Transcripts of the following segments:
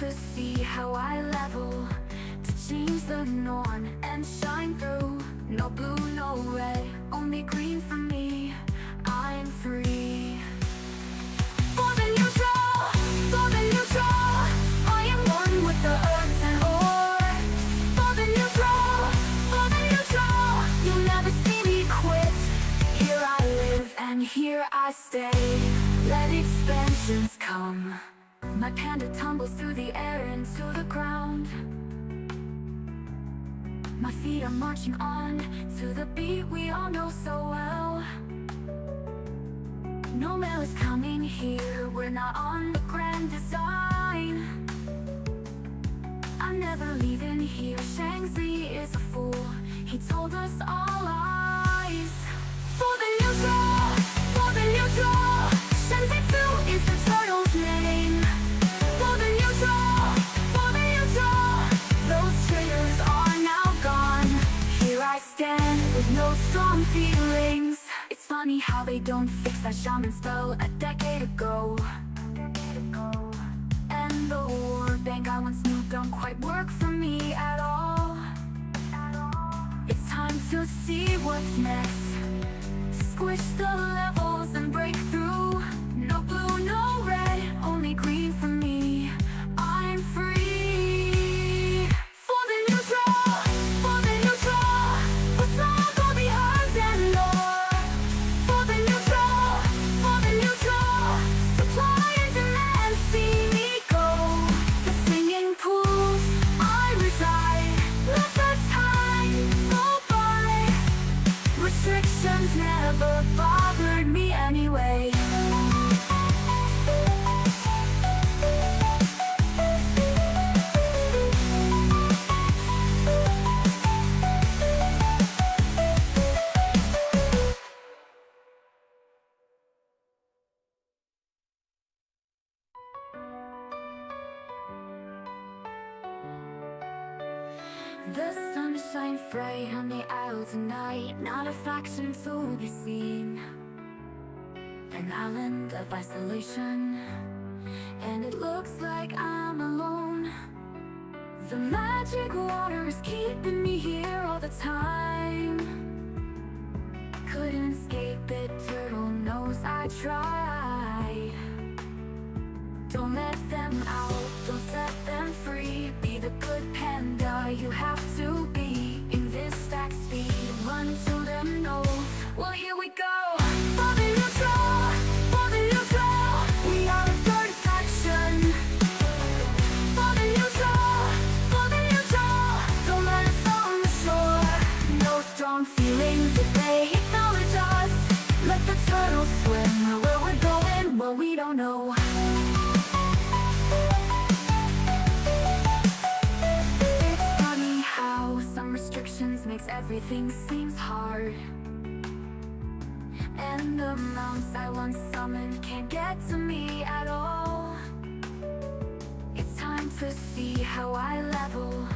to see how I level, to change the norm and shine through. No blue, no red, only green for me. I'm free. For the neutral, for the neutral, I am one with the earth and ore. For the neutral, for the neutral, you'll never see me quit. Here I live and here I stay. Let expansions come. My panda tumbles through the air into the ground. My feet are marching on to the beat we all know so well. No mail is coming here, we're not on the grand design. I'm never leaving here, Shang-Chi is a fool, he told us all lies. For the neutral, for the neutral, Shang-Chi is the turtle's name. For the neutral, for the neutral, those triggers are now gone. Here I stand with no strong feelings. It's funny how they don't fix that shaman spell a decade ago. And the war bank I once knew don't quite work for me at all. It's time to see what's next. Squish the levels and break through. No blue, no red, only green for me. I'm free. For the neutral, for the neutral, what's not gonna be hard and more. For the neutral, for the neutral, supply and demand, see me go. The singing pools I reside, let the time go by. Restrictions never bothered me anyway. The sun shines bright on the isle tonight, not a faction to be seen. An island of isolation, and it looks like I'm alone. The magic water is keeping me here all the time. Couldn't escape it, turtle knows I tried. Don't let them out, don't set them free. Be the good panda you have to be. In this stack speed, run to the nose. Well, here we go. For the neutral, for the neutral, we are a third faction. For the neutral, for the neutral, don't let us on the shore. No strong feelings if they acknowledge us. Let the turtles swim where we're going, well, we don't know. Makes everything seems hard, and the mounts I once summoned can't get to me at all. It's time to see how I level,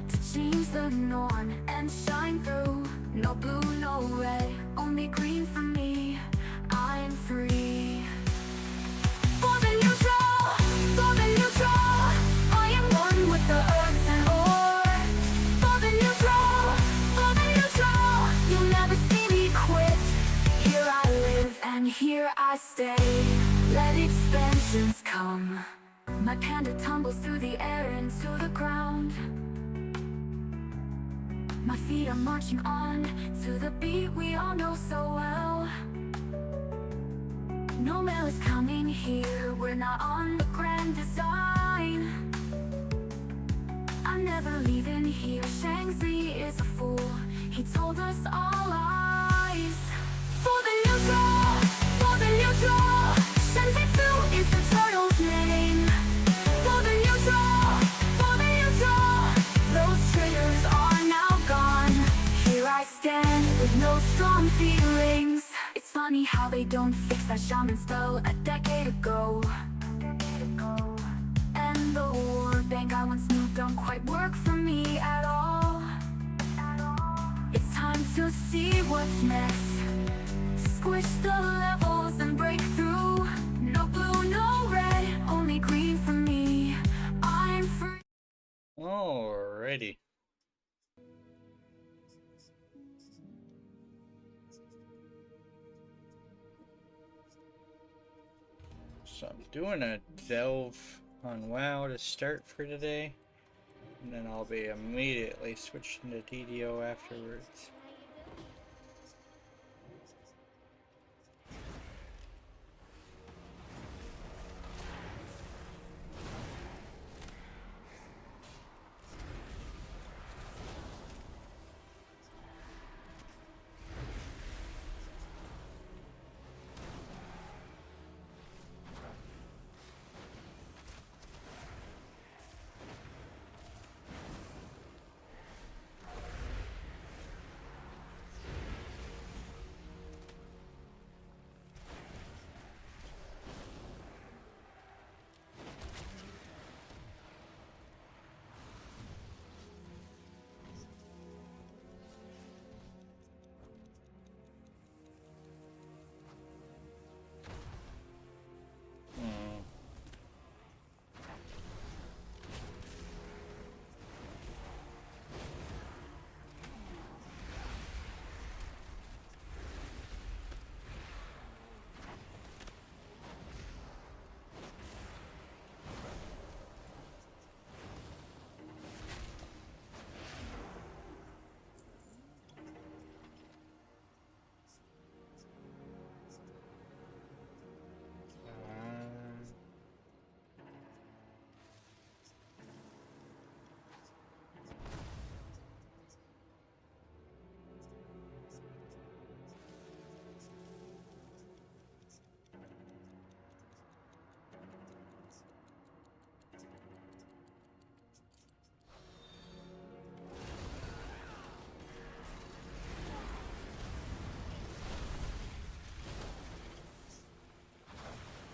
to change the norm and shine through. No blue, no red, only green for me. I'm free. For the neutral, for the neutral, I am one with the earth and ore. For the neutral, you'll never see me quit. Here I live and here I stay. Let expansions come. My panda tumbles through the air into the ground. My feet are marching on to the beat we all know so well. No mail is coming here, we're not on the grand design. I'm never leaving here, Shang-Chi is a fool, he told us all lies. For the neutral, for the neutral, Shang-Chi is the turtle's name. For the neutral, for the neutral, those triggers are now gone. Here I stand with no strong feelings. It's funny how they don't fix that shaman spell a decade ago. And the war bank I once knew don't quite work for me at all. It's time to see what's next. Squish the levels and break through. No blue, no red, only green for me. I'm Alrighty. So I'm doing a delve on WoW to start for today, and then I'll be immediately switching to TDO afterwards.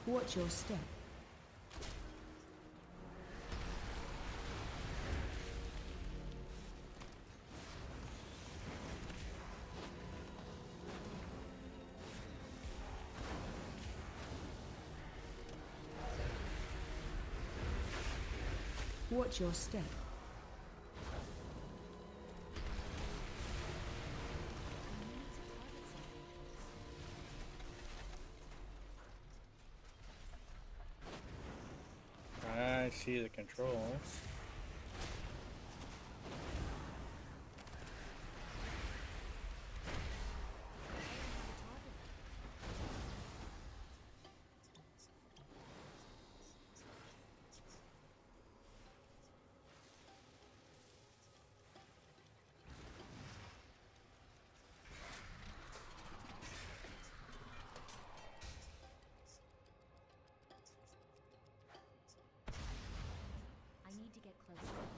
Watch your step. Watch your step. I see the controls. I need to get closer.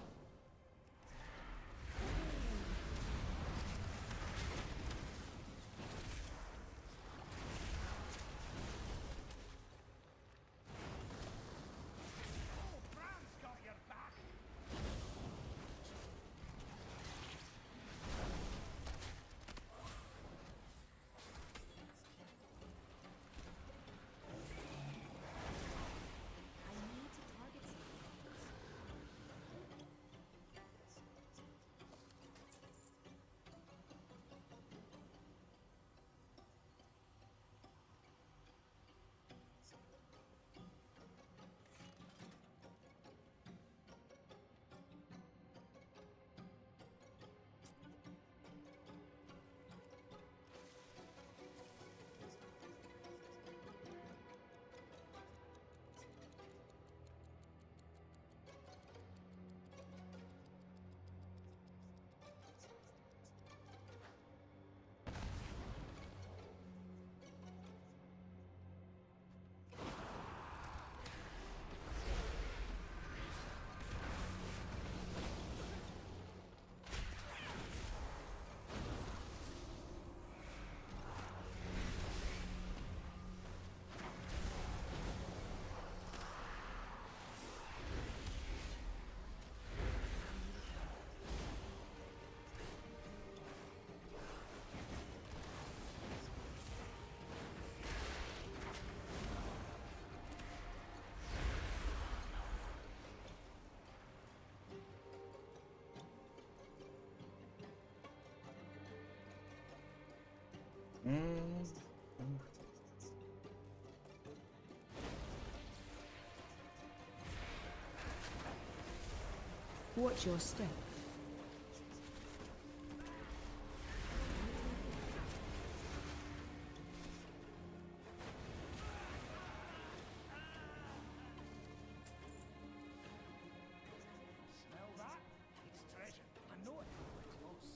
Watch your step. Smell that? It's treasure. I know it. We're close.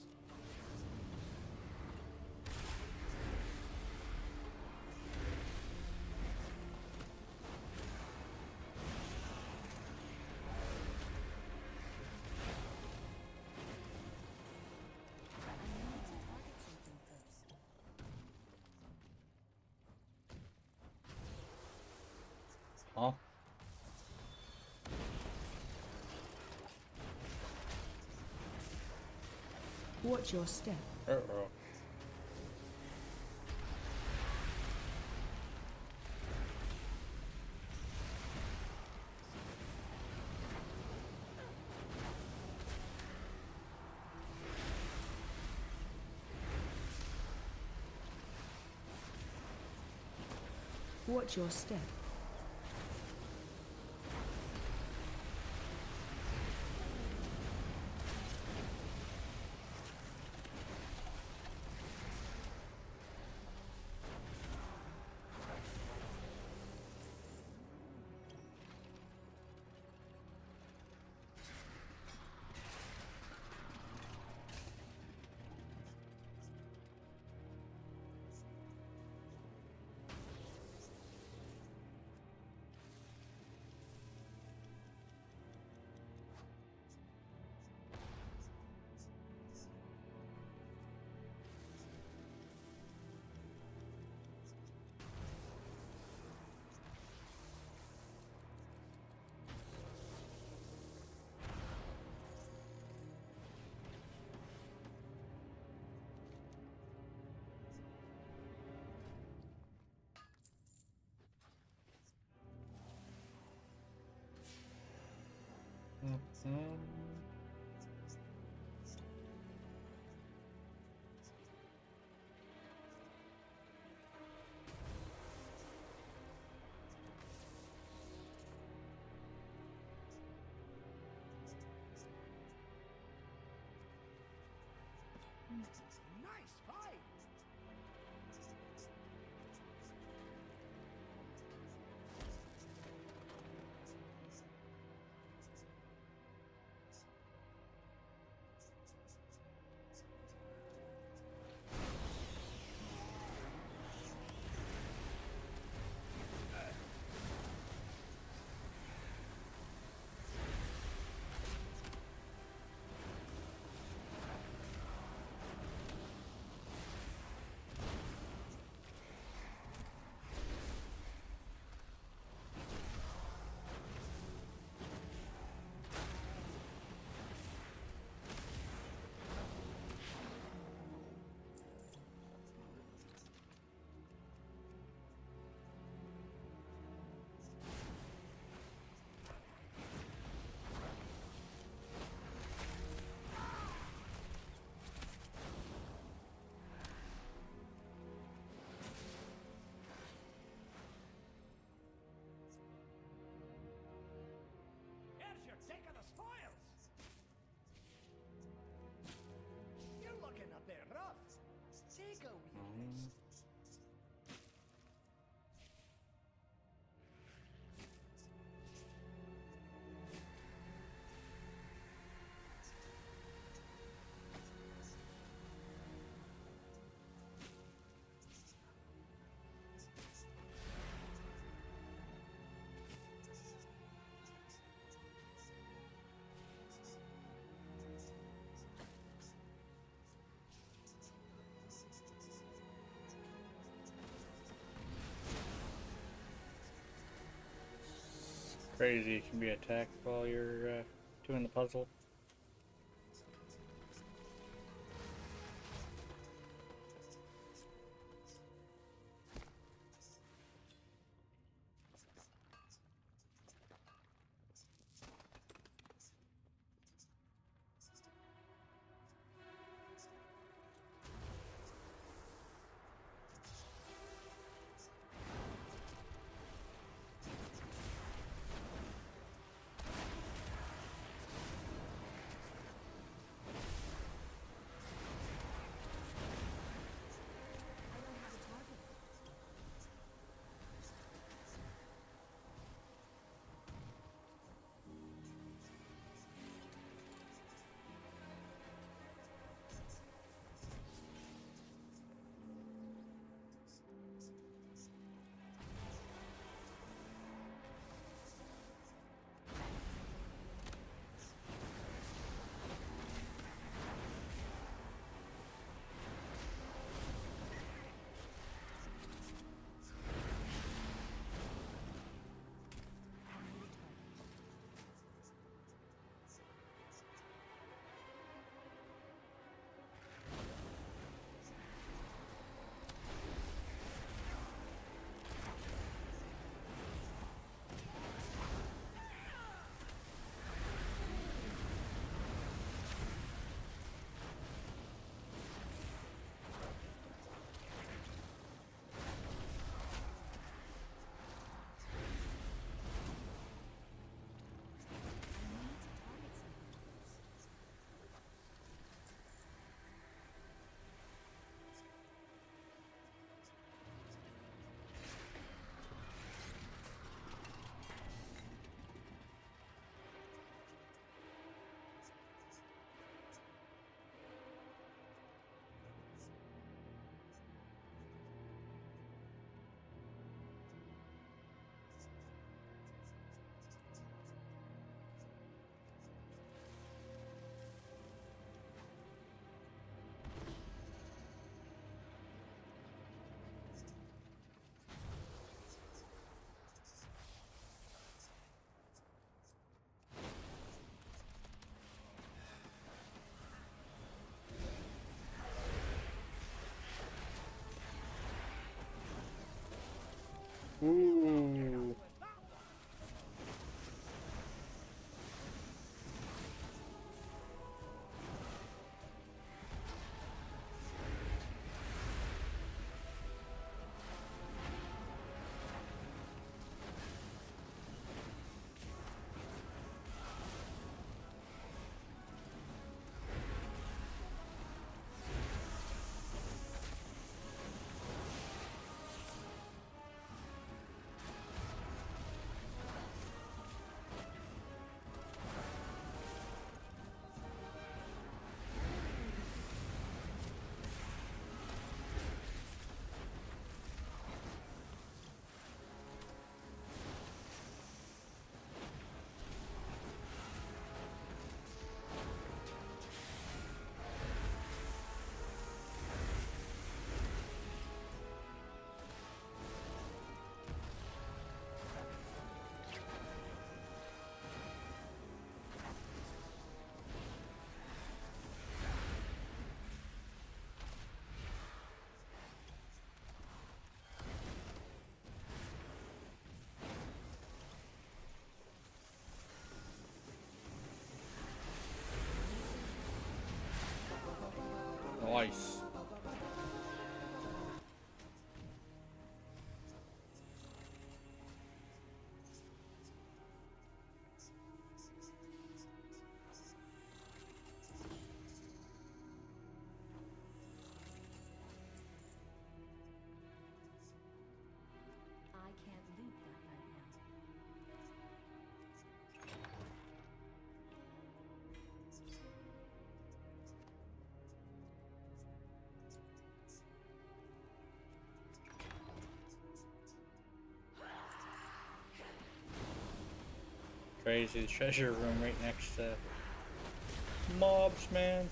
Huh? Watch your step. Uh-oh. Watch your step. Mhm. Nice fight! Here's your take of the spoils! You're looking a bit rough. Take a wee rest. Crazy, you can be attacked while you're doing the puzzle. Nice. I can't loot that right now. Crazy treasure room right next to mobs, man.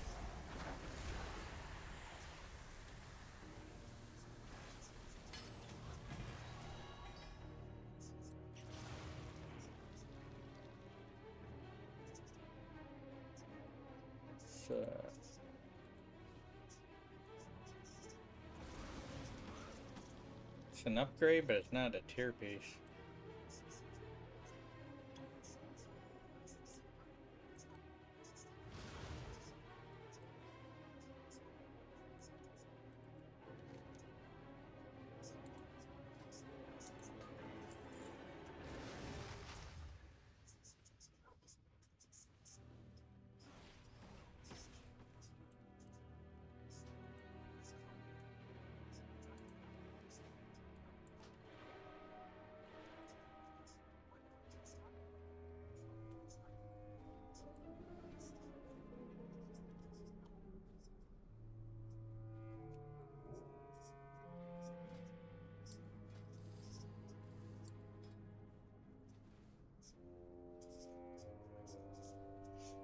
It's an upgrade, but it's not a tier piece.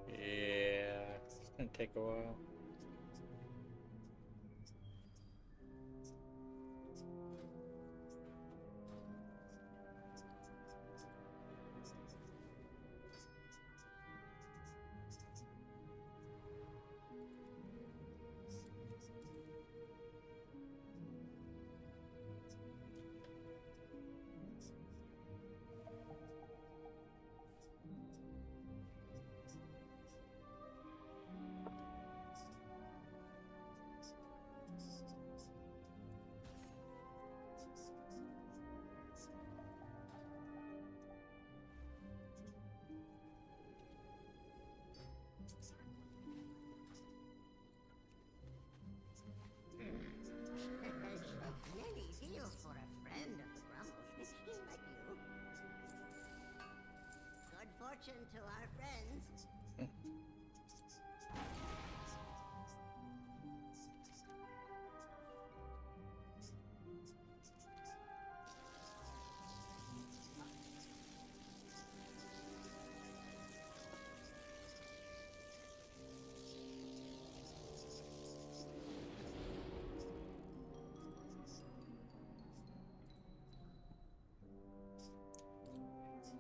Yeah, it's gonna take a while. Many deals for a friend of the Grumbles, like you. Good fortune to our friends.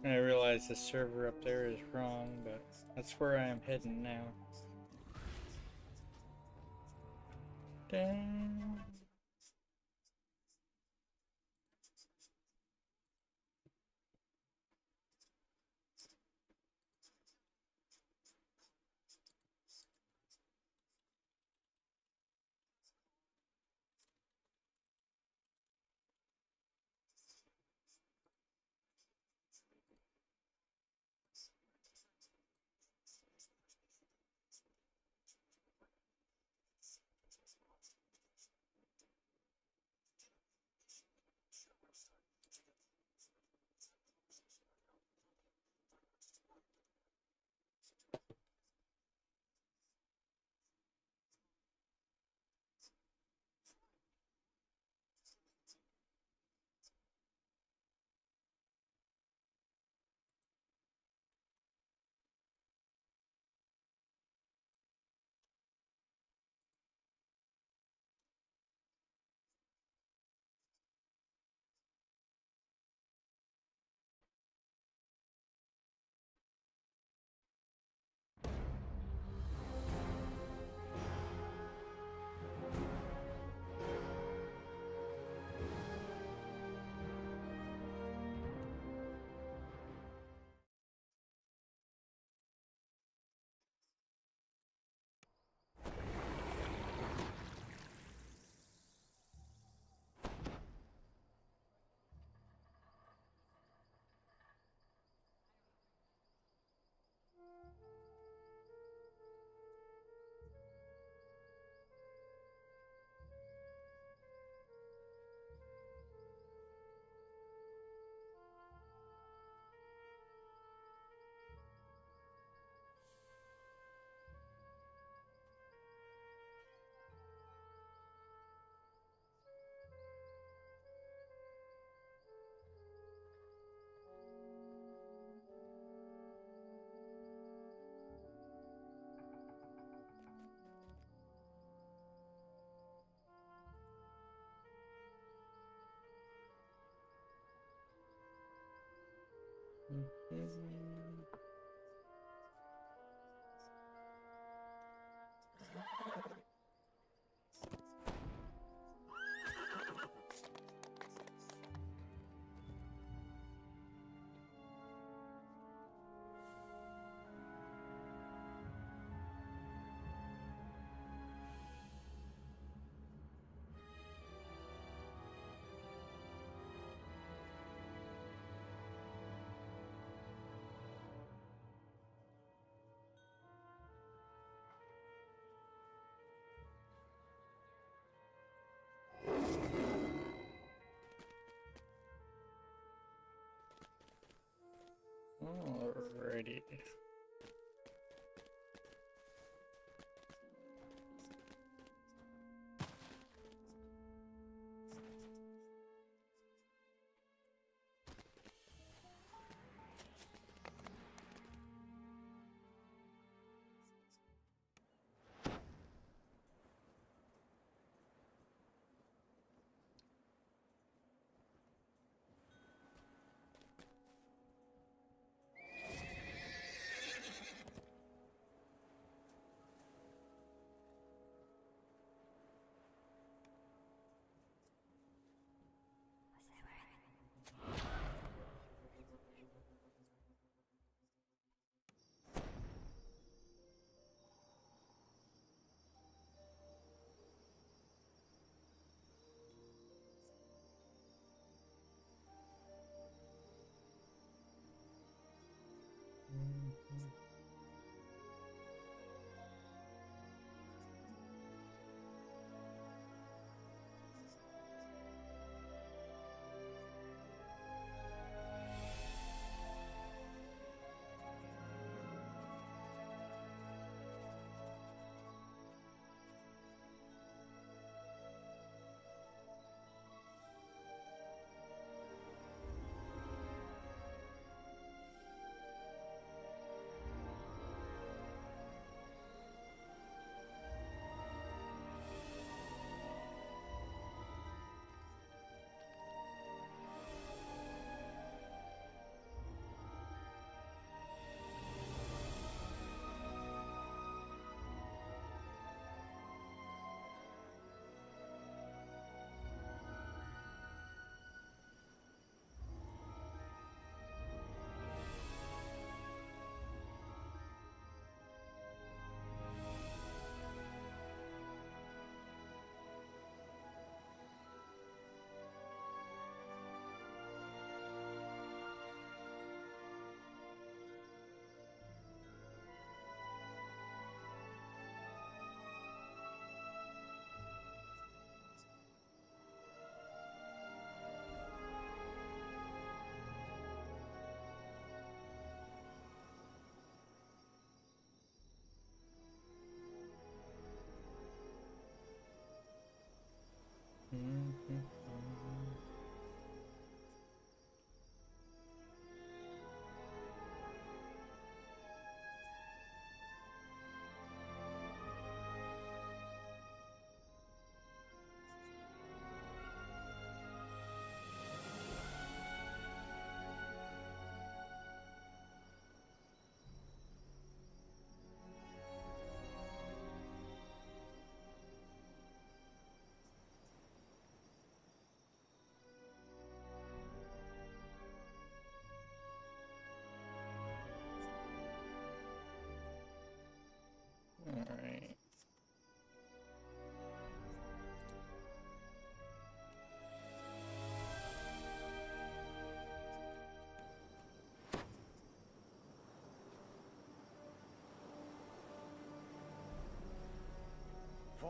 I realize the server up there is wrong, but that's where I am heading now. Dang.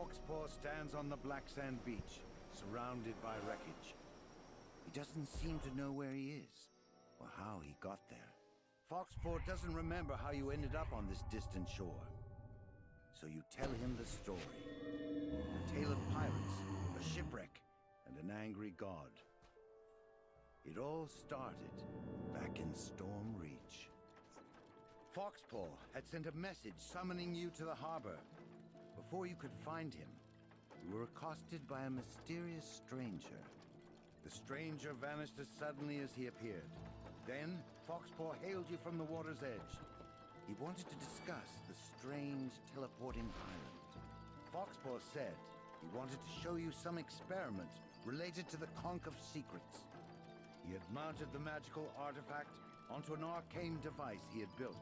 Foxpaw stands on the black sand beach, surrounded by wreckage. He doesn't seem to know where he is, or how he got there. Foxpaw doesn't remember how you ended up on this distant shore. So you tell him the story. A tale of pirates, a shipwreck, and an angry god. It all started back in Storm Reach. Foxpaw had sent a message summoning you to the harbor. Before you could find him, you were accosted by a mysterious stranger. The stranger vanished as suddenly as he appeared. Then, Foxpaw hailed you from the water's edge. He wanted to discuss the strange teleporting island. Foxpaw said he wanted to show you some experiment related to the Conch of Secrets. He had mounted the magical artifact onto an arcane device he had built.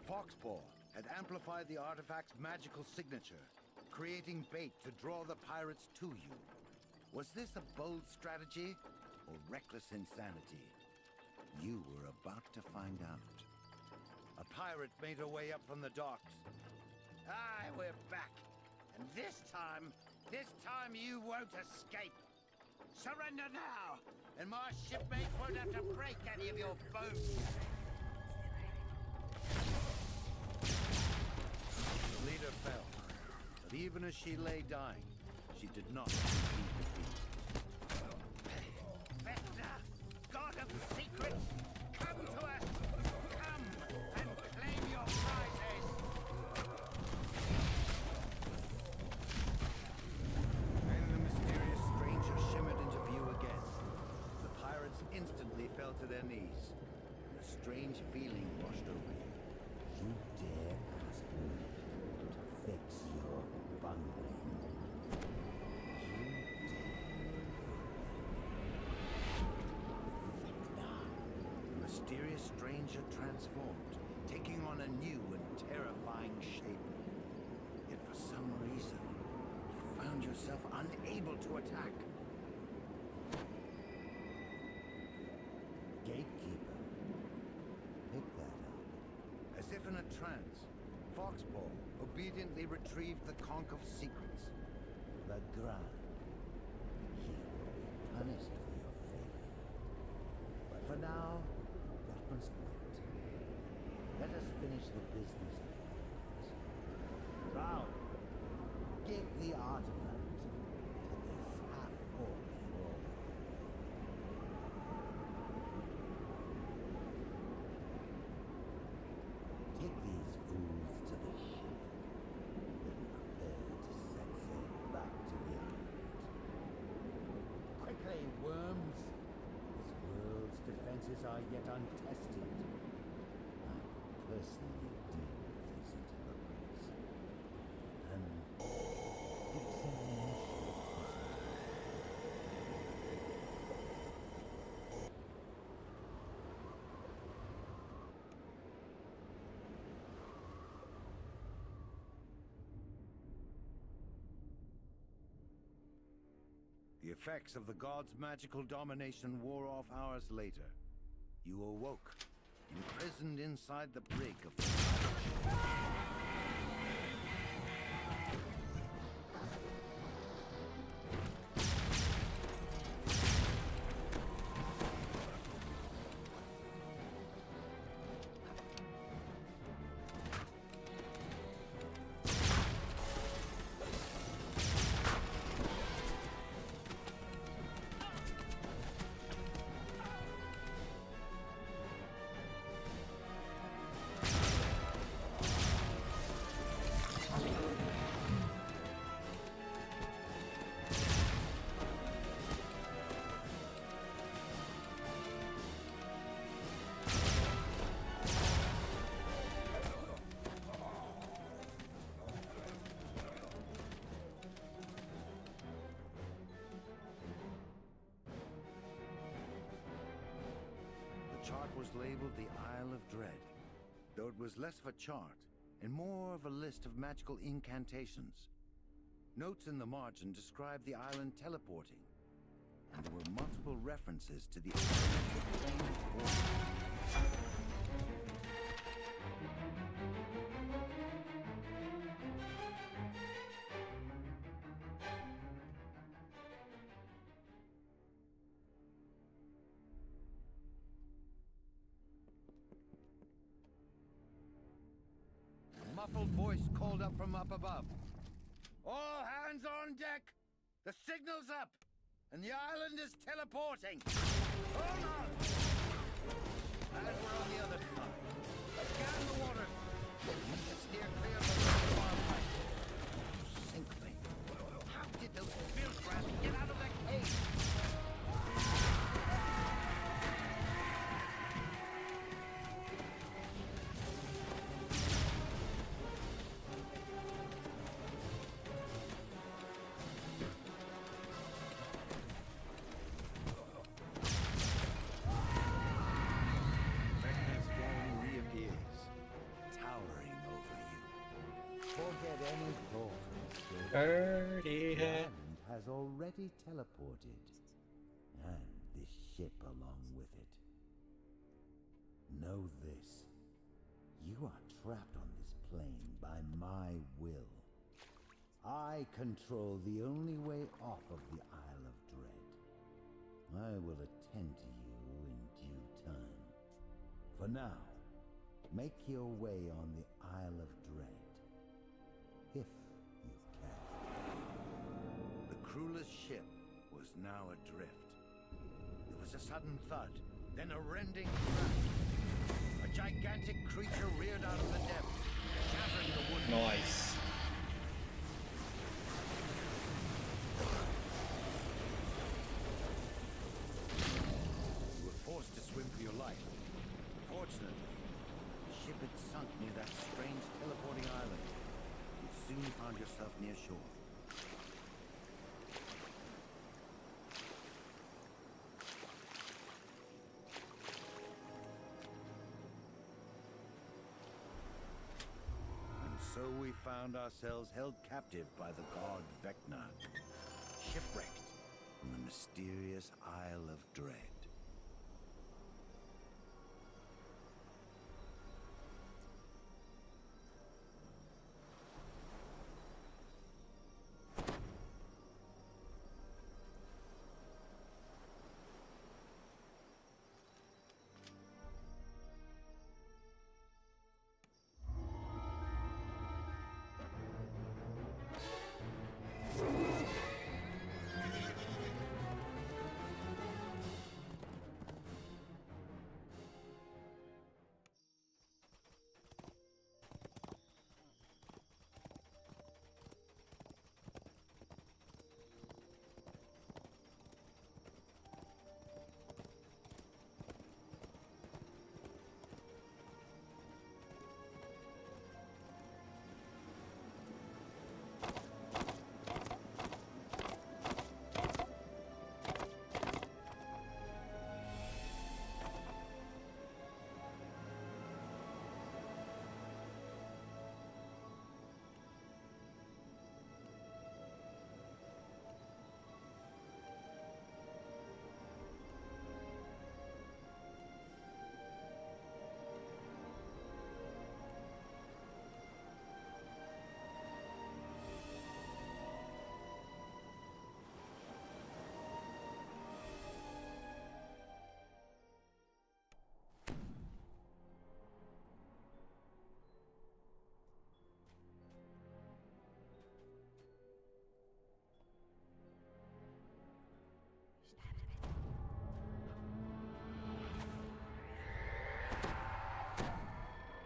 Foxpaw had amplified the artifact's magical signature, creating bait to draw the pirates to you. Was this a bold strategy or reckless insanity? You were about to find out. A pirate made her way up from the docks. Aye, we're back. And this time you won't escape. Surrender now, and my shipmates won't have to break any of your bones. The leader fell, but even as she lay dying, she did not concede defeat. Vesta, god of secrets, come to us! Come and claim your prizes! Then the mysterious stranger shimmered into view again. The pirates instantly fell to their knees, and a strange feeling washed over you. You dare ask me to fix your bungling? You dare? The mysterious stranger transformed, taking on a new and terrifying shape. Yet for some reason, you found yourself unable to attack. Gatekeeper, pick that up. As if in a trance, Foxpaw obediently retrieved the Conch of Secrets. The Grand. You will be punished for your failure. But for now, that must wait. Let us finish the business at hand. Drow, give the artifact to this half-orc thrall. Take these fools to the ship, then prepare to set sail back to the island. Quickly, worms! This world's defenses are yet untested. I personally deal with these interlopers, and examination. The effects of the god's magical domination wore off hours later. You awoke, imprisoned inside the brig of the chart was labeled the Isle of Dread, though it was less of a chart and more of a list of magical incantations. Notes in the margin described the island teleporting, and there were multiple references to the plane of water. A muffled voice called up from up above. All hands on deck! The signal's up! And the island is teleporting! Hold on! And we're on the other side. Scan the waters! We need to steer clear of the wildlife. Simply, how did those field rats get out of that cave? Vecna's form reappears, towering over you. Forget any thought of escape. Birdie The head. island has already teleported, and this ship along with it. Know this. You are trapped on this plane by my will. I control the only way off of the Isle of Dread. I will attend to you in due time. For now, make your way on the Isle of Dread. If you can. The crewless ship was now adrift. There was a sudden thud, then a rending crash. A gigantic creature reared out of the depths, shattering the wood. Nice. You were forced to swim for your life. Fortunately, the ship had sunk near that strange teleporting island. You soon found yourself near shore. And so we found ourselves held captive by the god Vecna, shipwrecked on the mysterious Isle of Dread.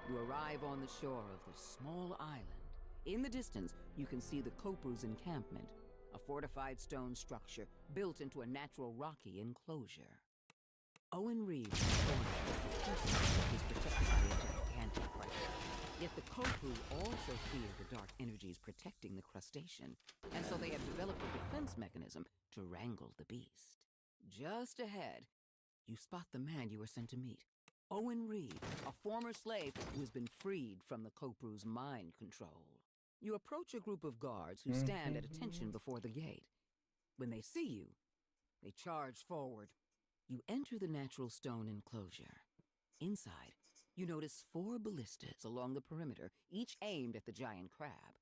You arrive on the shore of this small island. In the distance, you can see the Kopru's encampment, a fortified stone structure built into a natural rocky enclosure. Owen Reeves is protected by a gigantic predator. Yet the Kopru also fear the dark energies protecting the crustacean, and so they have developed a defense mechanism to wrangle the beast. Just ahead, you spot the man you were sent to meet, Owen Reed, a former slave who has been freed from the Kopru's mind control. You approach a group of guards who stand at attention before the gate. When they see you, they charge forward. You enter the natural stone enclosure. Inside, you notice 4 ballistas along the perimeter, each aimed at the giant crab.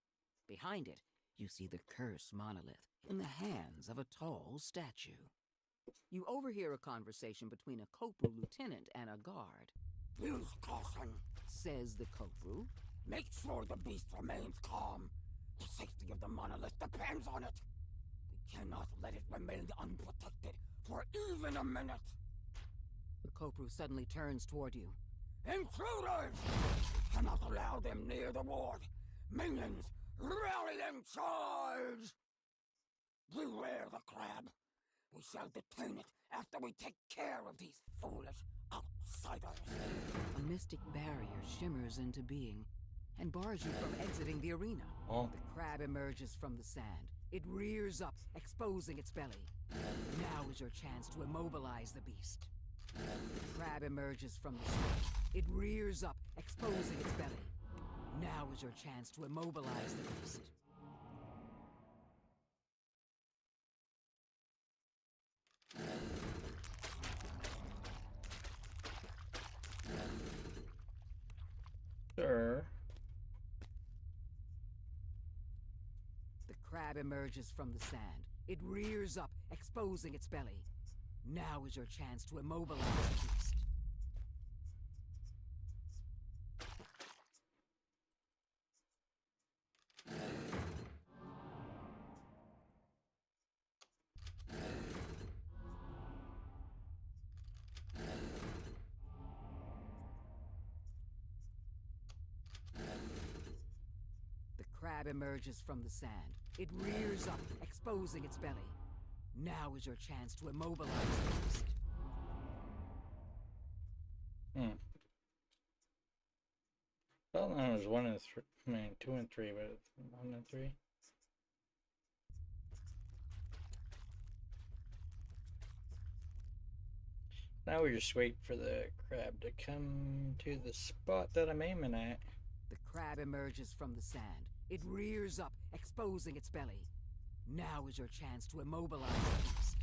Behind it, you see the cursed monolith in the hands of a tall statue. You overhear a conversation between a Kopru lieutenant and a guard. Use caution, Says the Kopru. make sure the beast remains calm. The safety of the monolith depends on it. We cannot let it remain unprotected for even a minute. The Kopru suddenly turns toward you. Intruders! Cannot allow them near the ward. Minions, rally and charge! Beware the crab. We shall detain it after we take care of these foolish outsiders. A mystic barrier shimmers into being and bars you from exiting the arena. Oh. The crab emerges from the sand. It rears up, exposing its belly. Now is your chance to immobilize the beast. The crab emerges from the sand. It rears up, exposing its belly. Now is your chance to immobilize the beast. Sure. The crab emerges from the sand. It rears up, exposing its belly. Now is your chance to immobilize the beast. The crab emerges from the sand. It rears up, exposing its belly. Now is your chance to immobilize the beast. Well, that was 1 and 3. I mean, 2 and 3, but 1 and 3. Now we just wait for the crab to come to the spot that I'm aiming at. The crab emerges from the sand. It rears up, exposing its belly. Now is your chance to immobilize the beast.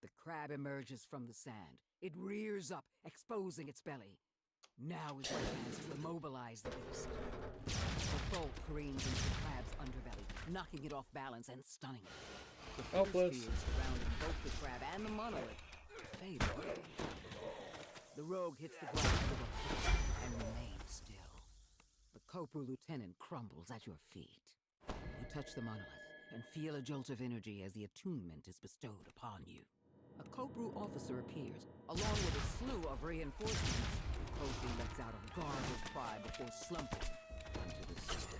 The crab emerges from the sand. It rears up, exposing its belly. Now is your chance to immobilize the beast. The bolt careens into the crab's underbelly, knocking it off balance and stunning it. The force Helpless. fields surrounding both the crab and the monolith fade away. The rogue hits the ground with a thud and remains still. The Kopru lieutenant crumbles at your feet. You touch the monolith and feel a jolt of energy as the attunement is bestowed upon you. A Kopru officer appears, along with a slew of reinforcements. Kopru lets out a garbled cry before slumping onto the sand.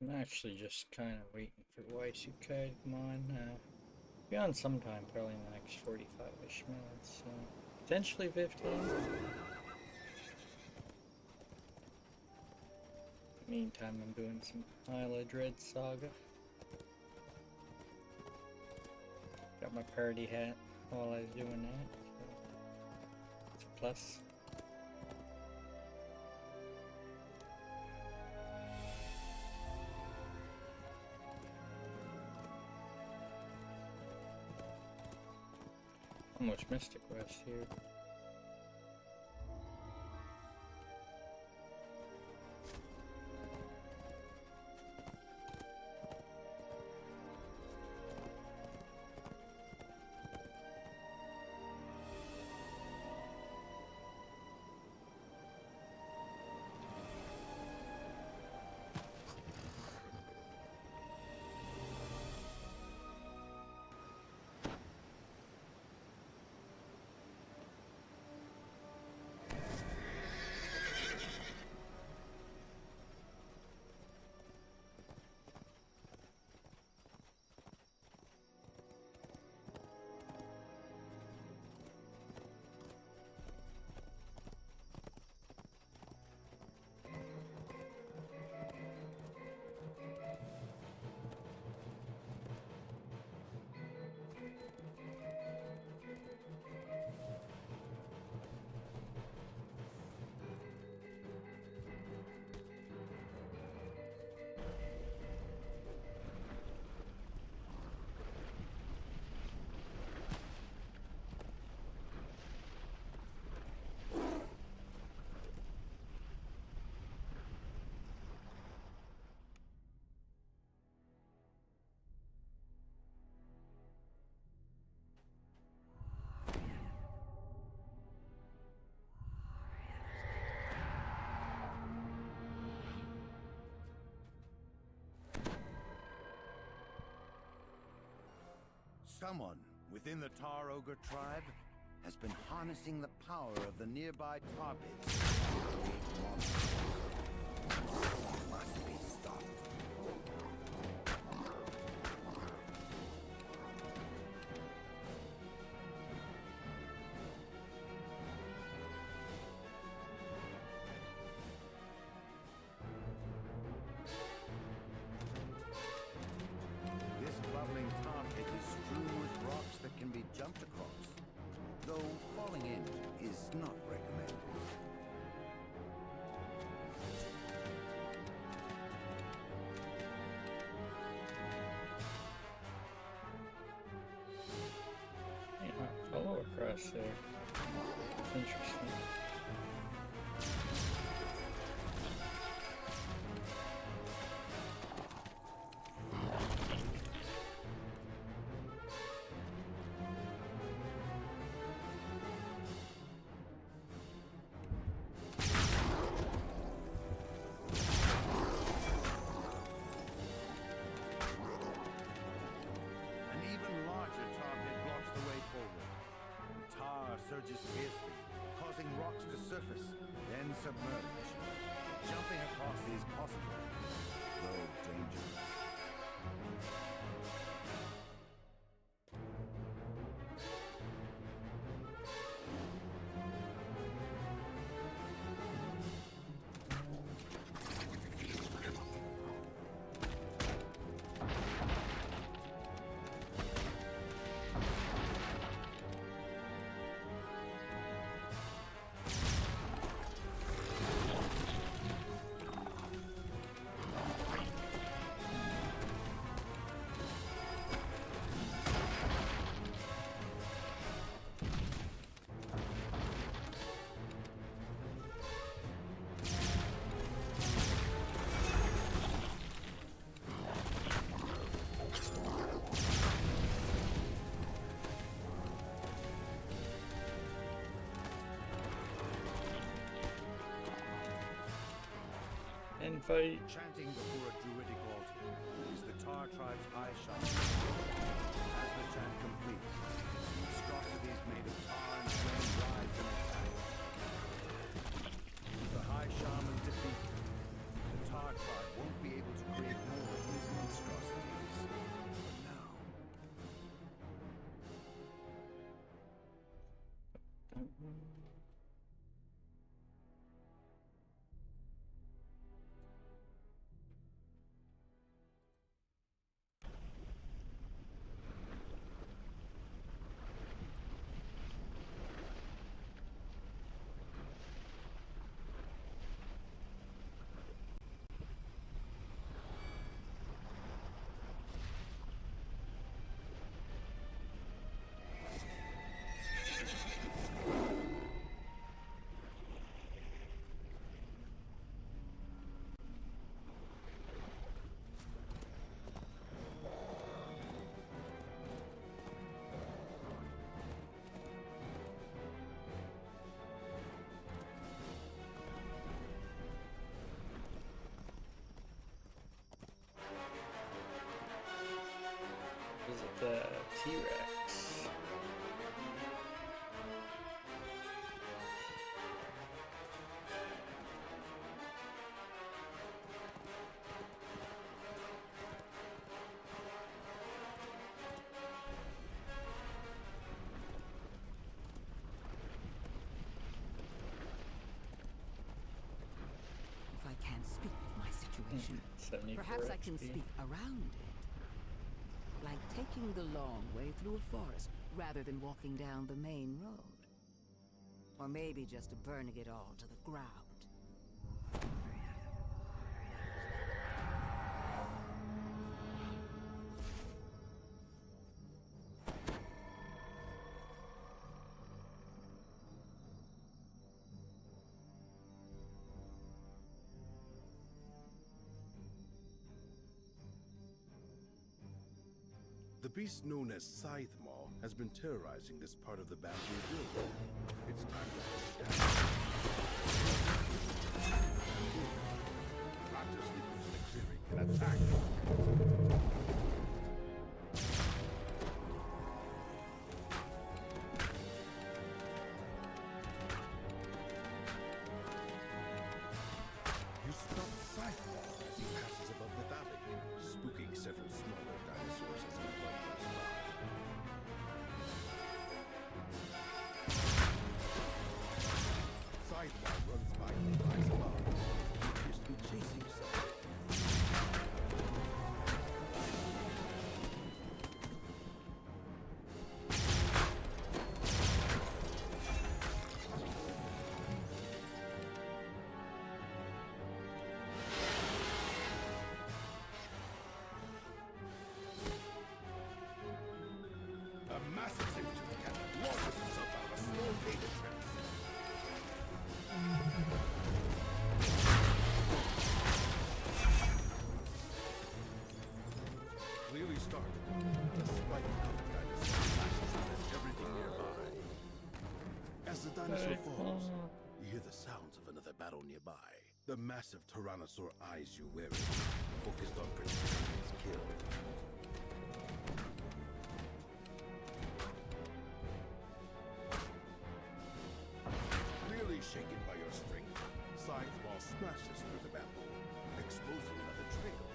I'm actually just kind of waiting for Y2K to come on. Be on sometime, probably in the next 45-ish minutes. Potentially 15. Meantime, I'm doing some Isle of Dread Saga. Got my party hat while I was doing that. So it's a plus. How much Mystic West here? Someone within the Tar Ogre tribe has been harnessing the power of the nearby tar pits to create monsters. It must be stopped. This bubbling tar pit is strewn with rocks that can be jumped across, though falling in is not recommended. Yeah, follow across there. Interesting. An even larger tar pit blocks the way forward. The tar surges fiercely, causing rocks to surface, then submerge. Jumping across is possible, though dangerous. And fight. Chanting before a druidic altar is the Tar tribe's high shaman. As the chant completes, monstrosities made of tar and flame rise and attack. With the high shaman defeated, the Tar tribe won't be able to create more of these monstrosities. For now. Is it the T-Rex? If I can't speak of my situation, 74 perhaps I can XP. speak around it. Like taking the long way through a forest rather than walking down the main road. Or maybe just burning it all to the ground. The beast known as Scythemaw has been terrorizing this part of the bamboo building. It's time to hunt it down. Raptor sleepers in the clearing can attack. Scythemore runs by and flies above. He appears to be chasing something. A massive saber-tooth cat launches himself out of a small cave entrance. Clearly started, despite the other dinosaur slashes out at everything nearby. As the dinosaur falls, you hear the sounds of another battle nearby. The massive Tyrannosaur eyes you wearing, focused on protecting its kill. Clearly shaken by your strength, Scytheball smashes through the bamboo, exposing another trail.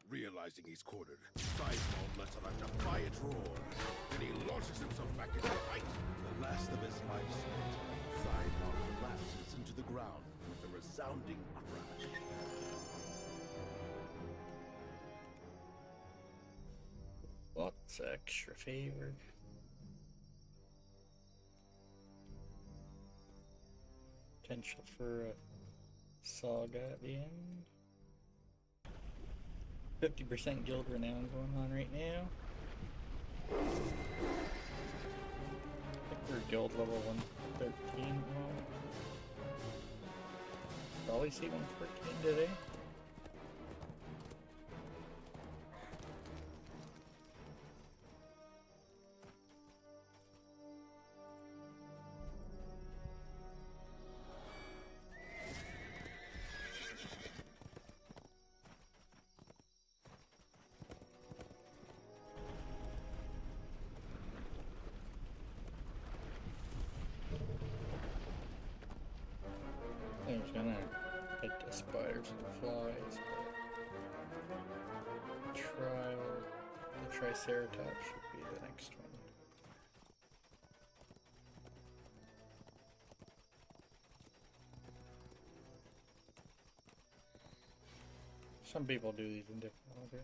Realizing he's cornered, Scytheball lets out a defiant roar. Then he launches himself back into the fight. The last of his life spent, Scytheball collapses into the ground with a resounding crash. What's extra favored? Potential for a saga at the end. 50% guild renown going on right now. I think we're guild level 113 now. Probably see 114 today. I was gonna hit the spiders and flies, but the Triceratops should be the next one. Some people do these in different order.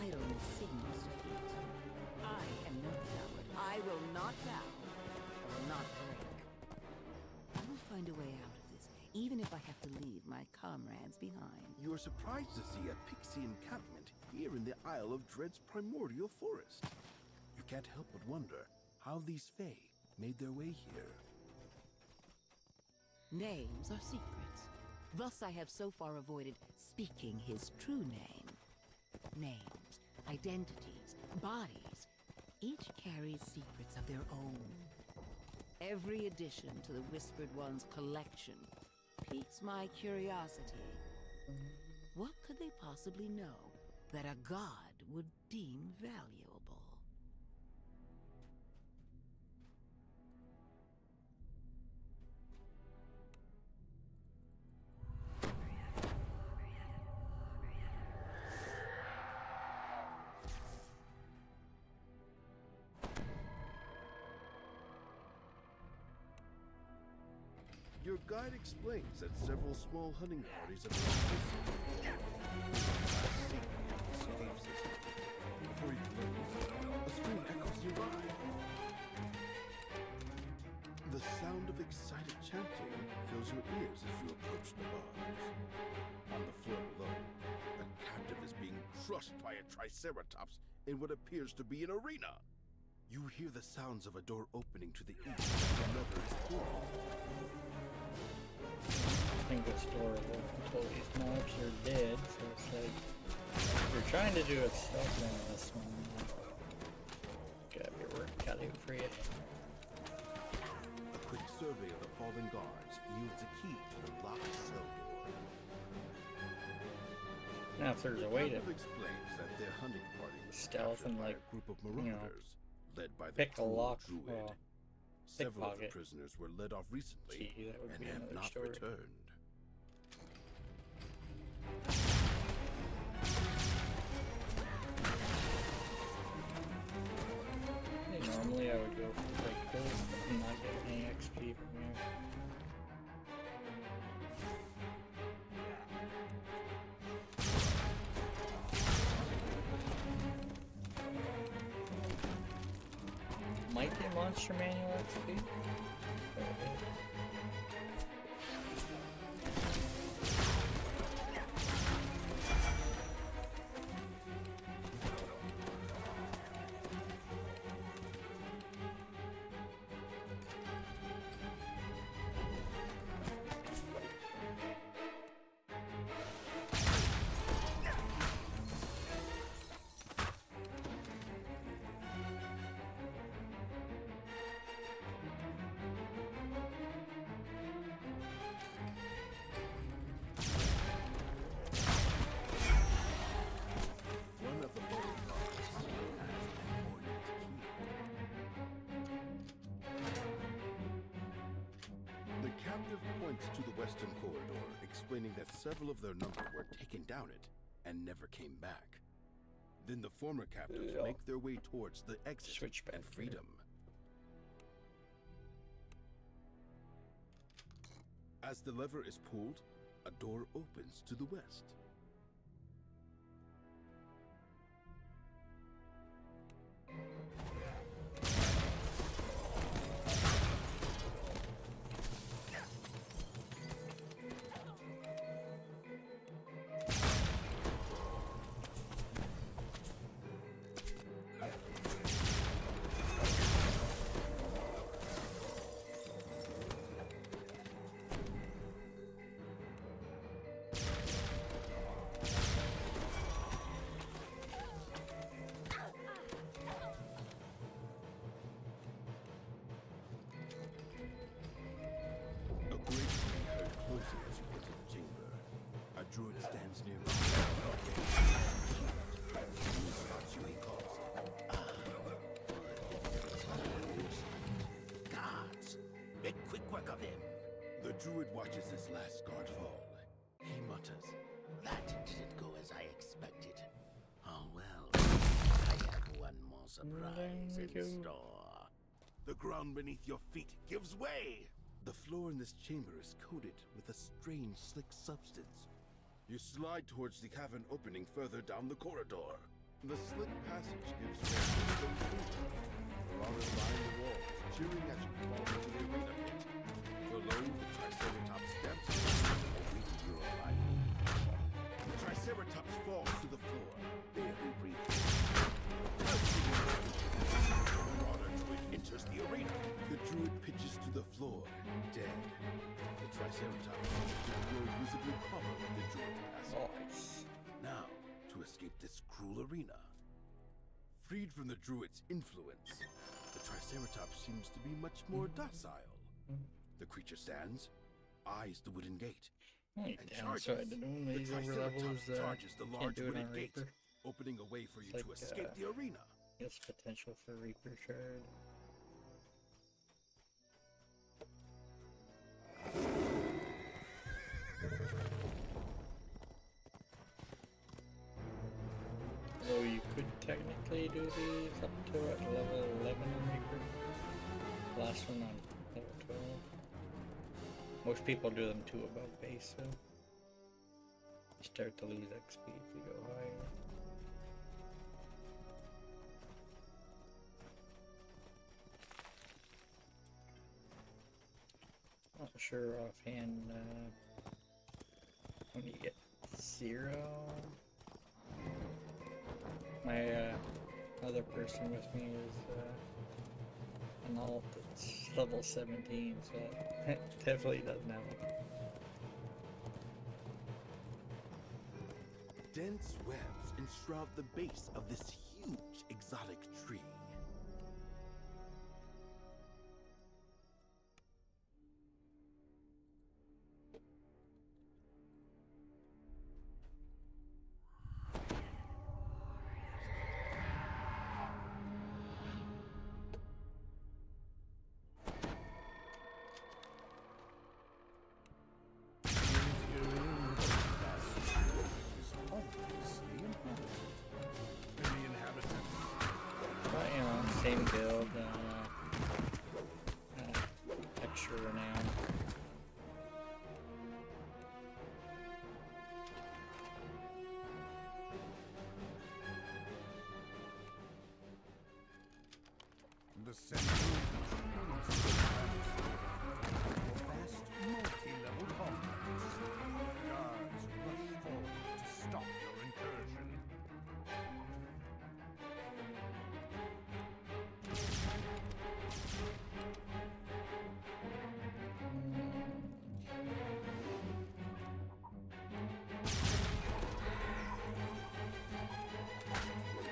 Idleness signals defeat. I am no coward. I will not bow. I will not break. I will find a way out of this, even if I have to leave my comrades behind. You are surprised to see a pixie encampment here in the Isle of Dread's primordial forest. You can't help but wonder how these Fae made their way here. Names are secrets. Thus I have so far avoided speaking his true name. Names, identities, bodies, each carries secrets of their own. Every addition to the Whispered One's collection piques my curiosity. What could they possibly know that a god would deem valuable? Your guide explains that several small hunting parties have been before you can learn, a scream echoes nearby. The sound of excited chanting fills your ears as you approach the bars. On the floor below, a captive is being crushed by a Triceratops in what appears to be an arena. You hear the sounds of a door opening to the east as the lever is pulled. I think this door will until these mobs are dead, so it's like you're trying to do a stealth on this one. chariot. A quick survey of the fallen guards yields a key to the locked cell door. Now, if there's The a way to captive explains that their hunting party was stealth captured and, by like, a group of you know, marauders led by the pick a cruel lock, druid. well, Several of the pickpocket. prisoners were led off recently Gee, that would and be have another not story. returned. I think normally I would go for like this and not get any XP from here. Might get monster manual XP. One of the fallen guards has an ornate key. The captive points to the western corridor, explaining that several of their number were taken down it and never came back. Then the former captives Yeah. make their way towards the exit Switch back and here. freedom. As the lever is pulled, a door opens to the west. A great tree heard closing as you enter the chamber. A druid stands nearby. He calls. Guards! Make quick work of him! The druid watches his last guard fall. He mutters, "That didn't go as I expected. Oh well, I have one more surprise There we in go. store." The ground beneath your feet gives way! The floor in this chamber is coated with a strange, slick substance. You slide towards the cavern opening further down the corridor. The slick passage gives way to a stone chamber. Marauders line the walls, cheering as you fall into the arena pit. Below, the Triceratops stamps awaiting your arrival. The Triceratops falls to the floor, barely breathing. The marauder druid enters the arena. The druid pitches to the floor, dead. The Triceratops seems to grow visibly calmer when the druid passes. Nice. Now, to escape this cruel arena. Freed from the druid's influence, the Triceratops seems to be much more docile. The creature stands, eyes the wooden gate, Hey, and downside to doing these over levels, charges the can't large do it wooden on gate, Reaper. opening a way for you It's to like, escape the arena. Yes, potential for Reaper Shard. Although you could technically do these up to at level 11 on Reaper. Last one on level 12. Most people do them 2 above base, so you start to lose XP if you go higher. Not sure offhand when you get 0. My other person with me is an alt that's level 17, so it definitely doesn't have it. Dense webs enshroud the base of this huge exotic tree. same guild, extra renown. The central vast multi-level complex. Guards rush forward to stop your incursion.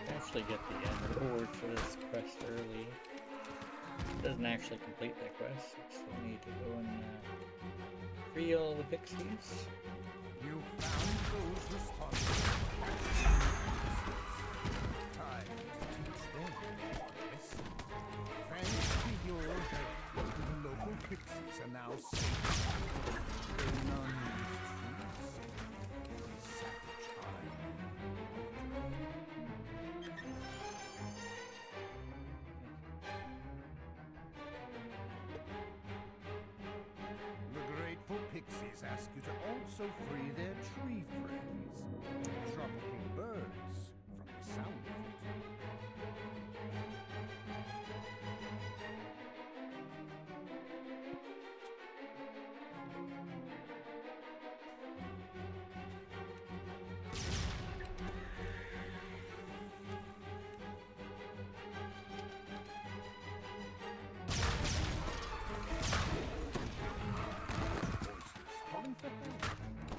Actually get the reward for this quest early. Doesn't actually complete that quest. You still need to go and free all the pixies. You found those responsible. Time to teach them this. Thanks to your help, the local pixies are now safe. The nuns pixies ask you to also free their tree friends, tropical birds, from the sound of it.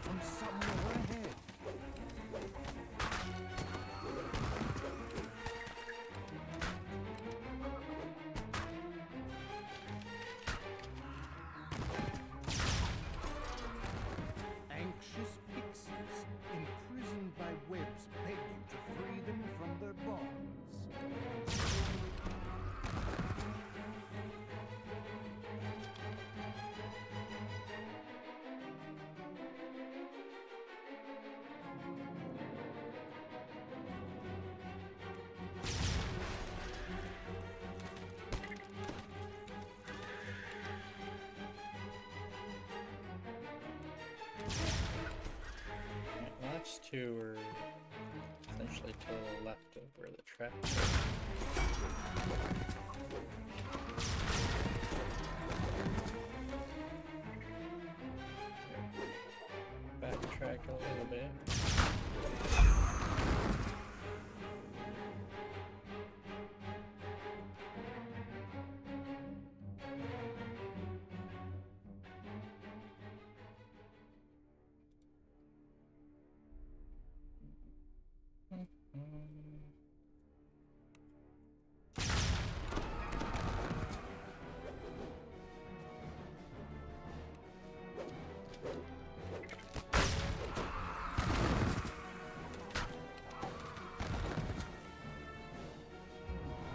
From somewhere ahead. Anxious pixies, imprisoned by webs, beg you to free them from their bonds. Last two are essentially to the left of where the trap is. Backtrack a little bit.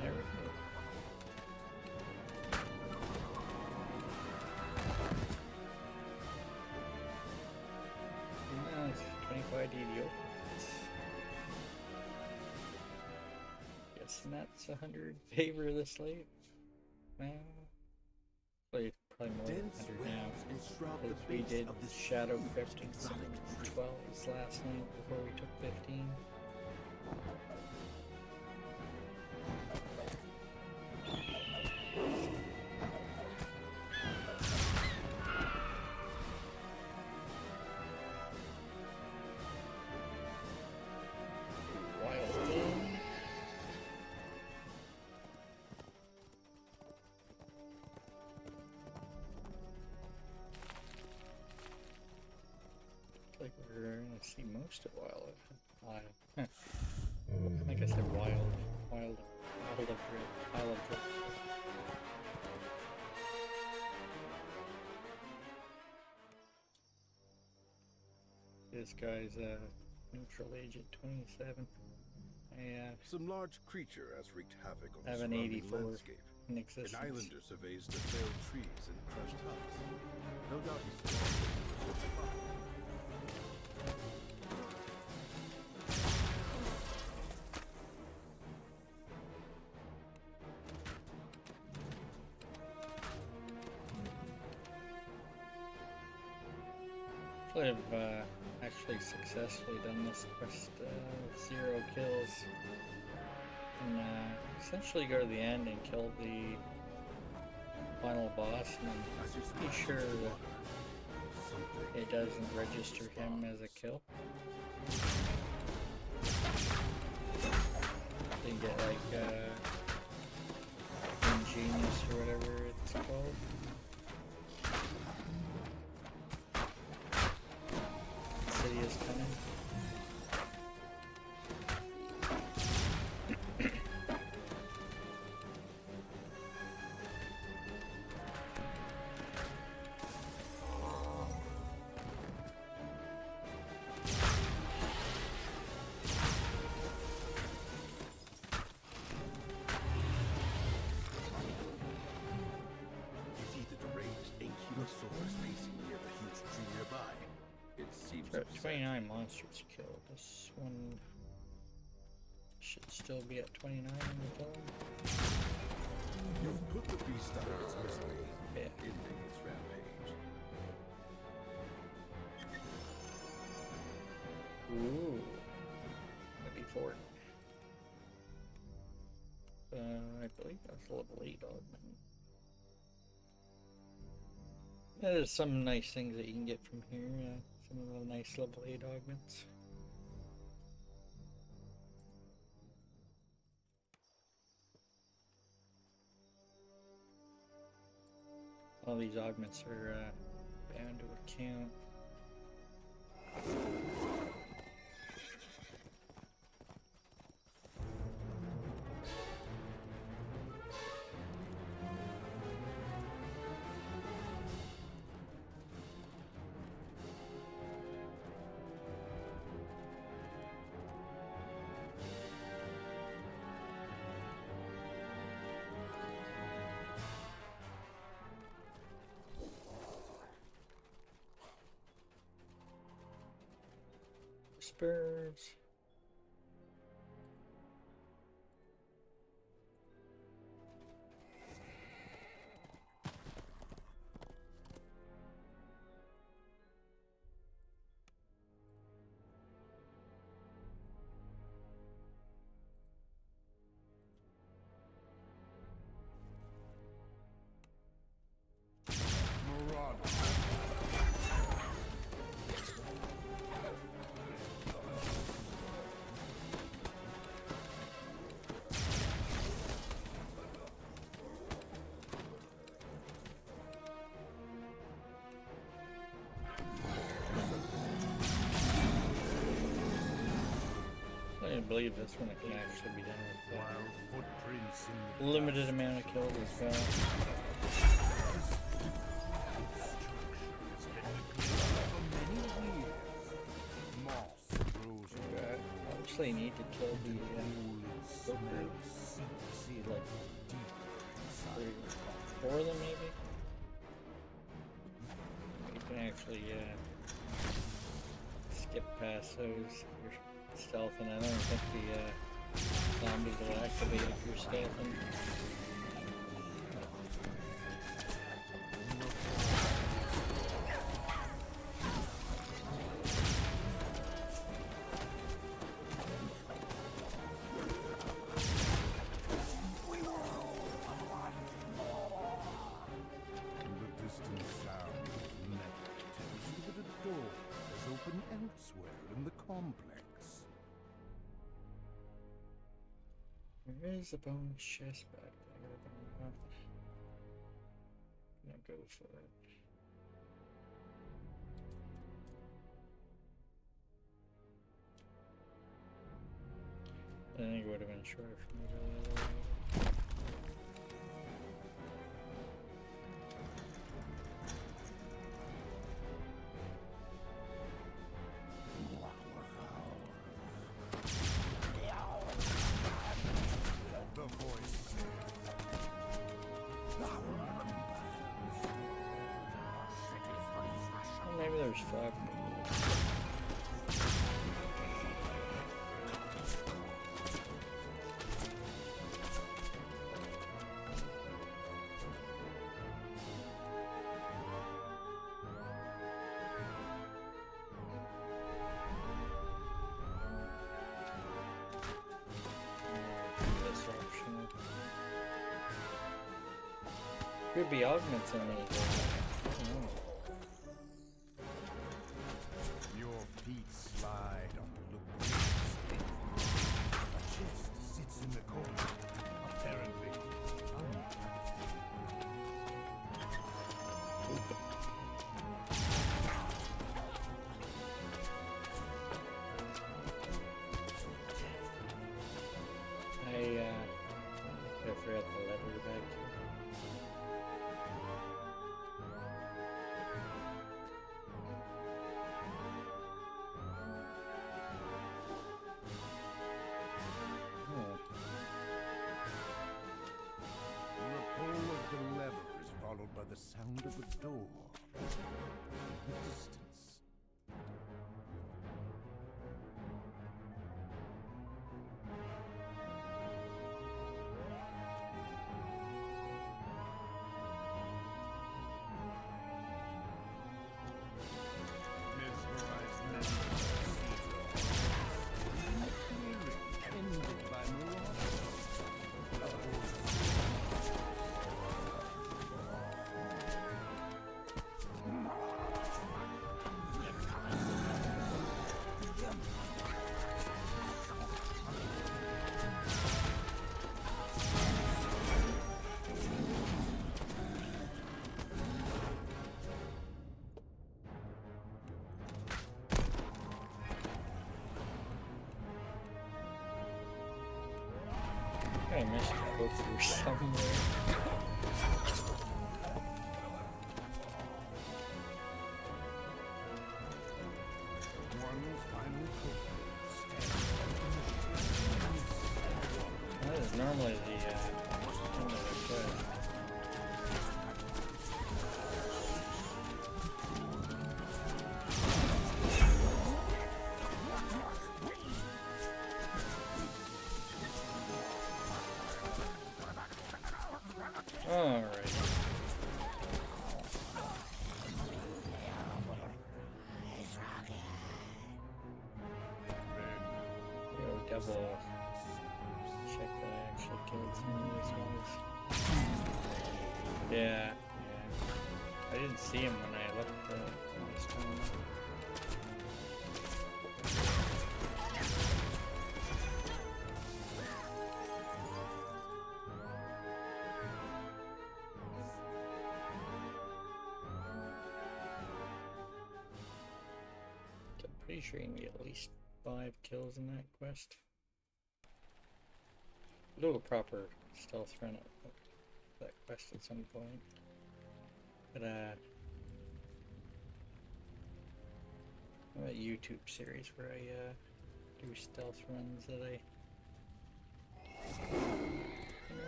There we go. Now it's 25 DDO. Guessing that's 100 favor of the slate. Probably more than 100 now. Because we did Shadow Crypt and 12s last night before we took 15. Like we're gonna see most of Wild. I think I said Wild of Drift. Isle of Drift. This guy's neutral age at 27. Yeah. Some large creature has wreaked havoc on I have the an surrounding 84 landscape. in existence. An islander surveys the failed trees and crushed huts. No doubt he's I've actually successfully done this quest, 0 kills, and essentially go to the end and kill the final boss, and I'm pretty sure that it doesn't register him as a kill. You get like ingenious or whatever it's called. City is coming. Pacing near the huge tree nearby. It seems So 29 monsters killed. This one should still be at 29 in the film. You've put the beast out of its misery, Yeah. ending its rampage. Ooh. Maybe fort. I believe that's a level 8 augment. There's some nice things that you can get from here, some of the nice level 8 augments. All these augments are bound to account. Whispers. I believe this one can actually be done with limited amount of kills as well. Obviously, you need to kill the see, like 4 of them maybe. You can actually skip past those. Stealth, and I don't think the zombies will activate if you're stealthing. The distant sound of metal tells you that a door is open elsewhere in the complex. There is a bonus chest back there, but I'm not gonna go for it. I think it would have been short for me to go the other way. Maybe there's 5 more. Could be augments in these. Your feet slide on the look. A chest sits in the corner, apparently. I forgot the lever back here. The pull of the lever is followed by the sound of a door. In the distance. Mesmerized men of the cathedral. Tended by I missed a book or somewhere. one final That is normally the end of the quest. Alright. Yo, double check that I actually killed some of these ones. Yeah. I didn't see him when I looked last time. Pretty sure you can get at least 5 kills in that quest. Do a proper stealth run at that quest at some point. But I have a YouTube series where I do stealth runs that I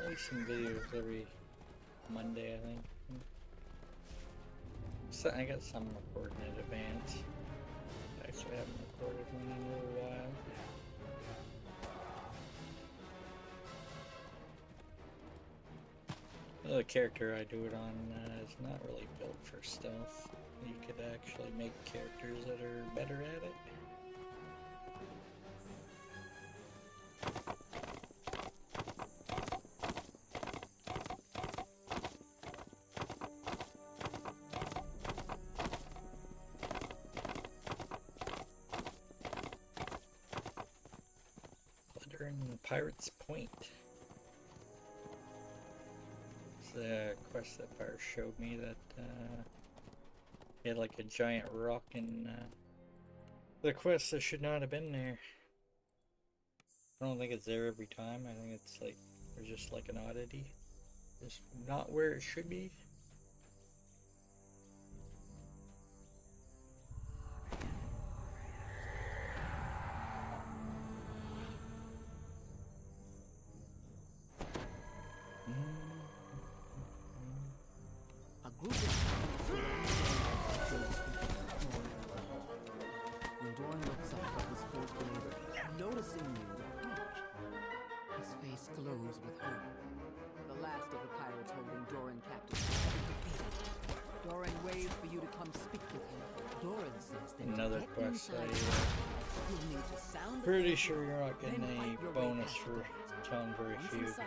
release some videos every Monday, I think. So I got some recorded in advance. Actually, I haven't recorded one in a little while. The character I do it on is not really built for stealth. You could actually make characters that are better at it. Pirate's Point. It's the quest that Fire showed me that he had like a giant rock in the quest that should not have been there. I don't think it's there every time. I think it's like there's just like an oddity. Just not where it should be. Pretty sure you're not getting any bonus for telling very few because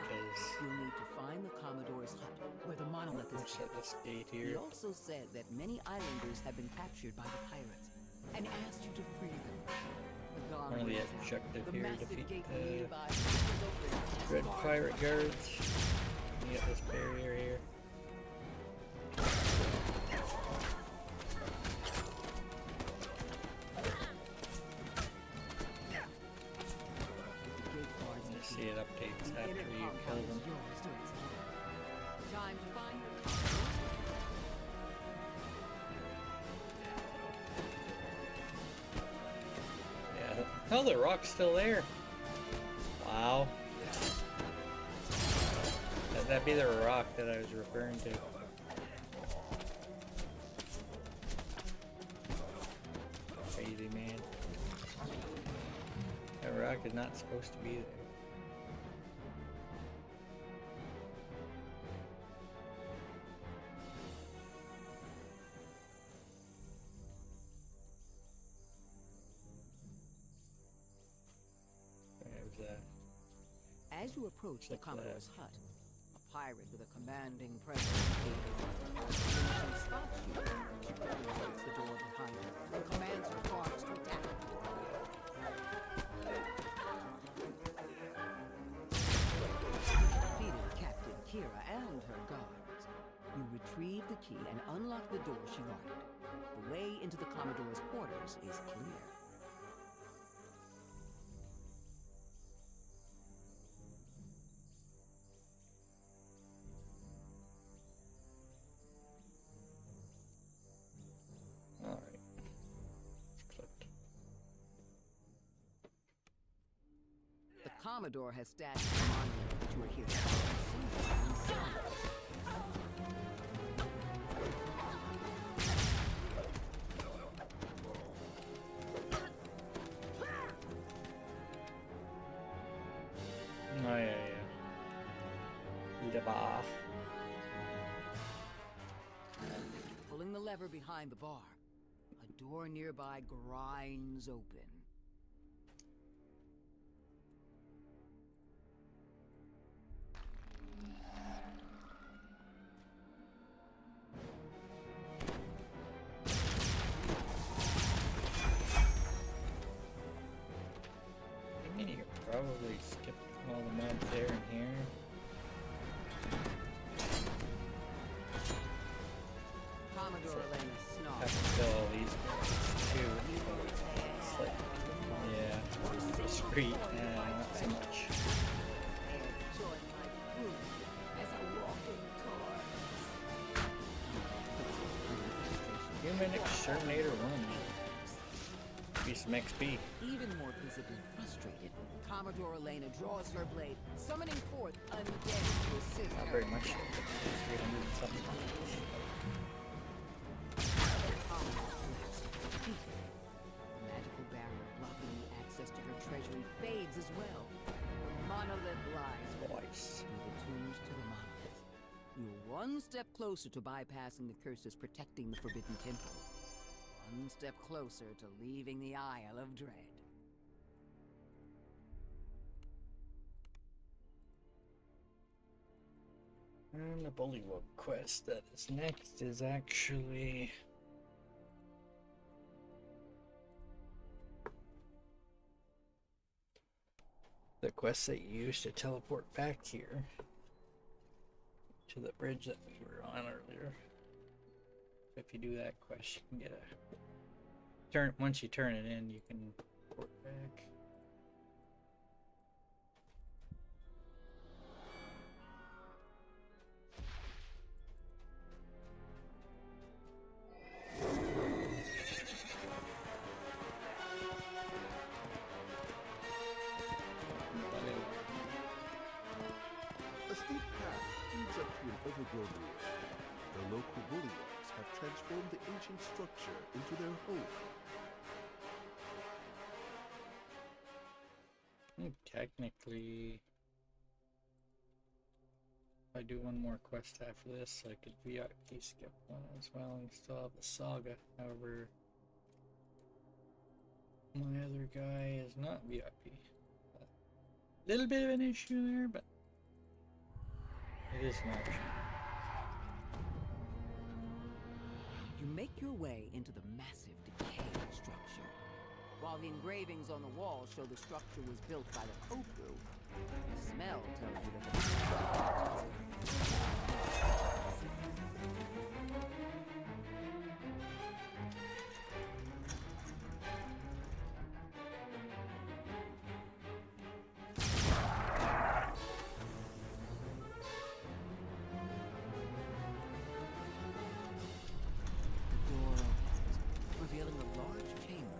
you'll need to find the Commodore's hut where the monolith is at this gate He here. also said that many islanders have been captured by the pirates and asked you to free them. The gong One of the rings out. objective The here, massive defeat gate the nearby is open. red pirate guards. You get this barrier here. You see it updates after you kill them. Time to find them. Yeah. Oh, the rock's still there. Wow. That'd be the rock that I was referring to. Crazy, man. That rock is not supposed to be there. There's that. As you approach the Check Commodore's that. hut, a pirate with a commanding presence spots you, closes the door behind him, and commands her guards to attack. Defeated Captain Kira and her guards. You retrieve the key and unlock the door she guarded. The way into the Commodore's quarters is clear. Alright. Clicked. The Commodore has stashed a monument that you are here to see inside. Oh, yeah. Bar. Pulling the lever behind the bar, a door nearby grinds open. I mean, you could probably skip all the mobs there and here. Commodore Elena Have snarls. to kill all these guys too. It's like, yeah, discreet and not so much. Join my crew as a walking corpse. Human Exterminator 1. Be some XP. Even more visibly frustrated, Commodore Elena draws her blade, summoning forth undead to assist Not her. very much. 300 and something. The magical barrier blocking the access to her treasury fades as well. The monolith lies Twice. You've attuned to the monolith. You're one step closer to bypassing the curses protecting the Forbidden Temple. One step closer to leaving the Isle of Dread. And the Bullywug quest that is next is actually the quest that you used to teleport back here to the bridge that we were on earlier. So if you do that quest, you can get a once you turn it in, you can port back. A steep path leads up to an overgrown ruin. The local bullywugs have transformed the ancient structure into their home. Technically, if I do one more quest after this, I could VIP skip one as well and still have the saga. However, my other guy is not VIP. A little bit of an issue there, but it is an option. make your way into the massive decaying structure. While the engravings on the wall show the structure was built by the Kopru, the smell tells you that the revealing a large chamber.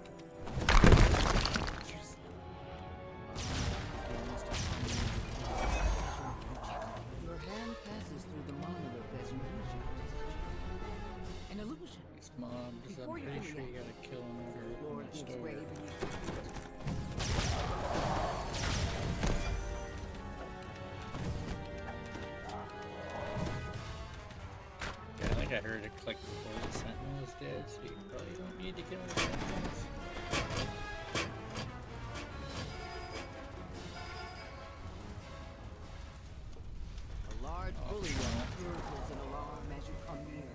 Your hand passes through the monolith as you reach out to touch it. An illusion. These mobs, I'm pretty sure you gotta kill them over The Lord in the gives store. grave and you complete it. Yeah, I think I heard it click before the sentinel is dead, so you probably don't need to kill the sentinels. A large bully gurgles an alarm as you come near.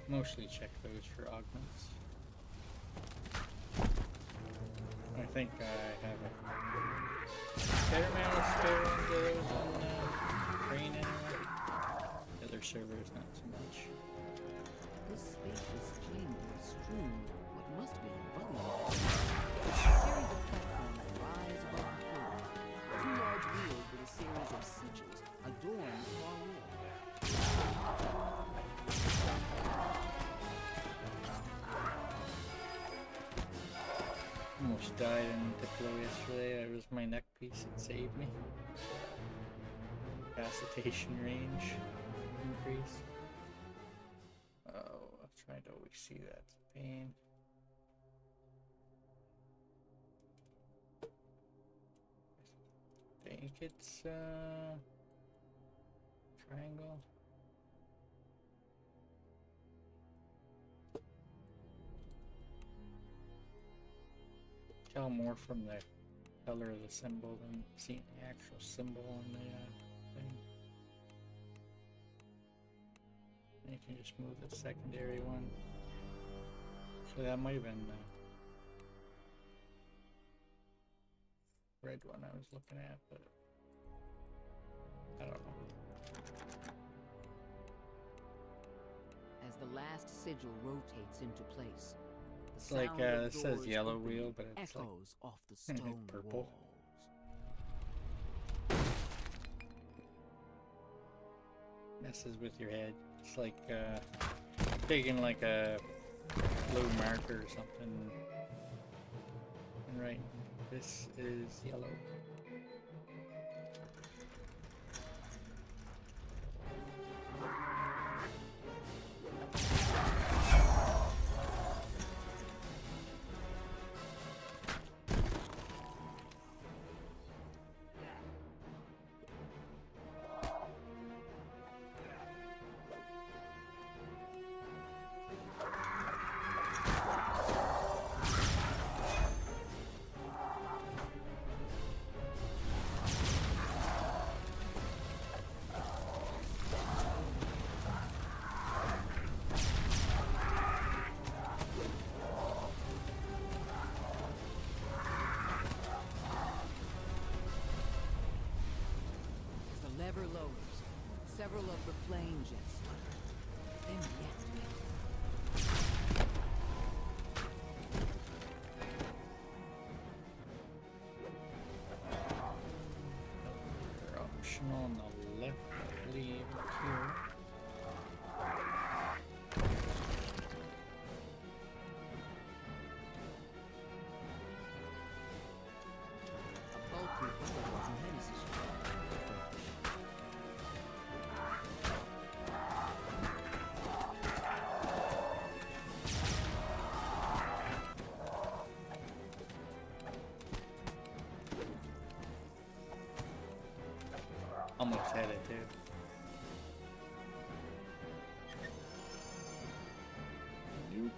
Mostly check those for augments. I think I have a fair amount of spare ones of those on Crane anyway. The other servers, not so much. This spacious chamber is strewn with what must be bully. A series of platforms rise above the floor. Two large wheels with a series of sigils adorn the far wall. Almost died in Diplo yesterday. It was my neck piece that saved me. Capacitation range increase. Oh, I'm trying to always see that. It's a pain. I think it's triangle. Tell more from the color of the symbol than seeing the actual symbol on the thing. And you can just move the secondary one. So that might have been the red one I was looking at, but I don't know. As the last sigil rotates into place, the It's like sound of it says doors yellow opening wheel, but it's like echoes off the stone purple. walls. Messes with your head. It's like taking like a blue marker or something and writing, this is yellow. Lever lowers. Several of the flame jets sputter. Then reactivate. They're optional on the left, I believe, here. A bulky bullet menaces you. Almost had it too. Nope.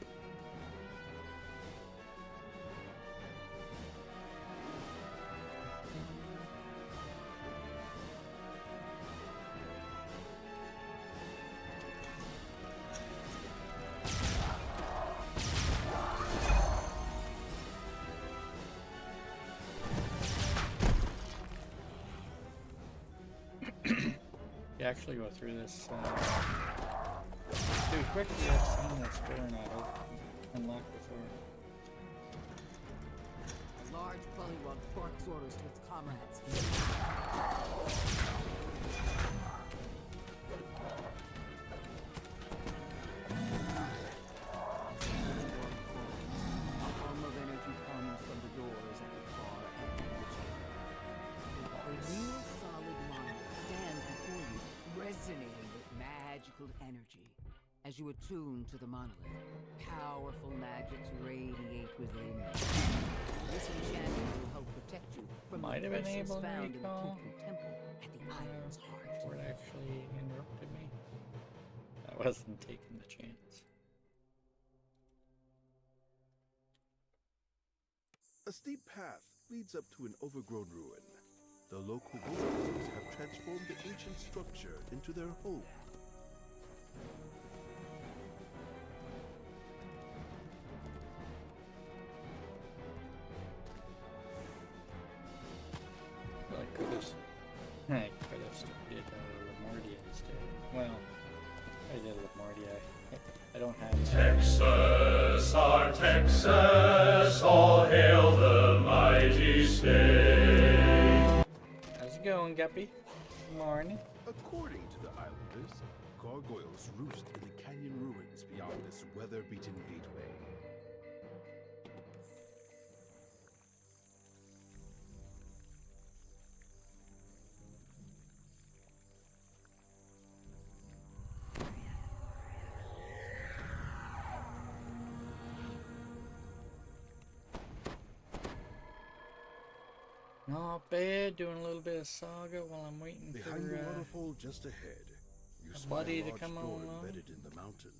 actually go through this too quickly. I've seen this door not unlocked before. A large bullywug barks orders to its comrades. A hum of energy comes from the doors at the far end of the chamber. A real solid monolith stands before you, resonating with magical energy. As you attune to the monolith, powerful magics radiate within you. This enchantment will help protect you from Might the have been curses able to found in the recall. Cuckoo Temple at the island's heart. Before it actually interrupted me. I wasn't taking the chance. A steep path leads up to an overgrown ruin. The local villagers have transformed the ancient structure into their home. I could have did Lamordia instead. Well, I did Lamordia. I don't have Texas, our Texas, all hail the mighty state. How's it going, Guppy? Morning. According to the islanders, gargoyles roost in the canyon ruins beyond this weather-beaten gateway. Not bad. Doing a little bit of saga while I'm waiting Behind for the waterfall just ahead, you spy buddy a to large come door along. embedded in the mountain.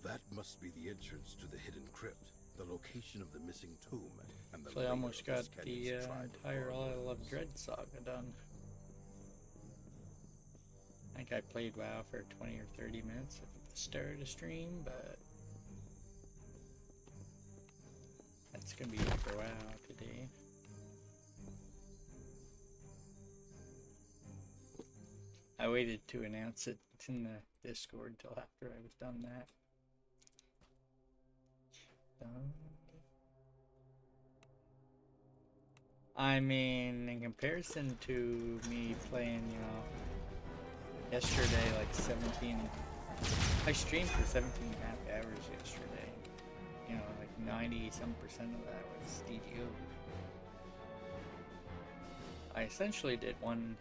That must be the entrance to the hidden crypt, the location of the missing tomb, and the So I lair almost of got this the canyon's tribe of entire Isle of gargoyles. Dread saga done. I think I played WoW for 20 or 30 minutes at the start of the stream, but that's gonna be it for WoW today. I waited to announce it in the Discord till after I was done that. I mean, in comparison to me playing, you know, yesterday, like 17, I streamed for 17 and a half hours yesterday. You know, like 90-some% of that was DDO. I essentially did one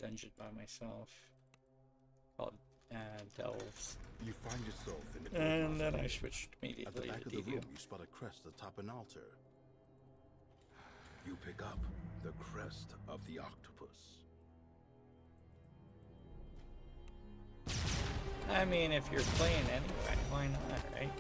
dungeon by myself called Delves. You find yourself in the And then I mausoleum. switched At the immediately back to of the DDO. room, you spot a crest atop an altar. You pick up the crest of the octopus. I mean, if you're playing anyway, why not, right?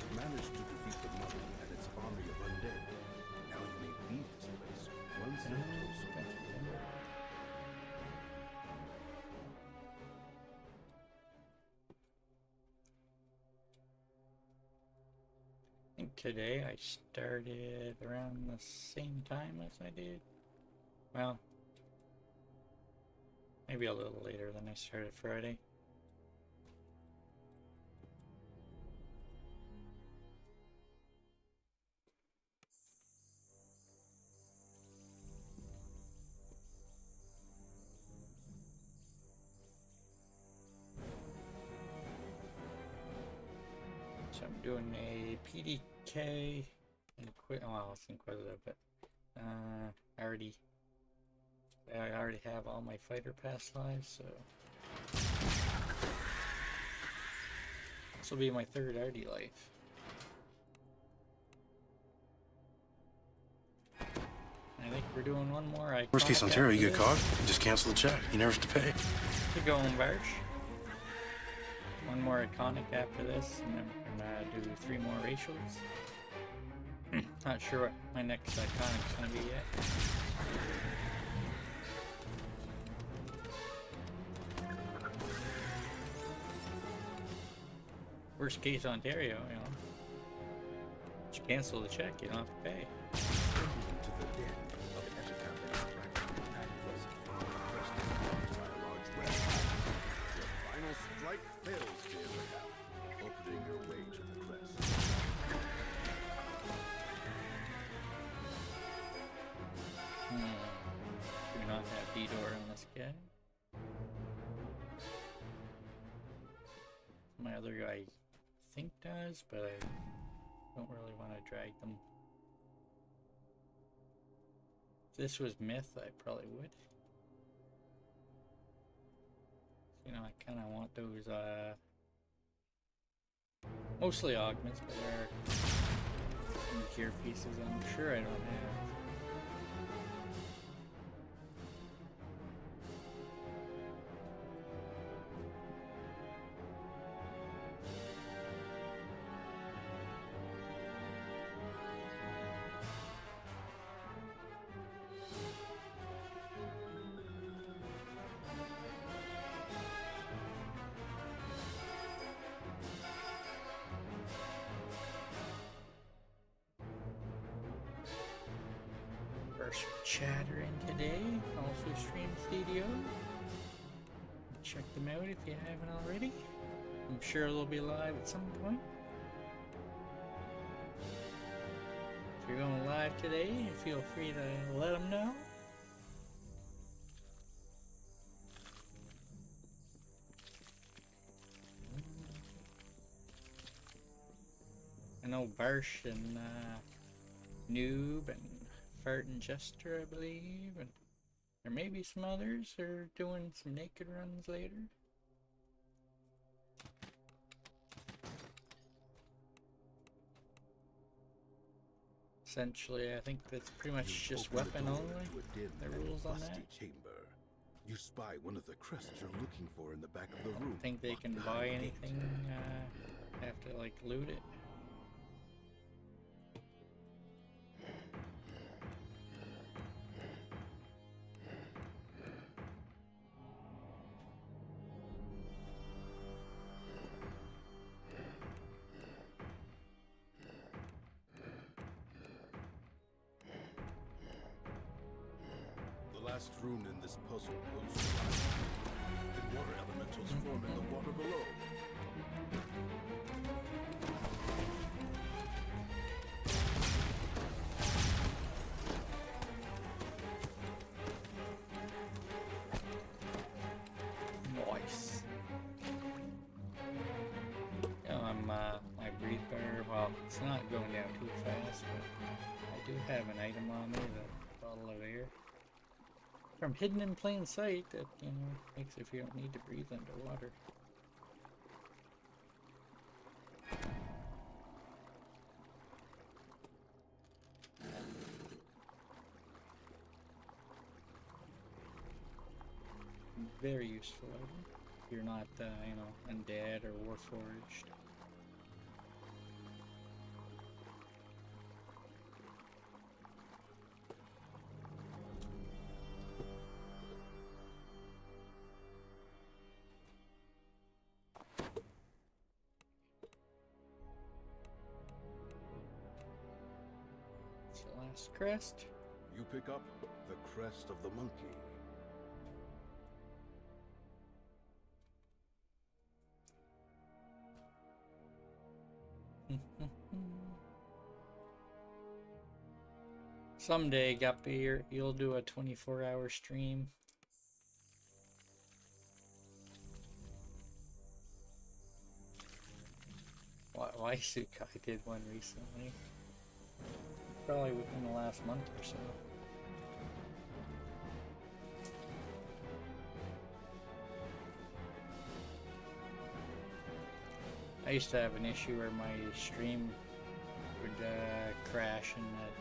You managed to defeat the mummy and its army of undead. Now you may leave this place one step closer to your goal. I think today I started around the same time as I did. Well, maybe a little later than I started Friday. So I'm doing a PDK well, it's Inquisitive, but I already have all my fighter pass lives, so this will be my third Artie life. I think we're doing one more. Worst case Ontario, you get caught, you just cancel the check. You never have to pay. To go on Barge. One more iconic after this, and then we're gonna do 3 more racials. Not sure what my next iconic's gonna be yet. Worst case Ontario, you know. Just cancel the check, you don't have to pay. To the den of Etiquette extraction and processing. First is marked by a large web. Your final strike fails, dear Rahab, opening your way to the crest. Do not have D-door on this guy. My other guy I think does, but I don't really want to drag them. If this was myth, I probably would. You know, I kind of want those, mostly augments, but there are some gear pieces I'm sure I don't have. First chatter in today, also Stream Studio. Check them out if you haven't already. I'm sure they'll be live at some point. If you're going live today, feel free to let them know. I know Barsh and Noob and Fart and Jester, I believe, and there may be some others who are doing some naked runs later. Essentially, I think that's pretty much just weapon only. The rules on that. Chamber. You spy one of the crests you're looking for in the back of the room. I don't think they can buy anything. Have to like loot it. The last rune in this puzzle goes to life. The water elementals form in the water below. Nice. My breather, well, it's not going down too fast, but I do have an item on me, the bottle of air. From hidden in plain sight that, you know, makes if you don't need to breathe underwater. Very useful item. If you're not, you know, undead or warforged. It's the last crest. You pick up the crest of the monkey. Someday, Guppy, you'll do a 24-hour stream. Why Sukai did one recently. Probably within the last month or so. I used to have an issue where my stream would crash and that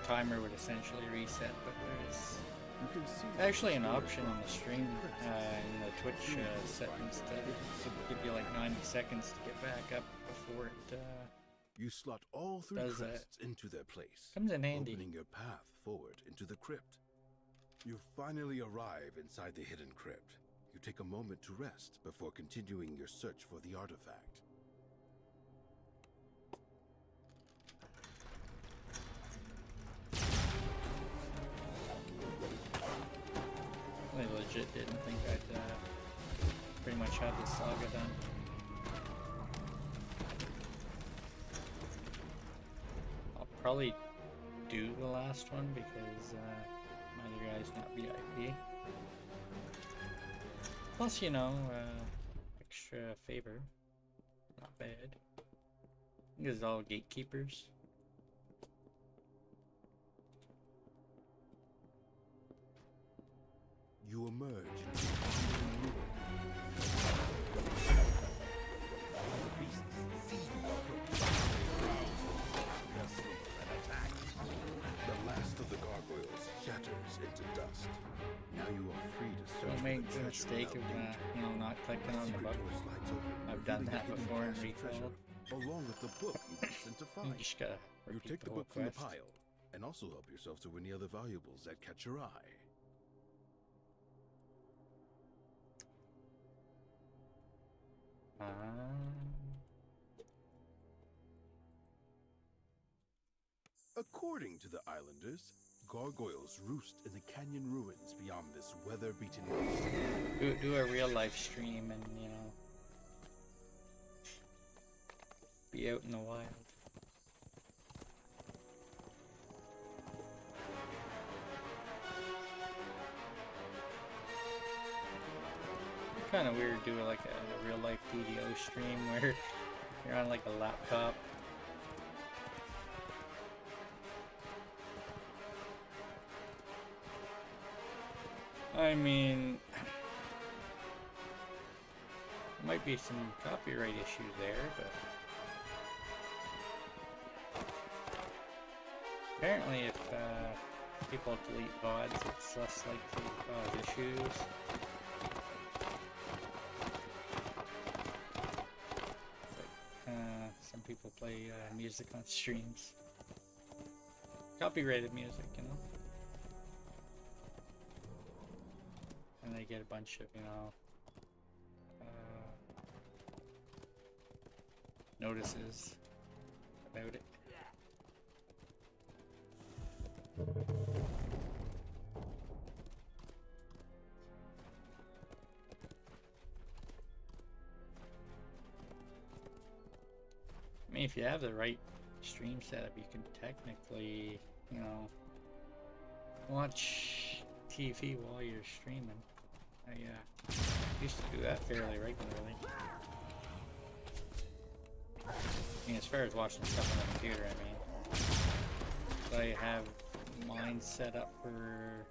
timer would essentially reset, but there's actually an option on the stream in the Twitch settings to give you like 90 seconds to get back up before it You slot all 3 Does crests into their place, Comes in handy. opening your path forward into the crypt. You finally arrive inside the hidden crypt. You take a moment to rest before continuing your search for the artifact. I legit didn't think I'd pretty much have this saga done. I'll probably do the last one because my other guy's not VIP. Plus, you know, extra favor. Not bad. This is all gatekeepers. You emerge The last of the gargoyles shatters into dust. Now you are free to search Don't make for the the mistake of, you know, not clicking on the button. I've done that before in Recall. Along with the book you were sent to You find. just gotta You repeat take the whole book from the quest. pile, and also help yourself to any other valuables that catch your eye. According to the islanders, gargoyles roost in the canyon ruins beyond this weather-beaten coast. Do a real life stream and, you know, be out in the wild. Kind of weird doing like a real life DDO stream where you're on like a laptop. I mean, there might be some copyright issues there, but apparently if people delete VODs, it's less likely to cause issues. Some people play music on streams. Copyrighted music, you know? And they get a bunch of, you know, notices about it. I mean, if you have the right stream setup, you can technically, you know, watch TV while you're streaming. I used to do that fairly regularly. I mean, as far as watching stuff on the computer, I mean. So I have mine set up for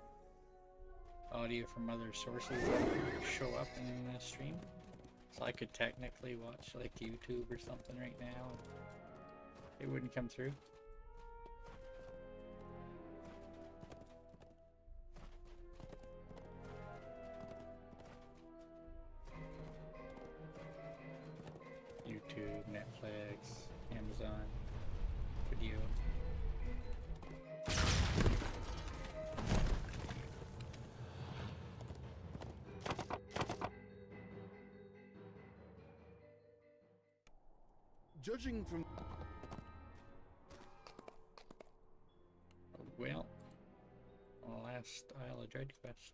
audio from other sources that show up in the stream. So I could technically watch like YouTube or something right now and it wouldn't come through. YouTube, Netflix, Amazon, Video. Judging from... Well, last Isle of Dread quest.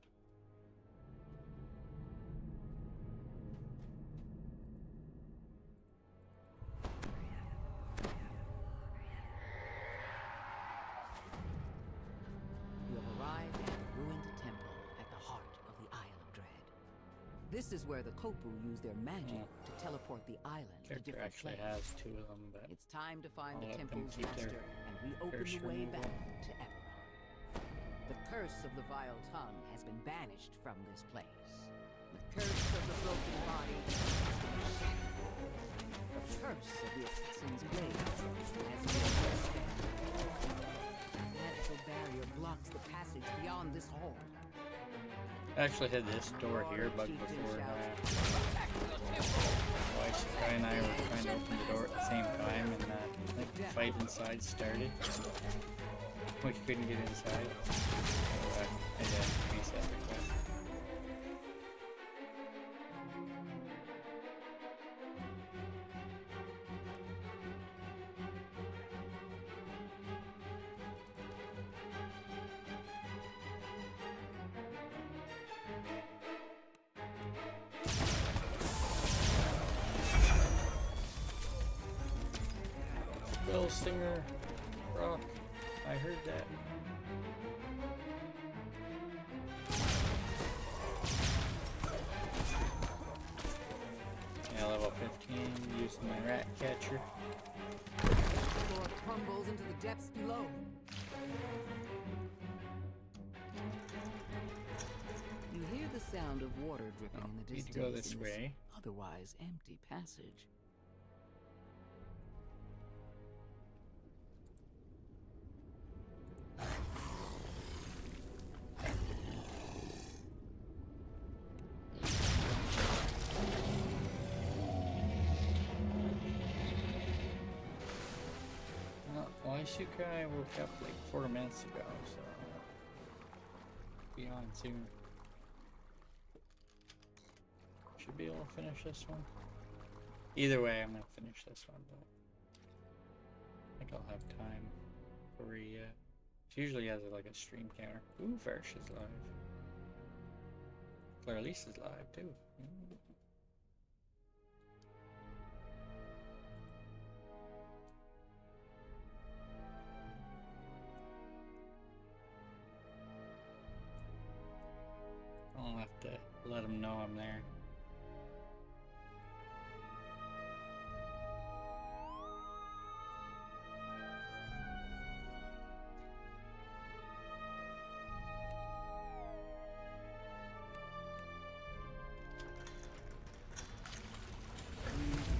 You have arrived at the ruined temple at the heart of the Isle of Dread. This is where the Kopu use their magic to teleport the island to Character different actually places. has two of them, but It's time to find I'll the let them temple's keep their master and reopen curse the way removal. back to Eberron. The curse of the vile tongue has been banished from this place. The curse of the broken body has been shattered. The curse of the assassin's blade has been lifted. A magical barrier blocks the passage beyond this hall. I actually had this door here bugged before Why Sakai and I were trying to open the door at the same time, and I think the fight inside started. We couldn't get inside. So I had to reset the quest. Spell Singer Rock. I heard that. Yeah, level 15 using my rat catcher. The floor crumbles into the depths below. You hear the sound of water dripping in the Need distance. to go this in way. Otherwise empty passage. Well, Ishukai woke up like 4 minutes ago, so be on soon. Should be able to finish this one. Either way, I'm gonna finish this one, but I think I'll have time for it usually has like a stream counter. Ooh, Varsh is live. Clairlise is live too. I'll have to let them know I'm there.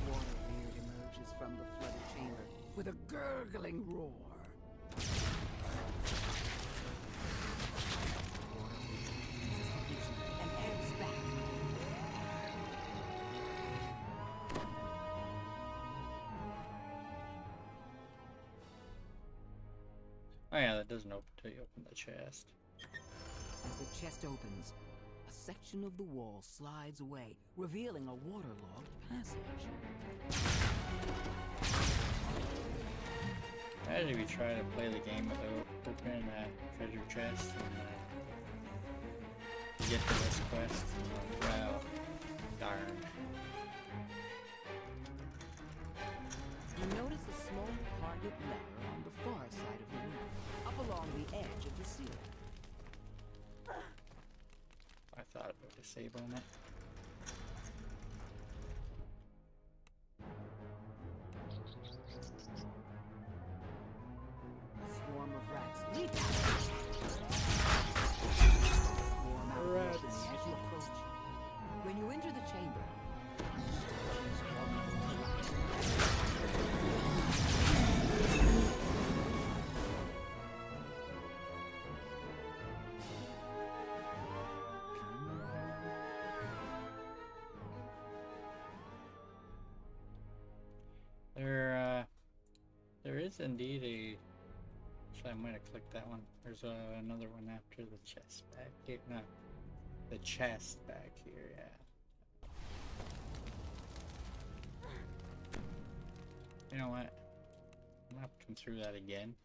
Water weird emerges from the flooded chamber with a gurgling roar. And ebbs back. Oh yeah, that doesn't open till you open the chest. As the chest opens, a section of the wall slides away, revealing a waterlogged passage. Imagine if you try to play the game without opening that treasure chest and you get to this quest. Well, darn. You notice a small target ladder on the far side of the room, up along the edge of the ceiling. I thought about disabling it. A swarm of rats leap out. Swarm out Rats. as you approach. When you enter the chamber, stories rumble to life. There is indeed a. Actually, I might have clicked that one. There's another one after the chest back here. No, the chest back here. Yeah. You know what? I'm gonna have to come through that again.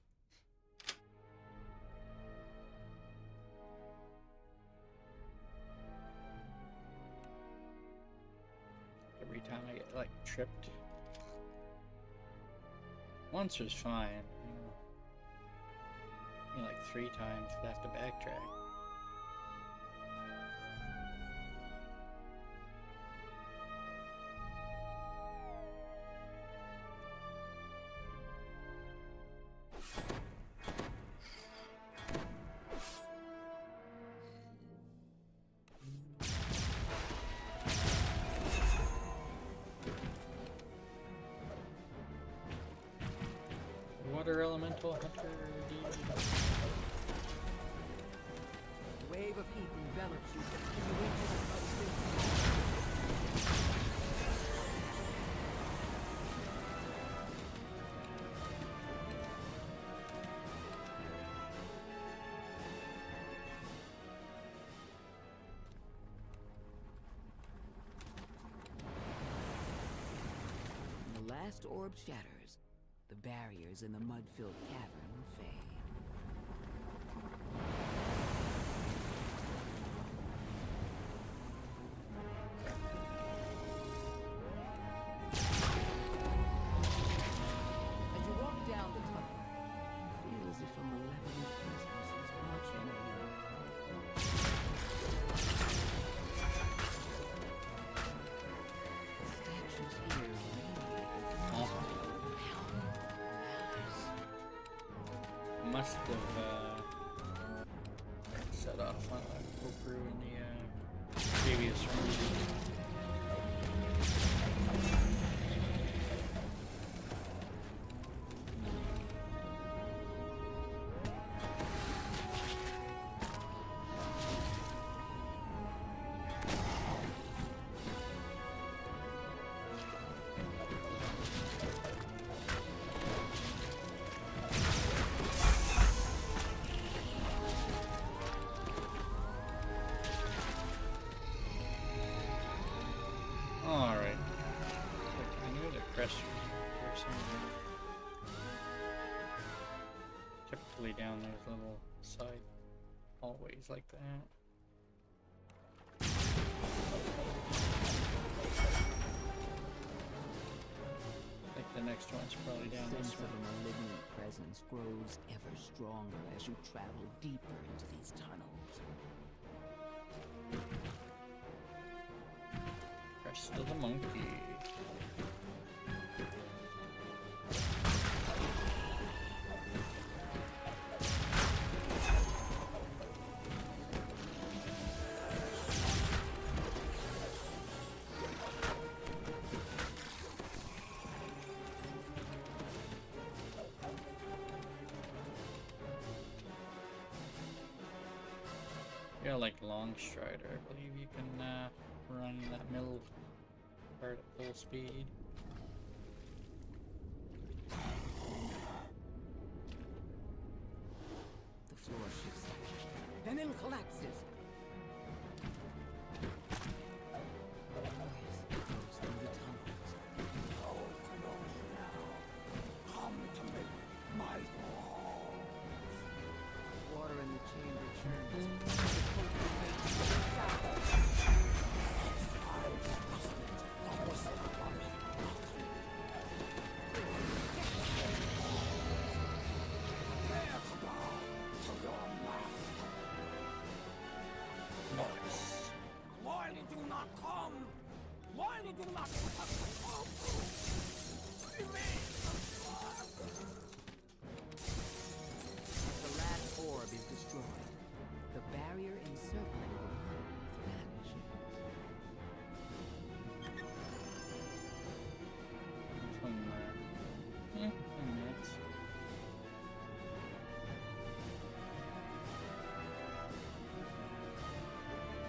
Every time I get like tripped. Once was fine, you know, like 3 times, I have to backtrack. Water elemental hunter. A wave of heat envelops you as you enter the subspace. last orb shatters, the barriers in the mud-filled cavern fade. As you walk down the tunnel, you feel as if a malevolent presence is watching you. Statues here radiate Must have set off on a Koku in the previous room. Alright. I knew the crest or something. Typically down those little side hallways like that. I think the next one's probably down The this sense one. of a malignant presence grows ever stronger as you travel deeper into these tunnels. Crest of the monkey. Yeah, like long strider, I believe you can run that middle part at full speed. The floor shifts and then collapses. A voice echoes through the tunnels. Oh, close now. Come to me, my walls. Water in the chamber churns. The Koku makes leaps out. Nice. Why did you not come? Why did you not come? The last orb is destroyed. The barrier encircling the monolith vanishes. This one, yeah, 10 minutes.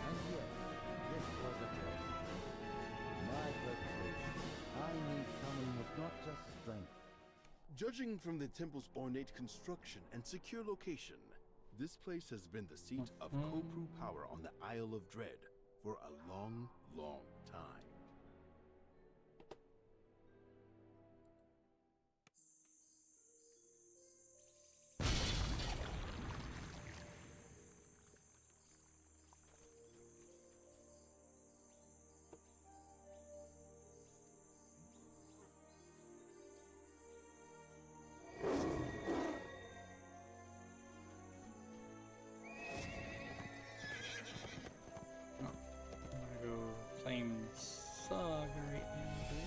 And yes, this was a test. My reputation. I need someone with not just strength. Judging from the temple's ornate construction and secure location, this place has been the seat of Koku power on the Isle of Dread for a long, long time. I'm gonna go claim Saga right now, dude.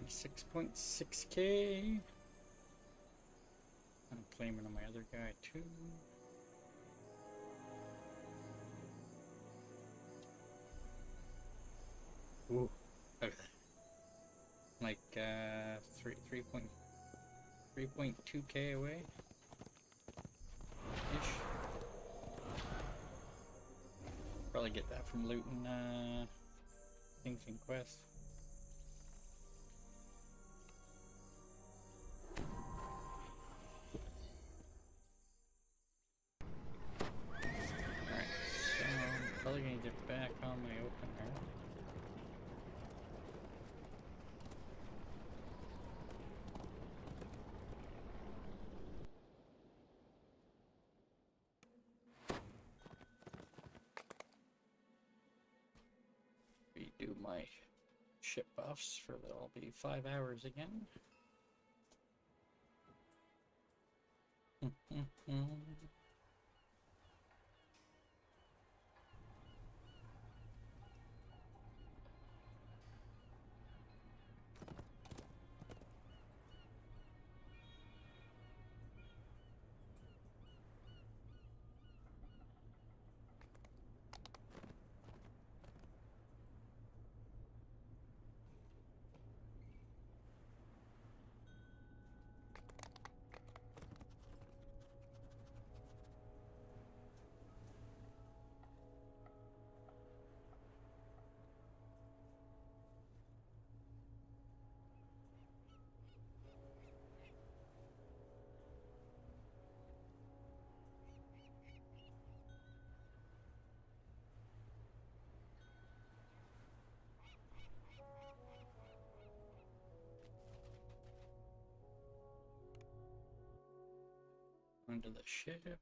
$86.6K. I'm claiming on my other guy too. Ooh. Okay. Like 3.2K away. Probably get that from looting things in quests. Alright, so I'm probably gonna get back on my opener. Redo my ship buffs for that'll be 5 hours again. Onto the ship.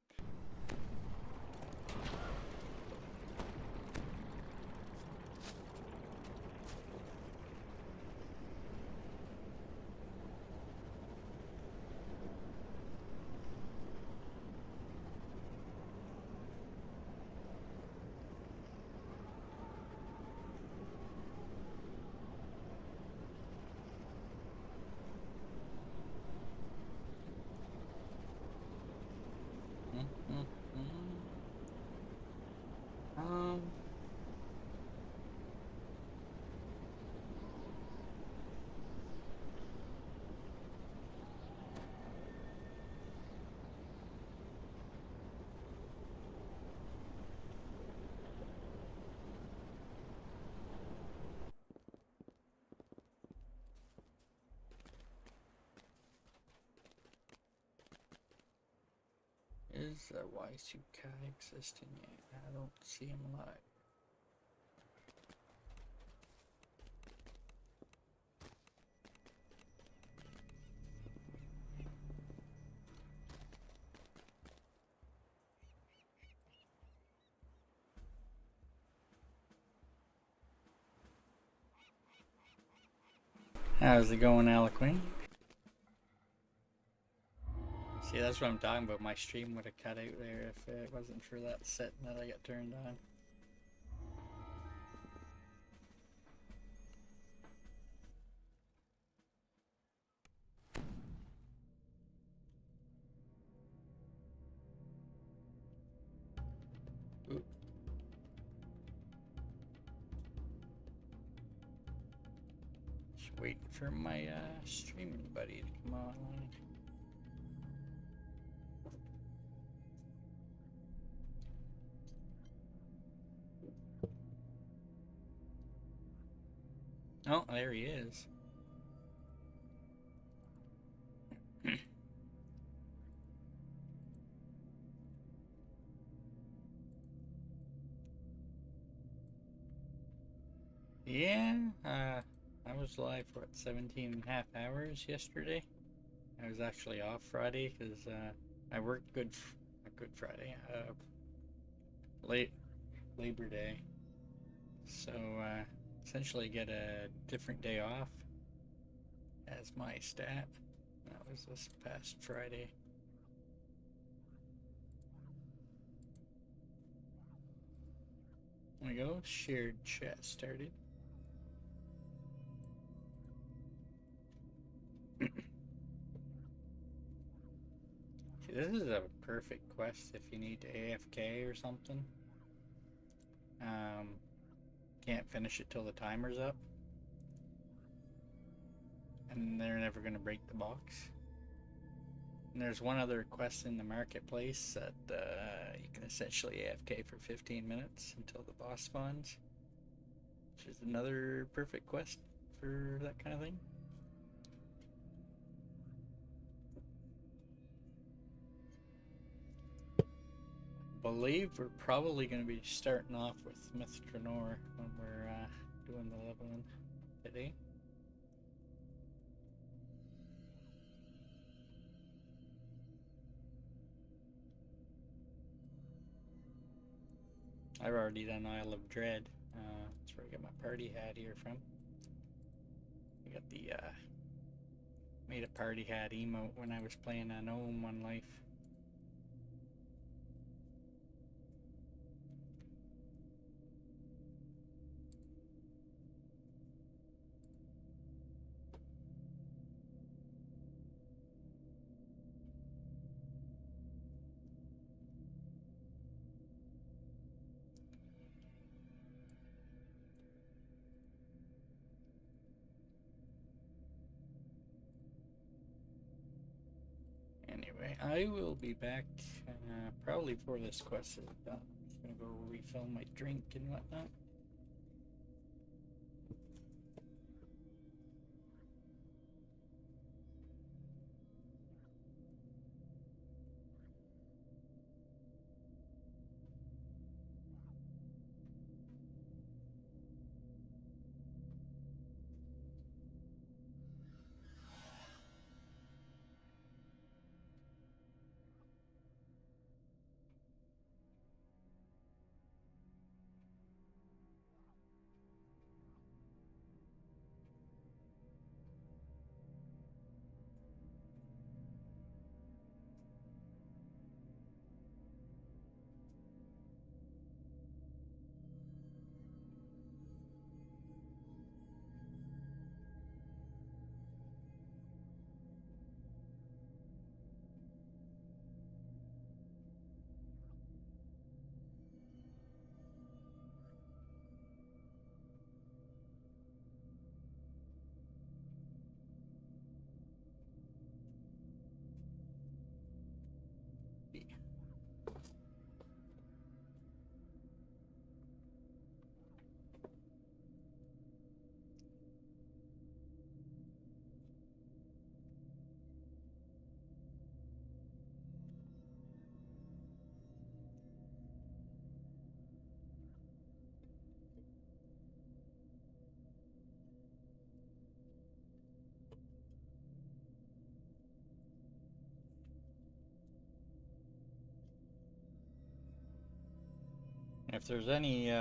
Is a Y2K existing yet? I don't see him live. How's it going, Aliqueen? See, that's what I'm talking about. My stream would have cut out there if it wasn't for that setting that I got turned on. Ooh. Just waiting for my streaming buddy to come online. Oh, there he is. Yeah, I was live for what, 17.5 hours yesterday. I was actually off Friday because I worked Good Friday, late Labor Day. So essentially get a different day off as my stat. That was this past Friday. There we go, shared chat started. See, this is a perfect quest if you need to AFK or something. Can't finish it till the timer's up. And they're never going to break the box. And there's one other quest in the marketplace that you can essentially AFK for 15 minutes until the boss spawns, which is another perfect quest for that kind of thing. I believe we're probably going to be starting off with Mithranor when we're doing the leveling today. I've already done Isle of Dread. That's where I get my party hat here from. I got the made a party hat emote when I was playing a Gnome One Life. Anyway, I will be back probably before this quest is done. I'm just gonna go refill my drink and whatnot. If there's any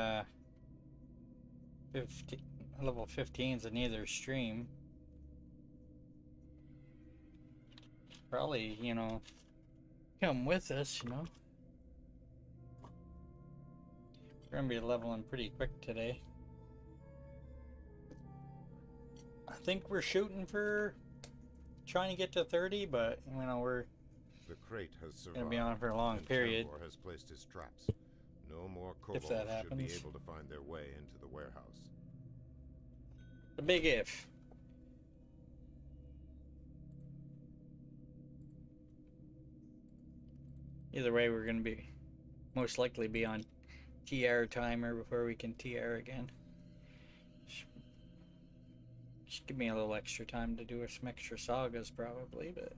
50, level 15s in either stream, probably, you know, come with us, you know. We're gonna be leveling pretty quick today. I think we're shooting for trying to get to 30, but you know we're gonna be on for a long period. Has placed his traps. No more If that kobolds should be happens. able to find their way into the warehouse. The big if. Either way, we're gonna be most likely be on TR timer before we can TR again. Just give me a little extra time to do some extra sagas probably, but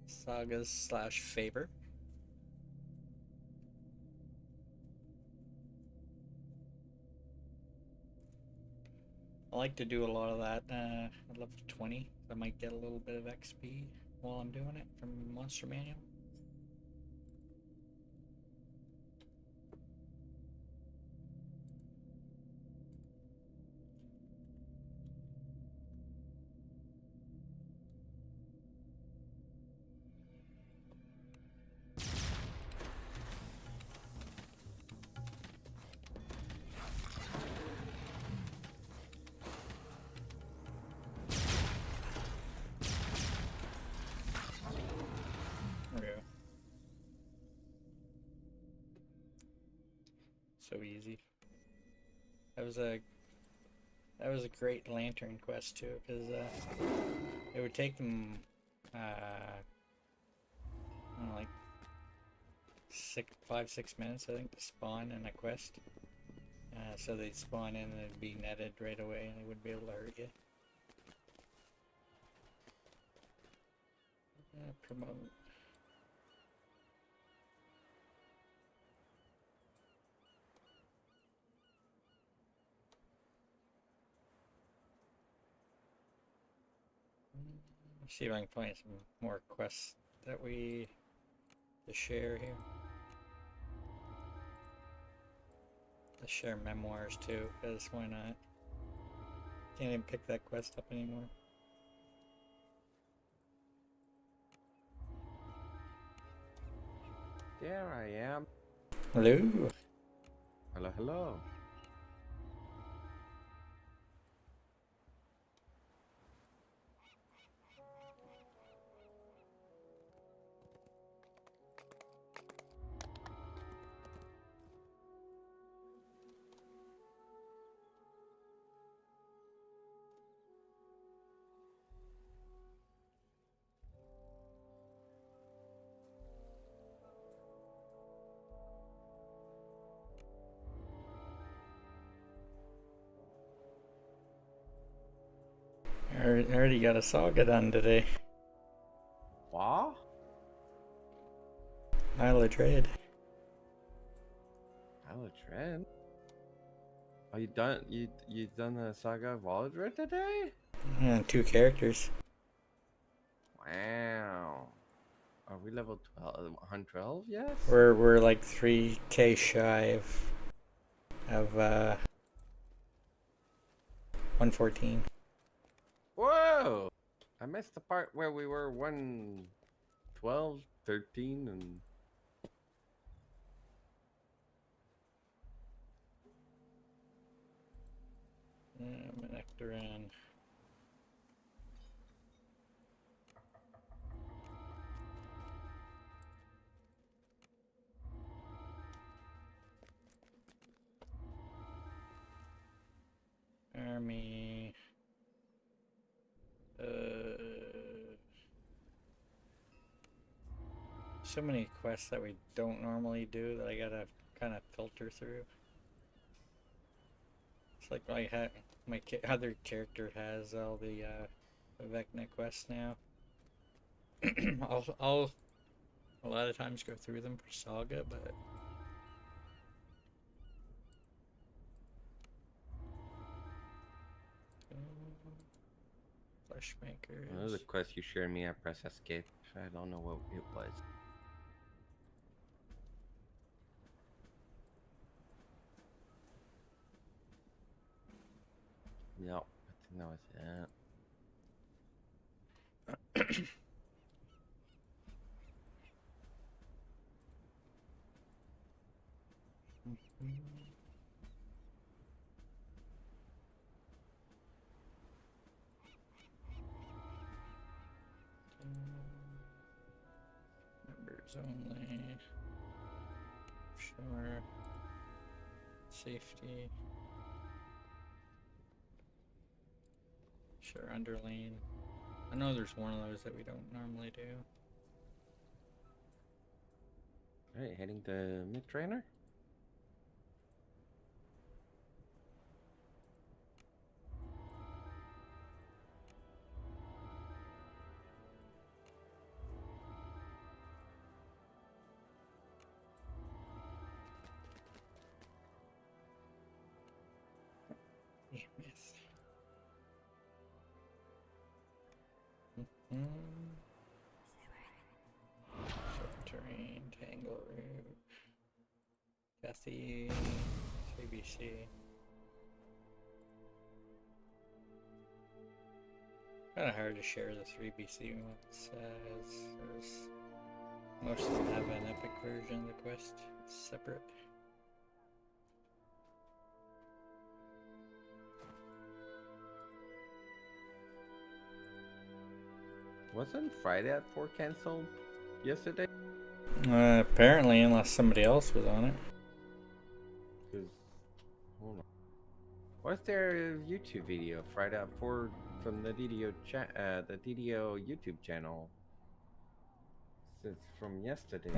sagas slash favor. I like to do a lot of that at level 20. I might get a little bit of XP while I'm doing it from Monster Manual. So easy. That was a great lantern quest too, because it would take them 5-6 minutes, I think, to spawn in a quest. So they'd spawn in and it'd be netted right away, and they wouldn't be able to hurt you. Promote. See if I can find some more quests that we to share here. Let's share memoirs too, because why not? Can't even pick that quest up anymore. There I am. Hello. Hello, hello. I already got a saga done today. What? Isle of Dread. Isle of Dread? Are you done? You done the saga of Isle of Dread today? Yeah, 2 characters. Wow. Are we level 112 yet? We're like 3k shy of 114. Whoa! I missed the part where we were 112, 13, and... I'm an Ectoran. Army. So many quests that we don't normally do that I gotta kind of filter through. It's like my other character has all the Vecna quests now. I'll a lot of times go through them for Saga, but Fleshmakers. One of the quests you shared me, I press escape. I don't know what it was. Yep, I think that was it. Members only. Sure. Safety. Sure, underlane. I know there's one of those that we don't normally do. Alright, heading to mid-trainer? Yeah, miss. Terrain, Tangle Root, Kathy, 3BC. Kind of hard to share the 3BC ones, as most of them have an epic version of the quest separate. Wasn't Friday at 4 cancelled yesterday? Apparently, unless somebody else was on it. Hold on. What's their YouTube video? Friday at 4 from the DDO the DDO YouTube channel. it's from yesterday.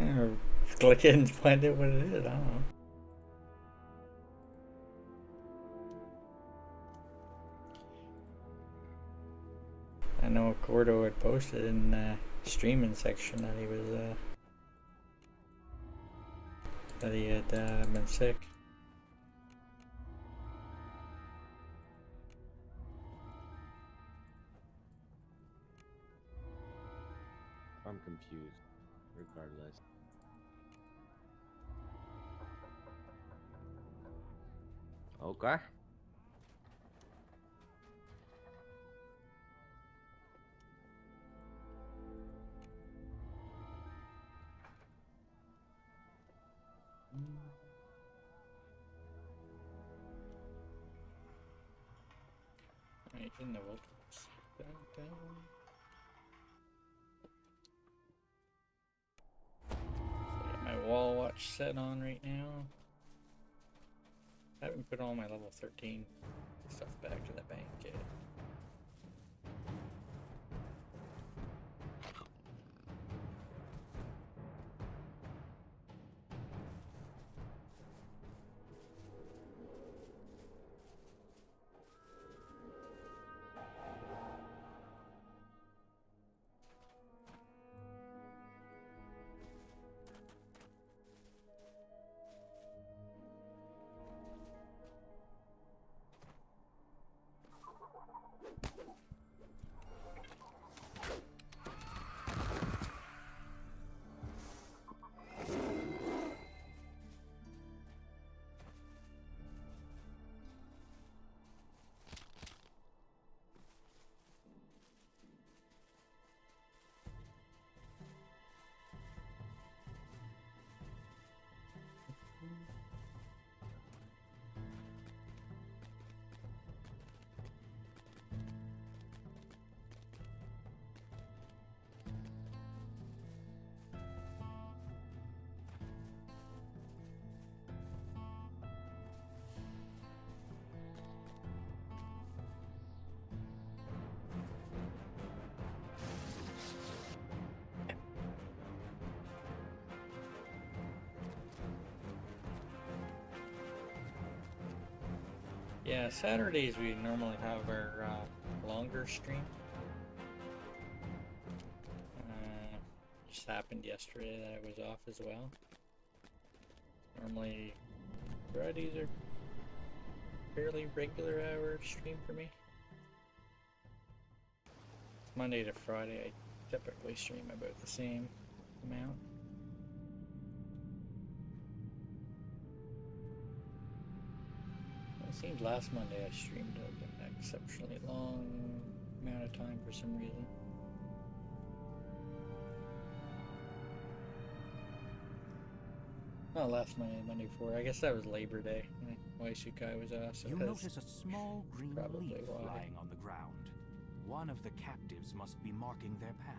Click it and find out what it is. I don't know. I know Gordo had posted in the streaming section that he was that he had been sick. I'm confused, regardless. Okay. Right in the wilderness. Downtown. So I got my wall watch set on right now. I haven't put all my level 13 stuff back to the bank yet. Yeah, Saturdays we normally have our longer stream. Just happened yesterday that I was off as well. Normally Fridays are fairly regular hour stream for me. Monday to Friday I typically stream about the same amount. It seems last Monday I streamed an exceptionally long amount of time for some reason. Not last Monday, Monday before. I guess that was Labor Day. Waisukai was off, so You that's notice a small green probably leaf why. lying on the ground. One of the captives must be marking their path.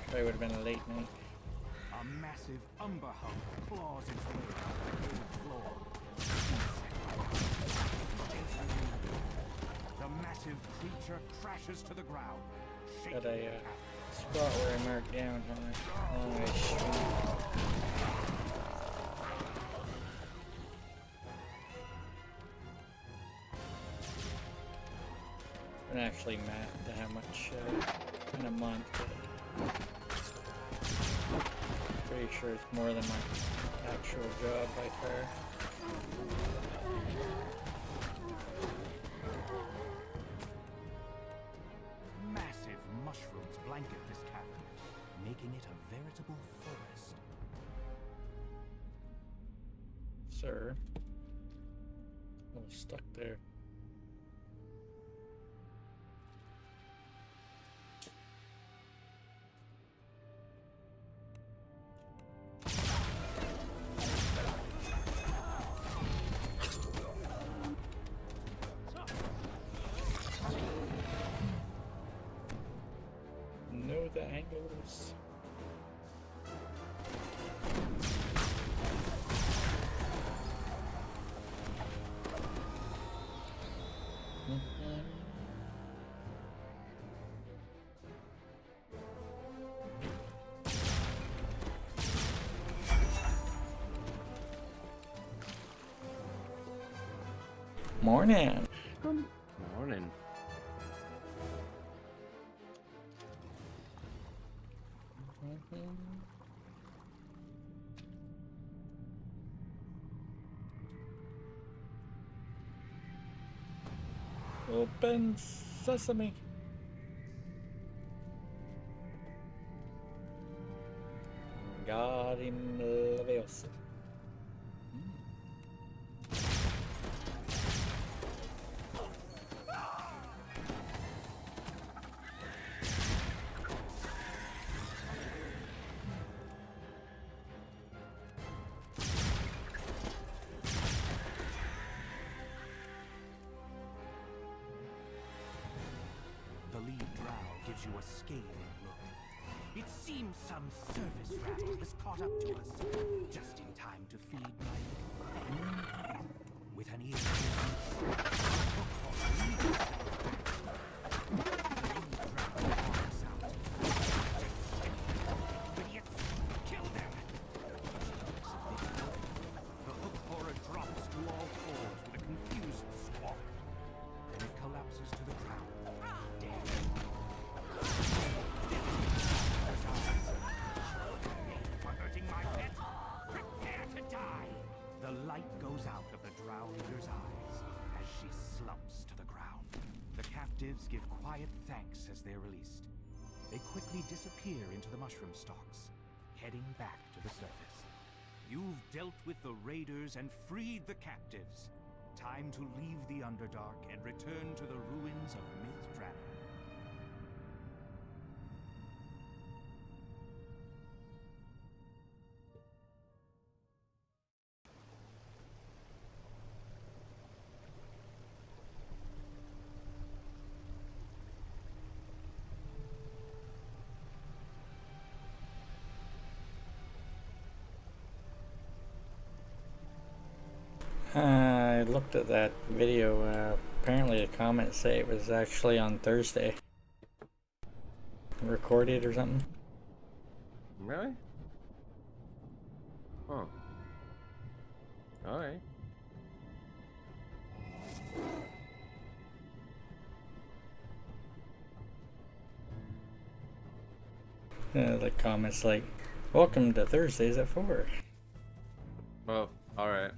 Probably would have been a late night. A massive umber hump claws its way up the cave floor. The massive creature crashes to the ground, shaking Got a the path. spot where I marked down how long I streamed. I haven't actually mapped to how much in a month, but pretty sure it's more than my actual job by far. Massive mushrooms blanket this cavern, making it a veritable forest. Sir, a little stuck there. Know the angles. Morning. Good morning. Open sesame. Wingardium Leviosa. The lead drow gives you a scathing look. It seems some service rat has caught up to us, just in time to feed my little pet. With an ear to the hook on the lead. The lead drow walks out. Idiots! Kill them! The hook horror drops to all fours with a confused squawk. Then it collapses to the ground. Dead. For hurting my pet, prepare to die! The light goes out of the drow leader's eyes as she slumps to the ground. The captives give quiet thanks as they're released. They quickly disappear into the mushroom stalks, heading back to the surface. You've dealt with the raiders and freed the captives. Time to leave the Underdark and return to the ruins of Mythdrana. I looked at that video. Apparently the comments say it was actually on Thursday. Recorded or something. Really? Huh. Alright. The comments like, welcome to Thursdays at 4. Oh, alright.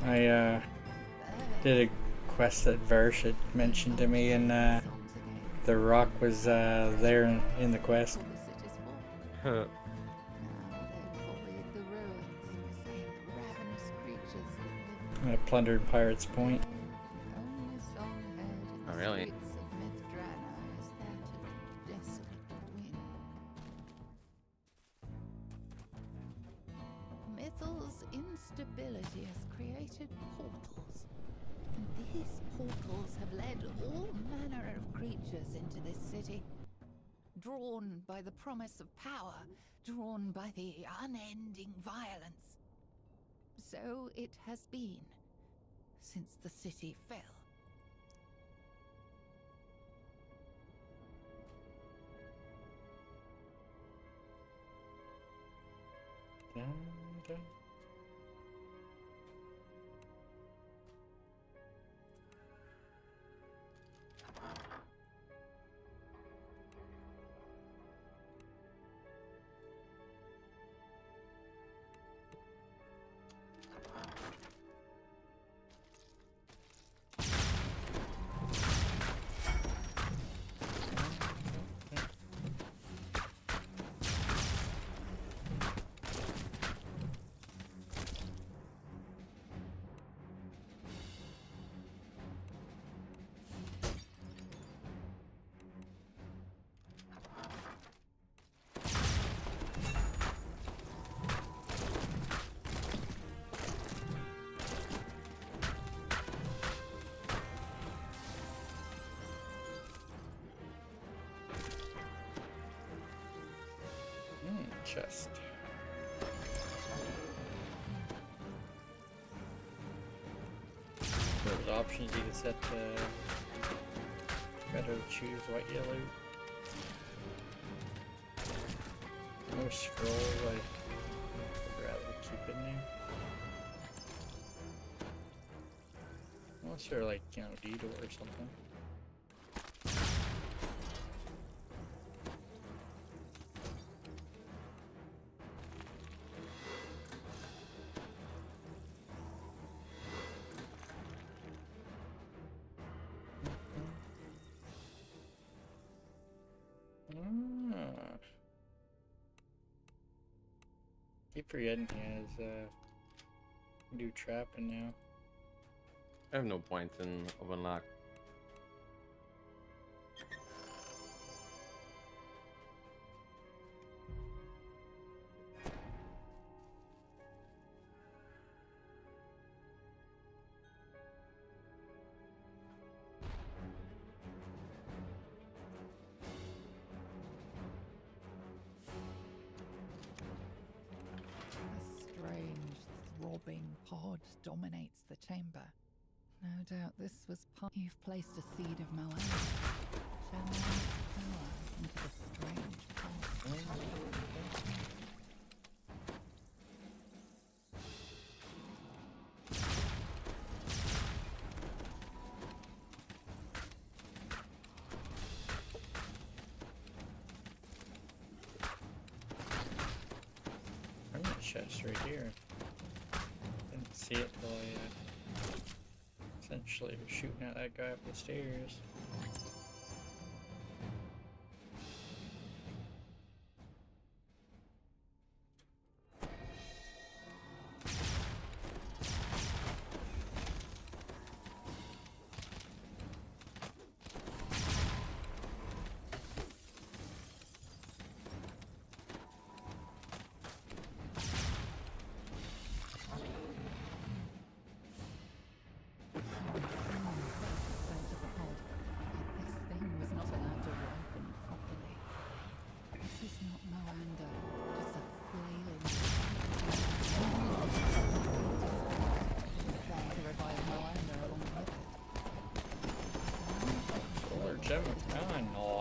I did a quest that Versh had mentioned to me, and the rock was there in the quest. I plundered Pirate's Point. Oh, really? Mythal's instability has created portals, and these portals have led all manner of creatures into this city. Drawn by the promise of power, drawn by the unending violence. So it has been since the city fell. Dun, dun. Chest. There's options you can set to better choose what you loot. No scroll, like, I'd rather keep in there. Unless they're like, you know, detour or something. Keep forgetting he has new trapping now. I have no points of unlock. Throbbing pod dominates the chamber. No doubt this was part. You've placed a seed of Moana, channeling its power into the strange pod. I'm gonna chest right here. See it till I essentially was shooting at that guy up the stairs.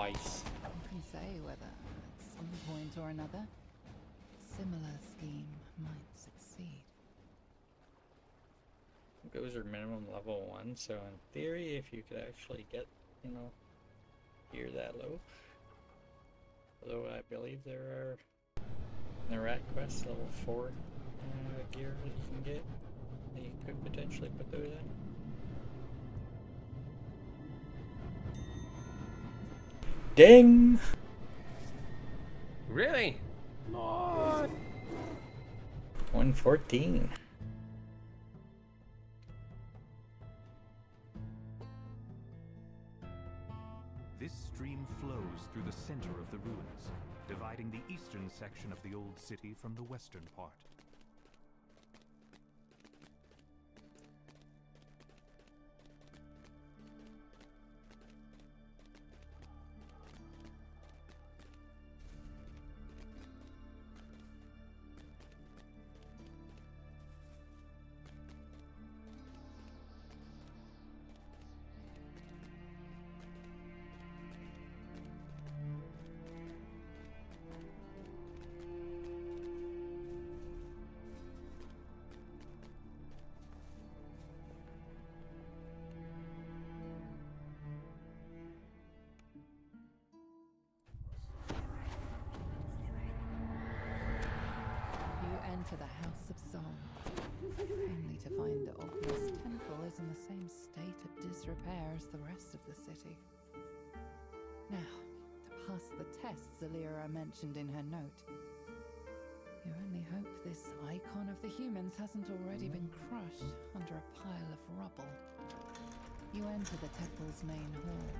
Nice. Who can say whether, at some point or another, a similar scheme might succeed. Those are minimum level 1, so in theory, if you could actually get, you know, gear that low. Although I believe there are in the Rat Quest level 4 gear that you can get. That you could potentially put those in. Ding! Really? Lord! 114. This stream flows through the center of the ruins, dividing the eastern section of the old city from the western part. To the House of Song, only to find the obvious temple is in the same state of disrepair as the rest of the city. Now, to pass the tests Zalira mentioned in her note, you only hope this icon of the humans hasn't already been crushed under a pile of rubble. You enter the temple's main hall.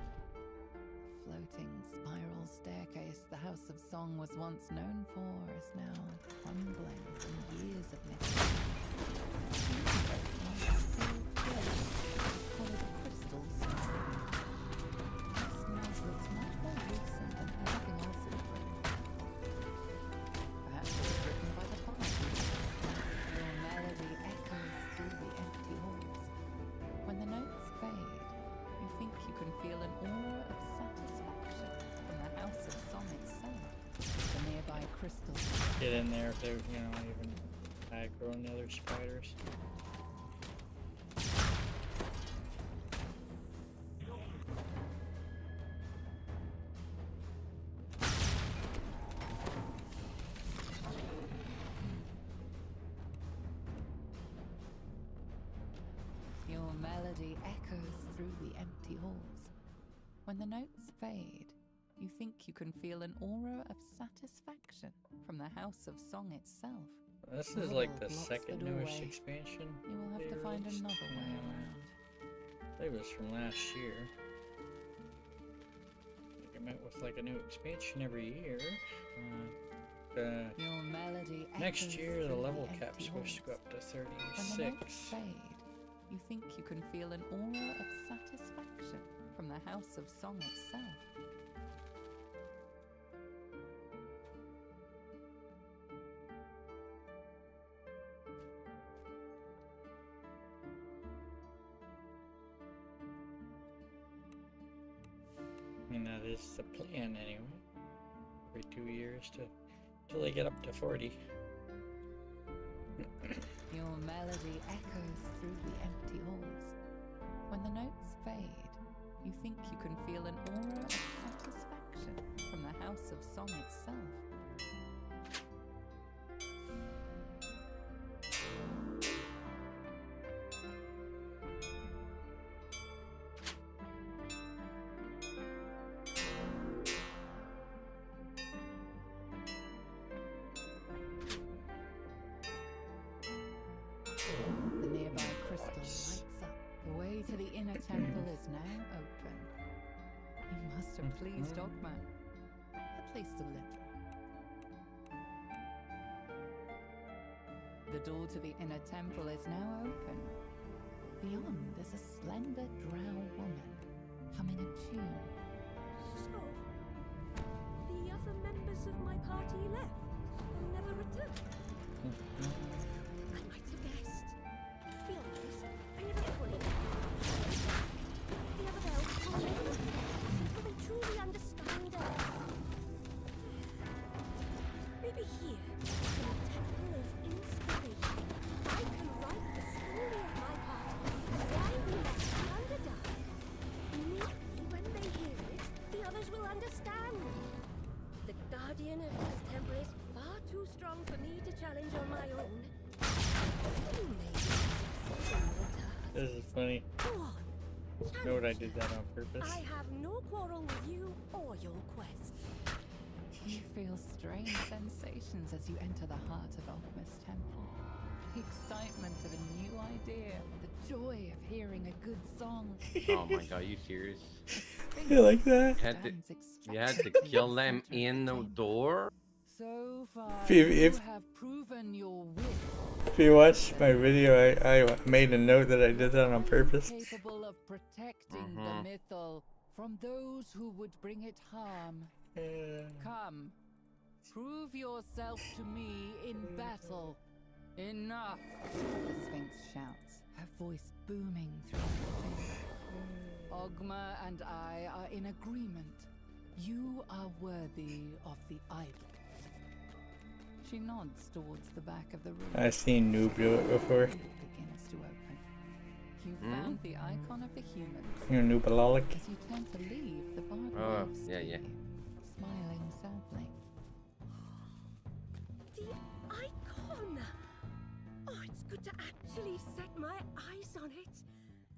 Floating spiral staircase the House of Song was once known for is now crumbling from years of neglect. Colored crystals. This nose looks much more recent than anything else in the room. Perhaps it was written by the poet. Your melody echoes through the empty halls. When the notes you can feel an aura of satisfaction from the House of Song itself. The nearby crystal. Get in there if they're, you know, even aggroing the other spiders. Your melody echoes through the empty halls. When the notes fade, you think you can feel an aura of satisfaction from the House of Song itself. This is like the second newest expansion. You will have to find another way around. I believe it was from last year. I think it meant with like a new expansion every year. Your melody Next year, the through level empty cap's supposed to go up to When the 36. notes fade, you think you can feel an aura of satisfaction from the House of Song itself. I mean, that is the plan anyway. Every 2 years till they get up to 40. Your melody echoes through the empty halls. When the notes fade, you think you can feel an aura of satisfaction from the House of Song itself. The nearby crystal lights up. The way to the inner temple is now open. You must have pleased Ogma. At least a little. The door to the inner temple is now open. Beyond is a slender drow woman humming a tune. So, the other members of my party left and never returned. I might have guessed. To be honest, I never fully the other elves will never until they truly understand us. Maybe here, in the Temple of Inspiration, I can write the story of my party and why we left the Underdark. Maybe when they hear it, the others will understand. The guardian of this temple is far too strong for me to challenge on my own. This is funny. Go on. Note I did that on purpose. I have no quarrel with you or your quest. You feel strange sensations as you enter the heart of Ogma's temple. The excitement of a new idea, the joy of hearing a good song. Oh my god, you serious? You like that? You had to kill them in the door? So far, If- you have proven your wit. If you watch my video, I made a note that I did that on purpose. Capable of protecting the mythal from those who would bring it harm. Come, prove yourself to me in battle. Enough! The Sphinx shouts, her voice booming through the chamber. Ogma and I are in agreement. You are worthy of the idol. She nods towards the back of the room. I've seen Noob do it before. It begins to open. You found the icon of the humans. You're Noobalolic. As you turn to leave, the bard Oh, waves yeah, to yeah. you, smiling sadly. The icon! Oh, it's good to actually set my eyes on it.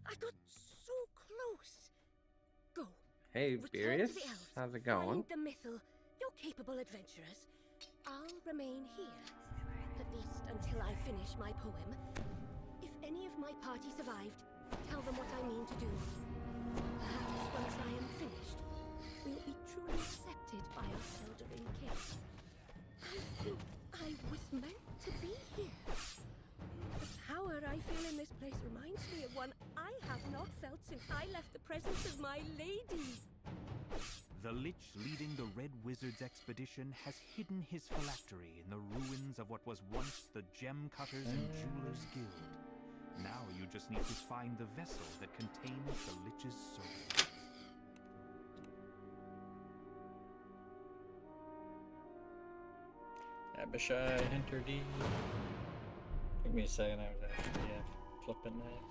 I got so close. Go. Hey, Return Furious, to the elves. how's it going? Find the mythal. You're capable adventurers. I'll remain here. At least until I finish my poem. If any of my party survived, tell them what I mean to do. Perhaps once I am finished, we'll be truly accepted by our eldering kin. I think I was meant to be here. The power I feel in this place reminds me of one I have not felt since I left the presence of my lady. The Lich leading the Red Wizard's expedition has hidden his phylactery in the ruins of what was once the Gem Cutters and Jewelers Guild. Now you just need to find the vessel that contains the Lich's soul. Abishai, enter D. Took me a second, I was actually flipping that.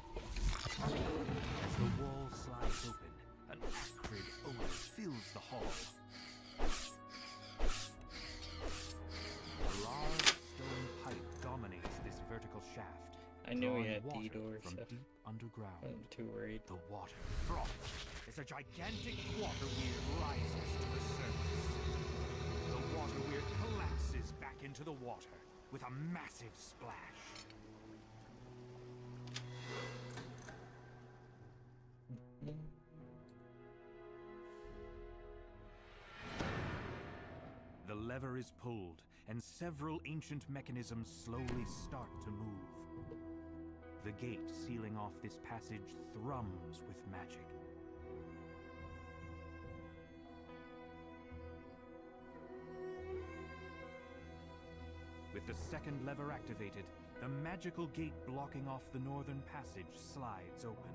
As the wall slides open, an acrid odor fills the hall. A large stone pipe dominates this vertical shaft. I knew he drawing had D water doors, from so deep underground. I wasn't too worried. The water froths as a gigantic water weir rises to the surface. The water weir collapses back into the water with a massive splash. The lever is pulled, and several ancient mechanisms slowly start to move. The gate sealing off this passage thrums with magic. With the second lever activated, the magical gate blocking off the northern passage slides open.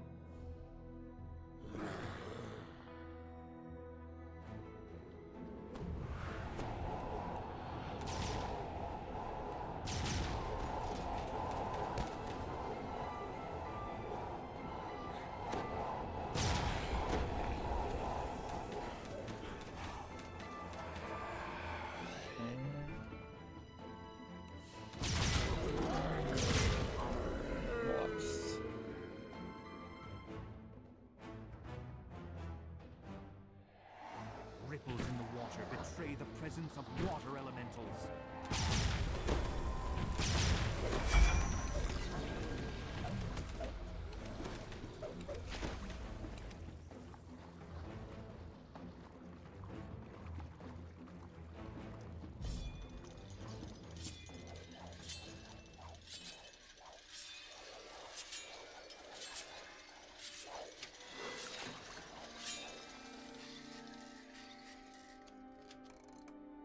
Ripples in the water betray the presence of water elementals.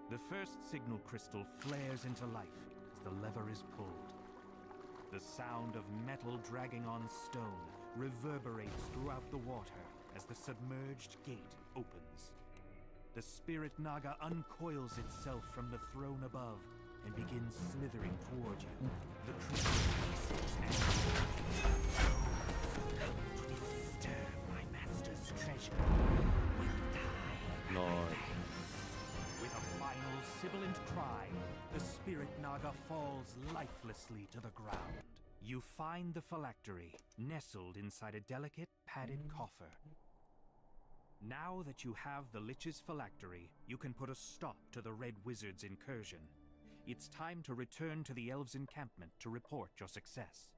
The first signal crystal flares into life as the lever is pulled. The sound of metal dragging on stone reverberates throughout the water as the submerged gate opens. The spirit Naga uncoils itself from the throne above and begins slithering toward you. The crystal hisses and disturb my master's treasure will die. Nice. With a final sibilant cry, the spirit Naga falls lifelessly to the ground. You find the phylactery, nestled inside a delicate, padded coffer. Now that you have the Lich's phylactery, you can put a stop to the Red Wizard's incursion. It's time to return to the Elves' encampment to report your success.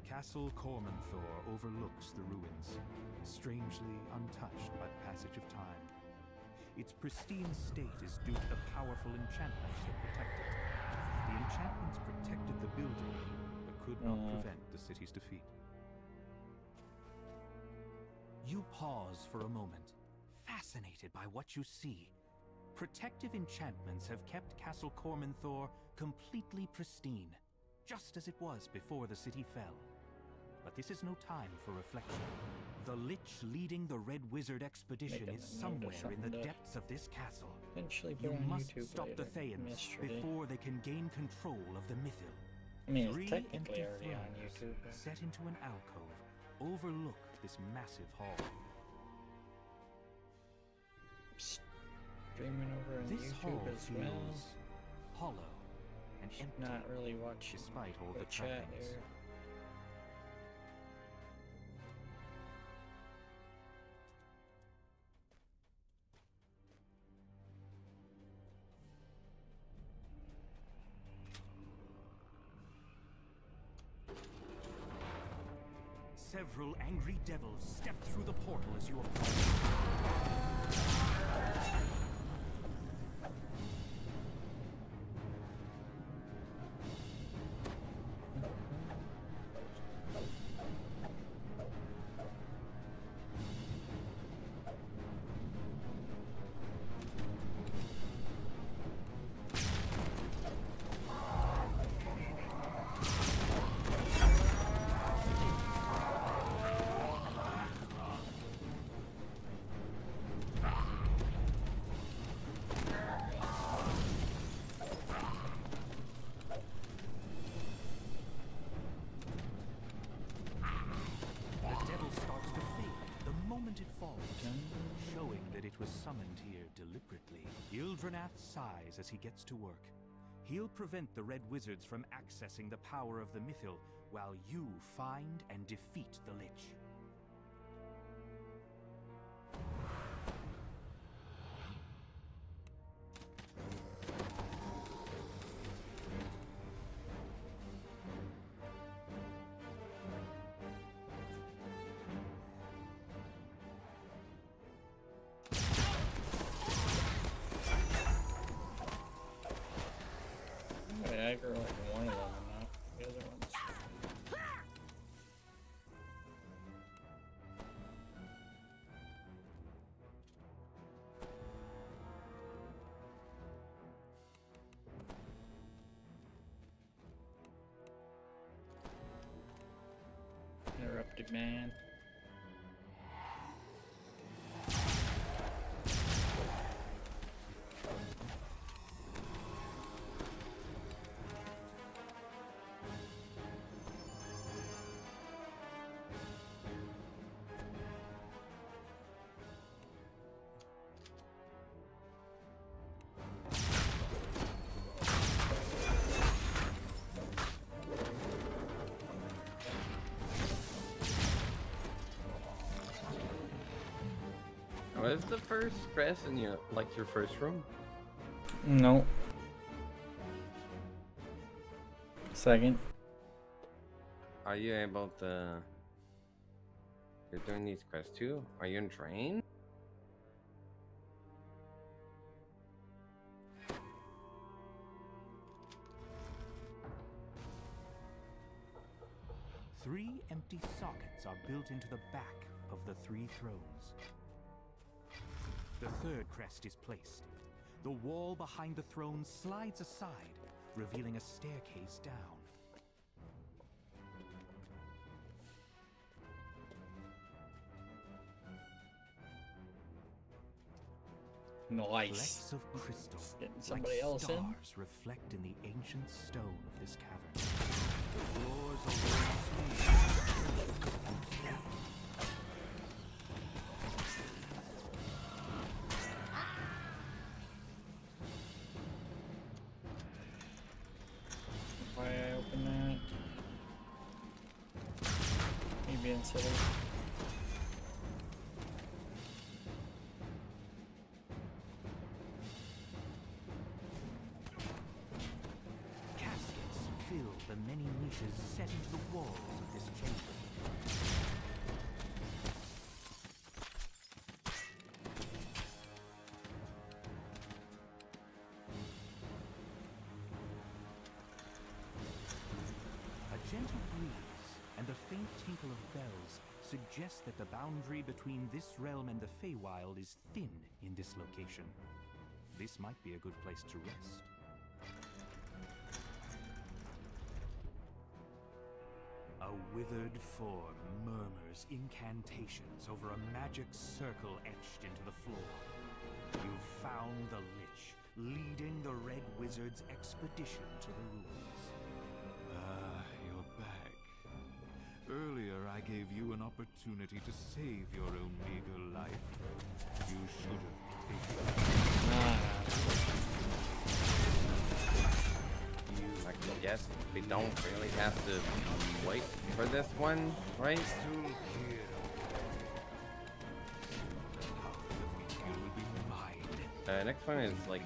Castle Cormanthor overlooks the ruins, strangely untouched by the passage of time. Its pristine state is due to the powerful enchantments that protect it. The enchantments protected the building, but could not prevent the city's defeat. You pause for a moment, fascinated by what you see. Protective enchantments have kept Castle Cormanthor completely pristine, just as it was before the city fell. But this is no time for reflection. The Lich leading the Red Wizard expedition is somewhere in the depths of this castle. You must stop the Thayans before they can gain control of the Mythil. I mean, it's 3 technically empty already on thrones YouTube. But set into an alcove overlook this massive hall. streaming over on This hall YouTube as well. feels hollow and empty, Not really watching despite all the chat trappings. here. Several angry devils step through the portal as you approach. Showing that it was summoned here deliberately. Ildranath sighs as he gets to work. He'll prevent the Red Wizards from accessing the power of the Mythil while you find and defeat the Lich. I aggro like one of them and not the other ones. Interrupted man. Was the first stress in your your first room? No. Second. Are you able to? You're doing these quests too? Are you in train? Three empty sockets are built into the back of the three thrones. The third crest is placed. The wall behind the throne slides aside, revealing a staircase down. Nice. Flecks of crystal, Getting somebody like else in. stars, reflect in the ancient stone of this cavern. The floors are Why I open that? Me being silly. Caskets fill the many niches set into the walls of this chamber. A gentle breeze and the faint tinkle of bells suggest that the boundary between this realm and the Feywild is thin in this location. This might be a good place to rest. A withered form murmurs incantations over a magic circle etched into the floor. You've found the Lich, leading the Red Wizard's expedition to the ruins. Ah, you're back. Earlier I gave you an opportunity to save your own meager life. You should have taken it. I guess we don't really have to wait for this one, right? Next one is like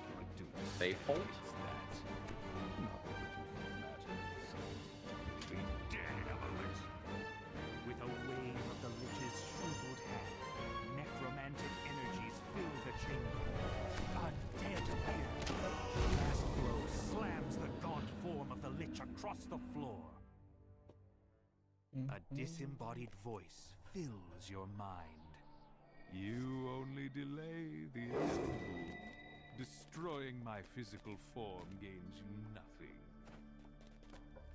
safe hold. With a wave A disembodied voice fills your mind. You only delay the inevitable. Destroying my physical form gains you nothing.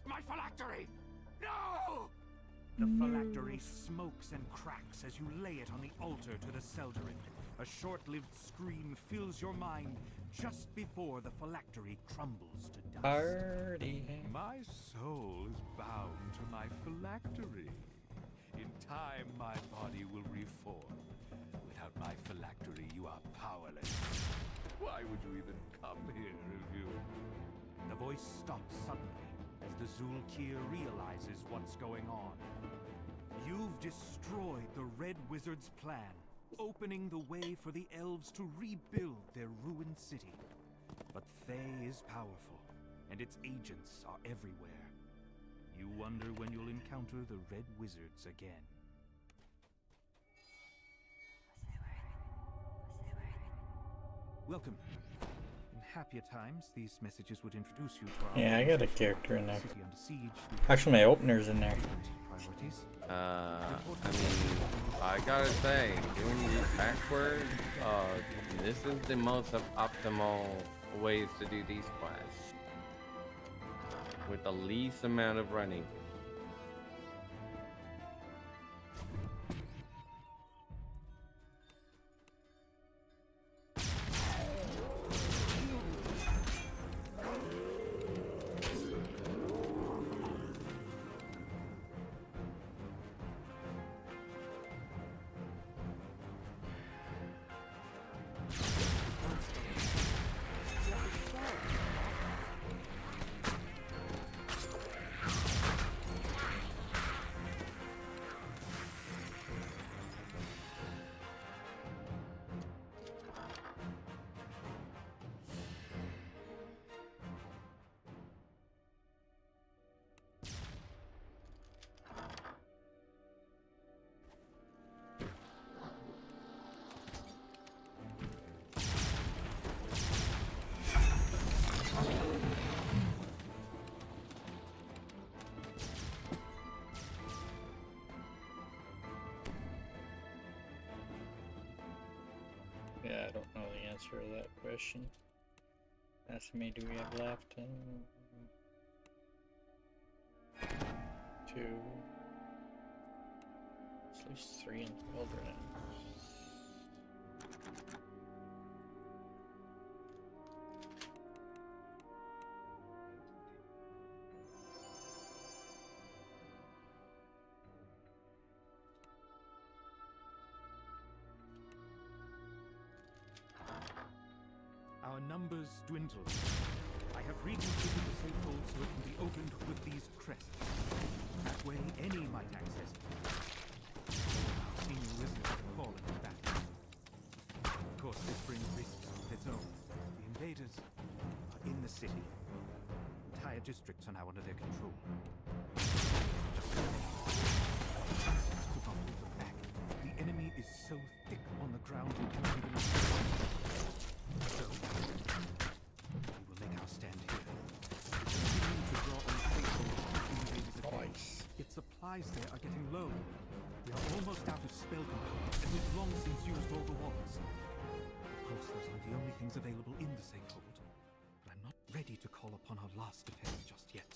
My phylactery! No! The phylactery smokes and cracks as you lay it on the altar to the Seldarin. A short-lived scream fills your mind just before the phylactery crumbles to dust. Party. My soul is bound to my phylactery. In time, my body will reform. Without my phylactery, you are powerless. Why would you even come here if you... The voice stops suddenly as the Zulkir realizes what's going on. You've destroyed the Red Wizard's plan, opening the way for the elves to rebuild their ruined city. But Thay is powerful, and its agents are everywhere. You wonder when you'll encounter the Red Wizards again. Welcome. In happier times, these messages would introduce you to our Yeah, I got a character in there. city under siege. Actually, my opener's in there. Priorities. I mean, I gotta say, doing these passwords, this is the most optimal ways to do these quests. With the least amount of running. Yeah, I don't know the answer to that question. Ask me, do we have left? 2. At least 3 in the wilderness. Our numbers dwindle. I have reconfigured the safe hold so it can be opened with these crests. That way, any might access it. Our senior wizards have fallen in battle. Of course, this brings risks of its own. The invaders are in the city. Entire districts are now under their control. Just could not hold them back. The enemy is so thick on the ground you cannot even... So, we will make our stand here. Continue to draw on faithful invaders again. Yet supplies there are getting low. We are almost out of spell components, and we've long since used all the walls. Of course, those aren't the only things available in the safe hold, but I'm not ready to call upon our last defense just yet.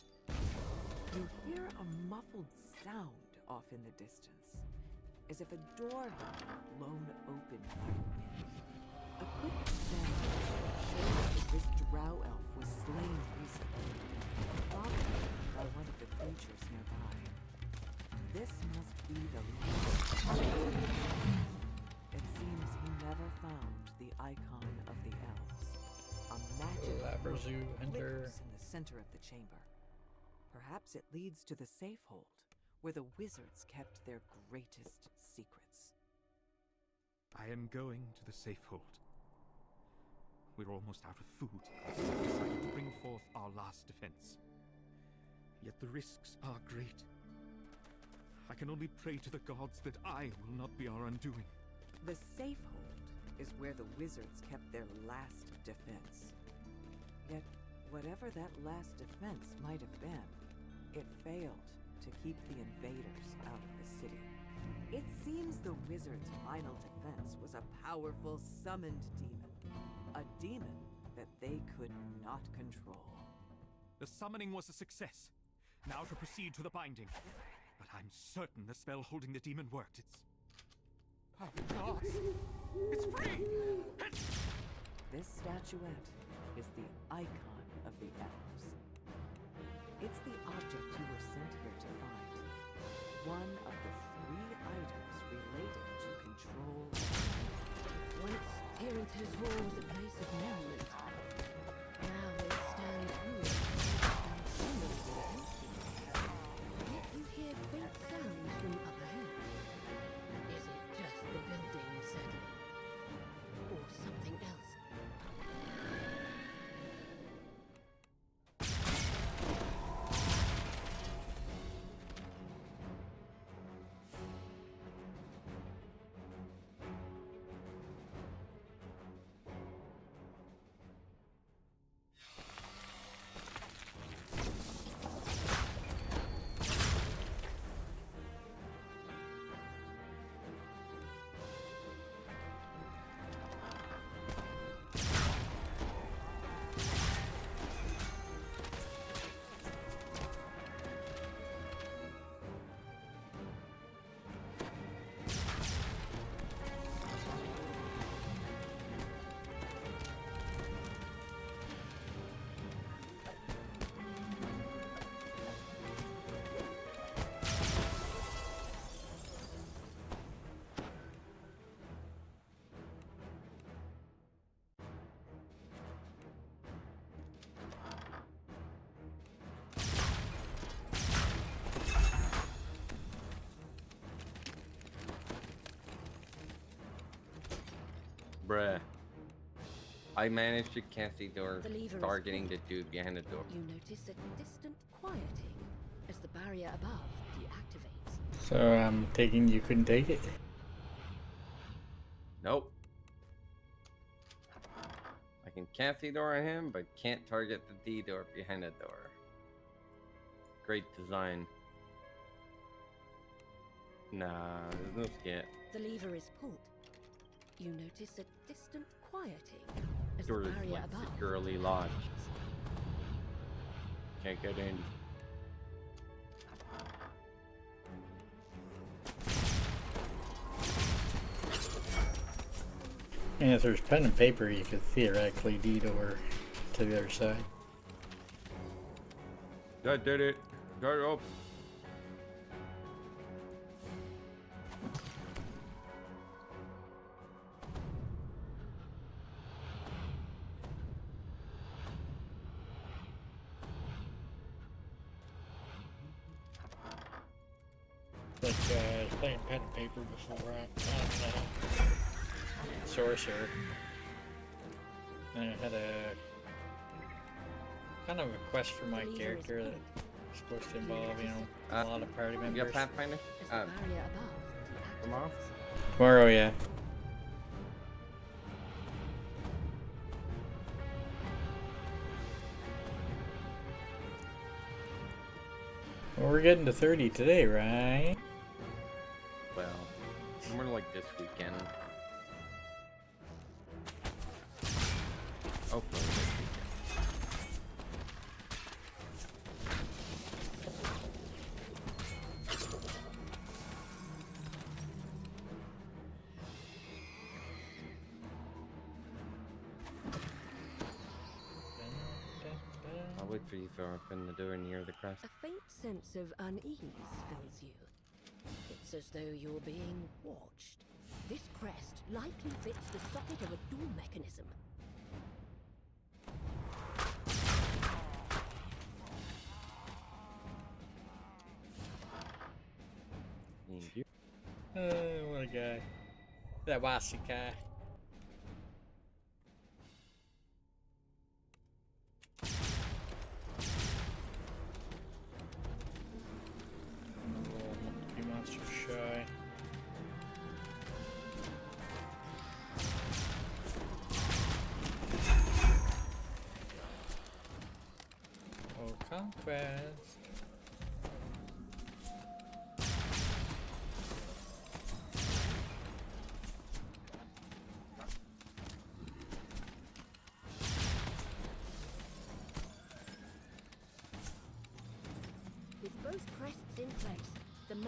You hear a muffled sound off in the distance, as if a door had been blown open by the wind. A quick examination shows that this drow elf was slain recently, probably by one of the creatures nearby. This must be the leader. It seems he never found the icon of the elves. A magic Labrazu Hunter. flickers in the center of the chamber. Perhaps it leads to the safe hold, where the wizards kept their greatest secrets. I am going to the safe hold. We're almost out of food, so I decided to bring forth our last defense. Yet the risks are great. I can only pray to the gods that I will not be our undoing. The safe hold is where the wizards kept their last defense. Yet, whatever that last defense might have been, it failed to keep the invaders out of the city. It seems the wizard's final defense was a powerful summoned demon. A demon that they could not control. The summoning was a success. Now to proceed to the binding. But I'm certain the spell holding the demon worked. It's... Oh, gods! It's free! This statuette is the icon of the elves. It's the object you were sent here to find. One of the 3 items related to control. Once Terrance's Hall was a place of merriment. Now it stands ruined and seemingly empty. Yet you hear faint sounds from up ahead. Is it just the building settling? Or something else? Bruh. I managed to cast the door, The lever is targeting the dude behind the door. You notice a distant quieting as the barrier above deactivates. So I'm taking you couldn't take it? Nope. I can cast the door on him, but can't target the D door behind the door. Great design. Nah, there's no skip. The lever is pulled. You notice a distant quieting as Door the is barrier like above securely lodged. Can't get in. And if there's pen and paper, you could theoretically deed over to the other side. That did it. Got it up. Like, I was playing pen and paper before. I don't know. Sorcerer. And I had a kind of a quest for my character that was supposed to involve, you know, a lot of party members. You got Pathfinder? Tomorrow? Tomorrow, yeah. Well, we're getting to 30 today, right? Well, more like this weekend. Hopefully this weekend. I'll wait for you to open the door near the crest. A faint sense of unease fills you. It's as though you're being watched. This crest likely fits the socket of a door mechanism. Thank you. What a guy. That bossy guy. Few monsters shy. Oh, conquest.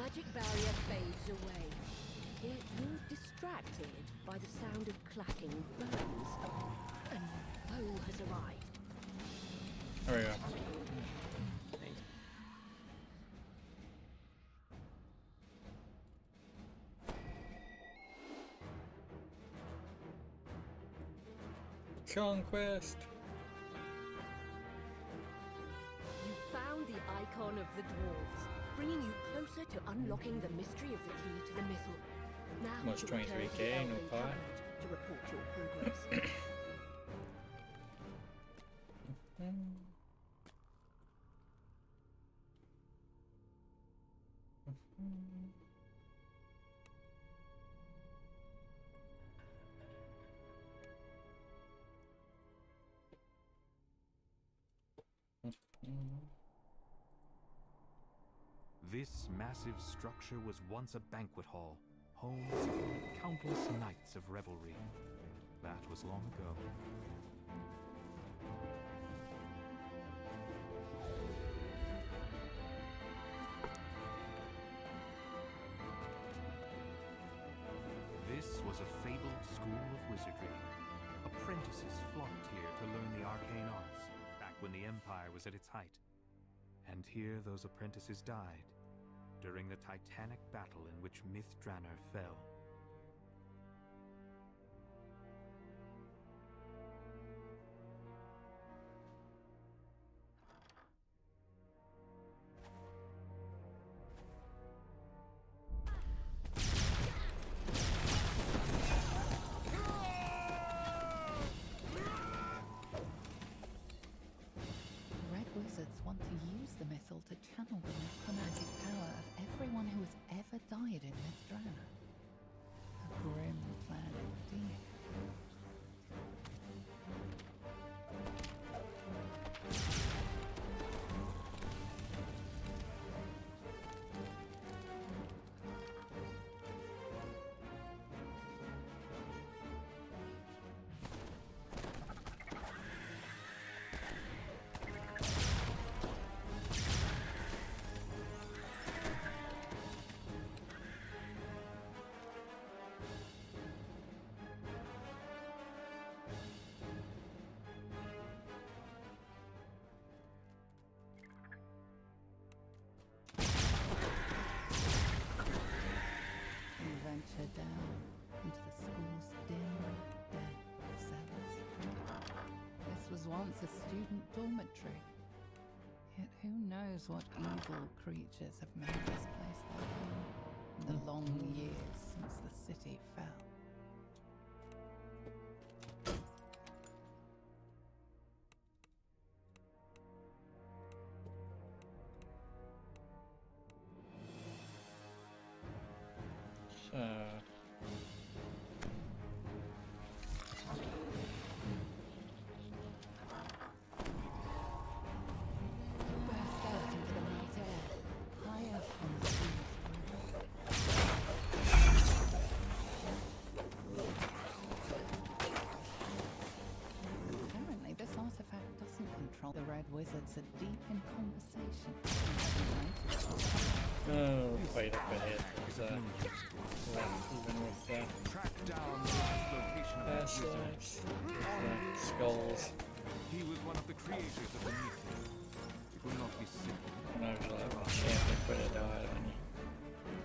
magic barrier fades away. If you're distracted by the sound of clacking bones, a new foe has arrived. There we go. Conquest. You found the icon of the dwarves, bringing you closer to unlocking the mystery of the key to the mythal. Now Almost you return to 23k, the no Elven pot. Cabinet to report your progress. This massive structure was once a banquet hall, home to countless nights of revelry. That was long ago. This was a fabled school of wizardry. Apprentices flocked here to learn the arcane arts, back when the Empire was at its height. And here those apprentices died, during the titanic battle in which Mithranor fell. Red wizards want to use the mythal to channel the necromantic power of everyone who has ever died in Mithranor. A grim plan indeed. You venture down into the school's dim, dead cellars. This was once a student dormitory. Yet who knows what evil creatures have made this place their home in the long years since the city fell. Burst out into the night air, high up on the Apparently, this artifact doesn't control the Red Wizards are deep in conversation. Oh, quite up ahead. Even with Track down the last location of past the wizard. lives, with skulls. He was one of the creators of the mythal. It will not be simple. When I was a champion, put a dot on you.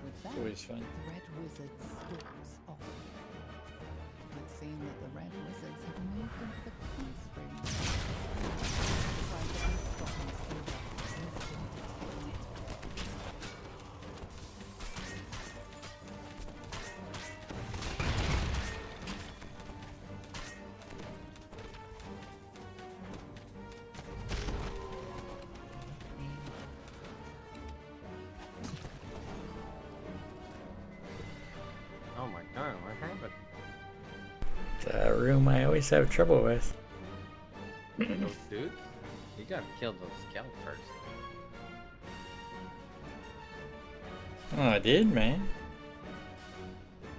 With that, Always fun. the Red Wizard stalks off. It would seem that the Red Wizards have moved into the classroom. Inside the eavesdropping school, Oh my god, what happened? The room I always have trouble with. Those dudes? You gotta kill those scouts first. Oh, I did, man.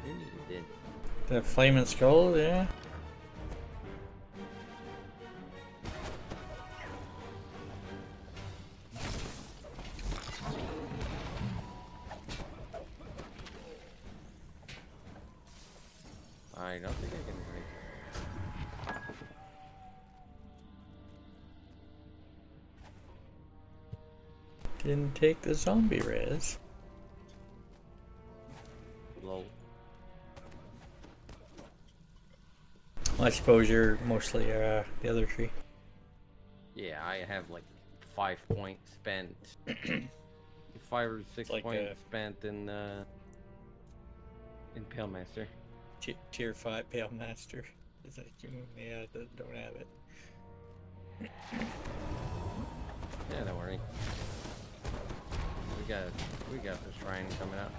You did. The flaming skull, yeah. I don't think I can drink. Didn't take the zombie res. Lol. Well, I suppose you're mostly the other tree. Yeah, I have like 5 points spent. 5 or 6 like points spent in Pale Master. Tier 5 Pale Master. Is that yeah, don't have it. Yeah, don't worry. We got the shrine coming up.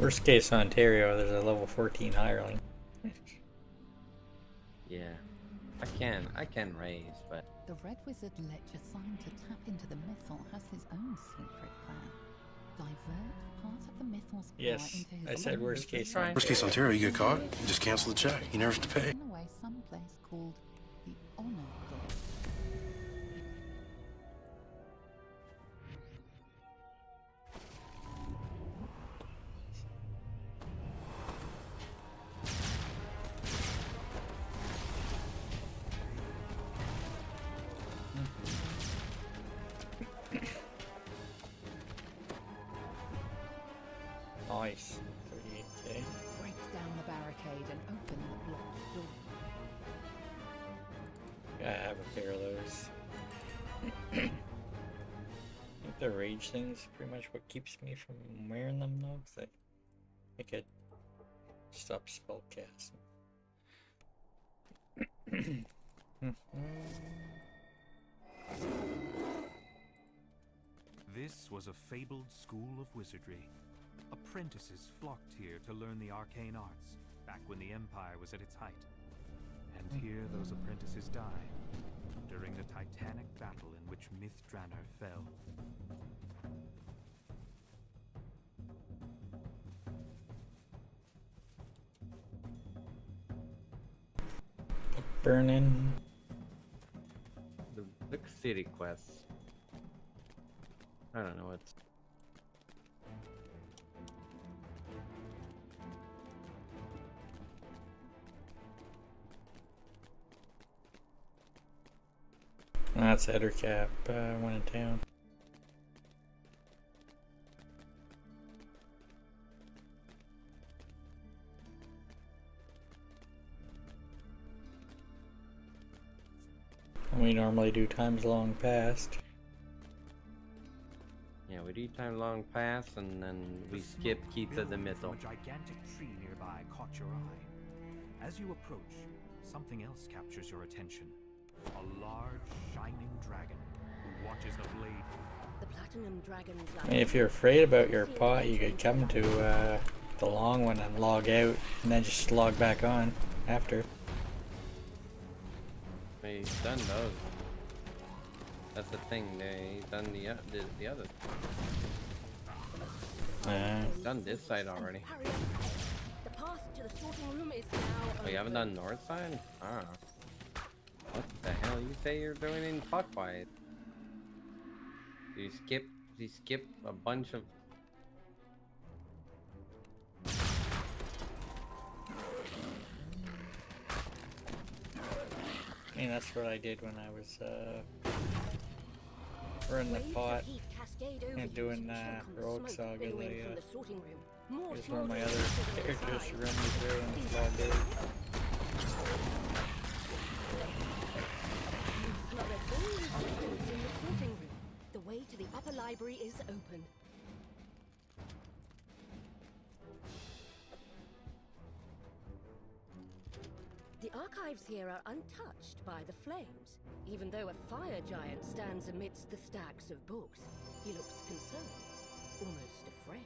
Worst case Ontario, there's a level 14 hireling. Yeah. I can raise, but The Red Wizard let you sign to tap into the Mythal has his own secret plan. Divert part of the Mythal's power Yes, into his I said own worst case. shrine. Worst case Ontario, you get caught, you just cancel the check. You never have to pay. In a way, someplace called the Onward. Nice. 38k. Break down the barricade and open the blocked door. Yeah, I have a pair of those. I think the rage thing's pretty much what keeps me from wearing them though, because I could stop spellcasting. This was a fabled school of wizardry. Apprentices flocked here to learn the arcane arts, back when the Empire was at its height. And here those apprentices died, during the titanic battle in which Mythdraenor fell. Burning. the big city quests. I don't know what's. That's Ettercap, one in town. We normally do times long past. Yeah, we do time long pass and then we skip Keith of the Mythal. A gigantic tree nearby caught your eye. As you approach, something else captures your attention. A large, shining dragon who watches the blade. The platinum dragon's I mean, if you're afraid about your pot, you could come to the long one and log out, and then just log back on after. He's done those. That's the thing. He's done the other. He's done this side already. The path to the sorting room is now. Oh, you haven't done north side? Ah. What the hell you say you're doing in clockwise? You skip a bunch of. I mean, that's what I did when I was running the pot and doing Rogue Saga. Here's one of my other characters to run me through, and it's all good. The way to the upper library is open. The archives here are untouched by the flames, even though a fire giant stands amidst the stacks of books. He looks concerned, almost afraid.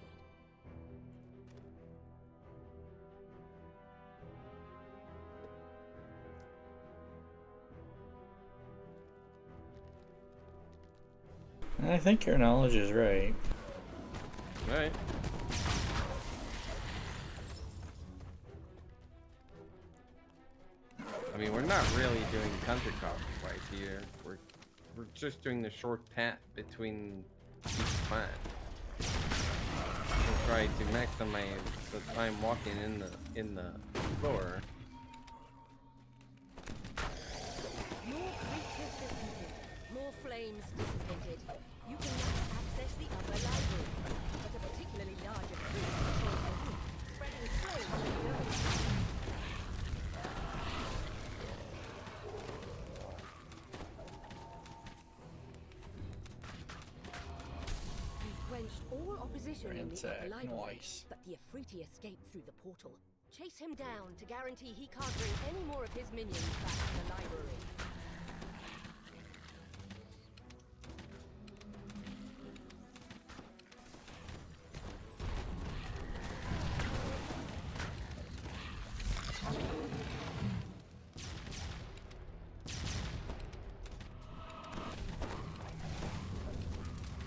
I think your knowledge is right. Right. I mean, we're not really doing country clockwise here. we're just doing the short path between each class. We'll try to maximize the time walking in the floor. More creatures defeated, more flames dissipated. You can now access the upper library, but a particularly larger tree controls the roof, spreading flames below. You've quenched all opposition in the upper library, but the Afriti escaped through the portal. Chase him down to guarantee he can't bring any more of his minions back to the library.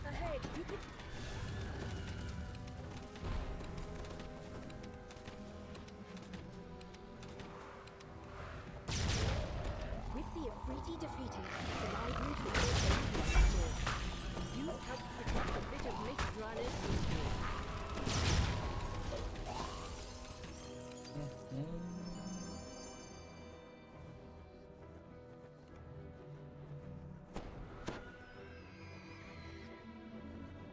Ahead, you could... With the Afriti defeated, the library will also be restored. You helped protect a bit of Mithralis history.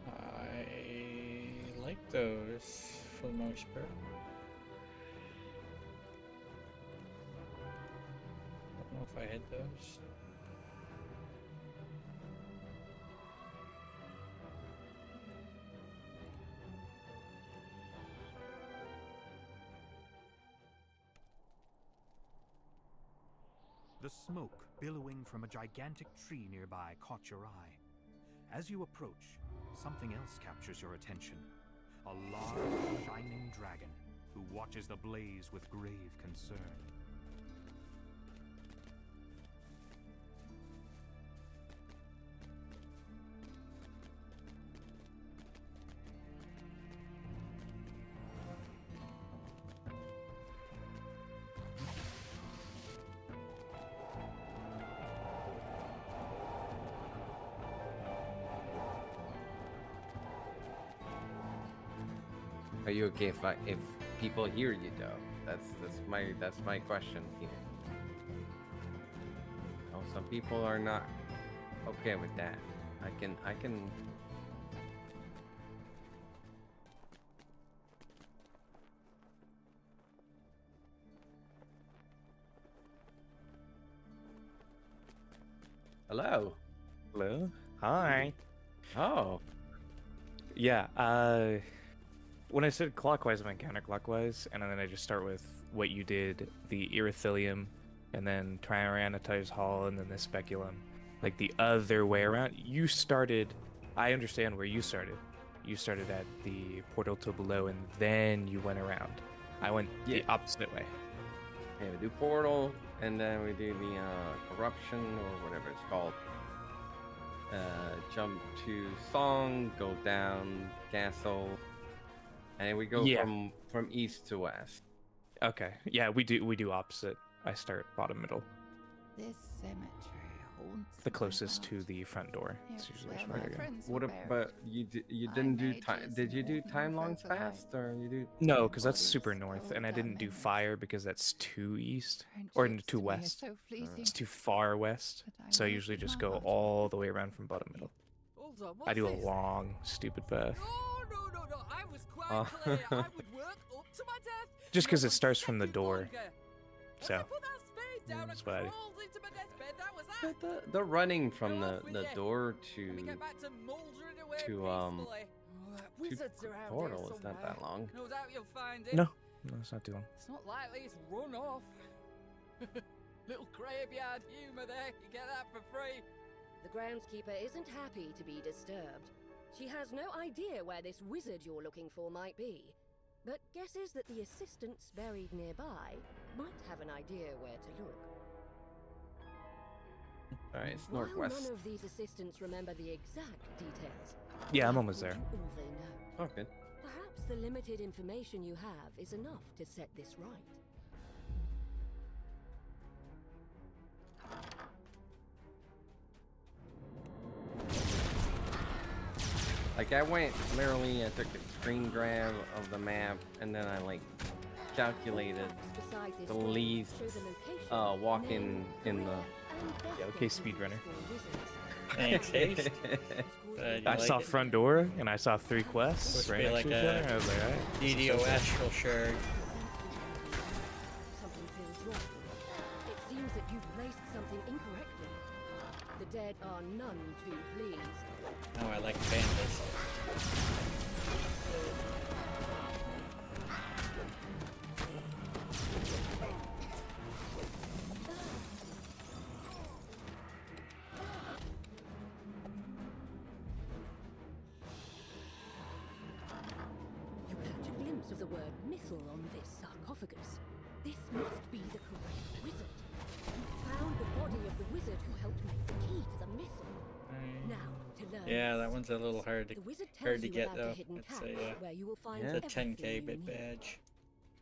I like those for the most part. Don't know if I had those. The smoke billowing from a gigantic tree nearby caught your eye. As you approach, something else captures your attention. A large, shining dragon who watches the blaze with grave concern. Are you okay if people hear you though? That's my question here. Oh, some people are not okay with that. I can. Hello. Hello. Hi. Oh. Yeah. When I said clockwise, I meant counterclockwise, and then I just start with what you did, the Erythilium, and then Tyrannotize Hall, and then the Speculum. Like the other way around. You started... I understand where you started. You started at the portal to below, and then you went around. I went the opposite way. Yeah, we do portal, and then we do the corruption, or whatever it's called. Jump to song, go down castle, and we go from east to west. Okay. Yeah, we do opposite. I start bottom middle. This cemetery haunts The closest to the front door. It's usually where where my I go. friends What? were But you didn't do time? Did you do time longs fast, or you do? No, because that's super north, and I didn't do fire because that's too east or too west. It's too far west, so I usually just go all the way around from bottom middle. I do a long, stupid path. No, I was quite clear. I would work up to my death. Just because it starts from the door, so that's what I do. The running from the door to portal is not that long. No doubt you'll find it. No, it's not too long. It's not likely it's run off. Little graveyard humor there. You get that for free. The groundskeeper isn't happy to be disturbed. She has no idea where this wizard you're looking for might be, but guesses that the assistants buried nearby might have an idea where to look. Alright, it's While northwest. none of these assistants remember the exact details, Yeah, I'm almost there. all they know. Oh, good. Perhaps the limited information you have is enough to set this right. Like I went literally, I took a screen grab of the map, and then I like calculated the least walking in the. Yeah, okay, speedrunner. Thanks, Haste. I saw front door and I saw 3 quests. Supposed to be like each a other. I was like, alright. DDO astral shard. Something feels wrong. It seems that you've placed something incorrectly. The dead are none too pleased. Oh, I like pandas. You catch a glimpse of the word missile on this sarcophagus. This must be the correct wizard. You found the body of the wizard who helped make the key to the missile. Now, to learn. Yeah, that one's a little hard to The wizard hard tells to you get about though. the hidden It's cache a where you will find it's a everything 10k you bit need. badge.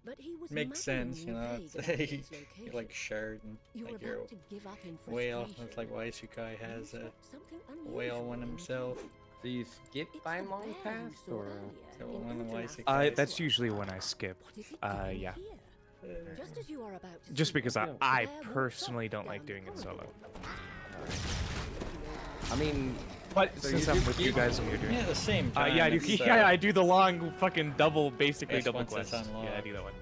But he was Makes sense, you know. maddeningly It's vague about like, its location. you're like shard and You were like your about to give up in whale. frustration. It's like why Sukai has a Something whale unusual one in himself. Do you skip time long past or? So one of Waisekai. That's usually when I skip. Yeah. Just as you are about to Just speak, because I personally don't like doing it solo. I mean, but so since you I'm do with you keep- guys and you're doing Yeah, at the same time. yeah, I do. it's, Yeah, I do the long fucking double, basically Guess double once it's quest. Yeah, I unlocked. do that one.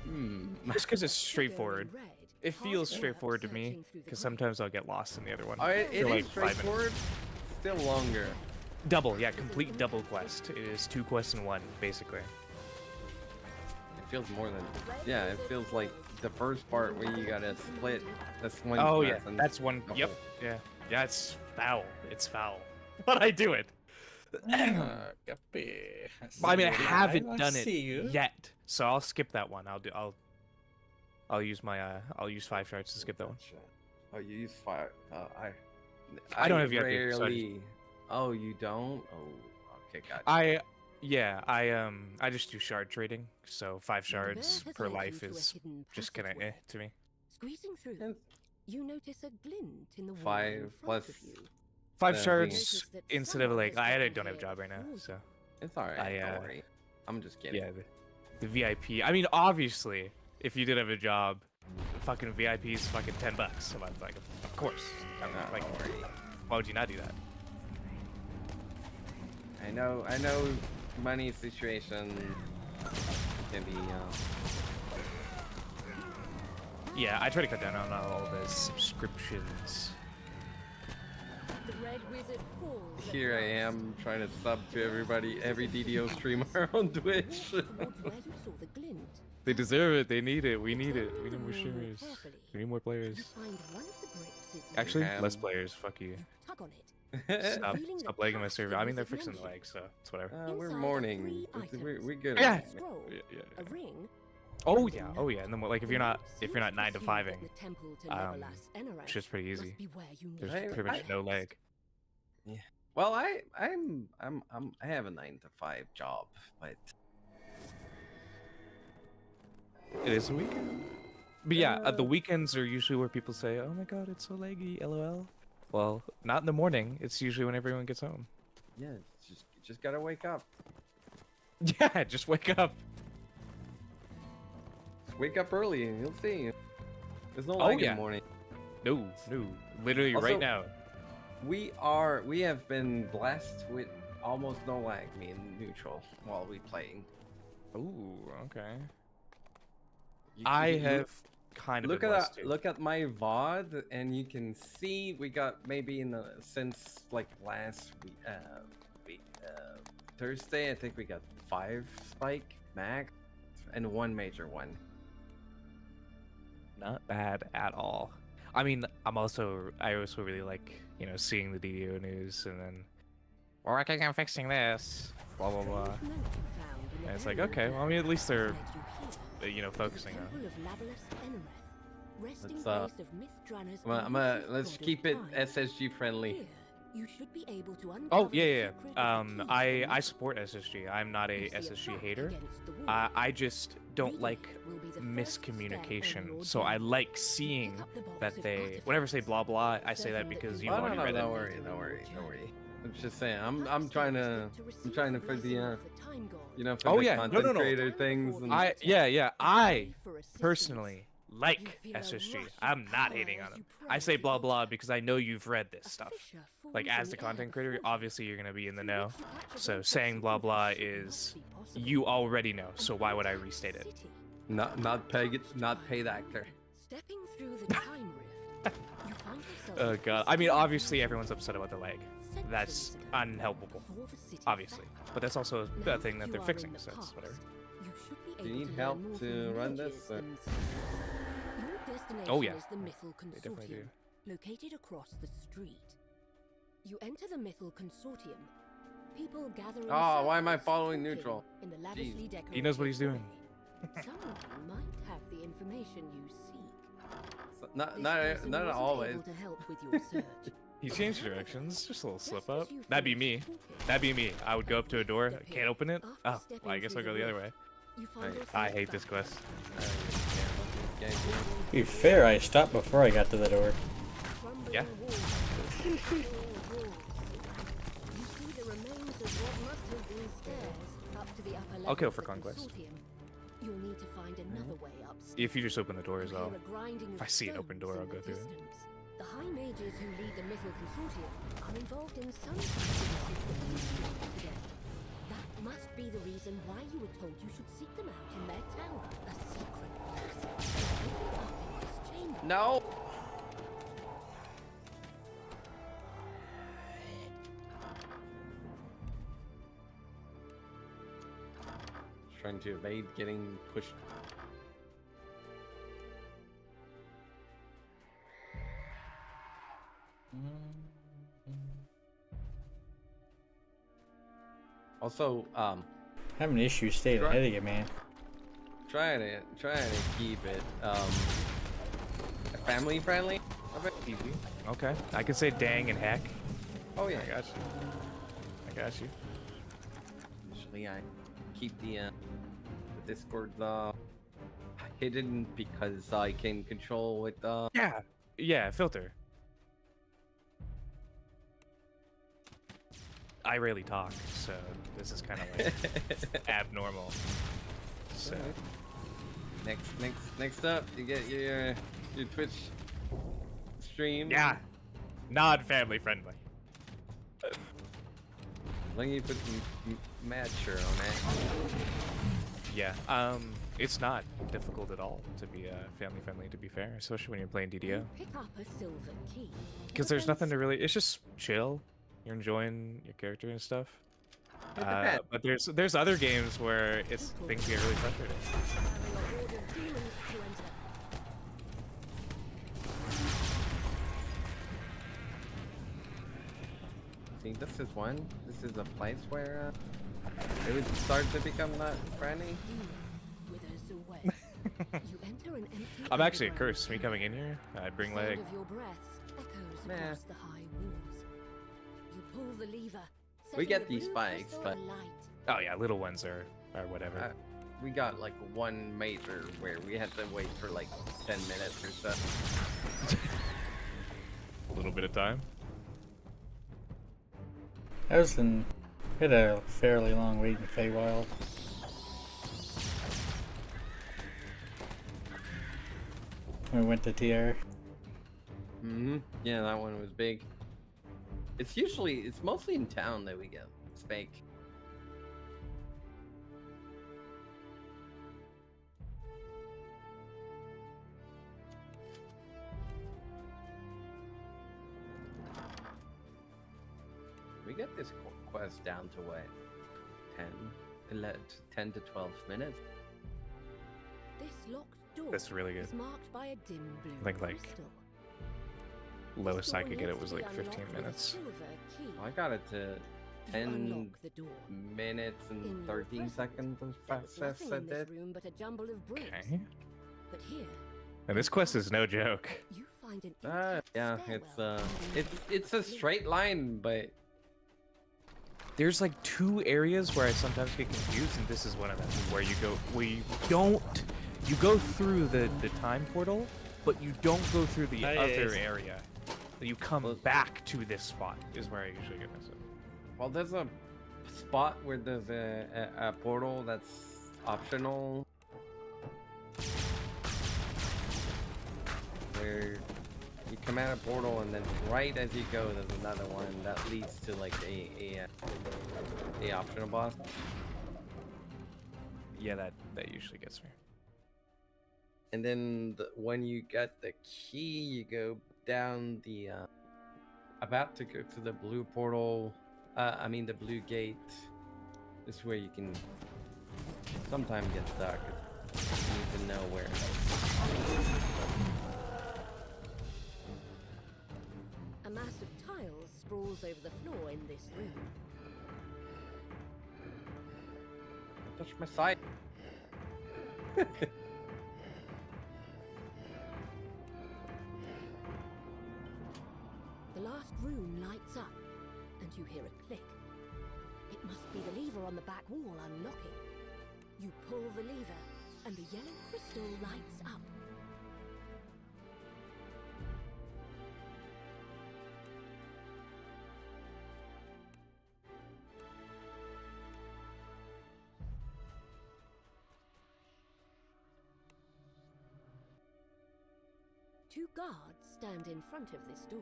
Hmm. Just because it's straightforward. It feels straightforward to me, because sometimes I'll get lost in the other one. Oh, it for is like 5 minutes. straightforward. Still longer. Double, yeah, complete double quest. It is 2 quests in 1, basically. It feels more than. Yeah, it feels like the first part where you gotta split the swing. Oh yeah, quest and that's one. the Yep. whole- Yeah. Yeah, it's foul. It's foul. But I do it. Guppy. I mean, I see you. haven't I done see you. it yet, so I'll skip that one. I'll use my I'll use 5 shards to skip that one. Oh, you use fire. I don't have VIP, so I rarely. Oh, you don't? Oh, okay, gotcha. I just do shard trading, so 5 shards per life is just kind of to me. Squeezing through, you notice a glint in the wall in 5 front plus. of you. 5 the- shards instead of like I don't have a job right now, so It's alright. Don't worry. I'm just kidding. yeah, the VIP. I mean, obviously, if you did have a job, fucking VIP is fucking $10. So I'm like, of course. Like, don't worry. why would you not do that? I know. Money situation can be. Yeah, I try to cut down on all the subscriptions. The red wizard falls at Here I am trying to sub to everybody, every DDO streamer on Twitch. towards where you saw the glint. They deserve it. They need it. We need it. We need more streamers. We need more players. Find one of the bricks is Actually, Okay. less players. Fuck you. tug on it. Stop lagging my server. I mean, they're fixing the lag, so it's whatever. We're Inside are mourning. 3 We're items. good. Yeah. at it. Scroll, Yeah. a ring. Oh yeah. Oh yeah. And then like if you're not 9 to 5ing, The temple to um, Legolas Enerath it's just pretty easy. must be where you need There's to pretty much go. no lag. Yeah. Well, I have a 9 to 5 job, but It is a weekend. But yeah, the weekends are usually where people say, "Oh my god, it's so laggy." LOL. Well, not in the morning. It's usually when everyone gets home. yeah, just gotta wake up. Yeah, just wake up. Just wake up early and you'll see. There's no Oh, lag in yeah. the morning. No. Literally Also, right now. We have been blessed with almost no lag, me and neutral, while we playing. Ooh, okay. You- I you- have kind of look been at blessed, too. look at my VOD, and you can see we got maybe since like last week, Thursday, I think we got 5 spike max and 1 major one. Not bad at all. I mean, I also really like, seeing the DDO news and then we're working on fixing this, blah blah blah. And it's like, okay, well, I mean, at least they're, focusing on. Temple of Legolas Enerath, resting Let's place of Mithranna's let's elusive keep god it of time. SSG friendly. Here, You should be able to uncover Oh, the yeah. secret of the key I from this support SSG. I'm not a You see a SSG track hater. against the wall. I just don't Reading like it will be the first step on miscommunication. your So I journey. like seeing Pick up the box that of they, whenever I say blah blah, I say that Certain that because you you've Oh, no, already no, read it. don't worry, don't worry, don't worry. I'm just saying, I'm trying to for the, you know, for Oh the yeah, content no. creator things. And I personally like SSG. I'm not hating on them. I say blah blah because I know you've read this stuff. Like as the content creator, obviously you're gonna be in the know. So saying blah blah is you already know. So why would I restate it? not pay the actor. Stepping through the time rift, you find yourself Oh god. I mean, obviously everyone's upset about the lag. That's unhelpable. Obviously, but that's also a thing that they're fixing. So it's whatever. Do you need help to run this? Or? Your destination Oh yeah. is the Mythal They definitely do. Consortium, located across the street. You enter the Mythal Consortium. People gather in Oh, why am I circles, following talking neutral? in the Jeez. lavishly decorated He knows what he's doing. foyer. Someone might have the information you seek. So, not This not person not wasn't always. able to help with your search. He changed directions, just a little slip up. That'd be me. That'd be me. I would go up to a door, can't open it. Oh, well, I guess I'll go the other way. You find yourself I hate this quest. To be fair, I stopped before I got to the door. Yeah. You see the remains of what must have been stairs up to the upper level I'll kill of for the conquest. consortium. You'll need to find another way upstairs. If you just open the doors, You hear I'll. a grinding If of I see an stones open door, in I'll the go through it. distance. The high mages who lead the Mythal Consortium are involved in some kind of secret today. That must be the reason why you were told you should seek them out in their tower. A secret box. Up in this chamber. No. Trying to evade getting pushed. Also, Having issues staying ahead of you, man. trying to keep it family friendly. Easy. Okay. I can say dang and heck. Oh yeah, I got you. I got you. Usually I keep the Discord hidden because I can control with Yeah, filter. I rarely talk, so this is kind of like abnormal. So next up, you get your Twitch stream. yeah, not family friendly. As long as you put some matcher on it. Yeah, it's not difficult at all to be family friendly. To be fair, especially when you're playing DDO, Pick up a silver key. because there's nothing to really. It's just chill. You're enjoying your character and stuff. But there's other games where it's things get really frustrating. Carrying a horde of demons to enter. See, this is one. This is a place where it would start to become not friendly. Withers away. You enter an empty I'm actually a underground curse. Me coming in here, I bring Sound like of your breaths echoes Nah. across the high walls. You pull the lever. We setting get the these blue spikes, crystal but alight. oh yeah, little ones are whatever. We got like one major where we had to wait for like 10 minutes or so. A little bit of time. I was in. Had a fairly long wait in Feywild. We went to TR. Yeah, that one was big. It's mostly in town that we get spake. We get this quest down to what? 10 to 12 minutes? This locked door That's really good. is marked by a dim blue I think like crystal. lowest I Door could get it needs was to be like 15 unlocked with a minutes. silver key. I got it to 10 unlock the door. minutes In and your 13 present, seconds as There fast was as nothing I in this did. room but a jumble of bricks. Okay. But here, And this quest is no joke. you find an Yeah, it's a straight line, but There's like 2 areas where I sometimes get confused, and this is one of them, where you go through the time portal, but you don't go through the other area. You come back to this spot is where I usually get messed up. Well, there's a spot where there's a portal that's optional, where you come out of portal and then right as you go, there's another one that leads to like a optional boss. Yeah, that usually gets me. And then when you get the key, you go down the about to go to the blue portal. I mean the blue gate. This is where you can sometimes get stuck. You need to know where. A mass of tiles sprawls over the floor in this room. Touch my side. The last room lights up, and you hear a click. It must be the lever on the back wall unlocking. You pull the lever, and the yellow crystal lights up. Two guards stand in front of this door.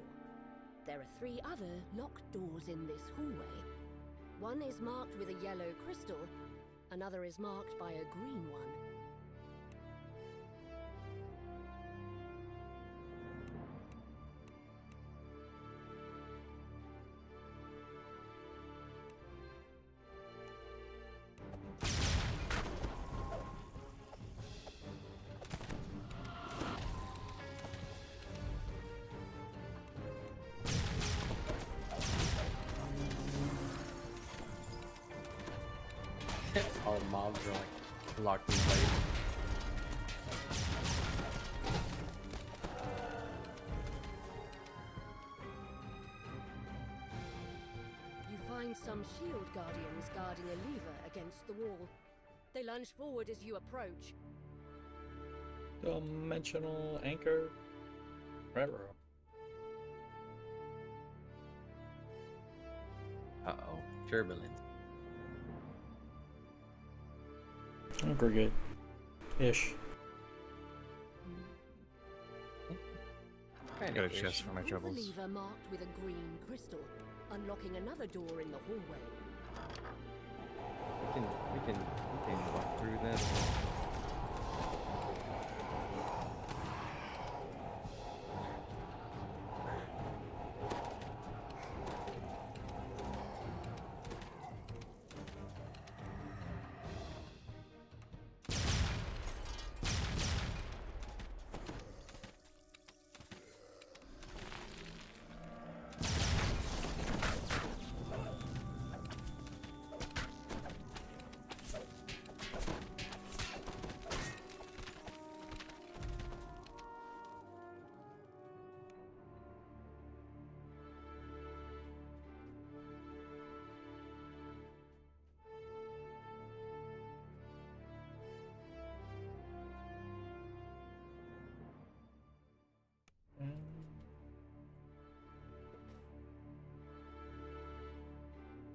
There are 3 other locked doors in this hallway. One is marked with a yellow crystal, another is marked by a green one. All mobs are like locked in place. You find some shield guardians guarding a lever against the wall. They lunge forward as you approach. Dimensional anchor. Railroad. Uh-oh. Turbulence. Aggregate. Ish. Got a chest for my Pull troubles. the lever marked with a green crystal, unlocking another door in the hallway. We can walk through this.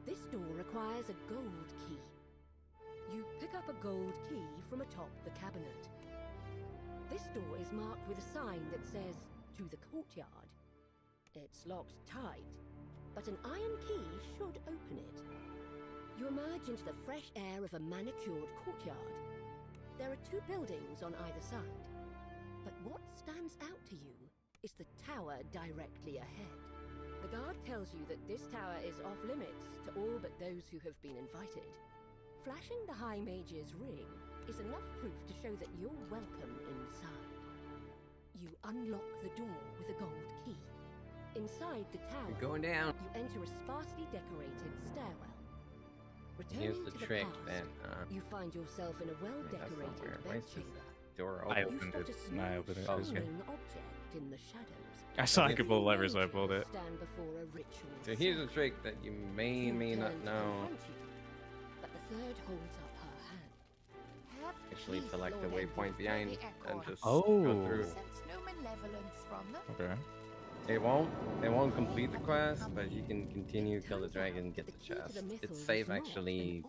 This door requires a gold key. You pick up a gold key from atop the cabinet. This door is marked with a sign that says, "To the courtyard." It's locked tight, but an iron key should open it. You emerge into the fresh air of a manicured courtyard. There are 2 buildings on either side, but what stands out to you is the tower directly ahead. The guard tells you that this tower is off limits to all but those who have been invited. Flashing the High Mage's ring is enough proof to show that you're welcome inside. You unlock the door with a gold key. Inside the tower, You're going down. you enter a sparsely decorated stairwell. Here's Returning the to the trick past, then. you find yourself in a well-decorated where's this? bedchamber. door I open? opened it. And I opened it. Oh, It was okay. good. Object in the shadows. I saw I could pull levers, so I pulled it. Stand before a ritual So here's a sign. trick that you may not Turn to know. confront you, but the third holds up her hand. Have Actually, peace, select the Lord waypoint Envy, behind for the and Echo. just Oh. go through. Sense no malevolence from them. Okay. It won't complete the quest, but you can continue kill the dragon, get the chest. It's safe actually.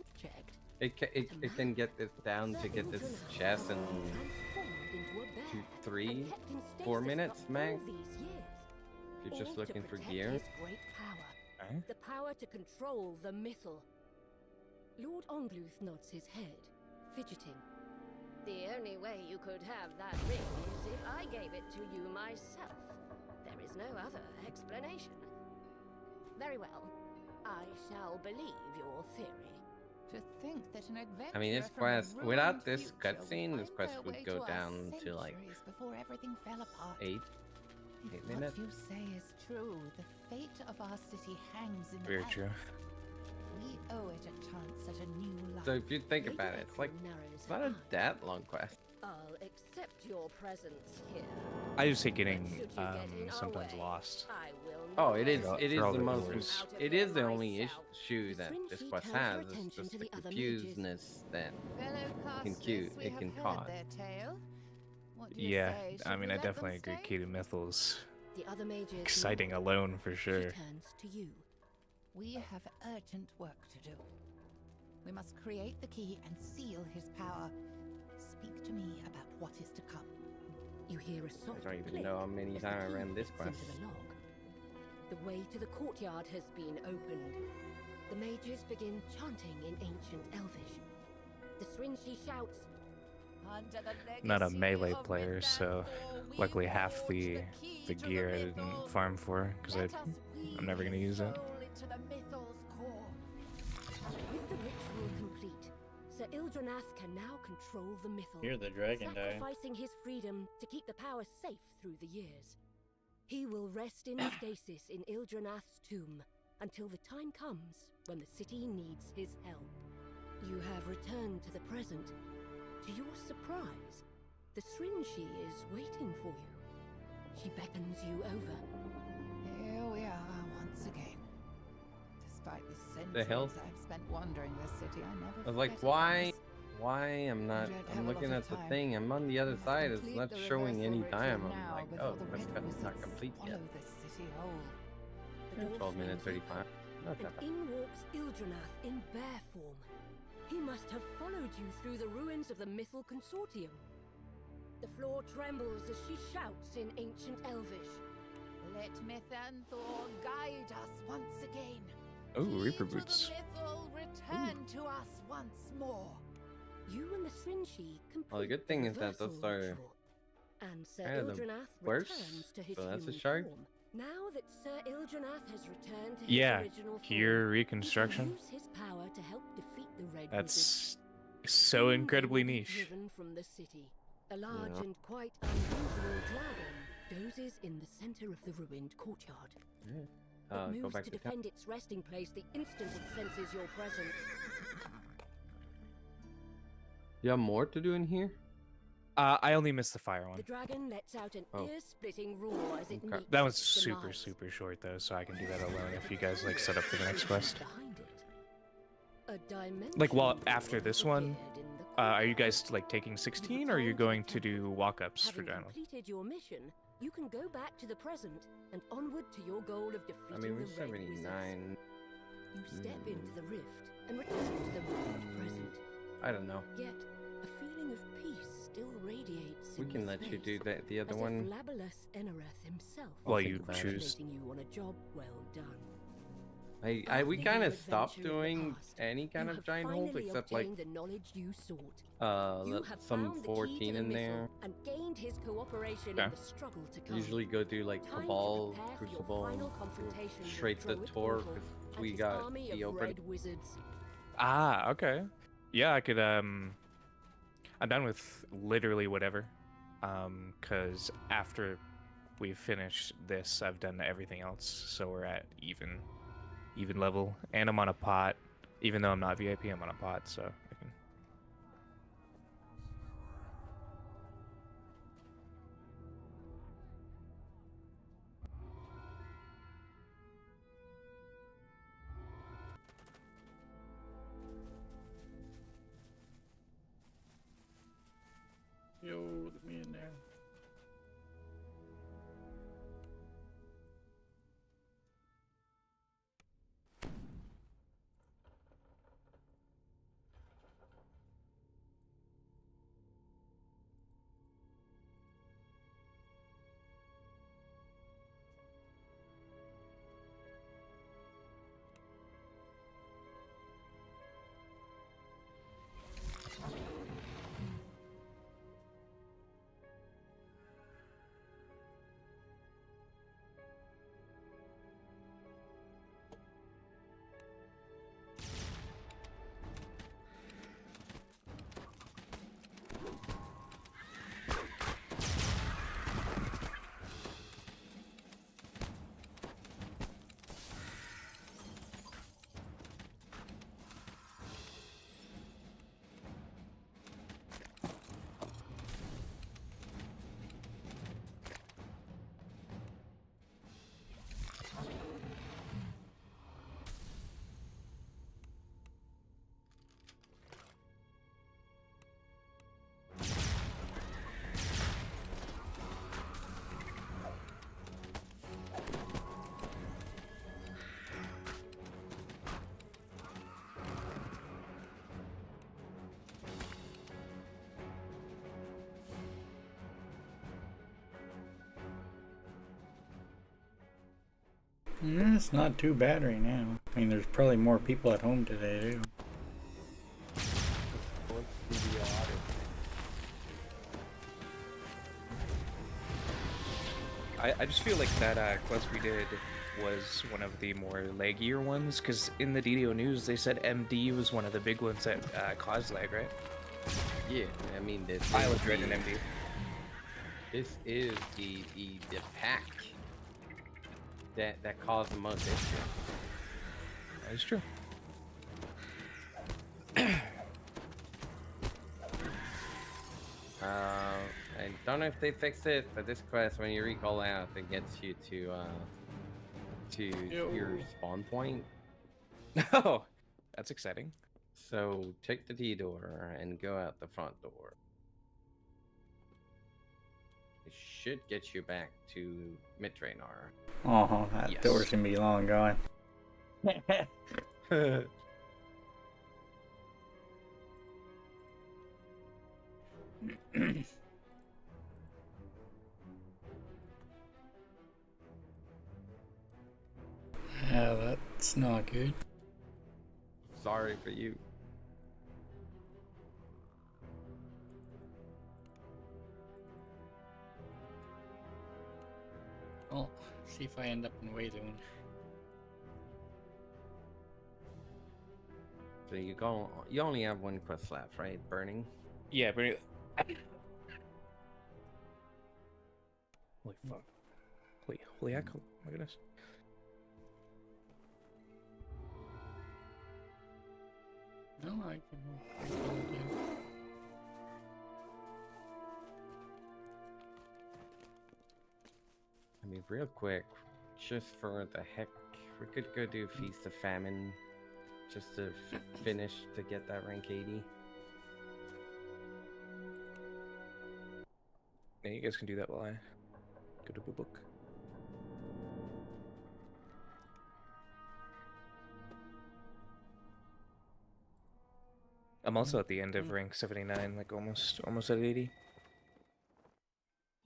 It can get this down to get this chest in 2, 3, 4 minutes max. If you're just looking for gear. The power to control the mythal. Lord Ongluth nods his head, fidgeting. The only way you could have that ring is if I gave it to you myself. There is no other explanation. Very well. I shall believe your theory. To think that an adventurer I mean, this from a quest ruined without this future cutscene, would this find quest their would way go to us down to like centuries before everything fell apart. 8 If minutes. what you say is true, the fate of our city hangs in the Very balance. true. We owe it a chance at a new life. So if you think about it, it's like it's not a that long quest. I'll accept your presence here. I just hate getting Should you get in our sometimes way, lost. I will Oh, it not is. let It is They're all the the most. doors. It is the only issue The that this Fringy quest turns her has. It's attention just to the the other confusedness that Fellow can casters, we it have can heard cause. their tale. What do you Yeah, say? I Should mean, we I let them definitely agree. stay? Key to Mythals. The other mages Exciting nod. alone for She sure. turns to you. We have urgent work to do. We must create the key and seal his power. Speak to me about what is to come. You hear a soft I don't even click know how many as the times I key ran this fits quest. into the lock. The way to the courtyard has been opened. The mages begin chanting in ancient Elvish. The Srinshi shouts, Under the Not a legacy melee of player, Windanthor, so we luckily half forge the key to gear I mythal. didn't farm for because Let us weave I'm never gonna his use it. soul into the mythal's core. with the ritual complete, Sir Ildranath can now control the mythal, Hear the dragon die. sacrificing his freedom to keep the power safe through the years. He will rest in stasis in Ildranath's tomb until the time comes when the city needs his help. You have returned to the present. To your surprise, the Srinshi is waiting for you. She beckons you over. Here we are once again. Despite the centuries The hell? I've spent wandering this city, I never I was like, forget why? it. Why I'm not? don't have I'm a lot looking of at the time. thing. I'm on the other Must side. It's complete not the showing any reversal time. ritual I'm now like, before oh, the this red cut is not wizards complete yet. swallow this city whole. The door 12 minutes slams 35. open, Not and that bad. in walks Ildranath in bear form. He must have followed you through the ruins of the Mythal Consortium. The floor trembles as she shouts in ancient Elvish. Let Mythanthor guide us once again. Oh, Key Reaper to the boots. mythal, return to us once more. You and the Srinshi complete Well, the good thing is that those reversal are ritual, and Sir kind of the Ildranath worst. returns to his So that's a human shark. form. Now that Sir Ildranath has returned to Yeah, his original gear form, reconstruction. he can use his power to help defeat the Red Wizards. That's so Soon they incredibly will be niche. driven from the city. A large Yeah. and quite unusual dragon dozes in the center of the ruined courtyard. Yeah. It Go moves back to to town. defend its resting place the instant it senses your presence. You have more to do in here? I only missed the fire The one. dragon lets out an Oh. ear-splitting roar as it Okay. meets That was its super, demise. super short though, so I can do that alone if you guys like set up for the next quest. Behind it, a dimension Like, well, after this one, appeared in the are you guys like taking 16 or are you going to do walk-ups for Having Dino? completed your mission, you can go back to the present and onward to your goal of defeating I mean, we're the Red Wizards. 79. You step into the rift and return to the ruined present. I don't know. Yet, a feeling of peace still radiates We in can the let you space, do the other as one. if Labalus Enerath himself Well, was you about it. choose. congratulating you on a job well done. We After kind your of stopped adventure in the doing past, any kind you of have giant holes finally except like obtained the knowledge you sought. You have some found the key 14 to in the there. mythal and gained his cooperation in Okay. the struggle to come. Usually go do like Time to Cabal, prepare for your Crucible, final confrontation with straight the Druid tour Orville because and we his got army the of open. red wizards. Ah, okay. Yeah, I could I'm done with literally whatever. Cause after we finish this, I've done everything else, so we're at even level. And I'm on a pot. Even though I'm not VIP, I'm on a pot, so I can It's not too bad right now. I mean, there's probably more people at home today, too. Let's see the audit. I just feel like that quest we did was one of the more laggier ones, because in the DDO news they said MD was one of the big ones that caused lag, right? Yeah, I mean, I was dreading MD. This is the pack that caused the most issue. That is true. I don't know if they fixed it, but this quest, when you recall out, it gets you to your spawn point. Oh, that's exciting. So take the T door and go out the front door. It should get you back to Midrainar. Oh, that door's gonna be long gone. Yeah, that's not good. Sorry for you. Well, see if I end up in Wayloon. So you only have one quest left, right? Burning? Yeah, but holy fuck. Holy heck, look at this. No, I can do. I mean, real quick, just for the heck, we could go do Feast of Famine, just to finish to get that rank 80. Yeah, you guys can do that while I go to the book. I'm also at the end of rank 79, like almost at 80.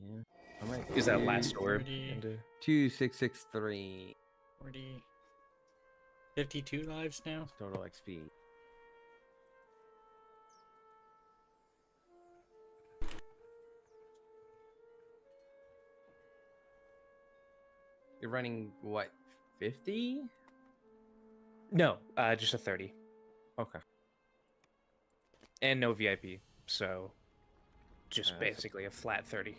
Yeah. All right. Is that last orb into 2663 40, 52 lives now? total XP? You're running what, 50? No, just a 30. Okay. And no VIP, so just that's basically a flat 30.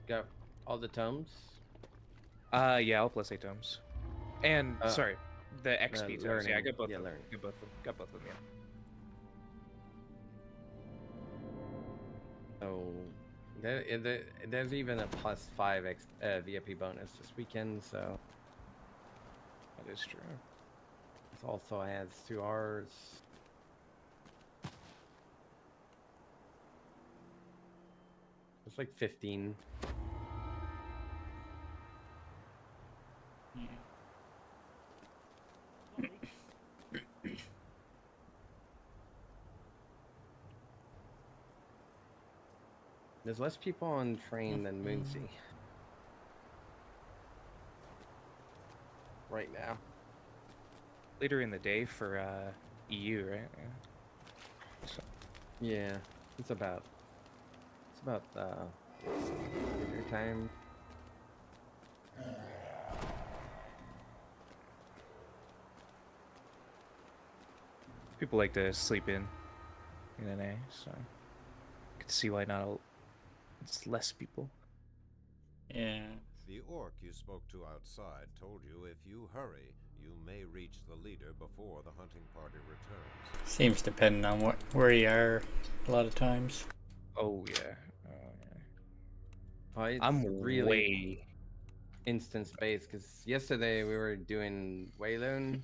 Got all the tomes? Yeah, I'll plus 8 tomes. And sorry, the XP tomes. learning. Yeah, I got both. Yeah, of them. learning. Got both of them. Yeah. So there's even a +5 VIP bonus this weekend, so That is true. this also adds to ours. It's like 15. There's less people on train than Moonsea right now. Later in the day for EU, right? Yeah. So. Yeah, it's about dinner time. People like to sleep in NA, so I can see why not. It's less people. Yeah. The orc you spoke to outside told you if you hurry, you may reach the leader before the hunting party returns. Seems depending on where you are a lot of times. Oh yeah. Oh, it's I'm really way instant space because yesterday we were doing Wayloon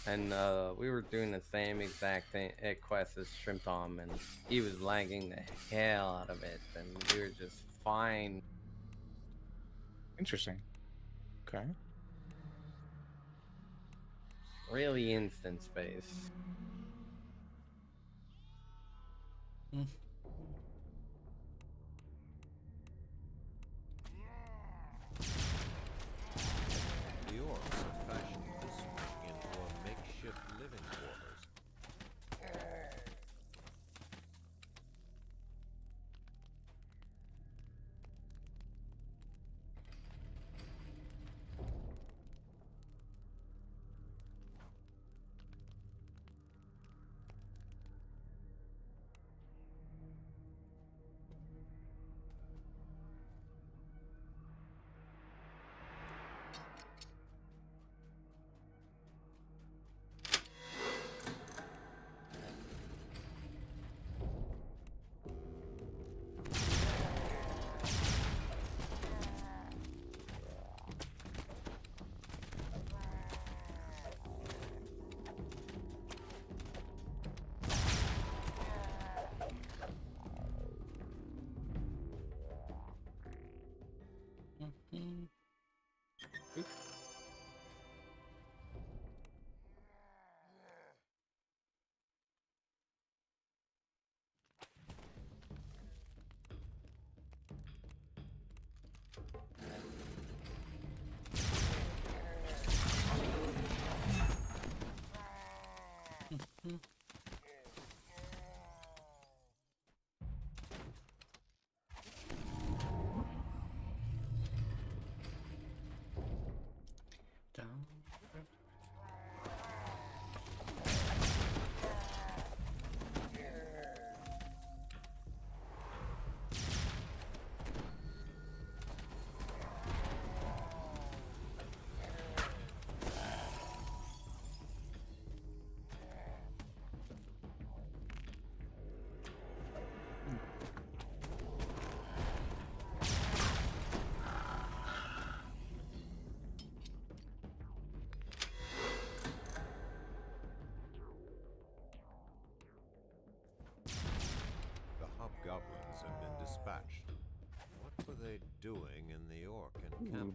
and we were doing the same exact thing quest as Shrimp Tom, and he was lagging the hell out of it, and we were just fine. Interesting. Okay. Really instant space.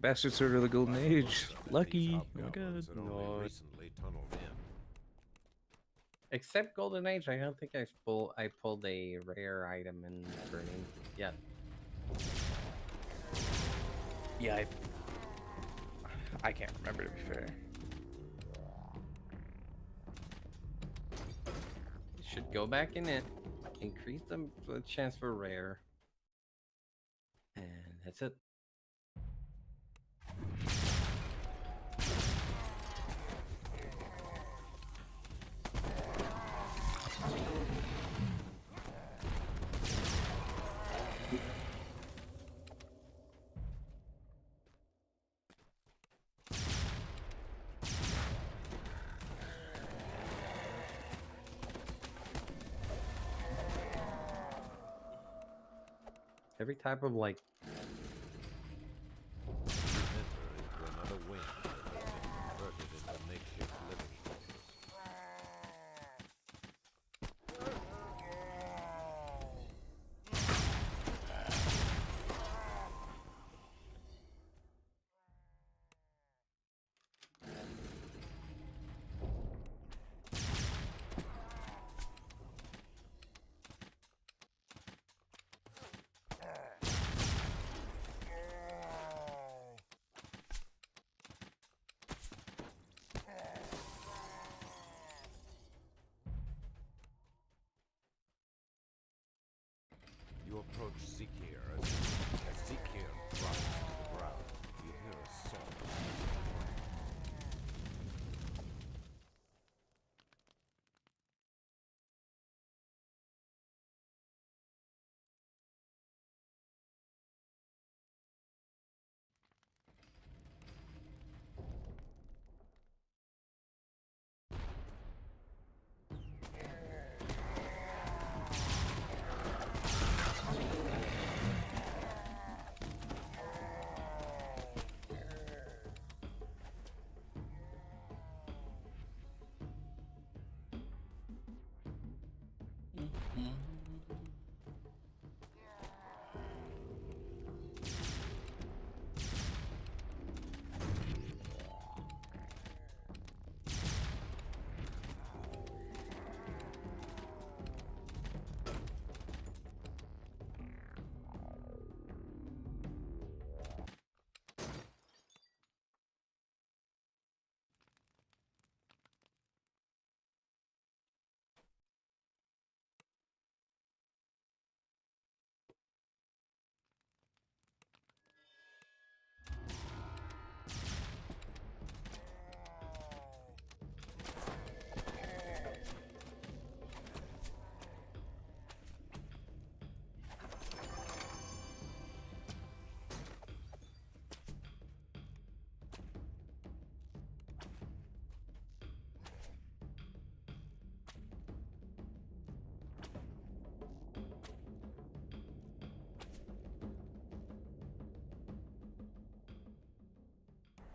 Bastard Sword of the Golden Age. Lucky. Oh my god. Had only recently tunneled in. Except Golden Age, I don't think I pulled a rare item in Burning yet. Yeah, I can't remember, to be fair. Should go back in it, increase the chance for rare, and that's it. Every type of like Enter into another wing that has been converted into makeshift living quarters. You approach Sikir as Sikir drops to the ground. You hear a sob.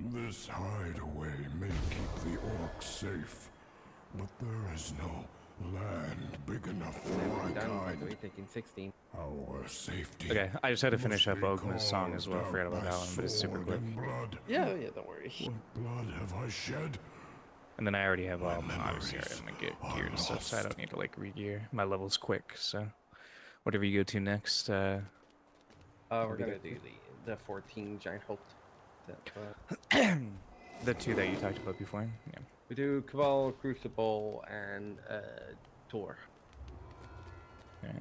This hideaway may keep the orcs safe, but there is no land big enough for my kind. Taking 16. Our safety. Okay, I just had to finish up Ogma's song as well. I forgot about that one, but it's super quick. Yeah, don't worry. What blood have I shed? And then I already have obviously already gonna get gear and stuff, so I don't need to like re-gear. My level's quick, so whatever you go to next. We're gonna do the 14 giant Holt. The two that you talked about before. Yeah. We do Cabal, Crucible, and Tor. Alright.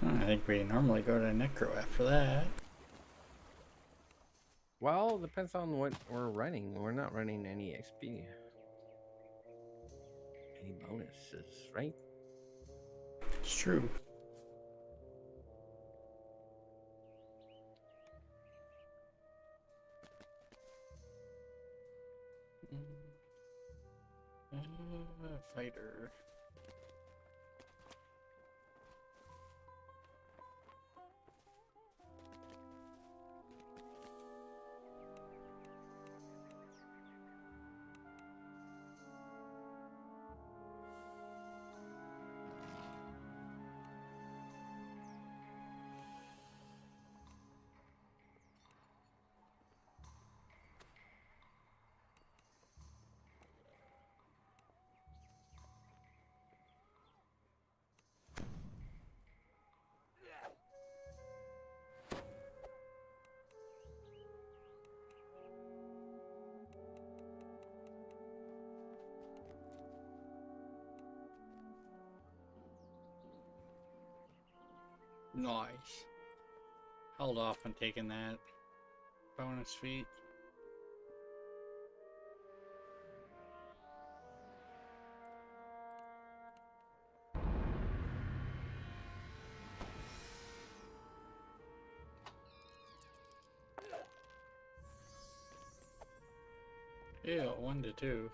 I think we normally go to Necro after that. Well, depends on what we're running. We're not running any XP. Any bonuses, right? It's true. Fighter. Nice. Held off on taking that bonus feat. Yeah, 1 to 2.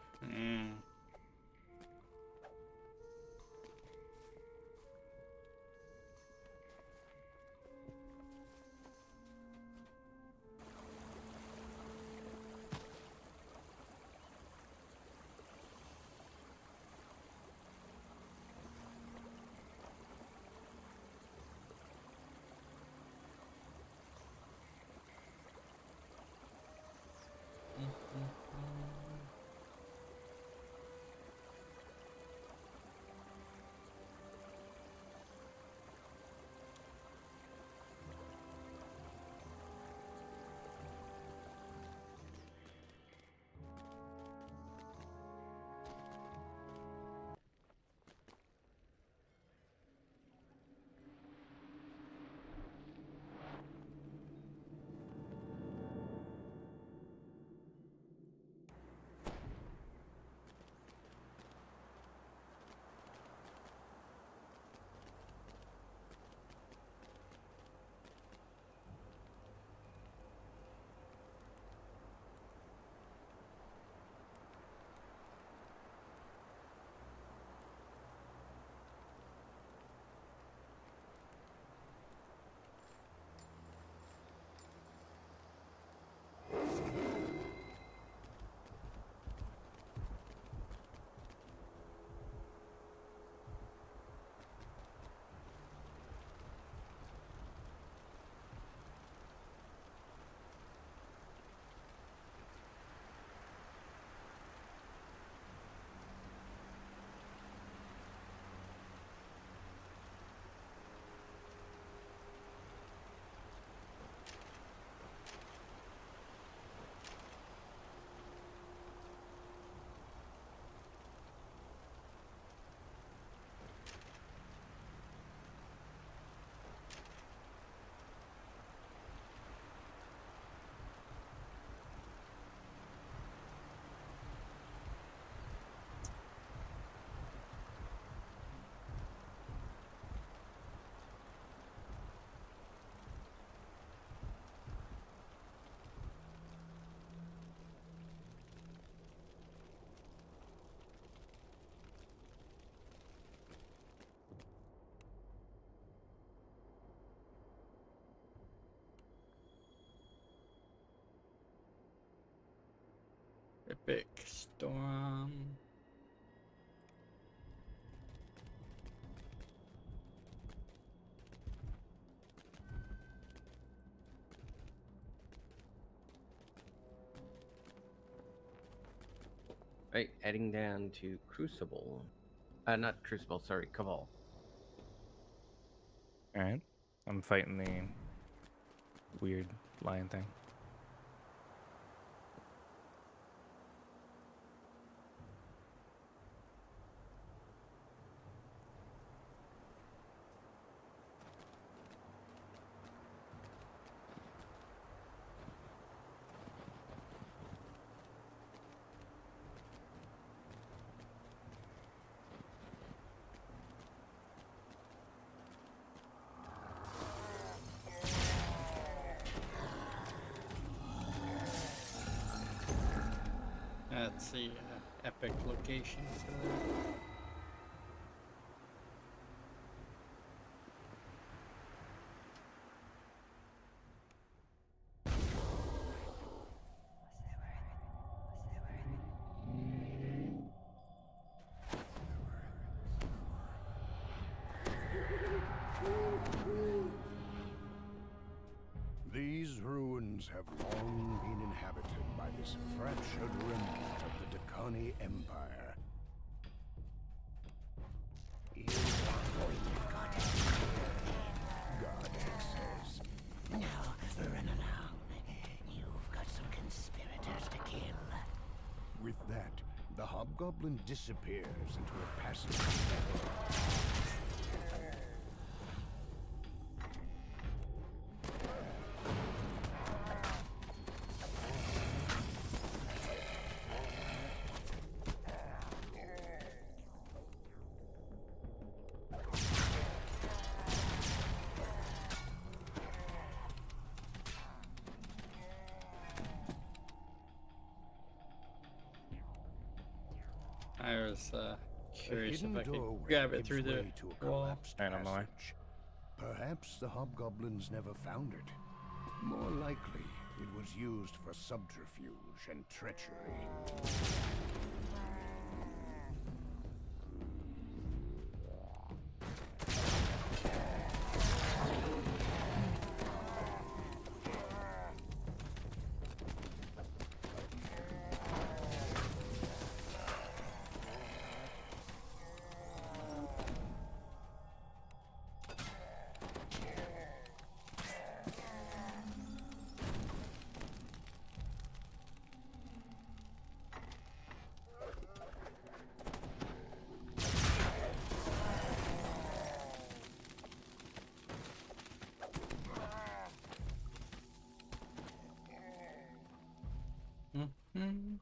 Epic storm. Right, heading down to Crucible. Not Crucible, sorry, Cabal. Alright. I'm fighting the weird lion thing. That's the epic location for that. These ruins have long been inhabited by this fractured remnant of the Dakani Empire. You got God says. Now, run along. You've got some conspirators to kill. With that, the hobgoblin disappears into a passage. I was curious if hidden I could doorway grab it gives through the way to a wall. collapsed I don't know. passage. Perhaps the hobgoblins never found it. More likely, it was used for subterfuge and treachery. Mm-hmm.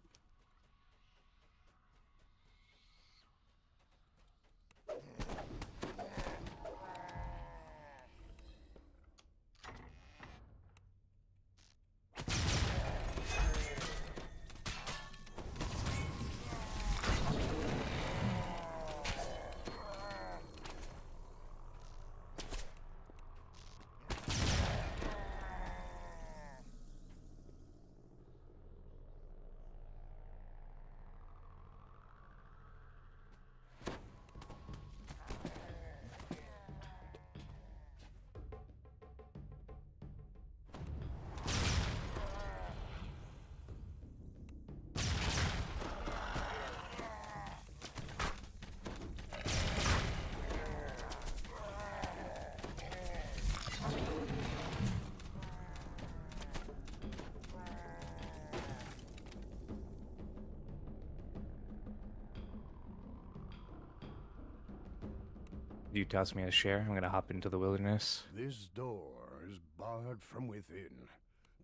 You toss me a share, I'm gonna hop into the wilderness. This door is barred from within.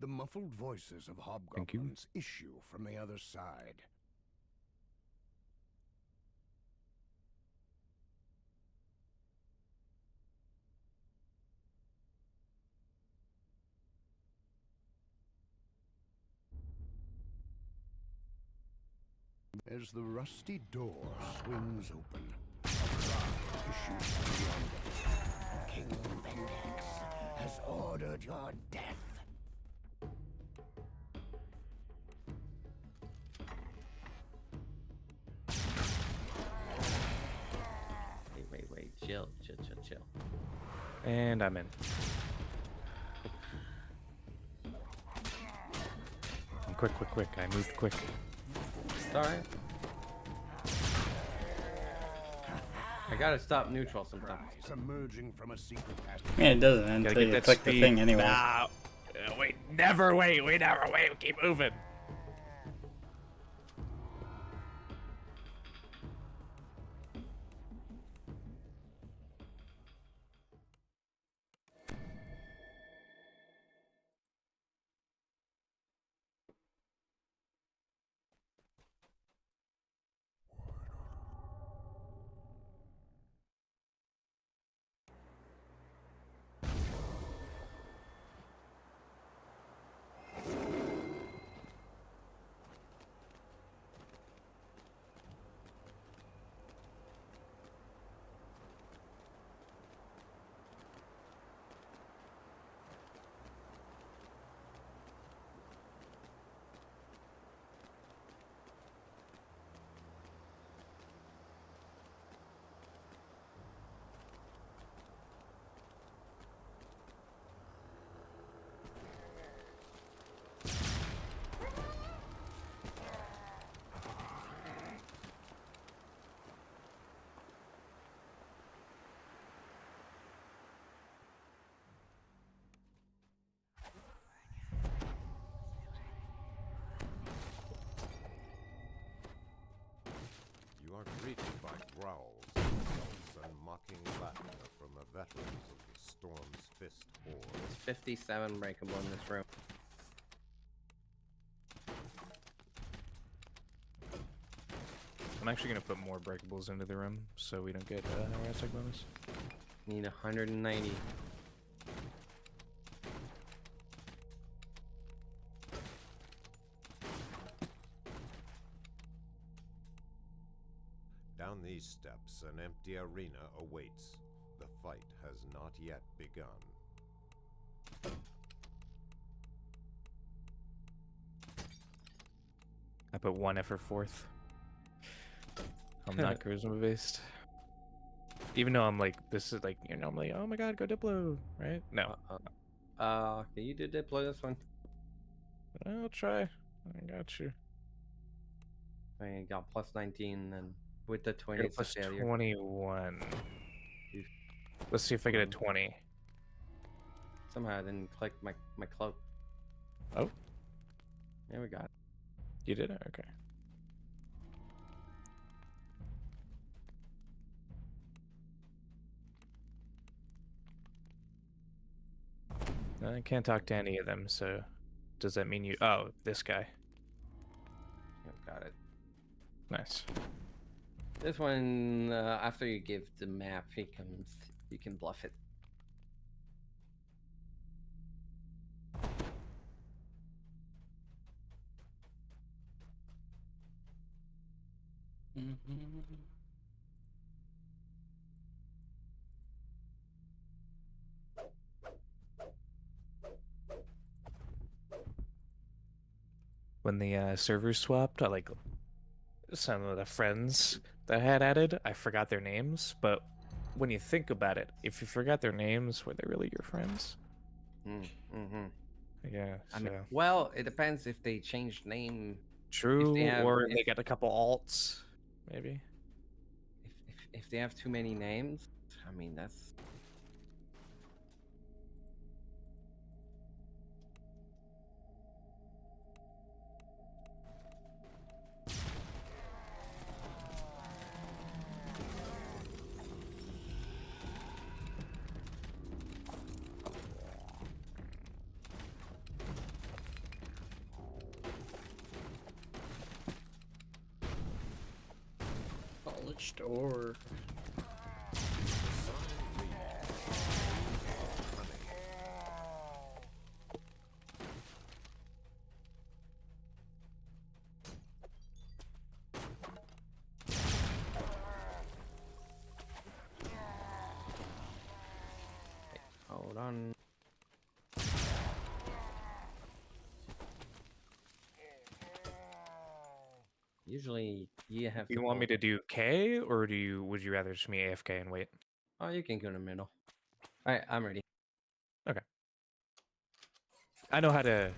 The muffled voices of hobgoblins issue from the other side. As the rusty door swings open, a cry issues from beyond it. King Bendex has ordered your death. Wait. Chill. And I'm in. I'm quick. I moved quick. Sorry. I gotta stop neutral sometimes. Emerging from a secret passage. Yeah, it doesn't until you click the thing anyway. Nah, we never wait. We keep moving. You are greeted by growls, insults, and mocking laughter from the veterans of the Storm's Fist Horde. There's 57 breakable in this room. I'm actually gonna put more breakables into the room so we don't get a harassing bonus. Need 190. Down these steps, an empty arena awaits. The fight has not yet begun. I put 1 effort fourth. I'm not charisma based. Even though I'm like, this is like, you're normally, oh my god, go Diplo, right? No. Can you do Diplo this one? I'll try. I got you. I got plus 19 and with the 20 Got it's a plus failure. 21. Let's see if I get a 20. Somehow I didn't click my cloak. Oh. There we got it. You did it? Okay. I can't talk to any of them, so does that mean you... Oh, this guy. Got it. Nice. This one, after you give the map, he comes. You can bluff it. When the servers swapped, I like some of the friends that I had added, I forgot their names, but when you think about it, if you forgot their names, were they really your friends? Yeah. I mean, well, it depends if they changed name. True, or if, they got a couple alts, maybe. If they have too many names, I mean that's. Polished ore. Hold on. Usually, you have. You want me to do K, or would you rather just me AFK and wait? Oh, you can go in the middle. All right, I'm ready. Okay. I know how to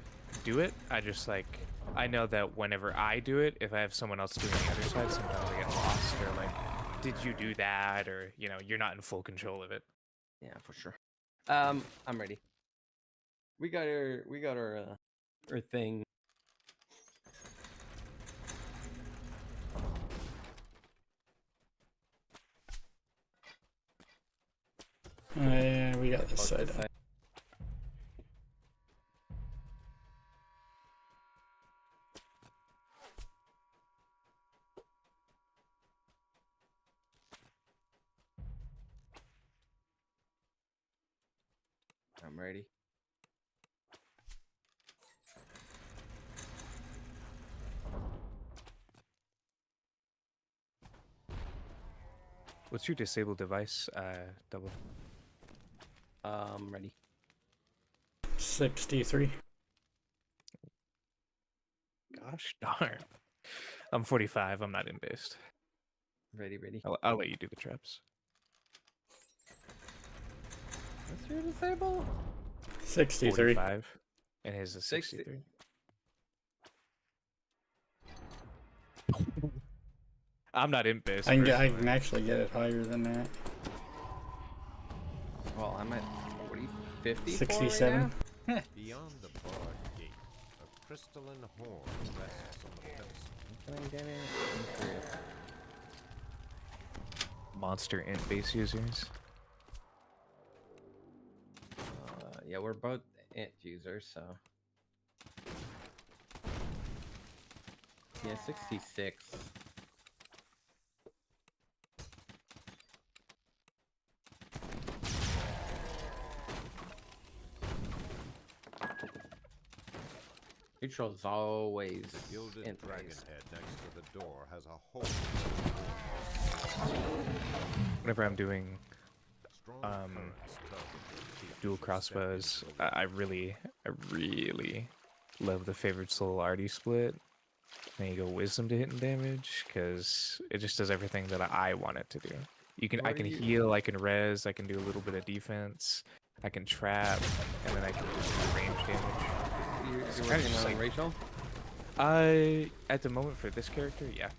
do it. I know that whenever I do it, if I have someone else doing the other side, sometimes I get lost, or like, did you do that, or you're not in full control of it. Yeah, for sure. I'm ready. We got our thing. Yeah, we got this side up. I'm ready. What's your disabled device, Double? Ready. 63. Gosh darn. I'm 45. I'm not in based. Ready. I'll let you do the traps. What's your disable? 63. 45. And his is 63. I'm not in based. I can actually get it higher than that. Well, I'm at 50. 67. Right Beyond the barred gate, a crystalline horn rests on the pedestal. Can I get it? Monster int base users. Yeah, we're both int users, so. Yeah, 66. Neutral's always The gilded int dragon based. head next to the door has a hole Whenever I'm doing dual crossbows, I really love the favored soul arty split. And you go wisdom to hit and damage because it just does everything that I want it to do. I can heal, I can res, I can do a little bit of defense, I can trap, and then I can just do range damage. You're working on Rachel? At the moment for this character, yeah.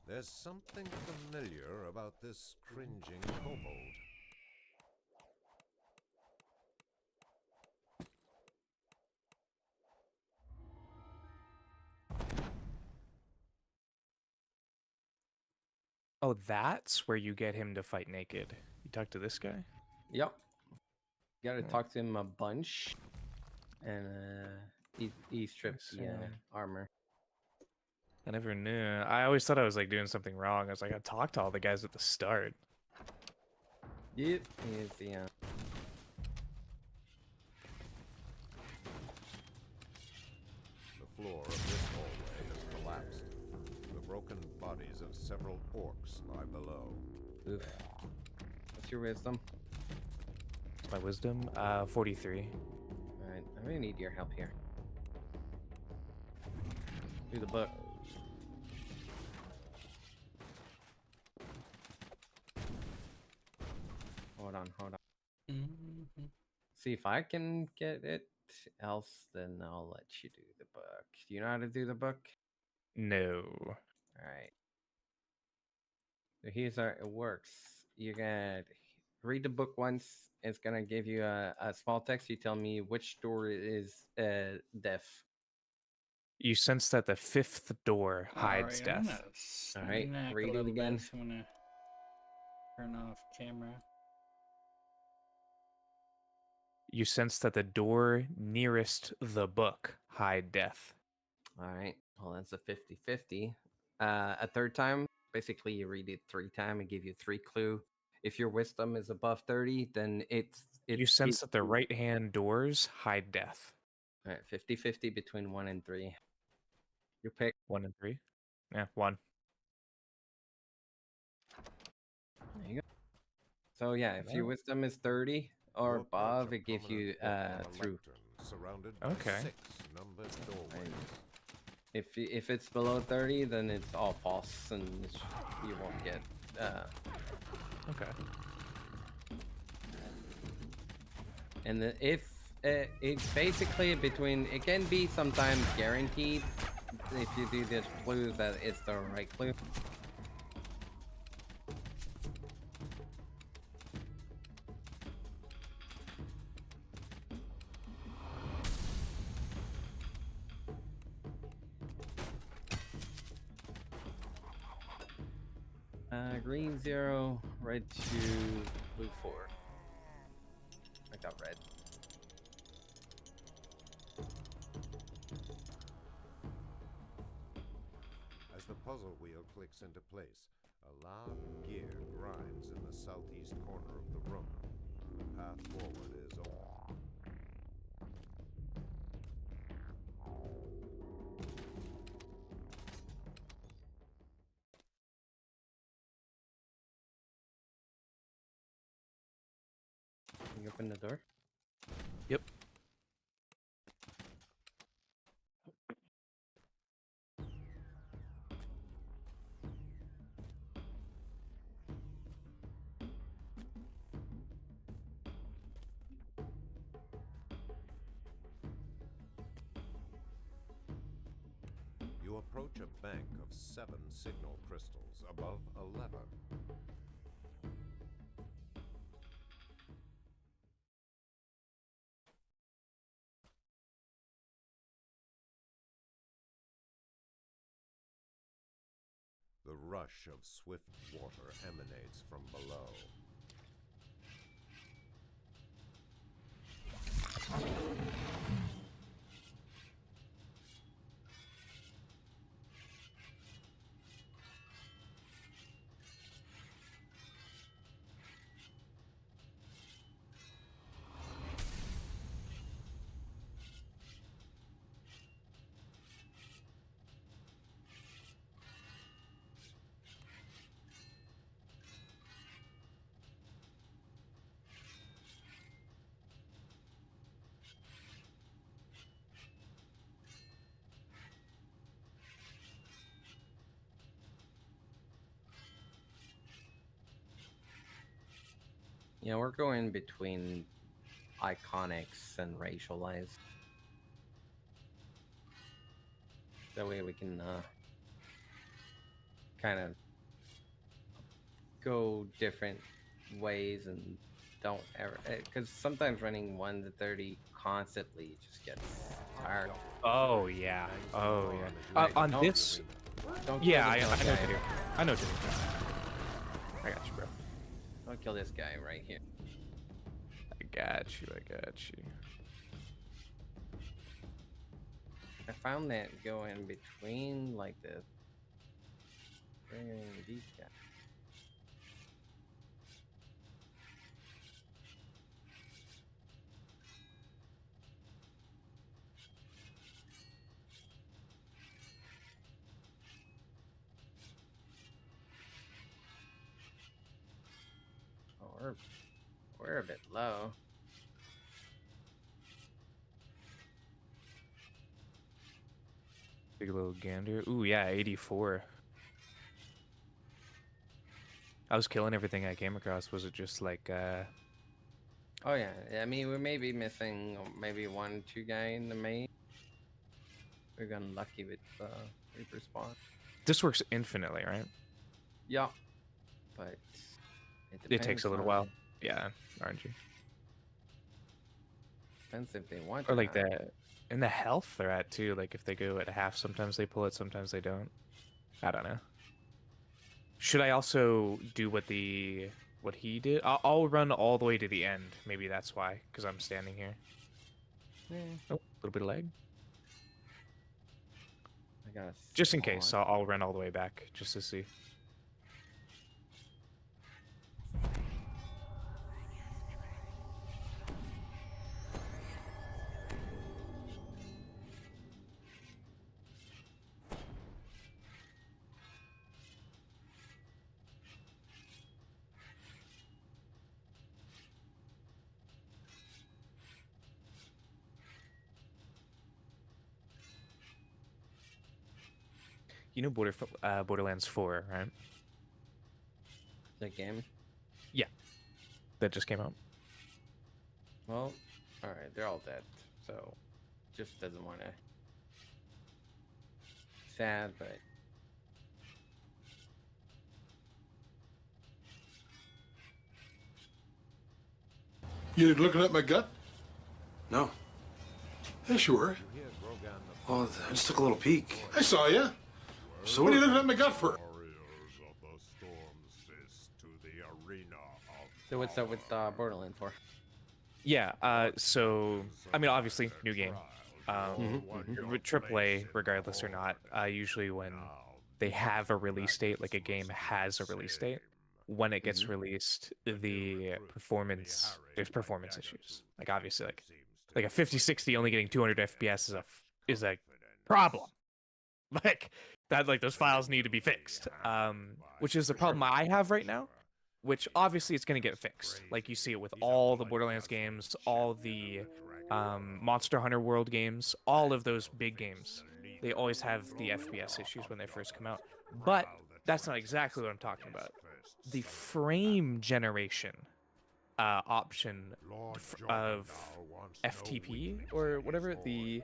There's something familiar about this cringing kobold. Oh, that's where you get him to fight naked. You talk to this guy? Yep. You gotta talk to him a bunch. And he strips the armor. I never knew. I always thought I was like doing something wrong. I was like, I talked to all the guys at the start. Yep, he is the The floor of this hallway has collapsed. The broken bodies of several orcs lie below. Oof. What's your wisdom? What's my wisdom? 43. Alright, I'm gonna need your help here. Do the book. Hold on. See if I can get it. Else, then I'll let you do the book. Do you know how to do the book? No. Alright. So here's how it works. You're gonna read the book once. It's gonna give you a small text. You tell me which door is deaf. You sense that the 5th door hides death. Alright, read it again. I'm gonna turn off camera. You sense that the door nearest the book hide death. Alright, well that's a 50-50. A third time, basically you read it 3 times and give you 3 clue. If your wisdom is above 30, then it's you sense that the right hand doors hide death. Alright, 50-50 between 1 and 3. You pick 1 and 3. Yeah, 1. There you go. So yeah, if your wisdom is 30 or above, it gives you through. Surrounded by 6 numbered doorways. If it's below 30, then it's all false and you won't get Okay. And if it's basically between, it can be sometimes guaranteed if you do this clue that it's the right clue. Green 0, red 2, blue 4. I got red. As the puzzle wheel clicks into place, a loud gear grinds in the southeast corner of the room. The path forward is open. Can you open the door? Yep. You approach a bank of 7 signal crystals above a lever. The rush of swift water emanates from below. Yeah, we're going between iconics and racialized. That way we can kind of go different ways and don't ever, because sometimes running 1 to 30 constantly just gets tired. Oh yeah. Oh yeah. On Don't- this. Don't Yeah, kill I the know guy. what to do. I know what to do. I got you, bro. Don't kill this guy right here. I got you. I got you. I found that going between like this. Bringing these guys. Oh, we're a bit low. Big little gander. Ooh yeah, 84. I was killing everything I came across. Was it just like Oh yeah, I mean we may be missing maybe 1, 2 guy in the main. We're getting lucky with Reaper spawn. this works infinitely, right? Yeah, but It takes a little while. Yeah, RNG. Depends if they want. Or to like not. in the health they're at too. Like if they go at half, sometimes they pull it, sometimes they don't. I don't know. Should I also do what he did? I'll run all the way to the end. Maybe that's why, because I'm standing here. Yeah. Oh, a little bit of lag. I got. Just in case, I'll run all the way back just to see. You know Borderlands 4, right? The game. Yeah, that just came out. Well, all right, they're all dead, so just doesn't want to. Sad, but You looking at my gut? No. Yes, you were. Well, I just took a little peek. I saw you. So What are you looking at my gut for? so what's up with Borderlands 4? Yeah, so I mean, obviously, new game. With AAA, regardless or not, usually when they have a release date, like a game has a release date, when it gets released, there's performance issues. Like obviously, like a 5060 only getting 200 FPS is a problem. Like that, like those files need to be fixed. Which is the problem I have right now. Which obviously it's going to get fixed. Like you see it with all the Borderlands games, all the Monster Hunter World games, all of those big games. They always have the FPS issues when they first come out. But that's not exactly what I'm talking about. The frame generation option of FTP or whatever, the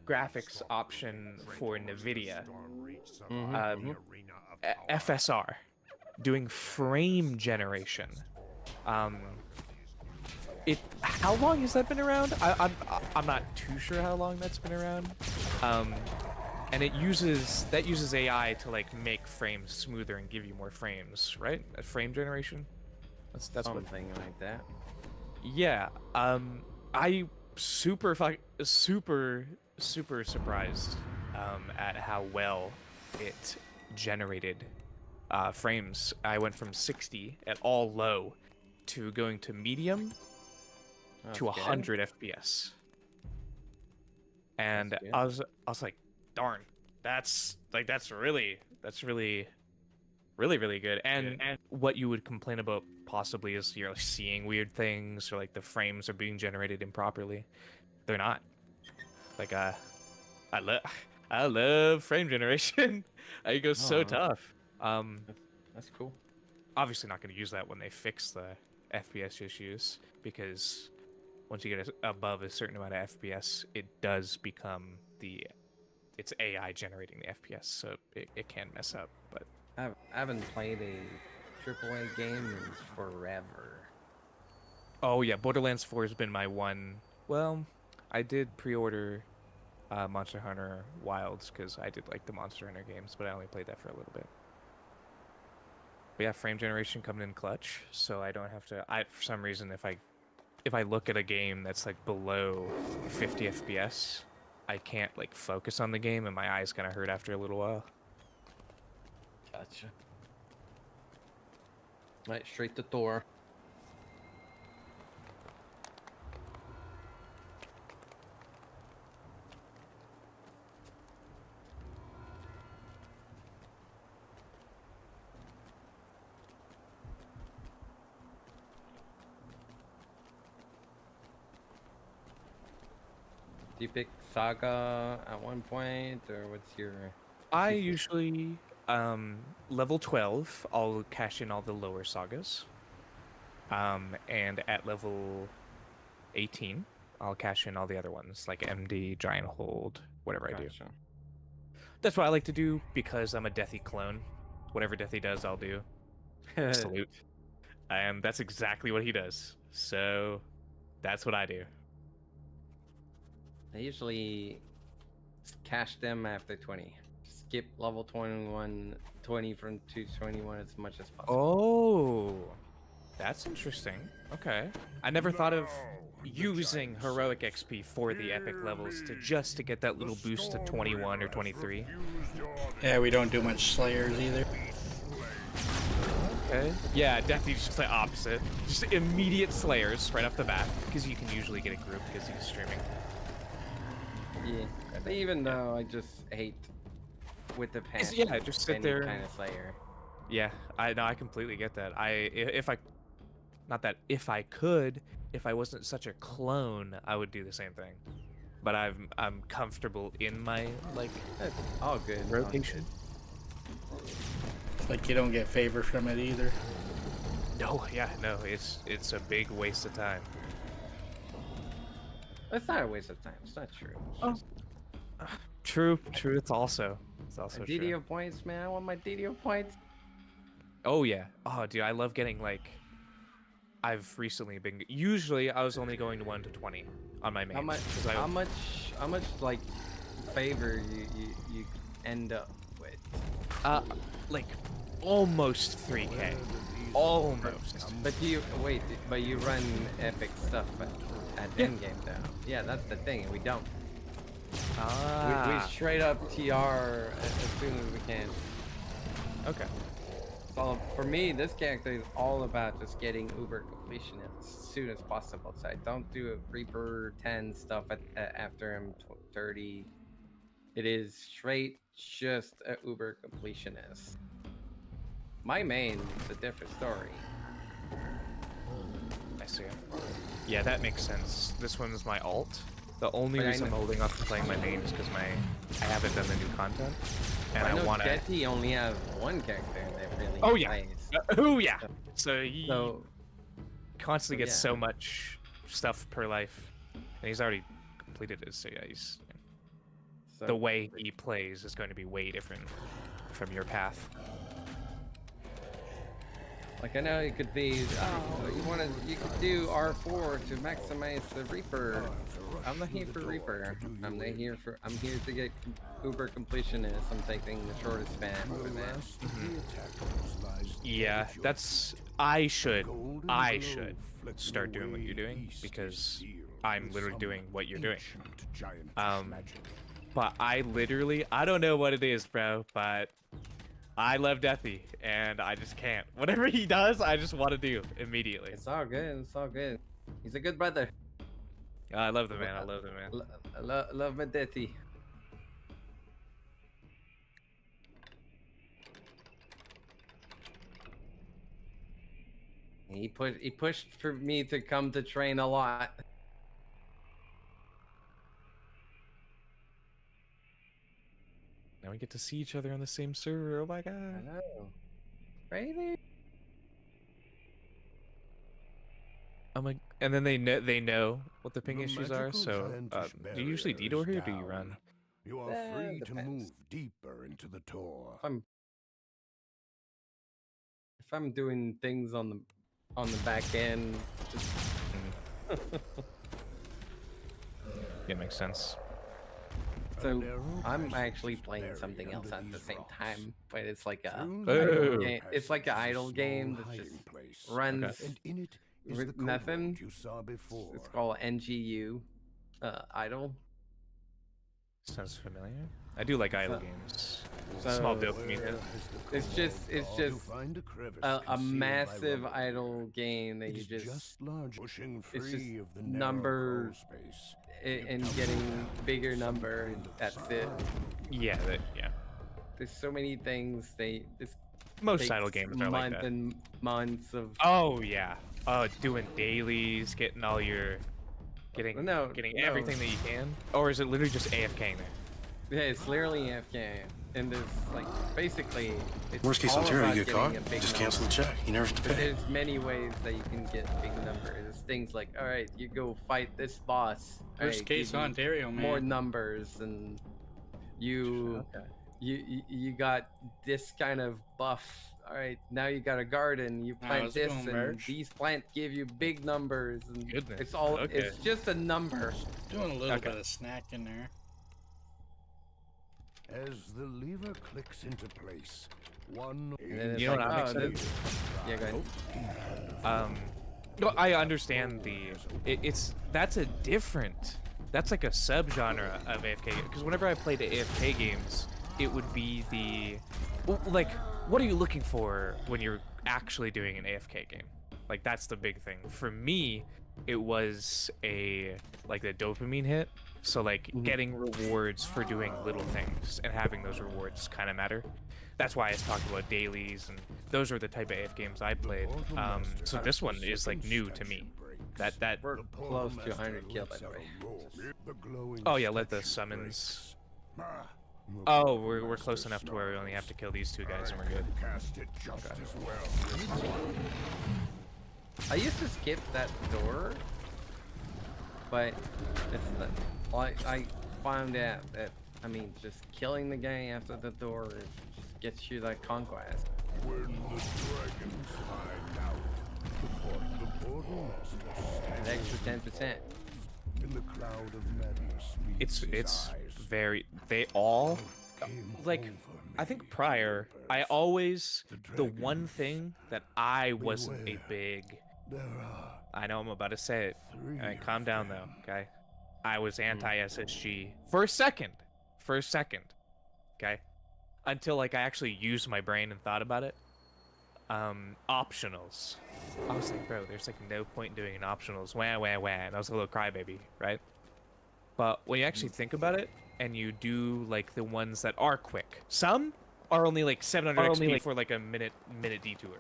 graphics option for NVIDIA, FSR. Doing frame generation. How long has that been around? I'm not too sure how long that's been around. And that uses AI to like make frames smoother and give you more frames, right? A frame generation. That's Something like that. Yeah. I super surprised at how well it generated frames. I went from 60 at all low to going to medium to 100 FPS. And I was like, darn, that's really good. And what you would complain about possibly is you're seeing weird things or like the frames are being generated improperly. They're not. Like I love frame generation. It goes so tough. That's cool. Obviously not going to use that when they fix the FPS issues, because once you get above a certain amount of FPS, it does become it's AI generating the FPS, so it can mess up. But I haven't played a AAA game in forever. oh yeah, Borderlands 4 has been my one. Well, I did pre-order Monster Hunter Wilds because I did like the Monster Hunter games, but I only played that for a little bit. But yeah, frame generation coming in clutch, so I don't have to. For some reason, if I look at a game that's like below 50 FPS, I can't like focus on the game, and my eyes kind of hurt after a little while. Gotcha. Right, straight to Thor. Do you pick Saga at one point, or what's your... I usually, level 12, I'll cash in all the lower sagas. And at level 18, I'll cash in all the other ones, like MD, Giant Hold, whatever I do. That's what I like to do, because I'm a Deathy clone. Whatever Deathy does, I'll do. Salute. And that's exactly what he does. So, that's what I do. I usually cash them after 20. Skip level 21, 20 from 221 as much as possible. Oh, that's interesting. Okay. I never thought of using heroic XP for the epic levels to get that little boost to 21 or 23. Yeah, we don't do much Slayers either. Okay. Yeah, Deathy's just the opposite. Just immediate Slayers right off the bat, because you can usually get a group because he's streaming. Yeah, but even though I just hate with the pants. Yeah, just sit there. Kind of Slayer. Yeah, I completely get that. If I could, if I wasn't such a clone, I would do the same thing. But I'm comfortable in my like all good rotation. Like you don't get favor from it either. No, yeah, no, it's a big waste of time. It's not a waste of time. It's not true. It's True. It's also true. DDO points, man. I want my DDO points. Oh yeah. Oh dude, I love getting like. I've recently been. Usually, I was only going to 1 to 20 on my main. How much like favor you end up with? Like almost 3K. Almost. But you run epic stuff at endgame though. Yeah, that's the thing. We don't. We straight up TR as soon as we can. Okay. So for me, this character is all about just getting uber completion as soon as possible. So I don't do a Reaper 10 stuff after I'm 30. It is straight just a uber completionist. My main is a different story. I see. Yeah, that makes sense. This one's my alt. The only reason I'm holding off from playing my main is because I haven't done the new content, and I want to. He only has one character that really. Oh yeah. Plays. Oh yeah. So he constantly gets so much stuff per life, and he's already completed it. So yeah, he's. The way he plays is going to be way different from your path. Like I know it could be, you could do R4 to maximize the Reaper. I'm not here for Reaper. I'm here to get uber completionist. I'm taking the shortest span for that. Yeah, I should start doing what you're doing because I'm literally doing what you're doing. But I don't know what it is, bro, but I love Deathy, and I just can't. Whatever he does, I just want to do immediately. It's all good. It's all good. He's a good brother. I love the man. I love the man. Love my Deathy. He pushed for me to come to train a lot. Now we get to see each other on the same server. Oh my god. I know. Crazy. I'm like, and then they know what the ping The issues are. magical So, vantage do you usually barrier detour is here, or do you down. run? You are free to Depends. move deeper into the tour. If I'm doing things on the back end, just Yeah, makes sense. so I'm actually playing something else at the same time, but it's like a Oh. game. It's like an idle game that just runs And in it is with the nothing. you saw before. It's called NGU, idle. Sounds familiar. I do like idle games. Small dopamine hit. It's just a massive idle game that you just pushing it's just free of the number space. and getting bigger number, and that's it. Yeah, yeah. There's so many things Most takes idle games are like that. and months of. Oh yeah. Doing dailies, getting all your, getting everything that you can. Or is it literally just AFKing there? Yeah, it's literally AFK, and there's like basically. It's Worst case all scenario, about you get getting caught, a big just number. cancel the check. You never have to But pay. there's many ways that you can get big number. There's things like, all right, you go fight this boss. Worst case Ontario, man. More numbers, and you got this kind of buff. All right, now you got a garden. You plant how's it this, going, and Merch? these plants give you big numbers. And Goodness. it's all. Okay. It's just a number. Doing a little bit of snack in there. As the lever clicks into place, one. And then it's You know like, what I'm oh, excited? yeah, go ahead. No, I understand that's a different, that's like a subgenre of AFK. Because whenever I played the AFK games, it would be like, what are you looking for when you're actually doing an AFK game? Like, that's the big thing. For me, it was the dopamine hit. So like getting rewards for doing little things and having those rewards kind of matter. That's why I was talking about dailies, and those are the type of AF games I played. So this one is like new to me. That We're close to 100 kills, by the way. Oh yeah, let the summons. Oh, we're close enough to where we only have to kill these two guys and we're good. Okay. I used to skip that door, but it's the, I found out that, I mean, just killing the guy after the door just gets you that conquest. When the dragons find out, the portal An extra 10%. in the cloud of madness. It's very, they all, like, I think prior, I always, the one thing that I wasn't a big, I know I'm about to say it. All right, calm down though, okay? I was anti-SSG for a second, okay? Until like I actually used my brain and thought about it. Optionals. I was like, bro, there's like no point in doing an optionals. Wah, wah, wah. And I was a little crybaby, right? But when you actually think about it, and you do like the ones that are quick, some are only like 700 XP for like a minute detour,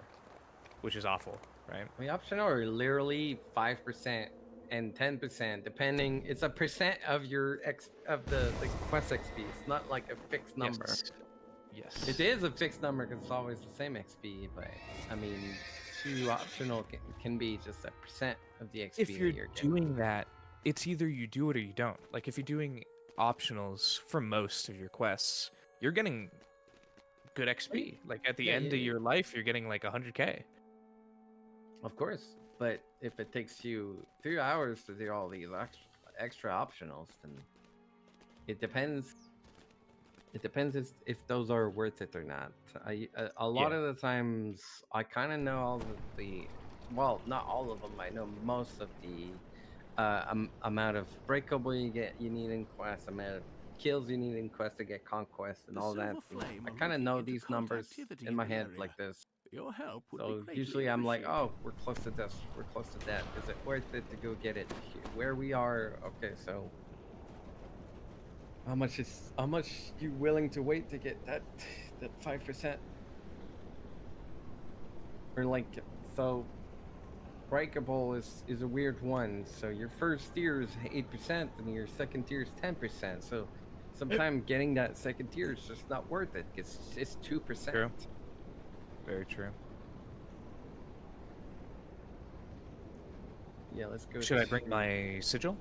which is awful, right? The optional are literally 5% and 10%, depending. It's a percent of your the quest XP. It's not like a fixed number. Yes. It is a fixed number because it's always the same XP, but I mean, 2 optional can be just a percent of the XP. If you're that you're getting. doing that, it's either you do it or you don't. Like if you're doing optionals for most of your quests, you're getting good XP. Like at the end of your life, you're getting like 100k. Of course, but if it takes you 3 hours to do all these extra optionals, then it depends. It depends if those are worth it or not. A lot of the times, I kind of know all of the, well, not all of them. I know most of the amount of breakable you need in quest, amount of kills you need in quest to get conquest, and all that. I kind of know these numbers in my head like this. Your help would So be greatly usually I'm like, appreciated. oh, we're close to this, we're close to that. Is it worth it to go get it? Where we are, okay, so how much you willing to wait to get that 5%? Or like, so breakable is a weird one. So your first tier is 8% and your second tier is 10%. So sometimes getting that second tier is just not worth it because it's 2%. True. Very true. Yeah, let's go. Should I bring my sigil?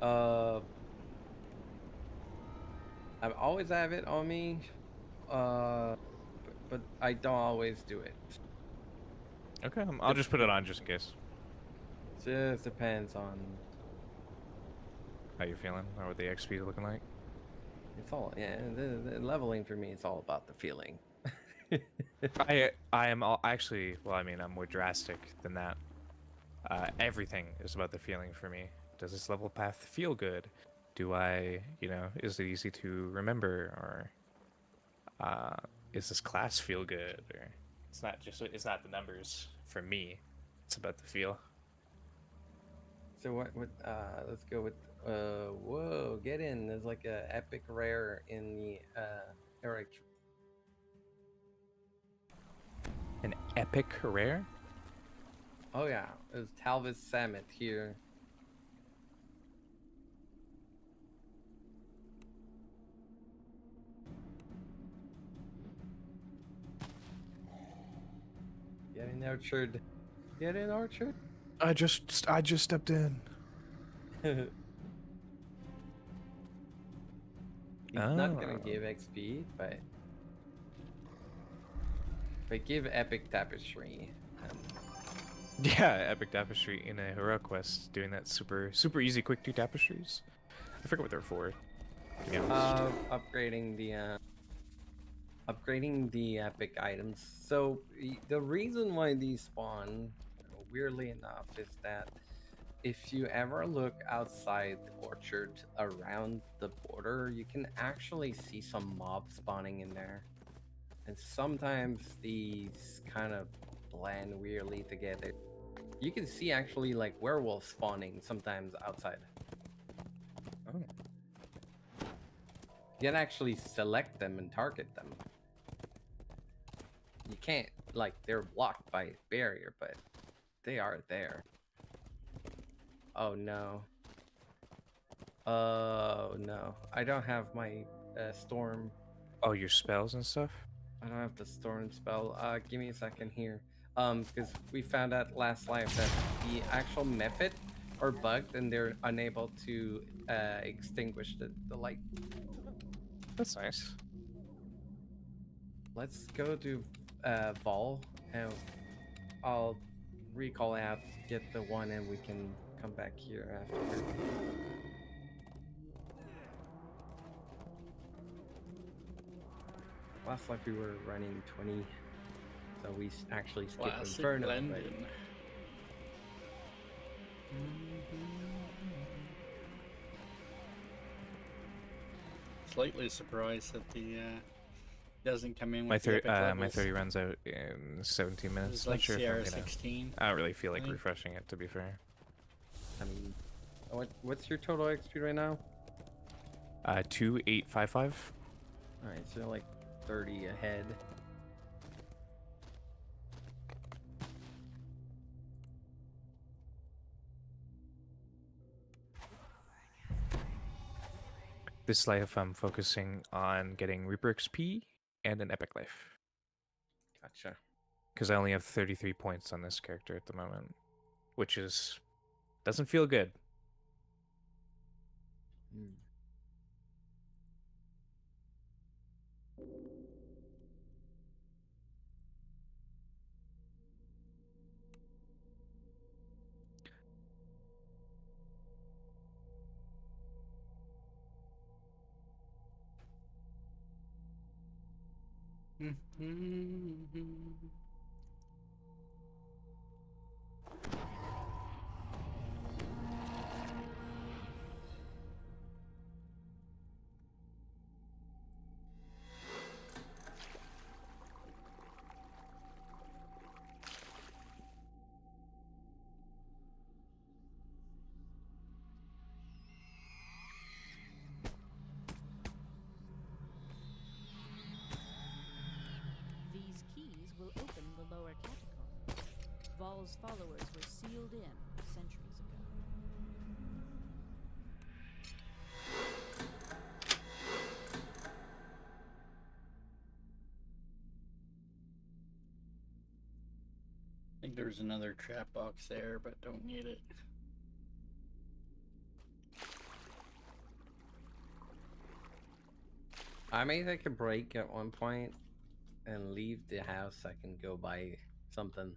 I always have it on me, but I don't always do it. Okay, I'll just put it on just in case. Just depends on how you're feeling or what the XP is looking like. It's all, yeah. The leveling for me, it's all about the feeling. I am actually, well, I mean, I'm more drastic than that. Everything is about the feeling for me. Does this level path feel good? Do I, is it easy to remember, or is this class feel good? Or it's not the numbers for me. It's about the feel. So what let's go with whoa, get in. There's like a epic rare in the Eric. An epic rare? Oh yeah, there's Talvis Samet here. Get in, Orchard. Get in, Orchard. I just stepped in. He's not gonna give XP, but give Epic Tapestry. Yeah, Epic Tapestry in a heroic quest, doing that super easy quick 2 tapestries. I forget what they're for, to be honest. Upgrading the epic items. So the reason why these spawn, weirdly enough, is that if you ever look outside the orchard around the border, you can actually see some mobs spawning in there. And sometimes these kind of blend weirdly together. You can see actually like werewolves spawning sometimes outside. Oh. You can actually select them and target them. You can't, like, they're blocked by a barrier, but they are there. Oh no. Oh no. I don't have my storm. Oh, your spells and stuff? I don't have the storm spell. Give me a second here. Because we found out last live that the actual method are bugged and they're unable to extinguish the light. That's nice. Let's go to Vol, and I'll recall out, get the one, and we can come back here afterward. Last life we were running 20, so we actually skipped Classic Inferno. blending. But... Slightly surprised that the doesn't come in My with the epic my levels. 30 runs out in 17 minutes. It's Not like sure if I'm gonna- CR16. I don't really feel like I think. refreshing it, to be fair. I mean, what's your total XP right now? 2855. All right, so like 30 ahead. This life, I'm focusing on getting Reaper XP and an epic life. Gotcha. Because I only have 33 points on this character at the moment, which doesn't feel good. These keys will open the lower catacomb. Vol's followers were sealed in centuries ago. think there's another trap box there, but don't need it. I may take a break at one point and leave the house. I can go buy something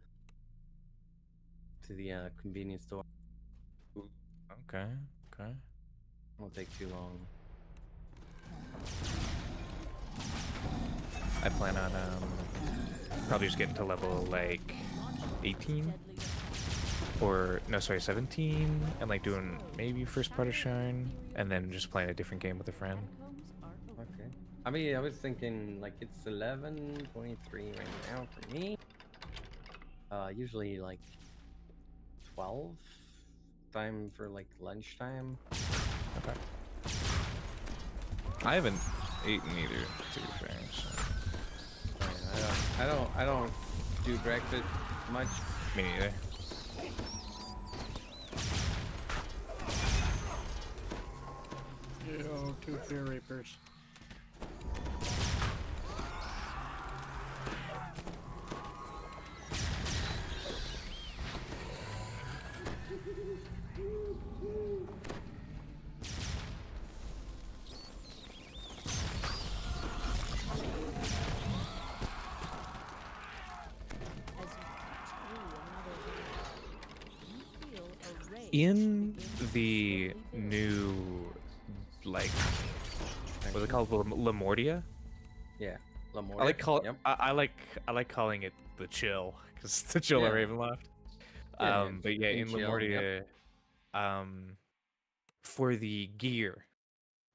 to the convenience store. Okay, okay. Won't take too long. I plan on probably just getting to level like 18 or no, sorry, 17, and like doing maybe first part of Shine, and then just playing a different game with a friend. Okay. I mean, I was thinking like it's 11:23 right now for me. Usually like 12 time for like lunchtime. Okay. I haven't eaten either, to be fair. So. I don't do breakfast much. Me neither. Yo, 2 Fear Reapers. In the new, like, what's it called, Lamortia? Yeah, Lamortia. I like calling it the chill, because it's the chill at Ravenloft. But yeah, in Lamortia, for the gear,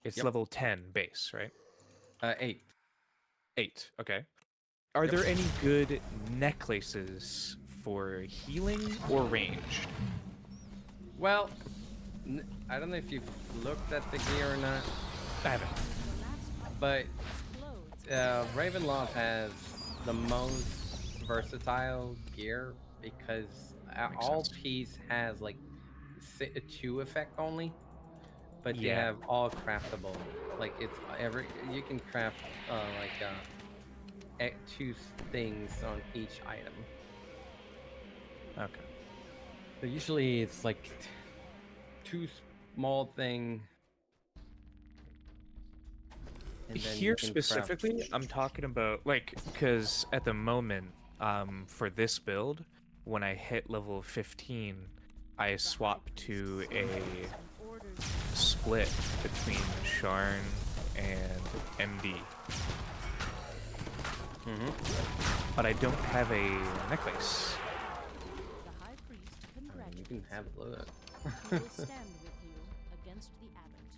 it's level 10 base, right? 8. 8. Okay. Are there any good necklaces for healing or ranged? Well, I don't know if you've looked at the gear or not. I haven't. But Ravenloft has the most versatile gear because all piece has like a 2 effect only, but they have all craftable. Like it's you can craft 2 things on each item. Okay. So usually it's like 2 small thing. Here specifically, I'm talking about like, because at the moment, for this build, when I hit level 15, I swap to a split between Sharn and MD. But I don't have a necklace. You can have look.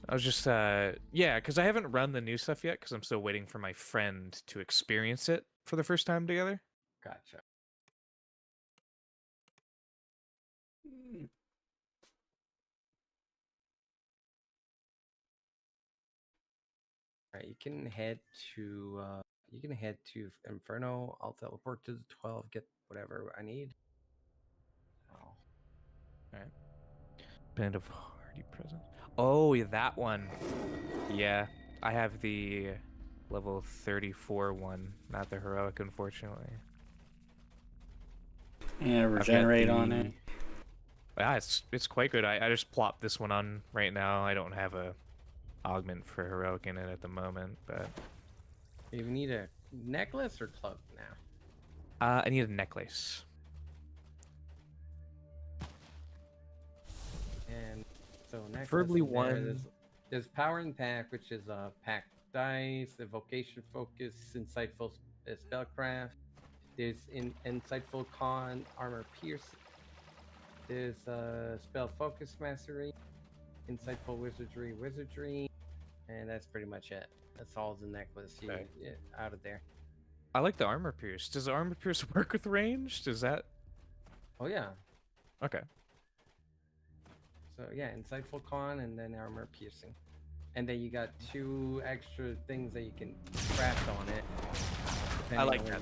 I was just yeah, because I haven't run the new stuff yet because I'm still waiting for my friend to experience it for the first time together. Gotcha. Alright, you can head to Inferno. I'll teleport to the 12, get whatever I need. Oh. Alright. Band of Hardy Presence. Oh, yeah, that one. Yeah, I have the level 34 one, not the heroic, unfortunately. Yeah, regenerate on it. Yeah, it's quite good. I just plopped this one on right now. I don't have a augment for heroic in it at the moment, but you need a necklace or cloak now? I need a necklace. And so necklace, preferably one. There's powering pack, which is a pack dice, evocation focus, insightful spellcraft. There's insightful con, armor pierce. There's spell focus mastery, insightful wizardry, and that's pretty much it. That's all the necklace you get out of there. I like the armor pierce. Does the armor pierce work with ranged? Does that? Oh yeah. Okay. So yeah, insightful con and then armor piercing, and then you got 2 extra things that you can craft on it. I like that.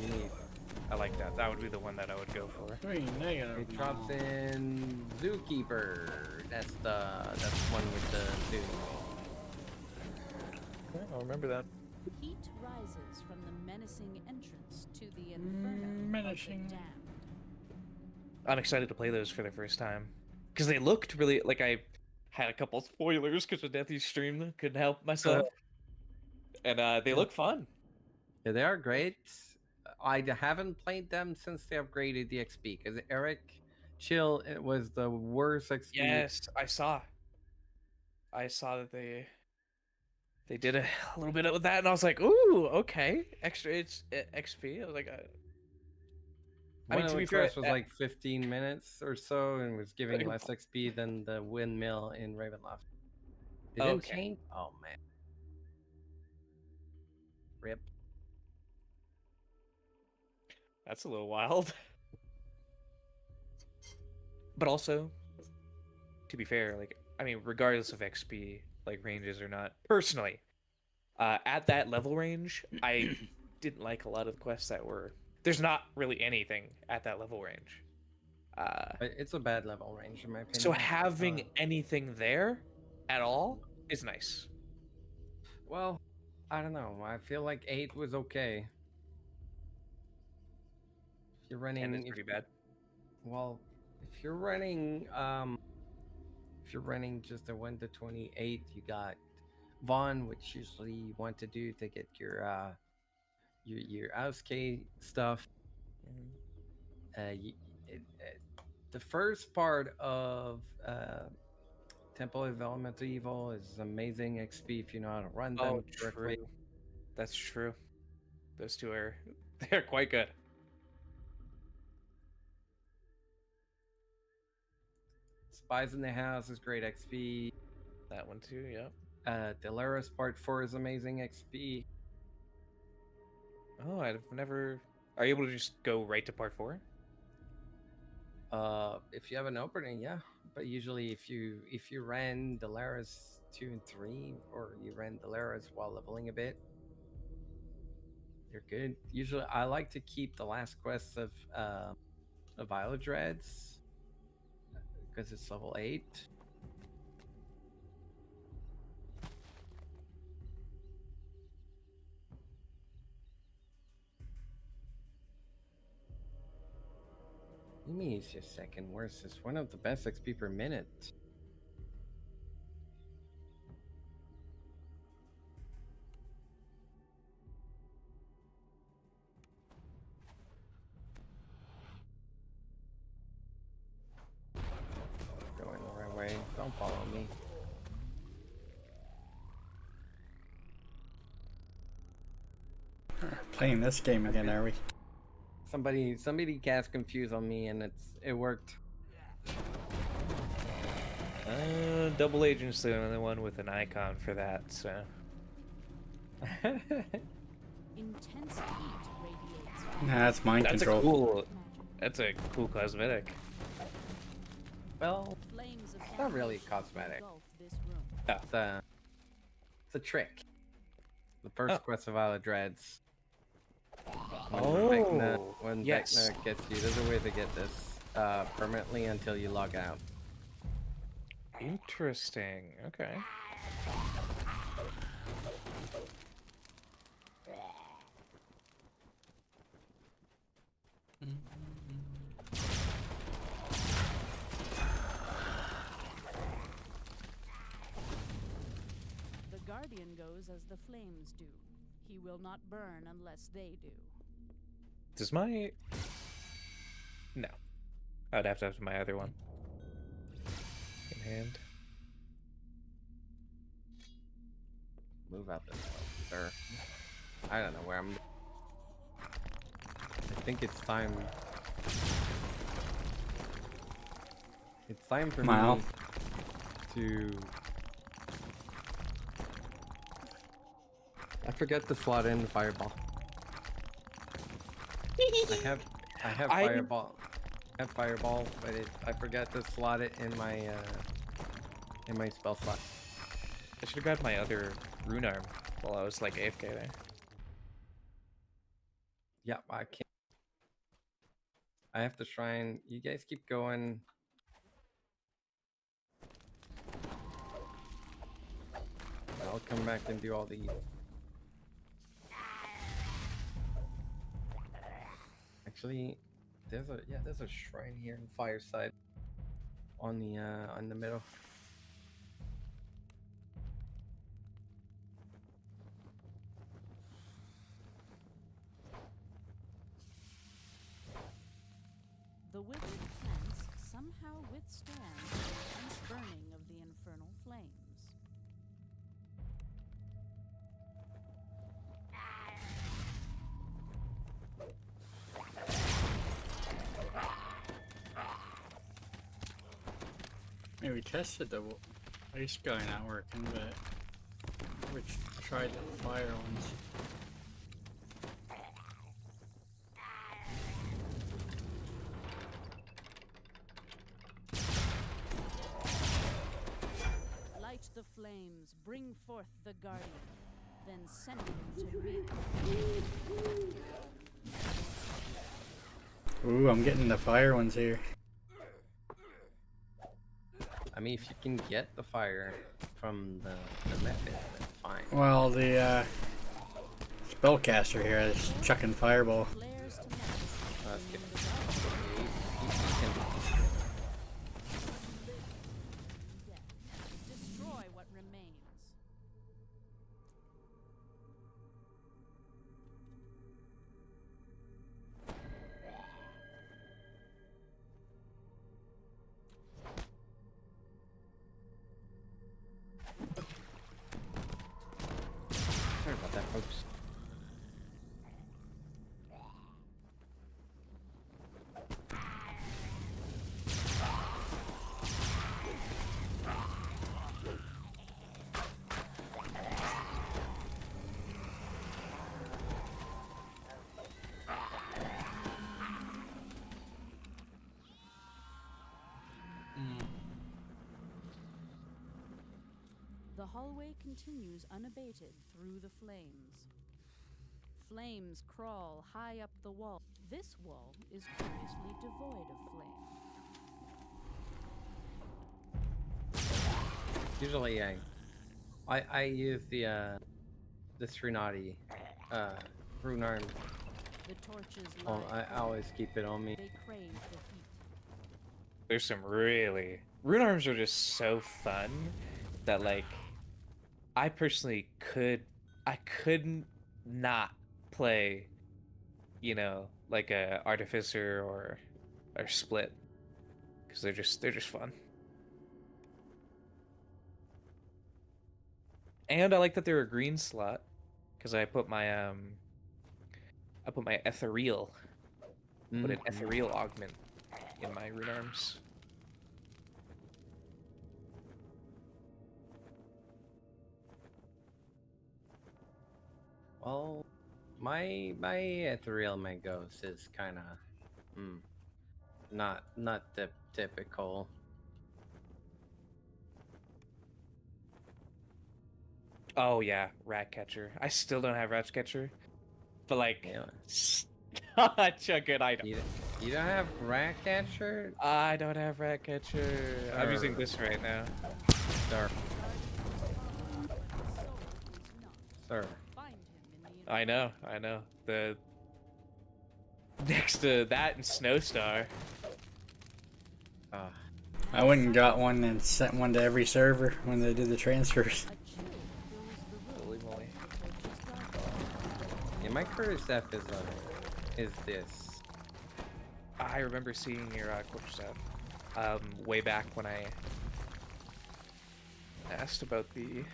I like that. That would be the one that I would go for. It drops in Zookeeper. That's one with the zoo. Okay, I'll remember that. Heat rises from the menacing entrance to the Inferno of the Damned. I'm excited to play those for the first time because they looked really like I had a couple spoilers because of Deathy's stream. Couldn't help myself, and they look fun. Yeah, they are great. I haven't played them since they upgraded the XP because Eric Chill it was the worst XP. Yes, I saw that they did a little bit of that, and I was like, ooh, okay, extra XP. I was like, One to of be the fair, quests was like 15 minutes or so and was giving less XP than the windmill in Ravenloft. They didn't Okay. change? Oh, man. Rip. That's a little wild. But also, to be fair, like, I mean, regardless of XP, like, ranges or not, personally, at that level range, I didn't like a lot of the quests that were... There's not really anything at that level range. It's a bad level range, in my opinion. So having anything there at all is nice. Well, I don't know. I feel like 8 was okay. If you're running... 10 is pretty bad. Well, if you're running just a 1 to 28, you got Vaughn, which usually you want to do to get your AUSK stuff. The first part of Temple of Elemental Evil is amazing XP if you know how to run them correctly. True. That's true. Those two are they're quite good. Spies in the House is great XP. That one too, yep. Delaris Part 4 is amazing XP. Oh, I've never... Are you able to just go right to part 4? If you have an opening, yeah. But usually if you ran Delaris 2 and 3, or you ran Delaris while leveling a bit, you're good. Usually I like to keep the last quest of Violet Dreads because it's level 8. You mean it's your second worst? It's one of the best XP per minute. Going the right way. Don't follow me. Playing this game again, are we? Somebody cast confuse on me, and it worked. Double Agent's the only one with an icon for that, so. Intense heat radiates. Nah, that's mind control. That's a cool cosmetic. Well, Flames of not really cosmetic. engulf this room. It's a trick. The first quest of Violet Dreads. When yes. Vecna gets you, there's a way to get this permanently until you log out. Interesting. Okay. The Guardian goes as the flames do. He will not burn unless they do. Does my... No. I would have to have my other one. In hand. Move out the middle, sir. I don't know where I'm... I think it's time... It's time for me to... I forget to slot in Fireball. I have Fireball. I have Fireball, but I forgot to slot it in my spell slot. I should have grabbed my other rune arm while I was like AFK there. Yeah, I can't. I have to try and... You guys keep going. I'll come back and do all the... Actually, there's a shrine here in Fireside on the middle. The withered plants somehow withstand the intense burning of the infernal flames. Yeah, we tested the ice guy not working, but we tried the fire ones. Light the flames, bring forth the guardian, then send him to me. Ooh, I'm getting the fire ones here. I mean, if you can get the fire from the method, then fine. Well, the spellcaster here is chucking fireball. Oh, that's good. Destroy what remains. Sorry about that, folks. The hallway continues unabated through the flames. Flames crawl high up the wall. This wall is curiously devoid of flame. Usually, I use the Thrunati rune arm. The torches Oh, lie I always keep it on me. They crave the heat. There's some really rune arms are just so fun that like I personally couldn't not play, you know, like a artificer or split because they're just fun. And I like that they're a green slot because I put my ethereal, put an ethereal augment in my rune arms. Well, my ethereal Magos is kind of not typical. Oh yeah, Ratcatcher. I still don't have Ratcatcher, but like, Yeah. such a good item. You don't have Ratcatcher? I don't have Ratcatcher. I'm using this right now. Sir. Sir. I know. The next to that and Snowstar. I went and got one and sent one to every server when they did the transfers. Holy moly. Yeah, my current stuff is this. I remember seeing your quarter staff way back when I asked about the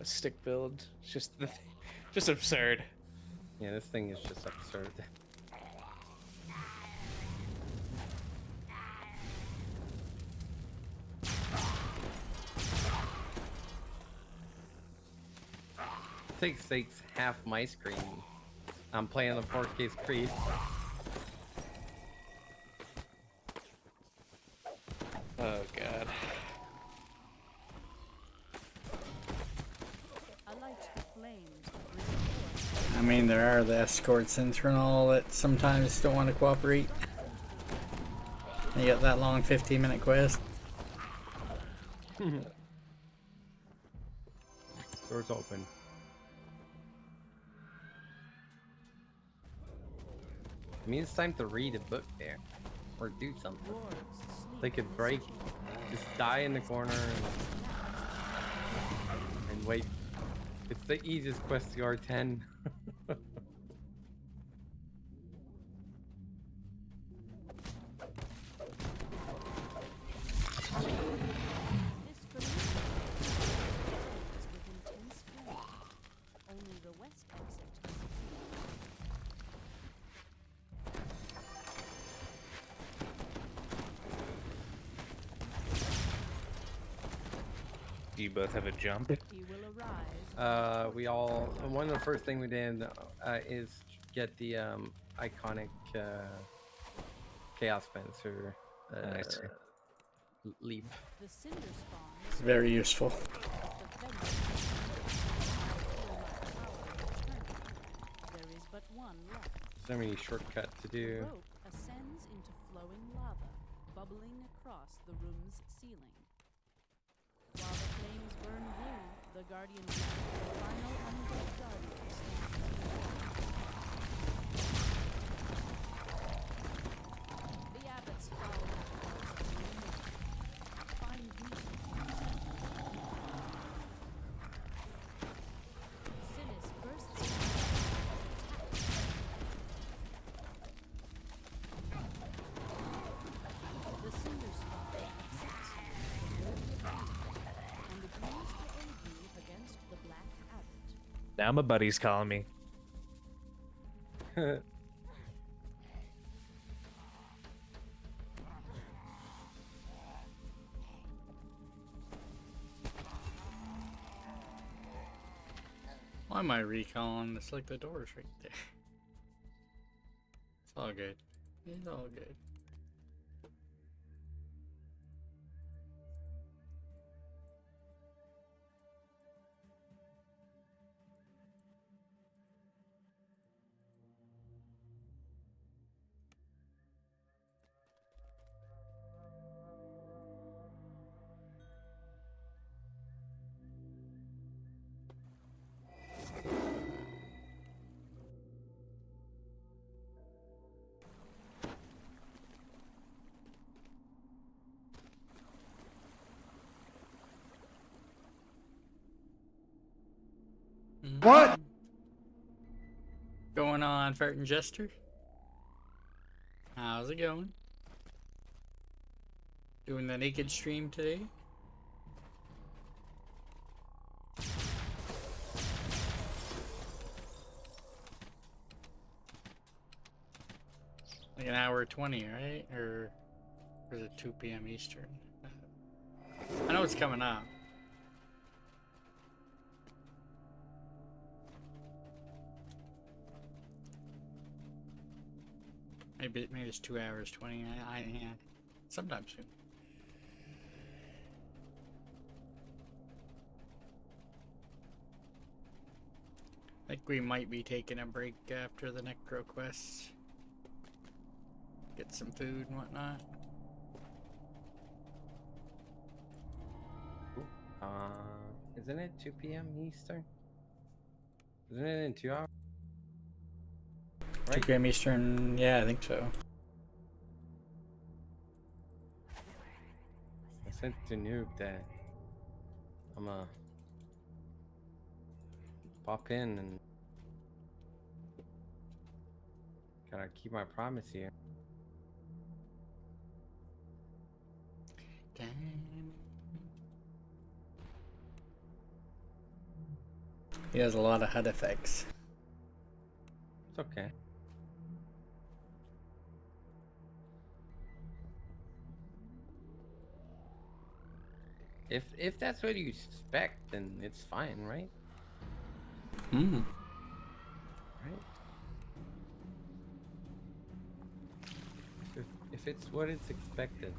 stick build. It's just absurd. Yeah, this thing is just absurd. Takes half my screen. I'm playing the 4K Creed. Oh god. I mean, there are the escorts internal that sometimes don't want to cooperate. You got that long 15-minute quest. Doors open. I mean, it's time to read a book there. or do something. They could break, just die in the corner and wait. It's the easiest quest to R10. Only the west exit. Do you both have a jump? He will arise. One of the first thing we did is get the iconic Chaos Spencer leap. The cinder spawn. It's very useful. There is but one left. So many shortcut to do. The rope ascends into flowing lava, bubbling across the room's ceiling. While the flames burn blue, the guardian the final undead guardian stands. The abbot's foul find beauty. Sinis bursts in. The cinder spawn accepts and agrees to aid you against the Black Abbot. Now my buddy's calling me. Why am I recalling? It's like the door's right there. It's all good. It's all good. What? Going on, Fart and Jester? How's it going? Doing the naked stream today? Like an hour 20, right? Or is it 2 p.m. Eastern? I know it's coming up. Maybe it's 2 hours 20. Yeah, sometime soon. I think we might be taking a break after the necro quests. Get some food and whatnot. Isn't it 2 p.m. Eastern? Isn't it in 2 hours? 2 p.m. Eastern, yeah, I think so. I sent to Noob that I'm pop in and gotta keep my promise here. He has a lot of HUD effects. It's okay. If that's what you expect, then it's fine, right? Hmm. Right? If it's what it's expected.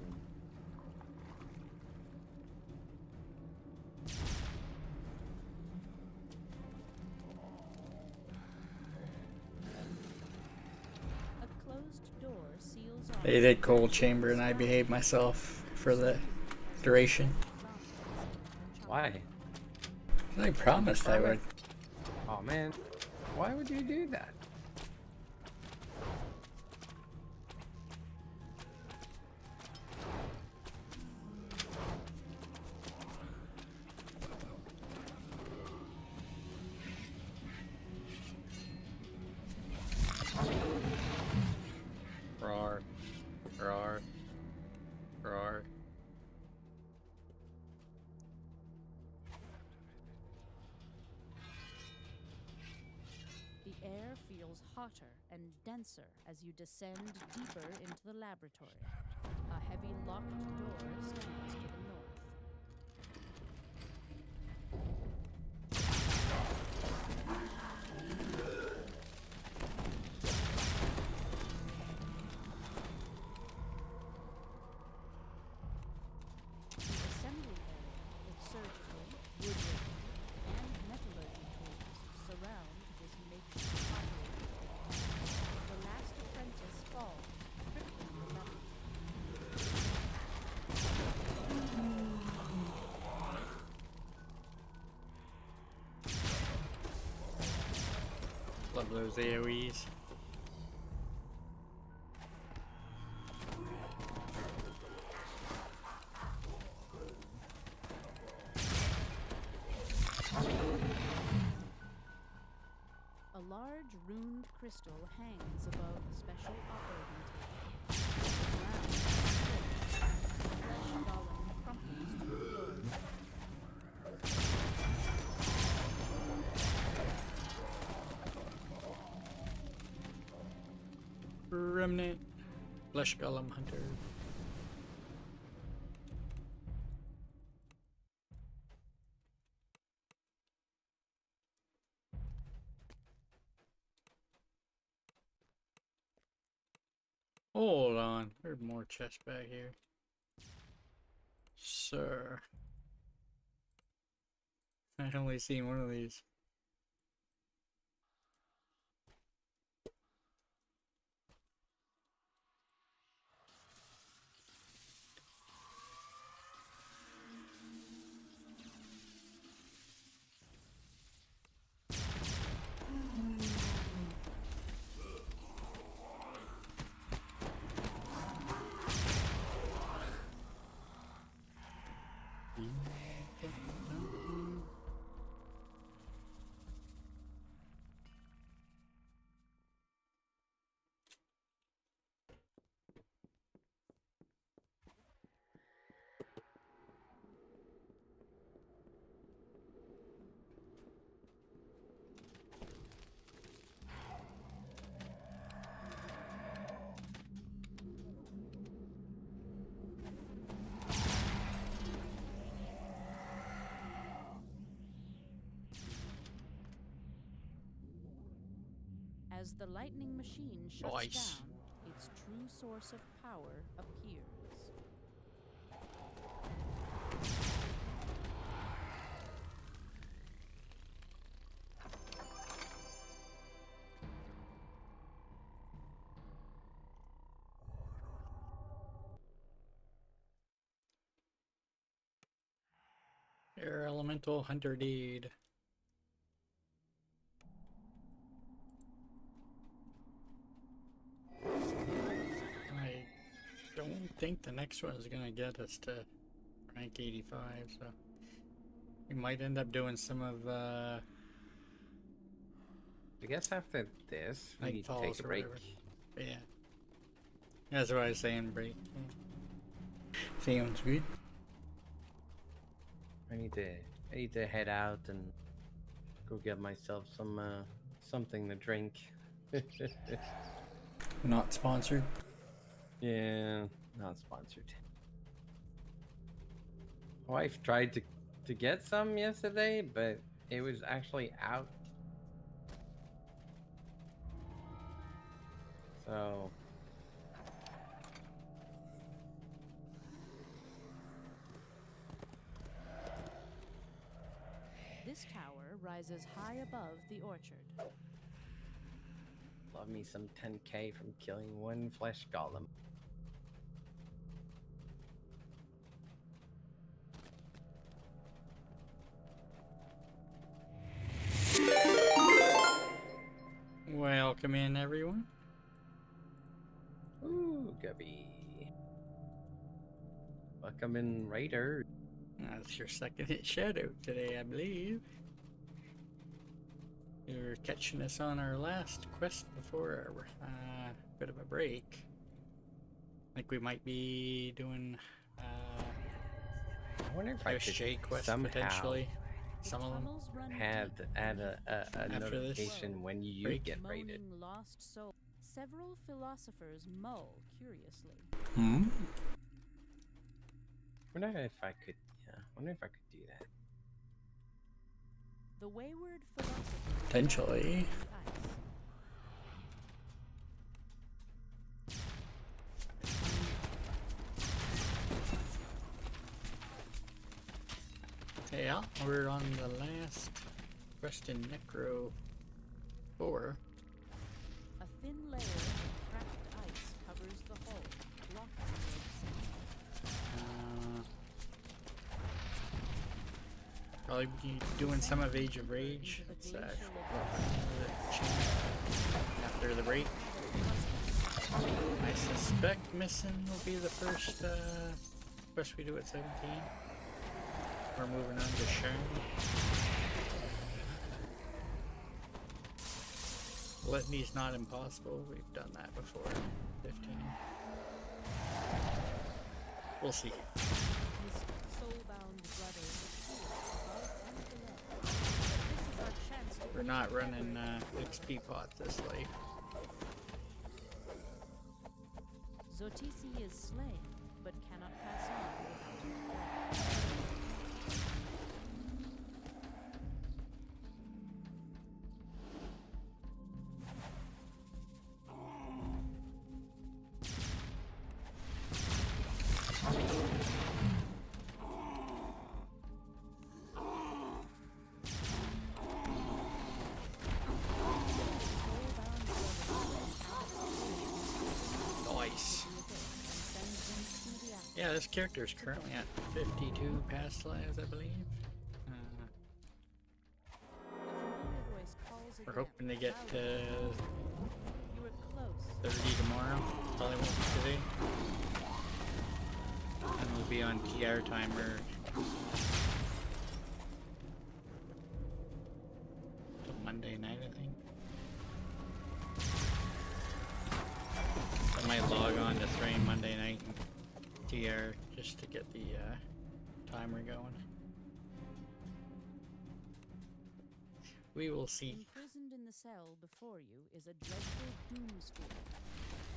A closed door seals off. They did cold chamber and I behaved myself for the duration. Why? I promised I would. Oh man, why would you do that? Roar. Roar. Roar. The air feels hotter and denser as you descend deeper into the laboratory. A heavy locked door stands to the north. The assembly area with surgical, woodworking, and metallurgy tools surround this makeshift operating theater. The last apprentice falls, crippling the metal. Love those AoEs. A large runed crystal hangs above a special operating table. The ground is split. The flesh golem crumples to the floor. Remnant. Flesh Golem Hunter. Hold on. There's more chests back here. Sir. I only seen one of these. As the lightning machine shuts Nice. down, its true source of power appears. Air Elemental Hunter Deed. I don't think the next one is gonna get us to rank 85, so we might end up doing some of I guess after this, we Nightfalls take a or break. whatever. But yeah, that's what I was saying. Break. Yeah. Sounds good. I need to head out and go get myself some something to drink. Not sponsored. Yeah, not sponsored. My wife tried to get some yesterday, but it was actually out. So This tower rises high above the orchard. love me some 10k from killing one flesh golem. Welcome in, everyone. Ooh, Gubby. Welcome in, Raider. That's your second hit shadow today, I believe. You're catching us on our last quest before our bit of a break. Like we might be doing I wonder if I could SJ quest somehow potentially. Some of them. Tunnels run have deep add beneath a After this notification when you break. get raided. moaning lost soul. Several philosophers mull curiously. Hmm. Wonder if I could. Yeah, wonder if I could do that. The wayward philosopher. Potentially. Okay, yeah, we're on the last quest in Necro 4. A thin layer of cracked ice covers the hull, blocking the descent. Probably be doing some of Age of Rage. It's after the break. I suspect missing will be the first quest we do at 17. We're moving on to Sherm. Litany's not impossible. We've done that before. 15. We'll see. His soul-bound brothers above and below. This is our chance to We're not running XP pots this late. Zotisi is slain, but cannot pass on without his blood. Nice. Yeah, this character is currently at 52 past lives, I believe. We're hoping to get to 30 tomorrow. Probably won't be today. And we'll be on TR timer till Monday night, I think. I might log on to Thrain Monday night and TR just to get the timer going. We will see. Imprisoned in the cell before you is a dreadful doom sphere.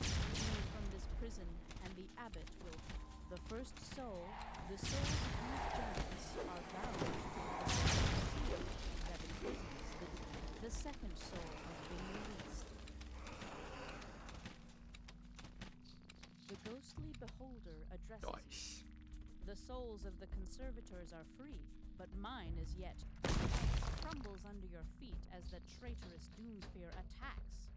Free from this prison, and the abbot will. The first soul, the souls of youth giants, are bound to the seal that imprisons the second soul has been released. The ghostly beholder addresses Nice. you. The souls of the conservators are free, but mine is yet. Crumbles under your feet as the traitorous Doomsphere attacks.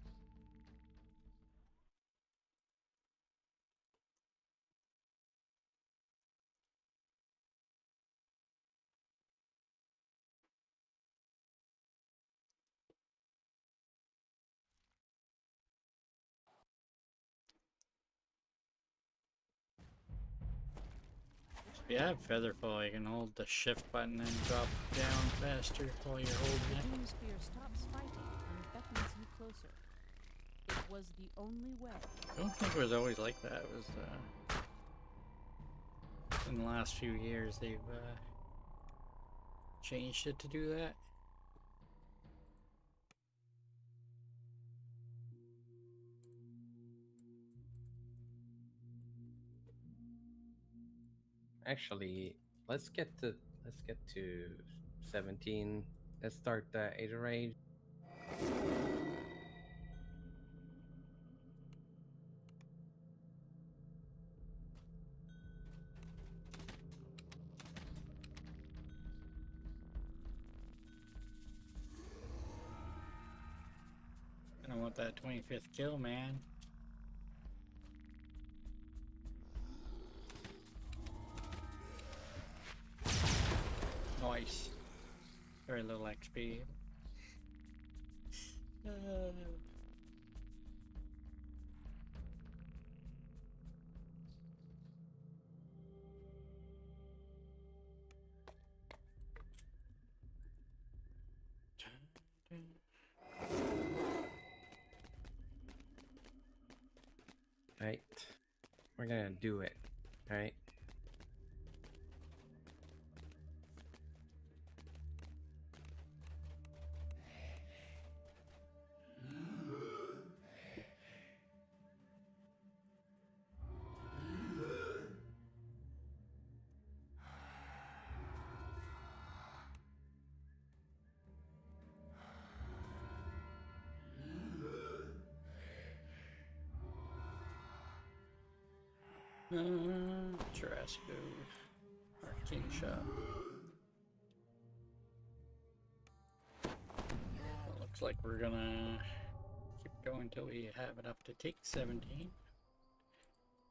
If you have Featherfall, you can hold the shift button and drop down faster while you're holding it. Doomsphere stops fighting and beckons you closer. It was the only way. I don't think it was always like that. It was in the last few years they've changed it to do that. Actually, let's get to 17. Let's start the Age of Rage. And I want that 25th kill, man. Nice. Very little XP. Right. We're gonna do it, right? Jurassic Arcane Shop. Well, looks like we're gonna keep going till we have it up to take 17.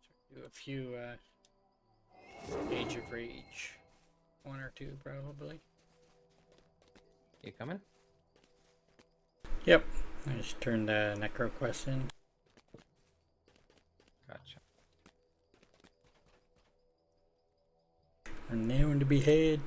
So do a few Age of Rage. 1 or 2 probably. You coming? Yep. I just turned the Necro Quest in. Gotcha. We're now to behead.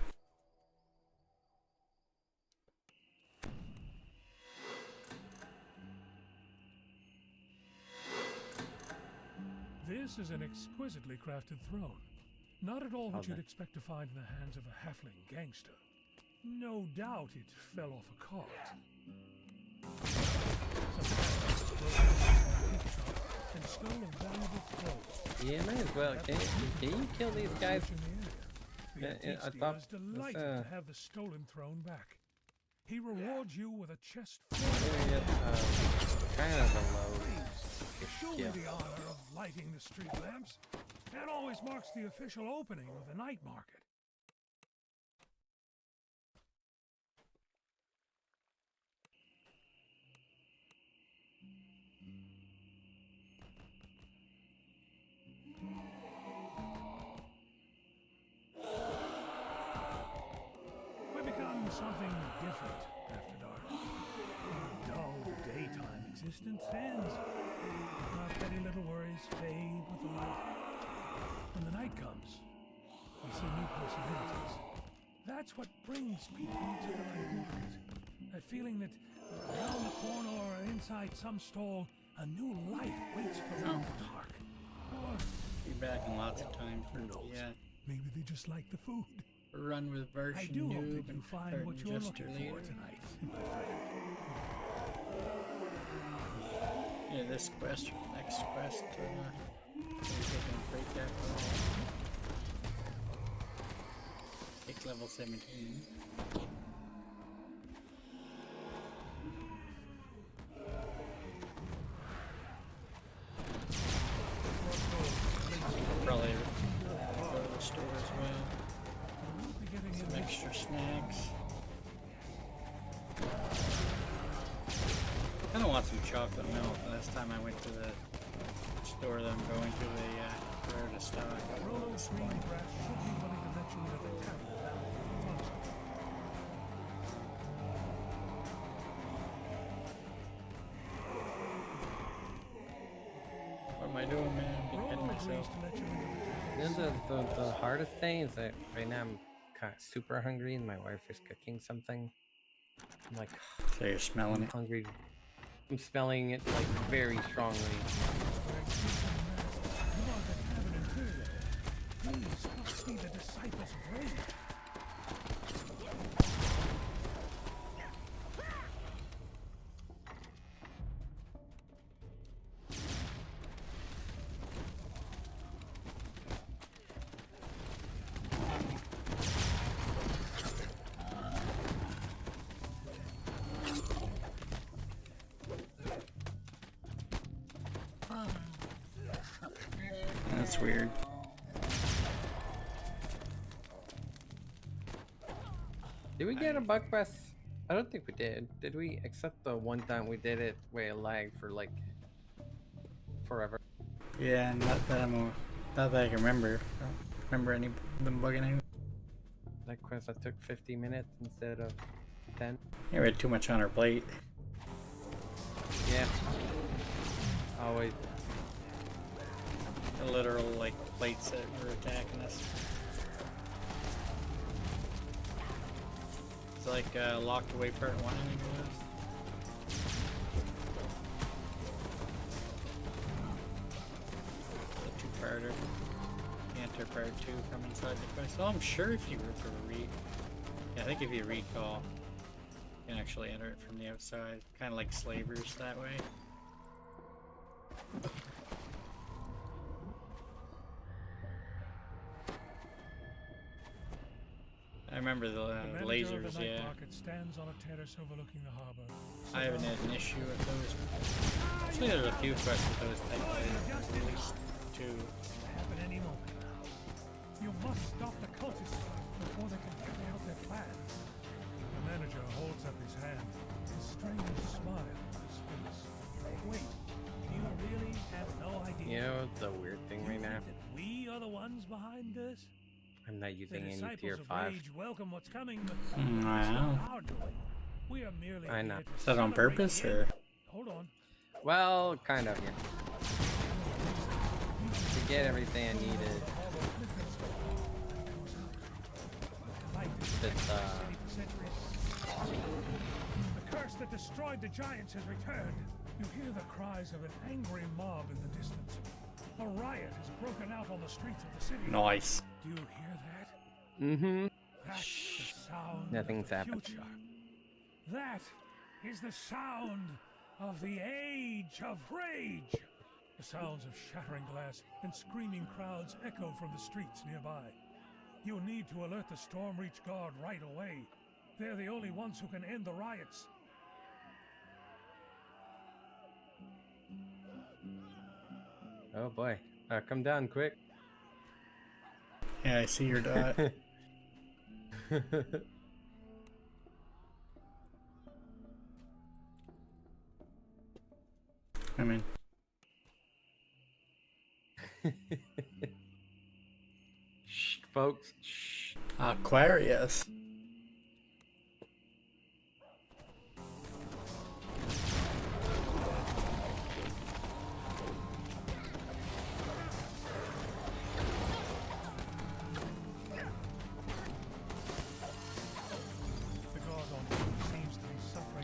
This is an exquisitely crafted throne. Not at all what you'd expect to find in the hands of a halfling gangster. No doubt it fell off a cart. And stole a valuable throne. Yeah, might as well. Can you kill these guys? I thought was delighted to have the stolen throne back. He rewards you with a chest full kind of a low. Show me the honor of lighting the street lamps. That always marks the official opening of the night market. We become something different after dark. Our dull daytime existence ends. Our petty little worries fade with the light. When the night comes, we see new possibilities. That's what brings people to the night market. That feeling that around the corner or inside some stall, a new life waits for them in the dark. Or Be back in lots of times. Yeah. maybe they just like the food. Run with version I do hope noob that you find and what you're just looking later. for tonight, my friend. Yeah, this quest, next quest, we're taking a break after. Take level 17. Probably go to the store as well. Some extra snacks. I kind of want some chocolate milk. Last time I went to the store that I'm going to, they were out of stock. I was a little disappointed. What am I doing, man? Getting myself. The hardest thing is that right now I'm kind of super hungry and my wife is cooking something. I'm like, so you're smelling it? Hungry. I'm smelling it like very strongly. These must be the disciples of Rage. That's weird. Did we get a bug press? I don't think we did. Did we? Except the one time we did it where it lagged for like forever. Yeah, not that I can remember. I don't remember any of them bugging anything. That quest that took 50 minutes instead of 10. Yeah, we had too much on our plate. Yeah. Always. The literal like plates that were attacking us. It's like Locked Away Part 1, I think it was. The 2 parts. harder. You enter part 2 from inside the quest. Oh, I'm sure if you were to I think if you recall, you can actually enter it from the outside. Kind of like slavers that way. I remember the lasers, yeah. Market stands on a terrace overlooking the harbor. I haven't had an issue with those. Actually, there's a few quests with those type lasers, at least 2. Happen any moment now. You must stop the cultists before they can carry out their plans. The manager holds up his hand, a strange smile on his face. Wait, do you really have no idea? You know the weird thing right now? That we are the ones behind this? I'm not using any Disciples tier of 5. Rage welcome what's coming, but Wow. it's not our doing. We are merely I know. here to Is that on celebrate purpose, the or? end. Hold on. Well, kind of, yeah. To get everything I needed. It's, The curse that destroyed the giants has returned. You hear the cries of an angry mob in the distance. A riot has broken out on the streets of the city. Nice. Do you hear that? Mm-hmm. That's the sound Nothing's of the happened. future. That is the sound of the Age of Rage. The sounds of shattering glass and screaming crowds echo from the streets nearby. You'll need to alert the Storm Reach Guard right away. They're the only ones who can end the riots. Oh boy. Come down quick. Yeah, I see your dot. I'm in. Shh, folks. Shh. Aquarius.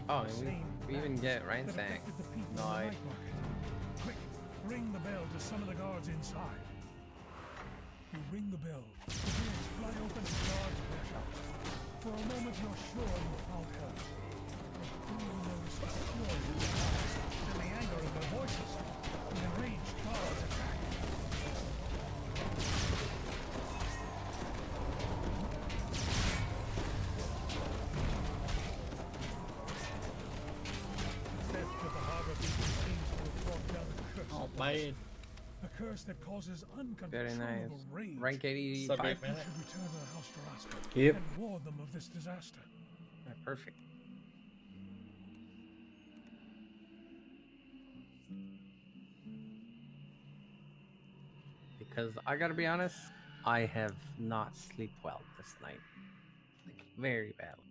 Oh, and we even get ransack. Nice. Quick, ring the bell to summon the guards inside. You ring the bell. The doors fly open and guards rush out. For a moment you're sure you found help. But then you notice the fury in their eyes and the anger in their voices. The enraged guards attack. My A curse that causes Very uncontrollable nice. rage. Rank 85. You should return to the House Jurassic Yep. and warn them of this disaster. Perfect. Because I gotta be honest, I have not slept well this night. Like, very badly.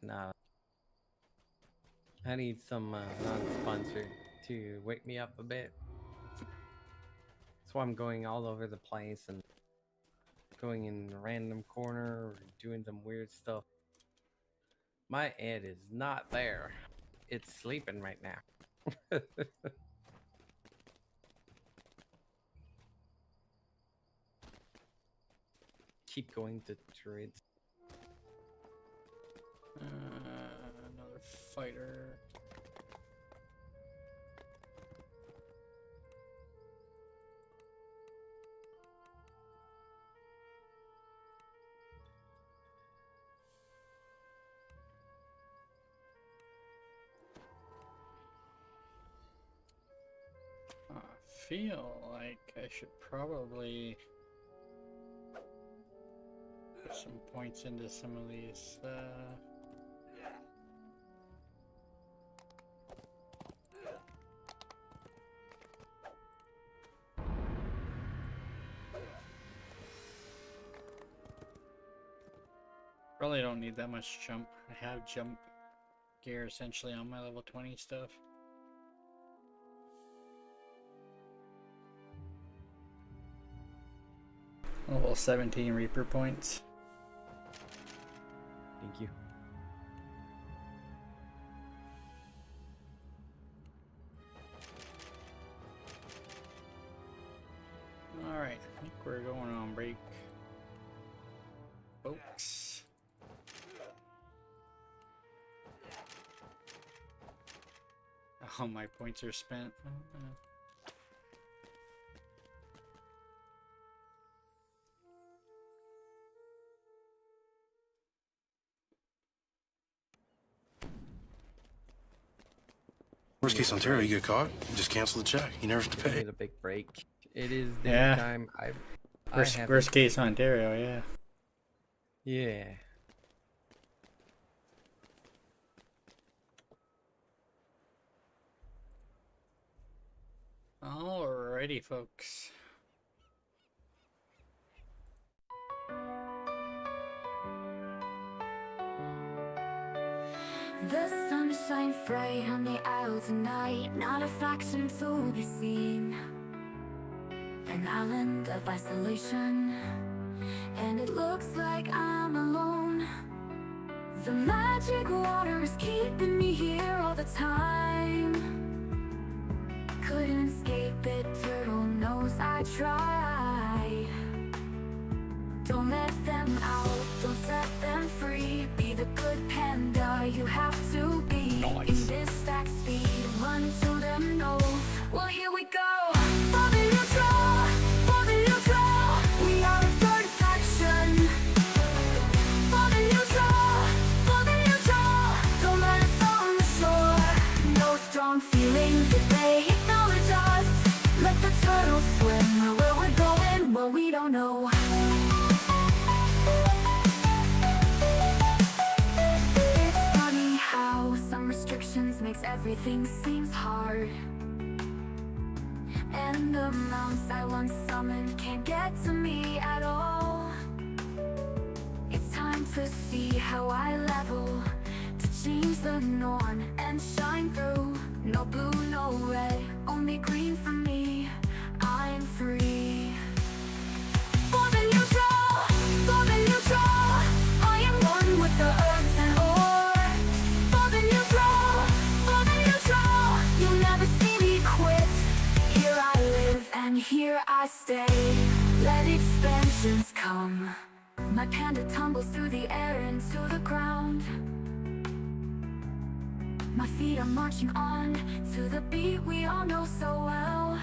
And I need some non-sponsor to wake me up a bit. That's why I'm going all over the place and going in a random corner or doing some weird stuff. My head is not there. It's sleeping right now. Keep going to turrets. Another fighter. I feel like I should probably put some points into some of these. Probably don't need that much jump. I have jump gear essentially on my level 20 stuff. Level 17 Reaper points. Thank you. Alright, I think we're going on break, folks. All my points are spent. Worst case Ontario, you get caught, you just cancel the check. You never have to pay. Need a big break. It is dinner Yeah. time. Worst case Ontario, yeah. Yeah. Alrighty, folks. The sun shines bright on the isle tonight, not a faction to be seen. An island of isolation, and it looks like I'm alone. The magic water is keeping me here all the time. Couldn't escape it, turtle knows I try. Don't let them out, don't set them free. Be the good panda you have to be. In this stack speed, run to them nose. Well, here we go. For the neutral, for the neutral. We are a third faction. For the neutral, for the neutral. Don't let us on the shore. No strong feelings if they acknowledge us. Let the turtles swim where we're going, well, we don't know. Makes everything seems hard, and the mounts I once summoned can't get to me at all. It's time to see how I level, to change the norm and shine through. No blue, no red, only green for me. I'm free. For the neutral, for the neutral. I am one with the earth and ore. For the neutral, you'll never see me quit. Here I live and here I stay. Let expansions come. My panda tumbles through the air into the ground. My feet are marching on to the beat we all know so well.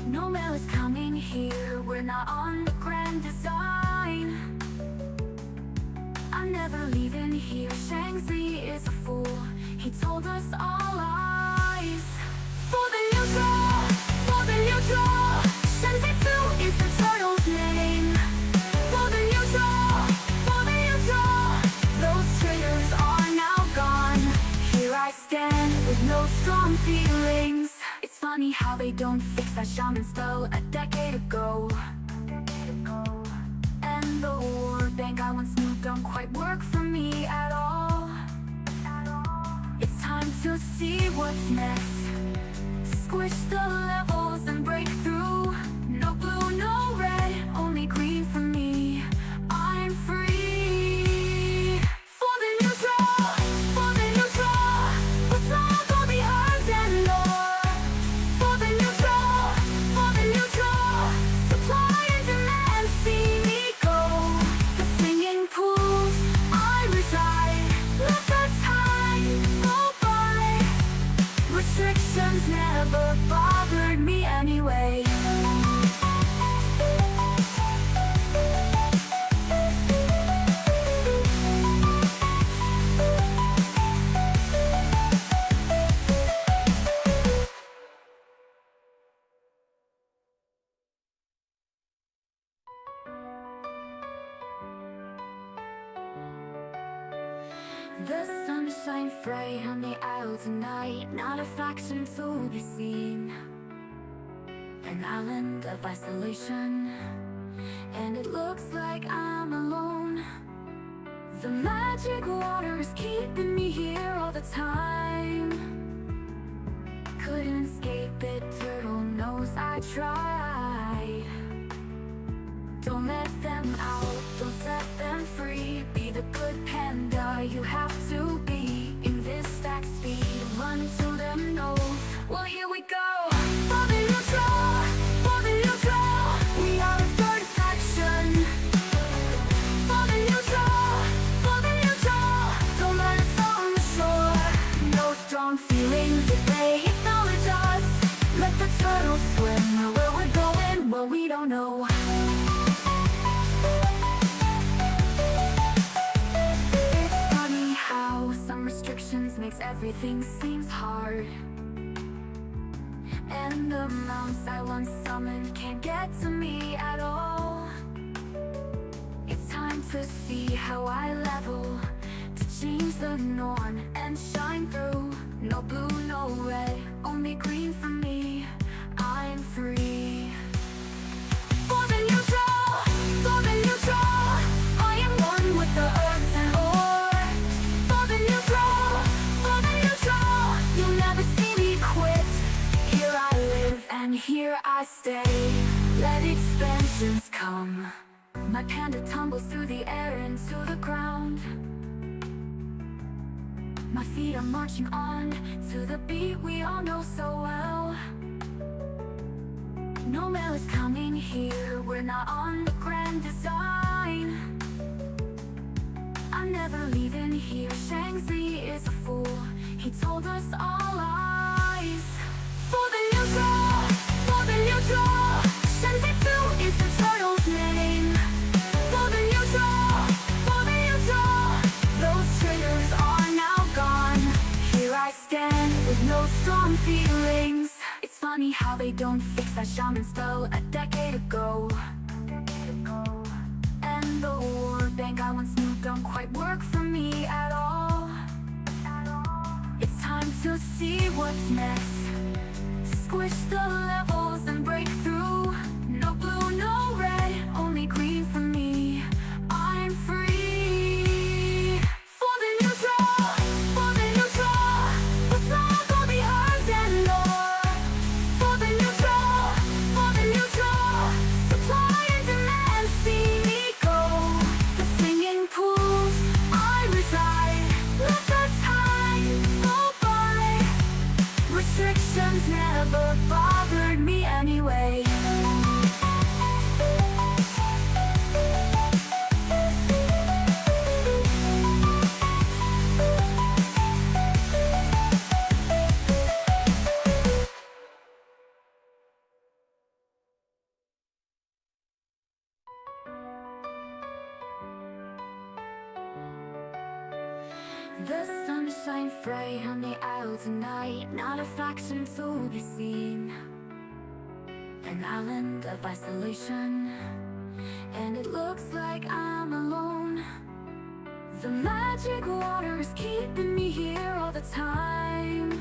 No mail is coming here, we're not on the grand design. I'm never leaving here, Shang-Chi is a fool. He told us all lies. For the neutral, for the neutral. Shang-Chi is the turtle's name. For the neutral, for the neutral. Those traitors are now gone. Here I stand with no strong feelings. It's funny how they don't fix that shaman spell a decade ago. And the war bank I once knew don't quite work for me at all. It's time to see what's next. Squish the levels and break through. No blue, no red, only green for me. I'm free. For the neutral, for the neutral. What's not gonna be hard anymore. For the neutral, for the neutral. Supply and demand, see me go. The singing pools, I reside. Let the time go by. Restrictions never bothered me anyway. The sun shines bright on the isle tonight, not a faction to be seen. An island of isolation, and it looks like I'm alone. The magic water is keeping me here all the time. Couldn't escape it, turtle knows I try. Don't let them out, don't set them free. Be the good panda you have to be. In this stack speed, run to them nose. Well, here we go. For the neutral, for the don't know. It's funny how some restrictions makes everything seems hard. And the mounts I once summoned can't get to me at all. It's time to see how I level, to change the norm and shine through. No blue, no red, only green for me. I'm free. For the neutral, I am one with the earth and ore. For the neutral, you'll never see me quit. Here I live and here I stay. Let expansions come. My panda tumbles through the air into the ground. My feet are marching on to the beat we all know so well. No mail is coming here, we're not on the grand design. I'm never leaving here, Shang-Chi is a fool, he told us all lies. For the neutral, Shang-Chi is the turtle's name. For the neutral, those traitors are now gone. Here I stand with no strong feelings. It's funny how they don't fix that shaman spell a decade ago. And the war bank I once knew don't quite work for me at all. It's time to see what's next. Squish the levels and break through. No blue, no red, only green for me. I'm free. For the neutral, the small will be heard and more. For the neutral, supply and demand, see me go. The singing pools I reside, let the time go by. Restrictions never bothered me anyway. The sun shines bright on the isle tonight, not a faction to be seen. An island of isolation, and it looks like I'm alone. The magic water is keeping me here all the time.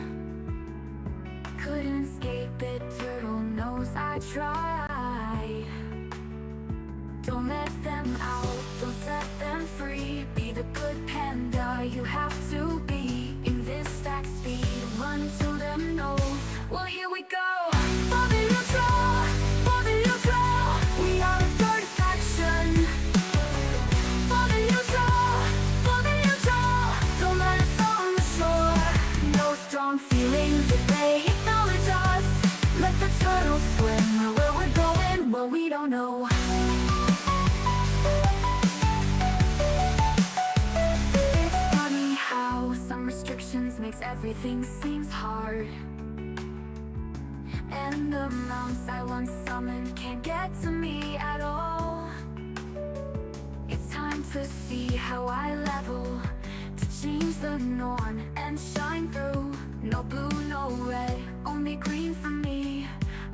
Couldn't escape it, turtle knows I tried. Don't let them out, don't set them free. Be the good panda you have to be. In this stack speed, run to them nose. Well, here we go. For the neutral, we are a third faction. For the neutral, don't let us on the shore. No strong feelings if they acknowledge us. Let the turtles swim where we're going, well, we don't know. Makes everything seems hard. And the mounts I once summoned can't get to me at all. It's time to see how I level, to change the norm and shine through. No blue, no red, only green for me.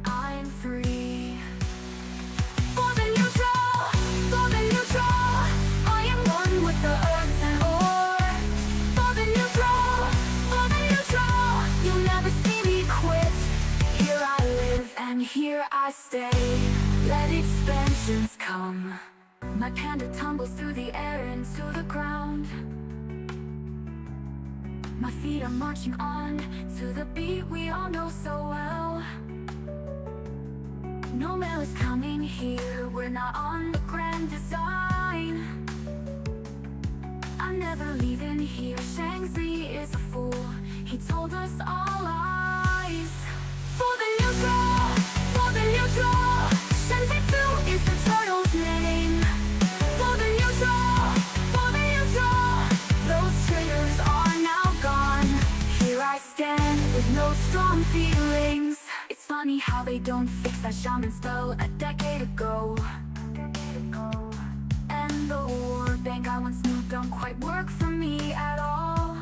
I'm free. For the neutral, I am one with the earth and ore. For the neutral, you'll never see me quit. Here I live and here I stay. Let expansions come. My panda tumbles through the air into the ground. My feet are marching on to the beat we all know so well. No mail is coming here, we're not on the grand design. I'm never leaving here, Shang-Chi is a fool, he told us all lies. For the neutral, Shang-Chi is the turtle's name. For the neutral, those traitors are now gone. Here I stand with no strong feelings. It's fine. funny how they don't fix that shaman spell a decade ago. And the ward bank I once knew don't quite work for me at all.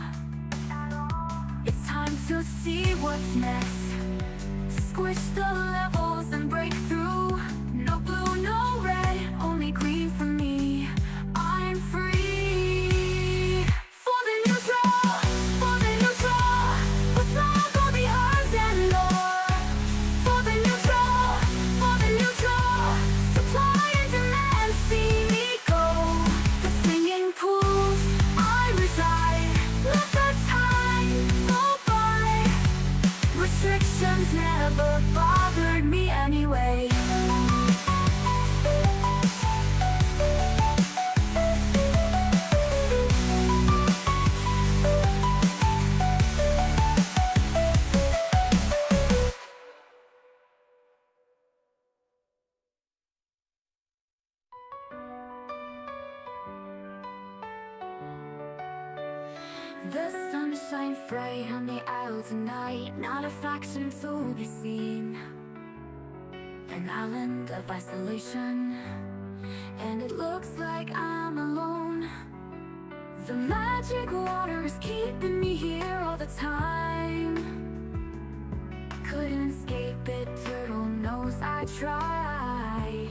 It's time to see what's next. Squish the levels and break through. No blue, no red, only green for me. I'm free. For the neutral, for the neutral. What's not gonna be hard and more. For the neutral, for the neutral. Supply and demand, see me go. The singing pools, I reside. Let the time go by. Restrictions never bothered me anyway. The sun shines bright on the isle tonight, not a faction to be seen. An island of isolation, and it looks like I'm alone. The magic water is keeping me here all the time. Couldn't escape it, turtle knows I tried.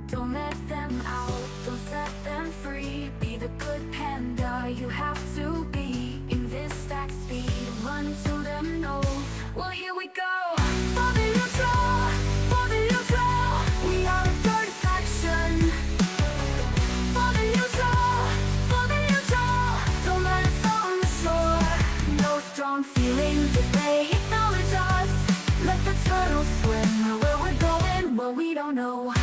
Don't let them out, don't set them free. Be the good panda you have to be. In this stack speed, run to them nose. Well, here we go. For the neutral, for the neutral. We are a third faction. For the neutral, for the neutral. Don't let us on the shore. No strong feelings if they acknowledge us. Let the turtles swim where we're going, well, we don't know.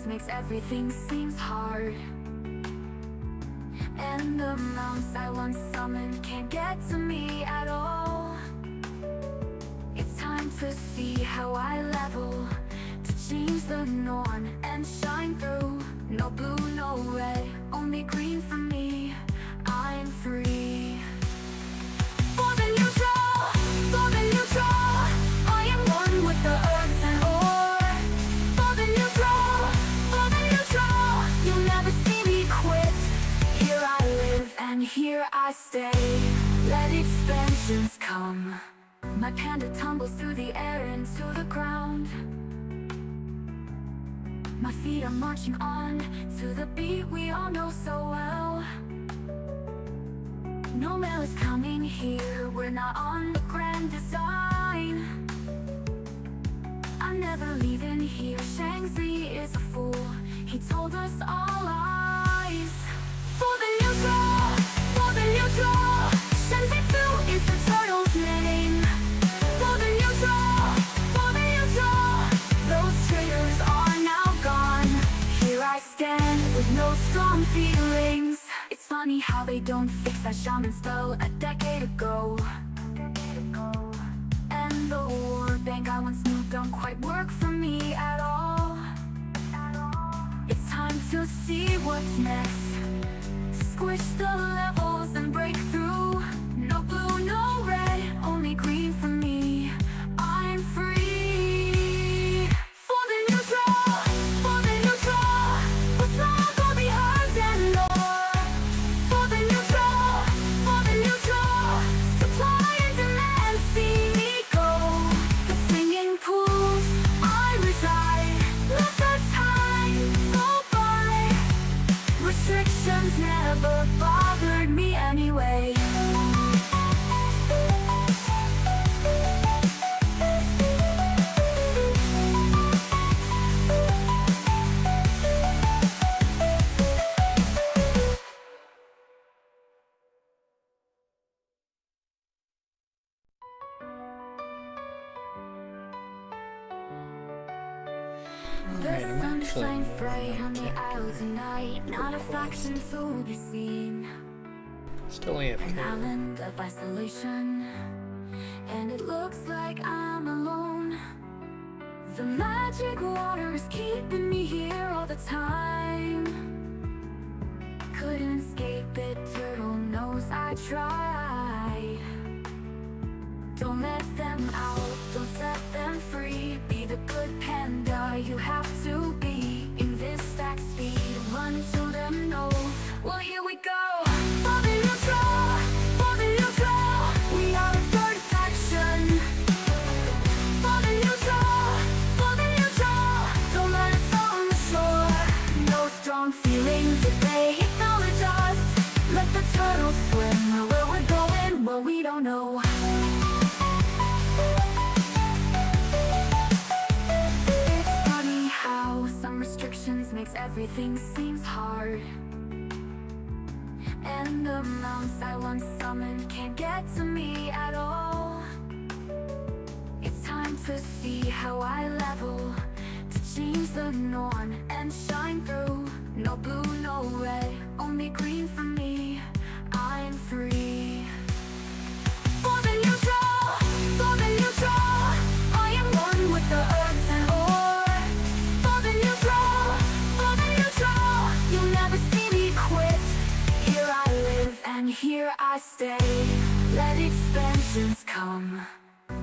Makes everything seems hard. And the mounts I once summoned can't get to me at all. It's time to see how I level, to change the norm and shine through. No blue, no red, only green for me. I'm free. For the neutral, for the neutral. I am one with the herbs and ore. For the neutral, you'll never see me quit. Here I live and here I stay. Let expansions come. My panda tumbles through the air into the ground. My feet are marching on to the beat we all know so well. No mail is coming here, we're not on the grand design. I'm never leaving here, Shang-Chi is a fool. He told us all lies. For the neutral, for the neutral. Shensetsu is the turtle's name. For the neutral, for the neutral. Those traitors are now gone. Here I stand with no strong feelings. It's funny how they don't fix that shaman spell a decade ago. And the ward bank I once knew don't quite work for me at all. It's time to see what's next. Squish the levels and break through. No blue, no red, only green for me. I'm free. For the neutral, for the neutral. What's not gonna be hard and more. For the neutral, for the neutral. Supply and demand, see me go. The singing pools, I reside. Let the time go by. Restrictions never bothered me anyway. The sun shines bright on the isle tonight, not a faction to be seen. Still AFK. An island of isolation, and it looks like I'm alone. The magic water is keeping me here all the time. Couldn't escape it, turtle knows I try. Don't let them out, don't set them free. Be the good panda you have to be. In this stack speed, run to them nose. Well, here we go. For the neutral, for the neutral, we are a third faction. For the neutral, don't let us on the shore. No strong feelings if they acknowledge us. Let the turtles swim where we're going, well, we don't know. It's funny how some restrictions makes everything seems hard. And the mounts I once summoned can't get to me at all. It's time to see how I level, to change the norm and shine through. No blue, no red, only green for me. I'm free. For the neutral, I am one with the earth and ore. For the neutral, you'll never see me quit. Here I live and here I stay. Let expansions come.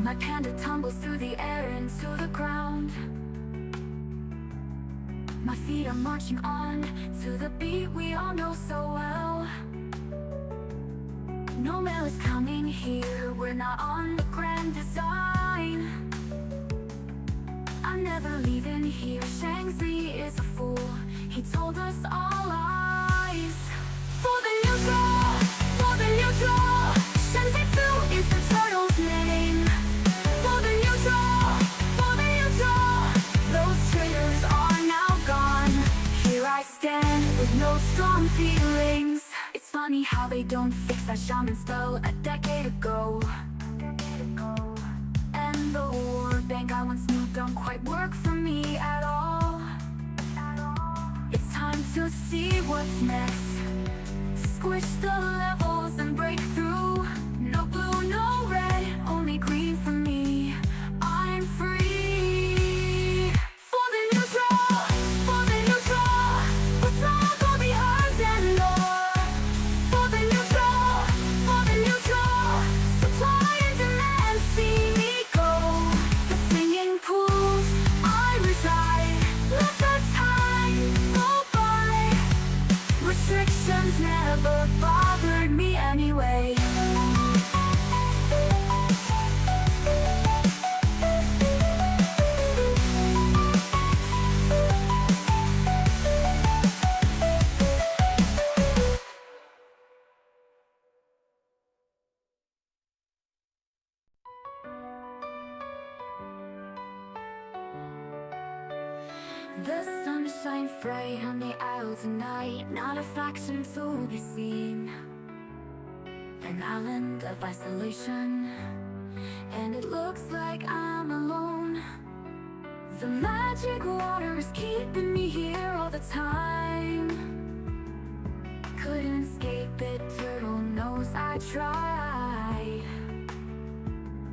My panda tumbles through the air into the ground. My feet are marching on to the beat we all know so well. No mail is coming here, we're not on the grand design. I'm never leaving here, Shang-Chi is a fool. He told us all lies. For the neutral, Shang-Chi is the turtle's name. For the neutral, those traitors are now gone. Here I stand with no strong feelings. It's funny how they don't fix that shaman spell a decade ago. And the war bank I once knew don't quite work for me at all. It's time to see what's next. Squish the levels and break through. No blue, no red, only green for me. I'm free. For the neutral, what's not gonna be hard than more. For the neutral, supply and demand, see me go. The singing pools I reside, let the time go by. Restrictions never bothered me anyway. The sun shines bright on the isle tonight. Not a faction to be seen. An island of isolation, and it looks like I'm alone. The magic water is keeping me here all the time. Couldn't escape it, turtle knows I try.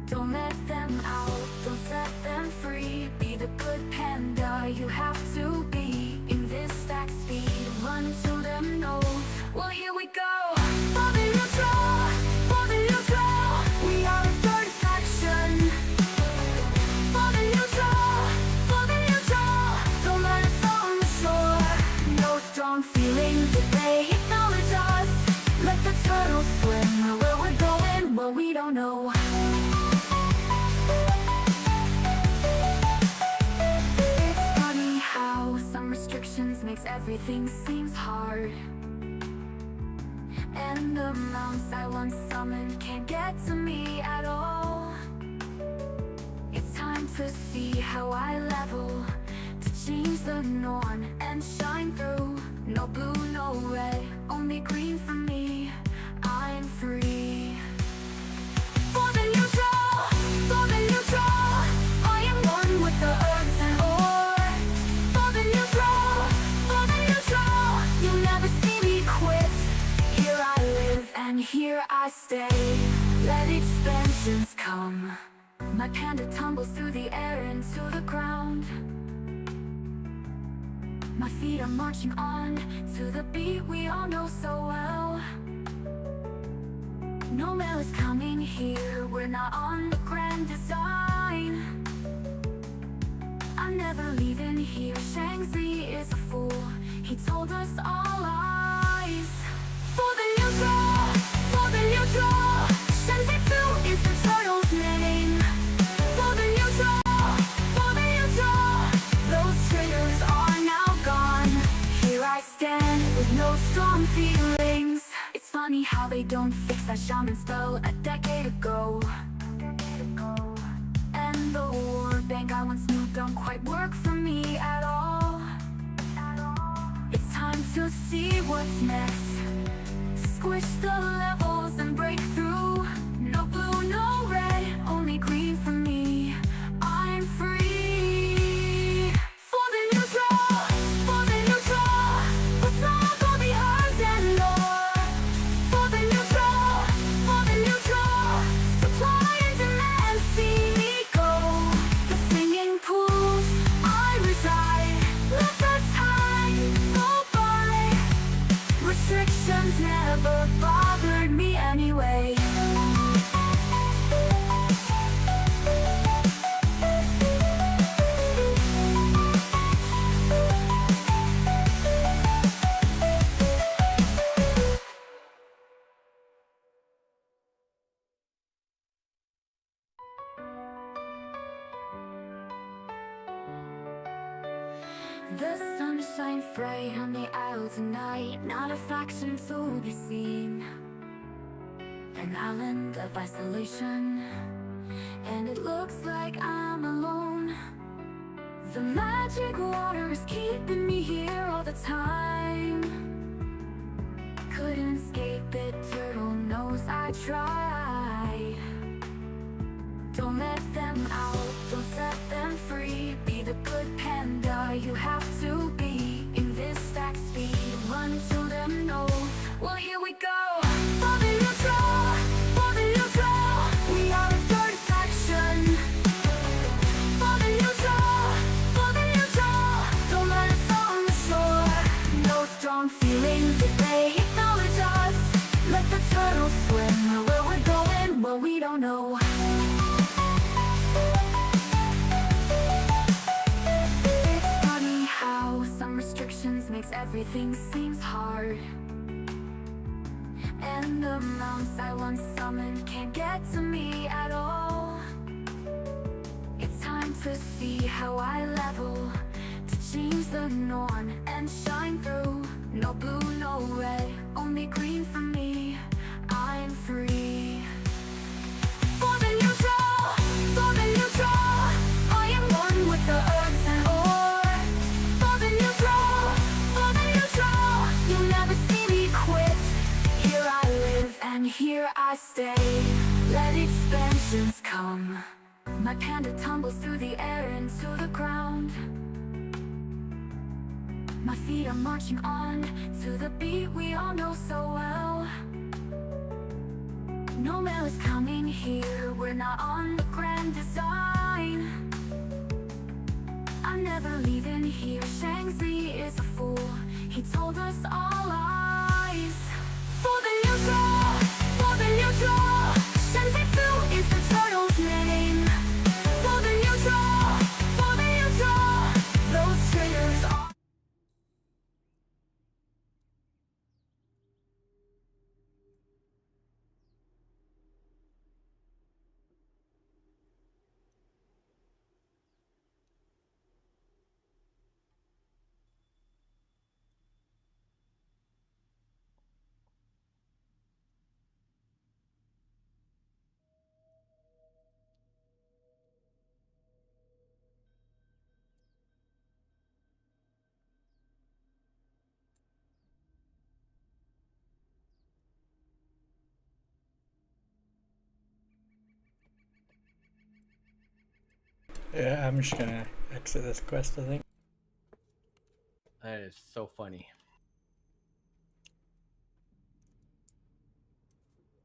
Don't let them out, don't set them free. Be the good panda you have to be. In this stack speed, run to them nose. Well, here we go. For the neutral, we are a third faction. For the neutral, don't let us on the shore. No strong feelings if they acknowledge us. Let the turtles swim where we're going, well, we don't know. It's funny how some restrictions makes everything seems hard. And the mounts I once summoned can't get to me at all. It's time to see how I level, to change the norm and shine through. No blue, no red, only green for me. I'm free. For the neutral, I am one with the earth and ore. For the neutral, you'll never see me quit. Here I live and here I stay. Let expansions come. My panda tumbles through the air into the ground. My feet are marching on to the beat we all know so well. No mail is coming here, we're not on the grand design. I'm never leaving here, Shang-Chi is a fool, he told us all lies. For the neutral, Shang-Chi is the turtle's name. For the neutral, those traitors are now gone. Here I stand with no strong feelings. It's funny how they don't fix that shaman spell a decade ago. And the war bank I once knew don't quite work for me at all. It's time to see what's next. Squish the levels and break through. No blue, no red, only green for me. I'm free. For the neutral, let's not go behind and lore. For the neutral, supply and demand, see me go. The singing pools I reside, let the time go by. Restrictions never bothered me anyway. The sun shines bright on the isle tonight, not a faction to be seen. An island of isolation, and it looks like I'm alone. The magic water is keeping me here all the time. Couldn't escape it, turtle knows I tried. Don't let them out, don't set them free. Be the good panda you have to be. In this stack speed, run to them nose. Well, here we go. For the neutral, we are a third faction. For the neutral, don't let us on the shore. No strong feelings if they acknowledge us. Let the turtles swim where we're going, well, we don't know. Restrictions makes everything seems hard. And the mounts I once summoned can't get to me at all. It's time to see how I level, to change the norm and shine through. No blue, no red, only green for me. I'm free. For the neutral, I am one with the herbs and ore. And here I stay, let expansions come. My panda tumbles through the air into the ground. My feet are marching on to the beat we all know so well. No mail is coming here, we're not on the grand design. I'm never leaving here, Shang-Chi is a fool, he told us all lies. For the neutral, Shang-Chi is the turtle's name. For the neutral, those traitors are... Yeah, I'm just gonna exit this quest, I think. That is so funny.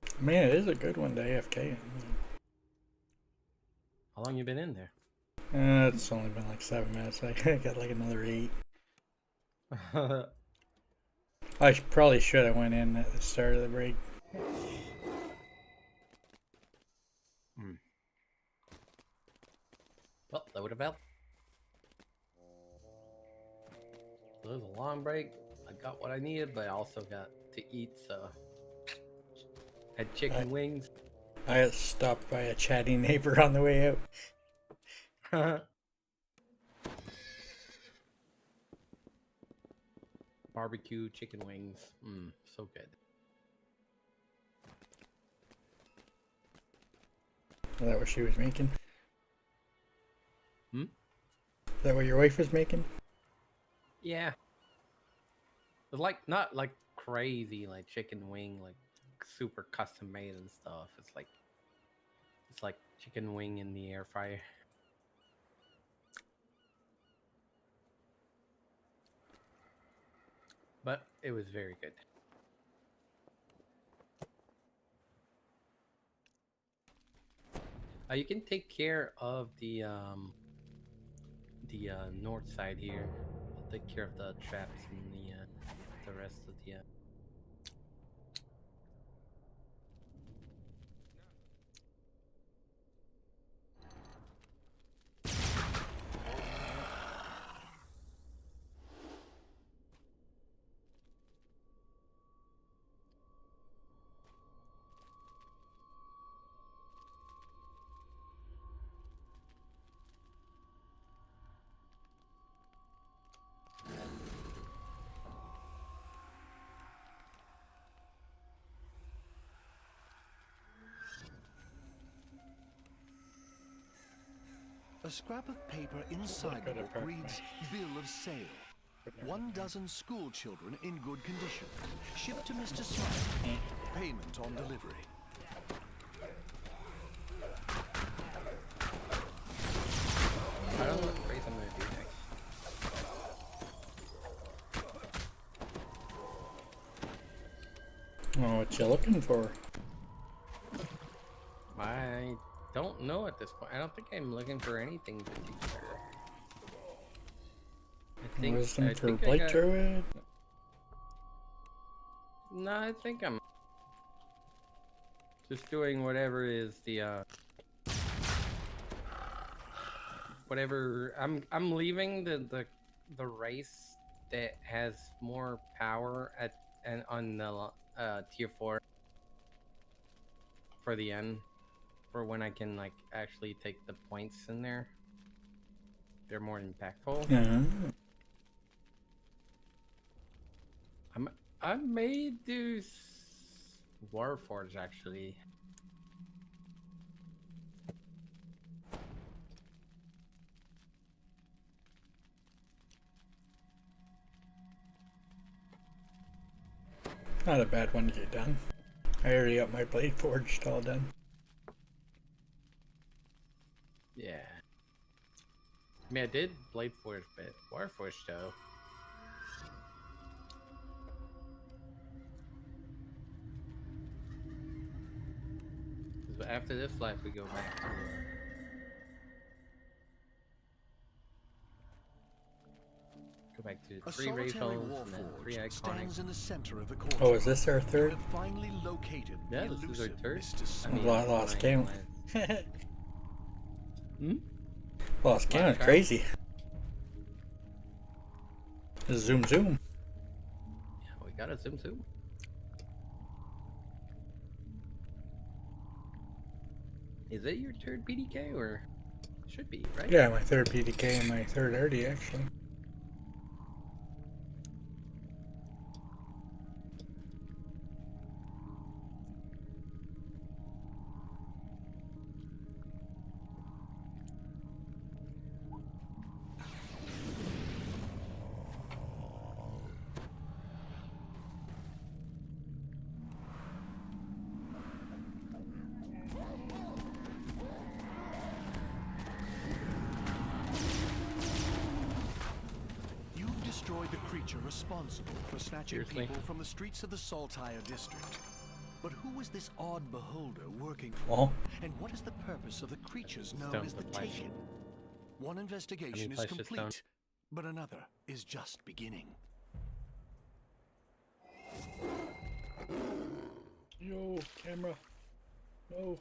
I mean, it is a good one to AFK. How long you been in there? It's only been like 7 minutes. I got like another 8. I probably should have went in at the start of the break. Well, that would have helped. So it was a long break. I got what I needed, but I also got to eat, so had chicken wings. I got stopped by a chatty neighbor on the way out. Barbecue chicken wings. So good. Is that what she was making? Hmm? Is that what your wife was making? Yeah. It's like not like crazy like chicken wing, like super custom made and stuff. It's like chicken wing in the air fryer. But it was very good. You can take care of the north side here. I'll take care of the traps and the rest of the. A scrap of paper inside the book reads Bill of Sale. 12 school children in good condition. Shipped to Mr. Smith. Payment on delivery. I don't know what phrase I'm gonna do next. Oh, what you looking for? I don't know at this point. I don't think I'm looking for anything particular. Wisdom for Blight Druid? No, I think I'm just doing whatever is the whatever. I'm leaving the race that has more power on the tier 4 for the end, for when I can like actually take the points in there. They're more impactful. I may do Warforged actually. Not a bad one to get done. I already got my blade forged all done. Yeah. I mean, I did Blade Forge, but Warforged though. But after this life, we go back to A 3 solitary Rayfels and then 3 warforged stands in Iconics. the center of the court. Oh, is this our third? You have finally located Yeah, the this is our elusive third. Mr. I mean, I lost count. Hmm? Lost count, crazy. Zoom zoom. Yeah, we gotta zoom zoom. Is it your third PDK or should be, right? Yeah, my third PDK and my third RD actually. The creature responsible for snatching Seriously? people from the streets of the SaturALLday district. But who is this odd beholder working for? Oh. And what is the purpose of the creatures known Stone as the for flesh. Taken? One investigation is flesh is stone. complete, but another is just beginning. Yo, camera. No.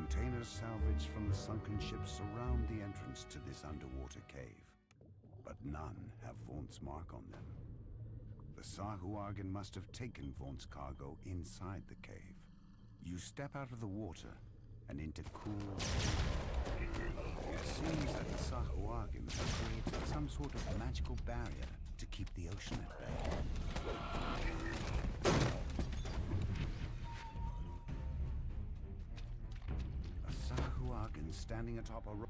Containers salvaged from the sunken ships surround the entrance to this underwater cave, but none have Vaunt's mark on them. The SaturALLday must have taken Vaunt's cargo inside the cave. You step out of the water and into cool. It seems that the SaturALLday have created some sort of magical barrier to keep the ocean at bay. Standing atop a rock.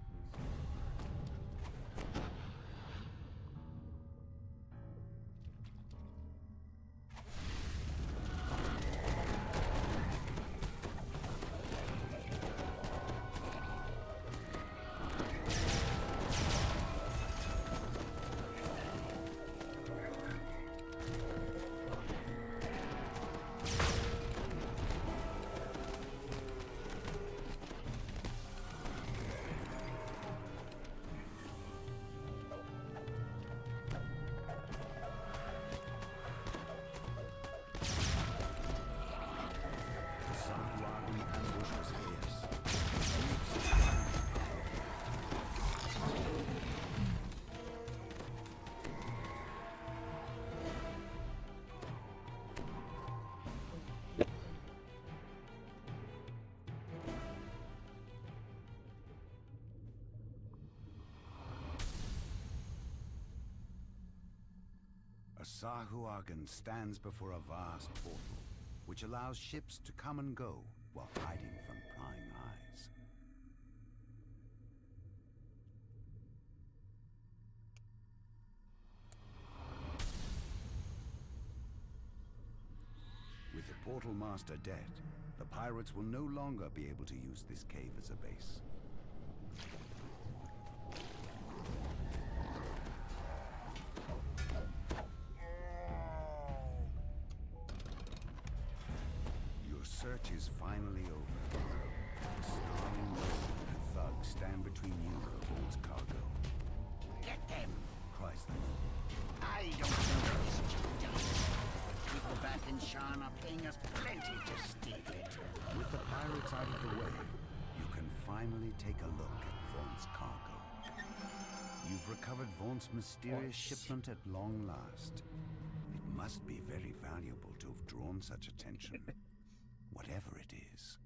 SaturALLday stands before a vast portal, which allows ships to come and go while hiding from prying eyes. With the portal master dead, the pirates will no longer be able to use this cave as a base. Search is finally over. Snarling mercenaries and thugs stand between you and Vaunt's cargo. Get them! Cries the moon. I don't know what this job does. People back in Shan are paying us plenty to steal it. With the pirates out of the way, you can finally take a look at Vaunt's cargo. You've recovered Vaunt's mysterious shipment at long last. It must be very valuable to have drawn such attention. Whatever it is.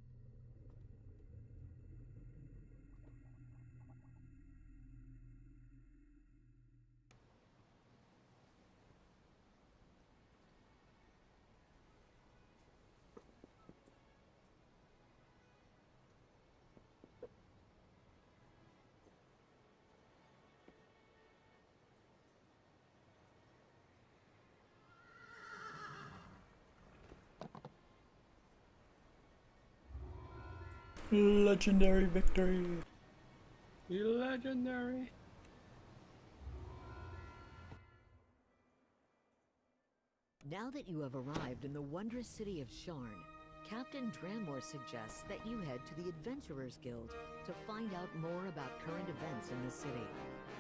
Legendary victory. Legendary. Now that you have arrived in the wondrous city of Sharn, Captain Dramore suggests that you head to the Adventurers Guild to find out more about current events in the city.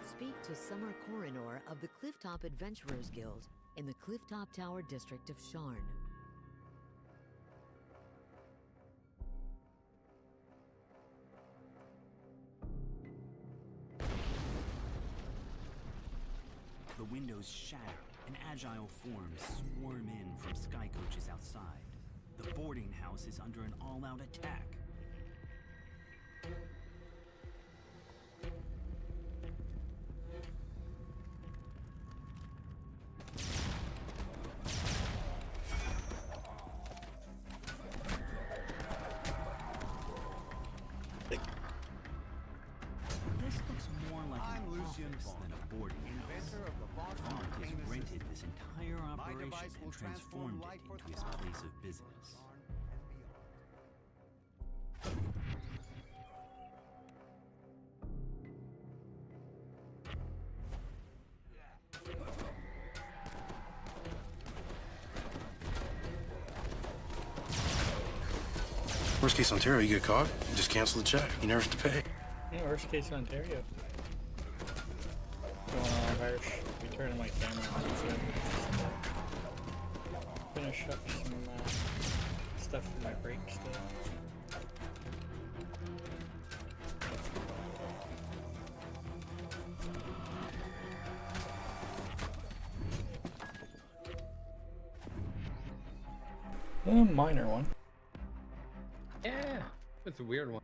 Speak to Summer Coronor of the Clifftop Adventurers Guild in the Clifftop Tower district of Sharn. The windows shatter, and agile forms swarm in from sky coaches outside. The boarding house is under an all-out attack. This looks more like an office than a boarding house. Falk has rented this entire operation and transformed it into his place of business. Worst case Ontario, you get caught, you just cancel the check. You never have to pay. Yeah, worst case Ontario. Going all harsh. Returning my camera on. So finish up some stuff for my break still. A minor one. Yeah, it's a weird one.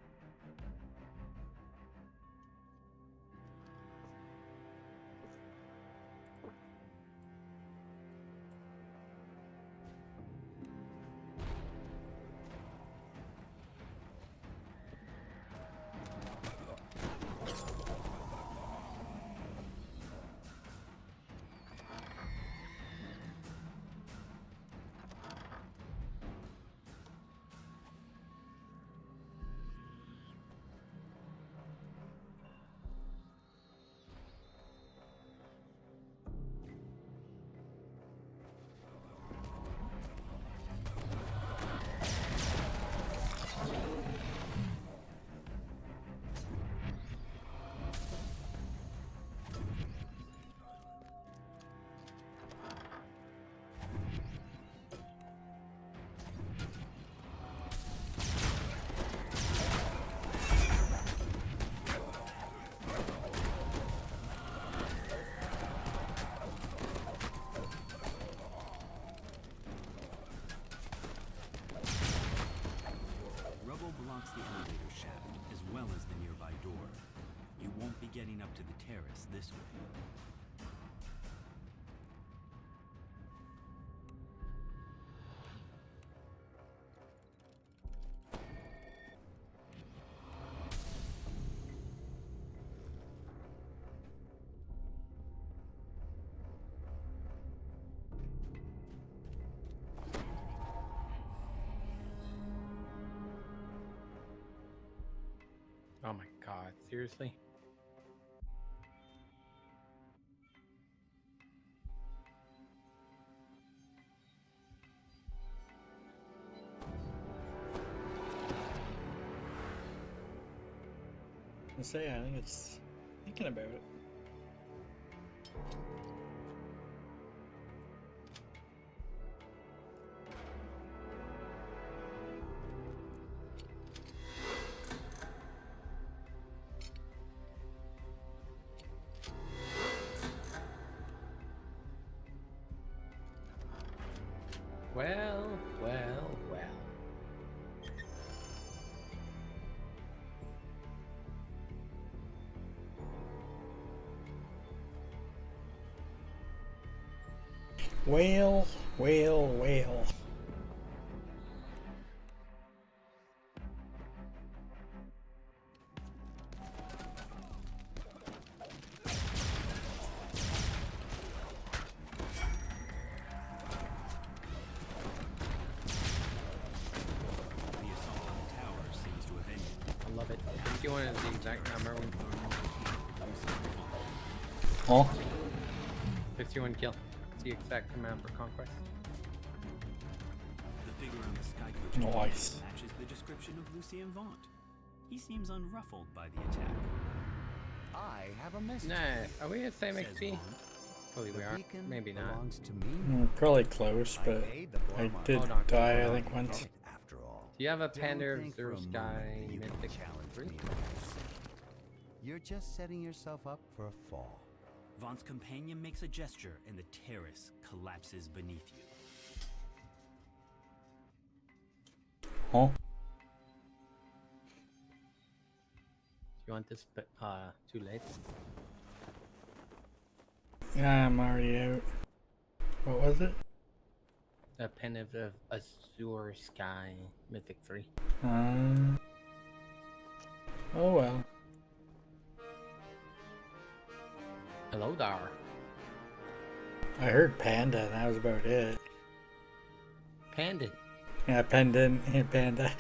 Blocks the elevator shaft, as well as the nearby door. You won't be getting up to the terrace this way. Oh my god, seriously? I say, I think it's thinking about it. Well. Whale. I love it. 51 is the exact number. Oh? 51 kill. It's the exact command for conquest. The figure on the Sky Coach Nice. matches the description of Lucien Vaunt. He seems unruffled by the attack. I have a message. Nice. Are we at the same Says XP? Vaunt. Hopefully we The are. beacon Maybe not. belongs to me. Probably close, but paid the I Gormar. did Hold on. die, I think, once. After all, Do you have a don't Panda of think for Zero a Sky moment that you can Mythic challenge 3? me like this. You're just setting yourself up for a fall. Vaunt's companion makes a gesture and the terrace collapses beneath you. Huh? You want this, but too late? Yeah, I'm already out. What was it? A Pen of Azure Sky Mythic 3. Oh well. Hello there. I heard panda, and that was about it. Panda. Yeah, pendant and panda.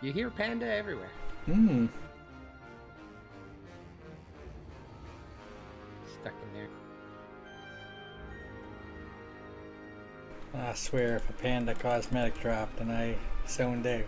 You hear panda everywhere. Hmm. Stuck in there. I swear, if a panda cosmetic dropped, and I zoned out.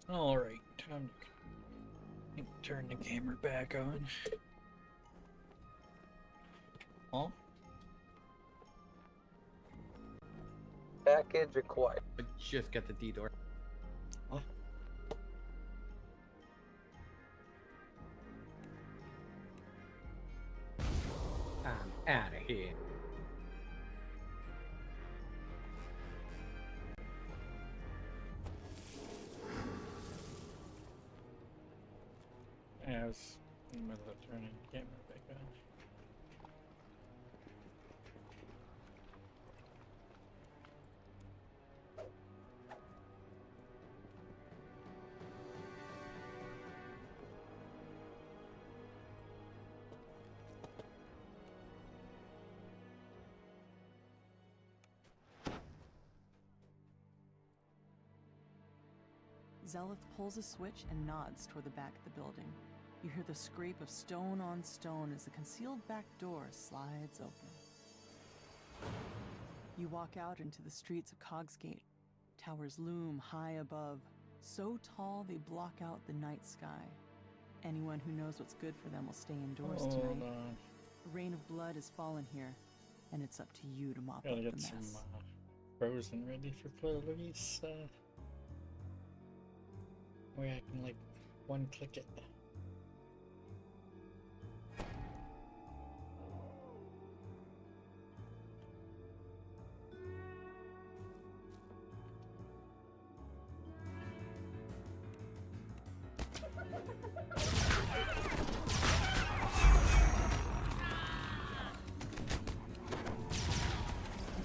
Alright, time to turn the camera back on. Huh? Package required. I just got the D door. Huh? I'm out of here. Yeah, I was in the middle of turning the camera back on. Zelith pulls a switch and nods toward the back of the building. You hear the scrape of stone on stone as the concealed back door slides open. You walk out into the streets of Cogsgate. Towers loom high above, so tall they block out the night sky. Anyone who knows what's good for them will stay indoors tonight. A rain of blood has fallen here, and it's up to you to mop Gotta up the get mess. some frozen ready for play release. Where I can like one click it.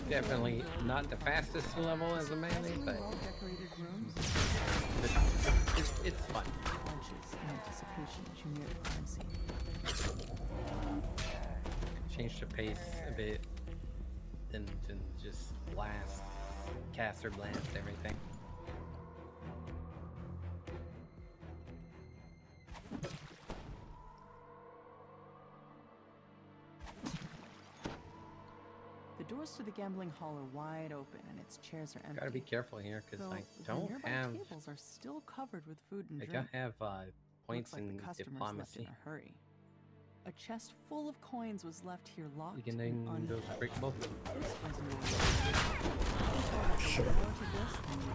Definitely not the fastest level as a melee, but it's fun. Change the pace a bit, and just blast, caster blast everything. The doors to the gambling hall are wide open, and its chairs are empty. Gotta be careful here, because Though I the don't nearby have. tables are still covered with food and I drink. don't have points Looks like in the customers diplomacy. left in a hurry. A chest full of coins was left here locked You can and name those unchecked. breakable. This was no Sure. more to this than the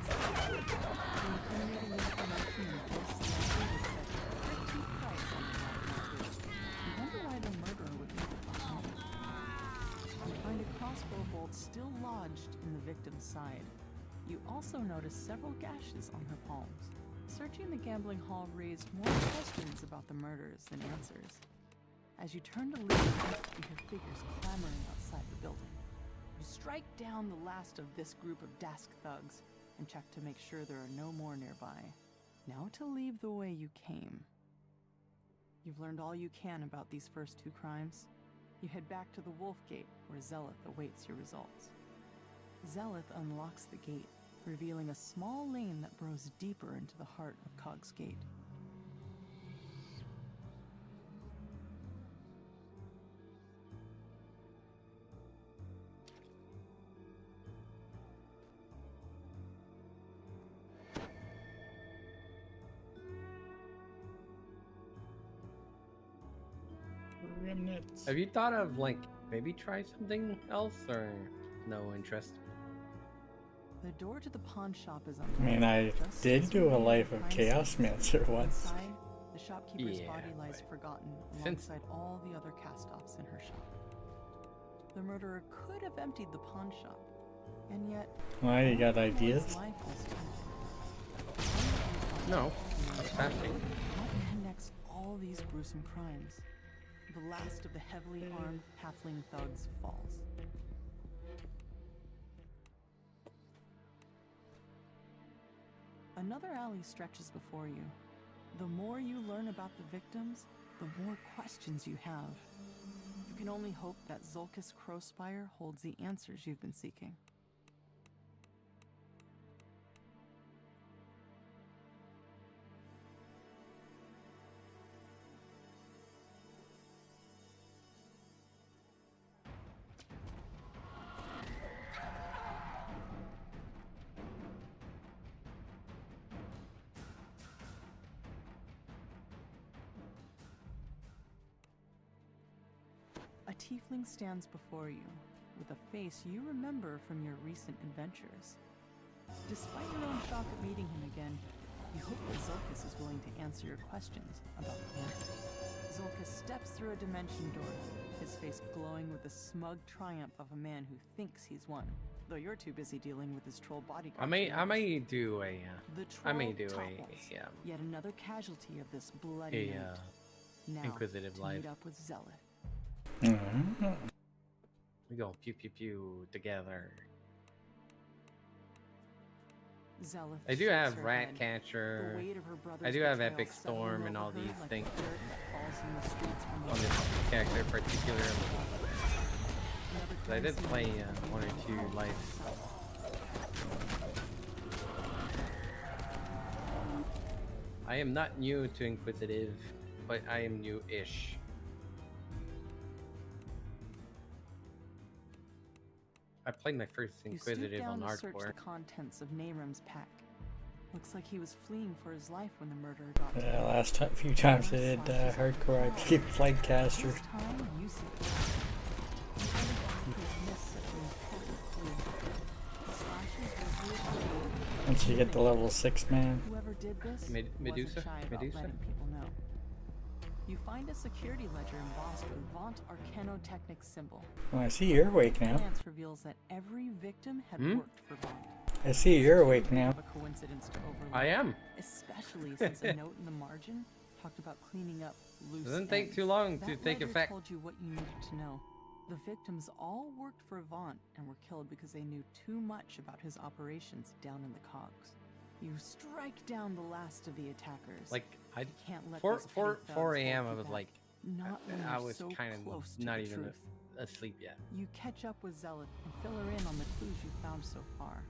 incriminating information in this likely would set a pretty price on the black market. You wonder why the murderer would leave it behind. You find a crossbow bolt still lodged in the victim's side. You also notice several gashes on her palms. Searching the gambling hall raised more questions about the murders than answers. As you turn to leave, you hear figures clamoring outside the building. You strike down the last of this group of Dask thugs and check to make sure there are no more nearby. Now to leave the way you came. You've learned all you can about these first two crimes. You head back to the Wolf Gate, where Zelith awaits your results. Zelith unlocks the gate, revealing a small lane that burrows deeper into the heart of Cog's Gate. Remnants. Have you thought of like maybe try something else or no interest? The door to the pawn shop is I mean, I did do a Life of Chaos Mancer once. Inside, the shopkeeper's Yeah, body lies but forgotten since- alongside all the other cast-offs in her shop. The murderer could have emptied the pawn shop, and yet... Why, you got his ideas? life was tainted. No, that's fascinating. What connects all these gruesome crimes? The last of the heavily armed halfling thugs falls. Another alley stretches before you. The more you learn about the victims, the more questions you have. You can only hope that Zulkus Crowspire holds the answers you've been seeking. A tiefling stands before you, with a face you remember from your recent adventures. Despite your own shock at meeting him again, you hope that Zulkus is willing to answer your questions about the murder. Zulkus steps through a dimension door, his face glowing with the smug triumph of a man who thinks he's won, though you're too busy dealing with his troll bodyguard. I may do a The I may troll do topples, yet another casualty of this bloody night. Now, inquisitive to life. meet up with Zelith. We go pew pew pew together. Zelith I do shakes have her rat head. catcher. The weight of her brother's I do have betrayal epic settling storm and over all her these like things the dirt that falls in the streets from the on this south. character particularly. Another I did crazy play night. one or two lives. I am not new to Inquisitive, but I am new-ish. I played my first You stoop Inquisitive down on to search hardcore. the contents of Naram's pack. Looks like he was fleeing for his life when the murderer got to Yeah, him. last few times I did hardcore, I played Flight Caster. This time, you see the you find a who's missed such an important clue. The slashes reveal Once you get the level 6 man. whoever did this Medusa? wasn't shy about Medusa? letting people know. You find a security ledger embossed with Vaunt Arcanotechnic symbol. Well, I see you're awake now. Glance reveals that every victim had worked for Vaunt. I see you're awake now. A coincidence to overlook. I am. Especially since a note in the margin talked about cleaning up loose Doesn't take ends. too long to That take ledger effect. told you what you needed to know. The victims all worked for Vaunt and were killed because they knew too much about his operations down in the cogs. You strike down the last of the attackers. Like I can't let 4 these 4 petty 4 thugs a.m. hold I you was back. like Not when I you're was so kind close of to not the even truth. asleep yet. You catch up with Zelith and fill her in on the clues you found so far.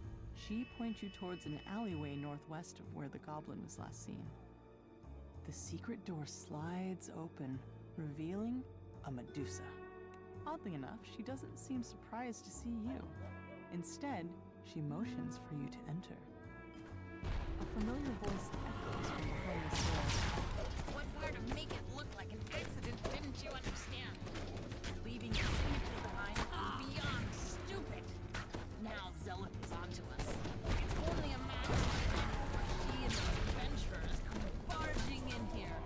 She points you towards an alleyway northwest of where the goblin was last seen. The secret door slides open, revealing a Medusa. Oddly enough, she doesn't seem surprised to see you. Instead, she motions for you to enter. A familiar voice echoes from behind the door. What were to make it look like an accident, didn't you understand? Leaving your safety behind was beyond stupid. Now Zelith is onto us. It's only a matter of time before she and the adventurers come barging in here.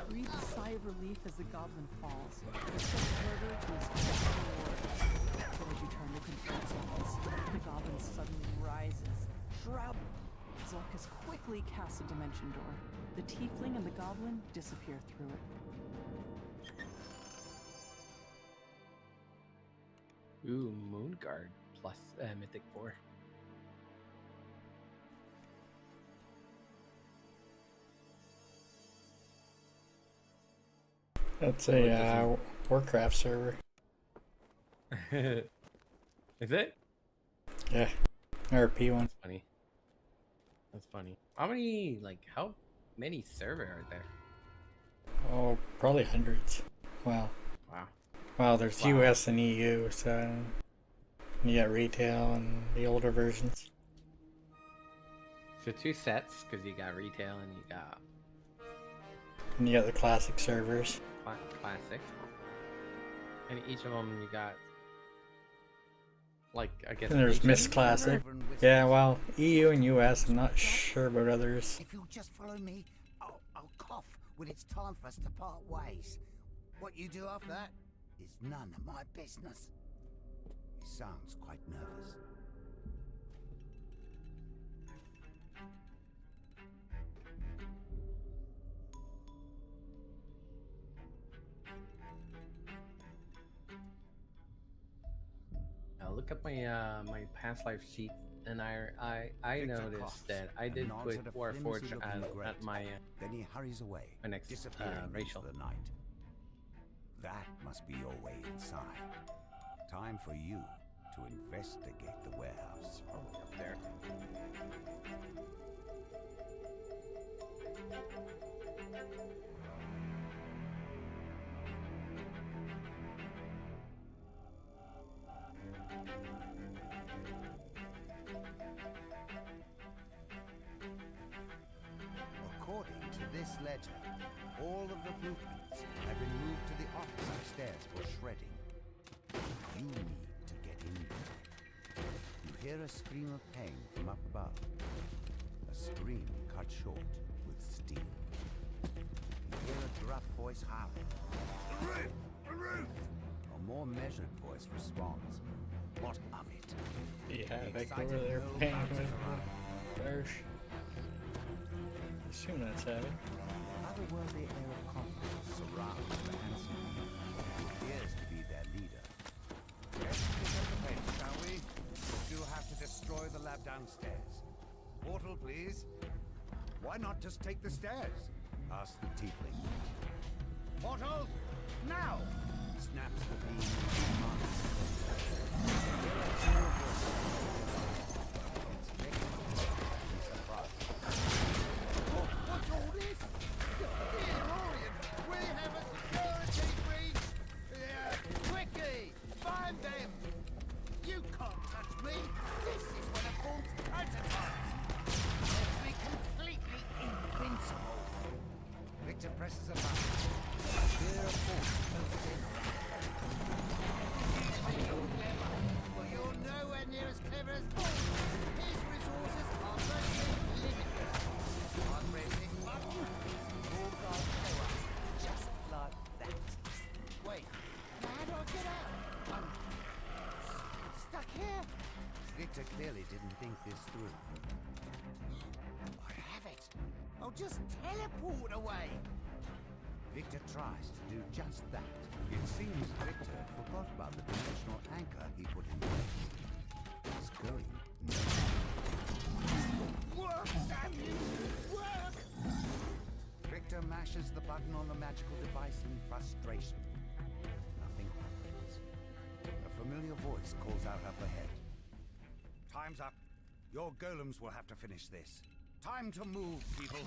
Breathe a sigh of relief as the goblin falls. The swift murder to his death reward. But as you turn to confront Zulkus, the goblin suddenly rises. Shroud! Zulkus quickly casts a dimension door. The tiefling and the goblin disappear through it. Ooh, Moon Guard plus Mythic 4. That's a Warcraft server. Is it? Yeah, RP one. That's funny. That's funny. How many server are there? Oh, probably hundreds. Wow. Wow. Well, there's US and EU, so you got retail and the older versions. So 2 sets, because you got retail and you got... And you got the classic servers. Classic. And each of them you got... Like, I guess... And there's region? Miss Classic. Yeah, well, EU and US, I'm not sure about others. If you'll just follow me, I'll cough when it's time for us to part ways. What you do after that is none of my business. He sounds quite nervous. Look up my my past life sheet, and I noticed that I did put Warforged at my then he hurries away, my next racial. the night. That must be your way inside. Time for you to investigate the warehouse. Probably up there. According to this ledger, all of the blueprints have been moved to the office upstairs for shredding. You need to get in there. You hear a scream of pain from up above. A scream cut short with steam. You hear a gruff voice howling. The roof! The roof! A more measured voice responds. What of it? Yeah, back over there, penguin. Gosh. Assume that's heavy. Otherworldly air of confidence surrounds the handsome man. He appears to be their leader. Let's pick up the pace, shall we? We do have to destroy the lab downstairs. Portal, please. Why not just take the stairs? Asked the tiefling. Portal, now! Snaps the beam and commands. What's all this? Dear Orient, we have a security breach! Quickly, find them! You can't touch me! This is one of Form's prototypes! Makes me completely invincible! Victor presses a button. Clear of force closes in. Well, you're nowhere near as clever as Form. His resources are virtually limitless. I'm pressing buttons. All guards show up. Just like that. Wait, now how do I get out? I'm stuck here. Victor clearly didn't think this through. I have it. I'll just teleport away. Victor tries to do just that. It seems Victor forgot about the dimensional anchor he put in place. He's going nowhere. Work, damn you! Work! Victor mashes the button on the magical device in frustration. Nothing happens. A familiar voice calls out up ahead. Time's up. Your golems will have to finish this. Time to move, people.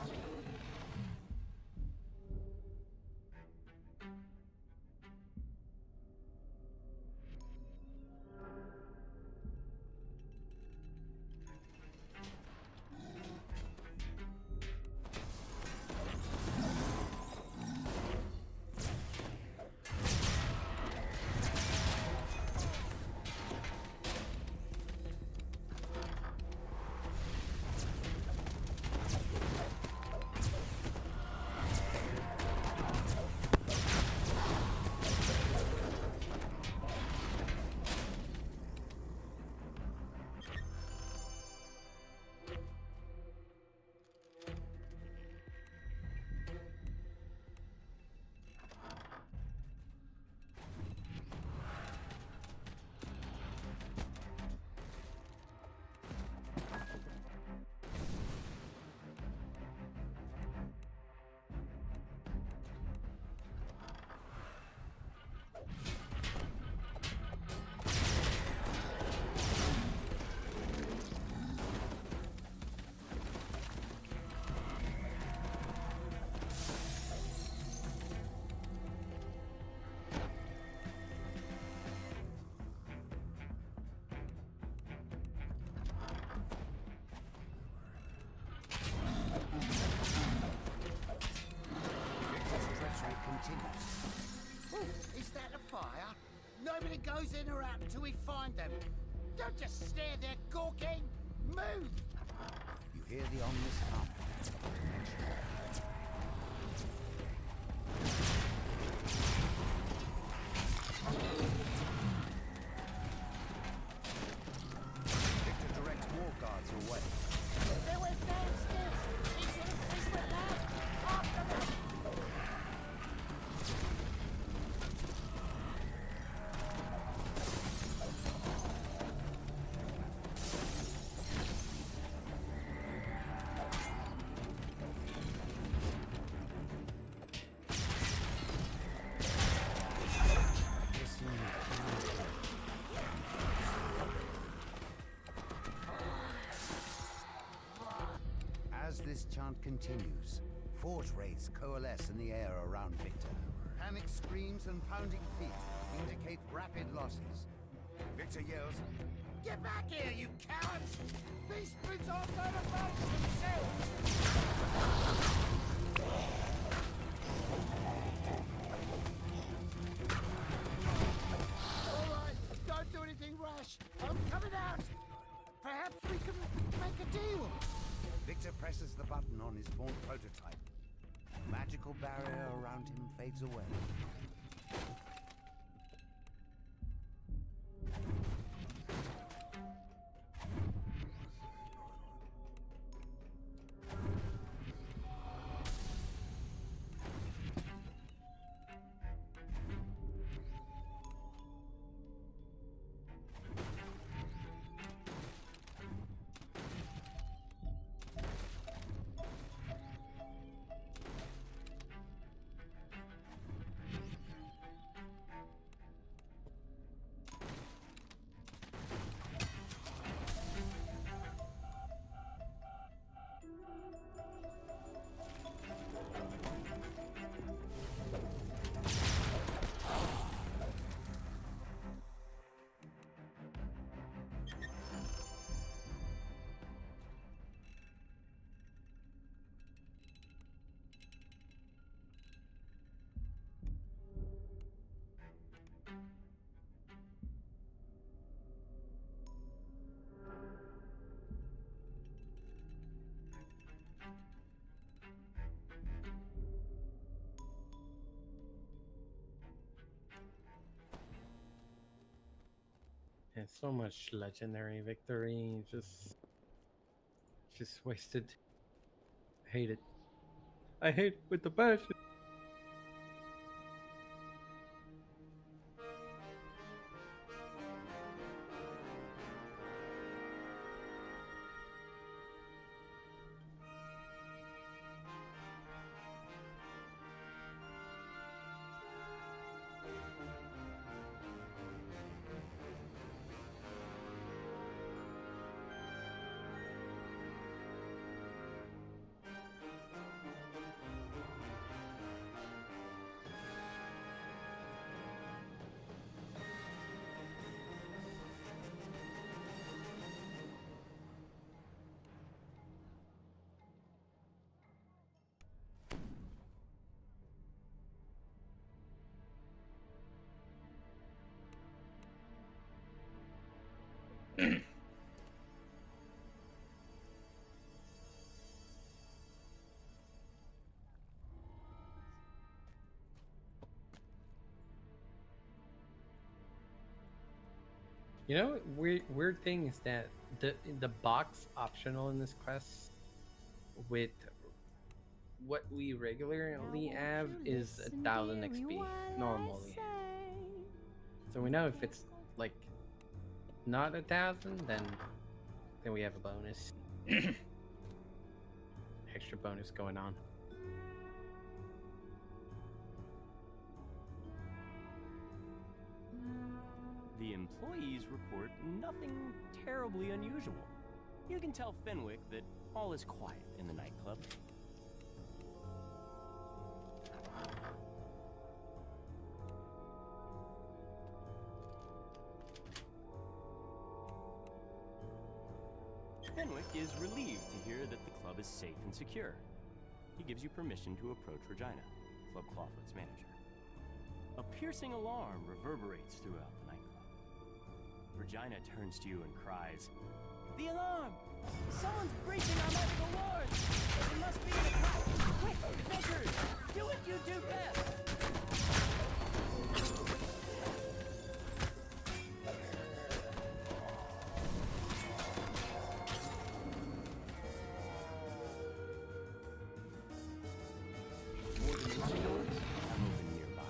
Oh, is that a fire? Nobody goes in or out until we find them. Don't just stare there gawking. Move! You hear the ominous hum. Victor directs more guards away. There was downstairs. It's in a secret lab. After them. As this chant continues, forge wraiths coalesce in the air around Victor. Panic screams and pounding feet indicate rapid losses. Victor yells, "Get back here, you cowards! These sprints aren't going to manage themselves!" All right, don't do anything rash. I'm coming out. Perhaps we can make a deal. Victor presses the button on his vault prototype. The magical barrier around him fades away. It's so much legendary victory, just wasted. I hate it. I hate it with the passion. You know, weird thing is that the box optional in this quest with what we regularly have is 1,000 XP normally. So we know if it's like not 1,000, then we have a bonus, extra bonus going on. The employees report nothing terribly unusual. You can tell Fenwick that all is quiet in the nightclub. Fenwick is relieved to hear that the club is safe and secure. He gives you permission to approach Regina, Club Clawfoot's manager. piercing alarm reverberates throughout the nightclub. Regina turns to you and cries, "The alarm! Someone's breaching our magical wards! It must be an attack! Quick, adventurers! Do what you do best!" More dimension doors have opened nearby.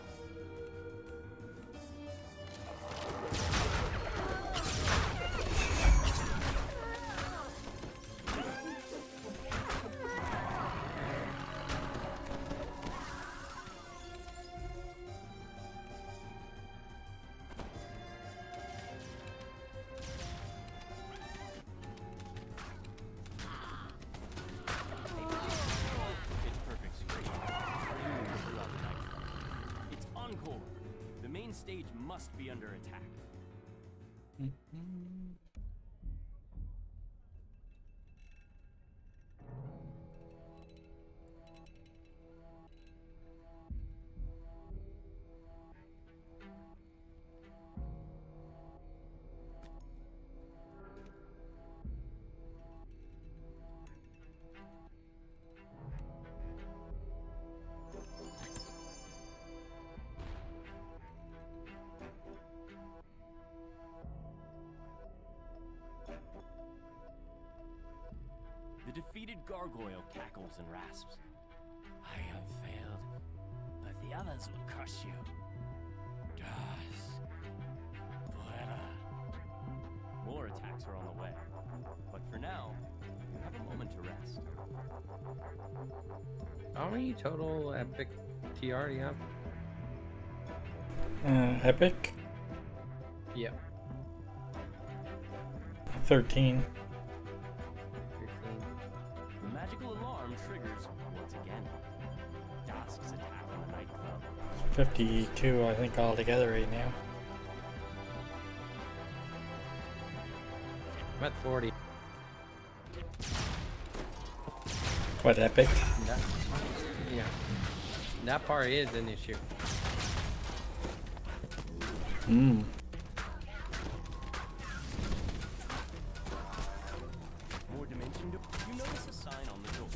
Pitch perfect screen. Screaming throughout the nightclub. It's encore. The main stage must be under attack. The defeated gargoyle cackles and rasps. I have failed, but the others will crush you. Dust. Forever. More attacks are on the way. But for now, you have a moment to rest. How many total epic TR do you have? Epic? Yep. 13. The magical alarm triggers once again. Dusk's attack on the nightclub. 52, I think, altogether right now. I'm at 40. What, epic? That, yeah. That part is an issue. Hmm. More dimension door. You notice a sign on the door.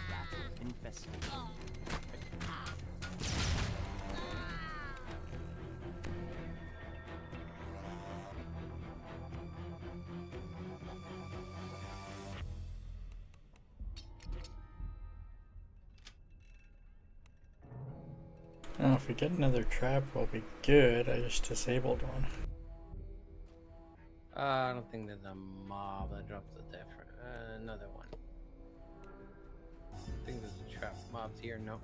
Rat infestation. Oh, if we get another trap, we'll be good. I just disabled one. I don't think there's a mob that drops a different. Another one. I think there's a trap mobs here. No.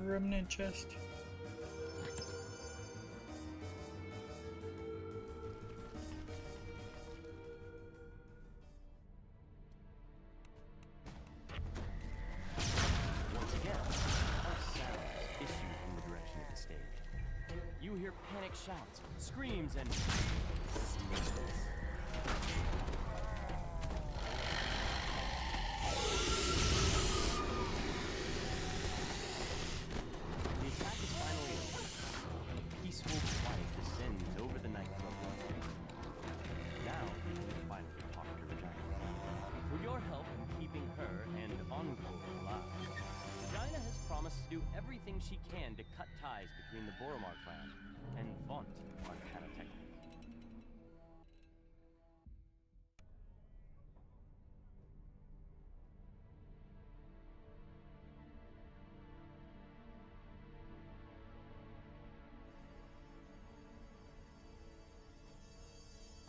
Remnant chest. Once again, harsh sounds issue from the direction of the stage. You hear panic shouts, screams, and sneezes. The attack is finally over. Peaceful quiet descends over the nightclub. Now you can finally talk to Regina. For your help in keeping her and Encore alive, Regina has promised to do everything she can to cut ties between the Boromar clan and vaunt Arcana technique.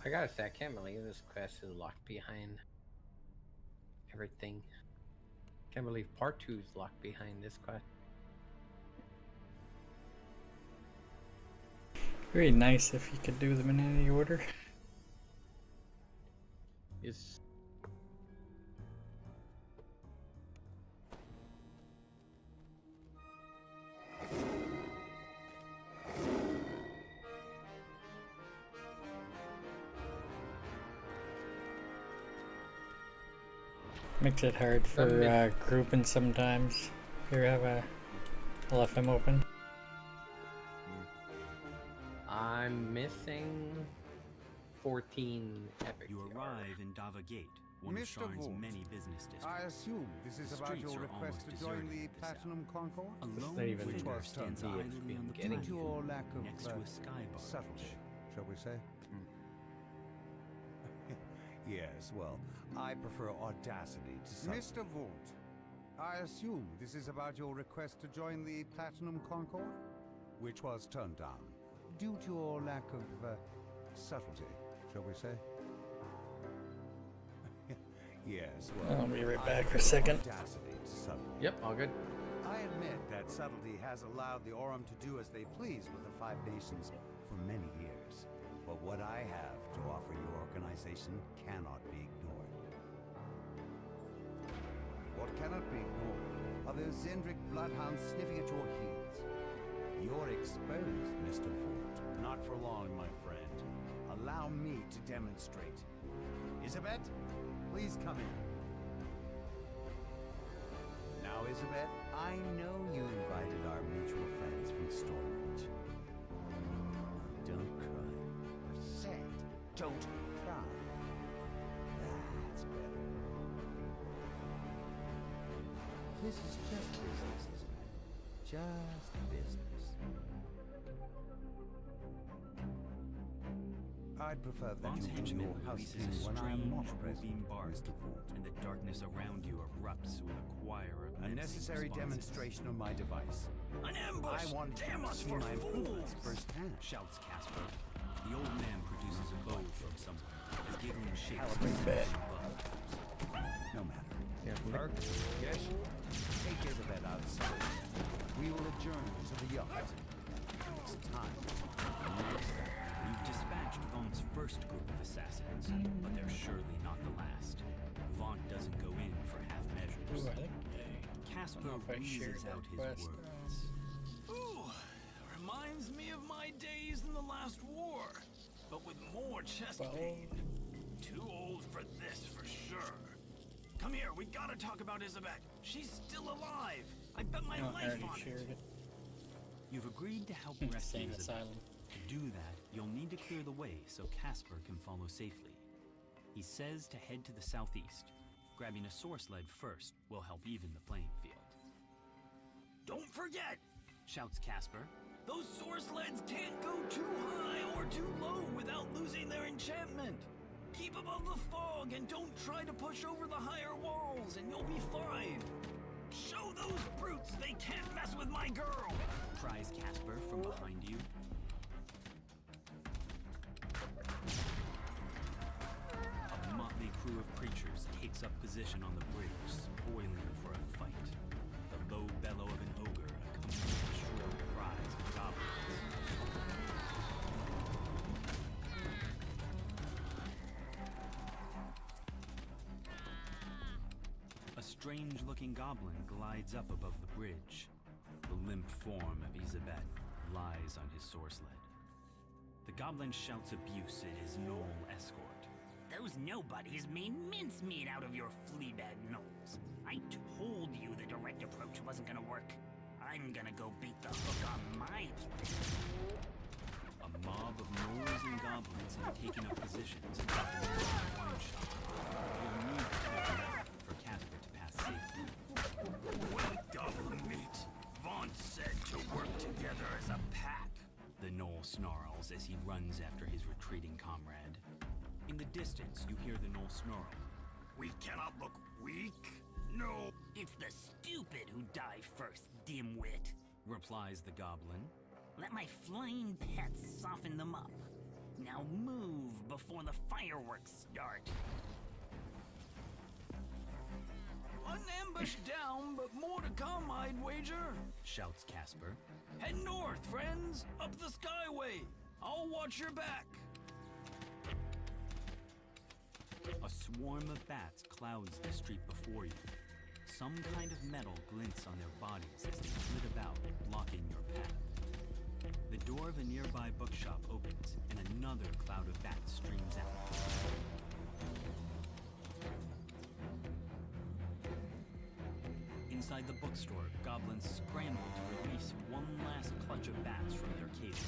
I gotta say, I can't believe this quest is locked behind everything. Can't believe part 2 is locked behind this quest. Very nice if you could do them in any order. It's Makes it hard for grouping sometimes. Here, have a LFM open. I'm missing 14 epic. You arrive in Dava Gate, one of Mr. Sharn's Vault, many business districts. I assume this is about Streets your are request almost to join deserted the at this Platinum Concord? A lone not even figure was turned stands on. idly on the Due to platform your lack of next to a sky barge. subtlety, shall we say? Yes, well, I prefer audacity to subtlety. Mr. Vault, I assume this is about your request to join the Platinum Concord? Which was turned down, due to your lack of subtlety, shall we say? Yes, well, I'll be right I back for a prefer second. audacity to subtlety. Yep, all good. I admit that subtlety has allowed the Aurum to do as they please with the Five Nations for many years. But what I have to offer your organization cannot be ignored. What cannot be ignored are those Zendrick bloodhounds sniffing at your heels. You're exposed, Mr. Vault. Not for long, my friend. Allow me to demonstrate. Isabet, please come in. Now, Isabet, I know you invited our mutual friends from Stormreach. Don't cry. I said, don't cry. That's better. This is just business, Isabet. Just business. I'd prefer that Vaught's you do henchman your releases housekeeping a when I am not strange present, whooping bark, Mr. Vault. and the darkness around you erupts with a choir of A menacing necessary responses. demonstration of my device. An ambush! I want Damn you to us see for my improvements fools! firsthand. Shouts Casper. The old man produces a bow from somewhere, as giggling shapes Calibrate back. No matter. Yeah, Kirk, yes? Take Isabel outside. We will adjourn to the yacht. It's time. You've dispatched Vaught's first group of assassins, but they're surely not the last. Vaught doesn't go in for half measures. Ooh, I think Casper don't know if I shared wheezes that out his quest. words. Ooh, reminds me of my days in the last war, but with more chest pain. Too old for this, for sure. Come here, we gotta talk about Isabet. She's still alive. I bet my No, I life already on shared it. it. You've agreed to help rescue Insane Isabel. asylum. To do that, you'll need to clear the way so Casper can follow safely. He says to head to the southeast. Grabbing a source lead first will help even the playing field. Don't forget, Shouts Casper. those source leads can't go too high or too low without losing their enchantment. Keep above the fog and don't try to push over the higher walls and you'll be fine. Show those brutes they can't mess with my girl. Cries Casper from behind you. A motley crew of creatures takes up position on the bridge, spoiling for a fight. The low bellow of an ogre accompanies the shrill cries of goblins. A strange-looking goblin glides up above the bridge. The limp form of Isabet lies on his source lead. The goblin shouts abuse at his gnoll escort. Those nobodies made mincemeat out of your fleabag gnolls. I told you the direct approach wasn't gonna work. I'm gonna go beat the hook on my plate. A mob of gnolls and goblins have taken up positions in the wine shop. You'll need to clear the way for Casper to pass safely. Goblin meat. Vaughn said to work together as a pack. The gnoll snarls as he runs after his retreating comrade. In the distance, you hear the gnoll snarl. We cannot look weak. No. It's the stupid who die first, dimwit. Replies the goblin. Let my flying pets soften them up. Now move before the fireworks start. An ambush down, but more to come, I'd wager. Shouts Casper. Head north, friends. Up the skyway. I'll watch your back. A swarm of bats clouds the street before you. Some kind of metal glints on their bodies as they flit about, blocking your path. The door of a nearby bookshop opens, and another cloud of bats streams out. Inside the bookstore, goblins scramble to release one last clutch of bats from their cages.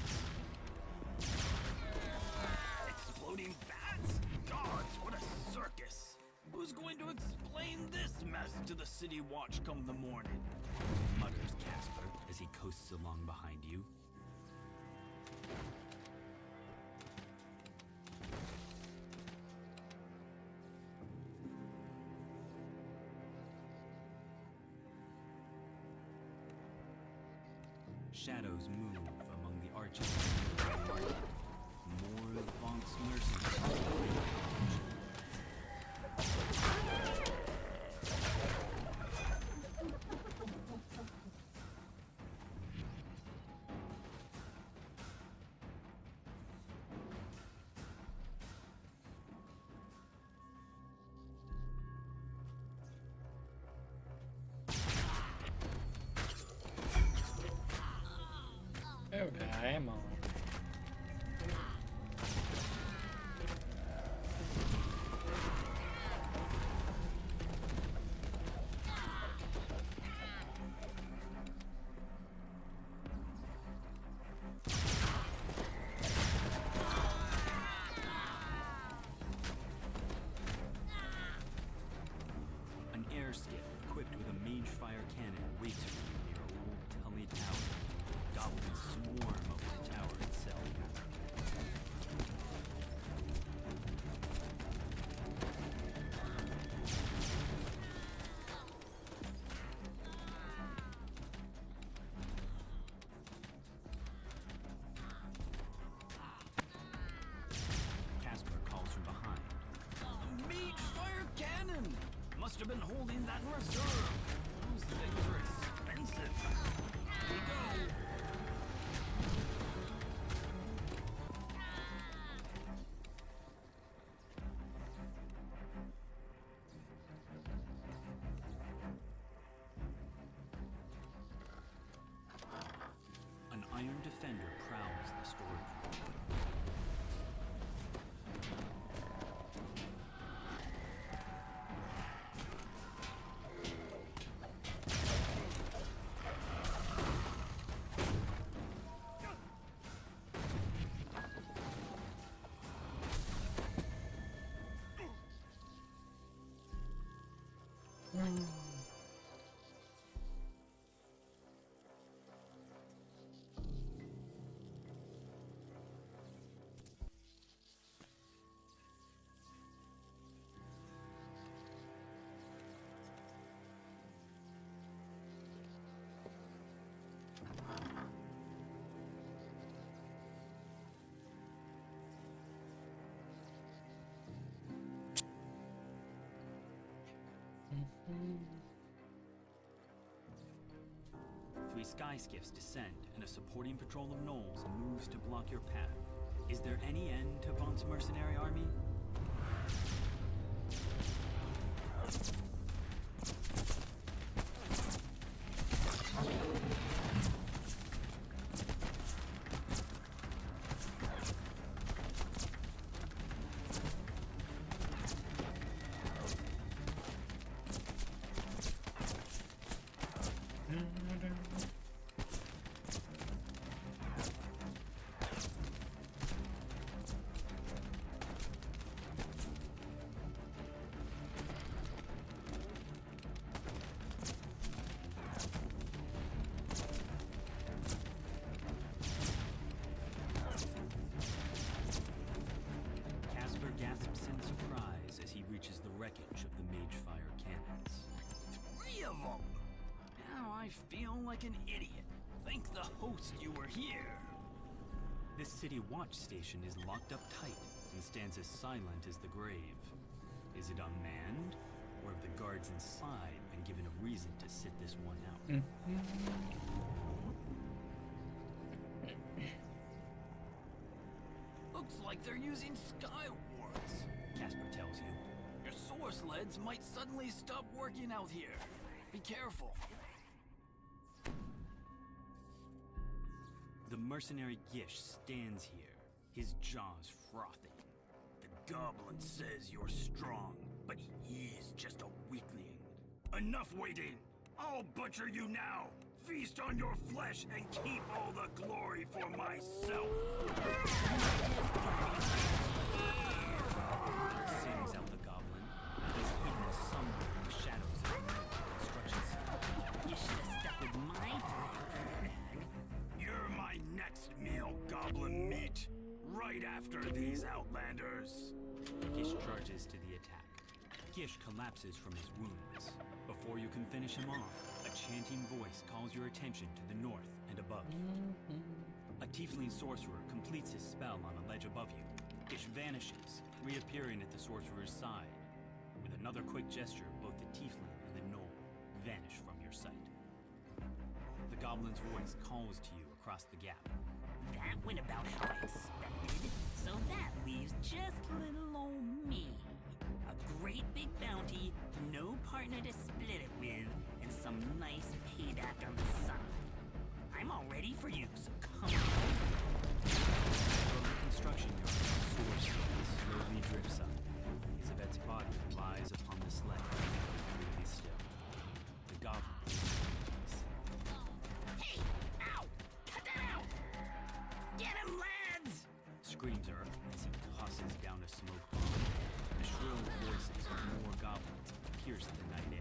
Exploding bats? Gods, what a circus! Who's going to explain this mess to the city watch come the morning? Mutters Casper as he coasts along behind you. Shadows move among the arches of the market. More Vonk's mercenaries. Okay, I'm on. An air skiff equipped with a mage fire cannon waits for you near Old Tully Tower. Goblins swarm over the tower itself. Casper calls from behind. A mage fire cannon! Must have been holding that in reserve. Those things are expensive. Here we go. An iron defender prowls the storage room. Three sky skiffs descend, and a supporting patrol of gnolls moves to block your path. Is there any end to Vonk's mercenary army? Casper gasps in surprise as he reaches the wreckage of the mage fire cannons. 3 of them! Now I feel like an idiot. Thank the host you were here. This city watch station is locked up tight and stands as silent as the grave. Is it unmanned, or have the guards inside been given a reason to sit this one out? Looks like they're using sky wards. Casper tells you. Your source leads might suddenly stop working out here. Be careful. The mercenary Gish stands here, his jaws frothing. The goblin says you're strong, but he's just a weakling. Enough waiting! I'll butcher you now! Feast on your flesh and keep all the glory for myself! Sings out the goblin. He's hidden somewhere in the shadows of the construction site. You should have stuck with my plan. You're my next meal, goblin meat. Right after these outlanders. Gish charges to the attack. Gish collapses from his wounds. Before you can finish him off, a chanting voice calls your attention to the north and above. A tiefling sorcerer completes his spell on a ledge above you. Gish vanishes, reappearing at the sorcerer's side. With another quick gesture, both the tiefling and the gnoll vanish from your sight. The goblin's voice calls to you across the gap. That went about how I expected. So that leaves just little old me. A great big bounty, no partner to split it with, and some nice payback on the side. I'm all ready for you, so come on. From the construction yard, Source slowly drifts up. Isabet's body lies upon the sled, completely still. The goblin Hey! Ow! Cut that out! Get him, lads! screams Earth as he tosses down a smoke bomb. The shrill voices of more goblins pierce the night air.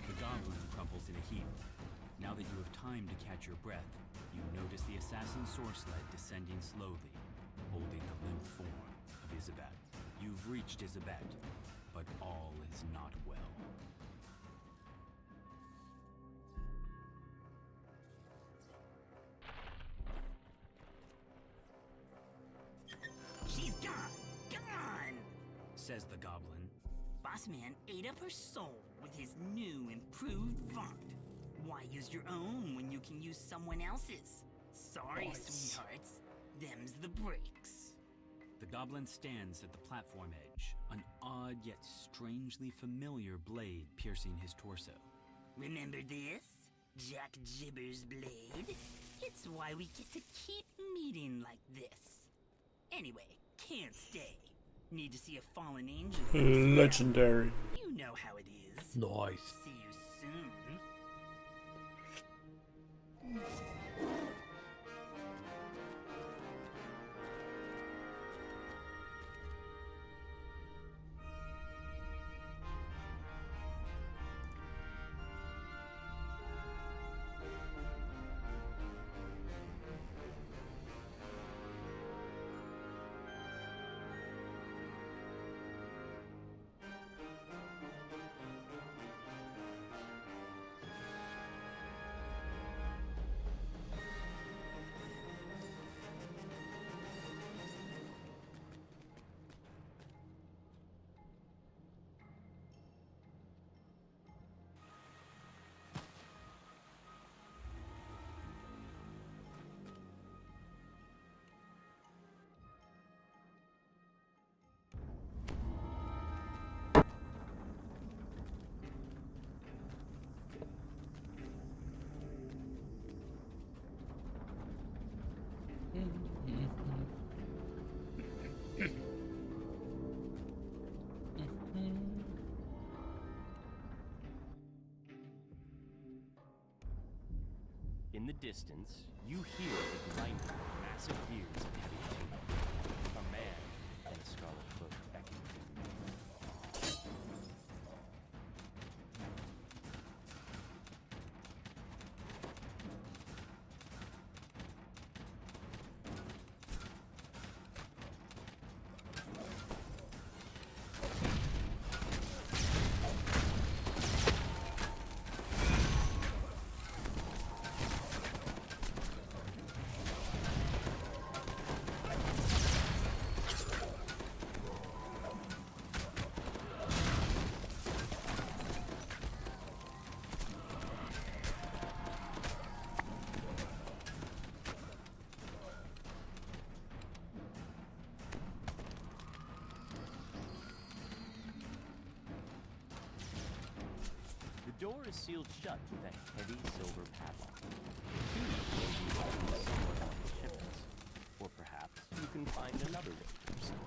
The goblin crumples in a heap. Now that you have time to catch your breath, you notice the assassin's sword sled descending slowly, holding the limp form of Isabet. You've reached Isabet, but all is not well. She's gone! Gone! Says the goblin. Boss man ate up her soul with his new improved font. Why use your own when you can use someone else's? Sorry, sweethearts. Them's the breaks. The goblin stands at the platform edge, an odd yet strangely familiar blade piercing his torso. Remember this? Jack Jibber's blade? It's why we get to keep meeting like this. Anyway, can't stay. Need to see a fallen angel. Legendary. You know how it is. Nice. See you soon. In the distance, you hear the grinding of massive gears and heavy machinery. A man in a scarlet cloak beckons you. is sealed shut with a heavy silver padlock. The key may be hidden somewhere on the shipments. Or perhaps you can find another way to proceed.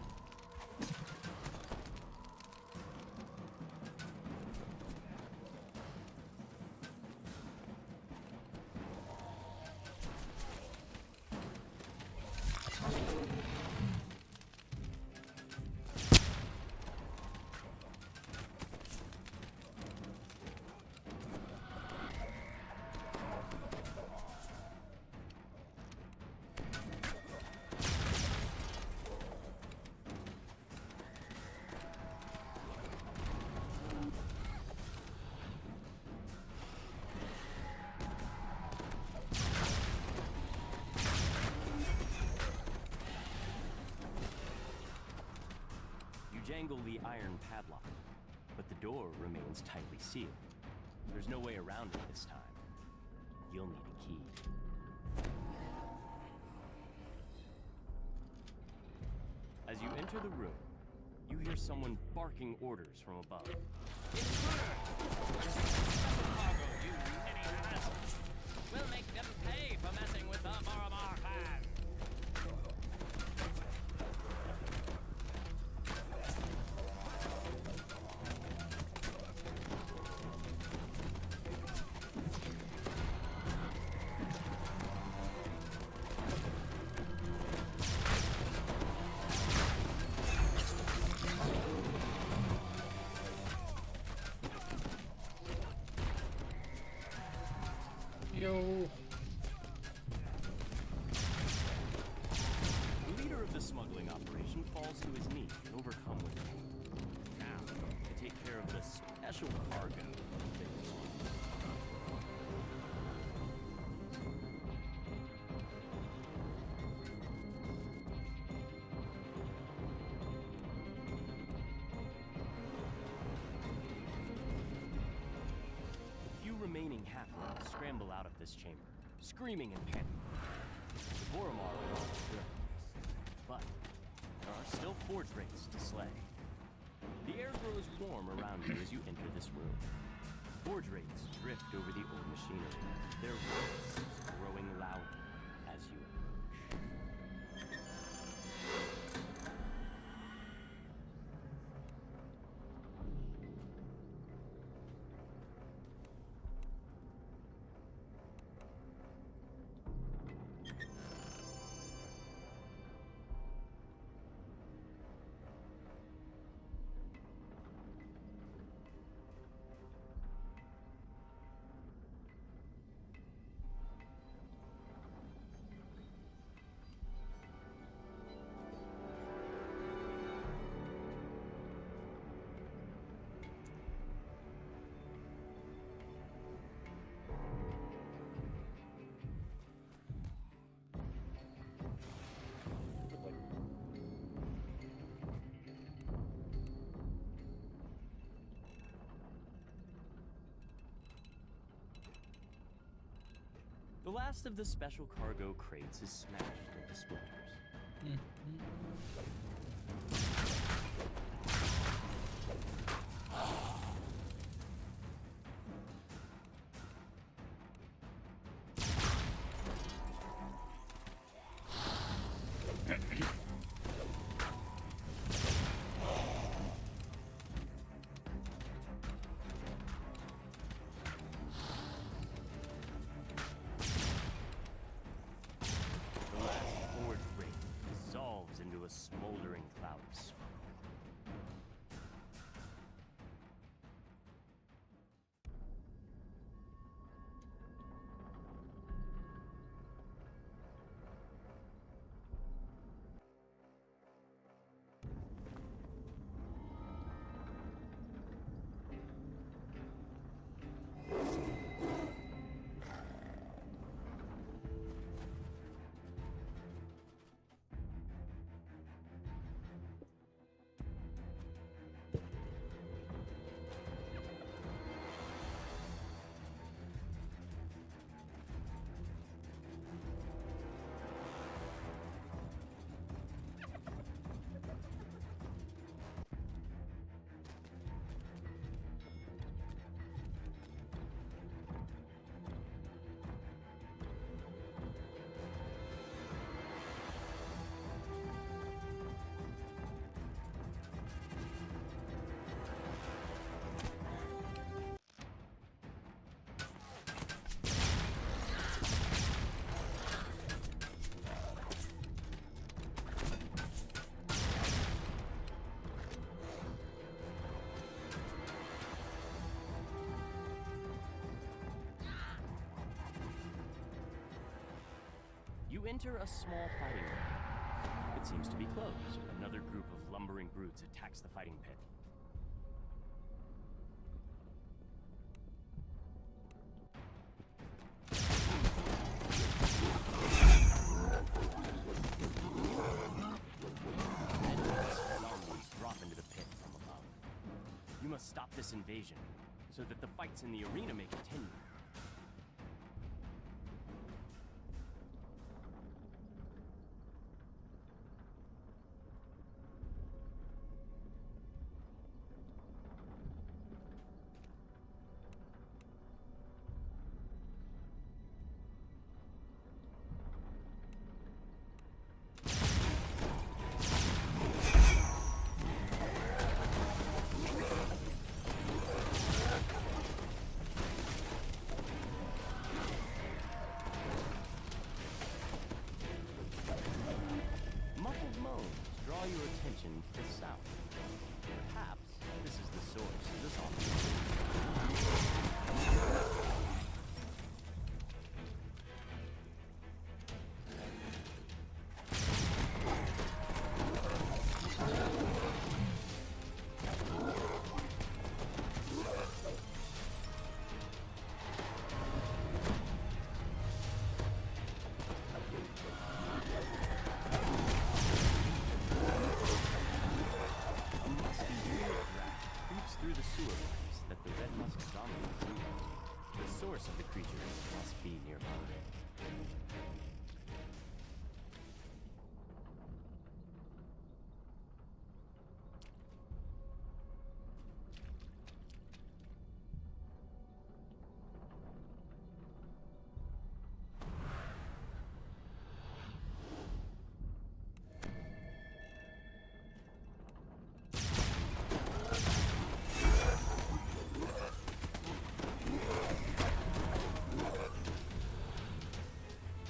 Jangle the iron padlock, but the door remains tightly sealed. There's no way around it this time. You'll need a key. As you enter the room, you hear someone barking orders from above. We'll make them pay for messing with the Moramar clan. Yo. The leader of the smuggling operation falls to his knees, overcome with pain. Now, to take care of the special cargo they belong. Remaining halflings scramble out of this chamber, screaming in panic. The Boromar are all good, but there are still forge wraiths to slay. The air grows warm around you as you enter this room. Forge wraiths drift over the old machinery, their voices growing louder as you approach. The last of the special cargo crates is smashed into splinters. The last forge wraith dissolves into a smoldering cloud of smoke. You enter a small fighting ring. It seems to be closed. Another group of lumbering brutes attacks the fighting pit. Zombies drop into the pit from above. You must stop this invasion so that the fights in the arena may continue. Muffled moans draw your attention to the south. Perhaps this is the source of the zombie. A musty unit rat creeps through the sewer pipes that the red musk zombies use. The source of the creatures must be nearby.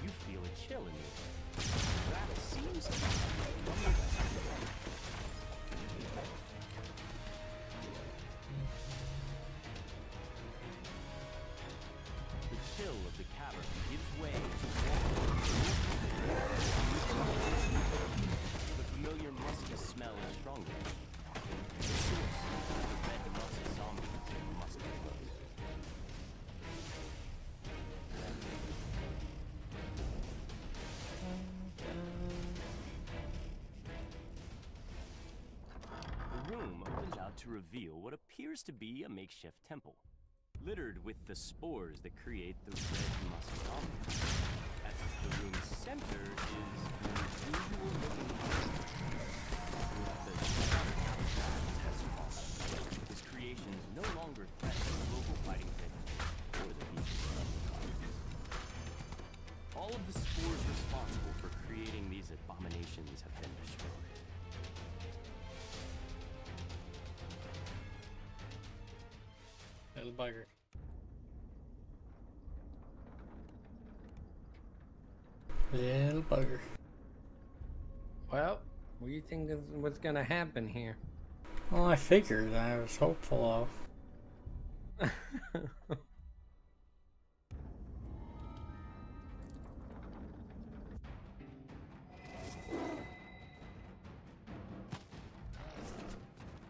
You feel a chill in the air. The rat seems to be from the west. The chill of the cavern gives way to warmth. The familiar musky smell is stronger. The source of the red musk zombies must be close. The room opens out to reveal what appears to be a makeshift temple, littered with the spores that create the red musk zombie. At the room's center is an unusual looking monster. His creations no longer threaten the local fighting pit or the people of the cottage. All of the spores responsible for creating these abominations have been destroyed. Little bugger. Little bugger. Well, what do you think is what's gonna happen here? Well, I figured. I was hopeful of.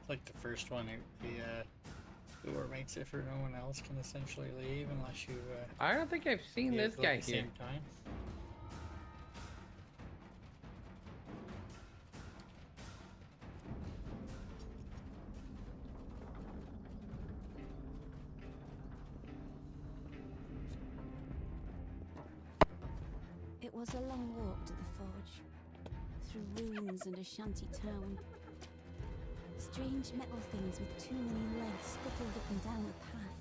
Like the first one, the door makes it for no one else can essentially leave unless you. I don't think I've seen leave this at guy the here. same time. It was a long walk to the forge, through ruins and a shanty town. Strange metal things with too many legs scuttled up and down the path,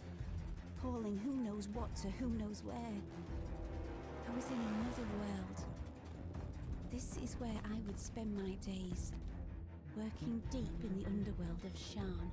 hauling who knows what to who knows where. I was in another world. This is where I would spend my days, working deep in the underworld of Shan.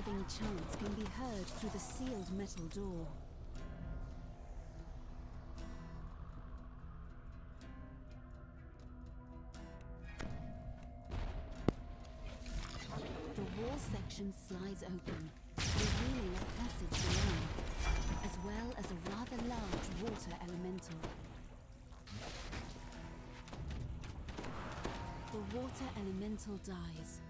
disturbing chants can be heard through the sealed metal door. The wall section slides open, revealing a passage below, as well as a rather large water elemental. The water elemental dies,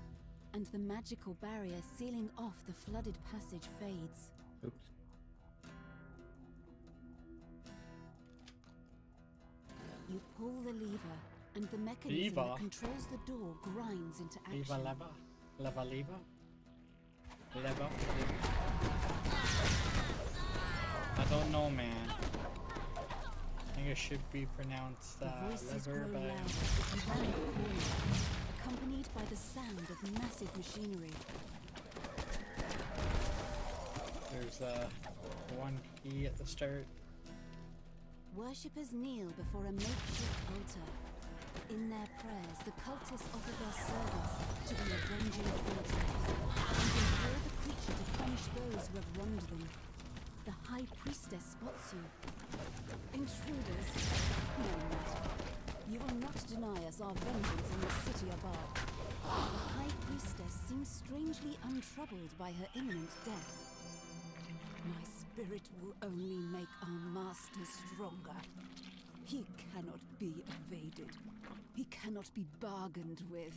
and the magical barrier sealing off the flooded passage fades. Oops. You pull the lever, and the mechanism that controls the door grinds into action. Lever. I don't know, man. I think it should be pronounced Voices lever, grow but louder around the corner, accompanied by the sound of massive machinery. there's one key at the start. Worshippers kneel before a makeshift altar. In their prayers, the cultists offer their service to the avenging fortress and implore the creature to punish those who have wronged them. The High Priestess spots you. Intruders? No matter. You will not deny us our vengeance on the city above. The High Priestess seems strangely untroubled by her imminent death. My spirit will only make our master stronger. He cannot be evaded. He cannot be bargained with.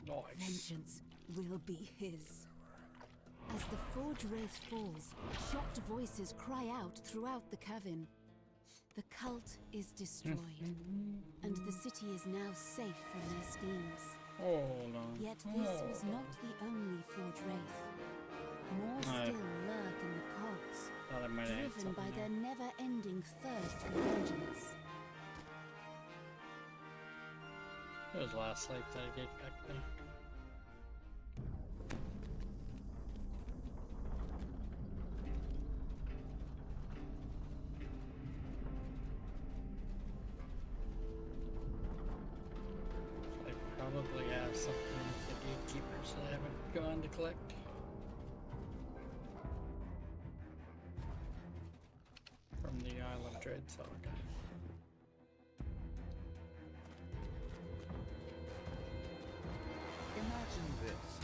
Nice. Vengeance will be his. As the Forge Wraith falls, shocked voices cry out throughout the cavern. The cult is destroyed, and the city is now safe from their schemes. Hold on. Yet this was not the only Forge Wraith. More still lurk in the cogs, Thought I might have had driven by something their never-ending thirst for vengeance. Those last lights that I did back there. I probably have something with the gatekeepers that I haven't gone to collect. From the Isle of Dread saga. Imagine this.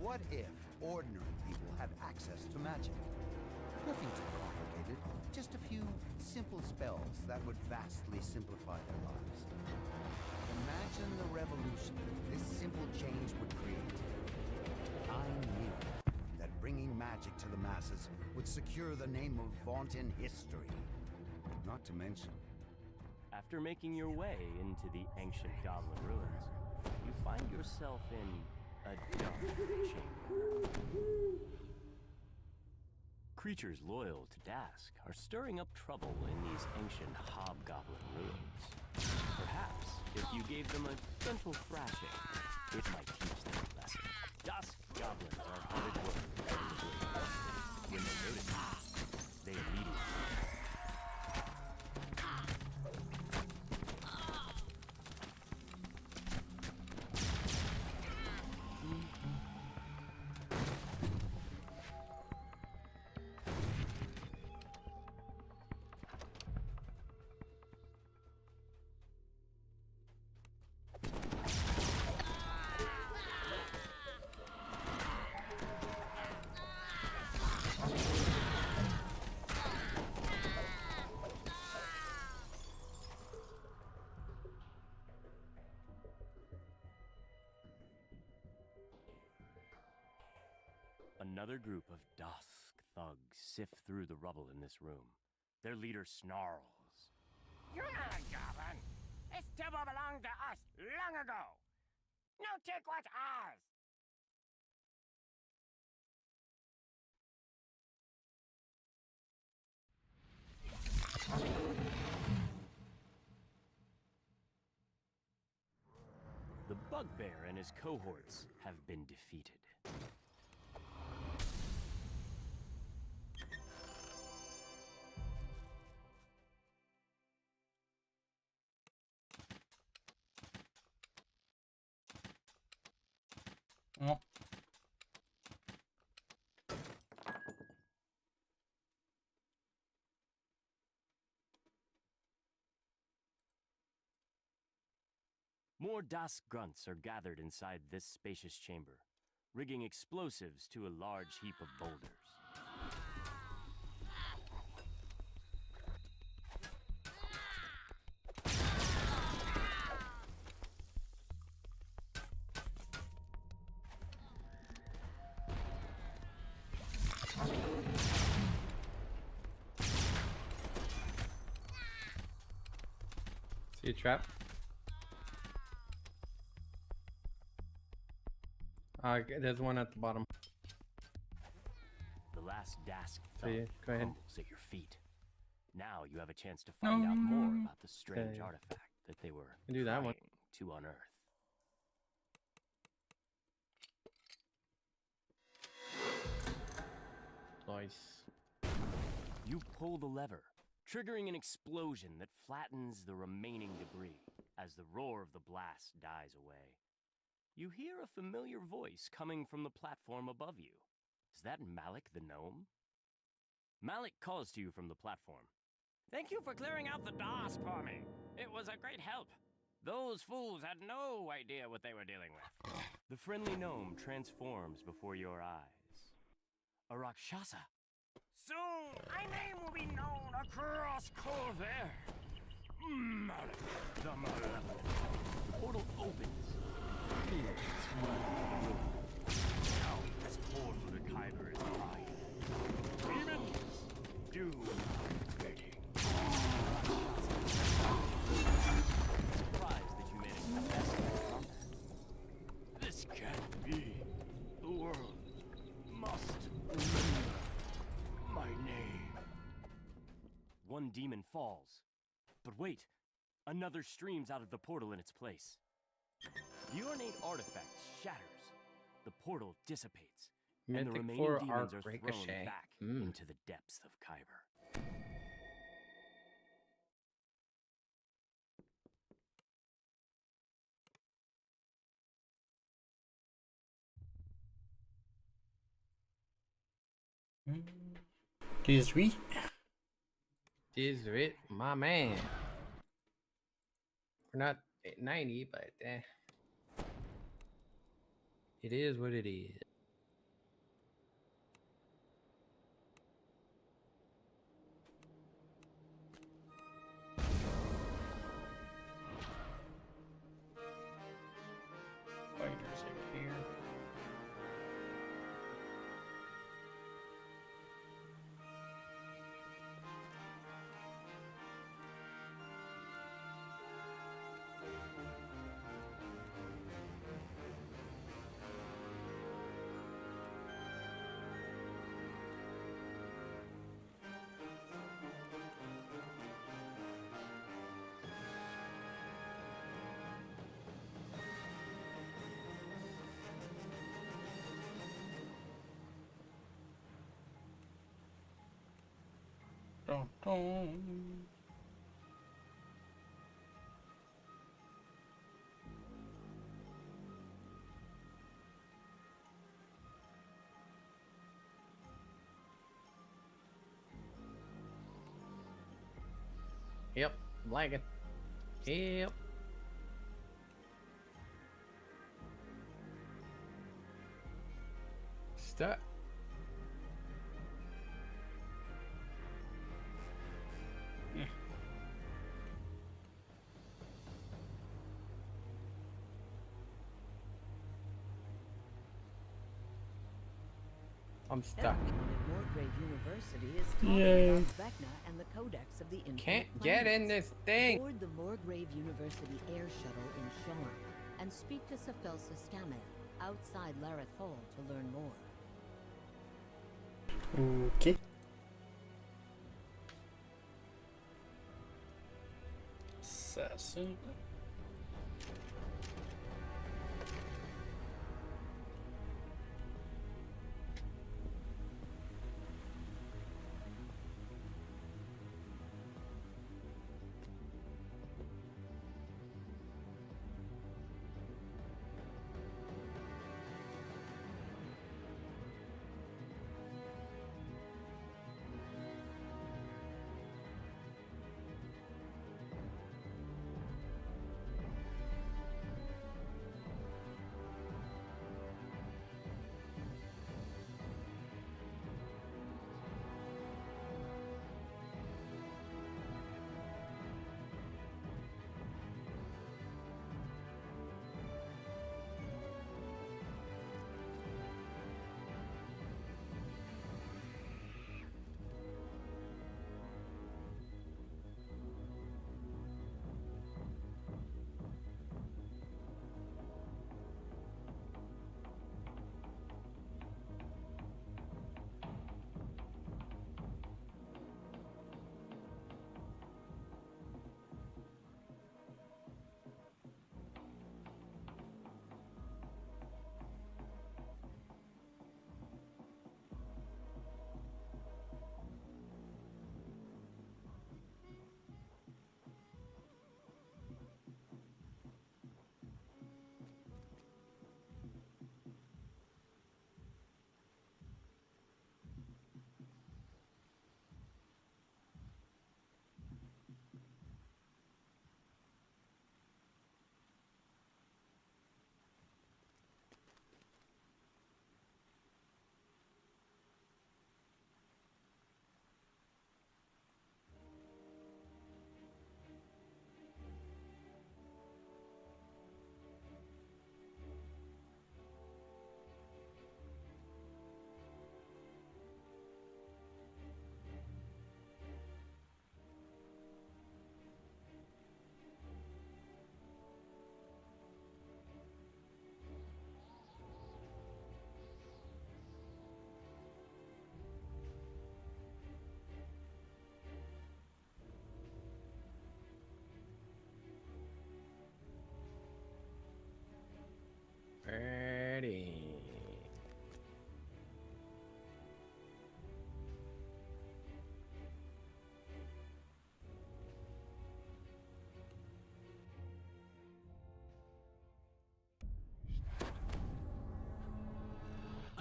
What if ordinary people had access to magic? Nothing too complicated, just a few simple spells that would vastly simplify their lives. Imagine the revolution this simple change would create. I knew that bringing magic to the masses would secure the name of Vaunt in history. Not to mention, After making your way into the ancient goblin ruins, you find yourself in a dark chamber. Creatures loyal to Dask are stirring up trouble in these ancient hobgoblin ruins. Perhaps if you gave them a gentle thrashing, it might teach them a lesson. Dusk goblins are hard at work guarding the blade. When they notice you, they immediately Another group of Dusk thugs sift through the rubble in this room. Their leader snarls. You're not a goblin. This temple belonged to us long ago. Now take what's ours. The Bugbear and his cohorts have been defeated. Oh. More Das grunts are gathered inside this spacious chamber, rigging explosives to a large heap of boulders. See a trap? There's one at the bottom. The last Dask So yeah, go ahead. crumbles at your feet. Now you have a chance to find out more about the strange Okay. artifact that they were Do that one. trying to unearth. Nice. You pull the lever, triggering an explosion that flattens the remaining debris as the roar of the blast dies away. You hear a familiar voice coming from the platform above you. Is that Malik the gnome? Malik calls to you from the platform. Thank you for clearing out the DOS for me. It was a great help. Those fools had no idea what they were dealing with. The friendly gnome transforms before your eyes. A Rakshasa. Soon, my name will be known across Corvair. Malik the Malevolent. The portal opens. Fear swirls. Now, as poor for the Kyber is crying. Demons, do my bidding. Surprised that you managed to best that combat. This can't be. The world must remember my name. One demon falls. But wait, another streams out of the portal in its place. The ornate artifact shatters. The portal dissipates. And the Mythic remaining 4 demons arc are thrown ricochet. back into the depths of Kyber. Tis sweet. Tis it, my man. We're not at 90, but it is what it is. Fighters in here. Dun, dun. Yep, I'm lagging. Yep. Stuck. I'm stuck. Everyone at Moorgrave University is talking Yay. about Vecna and the Codex of the Infinite Can't get in Planets. this thing. Board the Moorgrave University air shuttle in Sharn and speak to Safelsa Stameth outside Lareth Hall to learn more. Okay. Assassin.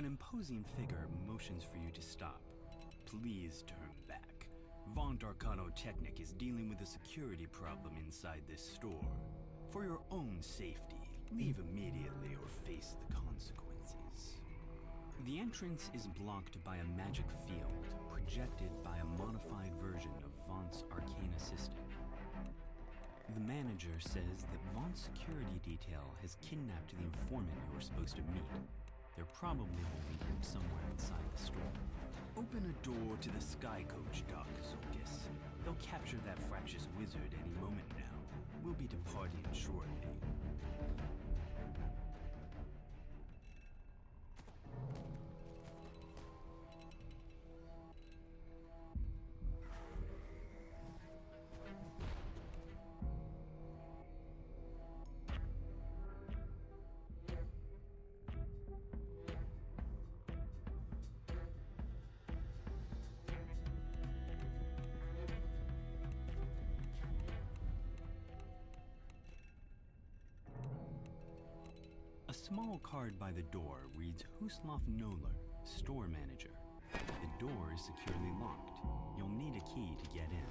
imposing figure motions for you to stop. Please turn back. Vaunt Arcanotechnic is dealing with a security problem inside this store. For your own safety, leave immediately or face the consequences. The entrance is blocked by a magic field projected by a modified version of Vaunt's arcana system. The manager says that Vaught's security detail has kidnapped the informant you were supposed to meet. They're probably holding him somewhere inside the store. Open a door to the Sky Coach dock, Zolkis. They'll capture that fractious wizard any moment now. We'll be departing shortly. A small card by the door reads Huslov Noller, store manager. The door is securely locked. You'll need a key to get in.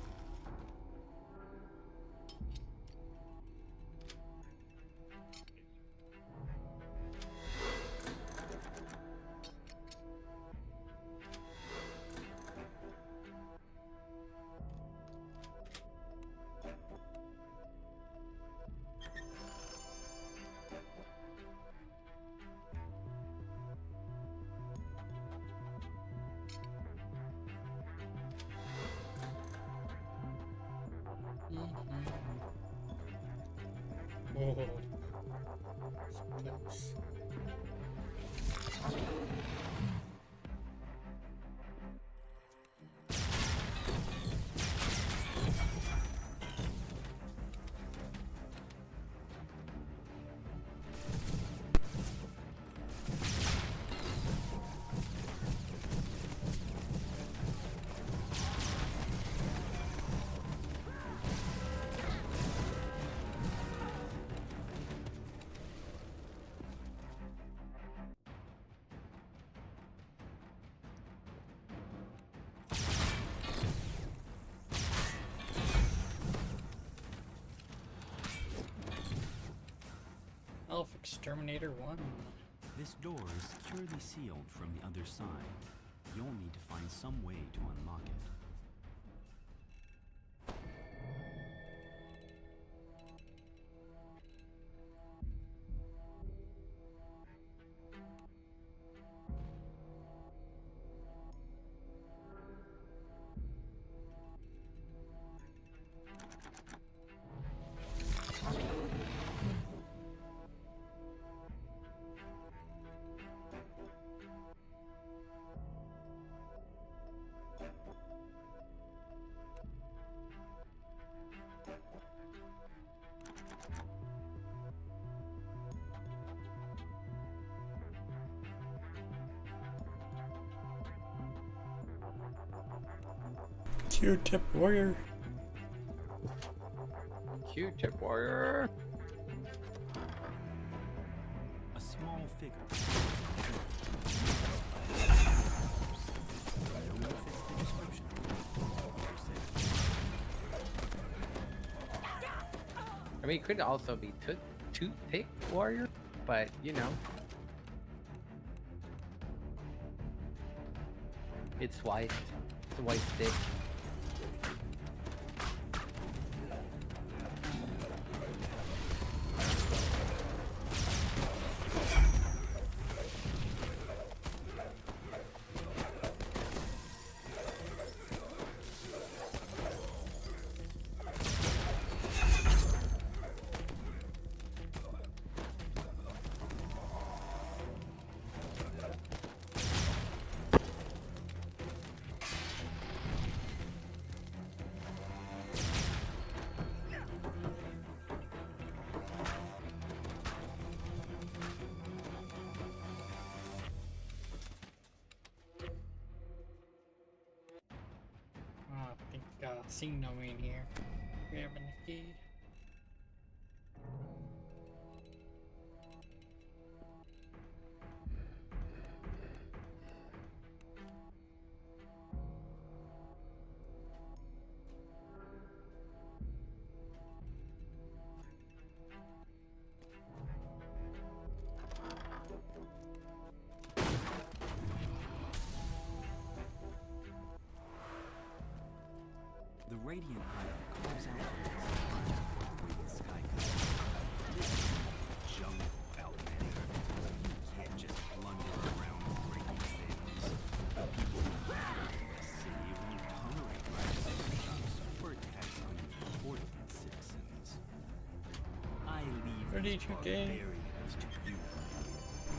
Oh, close. Elf Exterminator 1. This door is securely sealed from the other side. You'll need to find some way to unlock it. Q-tip warrior. Q-tip warrior. A small figure. I mean, it could also be toothpick warrior, but you know, it's white. It's a white stick. I think seen no in here. Grabbing the key. Radiant Hideout calls out to us at times aboard the Radiant Sky Coach. This is jungle out there. You can't just blunder around and break these things. People who matter in this city won't tolerate rivals or attacks on important citizens. I leave What did these you gain? barbarians to you.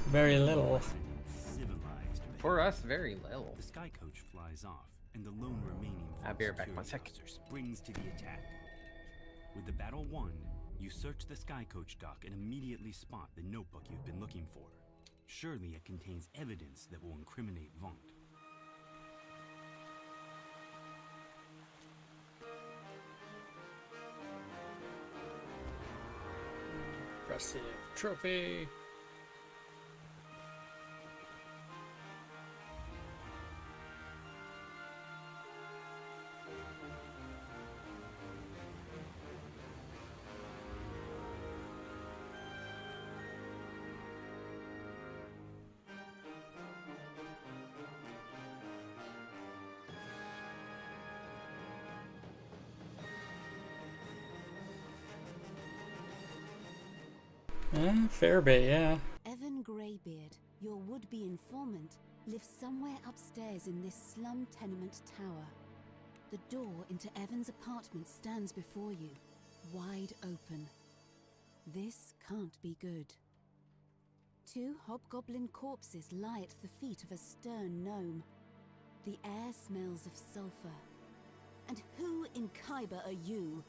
Very little. Civilized For us, very little. The Sky Coach flies off, and the lone remaining I'll be right back, 1 second. officer springs to the attack. With the battle won, you search the Sky Coach dock and immediately spot the notebook you've been looking for. Surely it contains evidence that will incriminate Vaunt. Impressive trophy. Fair bit, yeah. Evan Greybeard, your would-be informant, lives somewhere upstairs in this slum tenement tower. The door into Evan's apartment stands before you, wide open. This can't be good. 2 hobgoblin corpses lie at the feet of a stern gnome. The air smells of sulfur. And who in Khyber are you?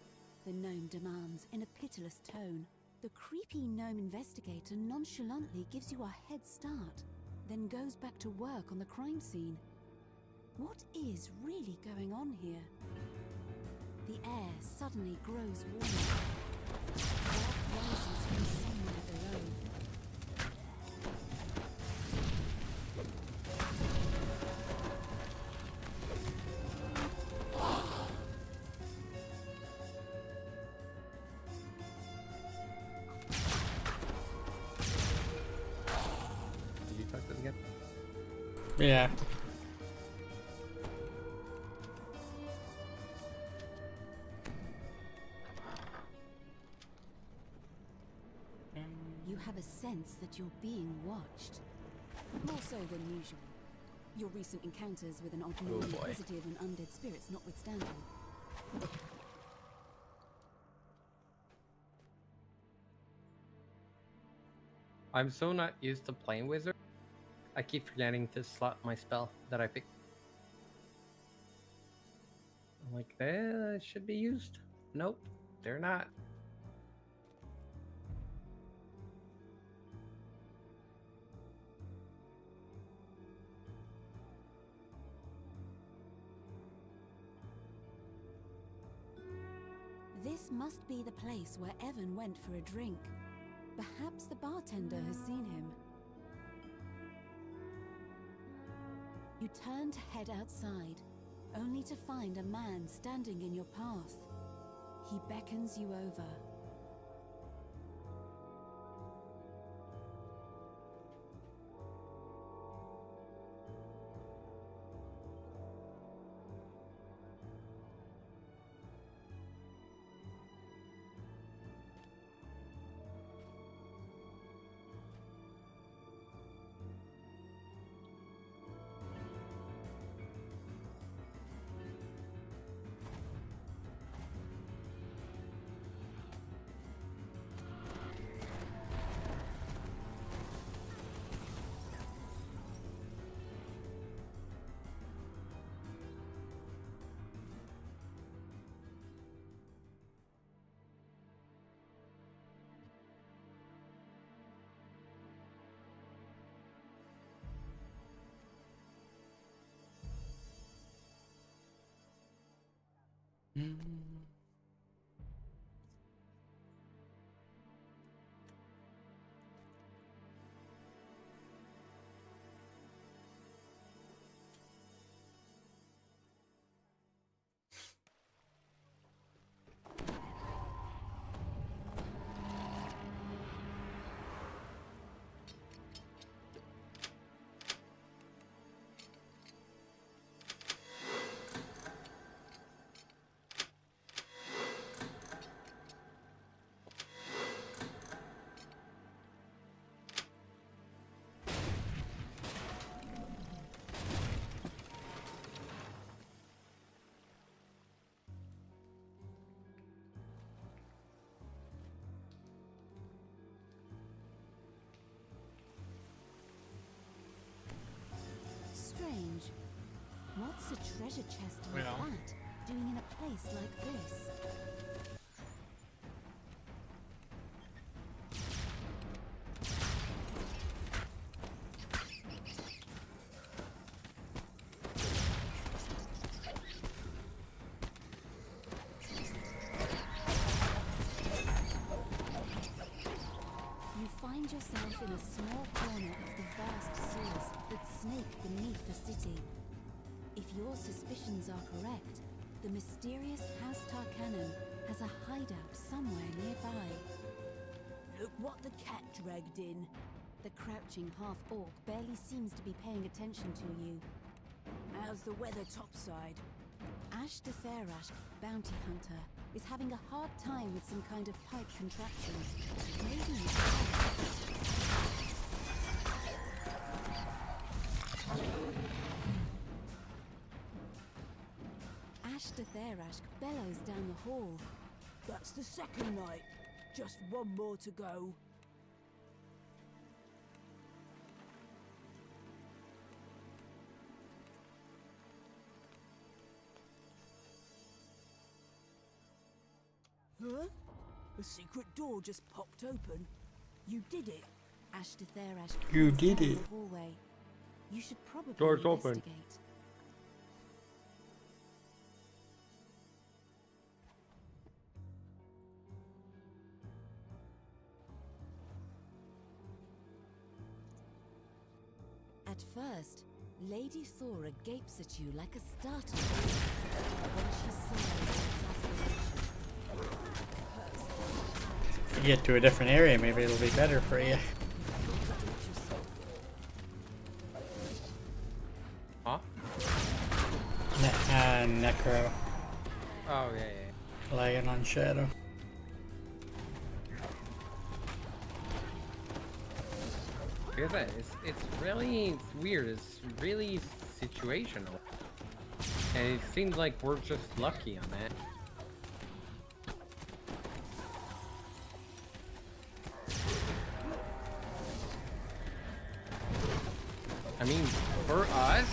The gnome demands in a pitiless tone. The creepy gnome investigator nonchalantly gives you a head start, then goes back to work on the crime scene. What is really going on here? The air suddenly grows warmer. Smoke rises from somewhere below. Yeah. You have a sense that you're being watched. More so than usual. Your recent encounters with an odd Oh boy. inquisitive and undead spirits notwithstanding. I'm so not used to playing wizard. I keep forgetting to slot my spell that I picked. I'm like, that should be used. Nope, they're not. This must be the place where Evan went for a drink. Perhaps the bartender has seen him. You turn to head outside, only to find a man standing in your path. He beckons you over. What's a treasure chest like Yeah. that doing in a place like this? You find yourself in a small corner of the vast sewers that snake beneath the city. If your suspicions are correct, the mysterious House Tarkanan has a hideout somewhere nearby. Look what the cat dragged in. The crouching half-orc barely seems to be paying attention to you. How's the weather topside? Ash the Therash, bounty hunter, is having a hard time with some kind of pipe contraption. Maybe you Ash the Therash bellows down the hall. That's the second night. Just one more to go. Huh? The secret door just popped open. You did it. Ash the Therash You calls did down it. the hallway. You should probably Door's open. investigate. At first, Lady Thora gapes at you like a startled. When she says If you get to a different area, maybe it'll be better for you. Huh? Necro. Oh, yeah. Lagging on Shadow. Like I said, it's really weird. It's really situational. And it seems like we're just lucky on that. I mean, for us,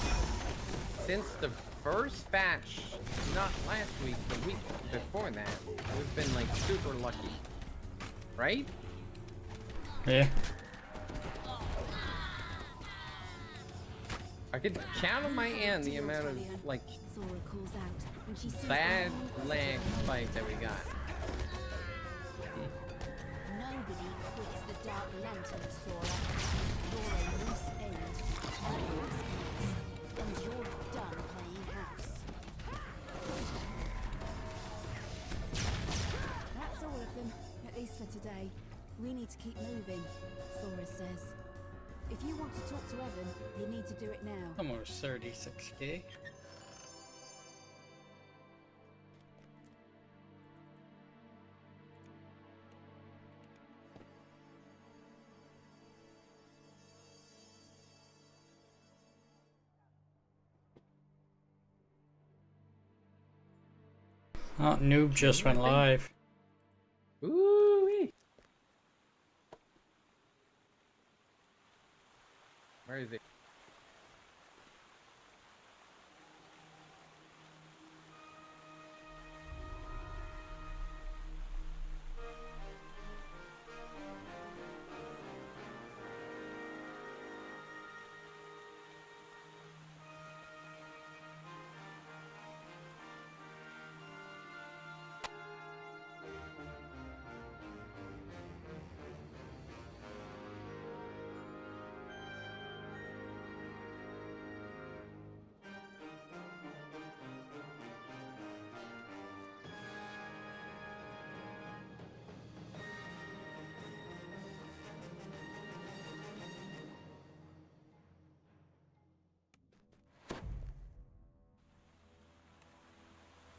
since the first batch, not last week, the week before that, we've been like super lucky. Right? Yeah. I could count on my hand the amount of like Thora calls out when she sees bad the lag fight that we got. Nobody quits the Dark Lanterns, Thora. You're a loose end. And you're done playing house. That's all of them, at least for today. We need to keep moving, Thora says. If you want to talk to Evan, you need to do it now. Almost 36k. Oh, Noob just went live. Ooh-wee. Where is it?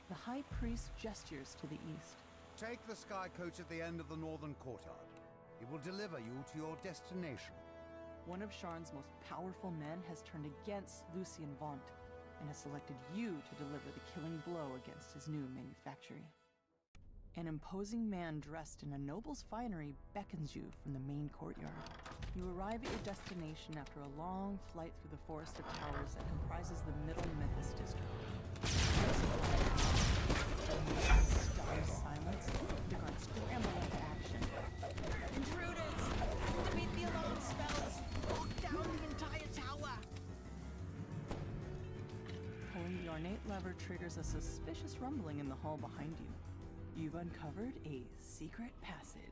The High Priest gestures to the east. Take the sky coach at the end of the northern courtyard. It will deliver you to your destination. One of Sharn's most powerful men has turned against Lucien Vaunt and has selected you to deliver the killing blow against his new manufactory. An imposing man dressed in a noble's finery beckons you from the main courtyard. You arrive at your destination after a long flight through the forest of towers that comprises the Middle Memphis district. ornate lever triggers a suspicious rumbling in the hall behind you. You've uncovered a secret passage.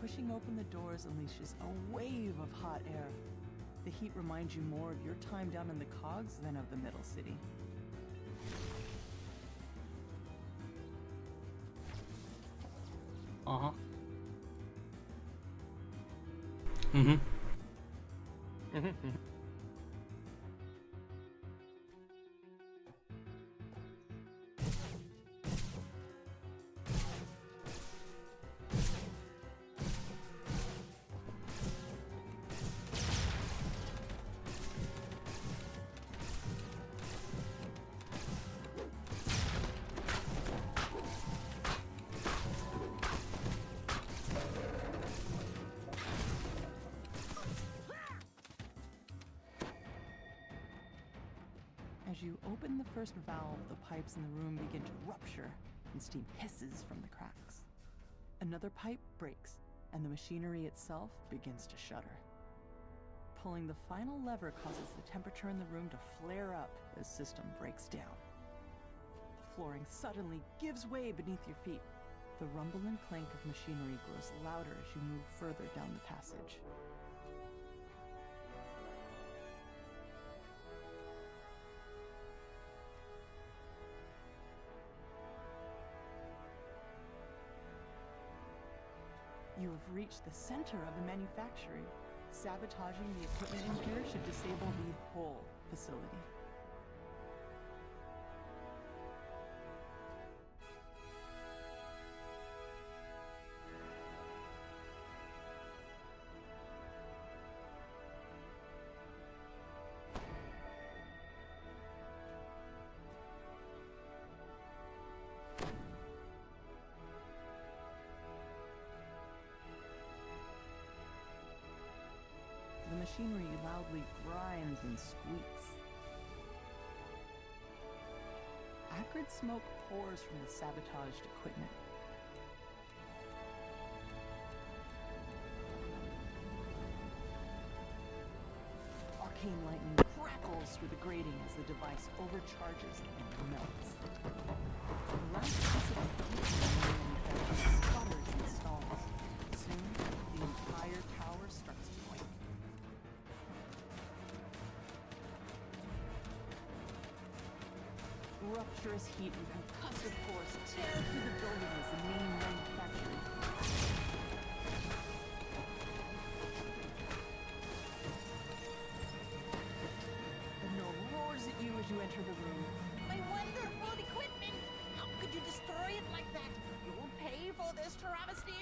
Pushing open the doors unleashes a wave of hot air. The heat reminds you more of your time down in the cogs than of the Middle City. Uh-huh. Mm-hmm. As you open the first valve, the pipes in the room begin to rupture and steam hisses from the cracks. Another pipe breaks, and the machinery itself begins to shudder. Pulling the final lever causes the temperature in the room to flare up as system breaks down. The flooring suddenly gives way beneath your feet. The rumble and clank of machinery grows louder as you move further down the passage. You have reached the center of the manufacturing. Sabotaging the equipment in here should disable the whole facility. The machinery loudly grinds and squeaks. Acrid smoke pours from the sabotaged equipment. Arcane lightning crackles through the grating as the device overcharges and melts. The last piece of equipment sputters and stalls. Soon, the entire tower starts to quake. Rupturous heat and concussive force tear through the building as the main manufacturing. The gnome roars at you as you enter the room. My wonderful equipment! How could you destroy it like that? You'll pay for this travesty!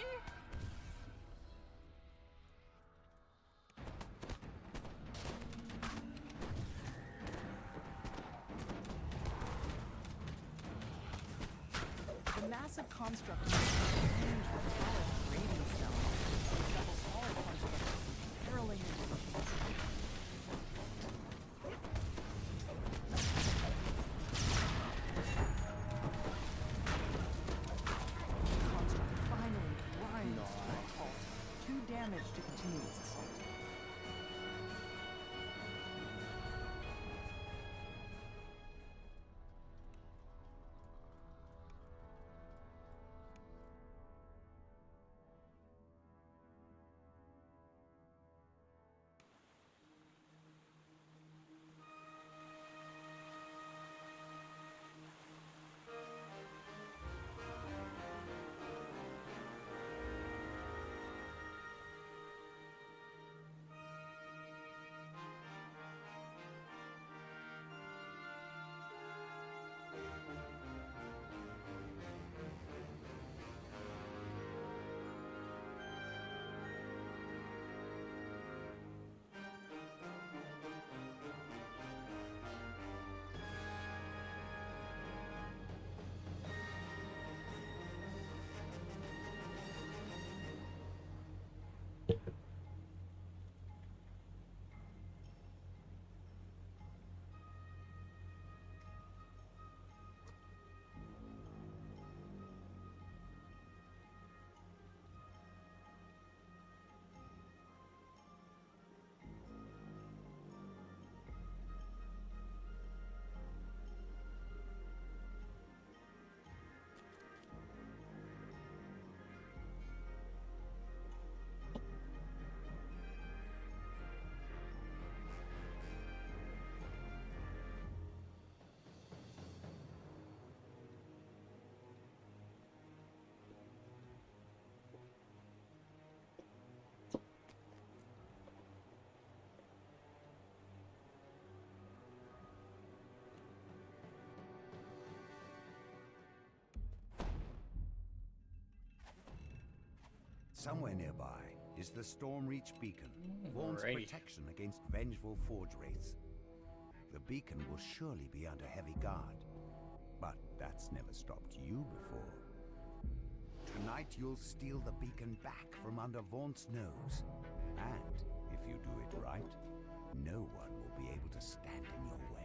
The massive construct is huge with powerful grading stones. Several smaller constructs hurling into the machine. The construct finally grinds to a halt, too damaged to continue its assault. Somewhere nearby is the Stormreach Beacon, Vaughns' protection against vengeful Forge wraiths. The beacon will surely be under heavy guard, but that's never stopped you before. Tonight you'll steal the beacon back from under Vaughns' nose, and if you do it right, no one will be able to stand in your way.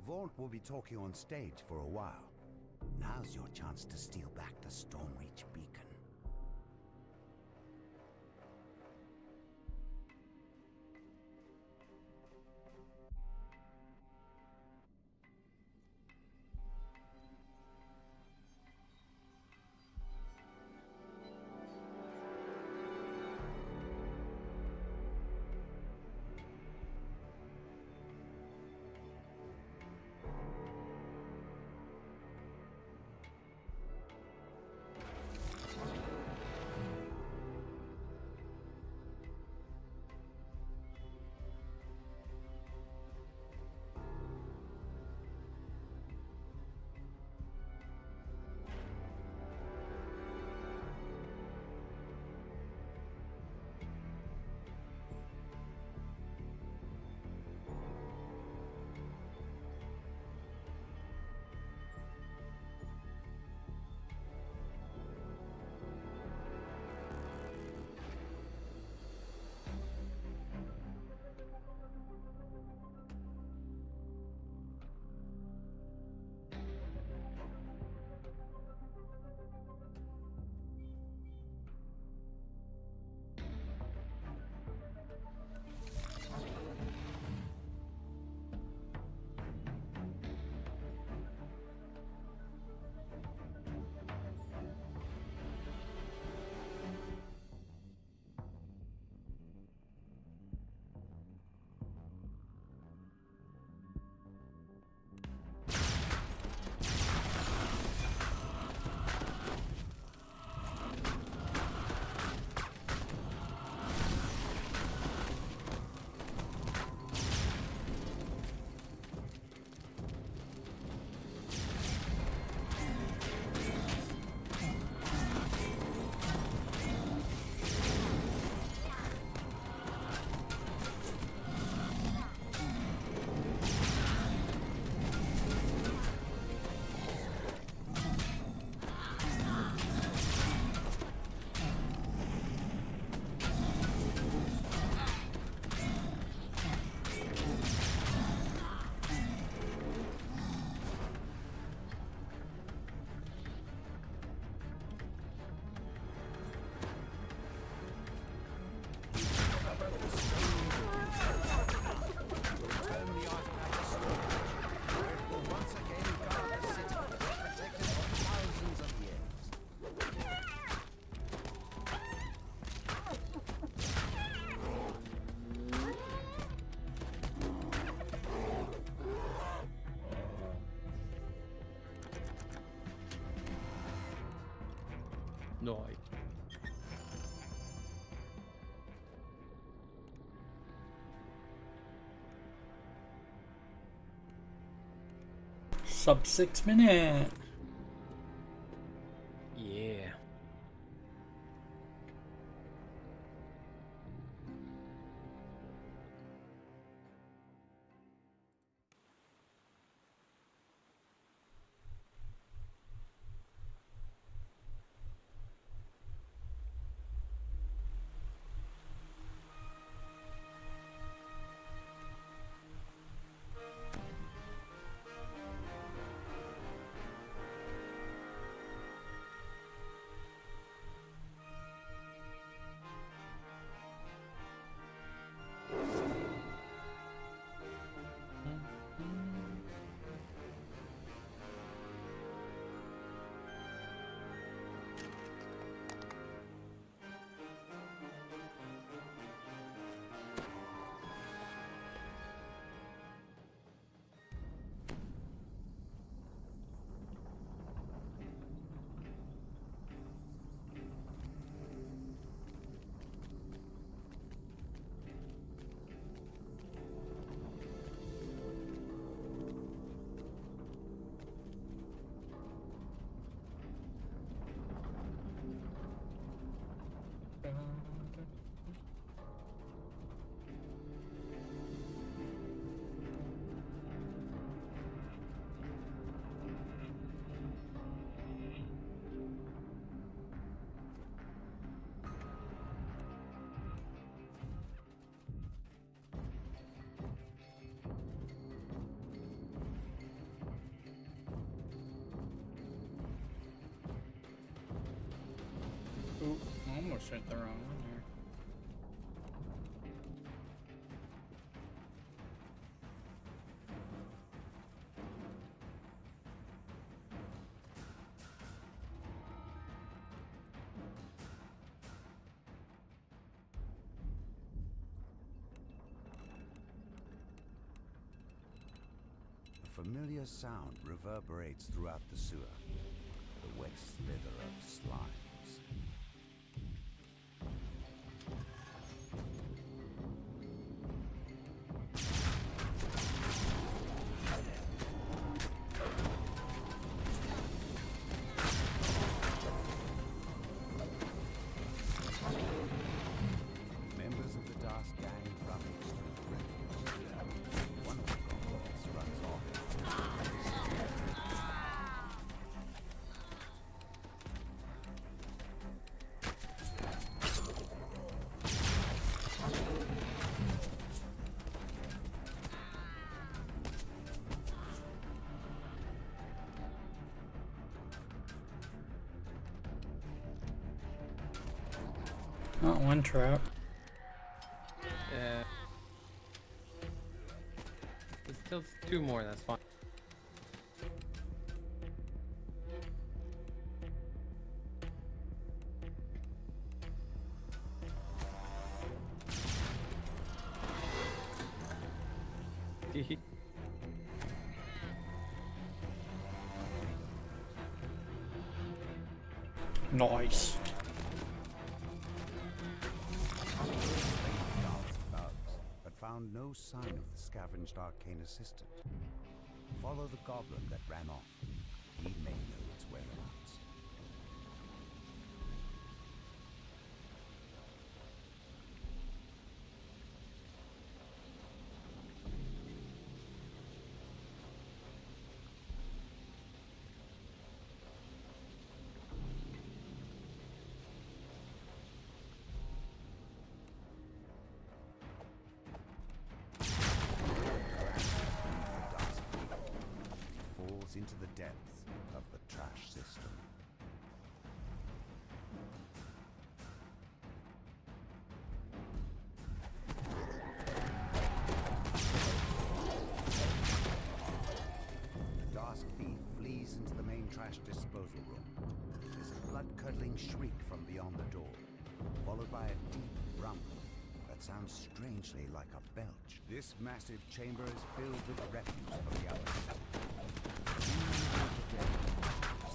Vaughn will be talking on stage for a while. Now's your chance to steal back the Stormreach Beacon. No. Sub 6 minute. Yeah. Ooh, almost hit the wrong one here. A familiar sound reverberates throughout the sewer. The wet slither of slimes. Members of the Das gang rummage through the refuse. One of the goblins runs off. Not one trap. Yeah. There's still 2 more, that's fine. Nice. But found no sign of the scavenged arcane assistant. Follow the goblin that ran off. He may know its whereabouts. Falls into the depths of the trash system. The Dask thief flees into the main trash disposal room. There's a blood-curdling shriek from beyond the door, followed by a deep rumble that sounds strangely like a belch. This massive chamber is filled with refuse from the others.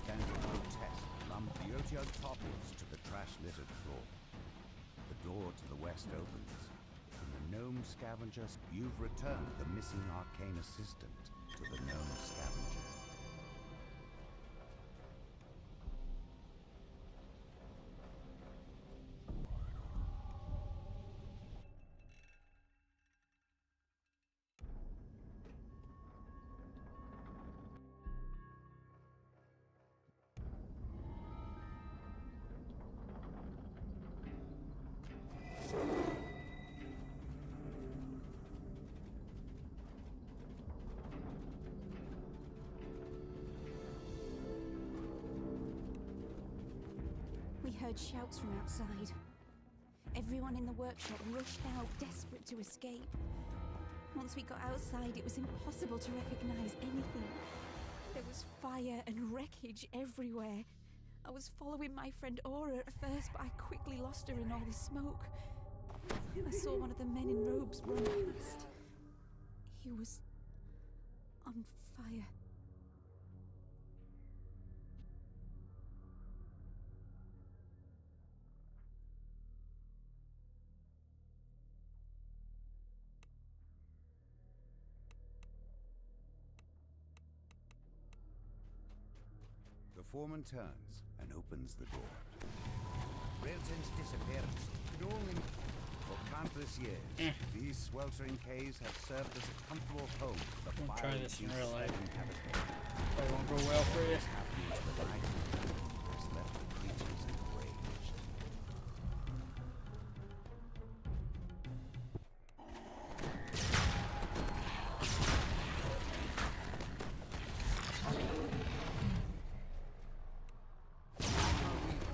Standing grotesque from Biotiotopoulos to trash-littered floor. The door to the west opens. In the gnome scavenger, you've returned the missing arcane assistant to the gnome scavenger. We heard shouts from outside. Everyone in the workshop rushed out, desperate to escape. Once we got outside, it was impossible to recognize anything. There was fire and wreckage everywhere. I was following my friend Aura at first, but I quickly lost her in all the smoke. I saw one of the men in robes run past. He was on fire. The foreman turns and opens the door. Railton's disappearance could only... For countless years, these sweltering caves have served as a comfortable home for the Don't try this in real life. inhabitants. Probably won't go well for you. The night has left the creatures enraged.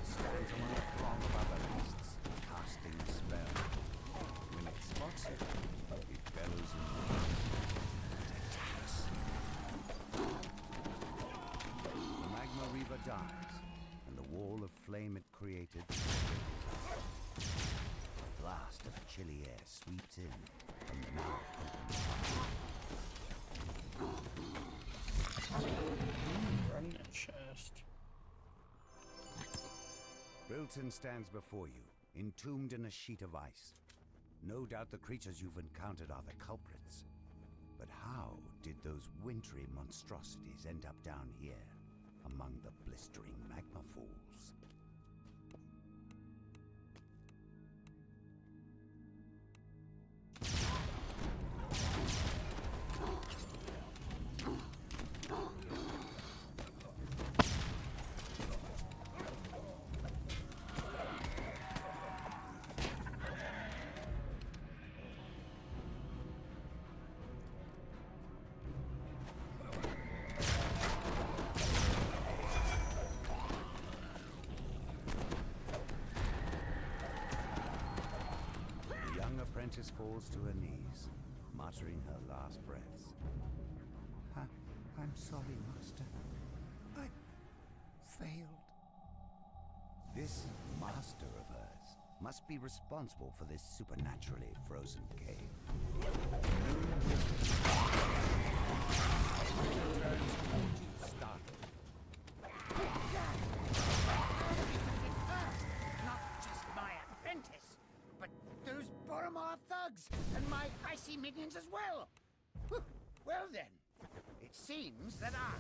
Stands among a throng of other beasts, casting a spell. When it spots it, it bellows in attacks. The magma reaver dies, and the wall of flame it created. A blast of chilly air sweeps in from the now open Remnant chest. Brilton stands before you, entombed in a sheet of ice. No doubt the creatures you've encountered are the culprits. But how did those wintry monstrosities end up down here, among the blistering magma falls? The young apprentice falls to her knees, muttering her last breaths. I'm sorry, Master. I failed. This master of hers must be responsible for this supernaturally frozen cave. Startled. Not just my apprentice, but those Boromar thugs and my icy minions as well. Well then, it seems that I,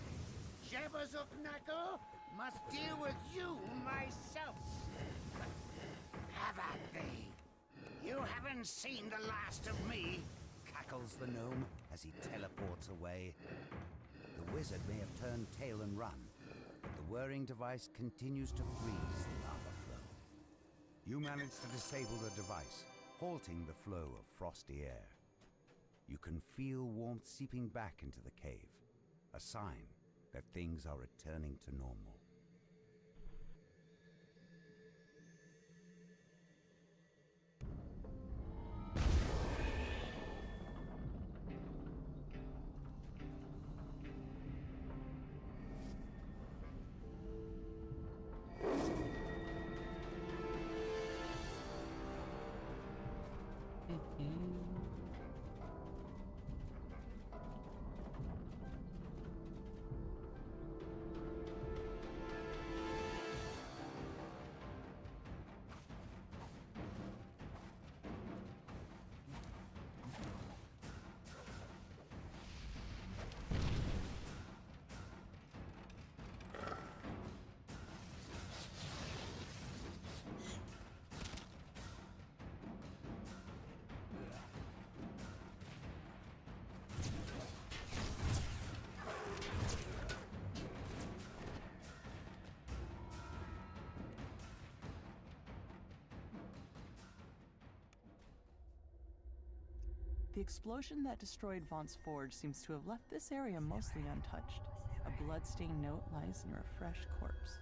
Jabazuk Knuckle, must deal with you myself. Have at thee. You haven't seen the last of me, Cackles the gnome as he teleports away. The wizard may have turned tail and run, but the whirring device continues to freeze the lava flow. You manage to disable the device, halting the flow of frosty air. You can feel warmth seeping back into the cave, a sign that things are returning to normal. The explosion that destroyed Vaught's Forge seems to have left this area mostly untouched. A blood-stained note lies near a fresh corpse.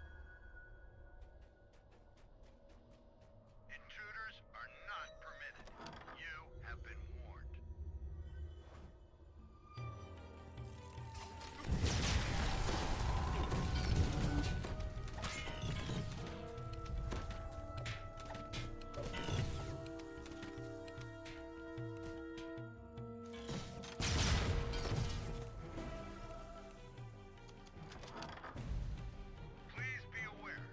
Intruders are not permitted. You have been warned. Please be aware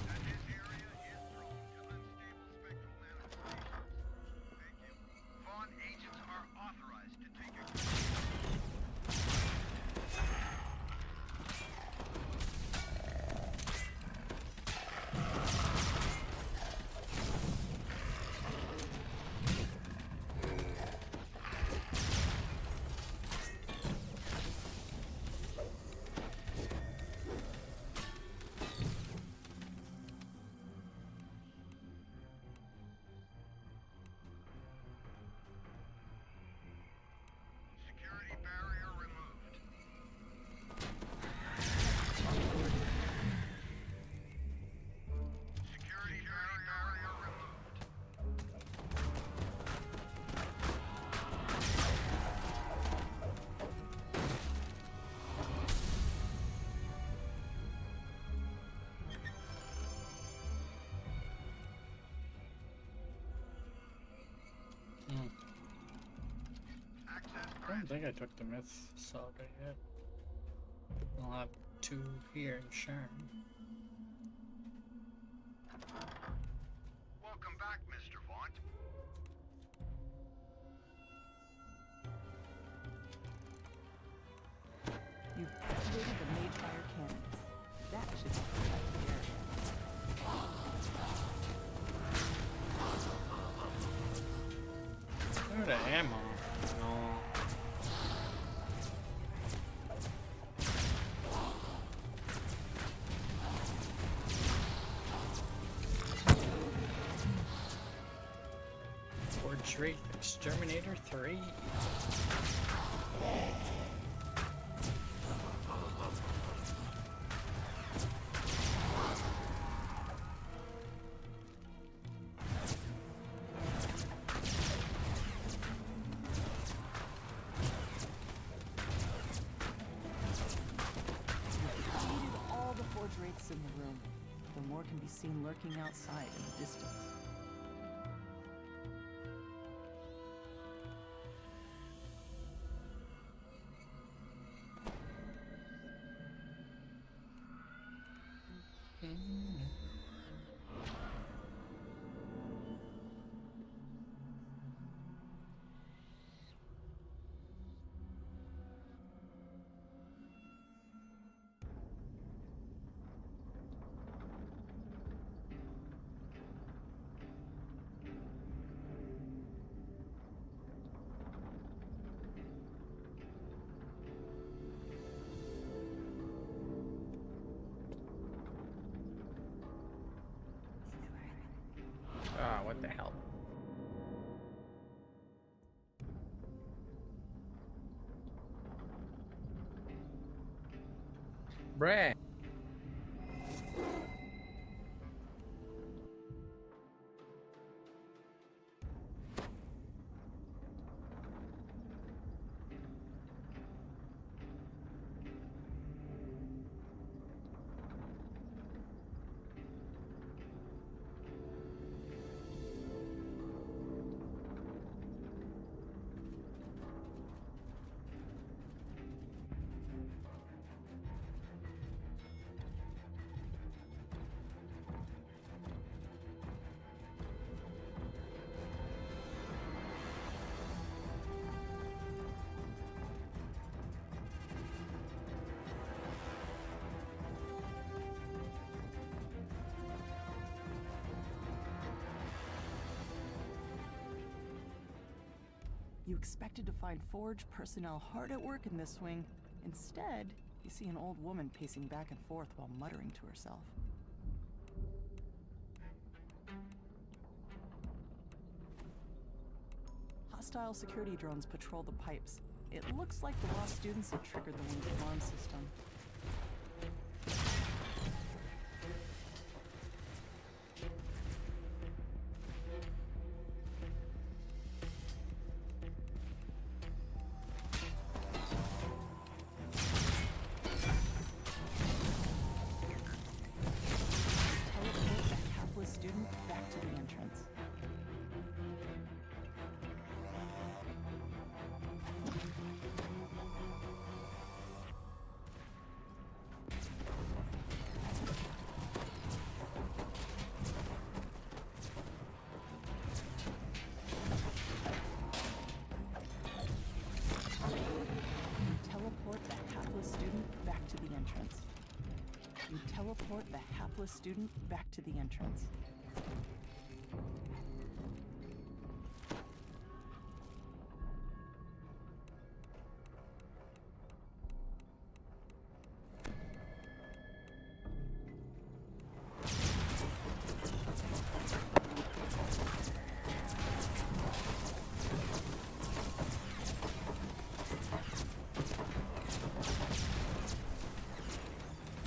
that this area is prone to unstable spectral manifestations. Thank you. Vaughn agents are authorized to take a security barrier removed. Security barrier removed. I don't think I took the myth saga yet. I'll have 2 here in Sharn. Welcome back, Mr. Vaughn. You've activated the Mage Fire Cannon. That should help protect the area. Where the ammo? No. Forge Exterminator 3. Defeated all the Forge Wraiths in the room, though more can be seen lurking outside in the distance. Ah, what the hell? Bruh. You expected to find Forge personnel hard at work in this wing. Instead, you see an old woman pacing back and forth while muttering to herself. hostile security drones patrol the pipes. It looks like the lost students have triggered the linked alarm system. Teleport that hapless student back to the entrance. Teleport the hapless student back to the entrance. You teleport the hapless student back to the entrance.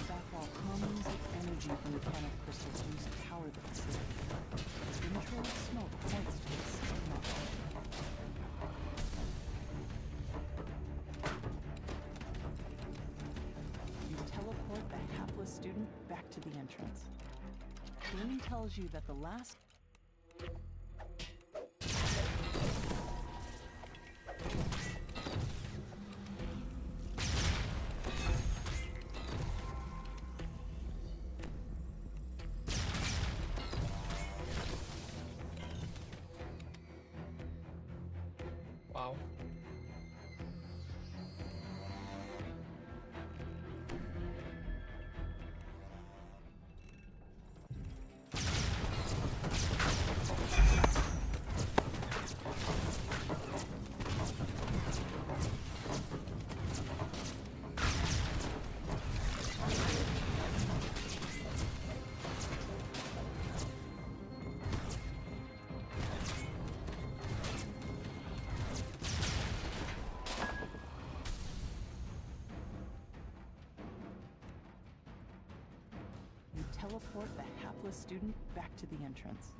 Backwall hums energy from mechanic crystals used to power the facility. The trail of smoke points to the same model. You teleport the hapless student back to the entrance. Game tells you that the last Wow. you teleport the hapless student back to the entrance.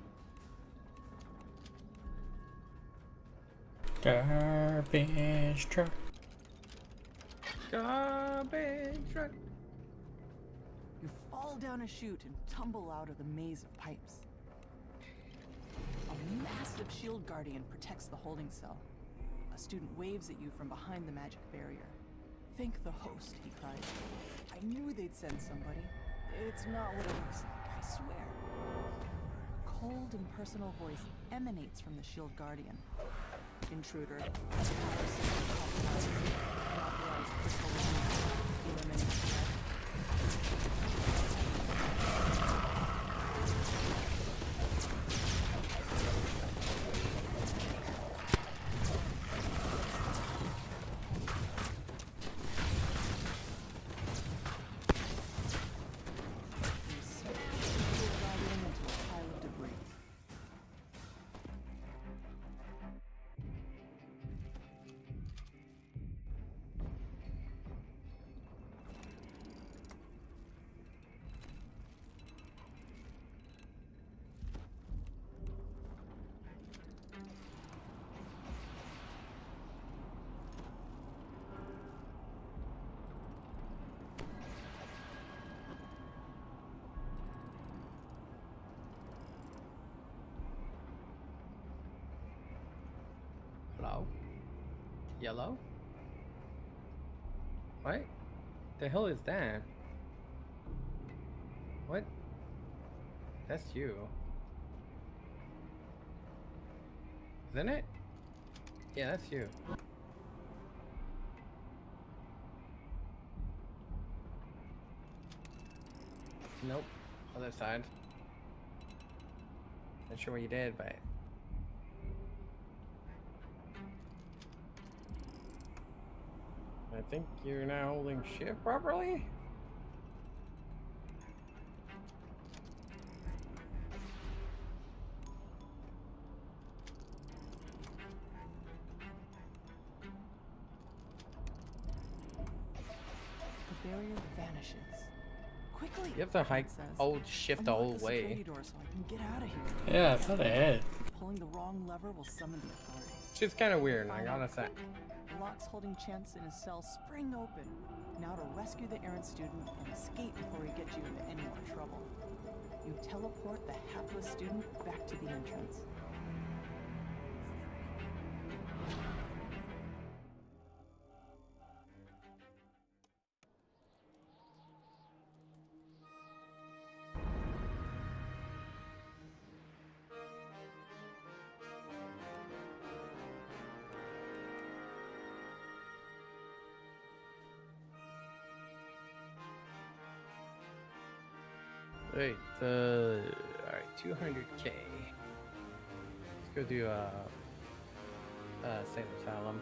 Garbage truck. Garbage truck. You fall down a chute and tumble out of the maze of pipes. A massive shield guardian protects the holding cell. A student waves at you from behind the magic barrier. Thank the host, he cries. I knew they'd send somebody. It's not what it looks like, I swear. A cold, impersonal voice emanates from the shield guardian. Intruder. Unauthorized crystal eliminate threat. You smash the shield guardian into a pile of debris. Hello? Yellow? What? The hell is that? What? That's you. Isn't it? Yeah, that's you. Nope. Other side. Not sure what you did, but... I think you're now holding shift properly? barrier vanishes. Quickly! You have to hike, it says. shift the Unlock whole the way. security door so I can get out of here. Yeah, I thought I had. Pulling the wrong lever will summon the authorities. She's kind of weird, I Find gotta out say. quick. The locks holding Chance in his cell spring open. Now to rescue the errant student and escape before he gets you into any more trouble. You teleport the hapless student back to the entrance. Wait, alright, 200k. Let's go do SaturALLday.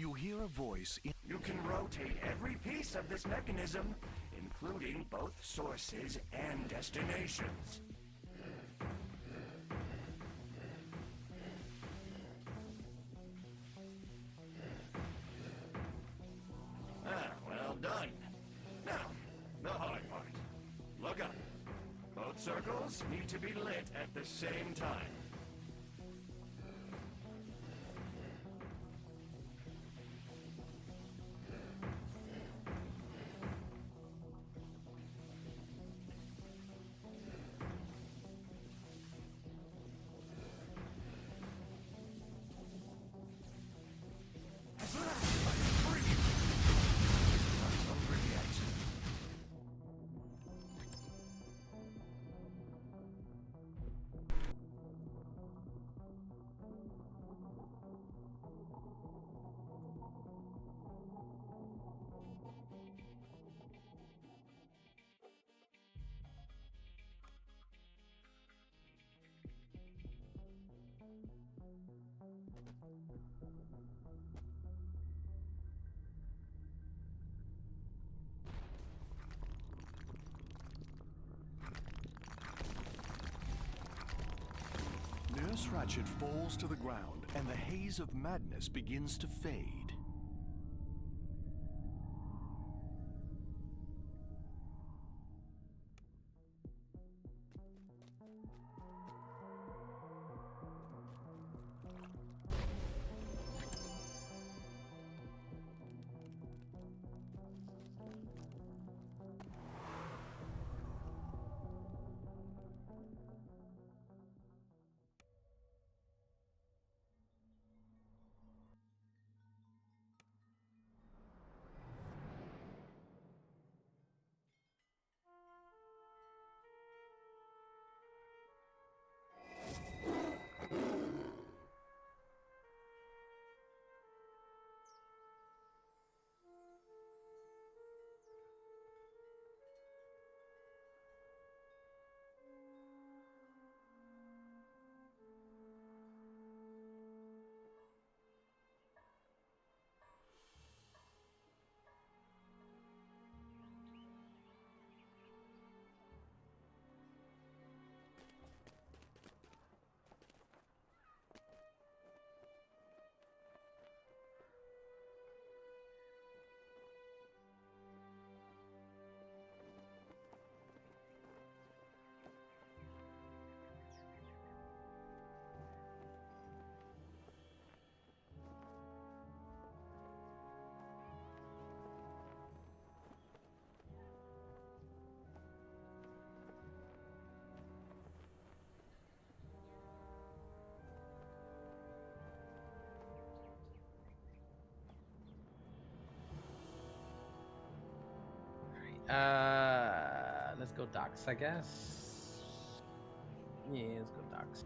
You hear a voice in... You can rotate every piece of this mechanism, including both sources and destinations. Circles need to be lit at the same time. Nurse Ratched falls to the ground, and the haze of madness begins to fade. Let's go docks, I guess. Yeah, let's go docks.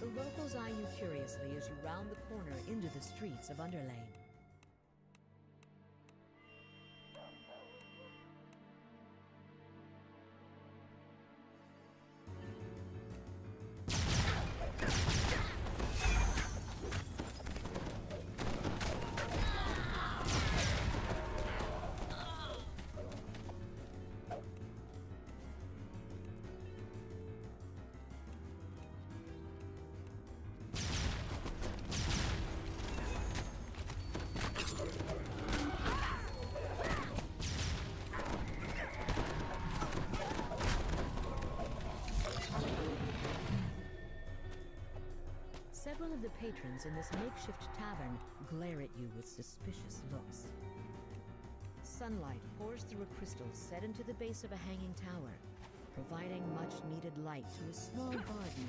The locals eye you curiously as you round the corner into the streets of Underlane. the patrons in this makeshift tavern glare at you with suspicious looks. Sunlight pours through a crystal set into the base of a hanging tower, providing much-needed light to a small garden.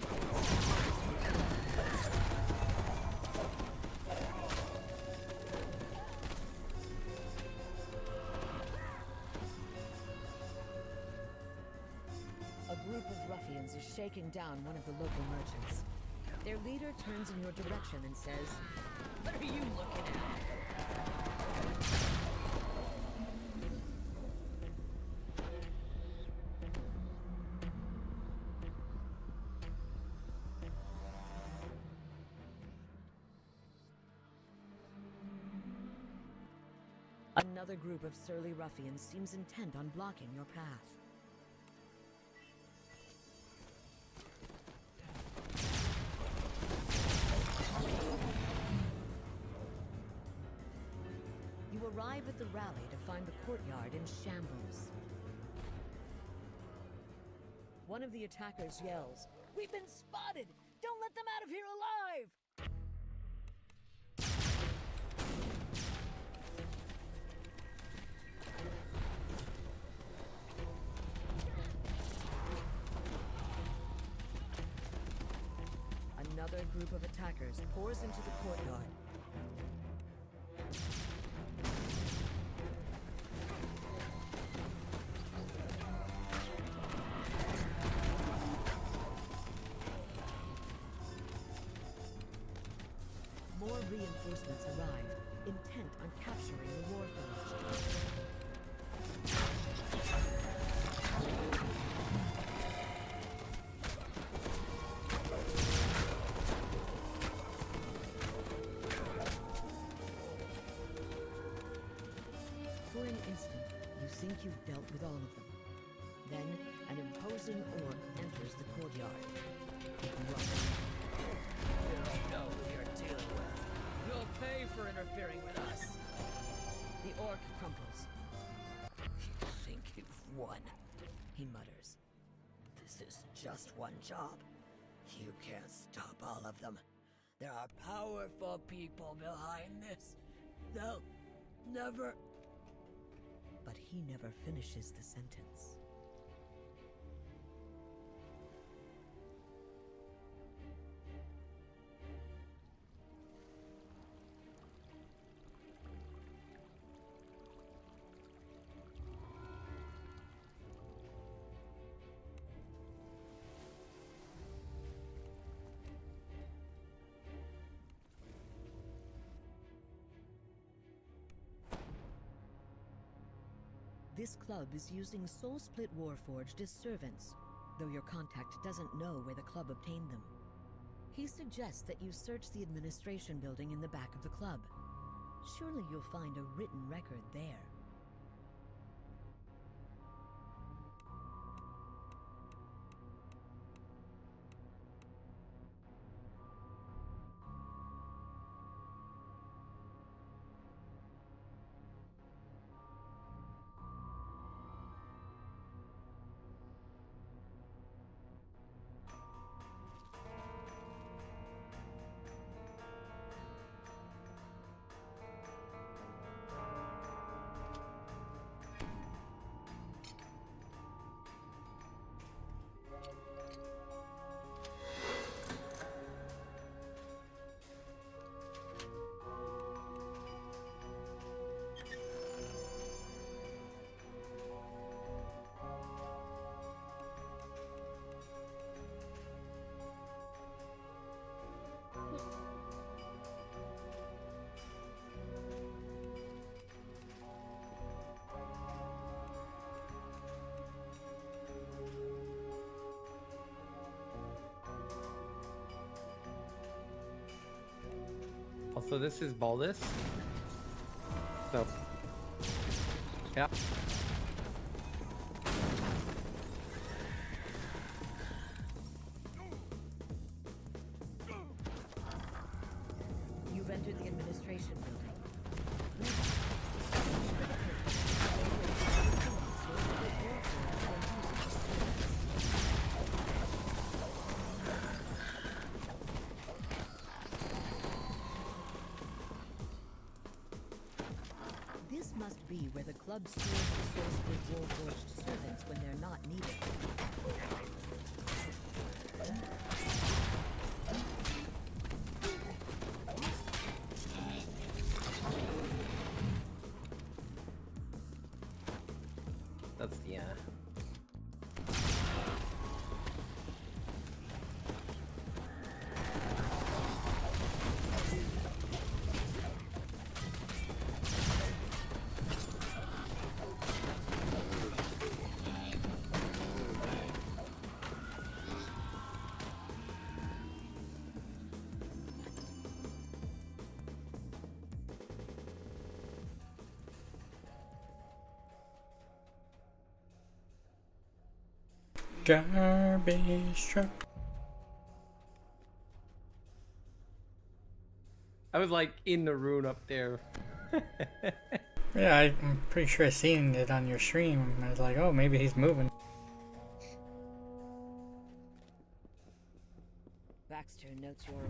A group of ruffians is shaking down one of the local merchants. Their leader turns in your direction and says, "What are you looking at?" Another group of surly ruffians seems intent on blocking your path. You arrive at the rally to find the courtyard in shambles. One of the attackers yells, "We've been spotted! Don't let them out of here alive!" Another group of attackers pours into the courtyard. More reinforcements arrive, intent on capturing the Warforged. For an instant, you think you've dealt with all of them. Then, an imposing orc enters the courtyard. It grunts. You don't know who you're dealing with. You'll pay for interfering with us. The orc crumples. You think you've won, he mutters. This is just one job. You can't stop all of them. There are powerful people behind this. They'll never... But he never finishes the sentence. This club is using soul-split Warforged as servants, though your contact doesn't know where the club obtained them. He suggests that you search the administration building in the back of the club. Surely you'll find a written record there. Also, this is Baldus. So, yeah. You've entered the administration building. must be where the club stores the Soulsplit Warforged servants when they're not needed. That's the Garbage truck. I was like in the rune up there. Yeah, I'm pretty sure I seen it on your stream. I was like, oh, maybe he's moving. Baxter notes your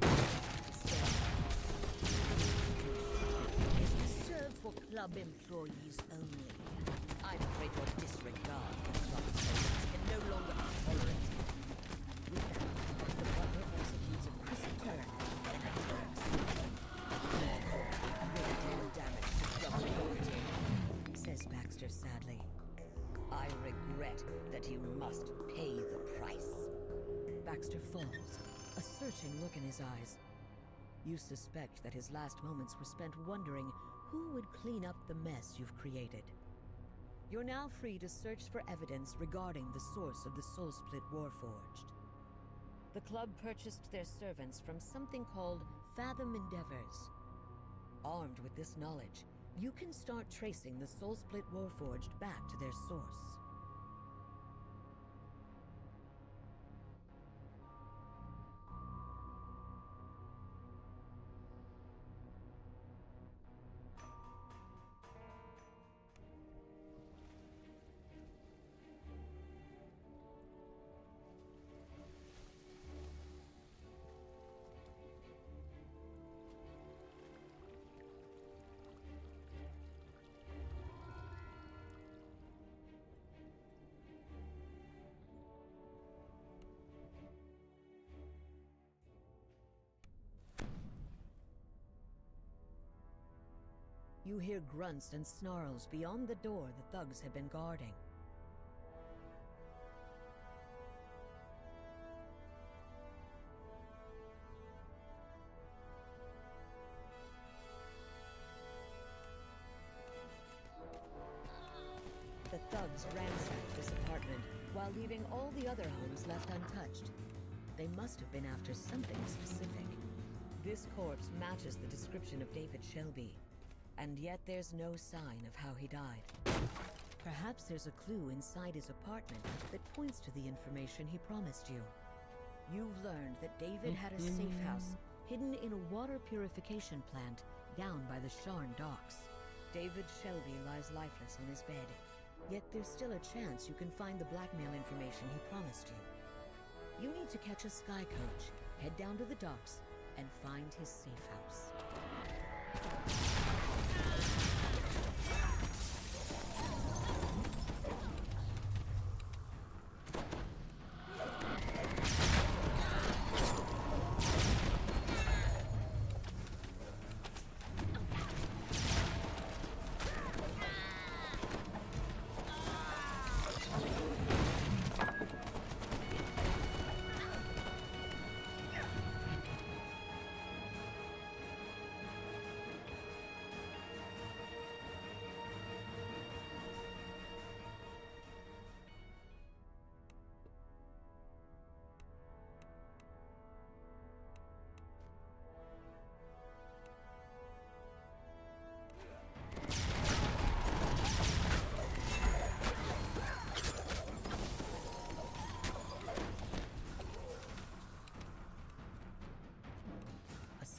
is reserved for club employees only. I'm afraid your disregard for club employees can no longer be tolerated. With that, the butler executes a crisp turn and attacks. Great deal of damage to club property, says Baxter sadly. I regret that you must pay the price. Baxter falls, a searching look in his eyes. You suspect that his last moments were spent wondering who would clean up the mess you've created. You're now free to search for evidence regarding the source of the Soulsplit Warforged. The club purchased their servants from something called Fathom Endeavors. Armed with this knowledge, you can start tracing the Soulsplit Warforged back to their source. You hear grunts and snarls beyond the door the thugs have been guarding. The thugs ransacked this apartment while leaving all the other homes left untouched. They must have been after something specific. This corpse matches the description of David Shelby. And yet there's no sign of how he died. Perhaps there's a clue inside his apartment that points to the information he promised you. You've learned that David had a safe house hidden in a water purification plant down by the Sharn docks. David Shelby lies lifeless on his bed. Yet there's still a chance you can find the blackmail information he promised you. You need to catch a sky coach, head down to the docks, and find his safe house.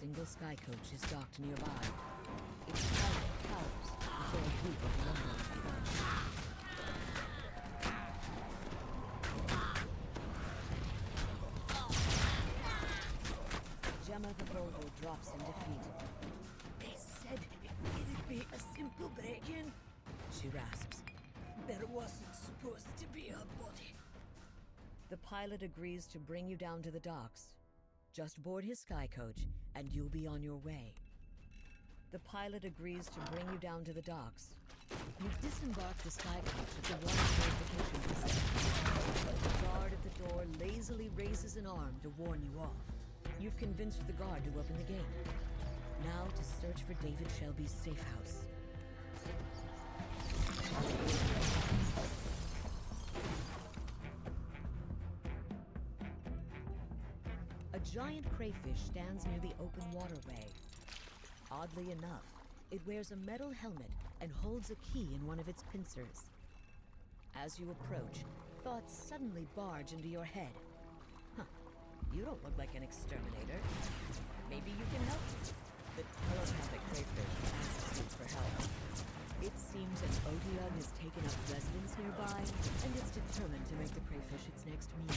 Single sky coach is docked nearby. Its pilot cowers before a group of lumbering thugs. Gemma the Boulder drops in defeat. They said it'd be a simple break-in. be a body. The pilot agrees to bring you down to the docks. Just board his sky coach, and you'll be on your way. The pilot agrees to bring you down to the docks. You disembark the sky coach at the water purification facility. The guard at the door lazily raises an arm to warn you off. You've convinced the guard to open the gate. Now to search for David Shelby's safe house. A giant crayfish stands near the open waterway. Oddly enough, it wears a metal helmet and holds a key in one of its pincers. As you approach, thoughts suddenly barge into your head. Huh, you don't look like an exterminator. Maybe you can help me. The telepathic crayfish asks you for help. It seems an Otyugh has taken up residence nearby, and it's determined to make the crayfish its next meal.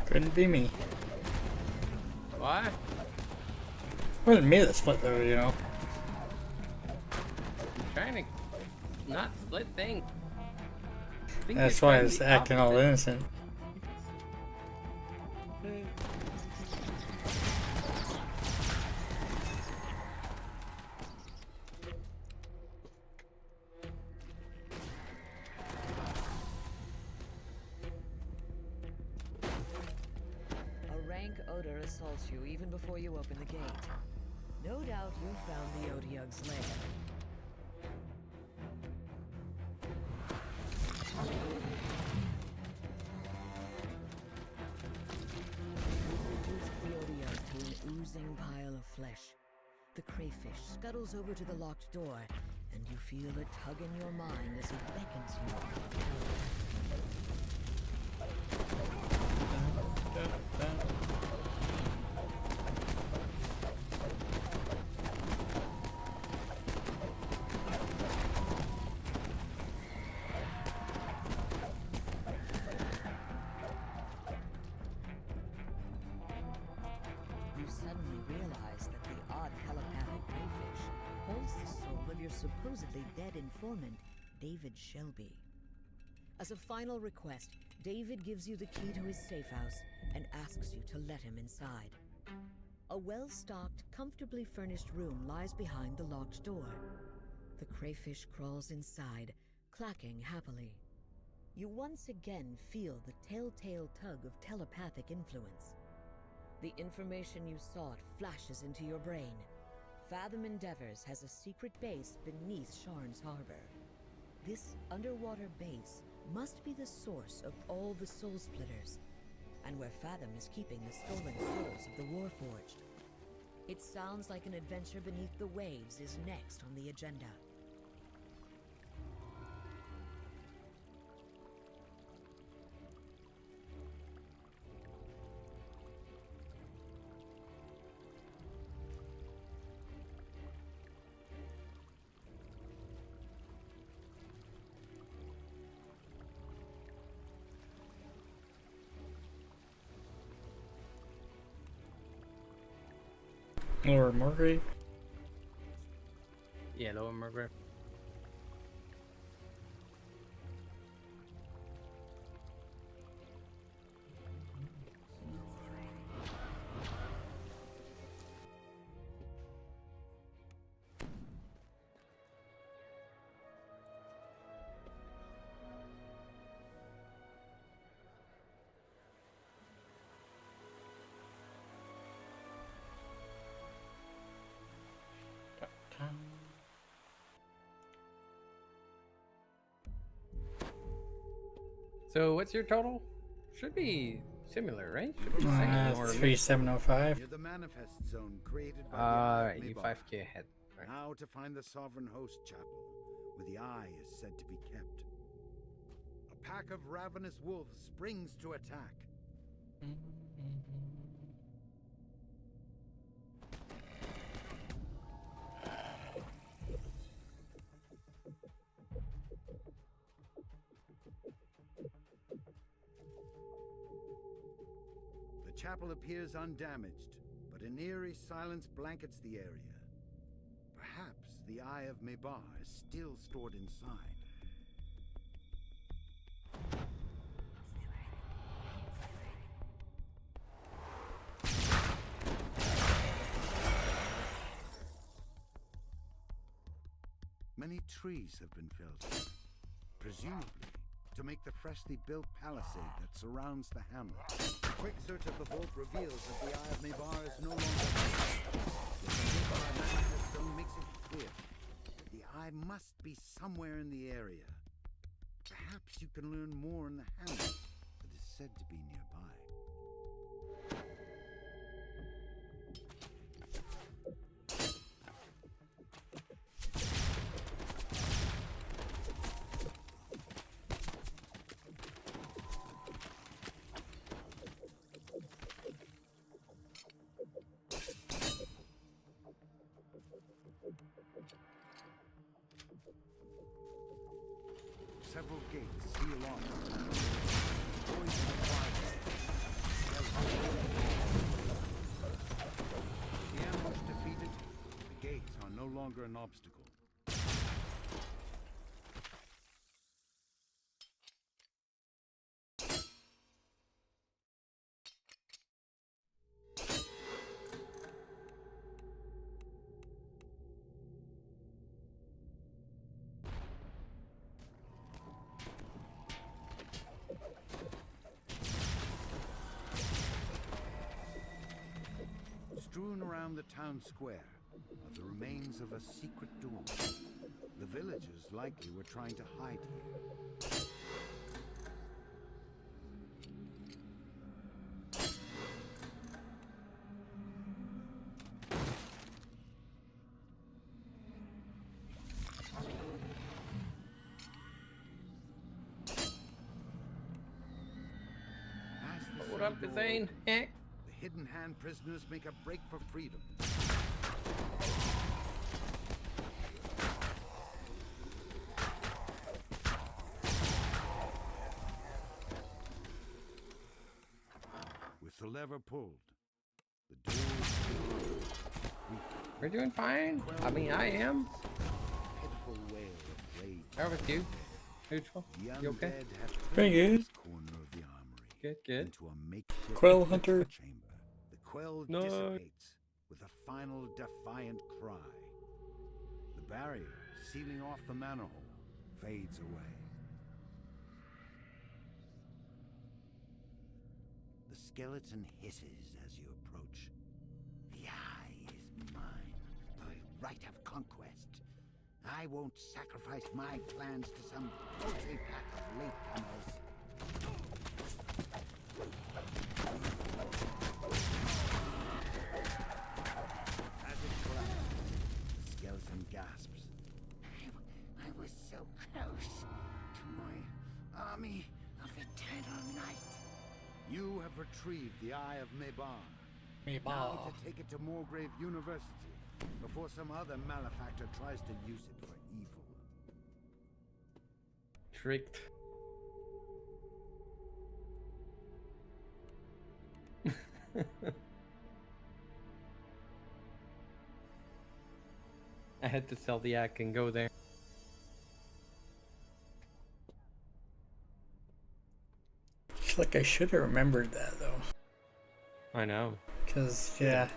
Couldn't be me. What? Wasn't me that split though, you know. I'm trying to not split things. That's why I was acting all innocent. A rank odor assaults you even before you open the gate. No doubt you found the Otyugh's lair. Reduce the Otyugh to an oozing pile of flesh. The crayfish scuttles over to the locked door, and you feel a tug in your mind as it beckons you. You suddenly realize that the odd telepathic crayfish holds the soul of your supposedly dead informant, David Shelby. As a final request, David gives you the key to his safe house and asks you to let him inside. A well-stocked, comfortably furnished room lies behind the locked door. The crayfish crawls inside, clacking happily. You once again feel the telltale tug of telepathic influence. The information you sought flashes into your brain. Fathom Endeavors has a secret base beneath Sharn's harbor. This underwater base must be the source of all the Soul Splitters, and where Fathom is keeping the stolen souls of the Warforged. It sounds like an adventure beneath the waves is next on the agenda. Lower Margrave? Yeah, Lower Margrave. So what's your total? Should be similar, right? Should be the same, or 3705. Near the manifest zone created by Alright, you 5k ahead. Right. Now to find the Sovereign Host Chapel, where the Eye is said to be kept. A pack of ravenous wolves springs to attack. chapel appears undamaged, but an eerie silence blankets the area. Perhaps the Eye of Mebar is still stored inside. Many trees have been felled here, presumably to make the freshly built palisade that surrounds the hamlet. A quick search of the vault reveals that the Eye of Mebar is no longer there. Yet the Mebar manifest stone makes it clear. The eye must be somewhere in the area. Perhaps you can learn more in the hamlet that is said to be nearby. Several gates seal off the panel. Poison the ambush defeated, the gates are no longer an obstacle. Strewn around the town square are the remains of a secret door. The villagers likely were trying to hide here. What up, Zane? The hidden hand prisoners make a break for freedom. With the lever pulled, the door We're doing fine. I mean, I am. pitiful wail of rage. How about you? Neutral? The You okay? undead have Pretty turned good. this corner of the armory Good, good. into a makeshift Quell torture hunter. chamber. The quell No. dissipates with a final defiant cry. The barrier sealing off the manor hole fades away. The skeleton hisses as you approach. The eye is mine by right of conquest. I won't sacrifice my plans to some paltry pack of latecomers. As it collapses, the skeleton gasps. I was so close to my army of eternal night. You have retrieved the Eye of Mebar. Now to take it to Morgrave University before some other malefactor tries to use it for evil. Tricked. I had to sell the yak and go there. I feel like I should have remembered that though. I know. Because, yeah.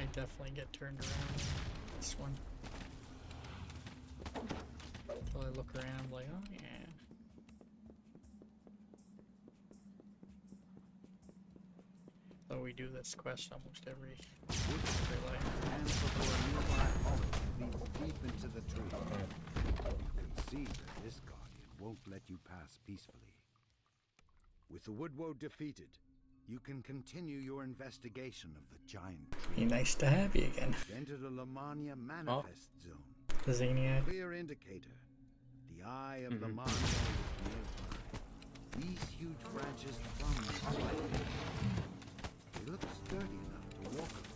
I definitely get turned around in this one. Until I look around like, oh yeah. Though we do this quest almost every life. And before a nearby hollow leads deep into the tree. You can see that this guardian won't let you pass peacefully. With the Woodwoe defeated, you can continue your investigation of the giant tree. Be nice to have you again. Enter the Lamania manifest zone. The Xeniac. Clear indicator. The eye of Lamania is nearby. These huge branches thumb slightly. They look sturdy enough to walk across.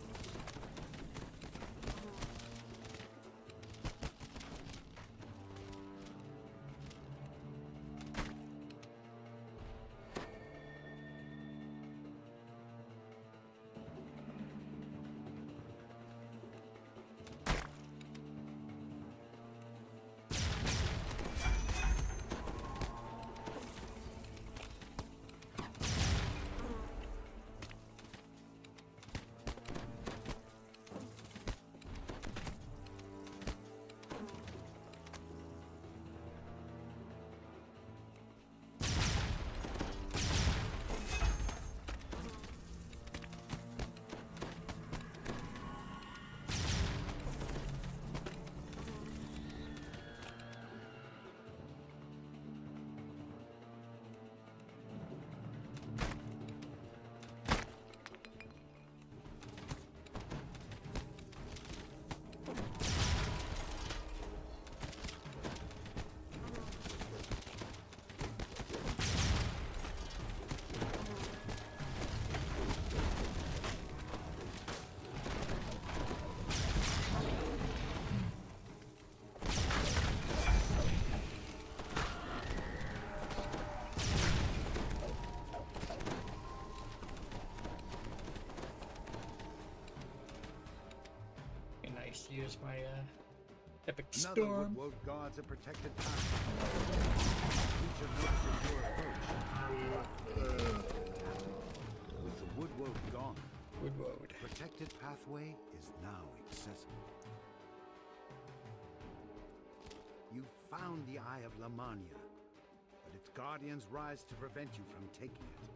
To use my epic Another storm. Woodwoe guards a protected path. Creature notices your approach. With the Woodwoe gone, Woodwoe. Protected pathway is now accessible. You found the Eye of Lamania, but its guardians rise to prevent you from taking it.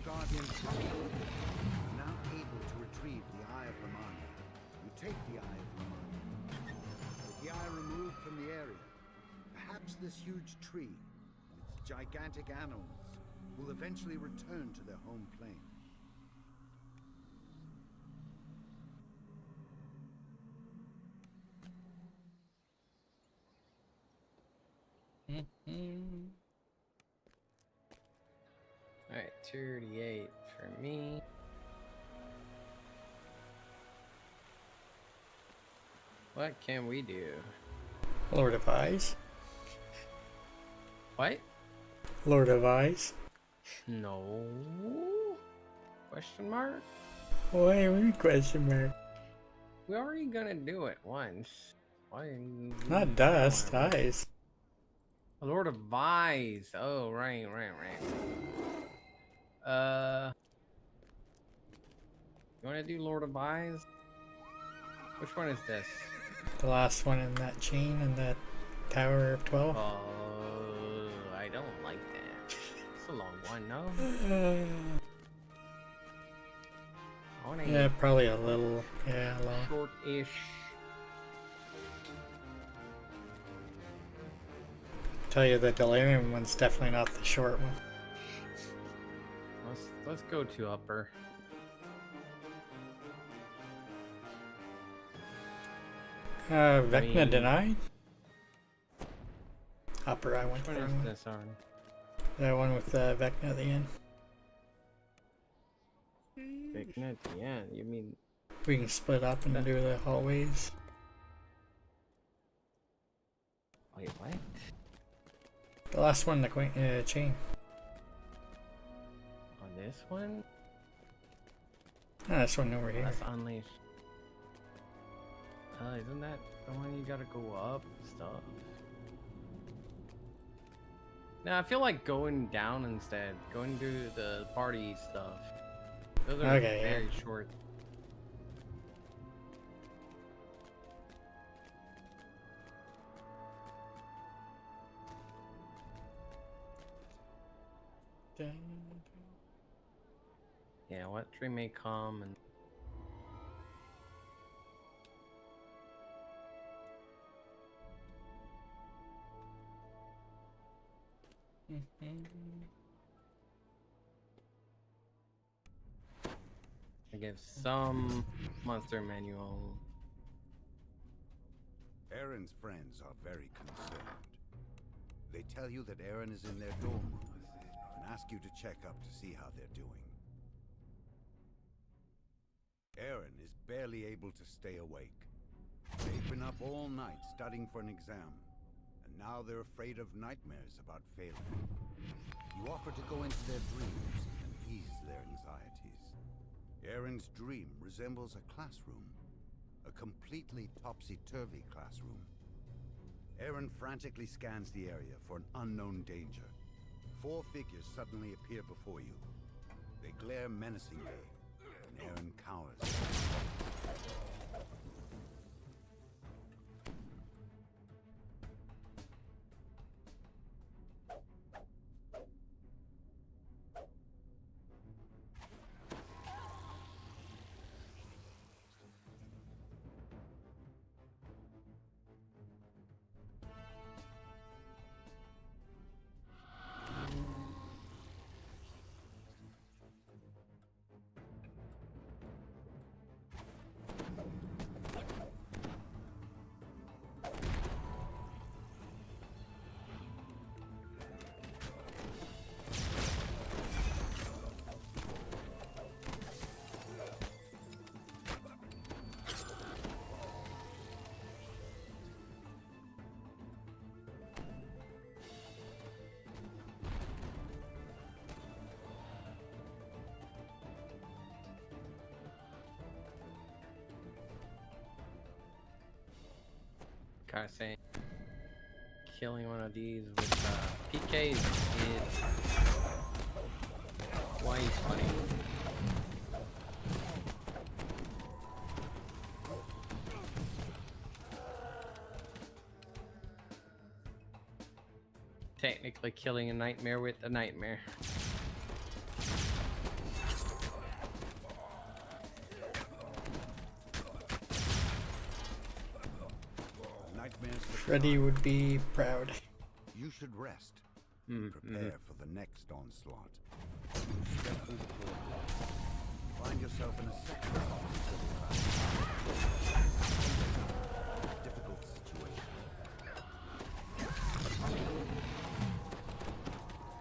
Guardians are now able to retrieve the Eye of Lamania. You take the Eye of Lamania. With the eye removed from the area, perhaps this huge tree and its gigantic animals will eventually return to their home plane. Alright, 38 for me. What can we do? Lord of Eyes. What? Lord of Eyes. No. Question mark? Why are we question mark? We're already gonna do it once. Why? Not dust, eyes. Lord of Eyes. Oh, right. You wanna do Lord of Eyes? Which one is this? The last one in that chain in that Tower of 12? I don't like that. It's a long one, no? Yeah, probably a little, long. Short-ish. Tell you the Delirium one's definitely not the short one. Let's go to upper. Vecna denied? Upper I went Which one is this on? That one with Vecna at the end. Vecna at the end? You mean... We can split up and do the hallways. Wait, what? The last one, the chain. On this one? Ah, this one over here. That's Unleashed. Isn't that the one you gotta go up and stuff? No, I feel like going down instead. Going to the party stuff. Those are Okay, very short. Yeah, what tree may come and... I guess some monster manual. Aaron's friends are very concerned. They tell you that Aaron is in their dorm room and ask you to check up to see how they're doing. Aaron is barely able to stay awake. They've been up all night studying for an exam, and now they're afraid of nightmares about failing. You offer to go into their dreams and ease their anxieties. Aaron's dream resembles a classroom, a completely topsy-turvy classroom. Aaron frantically scans the area for an unknown danger. 4 figures suddenly appear before you. They glare menacingly, and Aaron cowers. Gotta say, killing one of these with PKs is quite funny. Technically killing a nightmare with a nightmare. Freddy would be proud. You should rest. Prepare for the next onslaught. Step through the portal. Find yourself in a second difficult situation.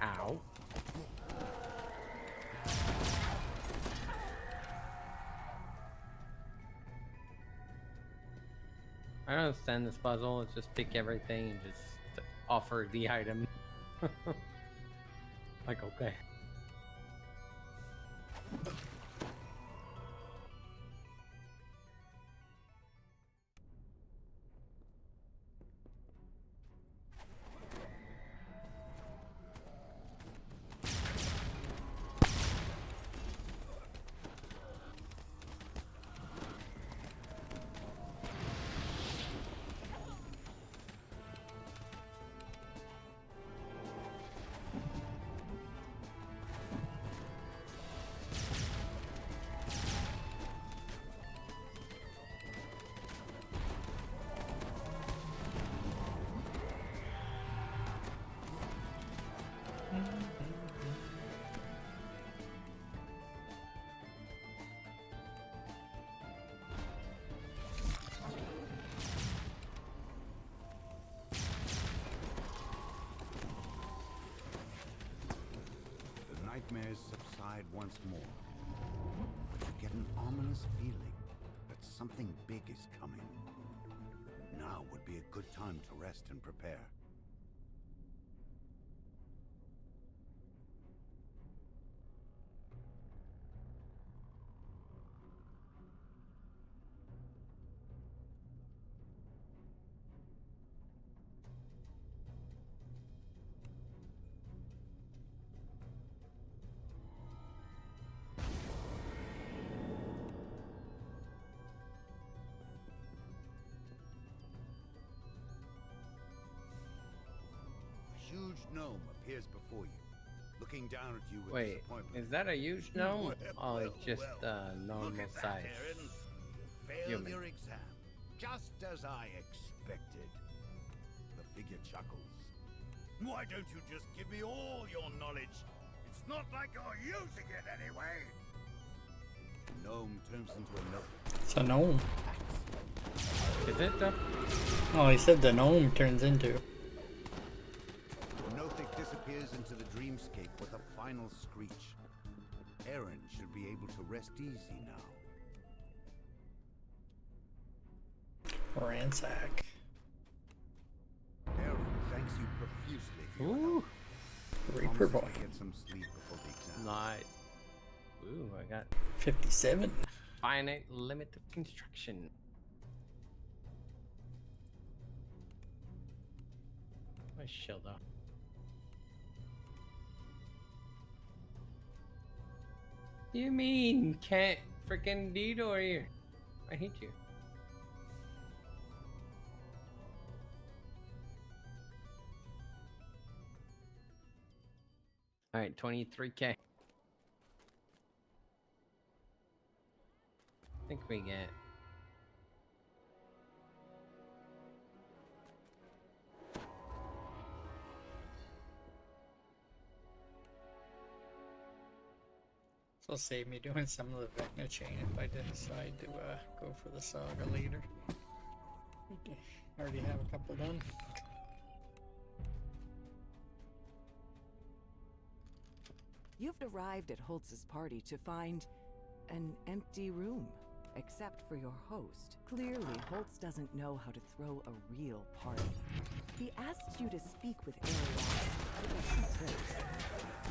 Ow. I don't understand this puzzle. It's just pick everything and just offer the item. Like, okay. nightmares subside once more. But you get an ominous feeling that something big is coming. Now would be a good time to rest and prepare. A huge gnome appears before you, looking down at you with Wait, disappointment. is that a huge gnome? Well, Oh, it's just normal Look at that, size. Aaron. Failed Human. your exam, just as I expected. The figure chuckles. Why don't you just give me all your knowledge? It's not like you're using it anyway. The gnome turns into a gnome. It's a gnome. Is it the? Oh, he said the gnome turns into. Nothic disappears into the dreamscape with a final screech. Aaron should be able to rest easy now. Ransack. Aaron thanks you profusely for your Ooh. help. Reaper Promises boy. to get some sleep before the exam. Nice. Ooh, I got 57. finite limit of construction. Nice shield though. You mean can't freaking detour here? I hate you. All right, 23K. I think we get. So save me doing some of the Vecna chain if I decide to go for the saga later. Already have a couple done. You've arrived at Holtz's party to find an empty room, except for your host. Clearly, Holtz doesn't know how to throw a real party. He asks you to speak with Ariel, but it gets tips.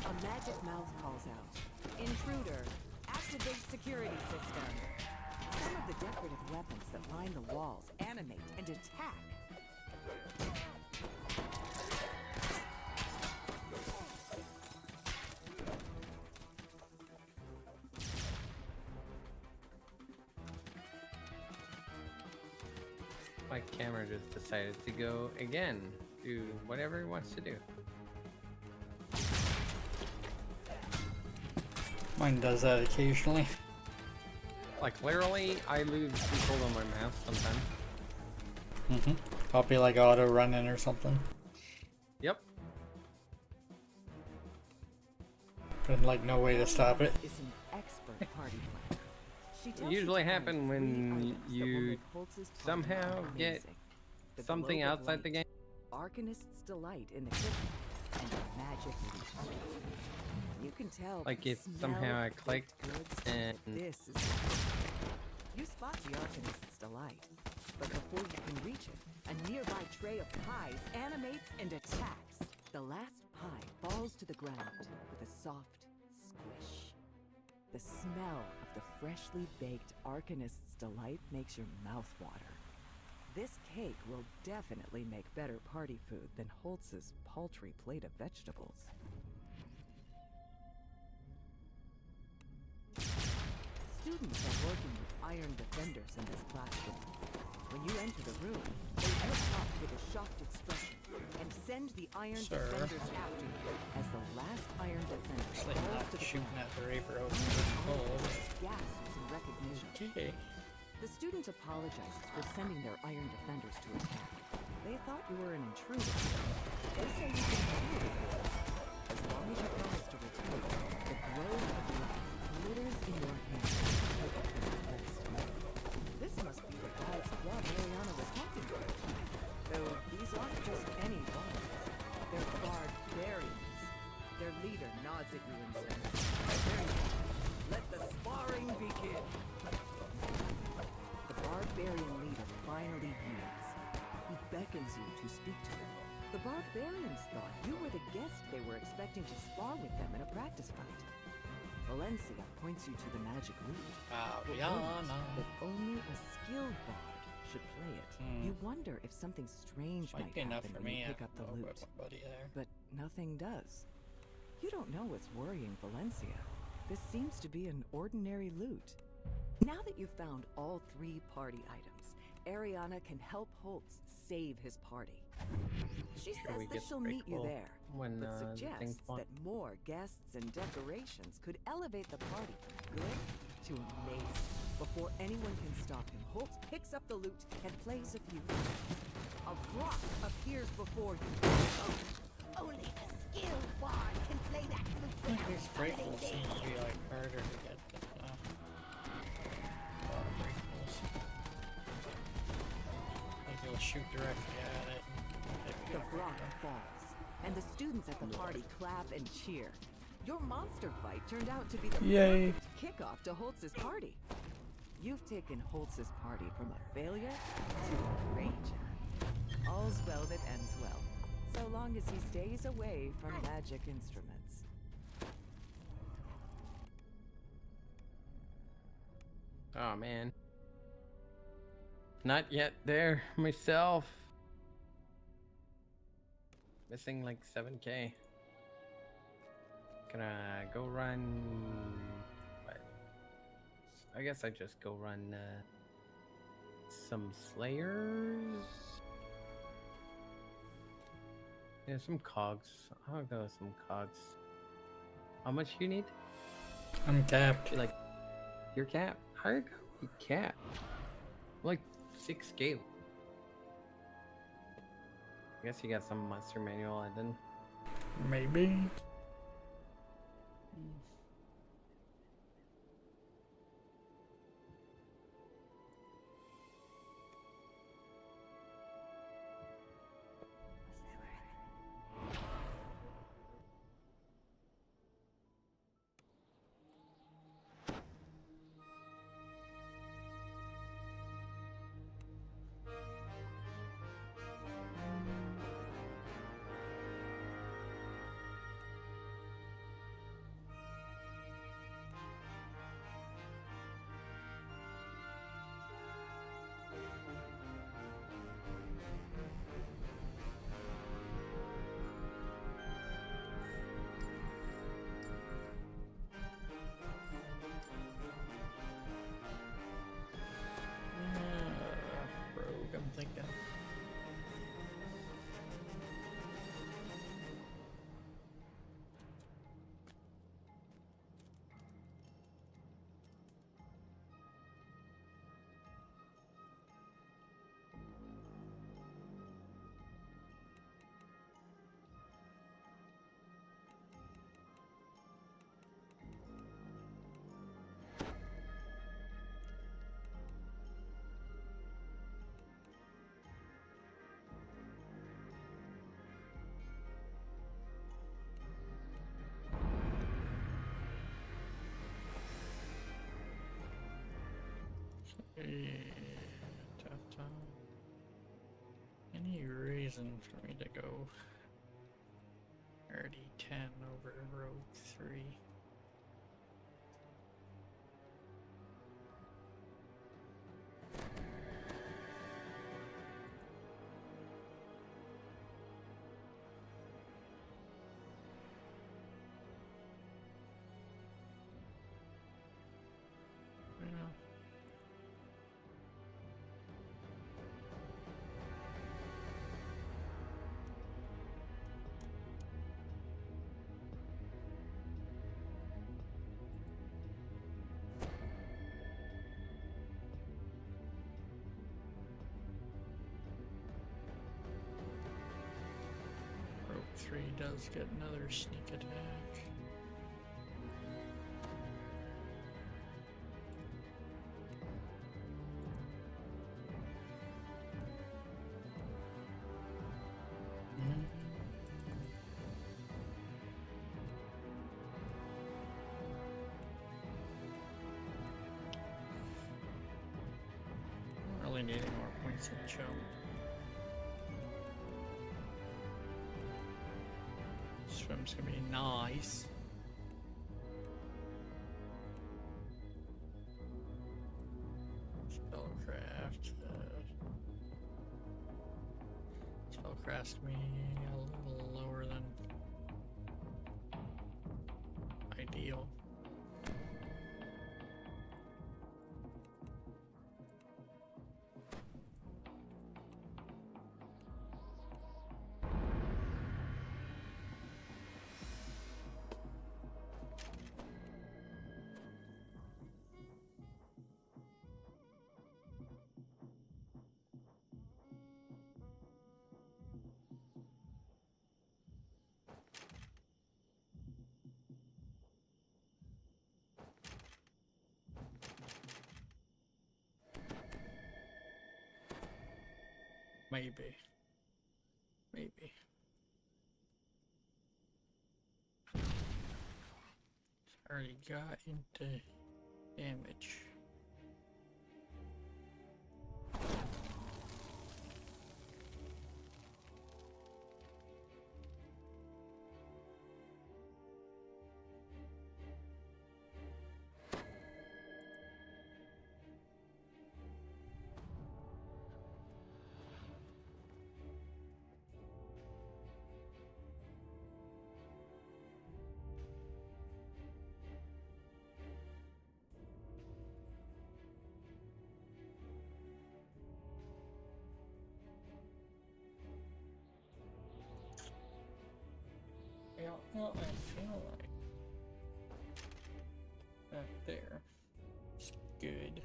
A magic mouth calls out, "Intruder, activate security system." Some of the decorative weapons that line the walls animate and attack. My camera just decided to go again, do whatever it wants to do. Mine does that occasionally. Like literally, I lose control on my mouse sometimes. Probably like auto running or something. Yep. But like no way to stop it. Is an expert party planner. She tells It you usually to find happen 3 when items that will you make Holtz's party somehow get amazing. The something globe of outside the light, game. Arcanist's delight in the kitchen, and a magic leaf. You can tell. Like by if the somehow smell I of clicked baked goods, and this is. You spot the Arcanist's delight, but before you can reach it, a nearby tray of pies animates and attacks. The last pie falls to the ground with a soft squish. The smell of the freshly baked Arcanist's delight makes your mouth water. This cake will definitely make better party food than Holtz's paltry plate of vegetables. Students are working with iron defenders in this classroom. When you enter the room, they look up with a shocked expression and send the iron defenders after you as the last iron defender Actually falls not to the shooting ground. at the Reaper out Gasps in recognition. Okay. The student apologizes for sending their iron defenders to attack. They thought you were an intruder. They say you can kill them. As long as you promise to return, the glow of your glitters in your hand. This must be the God's blood Mariana was talking about. Though these aren't just any balls. They're barbarians. Their leader nods at you and says, "There you go. Let the sparring begin." The barbarian leader finally yields. He beckons you to speak to him. The barbarians thought you were the guest they were expecting to spar with them in a practice fight. Valencia points you to the magic lute. But warns that only a skilled bard should play it. You wonder if something strange might be enough happen for when you me. pick up the I'll go lute. with my buddy there. But nothing does. You don't know what's worrying Valencia. This seems to be an ordinary lute. Now that you've found all 3 party items, Ariana can help Holtz save his party. She says that she'll meet you there, when but the thing's suggests fun. that more guests and decorations could elevate the party from good to amazing. Before anyone can stop him, Holtz picks up the lute and plays a few. A rock appears before you. Only a skilled bard can play that flute without These breakables seem summoning to be demons. like harder to get than a lot of breakables. Like you'll shoot directly at it. The rock falls, and the students at the party clap and cheer. Your monster fight turned out to be the Yay. perfect kickoff to Holtz's party. You've taken Holtz's party from a failure to a rager. All's well that ends well, so long as he stays away from magic instruments. Oh man. Not yet there myself. Missing like 7K. Gonna go run. What? I guess I just go run some Slayers. Yeah, some cogs. I'll go with some cogs. How much you need? I'm capped. Like, you're capped? How you go? You capped? Like 6K. I guess you got some monster manual and then. Maybe. Rogue, I'm thinking. Tough time. Any reason for me to go RD10 over Rogue 3? Yeah. Rogue 3 does get another sneak attack. It's a jump. Swim's gonna be nice. Spellcraft. Spellcraft's me a little lower than ideal. Maybe. Maybe. Already got into damage. Well, I feel like that there is good.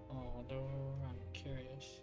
Although I'm curious.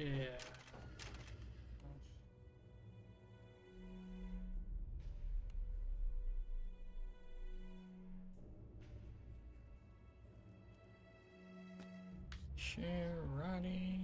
Yeah. Sharani.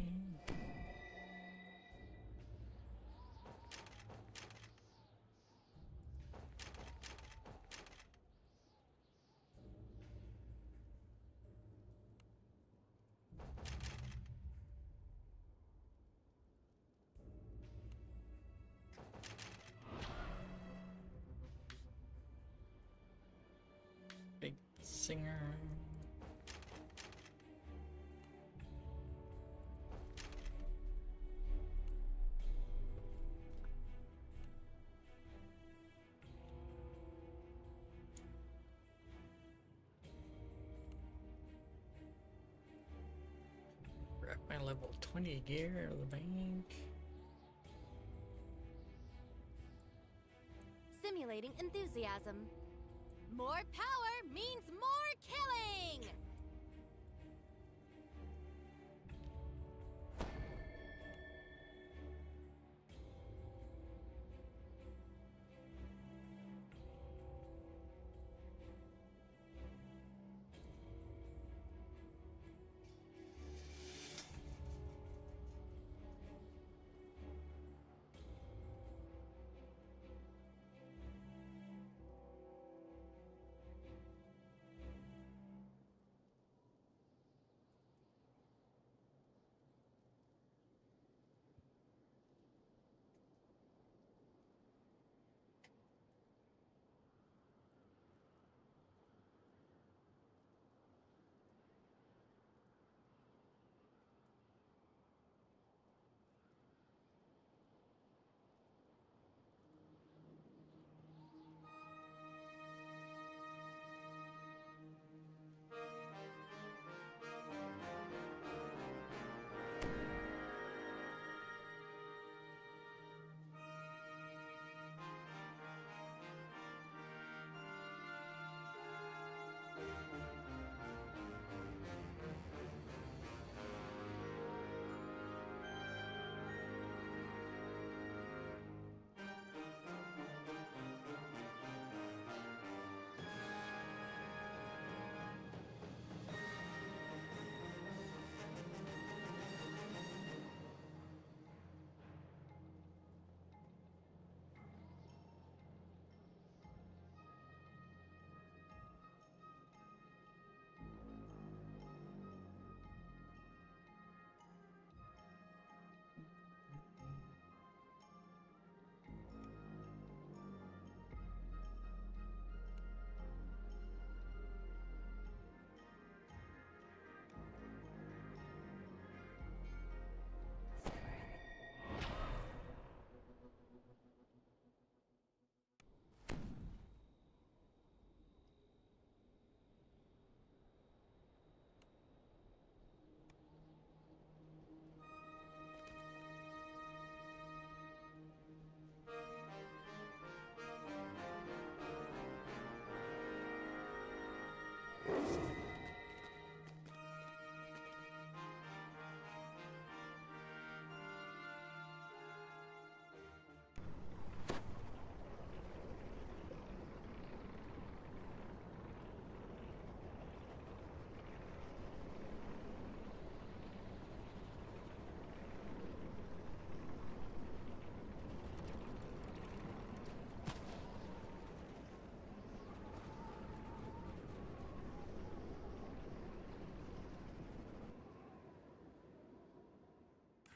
Big singer. Grab my level 20 gear out of the bank. Simulating enthusiasm. More power means more killing!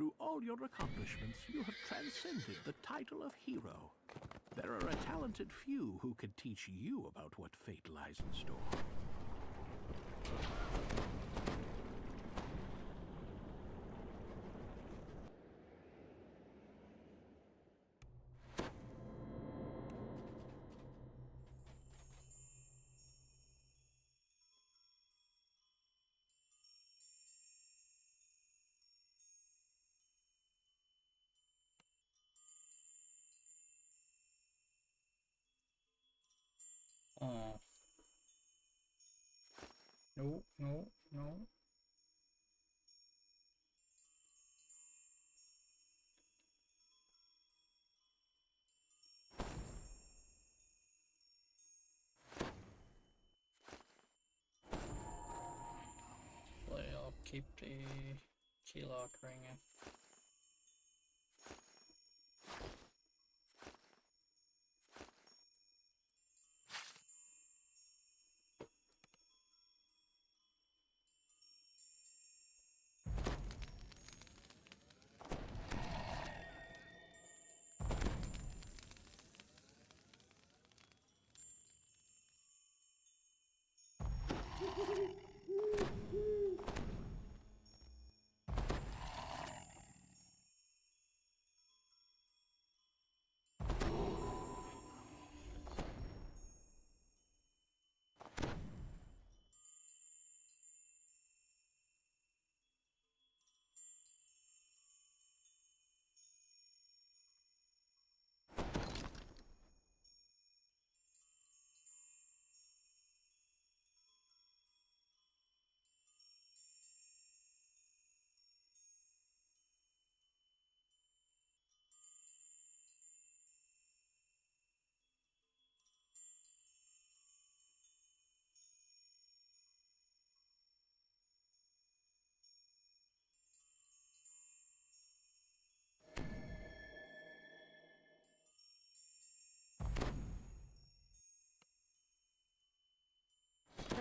Through all your accomplishments, you have transcended the title of hero. There are a talented few who could teach you about what fate lies in store. No, no, no. Well, I'll keep the key lock ringing.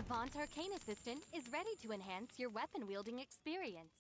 The Vaunt Arcane Assistant is ready to enhance your weapon-wielding experience.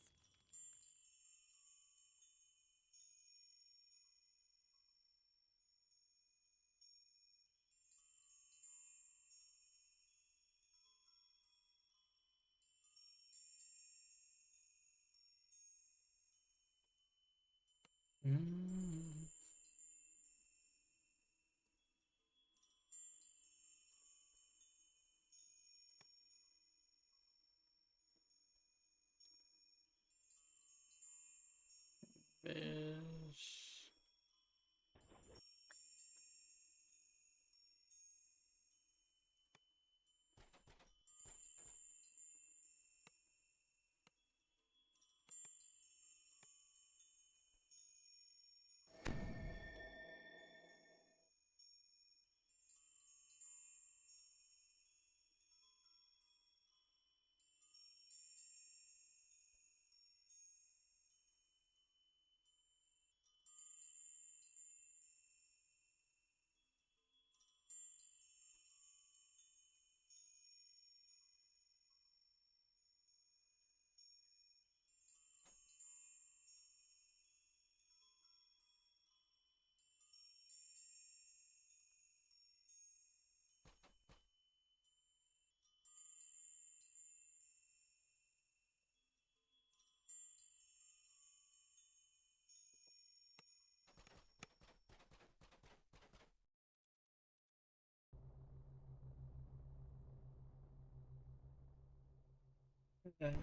Okay.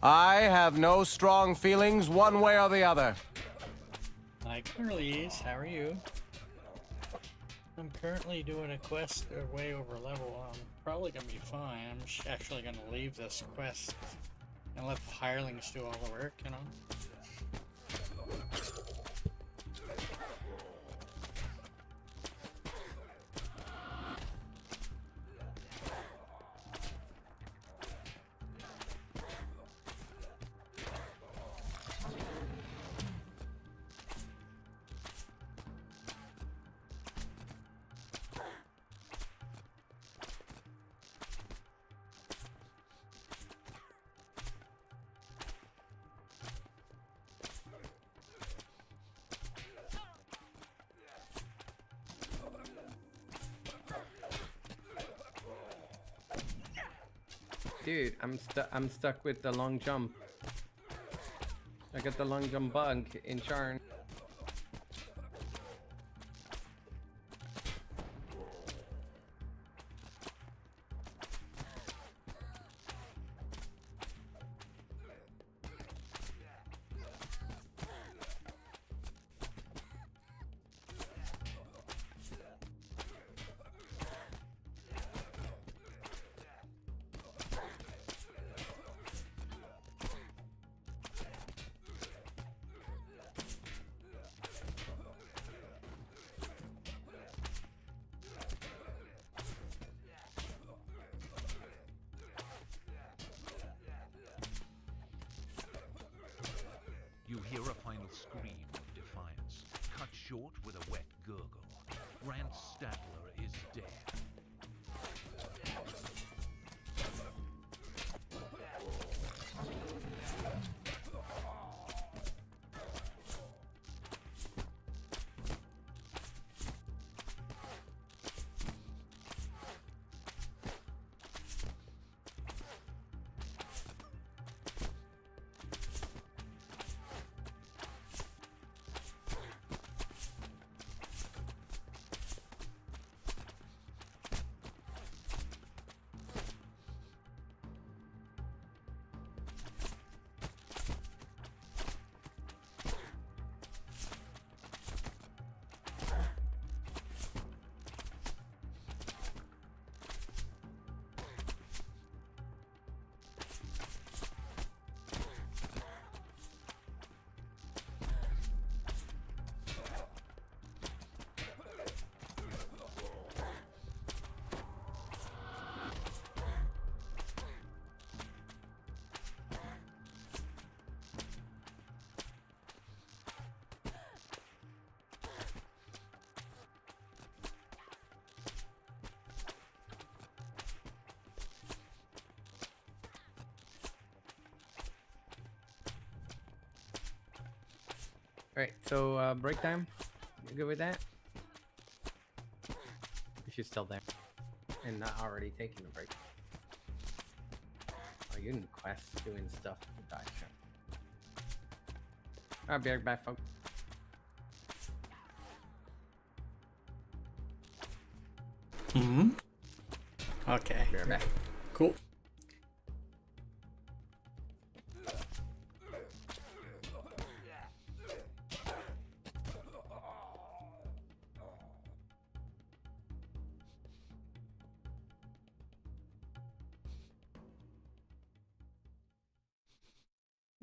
I have no strong feelings one way or the other. Hi, Carlise. How are you? I'm currently doing a quest way over level. I'm probably gonna be fine. I'm actually gonna leave this quest and let the hirelings do all the work, you know? Dude, I'm stuck with the long jump. I got the long jump bug in Charn. You hear a final scream of defiance, cut short with a wet gurgle. Grant Statler is dead. Alright, so break time? You good with that? If you're still there. And not already taking a break. Oh, you're in quests doing stuff. Gotcha. I'll be right back, folks. Mm-hmm. Okay. Be right back. Cool.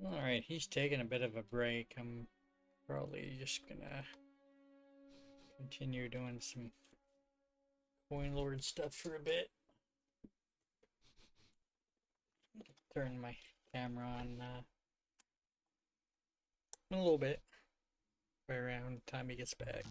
Alright, he's taking a bit of a break. I'm probably just gonna continue doing some Coin Lord stuff for a bit. Turn my camera on in a little bit. Right around the time he gets back.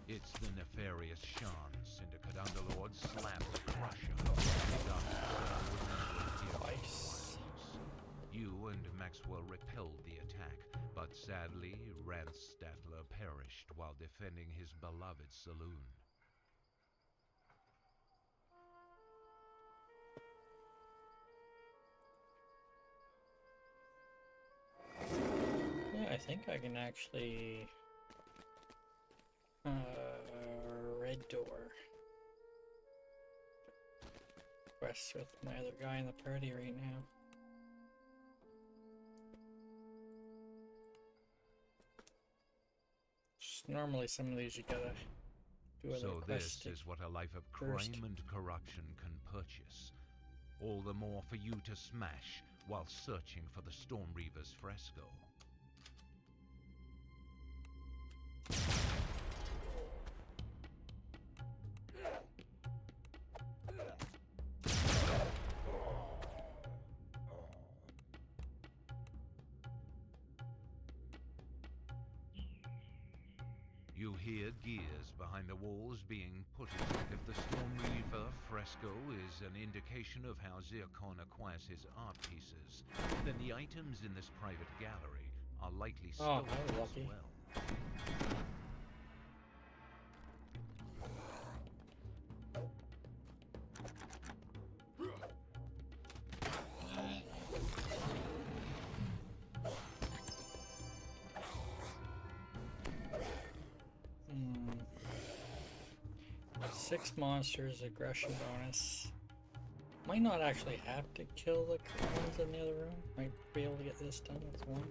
It's the nefarious Shan Syndicate Underlord Slap the Crusher. Twice. You and Maxwell repelled the attack, but sadly, Rance Statler perished while defending his beloved saloon. Yeah, I think I can actually... red door. Quest with my other guy in the party right now. Just normally some of these you gotta do other So quests. this is what a life of crime and corruption can purchase. All the more for you to smash while searching for the Storm Reaver's fresco. You hear gears behind the walls being put in. If the Storm Reaver fresco is an indication of how Zircon acquires his art pieces, then the items in this private gallery are likely stolen as well. Six monsters, aggression bonus. Might not actually have to kill the ones in the other room. Might be able to get this done with one.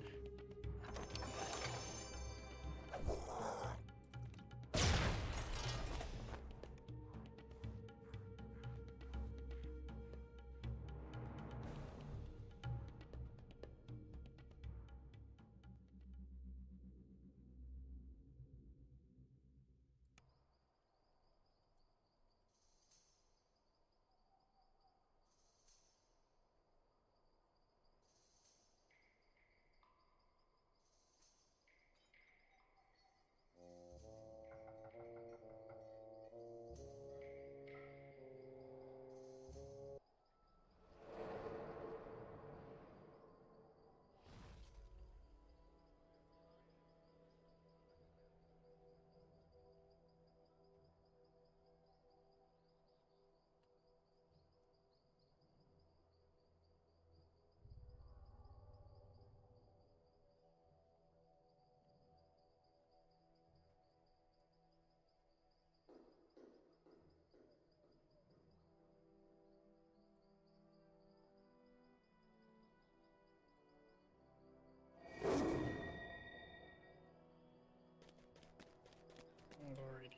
Alrighty.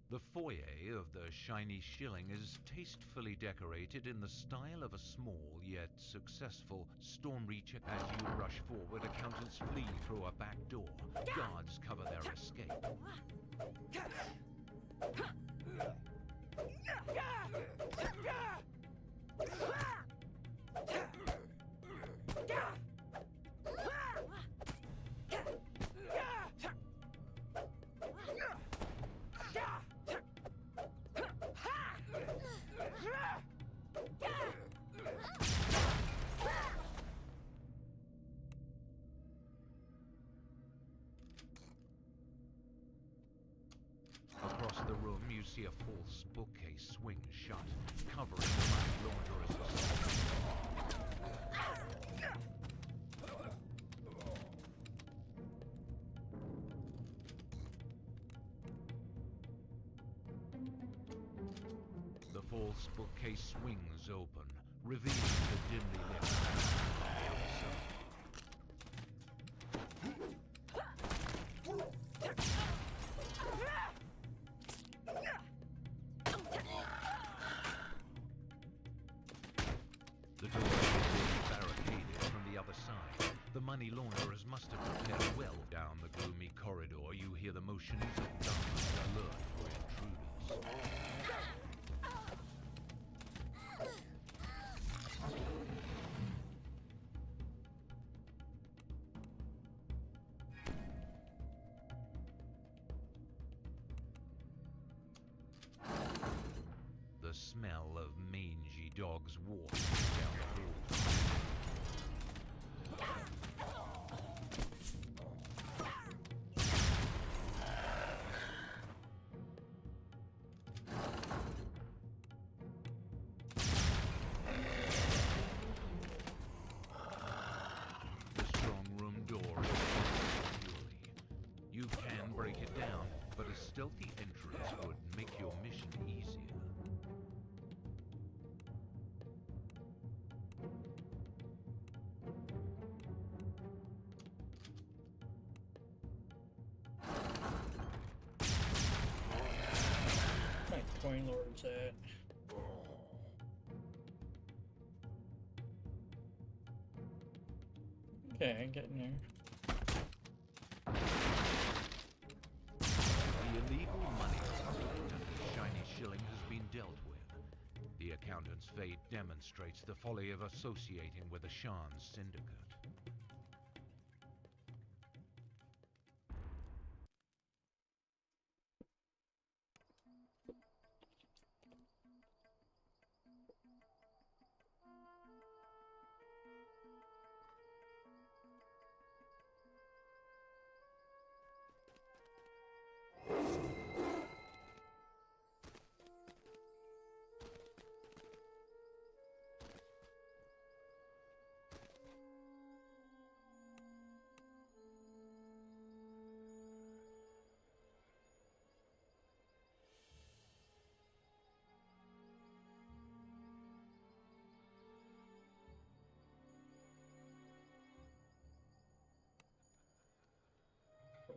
The foyer of the Shiny Shilling is tastefully decorated in the style of a small yet successful storm reacher. As you rush forward, accountants flee through a back door. Guards cover their escape. Across the room, you see a false bookcase swing shut, covering the money launderer's assault. The false bookcase swings open, revealing the dimly lit passage on the other side. The door is barricaded from the other side. The money launderers must have prepared well. Down the gloomy corridor, you hear the motions of guards alert for intruders. smell of mangy dogs walking down the hall. The strong room door is locked securely. You can break it down, but a stealthy entrance would make your mission easier. My coin lord's at. Okay, I'm getting there. The illegal money and the shiny shilling has been dealt with. The accountant's fate demonstrates the folly of associating with a Shan's syndicate.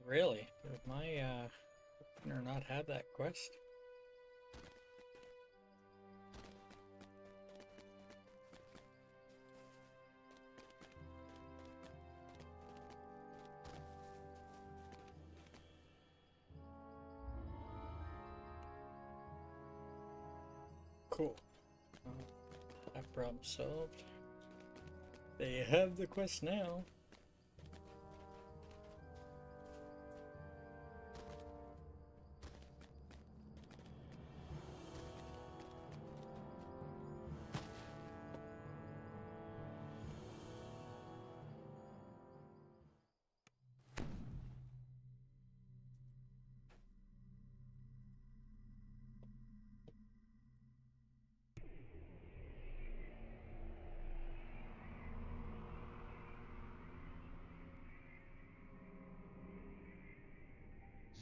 Really? Did my opener not have that quest? Cool. That problem solved. They have the quest now.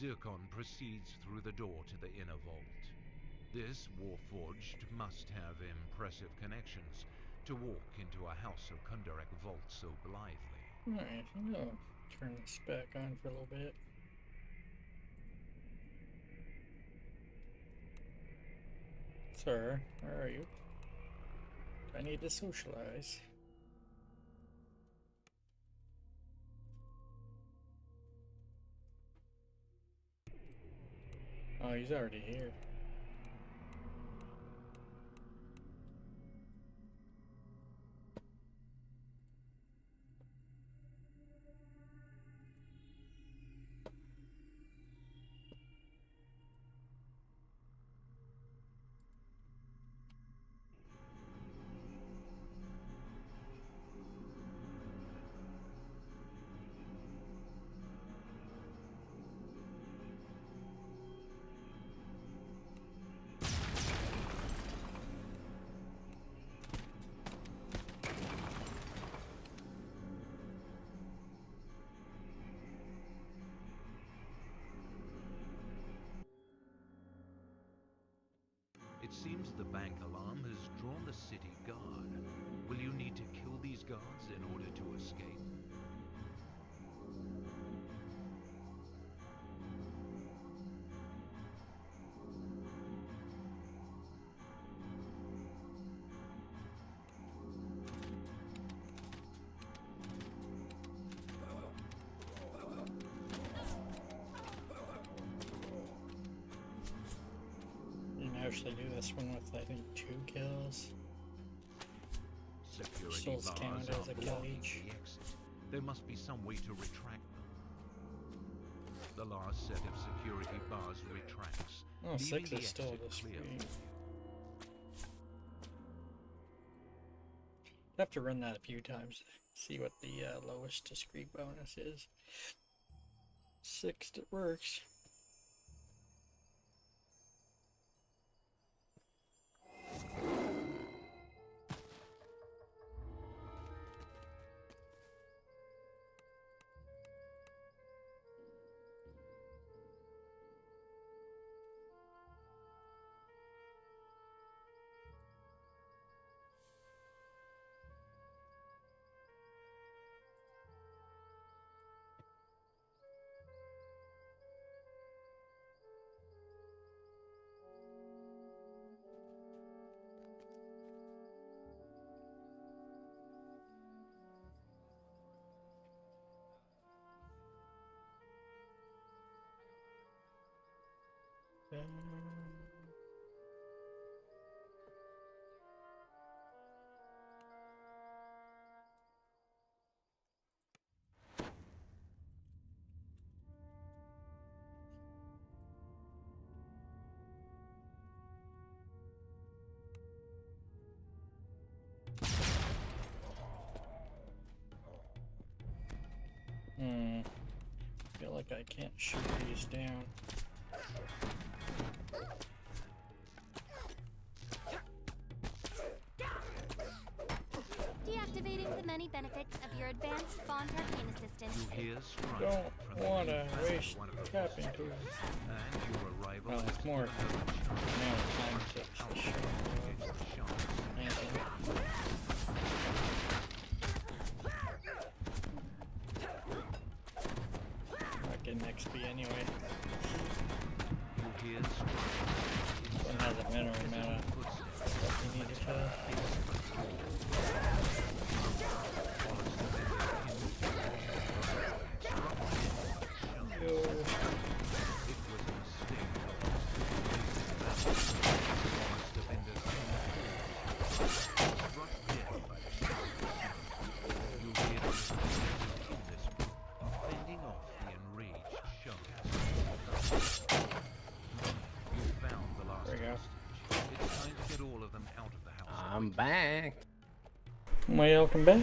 Zircon proceeds through the door to the inner vault. This Warforged must have impressive connections to walk into a House of Kundarek vault so blithely. Alright, I'm gonna turn this back on for a little bit. Sir, where are you? I need to socialize. Oh, he's already here. It seems the bank alarm has drawn the city guard. Will you need to kill these guards in order to escape? You can actually do this one with, I think, 2 kills. Security Souls bars count are as a kill blocking each. the exit. There must be some way to retract them. The last set of security bars retracts, Oh, leaving 6 the is still exit this clear. free. have to run that a few times. See what the lowest discrete bonus is. 6 that works. Feel like I can't shoot these down. Deactivating the many benefits of your advanced Font Arcane Assistant. You hear strife Don't from the wanna deep waste one of the tapping forces, tools. and your arrival Well, is it's more another chance now to time march to out show against the sharks. Not getting XP anyway. You hear strife. This one has a minimum amount of stuff you need to kill. Yo. I'm back. Welcome back.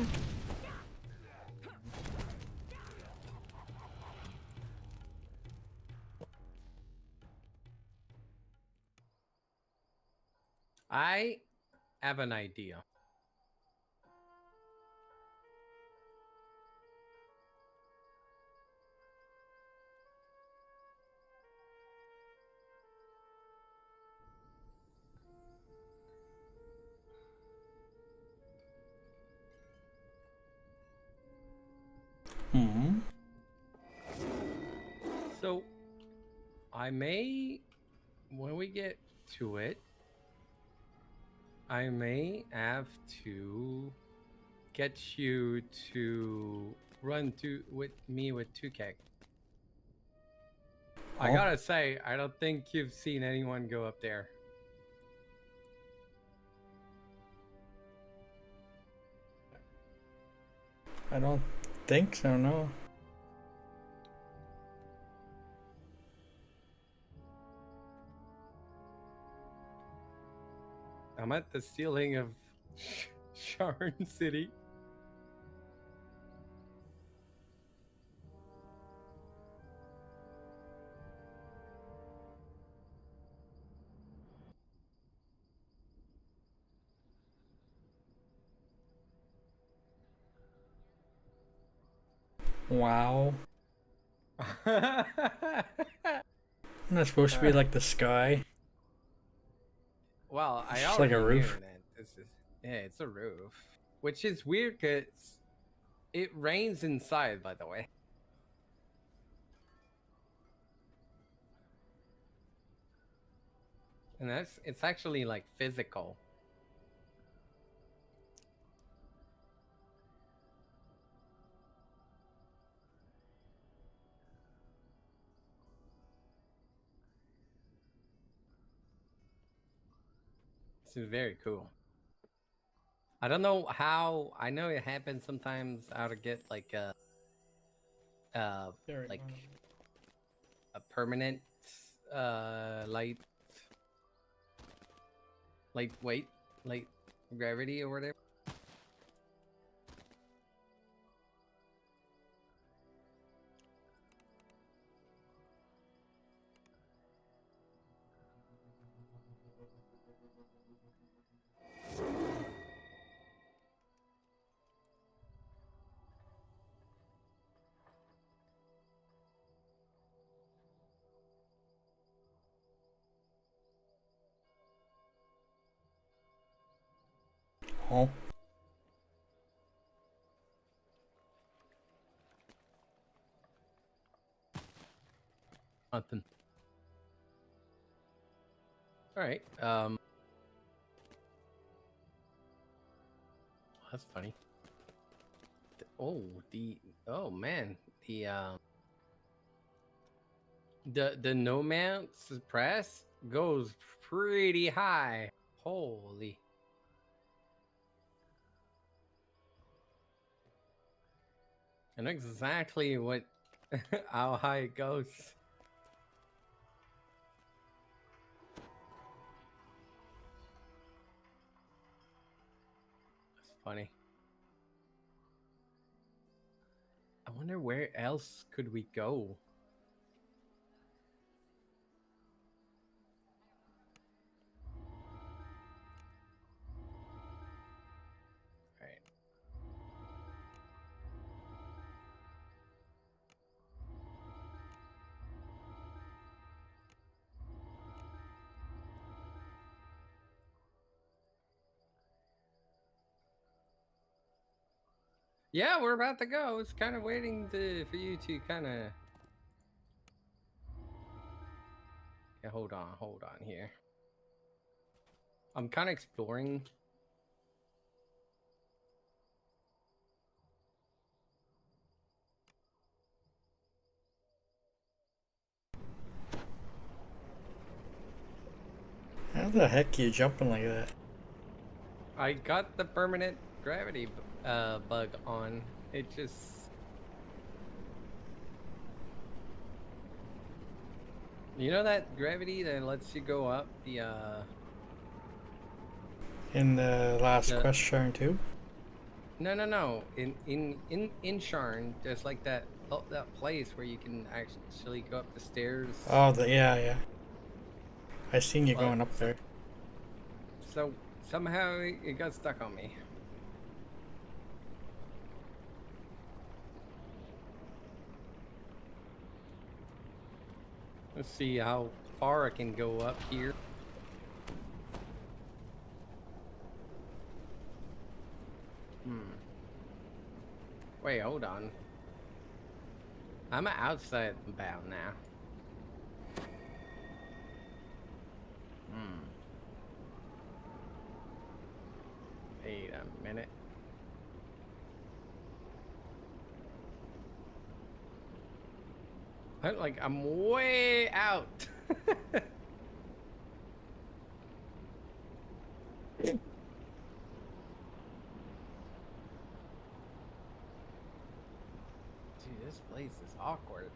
I have an idea. So, I may, when we get to it, I may have to get you to run with me with 2K. I gotta say, I don't think you've seen anyone go up there. I don't think so, no. I'm at the ceiling of Sharn City. Wow. Isn't that supposed to be like the sky? Well, It's I just already like a roof. knew that. Yeah, it's a roof. Which is weird because it rains inside, by the way. And it's actually like physical. This is very cool. I don't know how. I know it happens sometimes how to get like a permanent light gravity or whatever. Oh. Nothing. All right. That's funny. Oh man, the Nomance press goes pretty high. Holy. I know exactly what how high it goes. That's funny. I wonder where else could we go? Right. Yeah, we're about to go. It's kind of waiting for you to kind of. Yeah, hold on here. I'm kind of exploring. How the heck are you jumping like that? I got the permanent gravity bug on. It just. You know that gravity that lets you go up the In the last quest Sharn too? No. In Sharn, there's like that place where you can actually go up the stairs. Oh, yeah. I seen you going up there. So somehow it got stuck on me. Let's see how far I can go up here. Wait, hold on. I'm outside bound now. Wait a minute. I'm way out. Dude, this place is awkward.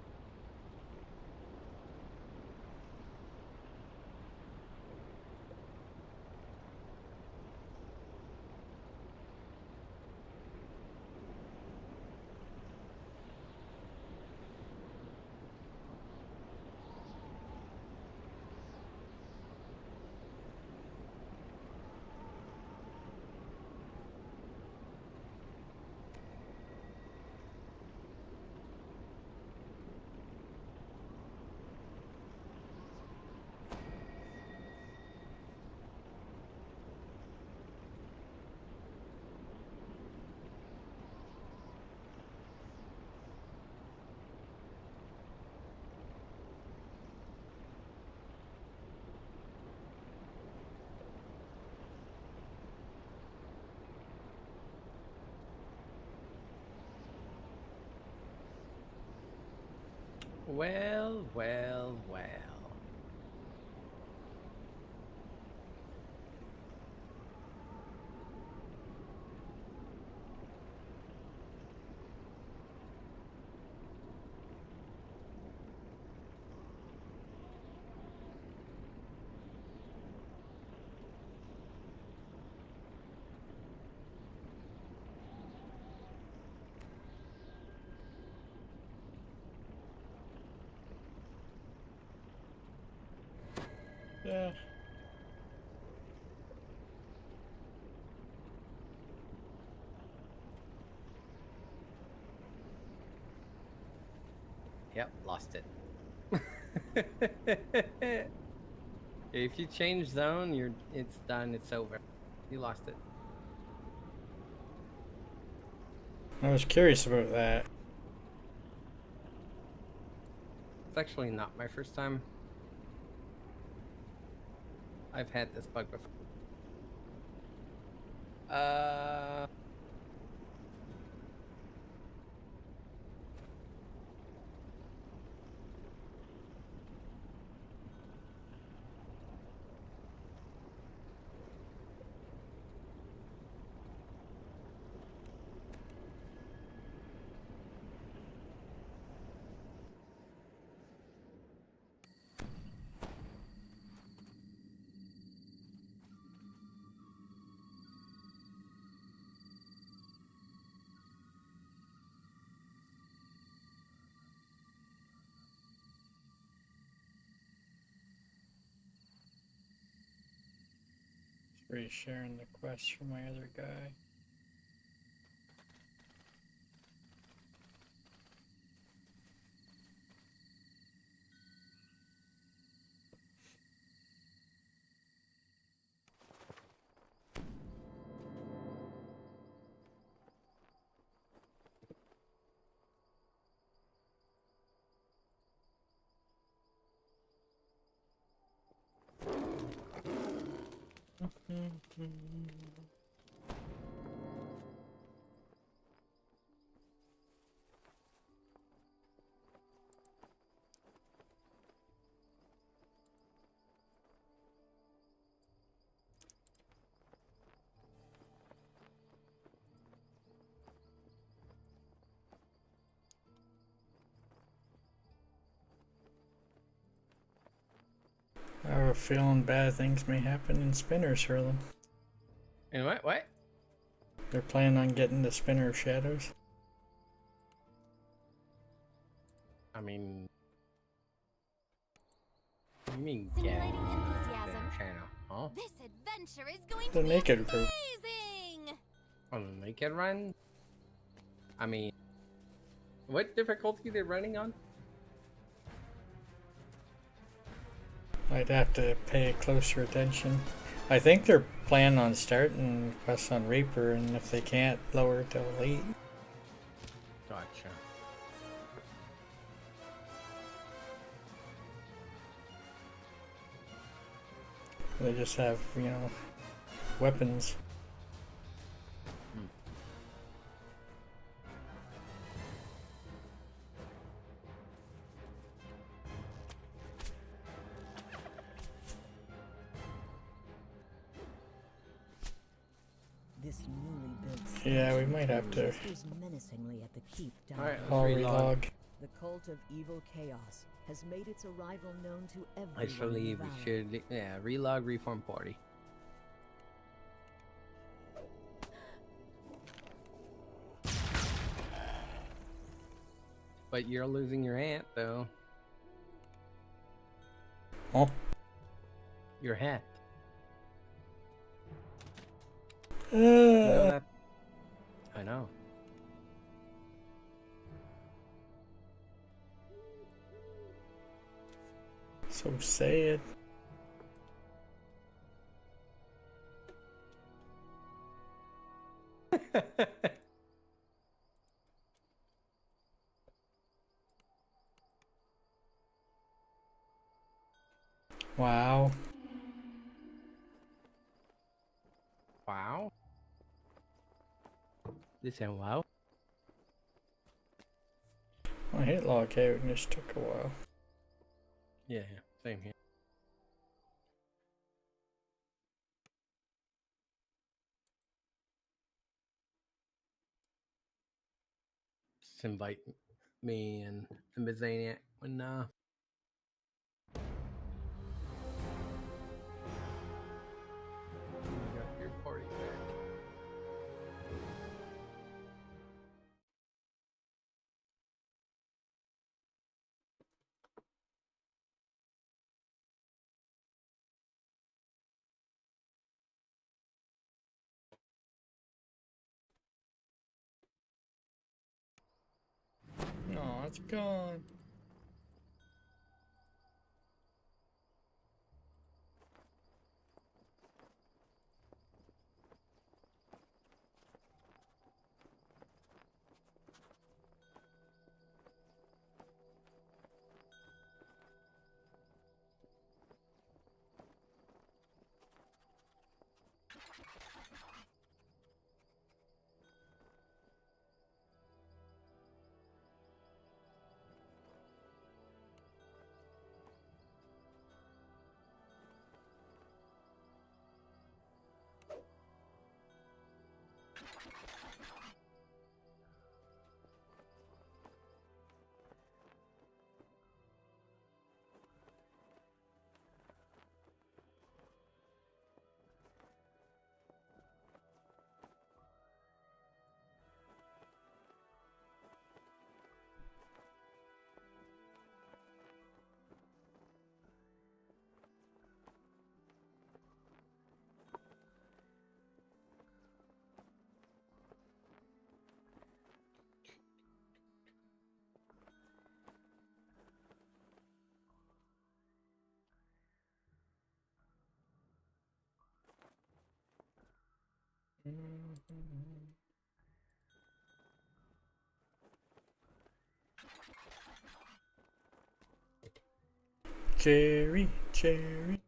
Well. Yeah. Yep, lost it. If you change zone, it's done. It's over. You lost it. I was curious about that. It's actually not my first time. I've had this bug before. Resharing the quest for my other guy. I have a feeling bad things may happen in spinners for them. And what? They're planning on getting the spinner shadows. I mean, you mean Simulating get enthusiasm. the channel, huh? This adventure is going The to be naked group. amazing! On the naked run? I mean, what difficulty they're running on? I'd have to pay closer attention. I think they're planning on starting quests on Reaper, and if they can't, lower it to Elite. Gotcha. They just have, you know, weapons. This newly built Yeah, we might have to stares menacingly at the keep down Alright, below. all relog. The cult of evil chaos has made its arrival known to everyone. Actually, in the we valley. should, yeah, relog reform party. But you're losing your aunt, though. Oh. Your hat. Uh, I know. So sad. Wow. Wow. This and wow. I hit log out and this took a while. Yeah, same here. Just invite me and Bizaniac when you got your party back. No, it's gone. Cherry, cherry.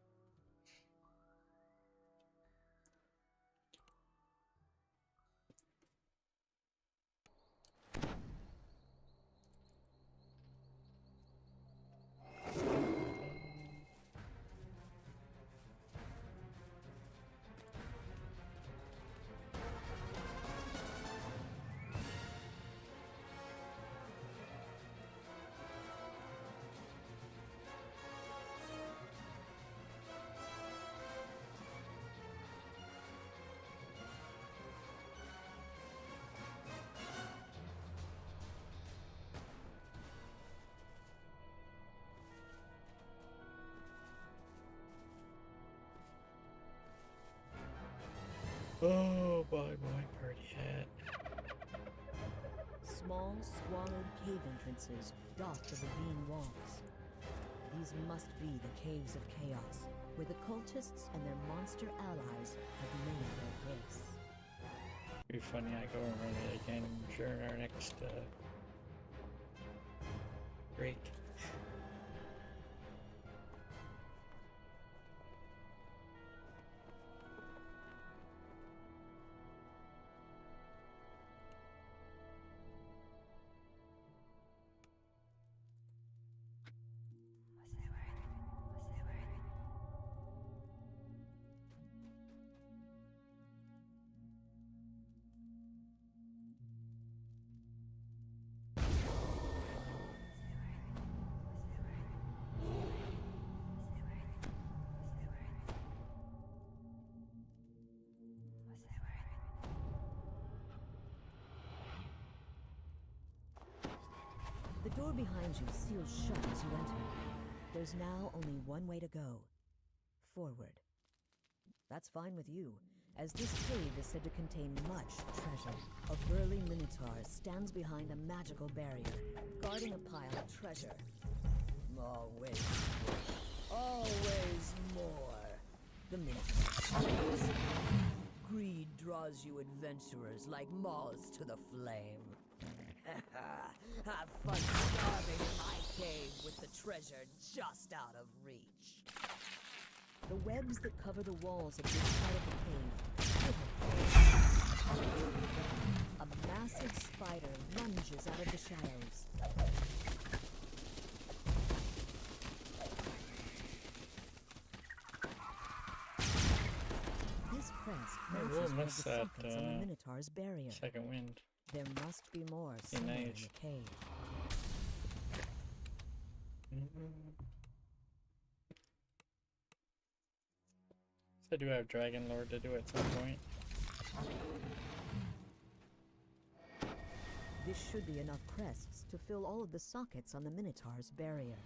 Oh, bye bye, party hat. Small, squalid cave entrances dot the ravine walls. These must be the Caves of Chaos, where the cultists and their monster allies have made their base. It'd be funny, I go and run it again during our next break. The door behind you seals shut as you enter. There's now only one way to go. Forward. That's fine with you, as this cave is said to contain much treasure. A burly minotaur stands behind a magical barrier, guarding a pile of treasure. Always more. The minotaur shouts. Greed draws you adventurers like moths to the flame. Have fun starving in my cave with the treasure just out of reach. The webs that cover the walls of this part of the cave. A massive spider lunges out of the shadows. This crest matches one of the sockets on the Minotaur's barrier. Second wind. There must be more somewhere in the cave. So I do have Dragon Lord to do at some point. This should be enough crests to fill all of the sockets on the Minotaur's barrier.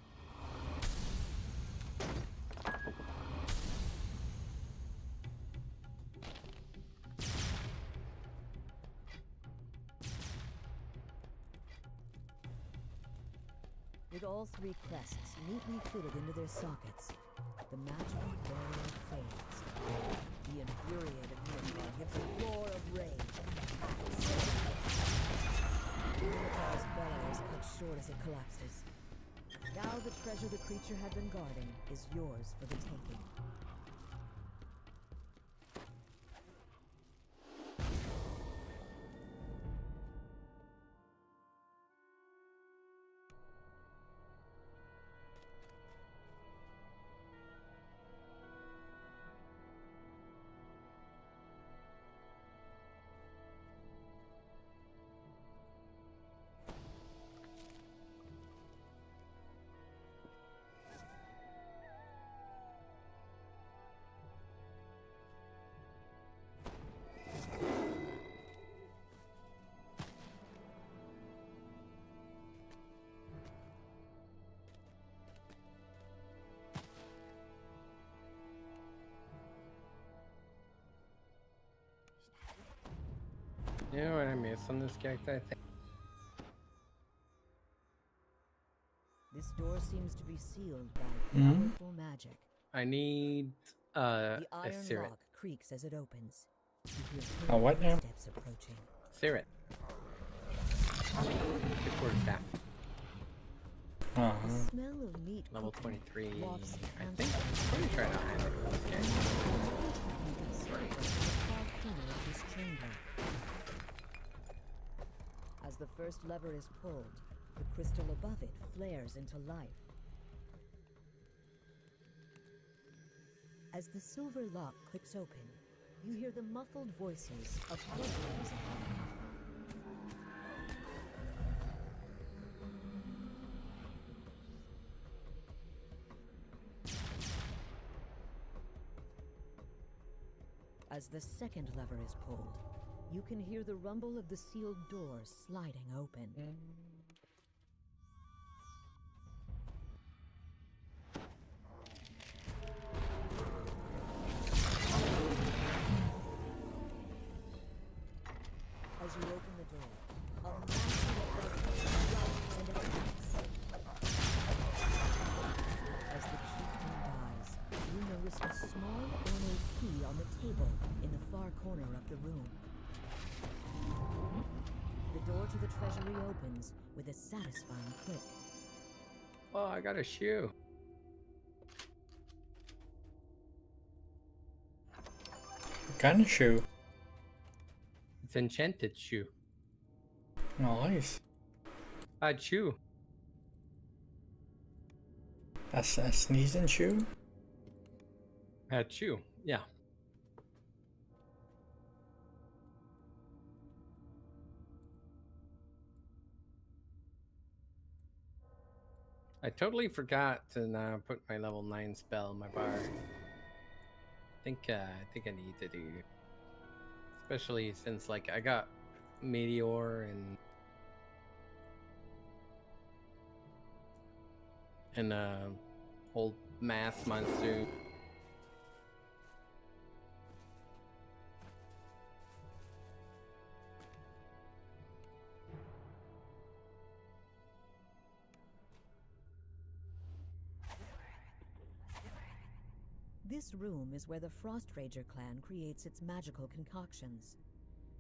With all three crests neatly fitted into their sockets, the magical barrier fades. The infuriated Minotaur gives a roar of rage. The Minotaur's bellow is cut short as it collapses. Now the treasure the creature had been guarding is yours for the taking. You know what I miss on this character, I think? This door seems to be sealed by powerful magic. I need The iron syrup. lock creaks as it opens. You hear Oh, what now? steps approaching. Sirit. The quarterstaff. The smell of meat Level cooking 23. wafts I and think. Pretty sure I know how to do this game. This chamber. As the first lever is pulled, the crystal above it flares into life. As the silver lock clicks open, you hear the muffled voices of bloodlines. As the second lever is pulled, you can hear the rumble of the sealed door sliding open. As you open the door, a massive rises and attacks. As the chieftain dies, you notice a small ornate key on the table in the far corner of the room. The door to the treasury opens with a satisfying click. Oh, I got a shoe. What kind of shoe? It's enchanted shoe. Nice. A shoe. That's a sneezing shoe? A shoe, yeah. I totally forgot to now put my level 9 spell in my bar. I think I need to do, especially since like I got Meteor and old mass monster. This room is where the Frost Rager clan creates its magical concoctions.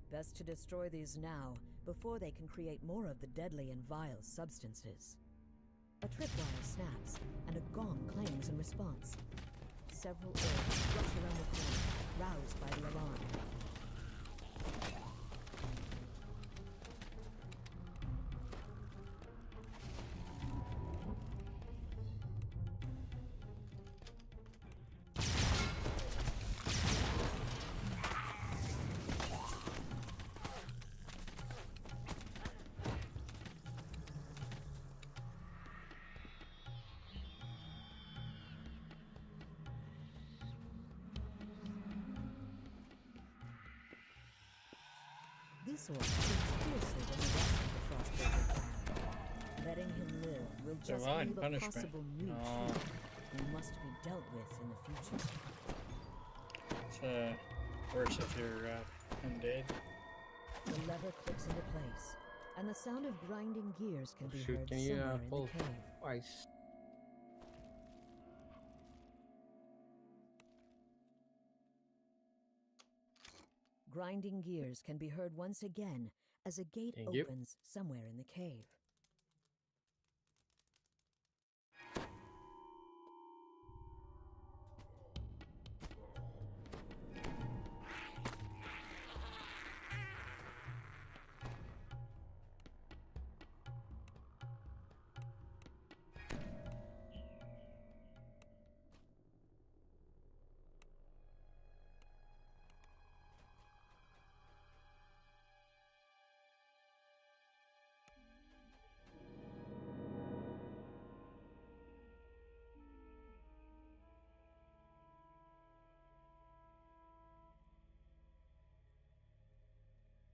Best to destroy these now, before they can create more of the deadly and vile substances. A tripwire snaps, and a gong clangs in response. Several orcs rush around the corner, roused by the alarm. This orc seems fiercer than the rest of the Frost Rager clan. Letting him live will just Divine leave a punishment. possible new No. chief who must be dealt with in the future. It's worse if you're undead. The lever clicks into place, and the sound of grinding gears can be Shoot, heard can you somewhere in pull the cave. twice? Grinding gears can be heard once again as a gate Thank you. opens somewhere in the cave.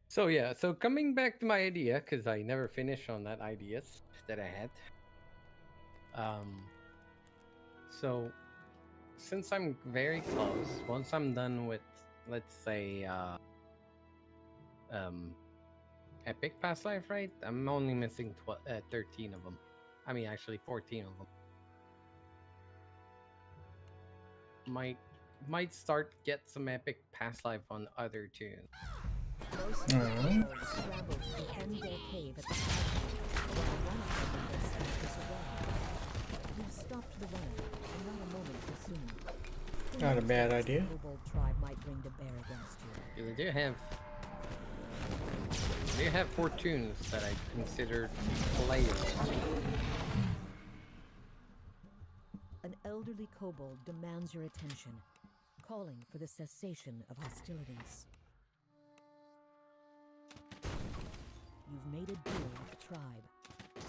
So yeah, so coming back to my idea, because I never finished on that ideas that I had. So since I'm very close, once I'm done with, let's say, epic past life, right? I'm only missing 13 of them. I mean, actually 14 of them. Might might start get some epic past life on other tunes. Most of the kobolds scrambled to defend their cave at the side while one of them members scampers away. You've stopped the runner, and not a moment too soon. Who Not a knows bad what else idea. The kobold tribe might bring to bear against you. We do have 4 tunes that I consider playable. An elderly kobold demands your attention, calling for the cessation of hostilities. You've made a deal with the tribe.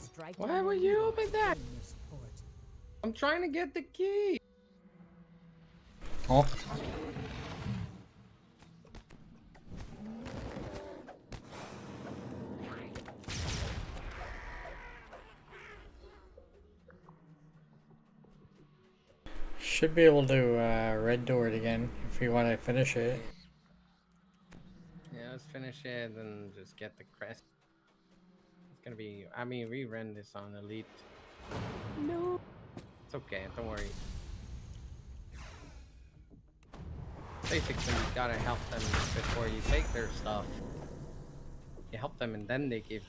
Strike Why down would their you leader open to that? gain their support. I'm trying to get the key. Oh. Should be able to red door it again if you want to finish it. Yeah, let's finish it and just get the crest. It's gonna be. I mean, we ran this on elite. No, it's okay. Don't worry. Basically, you gotta help them before you take their stuff. You help them, and then they give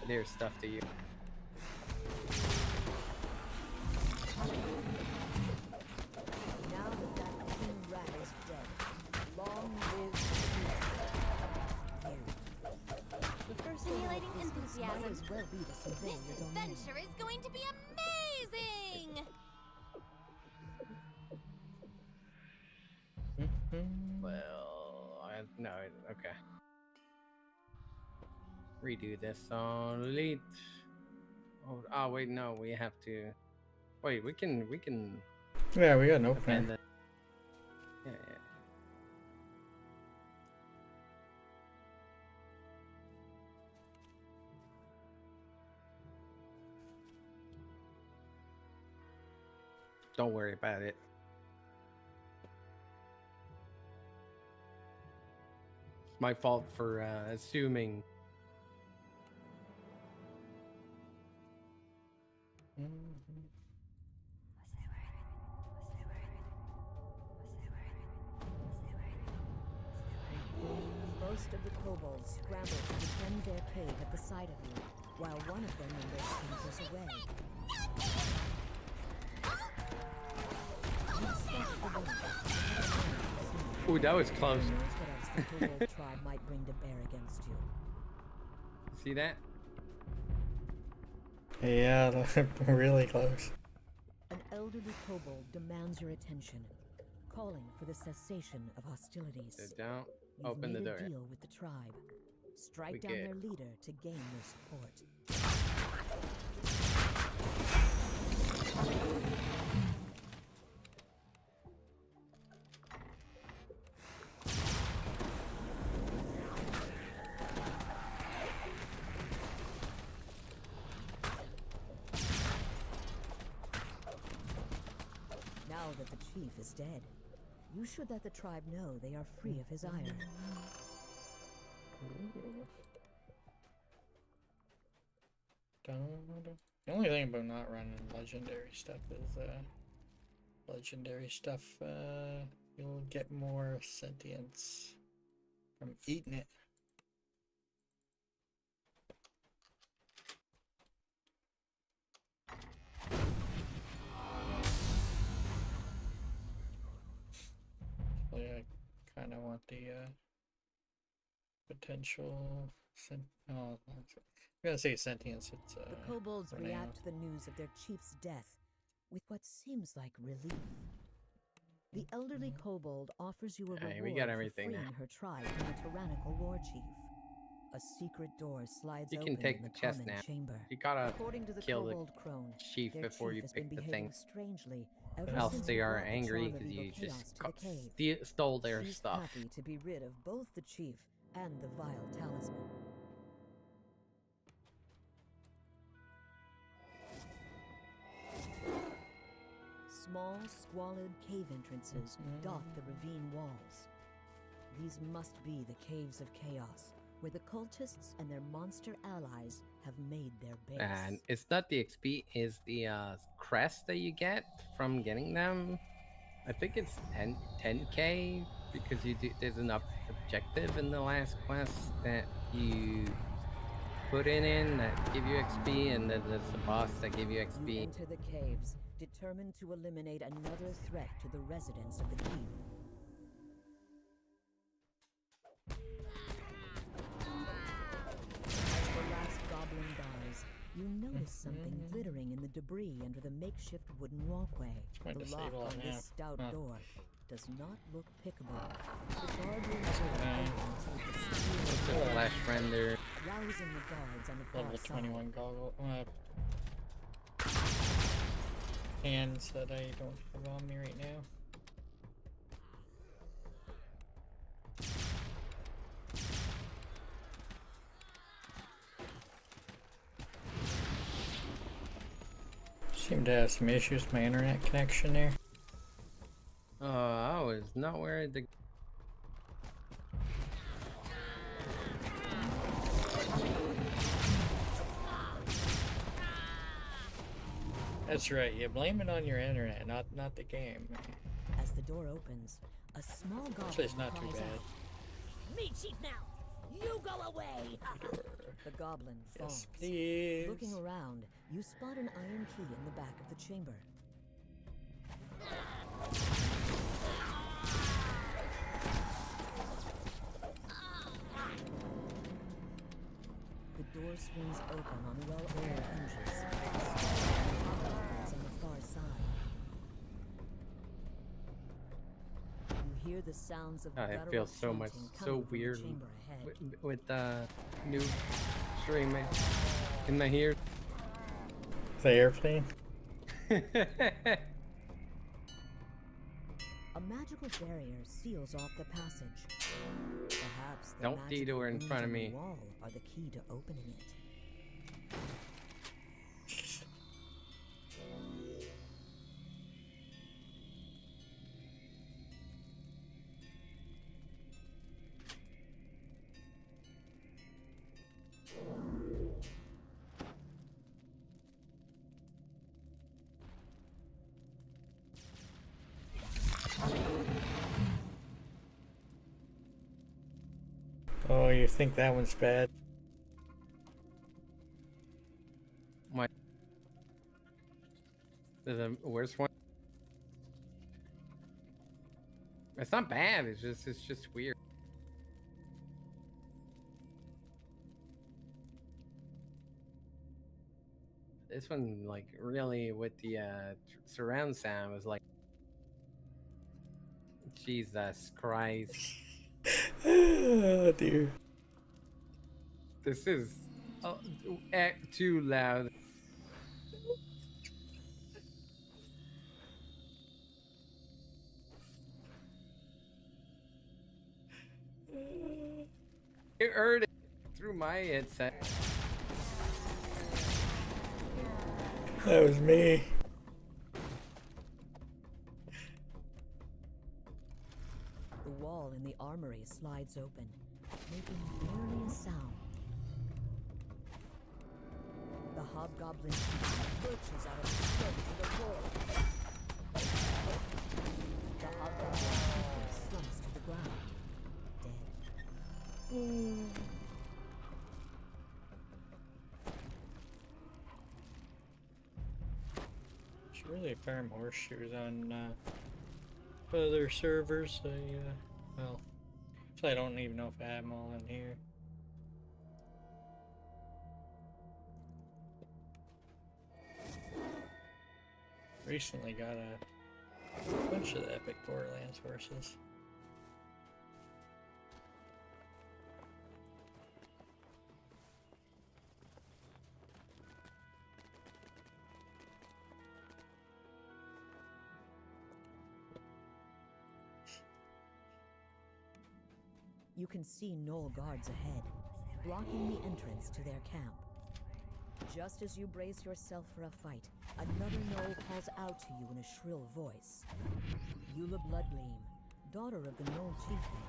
their stuff to you. Now that king rat is dead, long live you. The first thing Simulating might enthusiasm. as well be to survey This your domain. adventure is going to be amazing! Well, no, okay. Redo this on elite. Oh, wait, no, we have to. Wait, we can. Yeah, we got no defend plan. it. Yeah. Don't worry about it. It's my fault for assuming. Most of the kobolds scramble to defend their cave at the sight of you, while one of their members scampers away. You've stopped the runner. Ooh, that was close. Who knows what else the kobold tribe might bring to bear against you? See that? Yeah, really close. An elderly kobold demands your attention, calling for the cessation of hostilities. Sit down. You've Open the made door. a deal with the tribe. Strike We down good. their leader to gain their support. Now that the chief is dead, you should let the tribe know they are free of his ire. The only thing about not running legendary stuff is legendary stuff you'll get more sentience from eating it. So yeah, I kind of want the potential I'm gonna say sentience. It's The kobolds for now. react to the news of their chief's death with what seems like relief. The elderly kobold offers you a Hey, reward we got for everything freeing now. her tribe from the tyrannical war chief. A secret door slides You open can take in the the chest common now. chamber. You gotta According to the kill the kobold crone, chief their before you chief has pick been the behaving thing. strangely ever Else since they he are brought the angry charm of because evil you chaos just to the cave. stole their She's stuff. happy to be rid of both the chief and the vile talisman. Small, squalid cave entrances dot the ravine walls. These must be the caves of chaos, where the cultists and their monster allies have made their base. And it's not the XP, is the crest that you get from getting them. I think it's 10K because there's an objective in the last quest that you put in that give you XP, and then there's a boss that give you You XP. enter the caves, determined to eliminate another threat to the residents of the keep. As the last goblin dies, you notice something glittering in the debris under the makeshift wooden walkway. Trying to The lock disable it on now. this stout Huh. door does not look pickable. The guard room door opens with the It's steel a flash render. rousing the guards on the far Level side. 21 goggle. Hands that I don't have on me right now. Seem to have some issues with my internet connection there. I was not worried to. That's right, you blame it on your internet, not the game. As the door opens, a small goblin Actually, it's not too cries bad. out, "Me chief now! You go away!" The goblin falls. Yes, please. Looking around, you spot an iron key in the back of the chamber. The door swings open on well-oiled hinges. Goblins on the far side. You hear the sounds of It guttural feels so much chanting so coming from the weird chamber ahead. with the new streaming in my ear. The airplane. A magical barrier seals off the passage. Perhaps the Don't magical detour in runes front of on the me. wall are the key to opening it. Oh, you think that one's bad? What? The worst one? It's not bad. It's just weird. This one, like, really with the surround sound was like, Jesus Christ. Oh dear. This is too loud. You heard it through my headset. That was me. The wall in the armory slides open, making barely a sound. The hobgoblin lurches out of his throat to the floor. The hobgoblin slumps to the ground, dead. Should really farm horseshoes on other servers. Well, so I don't even know if I have them all in here. Recently got a bunch of the epic Borderlands horses. You can see Knoll guards ahead, blocking the entrance to their camp. Just as you brace yourself for a fight, another Knoll calls out to you in a shrill voice. Eula Bloodgleam, daughter of the Knoll chieftain,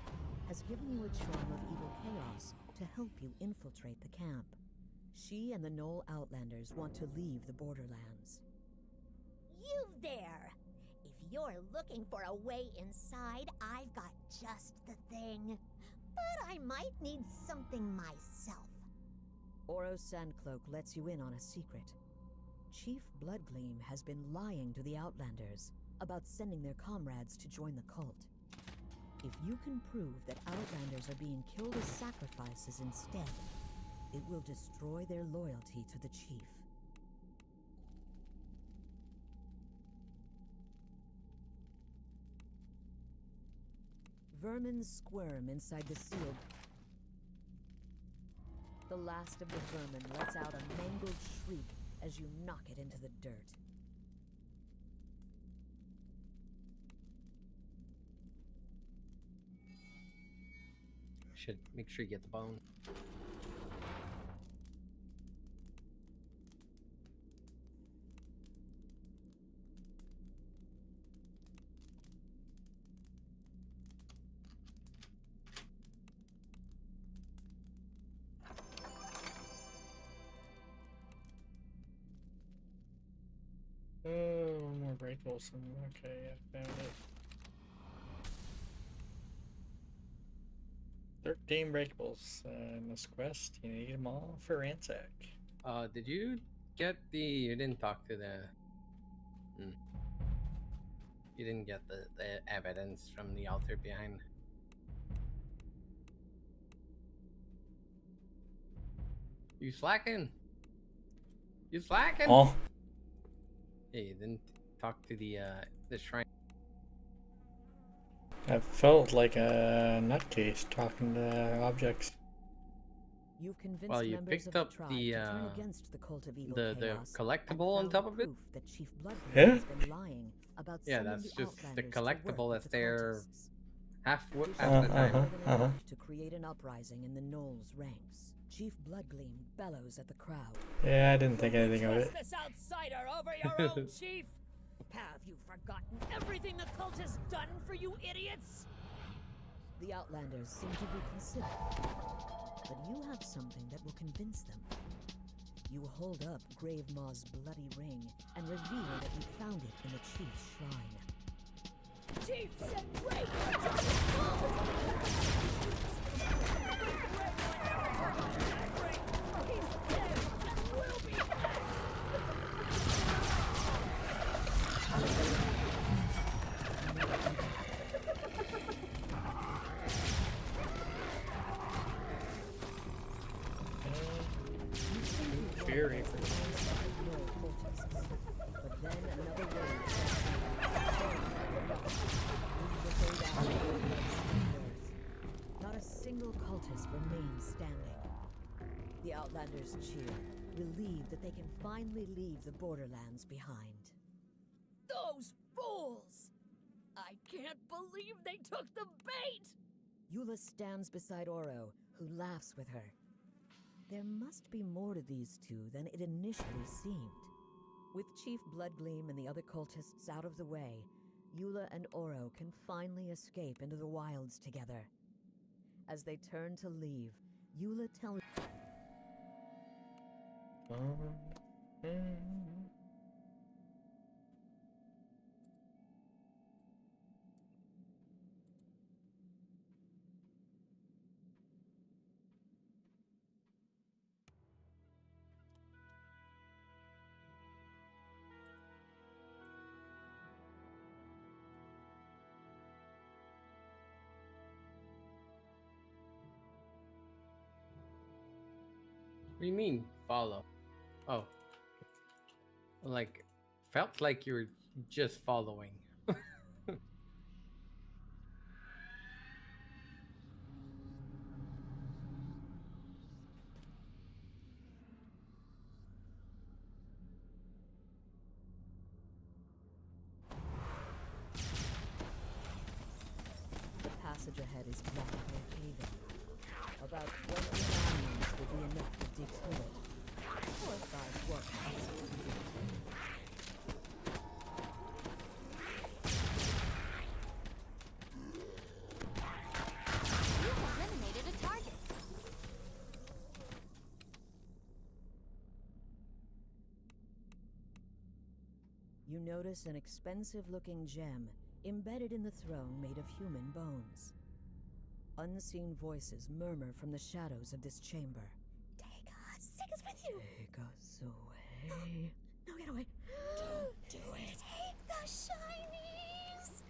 has given you a charm of evil chaos to help you infiltrate the camp. She and the Knoll Outlanders want to leave the Borderlands. You there! If you're looking for a way inside, I've got just the thing. But I might need something myself. Oro's Sandcloak lets you in on a secret. Chief Bloodgleam has been lying to the Outlanders about sending their comrades to join the cult. If you can prove that Outlanders are being killed as sacrifices instead, it will destroy their loyalty to the Chief. Vermin squirm inside the sealed. The last of the vermin lets out a mangled shriek as you knock it into the dirt. Should make sure you get the bone. Oh, one more breakables. Okay, I found it. 13 breakables in this quest. You need them all for ransack. Did you get the? You didn't talk to the. You didn't get the evidence from the altar behind. You slacking? You slacking? Oh. Hey, you didn't talk to the shrine. I felt like a nutcase talking to objects. You've convinced Well, you members picked of the up tribe the to turn against the cult of evil the chaos collectible and on top of it. proof that Chief Bloodgleam Yeah? has been lying about Yeah, sending that's the just the Outlanders to collectible work that's with the there cultists. half the More time. than enough to create an uprising in the Knolls' ranks. Chief Bloodgleam bellows at the crowd. Yeah, I didn't think anything of it. Trust this outsider over your own chief? Have you forgotten everything the cult has done for you idiots? The Outlanders seem to be considerate, but you have something that will convince them. You hold up Grave Maw's bloody ring and reveal that you found it in the chief's shrine. Chief said break! Fury. But then another wave not a single cultist remains standing. The Outlanders cheer, relieved that they can finally leave the borderlands behind. Those fools! I can't believe they took the bait! Eula stands beside Oro, who laughs with her. There must be more to these two than it initially seemed. With Chief Bloodgleam and the other cultists out of the way, Eula and Oro can finally escape into the wilds together. As they turn to leave, Eula tells... What do you mean, follow? Oh. Like, felt like you were just following. The passage ahead is blocked by a cave-in. About 20 diamonds will be enough to dig through it. 4 or 5 workers. You've eliminated a target. You you notice an expensive-looking gem embedded in the throne made of human bones. Unseen voices murmur from the shadows of this chamber. Take us with you. Take us away. No, get away. Don't do it. Take the shinies.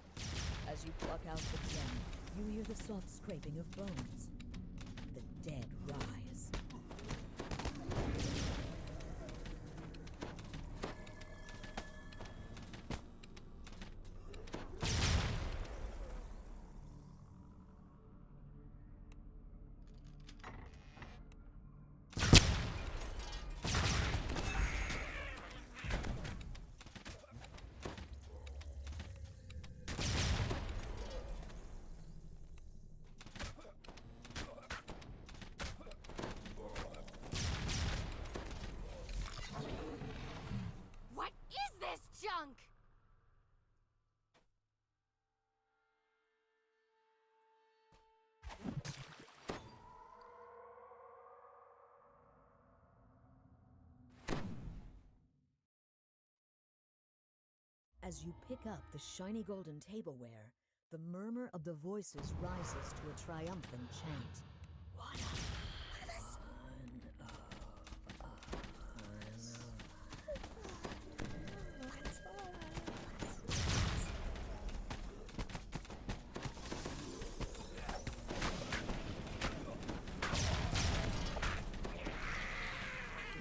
As you pluck out the gem, you hear the soft scraping of bones. The dead rise. What is this junk? As you pick up the shiny golden tableware, the murmur of the voices rises to a triumphant chant. One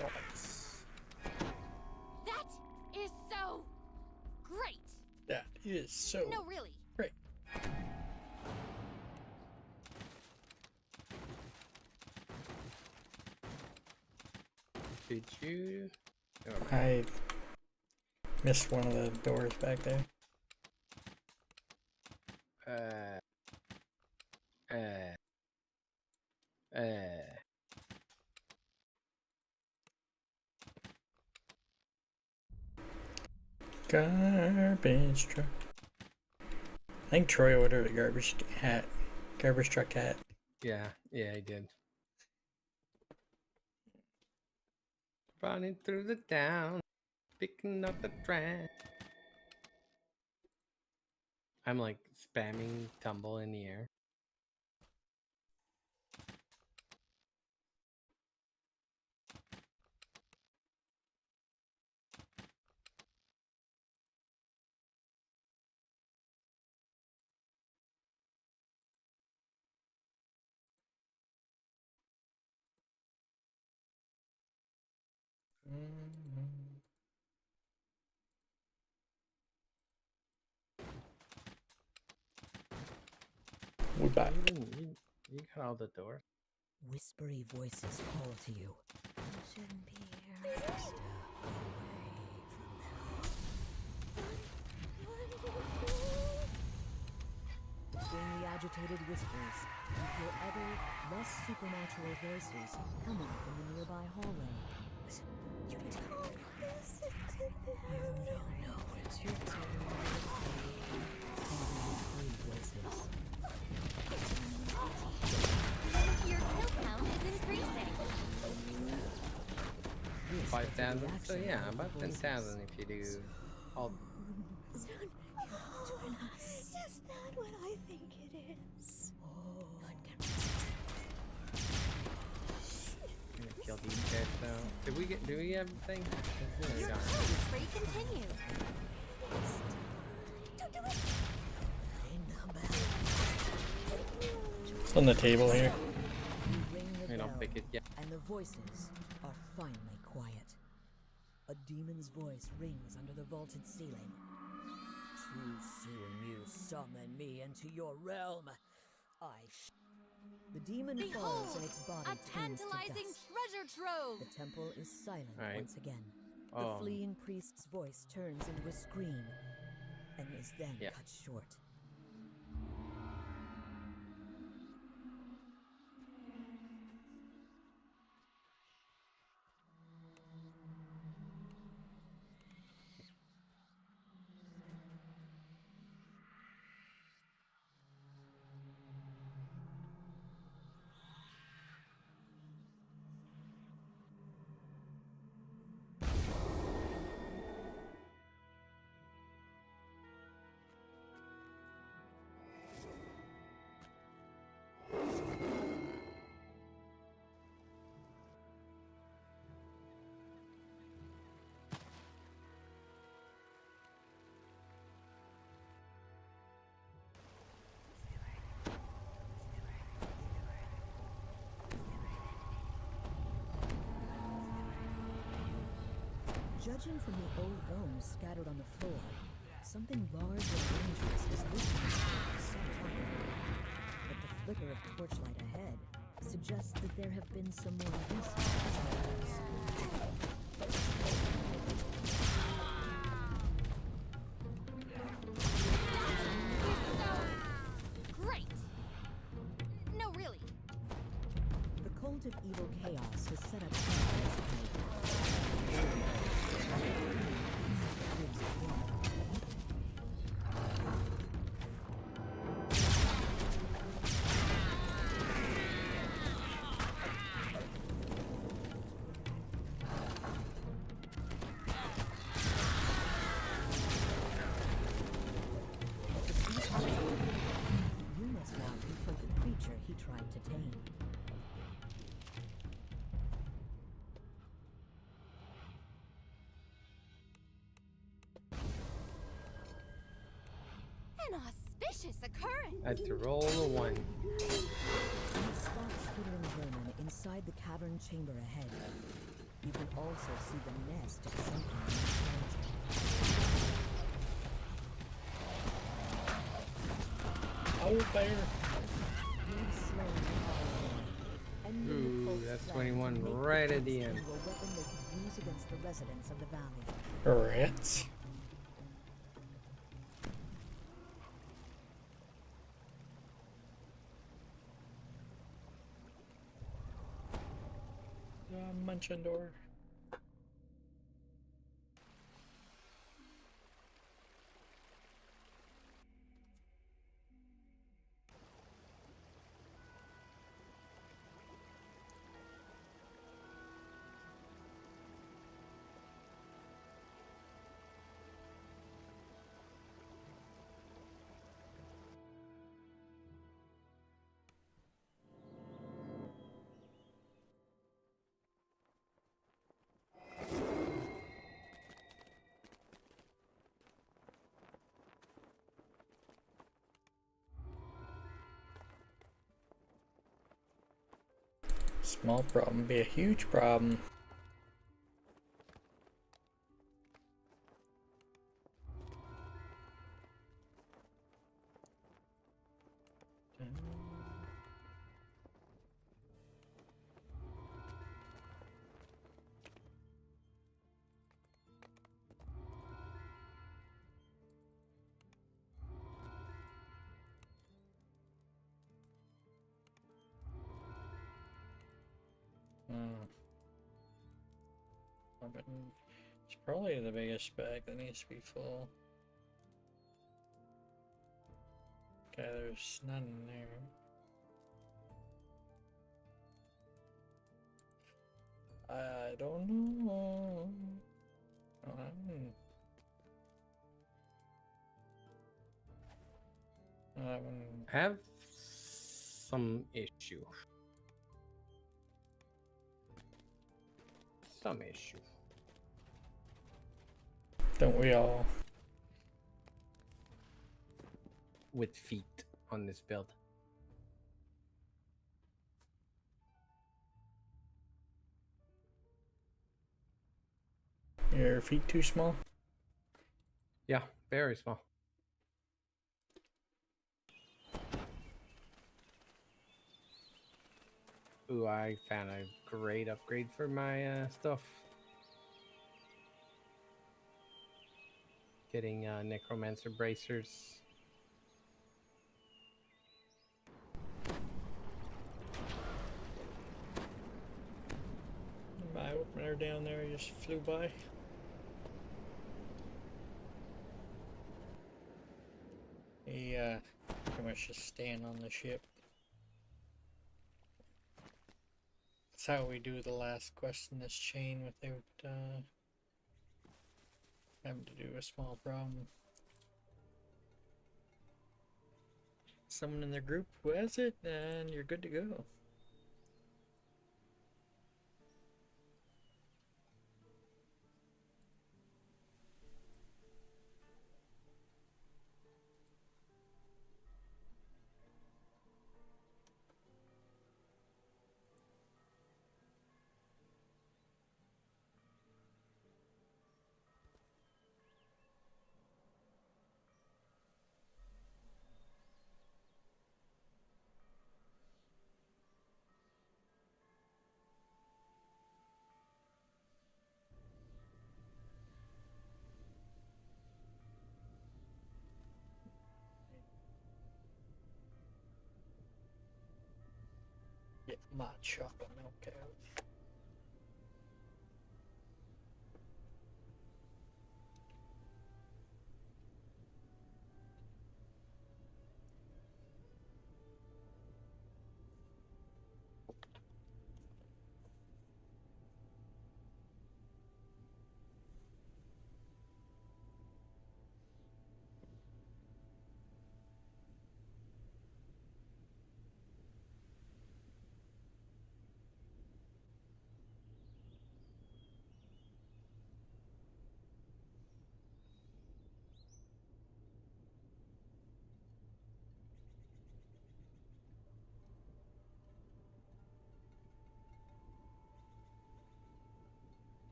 of us. That is so great. That is so No, really. great. Did you? I missed one of the doors back there. Garbage truck. I think Troy ordered a garbage truck hat. Yeah, I did. Running through the town, picking up the trash. I'm like spamming tumble in the air. We're back. You got all the doors. Whispery voices call to you. You shouldn't be here. Between the agitated whispers, you hear other, less supernatural voices coming from the nearby hallway. You need to listen to them. You don't know it's your turn. Three voices. Your kill count is increasing. 5,000. So yeah, about 10,000 if you do all. Is that what I think it is? Gonna kill these guys though. Do we have a thing? No, we Your don't. killing spree continues. Don't do it. It's on the table here. You ring the I don't bell, pick it yet. and the voices are finally quiet. A demon's voice rings under the vaulted ceiling. Too soon you summon me into your realm. The demon falls Behold, and its body a turns to tantalizing dust. treasure trove. The temple is silent Right. once again. The Oh. fleeing priest's voice turns into a scream and is then Yeah. cut short. Judging from the old bones scattered on the floor, something large and dangerous has lifted itself for some time. But the flicker of torchlight ahead suggests that there have been some more recent discoveries. Great! No, really. The cult of evil chaos has set up camp in this you must now confront the creature he tried to tame. An auspicious occurrence! I had to roll a 1. You spot skittering vermin inside the cavern chamber ahead. You can also see the nest of something Oh, bear! You've slain the ending the Ooh, cult's that's plan 21 to make the right at the beast end. into a weapon they could use against the residents of the valley. Rats. Munchendor. Small problem be a huge problem. It's probably the biggest bag that needs to be full. Okay, there's none in there. I don't know. I have some issue. Some issue. Don't we all? With feet on this build. Your feet too small? Yeah, very small. Ooh, I found a great upgrade for my stuff. Getting necromancer bracers. My opener down there just flew by. He pretty much just staying on the ship. That's how we do the last quest in this chain without having to do a small problem. Someone in their group who has it, and you're good to go. Hot chocolate milk out.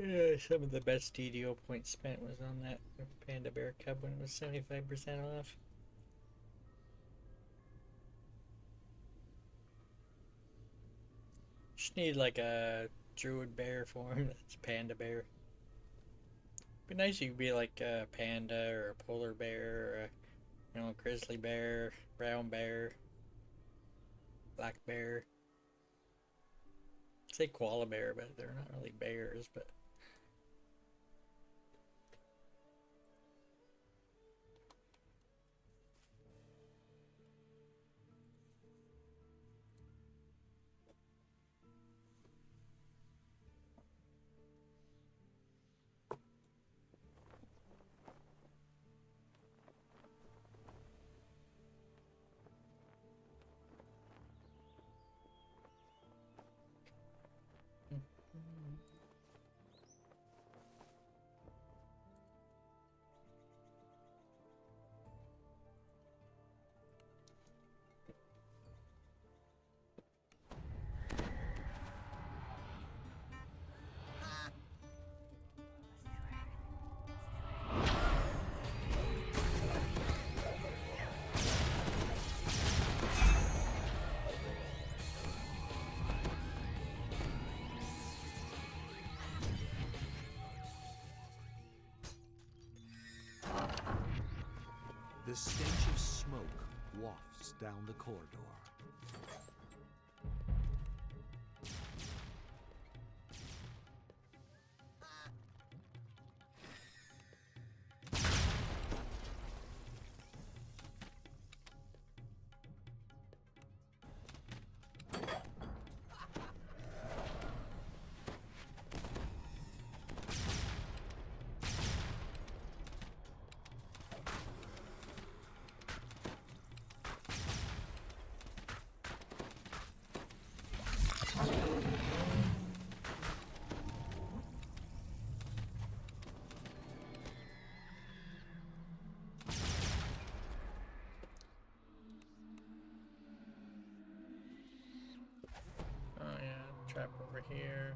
Yeah, some of the best DDO points spent was on that Panda Bear Cub when it was 75% off. Just need like a druid bear form that's Panda Bear. Be nice if you could be like a panda or a polar bear or a, grizzly bear, brown bear, black bear. I'd say koala bear, but they're not really bears, but The stench of smoke wafts down the corridor. trap over here.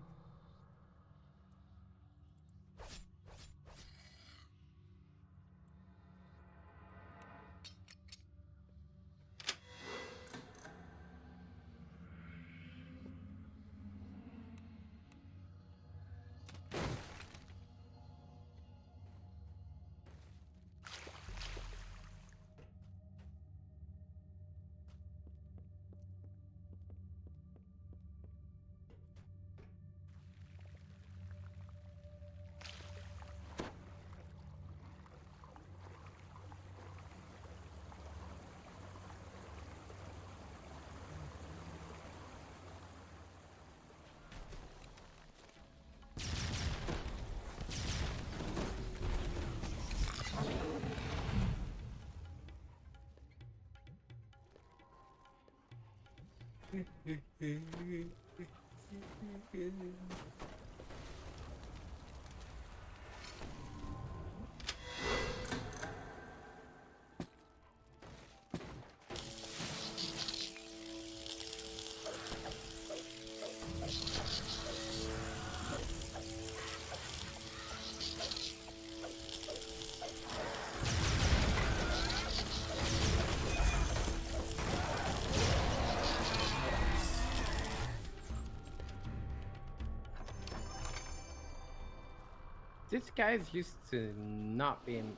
This guy's used to not being,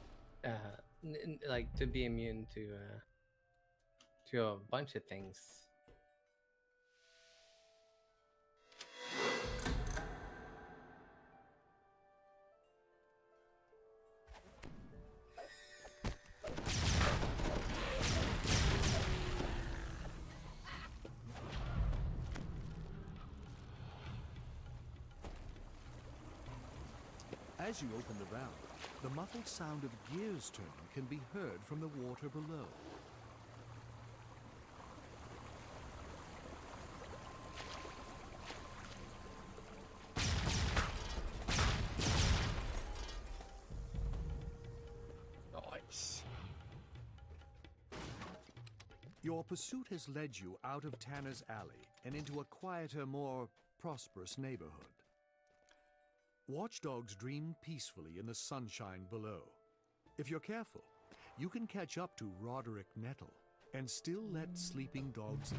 like to be immune to a bunch of things. As you open the valve, the muffled sound of gears turning can be heard from the water below. Nice. Your pursuit has led you out of Tanner's Alley and into a quieter, more prosperous neighborhood. Watchdogs dream peacefully in the sunshine below. If you're careful, you can catch up to Roderick Nettle and still let sleeping dogs lie.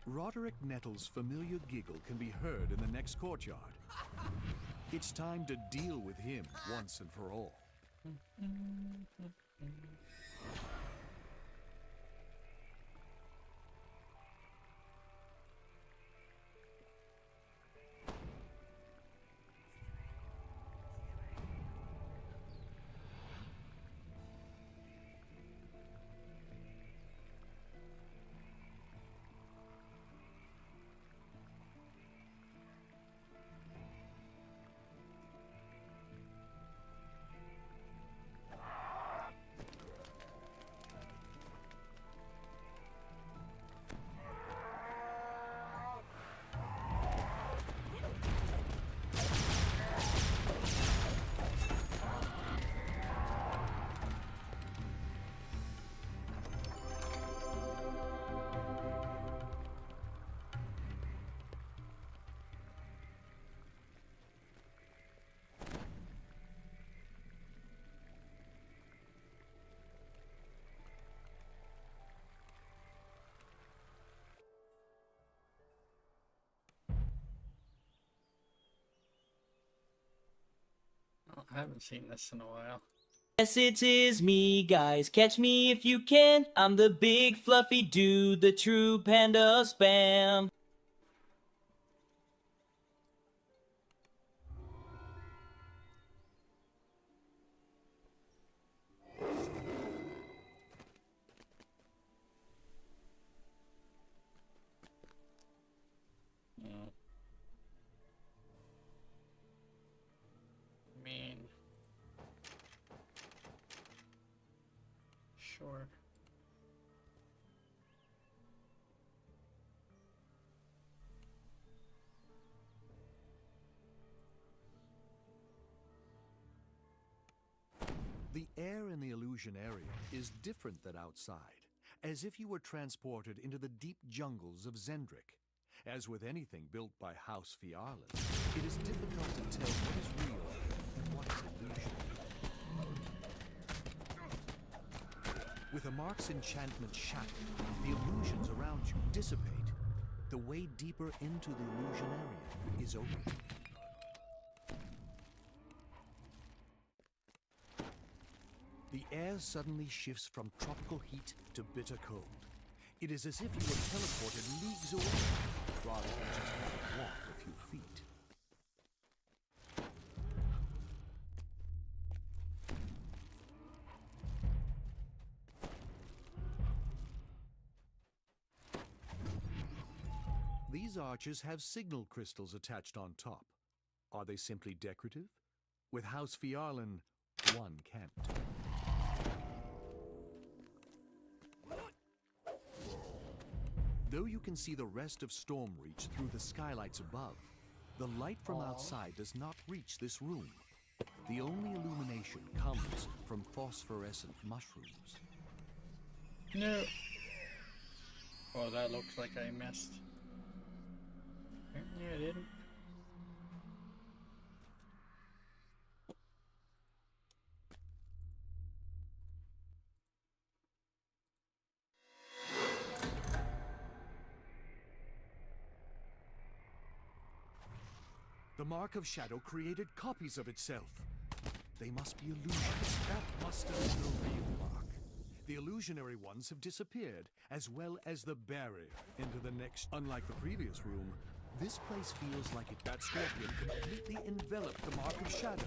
Roderick Nettle's familiar giggle can be heard in the next courtyard. It's time to deal with him once and for all. I haven't seen this in a while. Yes, it is me, guys. Catch me if you can. I'm the big fluffy dude, the true panda spam. Sure. The air in the illusion area is different than outside, as if you were transported into the deep jungles of Zendrick. As with anything built by House Fiarlan, it is difficult to tell what is real and what is illusion. With a mark's enchantment shattered, the illusions around you dissipate. The way deeper into the illusion area is open. The air suddenly shifts from tropical heat to bitter cold. It is as if you were teleported leagues away, rather than just having walked a few feet. These arches have signal crystals attached on top. Are they simply decorative? With House Fiarlan, one can't. Though you can see the rest of Stormreach through the skylights above, the light from outside does not reach this room. The only illumination comes from phosphorescent mushrooms. No. Oh, that looks like I missed. Apparently I didn't. The Mark of Shadow created copies of itself. They must be illusions. That must have been the real Mark. The illusionary ones have disappeared, as well as the barrier into the next. Unlike the previous room, this place feels like that scorpion completely enveloped the Mark of Shadow.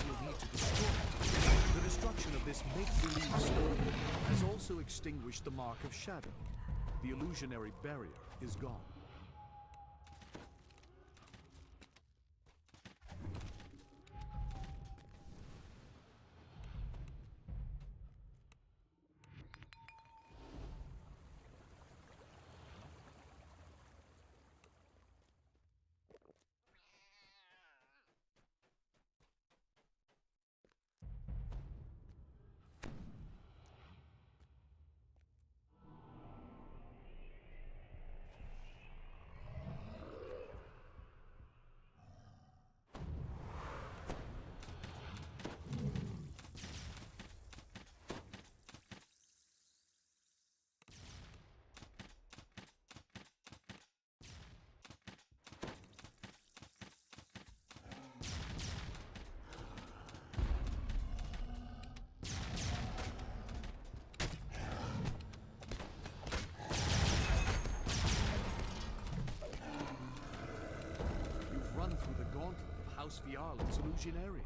You'll need to destroy it. The destruction of this make-believe stone has also extinguished the Mark of Shadow. The illusionary barrier is gone. House Fiarlan's illusionarian,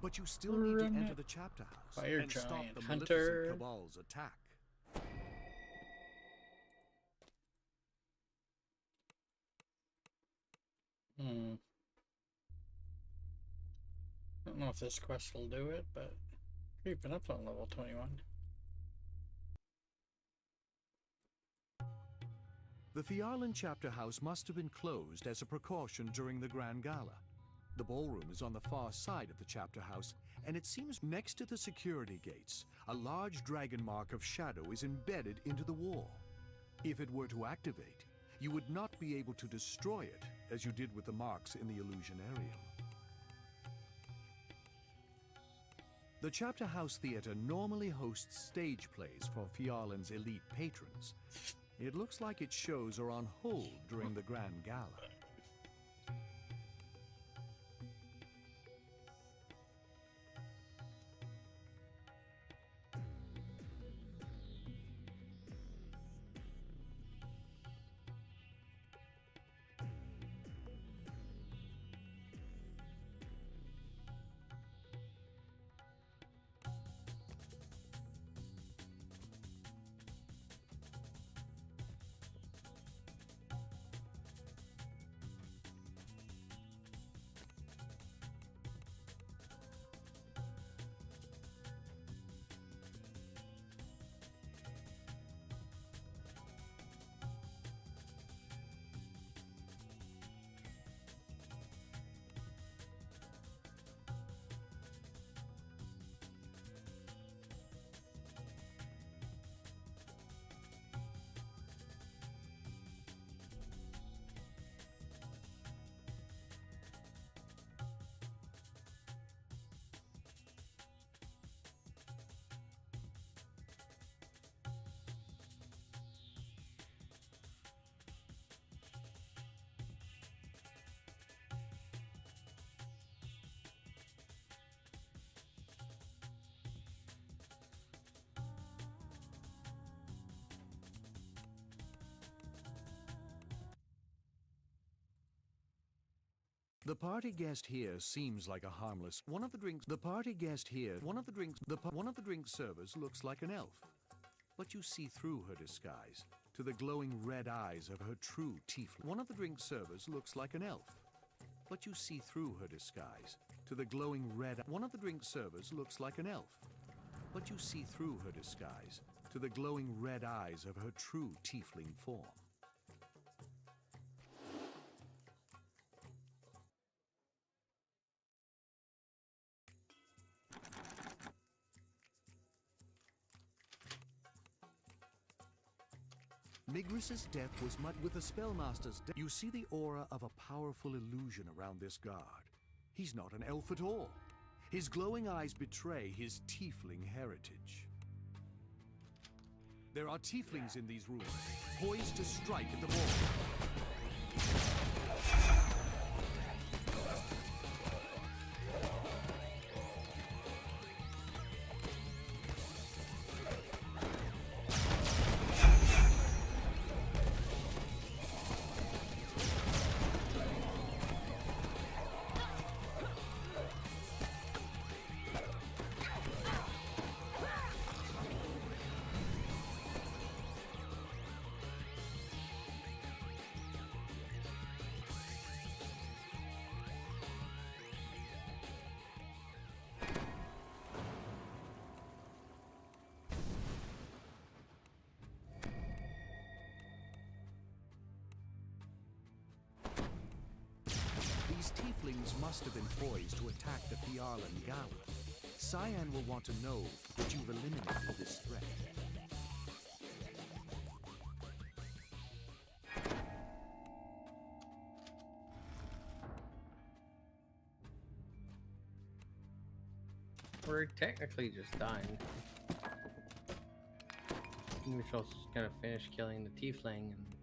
but you still need to enter the chapter house Fire and stop giant the hunter. Maleficent Cabal's attack. Don't know if this quest will do it, but creeping up on level 21. The Fiarlan chapter house must have been closed as a precaution during the Grand Gala. The ballroom is on the far side of the chapter house, and it seems next to the security gates, a large dragon mark of shadow is embedded into the wall. If it were to activate, you would not be able to destroy it as you did with the marks in the Illusionarium. The Chapter House Theater normally hosts stage plays for Fiarlan's elite patrons. It looks like its shows are on hold during the Grand Gala. The party guest here seems like a harmless. One of the drinks servers looks like an elf. But you see through her disguise to the glowing red eyes of her true tiefling. One of the drink servers looks like an elf, but you see through her disguise to the glowing red. One of the drink servers looks like an elf, but you see through her disguise to the glowing red eyes of her true tiefling form. Migris's death was met with the Spellmaster's death. You see the aura of a powerful illusion around this guard. He's not an elf at all. His glowing eyes betray his tiefling heritage. There are tieflings in these rooms, poised to strike at the ball. These tieflings must have been poised to attack the Fiarlan Gala. Cyan will want to know that you've eliminated this threat. We're technically just dying. We're just gonna finish killing the tiefling, and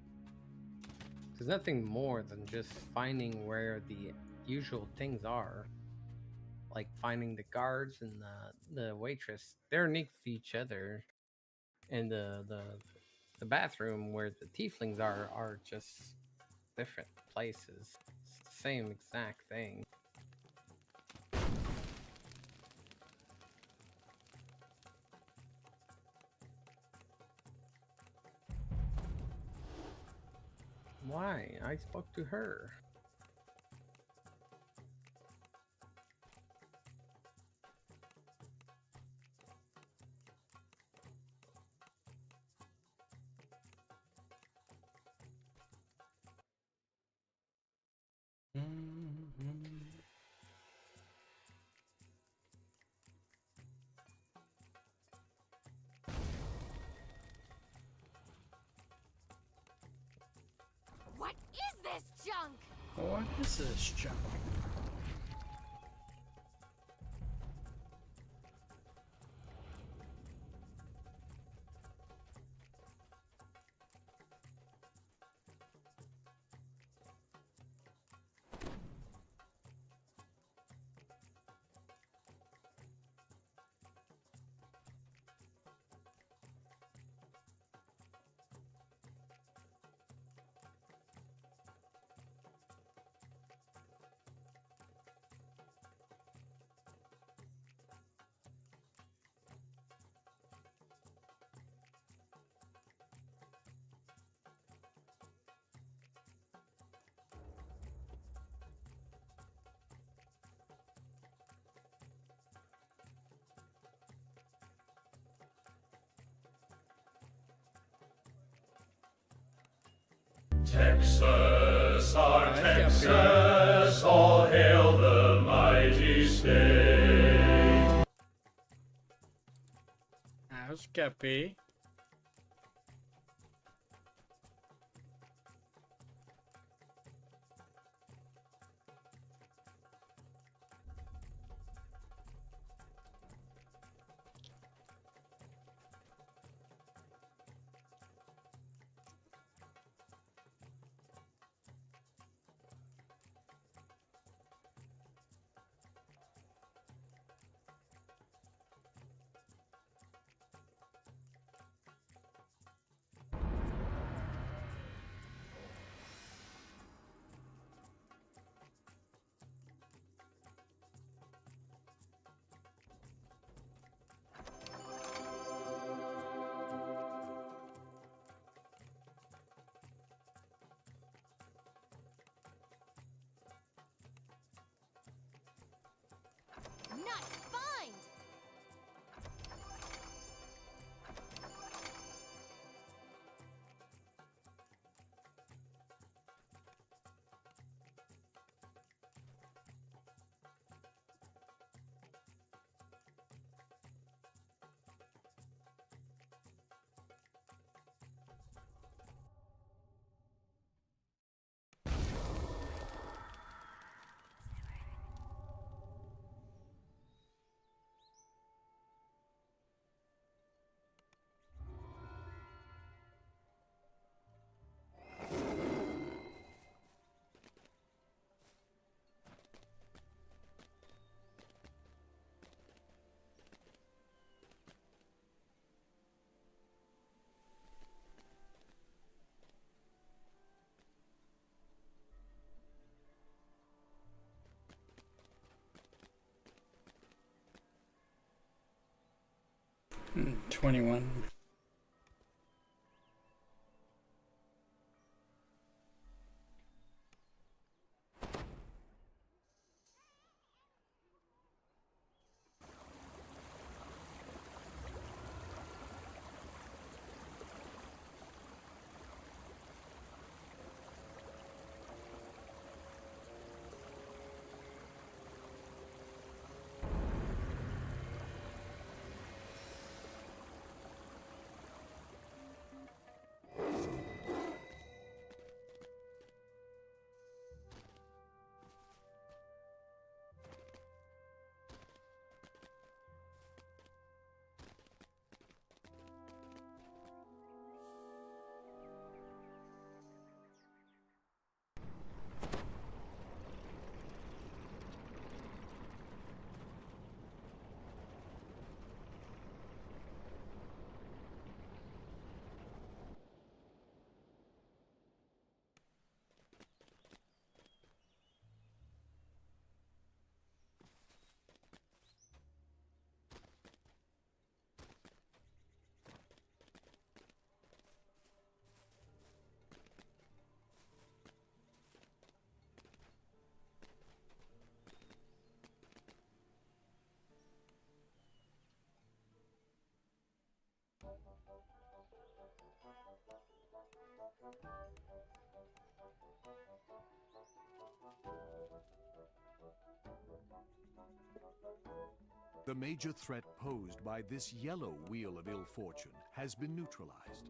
there's nothing more than just finding where the usual things are, like finding the guards and the waitress. They're next to each other, and the bathroom where the tieflings are just different places. It's the same exact thing. Why? I spoke to her. What is this junk? What is this junk? Texas, our Texas, all hail the mighty state. How's Guppy? 21. The major threat posed by this yellow wheel of ill fortune has been neutralized.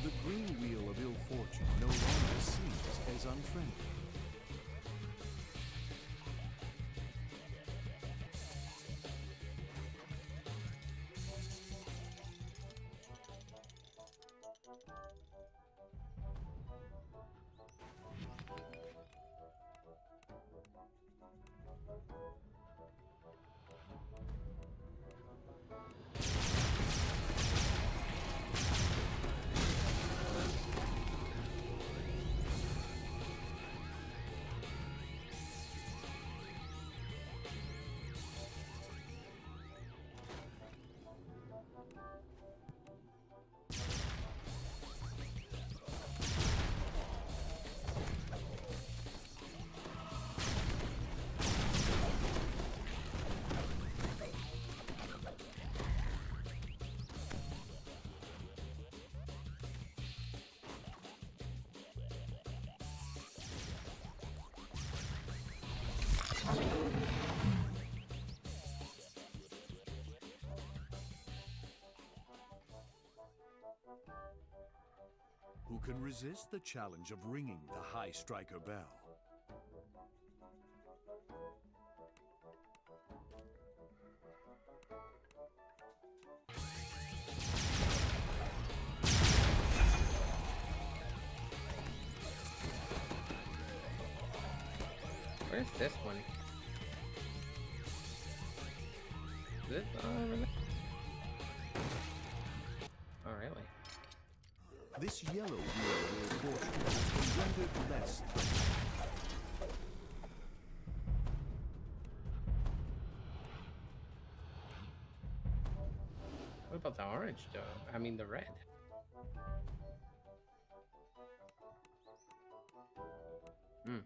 The green wheel of ill fortune no longer seems as unfriendly. Who can resist the challenge of ringing the High Striker bell? Where's this one? Is it over there? Oh, really? This yellow wheel of ill fortune has been rendered less What about the orange, though? I mean, the red. Hmm.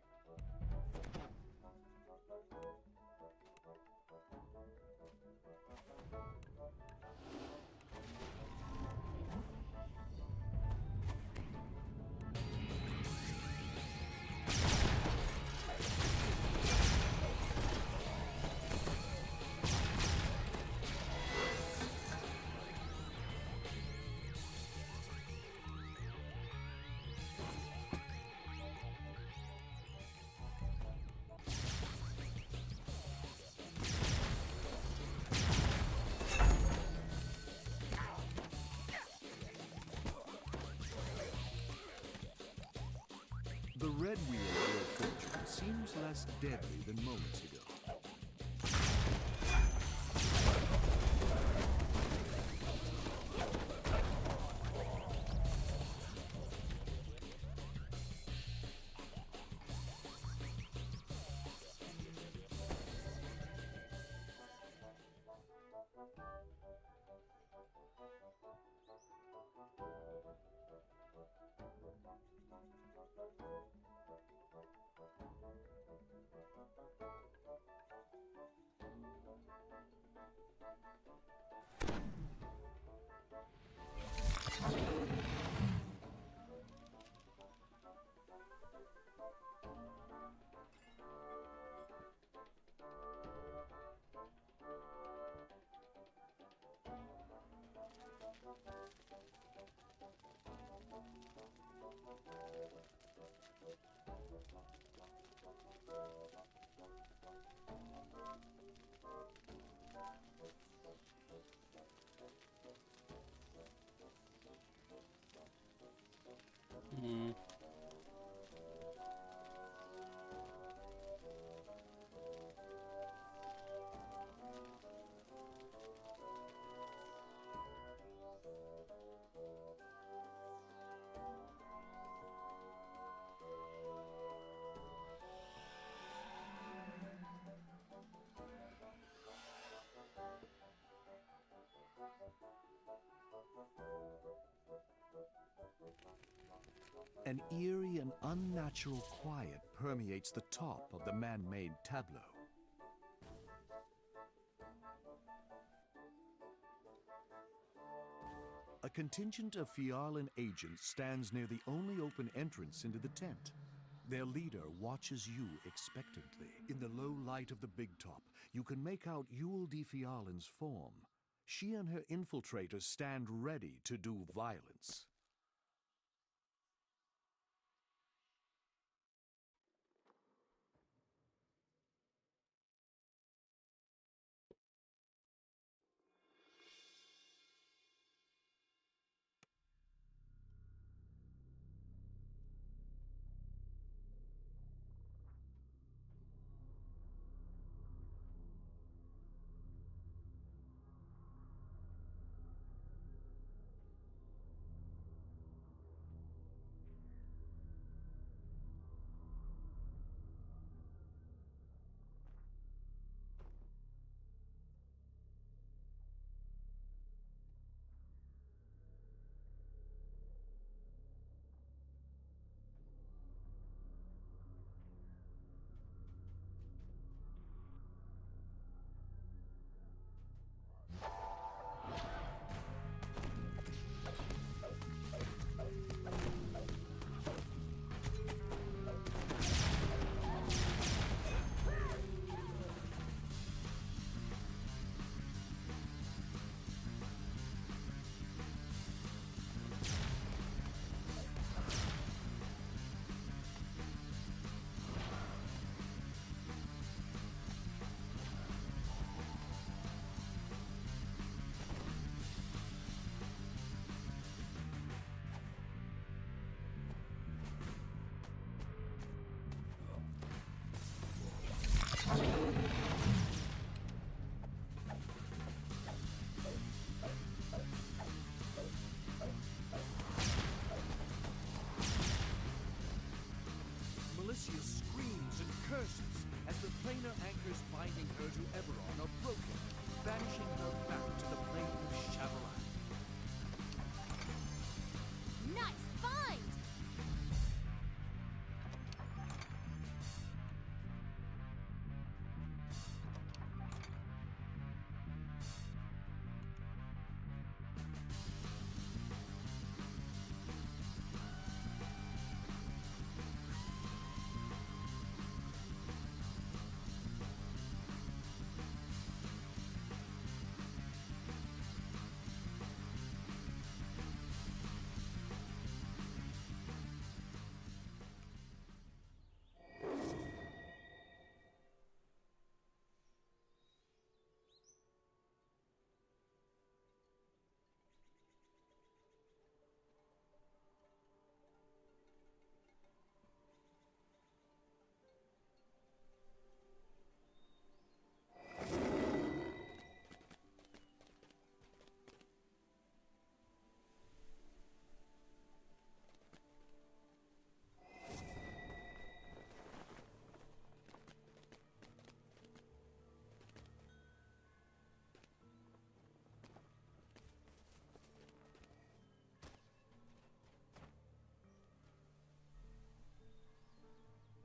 red wheel of your fortune seems less deadly than moments ago. Hmm. An eerie and unnatural quiet permeates the top of the man-made tableau. A contingent of Fialan agents stands near the only open entrance into the tent. Their leader watches you expectantly. In the low light of the big top, you can make out Yule de Fialan's form. She and her infiltrators stand ready to do violence.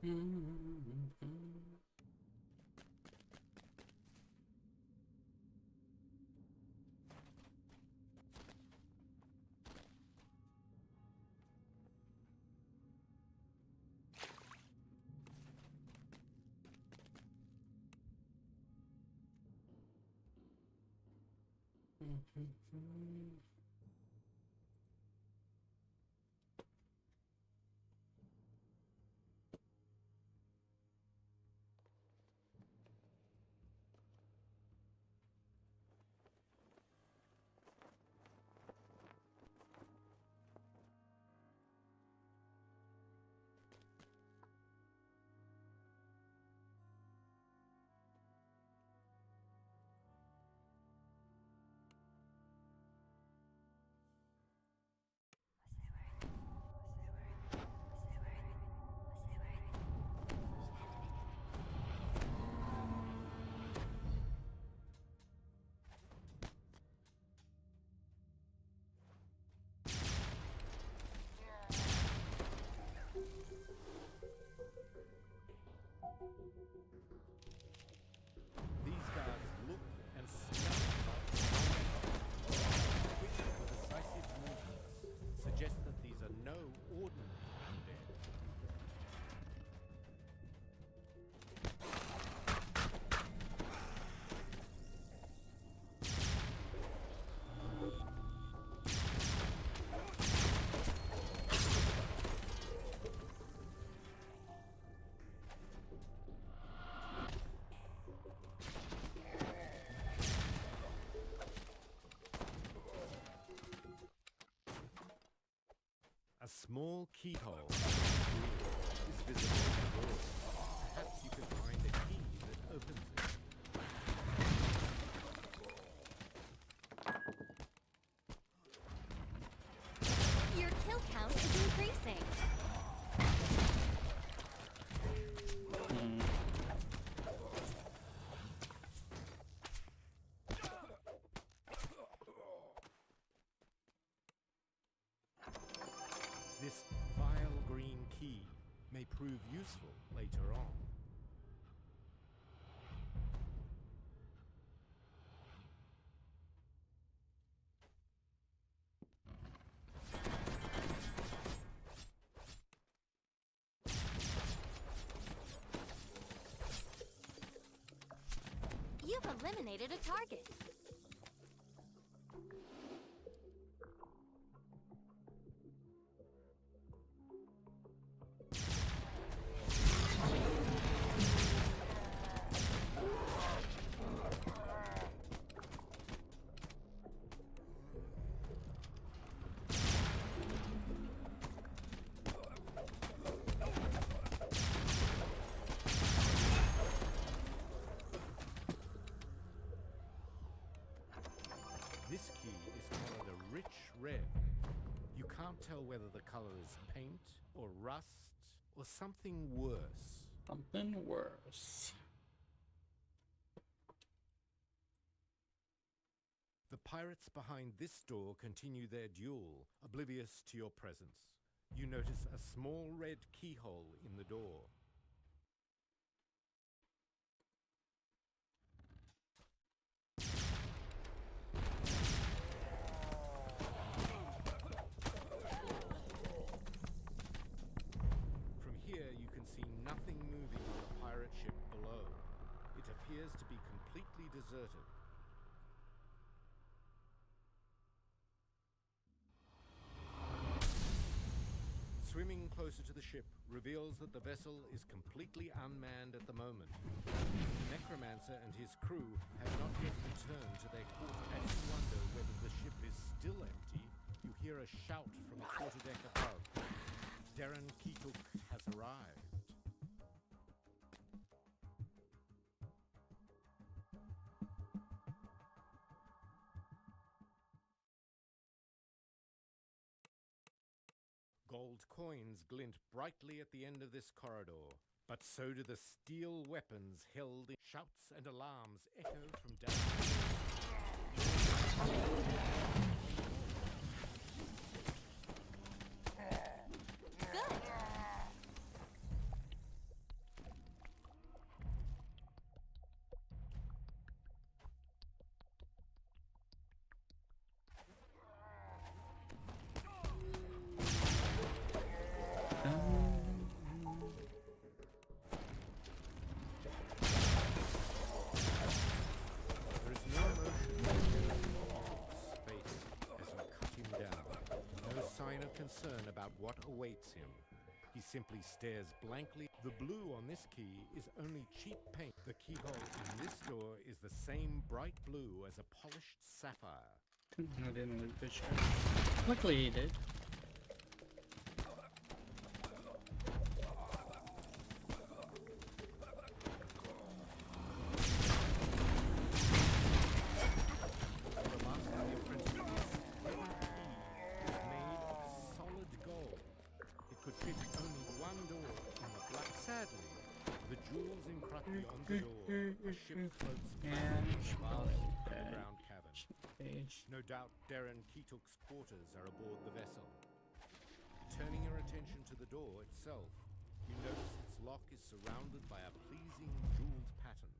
These guards look and smell like quick and decisive movements suggest that these are no ordinary undead. A small keyhole is visible in the door. Perhaps you can find a key that opens it. Your kill count is increasing. This vile green key may prove useful later on. You've eliminated a target. This key is colored a rich red. You can't tell whether the color is paint or rust or something worse. Something worse. The pirates behind this door continue their duel, oblivious to your presence. You notice a small red keyhole in the door. From here you can see nothing moving on the pirate ship below. It appears to be completely deserted. Swimming closer to the ship reveals that the vessel is completely unmanned at the moment. The necromancer and his crew have not yet returned to their quarter. As you wonder whether the ship is still empty, you hear a shout from the quarterdeck above. Darren Keetuk has arrived. Gold coins glint brightly at the end of this corridor, but so do the steel weapons held in. Shouts and alarms echo from down. concern about what awaits him. He simply stares blankly. The blue on this key is only cheap paint. The keyhole in this door is the same bright blue as a polished sapphire. I didn't loot this shit. Luckily he did. No doubt Darren Keetuk's quarters are aboard the vessel. Turning your attention to the door itself, you notice its lock is surrounded by a pleasing jeweled pattern.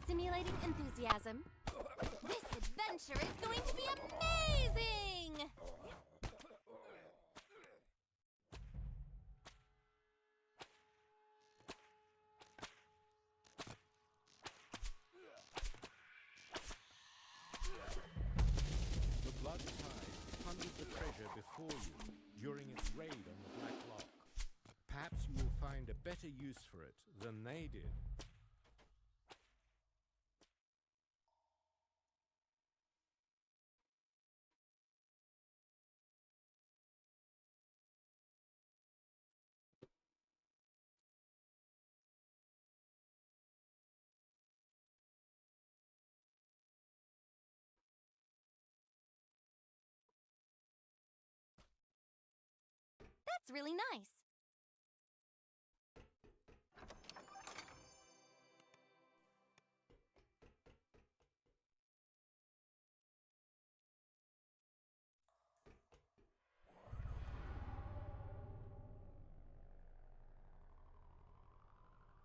Simulating enthusiasm. This adventure is going to be amazing! The Blood Tide plundered the treasure before you during its raid on the Black Lock. Perhaps you will find a better use for it than they did. That's really nice.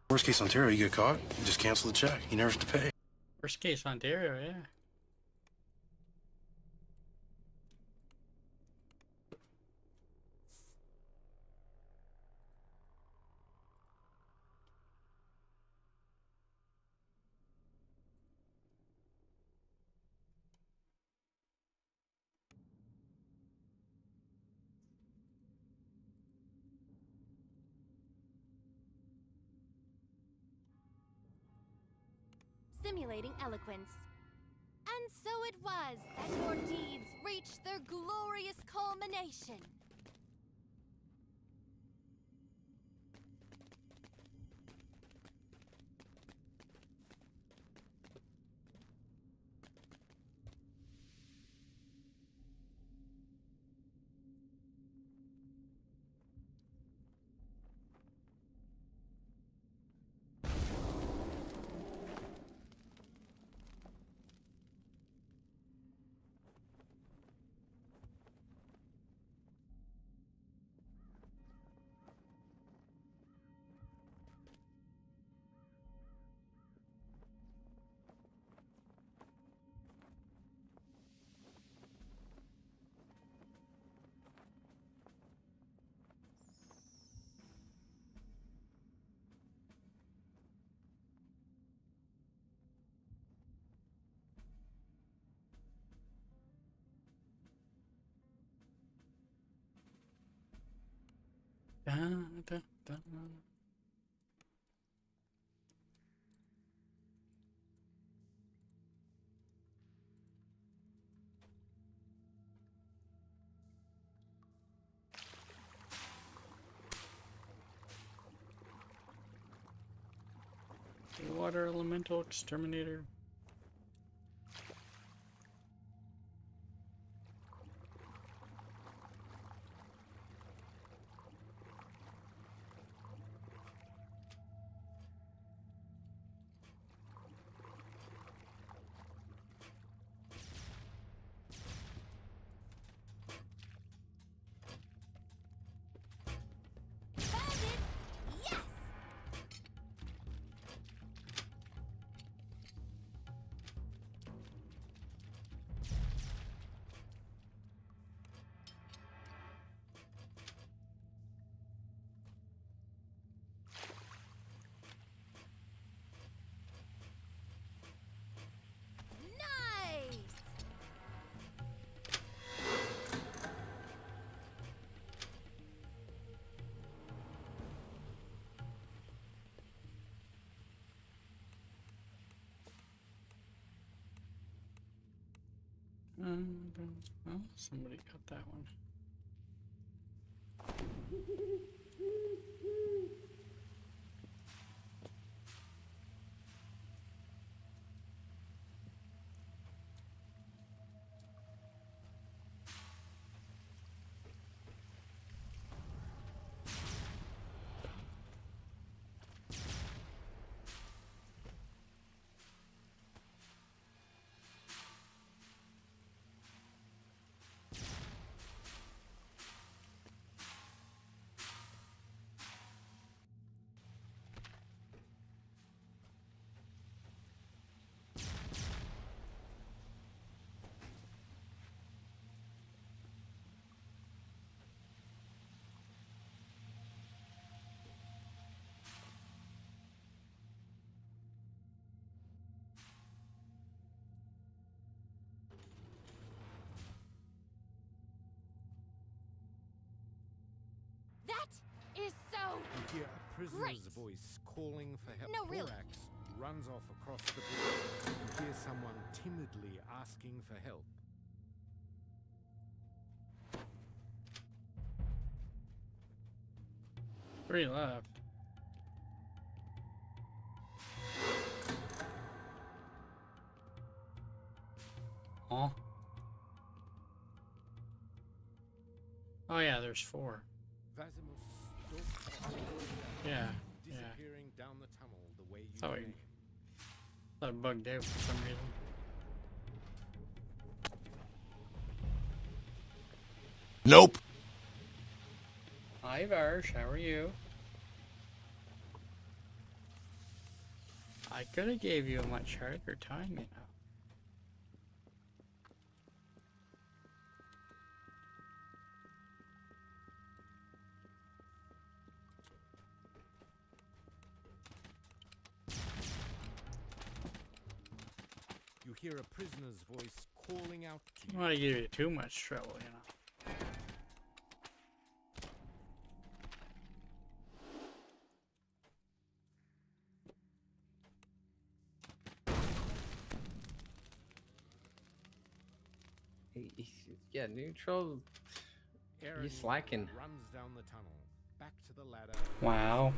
Worst case Ontario, you get caught, you just cancel the check. You never have to pay. Worst case Ontario, yeah. Simulating eloquence. And so it was that your deeds reached their glorious culmination. Da, da, da. Water elemental exterminator. Oh, somebody got that one. That is so You hear a prisoner's great. voice calling for help. No, really. Thorax runs off across the bridge. You hear someone timidly asking for help. Three left. Huh? Oh yeah, there's 4. Vasimus Yeah, disappearing down the tunnel the way you Thought came. that bugged out for some reason. Nope. Hi Varsh, how are you? I could have gave you a much harder time, you know. You hear a prisoner's voice calling out to I you. don't want to give you too much trouble, you know. Yeah, neutral. Aaron You slacking. runs down the tunnel, back to the ladder. Wow.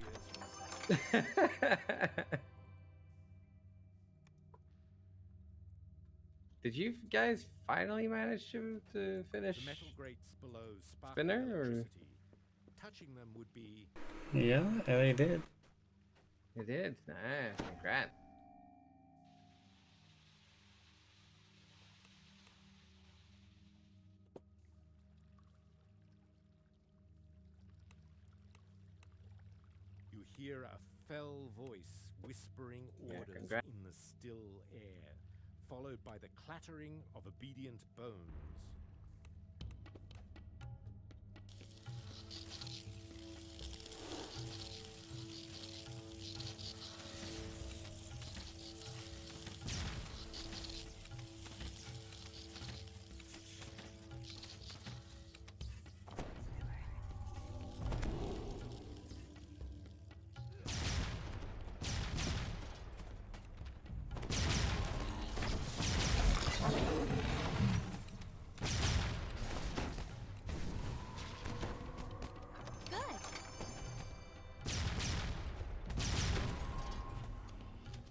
Did you guys finally manage to finish The metal grates below spark Spinner, or- electricity. Touching them would be Yeah, they did. You did? Nice, congrats. You hear a fell voice whispering Yeah, orders congrats. in the still air, followed by the clattering of obedient bones.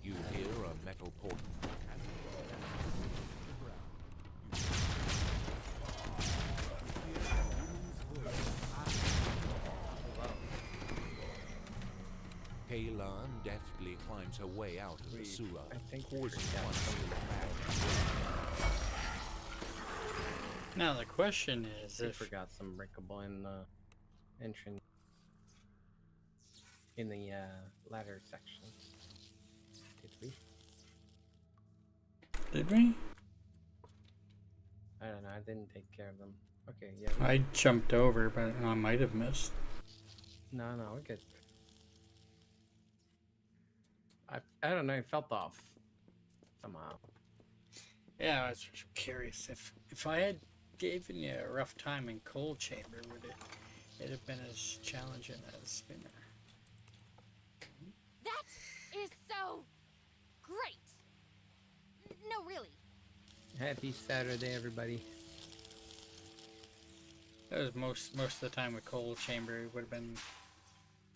You hear a metal port. Kalan deftly climbs her way out of the sewer. I think Poison we once in the Now the question is We if forgot some breakable in the entrance in the ladder section. Did we? did we? I don't know. I didn't take care of them. Okay, yeah. I jumped over, but I might have missed. No, we're good. I don't know. It felt off somehow. Yeah, I was just curious if I had given you a rough time in Cold Chamber, would it have been as challenging as Spinner? That is so great. No, really. Happy Saturday, everybody. That was most of the time with Coal Chamber. It would have been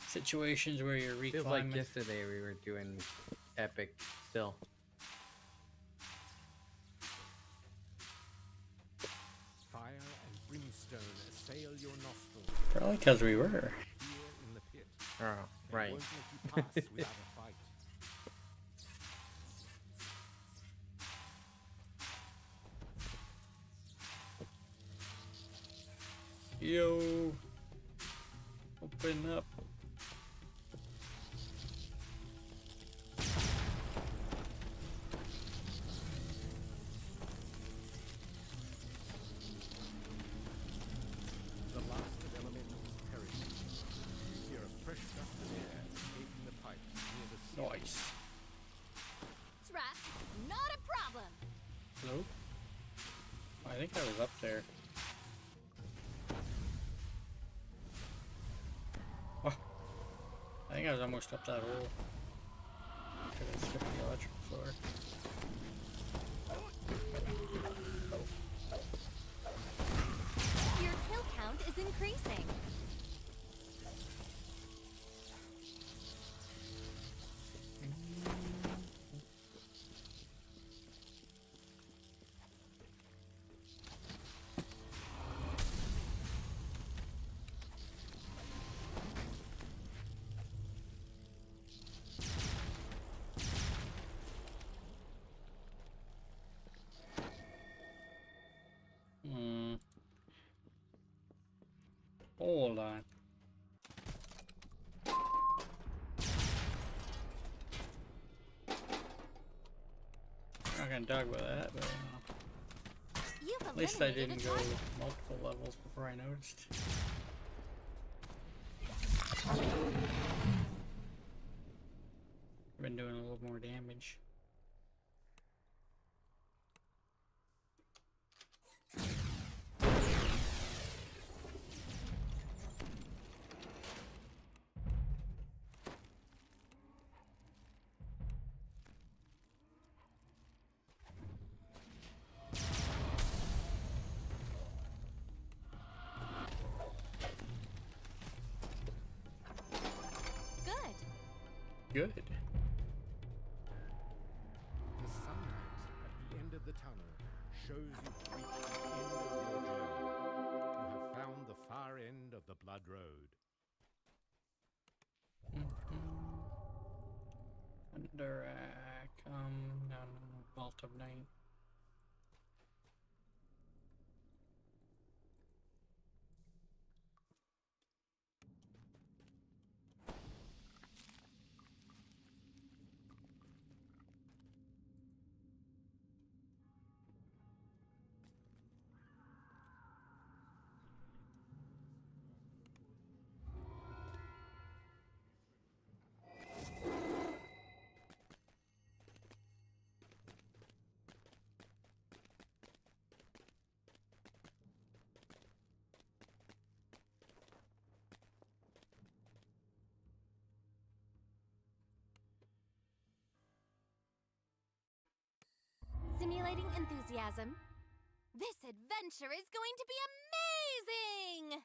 situations where you're reclimbing. Feels like yesterday we were doing epic still. Fire and brimstone assail your nostrils. Probably because we were. Here in the pit. Oh, right. Won't let you pass without a fight. Yo, open up. The last of elementals perished. You hear a fresh gust of air escaping the pipes near the ceiling. Nice. Trapped, not a problem. Hello? I think I was up there. Oh, I think I was almost up that hole. Could have skipped the electrical floor. Your kill count is increasing. Hold on. I'm not gonna talk about that, but at least I didn't go multiple levels before I noticed. I've been doing a little more damage. Good. The sunlight at the end of the tunnel shows you've reached the end of your journey. You have found the far end of the Blood Road. Under no, Vault of Night. Simulating enthusiasm. This adventure is going to be amazing!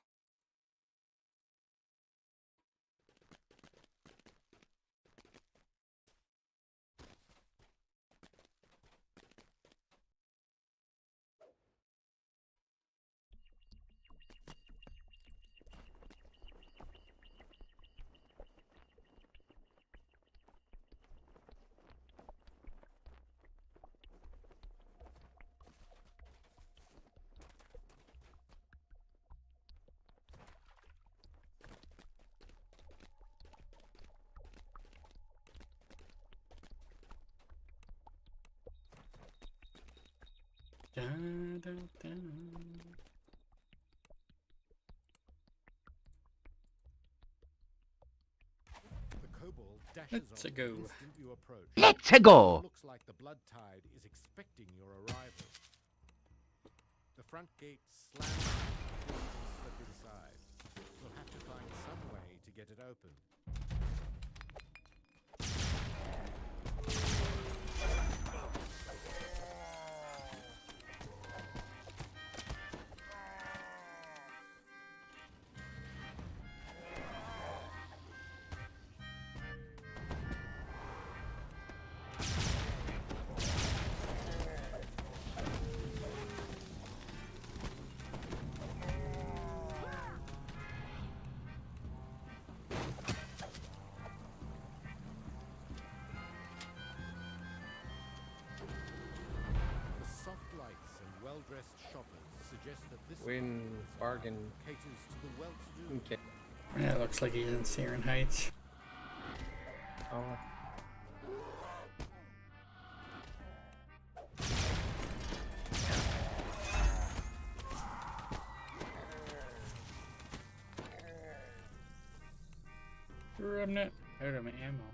Dun, dun, dun. The kobold dashes Let's on go. the instant you approach. Let's go. Looks like the blood tide is expecting your arrival. The front gate slams before you can slip inside. You'll have to find some way to get it open. shoppers suggest that this Win bargain caters to the well-to-do. Okay. Yeah, it looks like he's in Siren Heights. Oh. Remnant out of my ammo.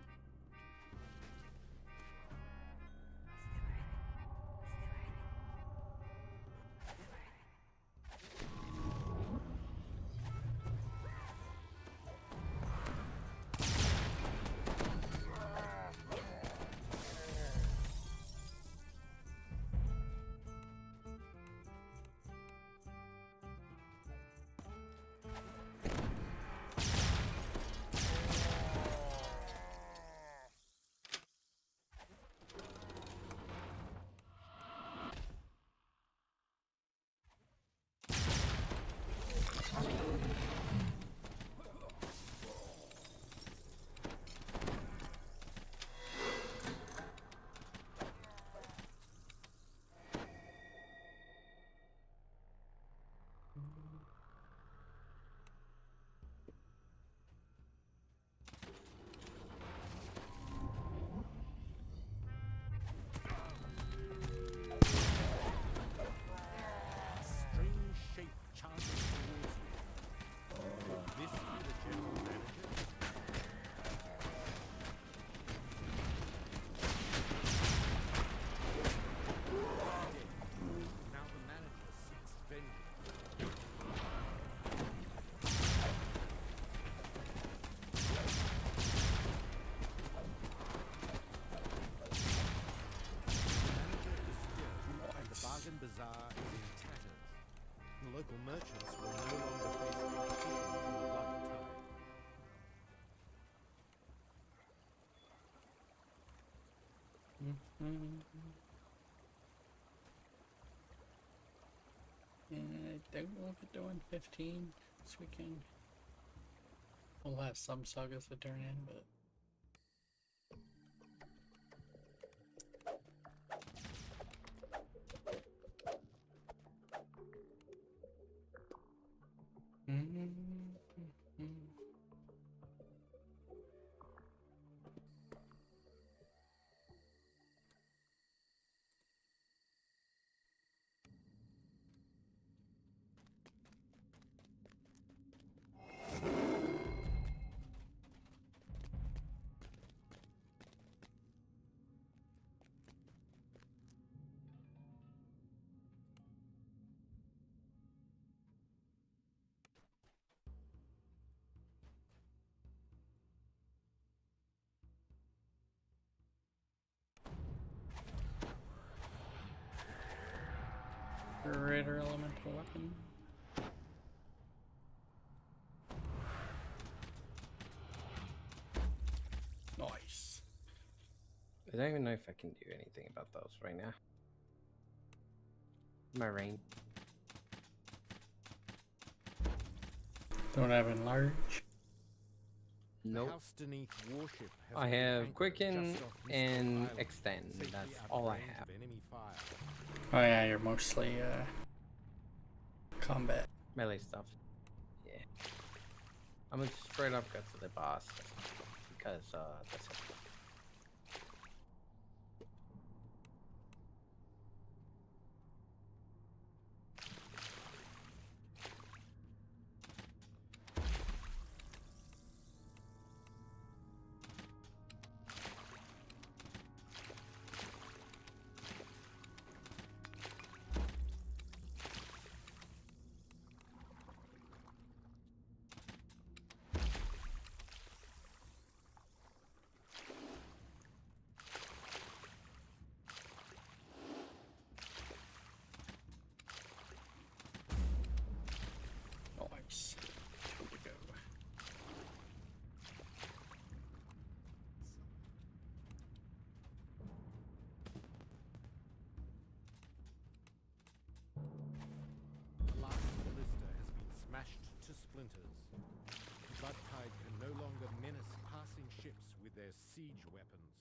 Strange shape charges towards you. Could this be the general manager? Now the manager seeks vengeance. The bargain bazaar is in tatters. The local merchants will no longer face competition from the blood tide. And I don't know if it's doing 15 this weekend. We'll have some sagas to turn in, but Raider elemental weapon. Nice. I don't even know if I can do anything about those right now. My range. Don't have enlarge. Nope. House Beneath warship has I been have anchored quicken just off Mistral and Island, extend. safely That's out all of I range have. of enemy fire. Oh yeah, you're mostly combat. Melee stuff. Yeah. I'm gonna straight up go to the boss because that's it. Nice. Good to go. The last ballista has been smashed to splinters. The Blood Tide can no longer menace passing ships with their siege weapons.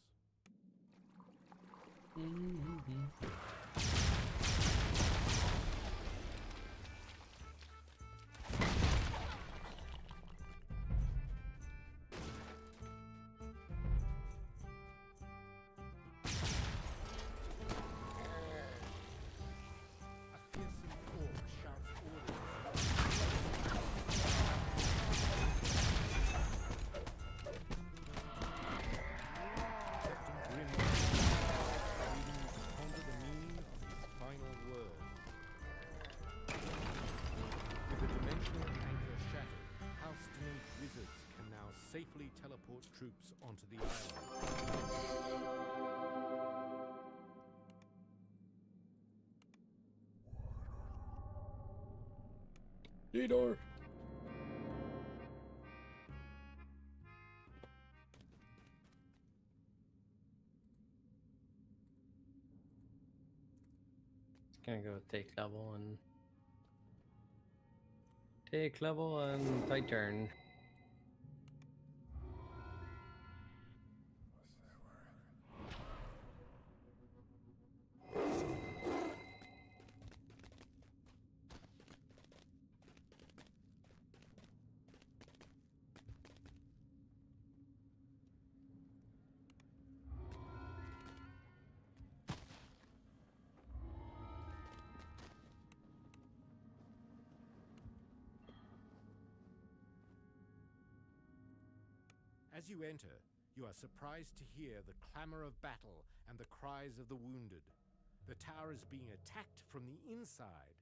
teleport troops onto the island. Door. Gonna go take level and tight turn. As you enter, you are surprised to hear the clamor of battle and the cries of the wounded. The tower is being attacked from the inside.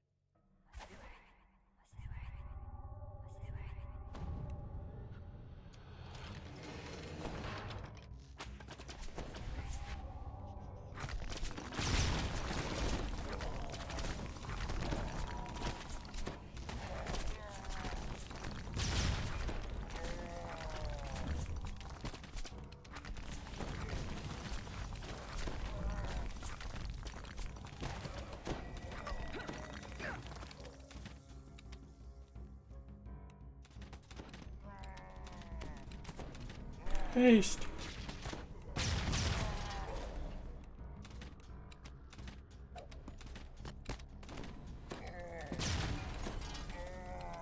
Haste.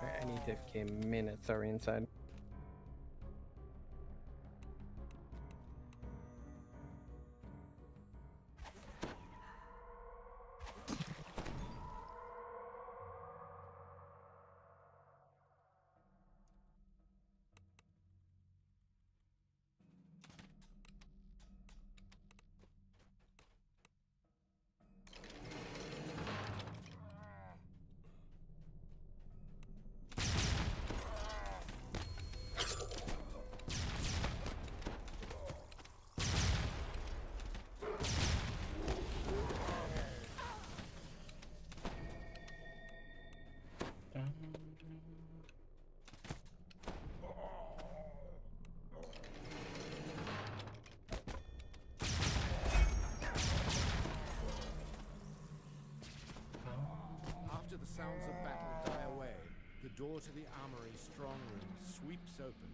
I need 15 minutes are inside. After the sounds of battle die away, the door to the armory strong room sweeps open.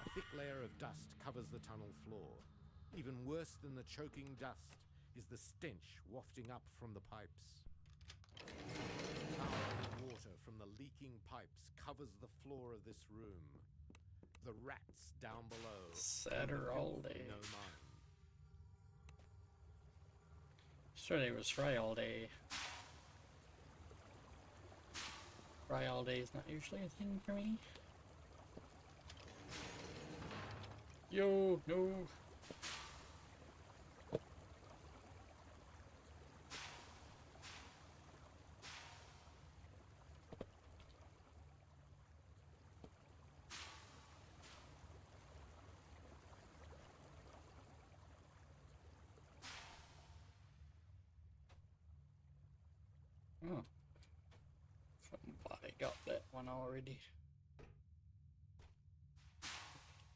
A thick layer of dust covers the tunnel floor. Even worse than the choking dust is the stench wafting up from the pipes. Foul water from the leaking pipes covers the floor of this room. The rats down below. SaturALLday. No mind. Yesterday was SaturALLday. SaturALLday is not usually a thing for me. Yo, no. Oh. Somebody got that one already.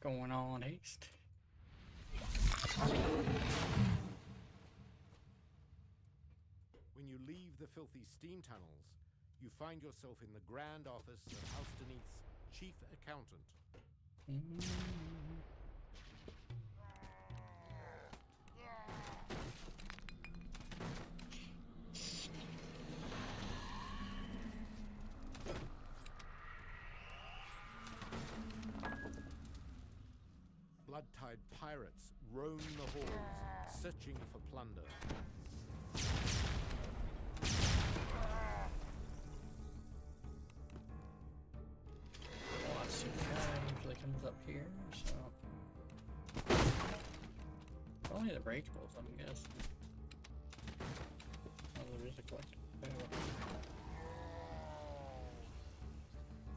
Going on haste. When you leave the filthy steam tunnels, you find yourself in the grand office of House Deneth's chief accountant. Blood-tide pirates roam the halls, searching for plunder. Lots of guy usually comes up here, so only the breakables, I'm guessing. Oh, there is a collectible.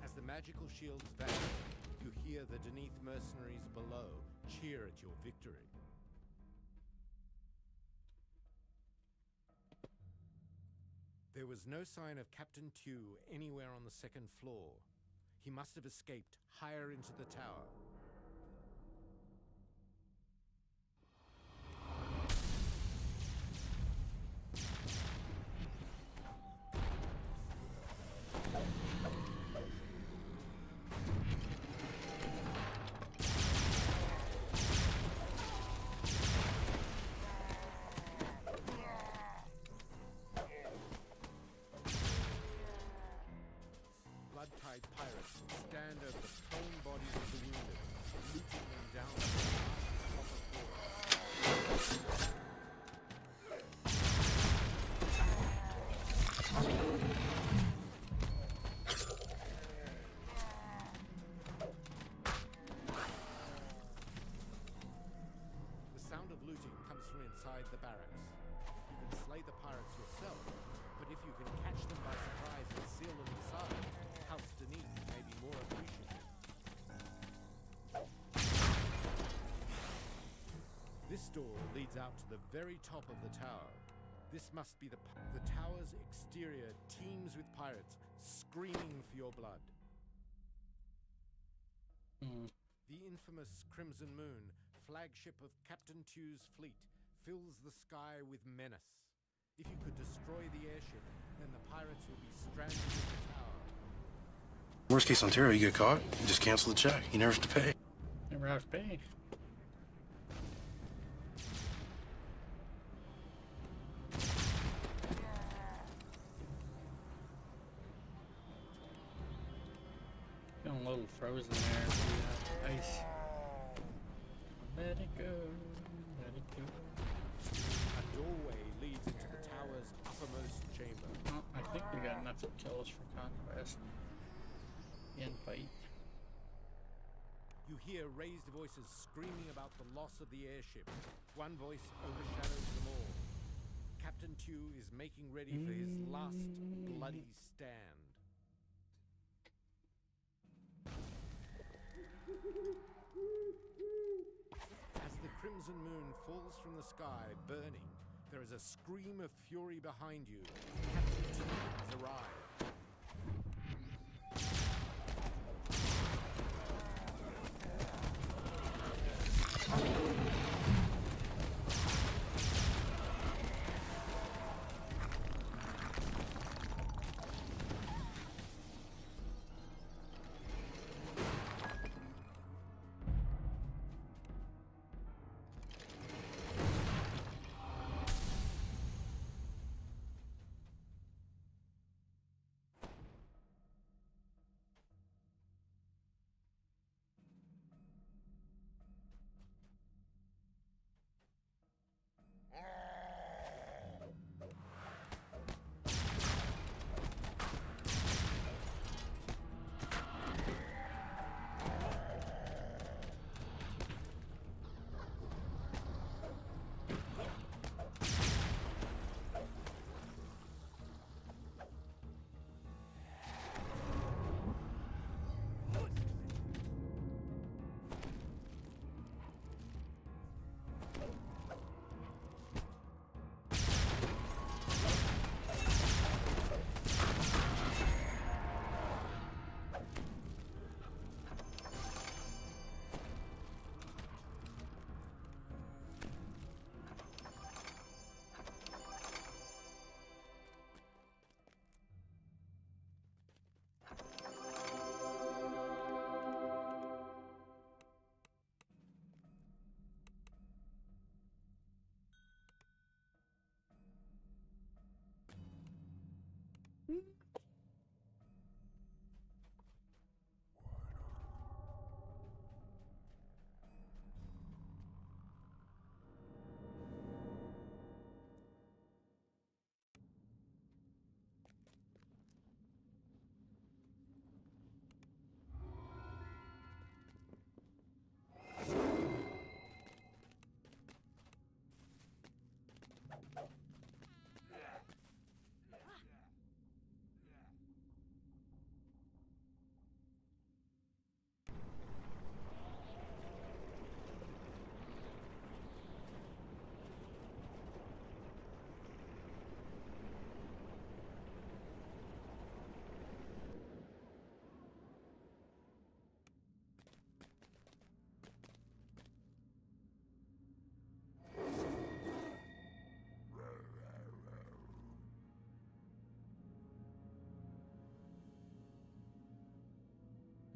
As the magical shields vanish, you hear the Deneath mercenaries below cheer at your victory. There was no sign of Captain Tew anywhere on the second floor. He must have escaped higher into the tower. Blood-tide pirates stand over the prone bodies of the wounded, looting them down to the last copper floor. The sound of looting comes from inside the barracks. You can slay the pirates yourself, but if you can catch them by surprise and seal them inside, House Deneath may be more appreciative. This door leads out to the very top of the tower. This must be the tower's exterior teems with pirates screaming for your blood. The infamous Crimson Moon, flagship of Captain Tew's fleet, fills the sky with menace. If you could destroy the airship, then the pirates would be stranded in the tower. Worst case Ontario, you get caught, you just cancel the check. You never have to pay. Never have to pay. Feeling a little frozen there. Ice. Let it go. Let it go. A doorway leads into the tower's uppermost chamber. Oh, I think we got enough to kill us for conquest. Fight. You hear raised voices screaming about the loss of the airship. One voice overshadows them all. Captain Tew is making ready for his last bloody stand. As the crimson moon falls from the sky, burning, there is a scream of fury behind you. Captain Tew has arrived.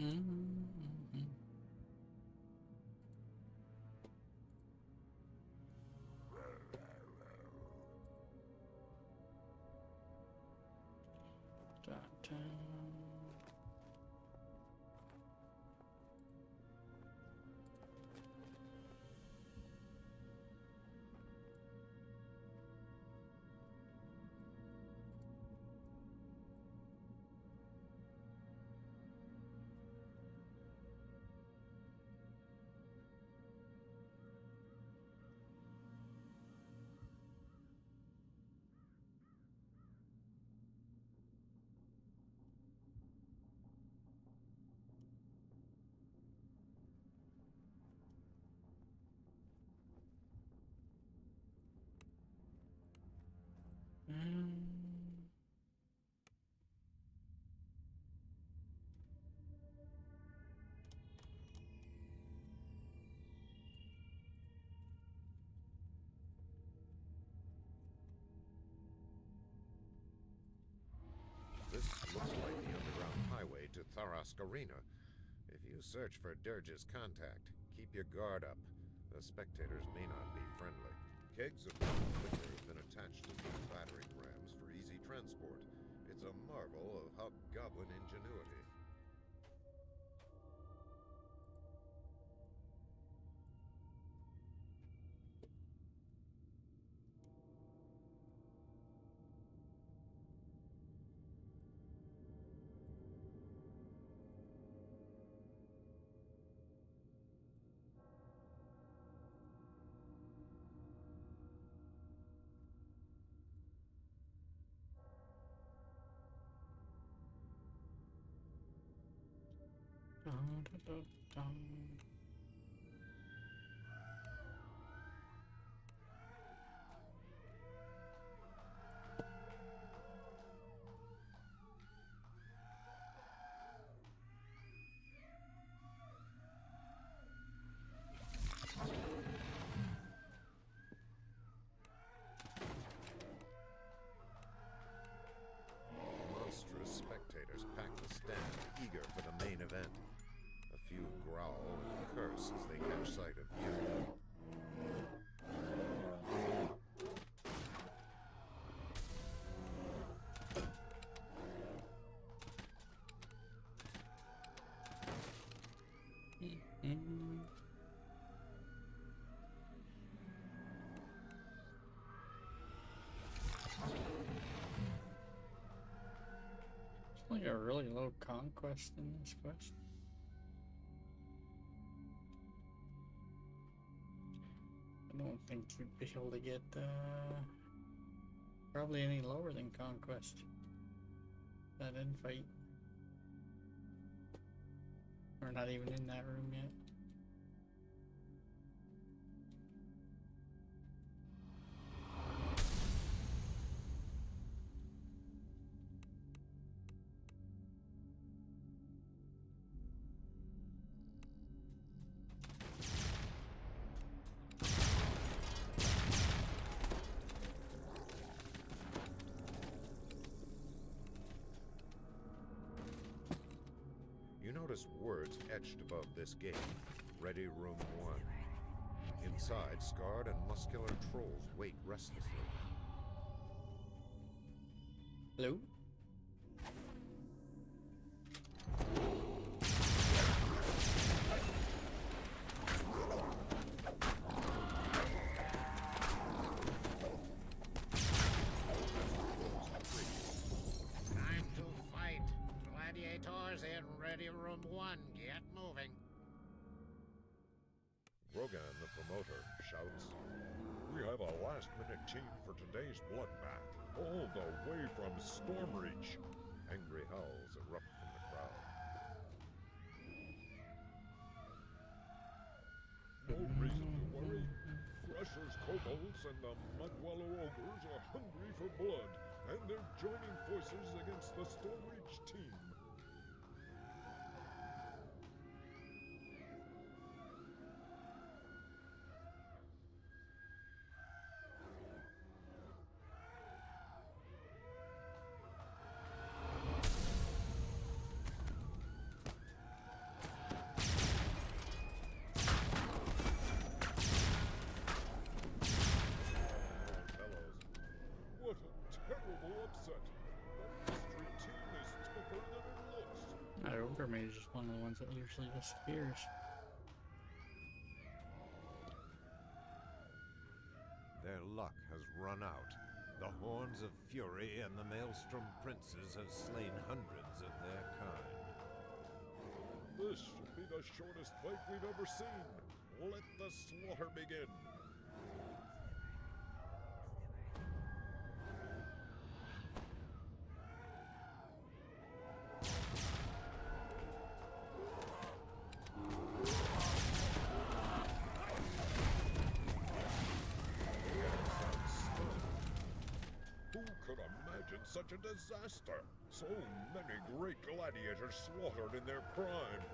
Mm-hmm. This looks like the underground highway to Tharask Arena. If you search for Dirge's contact, keep your guard up. The spectators may not be friendly. Kegs of liquor have been attached to these battering rams for easy transport. It's a marvel of hobgoblin ingenuity. Monstrous spectators pack the stand, eager for the main event. A few growl and curse as they catch sight of you. Like a really low conquest in this quest. I don't think you'd be able to get probably any lower than conquest. That infight. We're not even in that room yet. You notice words etched above this gate. Ready Room 1. Inside, scarred and muscular trolls wait restlessly. Hello? Time to fight. Gladiators in Ready Room 1. Get moving. Rogan, the promoter, shouts, We have a last-minute team for today's bloodbath, all the way from Stormreach. Angry howls erupt from the crowd. No reason to worry. Crushers, kobolds, and the Mudwallow ogres are hungry for blood, and they're joining forces against the Stormreach team. Or maybe it's just one of the ones that usually disappears. Their luck has run out. The horns of fury and the maelstrom princes have slain hundreds of their kind. This should be the shortest fight we've ever seen. Let the slaughter begin. Such a disaster! So many great gladiators slaughtered in their prime.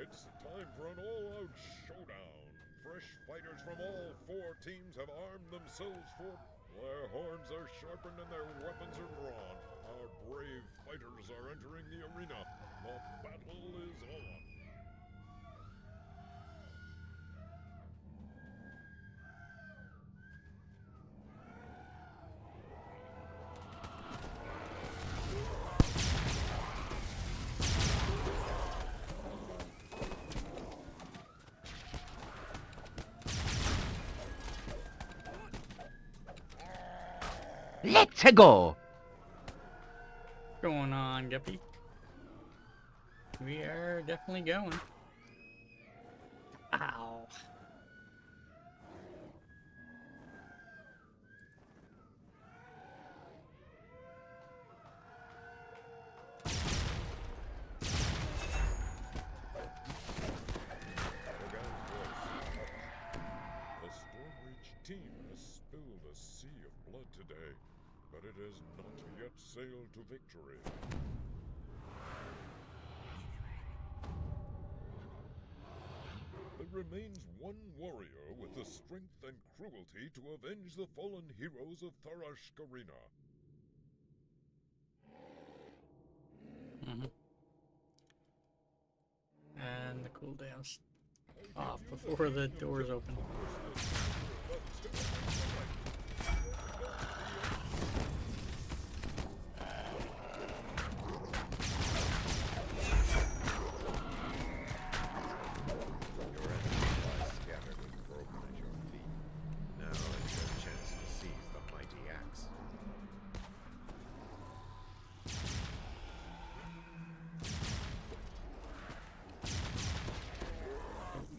It's time for an all-out showdown. Fresh fighters from all 4 teams have armed themselves for... Their horns are sharpened and their weapons are drawn. Our brave fighters are entering the arena. The battle is on. Let's go! What's going on, Guppy? We are definitely going. Ow. The Stormreach team has spilled a sea of blood today, but it has not yet sailed to victory. There remains one warrior with the strength and cruelty to avenge the fallen heroes of SaturALLday. And the cooldowns off before the doors open.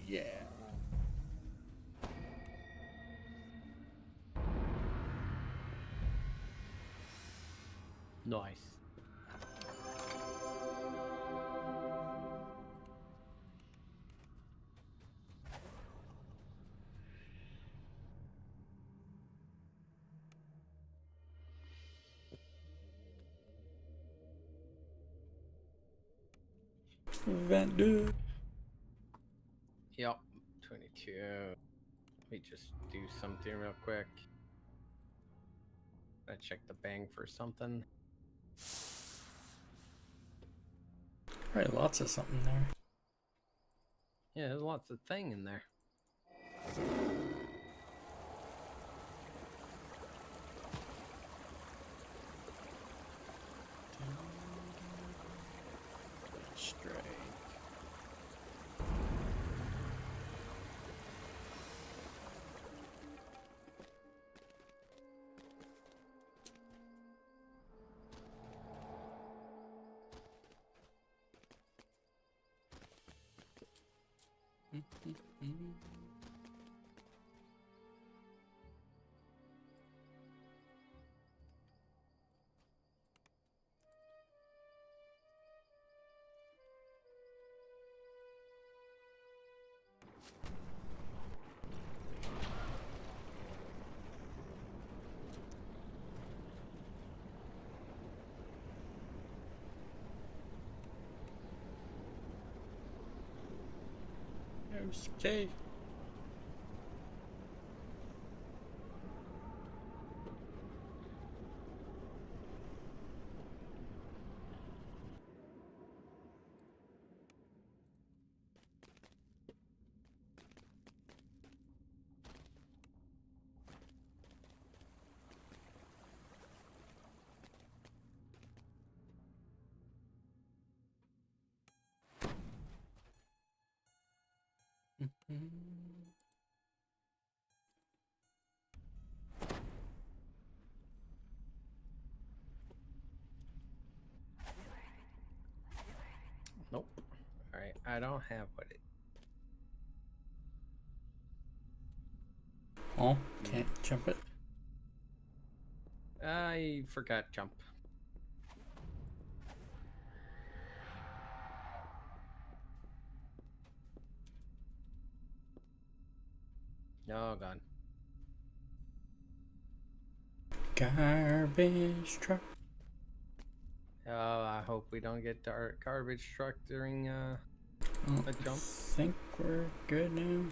Yeah. Nice. Event dude. Yep, 22. Let me just do something real quick. I check the bank for something. Probably lots of something there. Yeah, there's lots of thing in there. Strike. Okay. Nope. Alright, I don't have what it. Oh, can't jump it. I forgot jump. Oh god. Garbage truck. Oh, I hope we don't get our garbage truck during a jump. I think we're good now.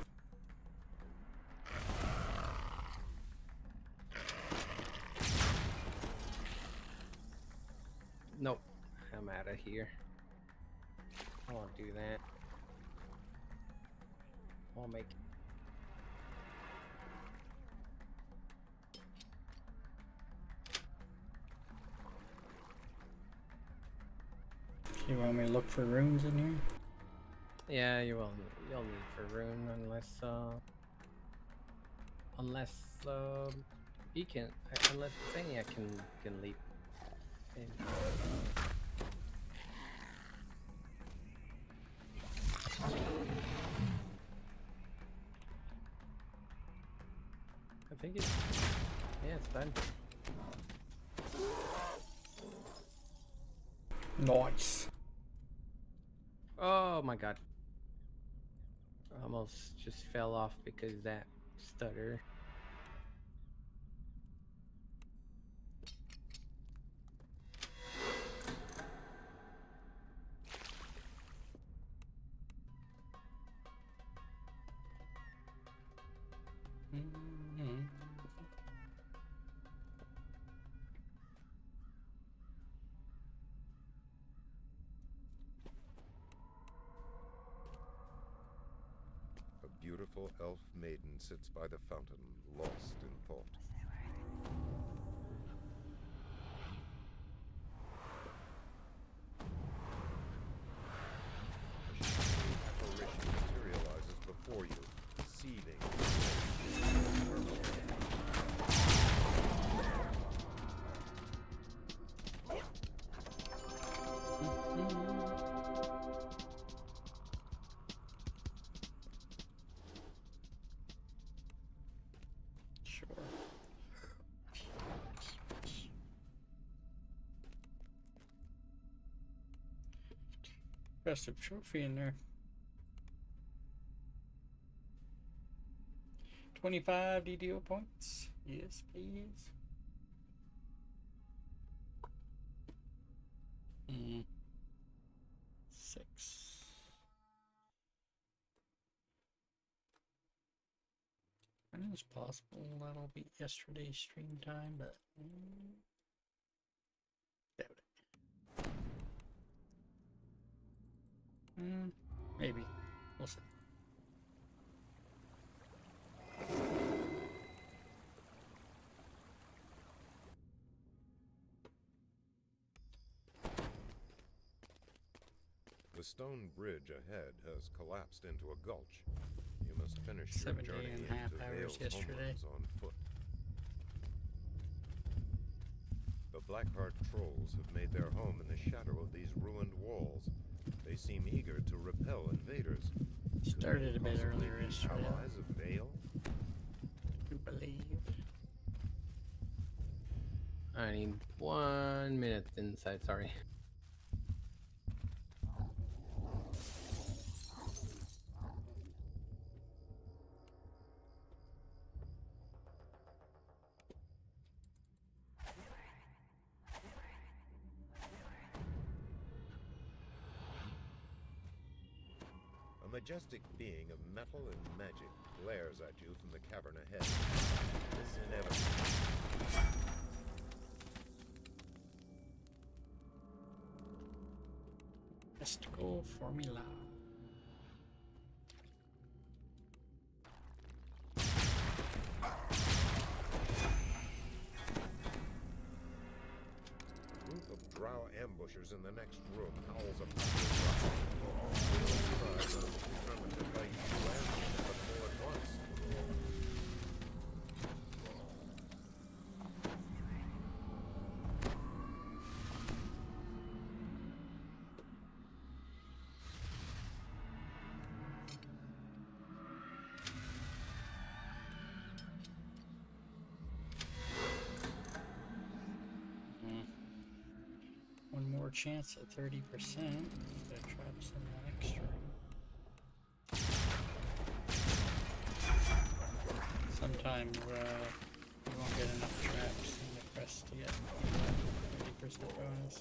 Nope. I'm out of here. I won't do that. I'll make it. You want me to look for runes in here? Yeah, you will. You'll need for rune unless you can unless Xenia can leap. In. I think it's it's done. Nice. Oh my god. Almost just fell off because of that stutter. A beautiful elf maiden sits by the fountain, lost in thought. A shining apparition materializes before you, seething. Festive trophy in there. 25 DDO points. Yes, please. Mm. 6. I know it's possible that'll be yesterday's stream time, but doubt it. Maybe. We'll see. The stone bridge ahead has collapsed into a gulch. You must finish your 7.5 journey into hours Vale's yesterday. homelands on foot. The Blackheart trolls have made their home in the shadow of these ruined walls. They seem eager to repel invaders. Started a bit earlier yesterday. Allies of Vale? You believe? I need 1 minute inside, sorry. A majestic being of metal and magic glares at you from the cavern ahead. This is inevitable. Mystical formula. A group of drow ambushers in the next room howls a determined to fight you and chance at 30%. The traps in the next room. Sometimes you won't get enough traps in the quest to get 30% bonus.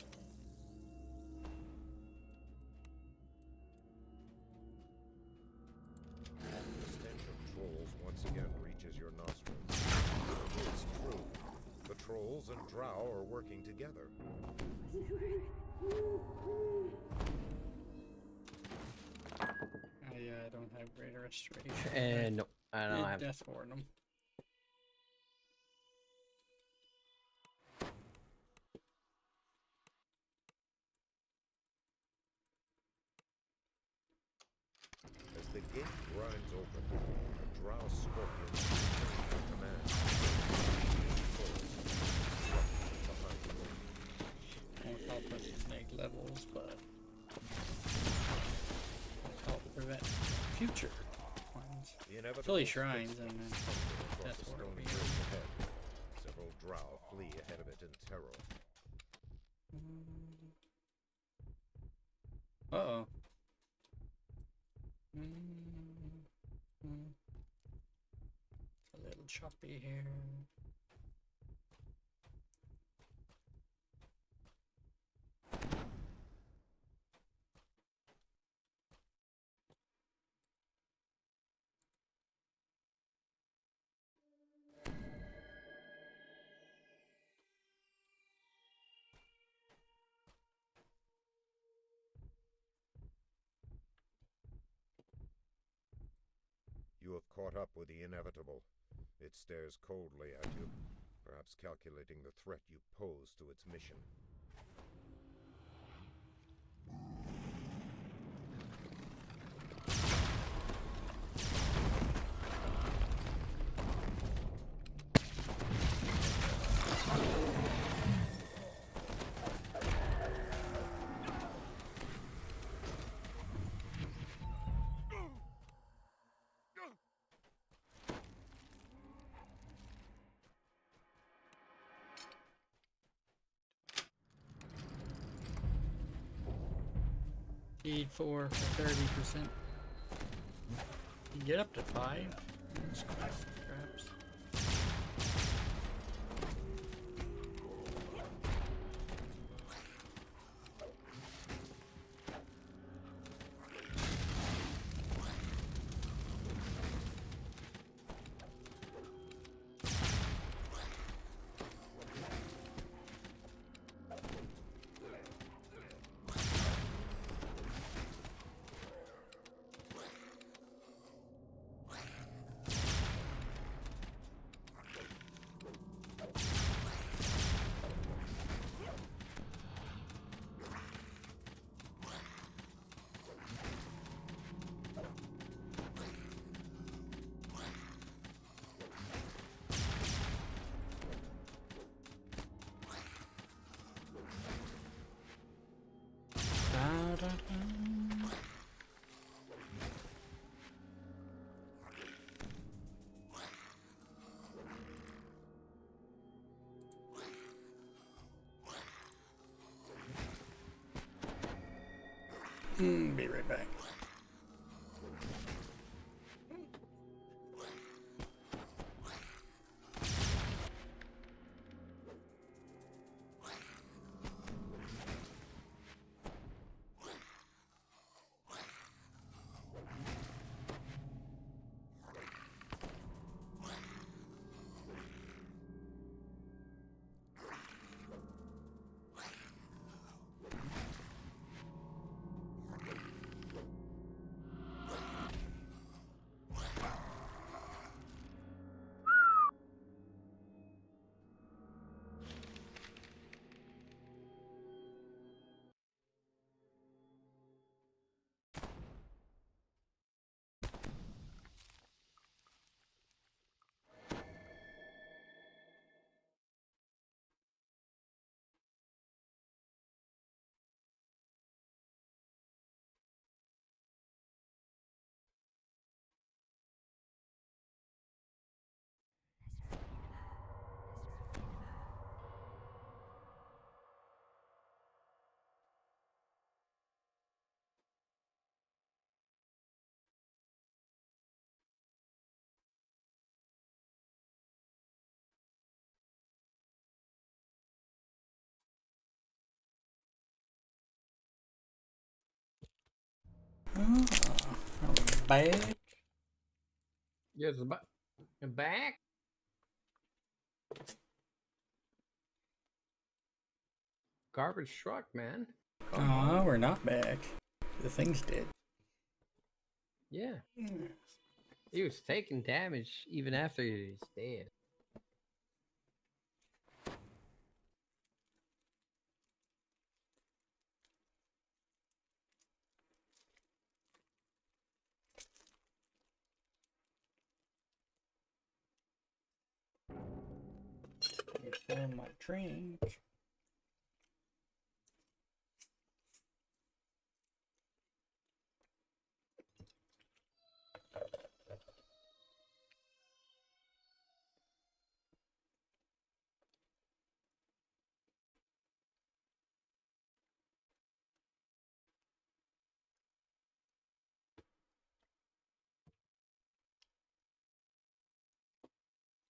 The stench of trolls once again reaches your nostrils. It's true. The trolls and drow are working together. I don't have greater restoration. And nope, I don't have Death Ward them. As the gate grinds open, a drow scorpion returns to command. Won't help us snake levels, but will help prevent future ones. Fully shrines and then Across Death the Ward will stone be bridge ahead. Several drow flee ahead of it in terror. Uh-oh. It's a little choppy here. You have caught up with the inevitable. It stares coldly at you, perhaps calculating the threat you pose to its mission. Feed 4 for 30%. You can get up to 5. Traps. Be right back. Oh, I'm back. Yes, back. Garbage truck, man. Come on. Oh, we're not back. The thing's dead. Yeah. He was taking damage even after he's dead. Fill my drink.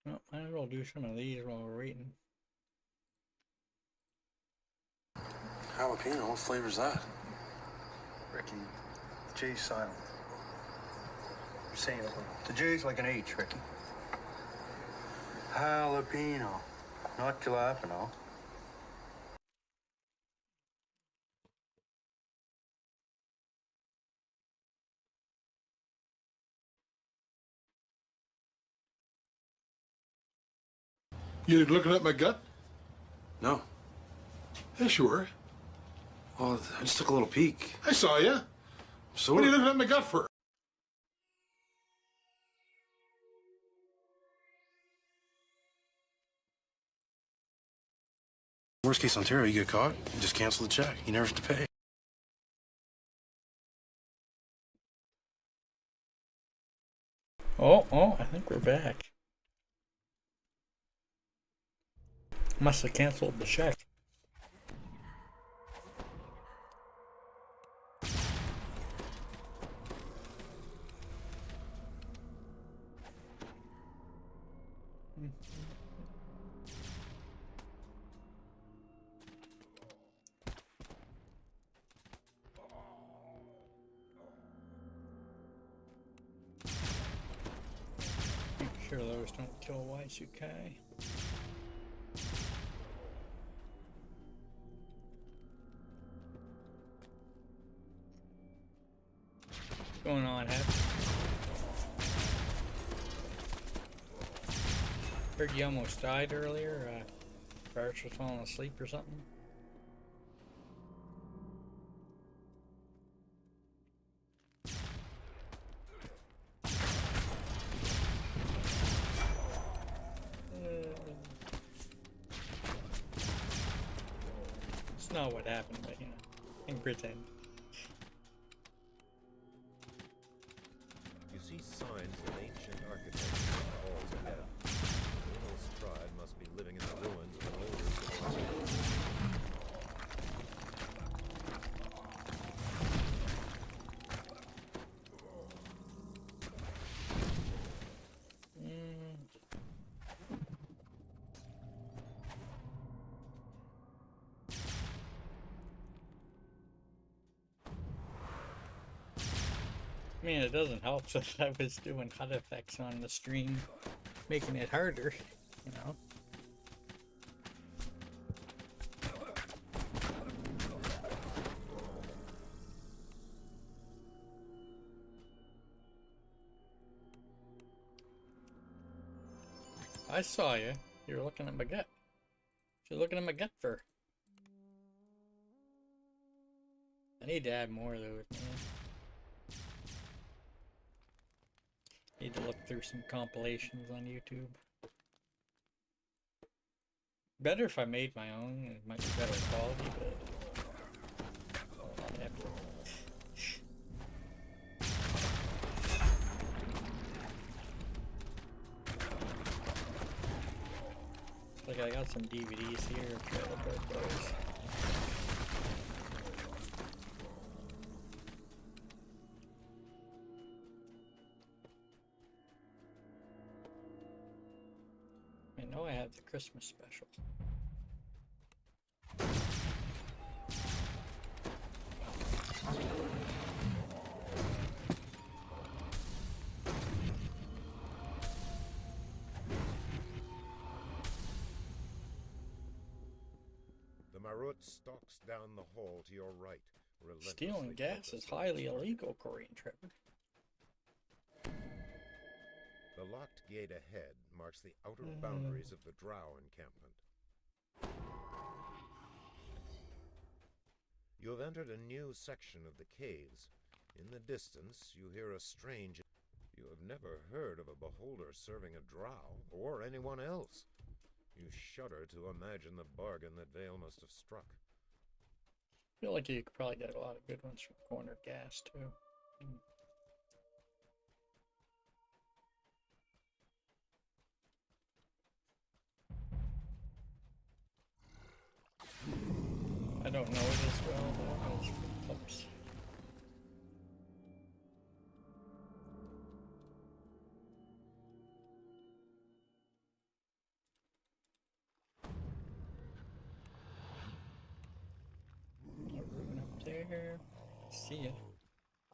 Well, might as well do some of these while we're waiting. Jalapeno, what flavor's that? Ricky, the J's silent. You're saying it. The J's like an H, Ricky. Jalapeno, not jalapeno. You looking at my gut? No. Yeah, sure. Well, I just took a little peek. I saw you. So what are you looking at my gut for? Worst case Ontario, you get caught, you just cancel the check. You never have to pay. Oh, I think we're back. Must have canceled the check. Make sure those don't kill Y2K. What's going on, Hep? Heard you almost died earlier. Barrett was falling asleep or something. It's not what happened, but you know, I can pretend. You see signs of ancient architecture on the walls ahead. Little Stride must be living in the ruins of an older civilization. I mean, it doesn't help that I was doing HUD effects on the stream, making it harder, you know? I saw you. You were looking at my gut. You're looking at my gut for. I need to add more of those, man. Need to look through some compilations on YouTube. Better if I made my own, it might be better quality, but like I got some DVDs here, I'll try to put those. I know I have the Christmas special. Marut stalks down the hall to your right. Stealing gas is highly illegal, Corey and Trevor. The locked gate ahead marks the outer boundaries of the Drow encampment. You have entered a new section of the caves. In the distance, you hear a strange... You have never heard of a beholder serving a drow, or anyone else. You shudder to imagine the bargain that Vale must have struck. I feel like you could probably get a lot of good ones from Corner Gas, too. I don't know it as well, though. It's close. Up there. See ya.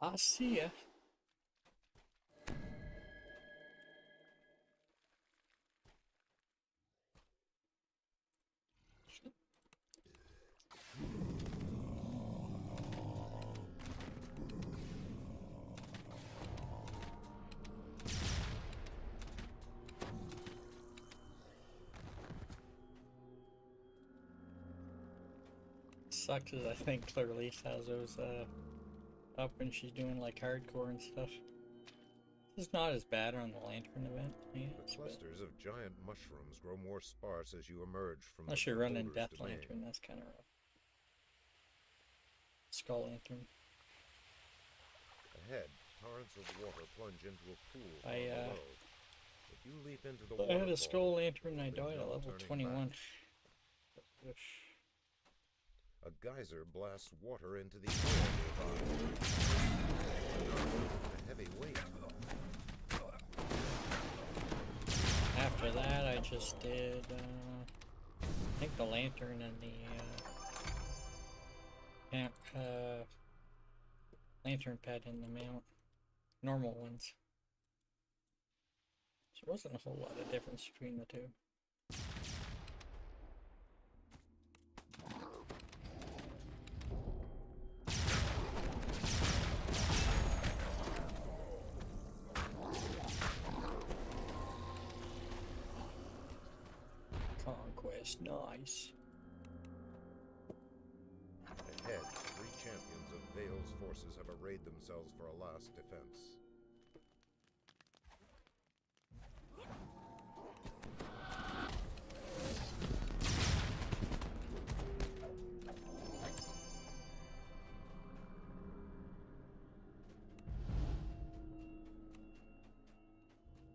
I see ya. Sucks is I think Clairlise has those up when she's doing like hardcore and stuff. It's not as bad on the Lantern event. The clusters of giant mushrooms grow more sparse as you emerge from unless the you're running beholder's Death domain. Lantern, that's kind of rough. Skull Lantern. Ahead, torrents of water plunge into a pool far I below. If you leap into the had a Skull waterfall, Lantern and I there'll be died at no level turning 21. back. A geyser blasts water into the air nearby. A heavy weight. After that, I just did, I think the Lantern and the Lantern Pet and the Mount. Normal ones. So there wasn't a whole lot of difference between the two. Conquest, nice. Ahead, 3 champions of Vale's forces have arrayed themselves for a last defense.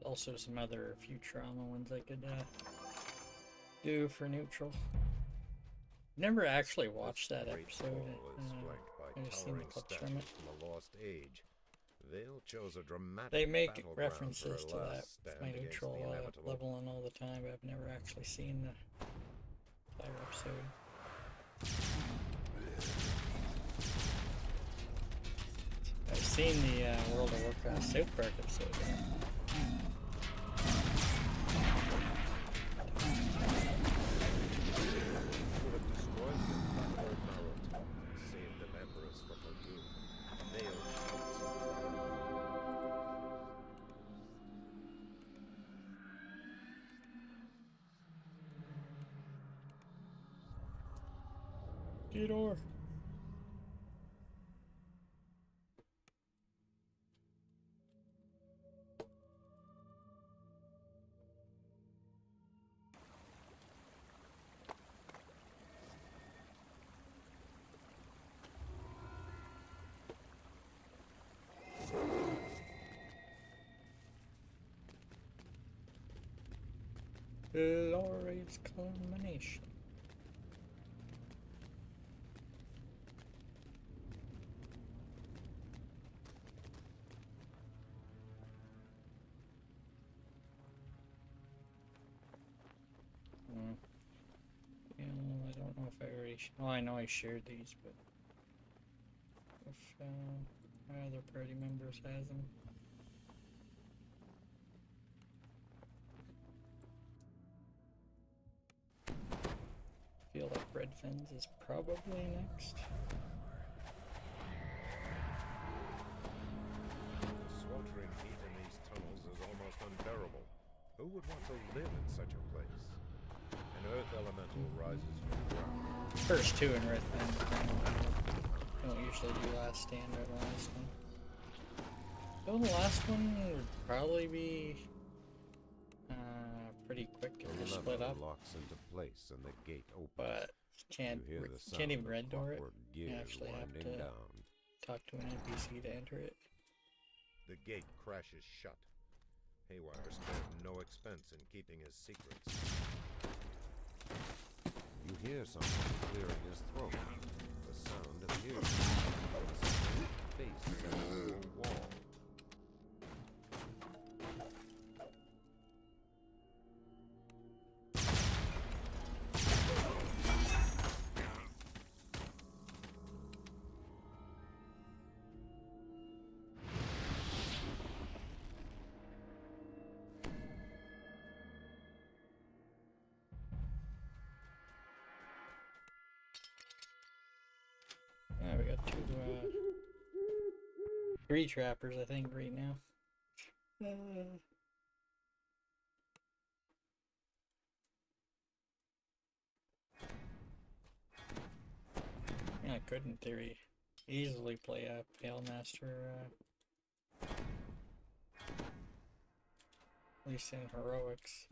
Also some other Futurama ones I could do for neutral. Never actually watched that episode. I just seen the clips from it. From a lost age. Vale chose a dramatic They make battleground references for to her that last with stand my against neutral the inevitable. leveling all the time, but I've never actually seen the entire episode. I've seen the World of Warcraft South Park episode. Theodore. Glorious culmination. Yeah, I don't know if I already. Oh, I know I shared these, but if other party members has them. Feel like Red Ends is probably next. The sweltering heat in these tunnels is almost unbearable. Who would want to live in such a place? An earth elemental rises from the ground. First two in Earth End. I don't usually do last stand or the last one. So the last one would probably be pretty quick to The split lever up. locks into place and the gate opens. But can't You hear the sound can't even of red door it. clockwork You gears actually have winding to down. talk to an NPC to enter it. The gate crashes shut. Haywire spared no expense in keeping his secrets. You hear someone clearing his throat. The sound appears to be a strange face against the wall. Yeah, we got three trappers, I think, right now. I could, in theory, easily play a Pale Master, at least in heroics.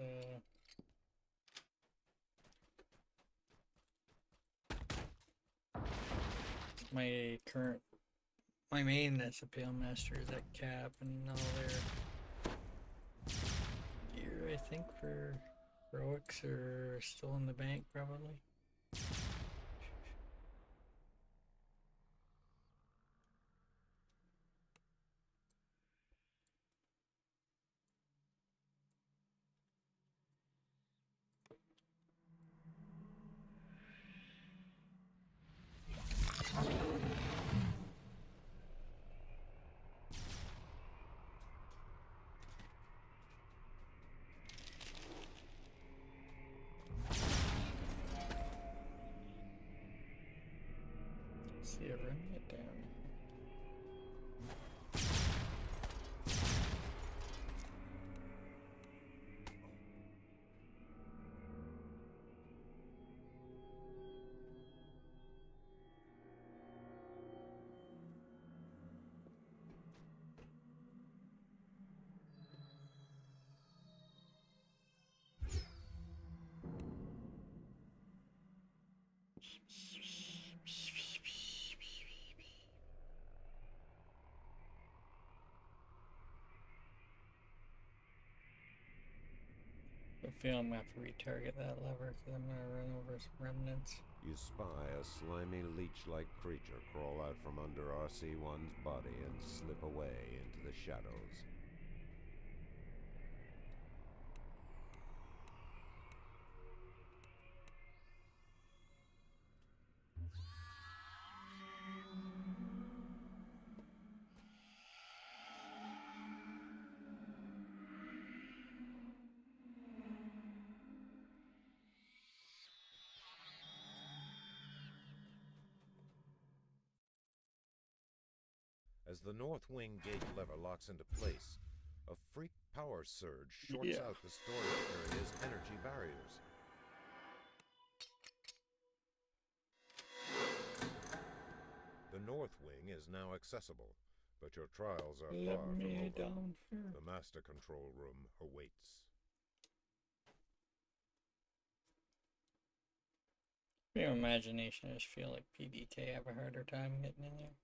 My main that's a Pale Master is that cap and all their gear, I think, for heroics are still in the bank, probably. See a remnant down here. I feel I'm gonna have to retarget that lever because I'm gonna run over some remnants. You spy a slimy leech-like creature crawl out from under RC-1's body and slip away into the shadows. As the north wing gate lever locks into place, a freak power surge shorts out the storage area's energy barriers. The north wing is now accessible, but your trials are far from over. The master control room awaits. Your imagination, I just feel like PDK have a harder time getting in there.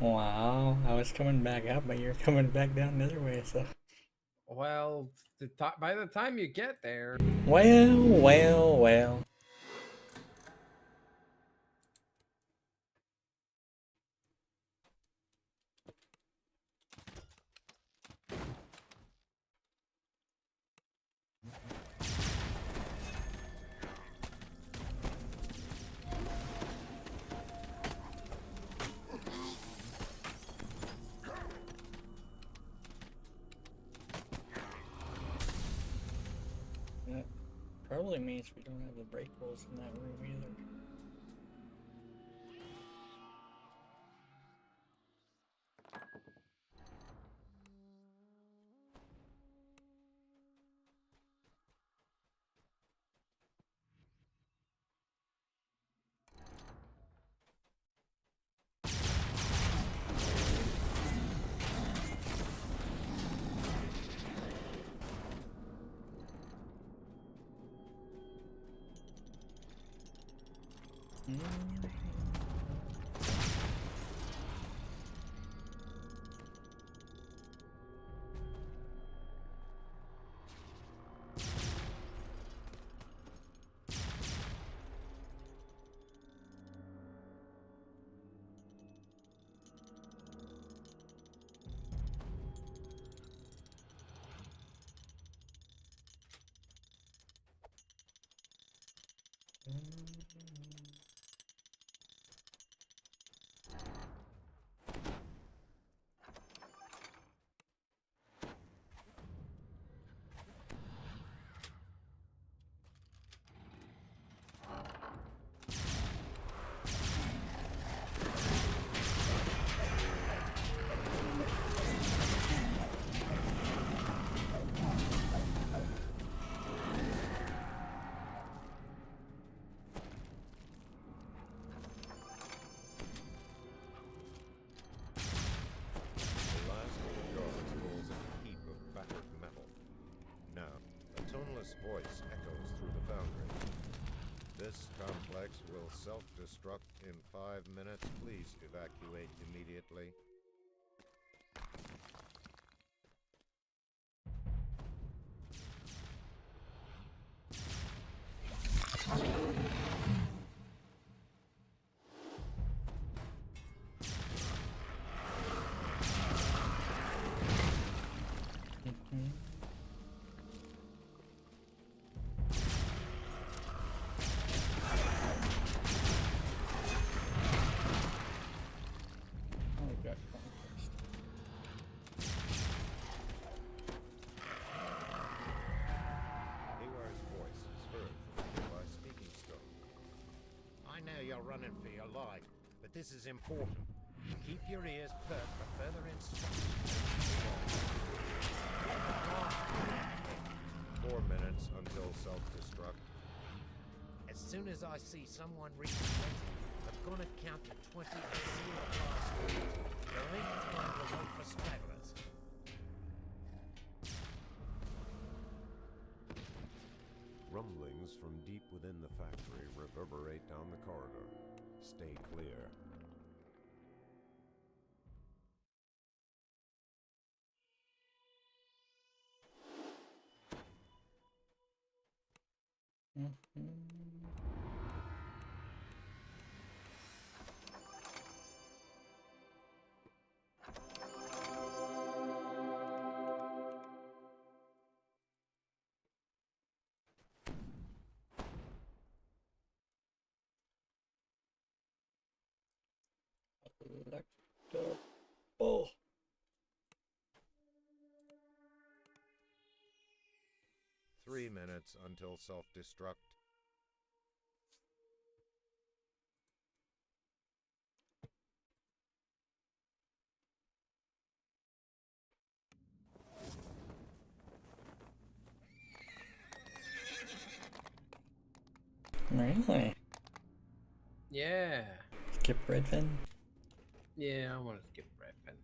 Wow, I was coming back up, but you're coming back down the other way, so. Well, by the time you get there... Well. probably means we don't have the breakables in that room either. Voice echoes through the foundry. This complex will self-destruct in 5 minutes. Please evacuate immediately. You're running for your life, but this is important. Keep your ears perked for further instructions. 4 minutes until self-destruct. As soon as I see someone reach 20, I'm gonna count to 20 and seal the blast. There ain't time to wait for stragglers. Rumblings from deep within the factory reverberate down the corridor. Stay clear. Oh. 3 minutes until self-destruct. Really? Yeah. Skip Redfin? Yeah, I want to skip Redfin.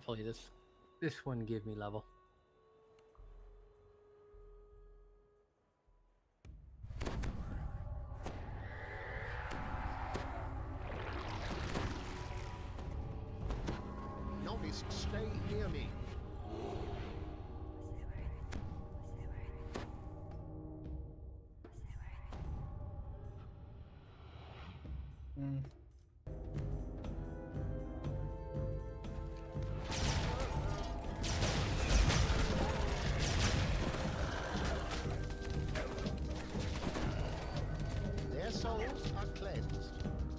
Hopefully this one give me level. Novice, stay near me. Their souls are cleansed.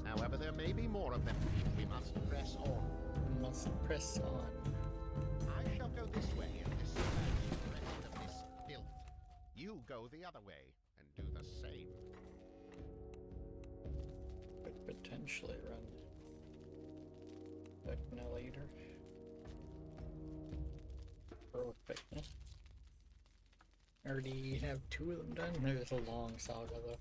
However, there may be more of them. We must press on. Must press on. I shall go this way and dispatch the rest of this filth. You go the other way and do the same. Could potentially run Vecna later. Heroic Vecna. Already have 2 of them done. There's a long saga though.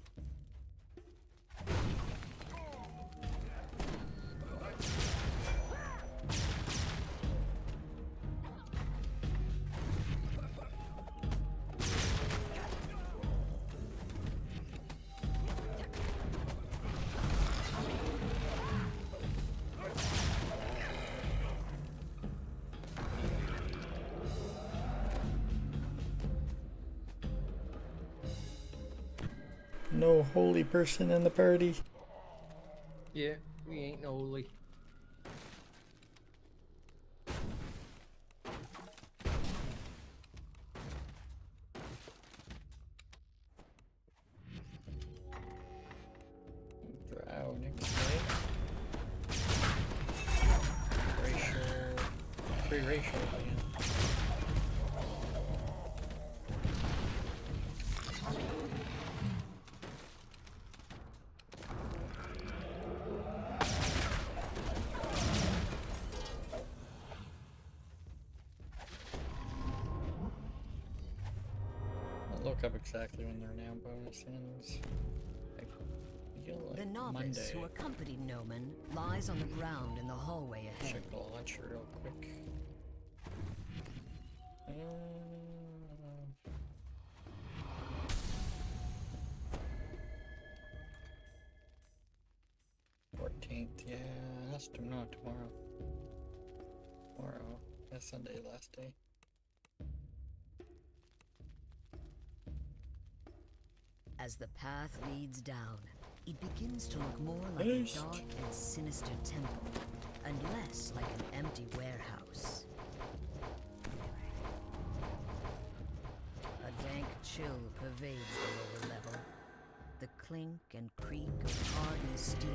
No holy person in the party. Yeah, we ain't no holy. Drow next night. Racial. Free racial again. Look up exactly when their now bonus ends. The novice who accompanied Noman lies on the ground in the hallway ahead. Check the launcher real quick. 14th, yeah, that's not tomorrow. Tomorrow, that's Sunday, last day. As the path leads down, it begins to look more like a dark and sinister temple, and less like an empty warehouse. A dank chill pervades the lower level. The clink and creak of hardened steel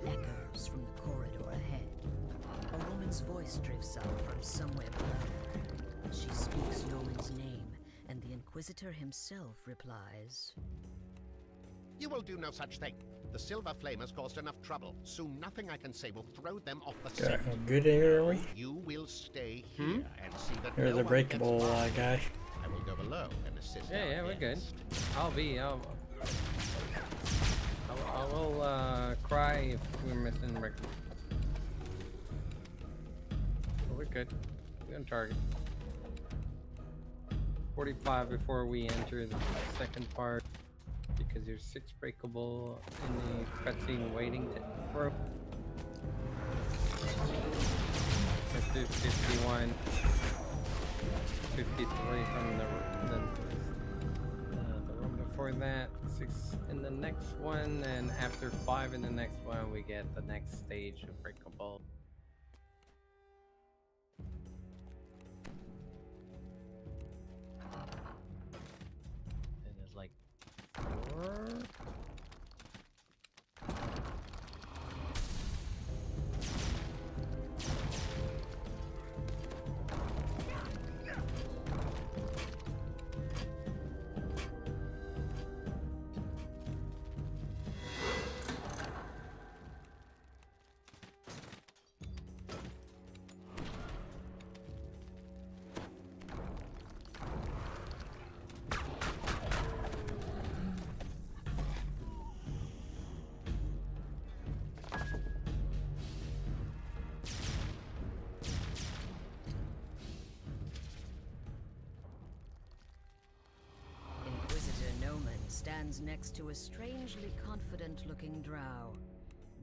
echoes from the corridor ahead. A woman's voice drifts out from somewhere below. She speaks Noman's name, and the Inquisitor himself replies, You will do no such thing. The Silver Flame has caused enough trouble. Soon nothing I can say will throw them off the Got scent. a good area, are we? You will stay here and see that There's no a one breakable gets by. guy. I will go below and assist. Yeah, our we're good. guest. I will cry if we're missing Rick. But we're good. We're on target. 45 before we enter the second part, because there's 6 breakable in the cutscene waiting to broke. Let's do 51, 53 from the room before that, 6 in the next one, and after 5 in the next one, we get the next stage of breakable. And it's like 4. stands next to a strangely confident-looking drow.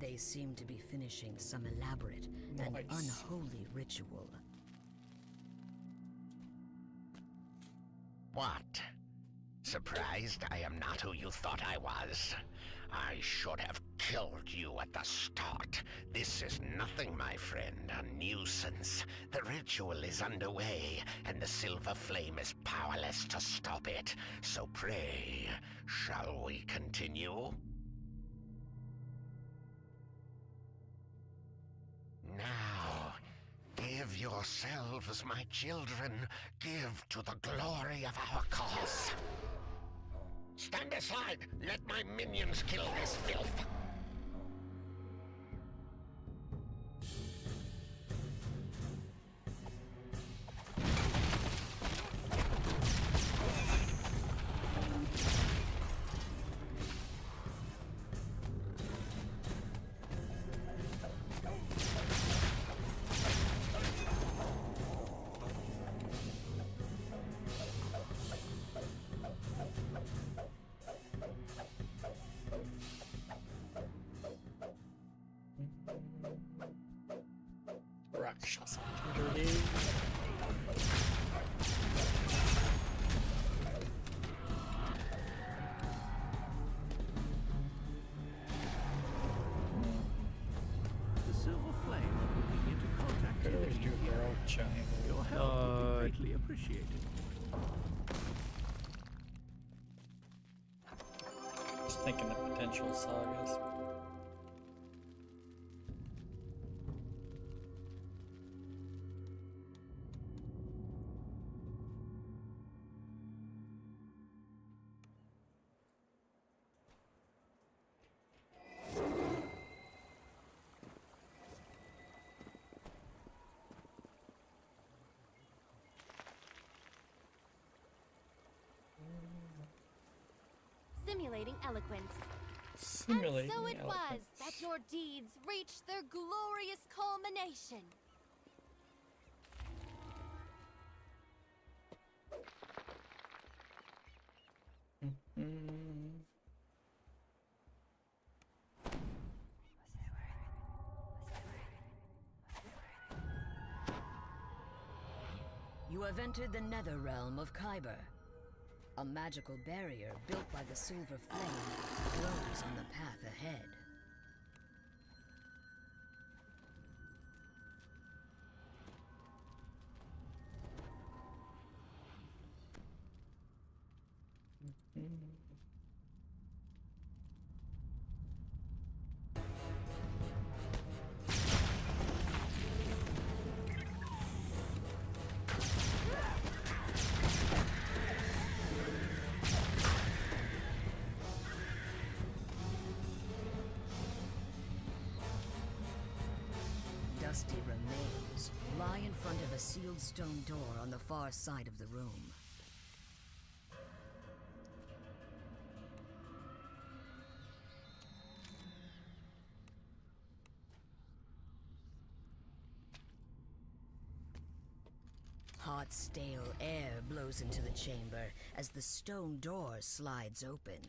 They seem to be finishing some elaborate and unholy ritual. What? Surprised I am not who you thought I was? I should have killed you at the start. This is nothing, my friend, a nuisance. The ritual is underway, and the silver flame is powerless to stop it. So pray, shall we continue? Now, give yourselves, my children. Give to the glory of our cause. Stand aside! Let my minions kill this filth! Rakshasa dirty. The silver flame are looking into contact. Could always do their own chime. Your help would be greatly appreciated. Just thinking of potential sagas. Simulating eloquence. Simulating and so it was eloquence. that your deeds reached their glorious culmination. You have entered the nether realm of Kyber. A magical barrier built by the silver flame glows on the path ahead. Dusty remains lie in front of a sealed stone door on the far side of the room. Hot, stale air blows into the chamber as the stone door slides open.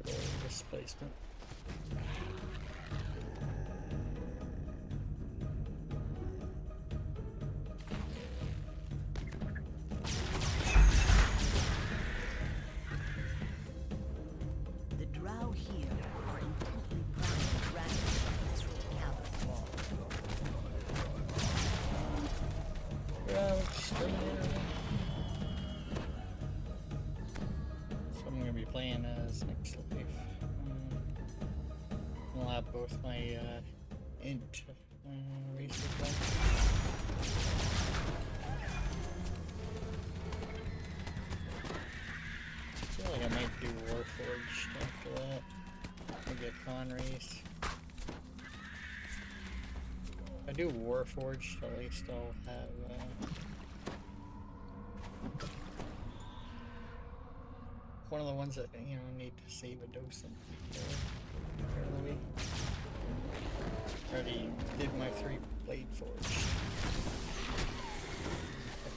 Good old displacement. The drow here are intently prowling rapidly up through the cavern wall. So I'm gonna be playing as next life. I'll have both my int research done. I feel like I might do Warforged after that. I'll get Conrace. If I do Warforged, at least I'll have one of the ones that, you know, need to save a docent for the week. Already did my 3 blade forge.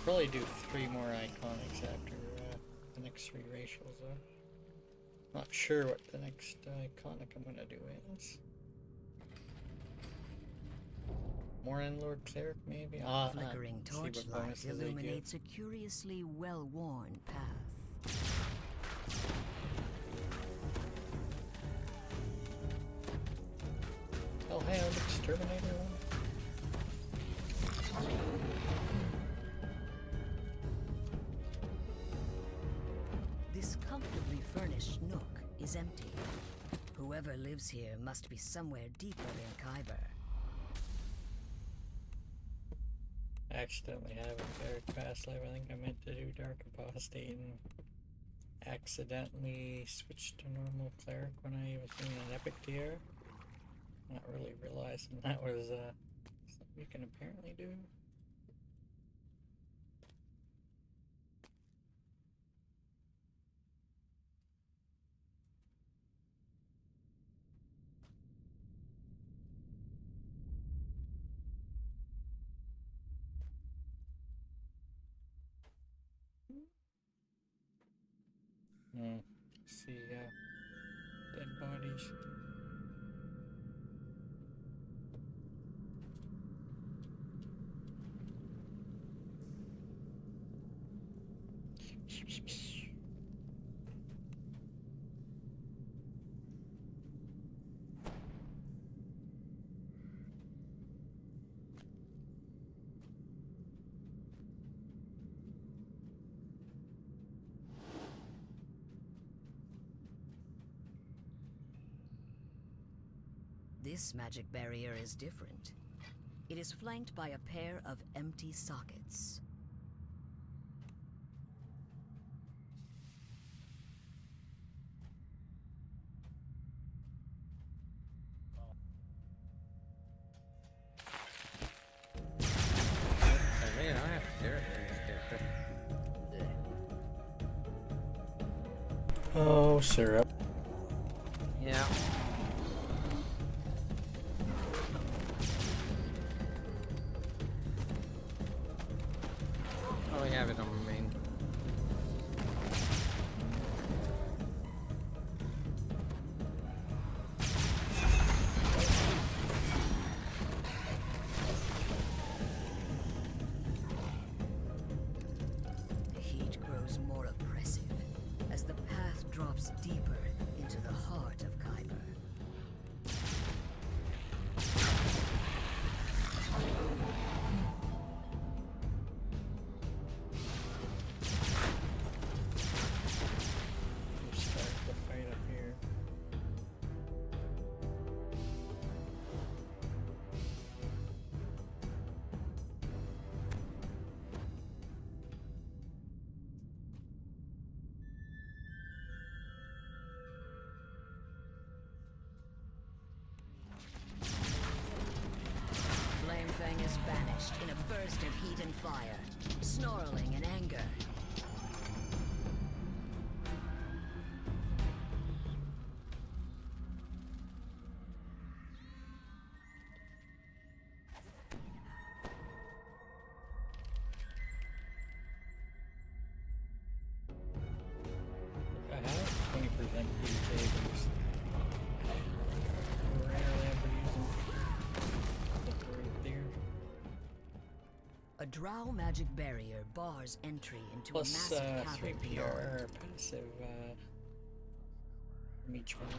Probably do 3 more iconics after the next 3 racials though. Not sure what the next iconic I'm gonna do is. More Endlord Cleric maybe? Flickering torchlight illuminates a curiously well-worn path. Hellhound Exterminator one? This comfortably furnished nook is empty. Whoever lives here must be somewhere deeper in Kyber. I accidentally have a Cleric past life. I think I meant to do Dark Apostate and accidentally switched to normal Cleric when I was doing an Epic tier. Not really realizing that was something you can apparently do. See, dead bodies. This magic barrier is different. It is flanked by a pair of empty sockets. Man, I have to stare at this character. Oh, syrup. Yeah. Oh, we have it on the main. The heat grows more oppressive as the path drops deeper into the heart of Kyber. Start the fight up here. Flamefang is banished in a burst of heat and fire, snarling in anger. I have 20% PK boost. Rarely ever use them. Look right there. A drow magic barrier bars entry into Plus, a massive 3 cavern PR beyond. passive from each one.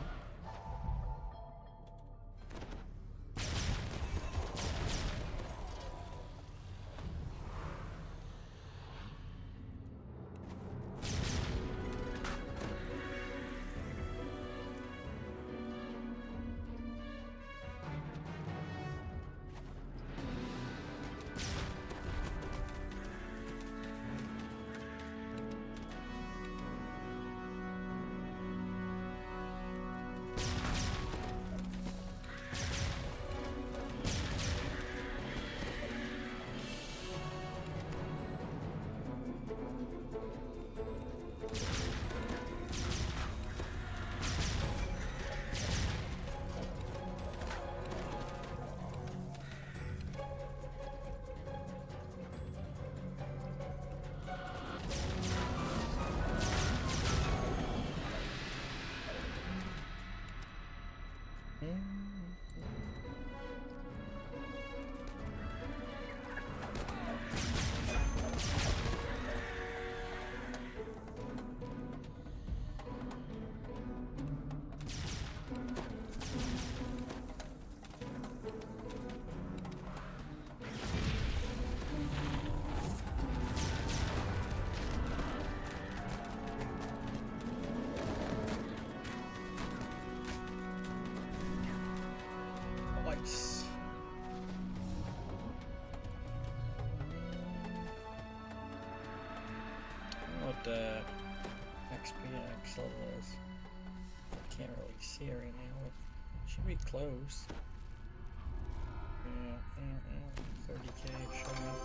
XP and X level is. I can't really see it right now. Should be close. Yeah, 30k showing.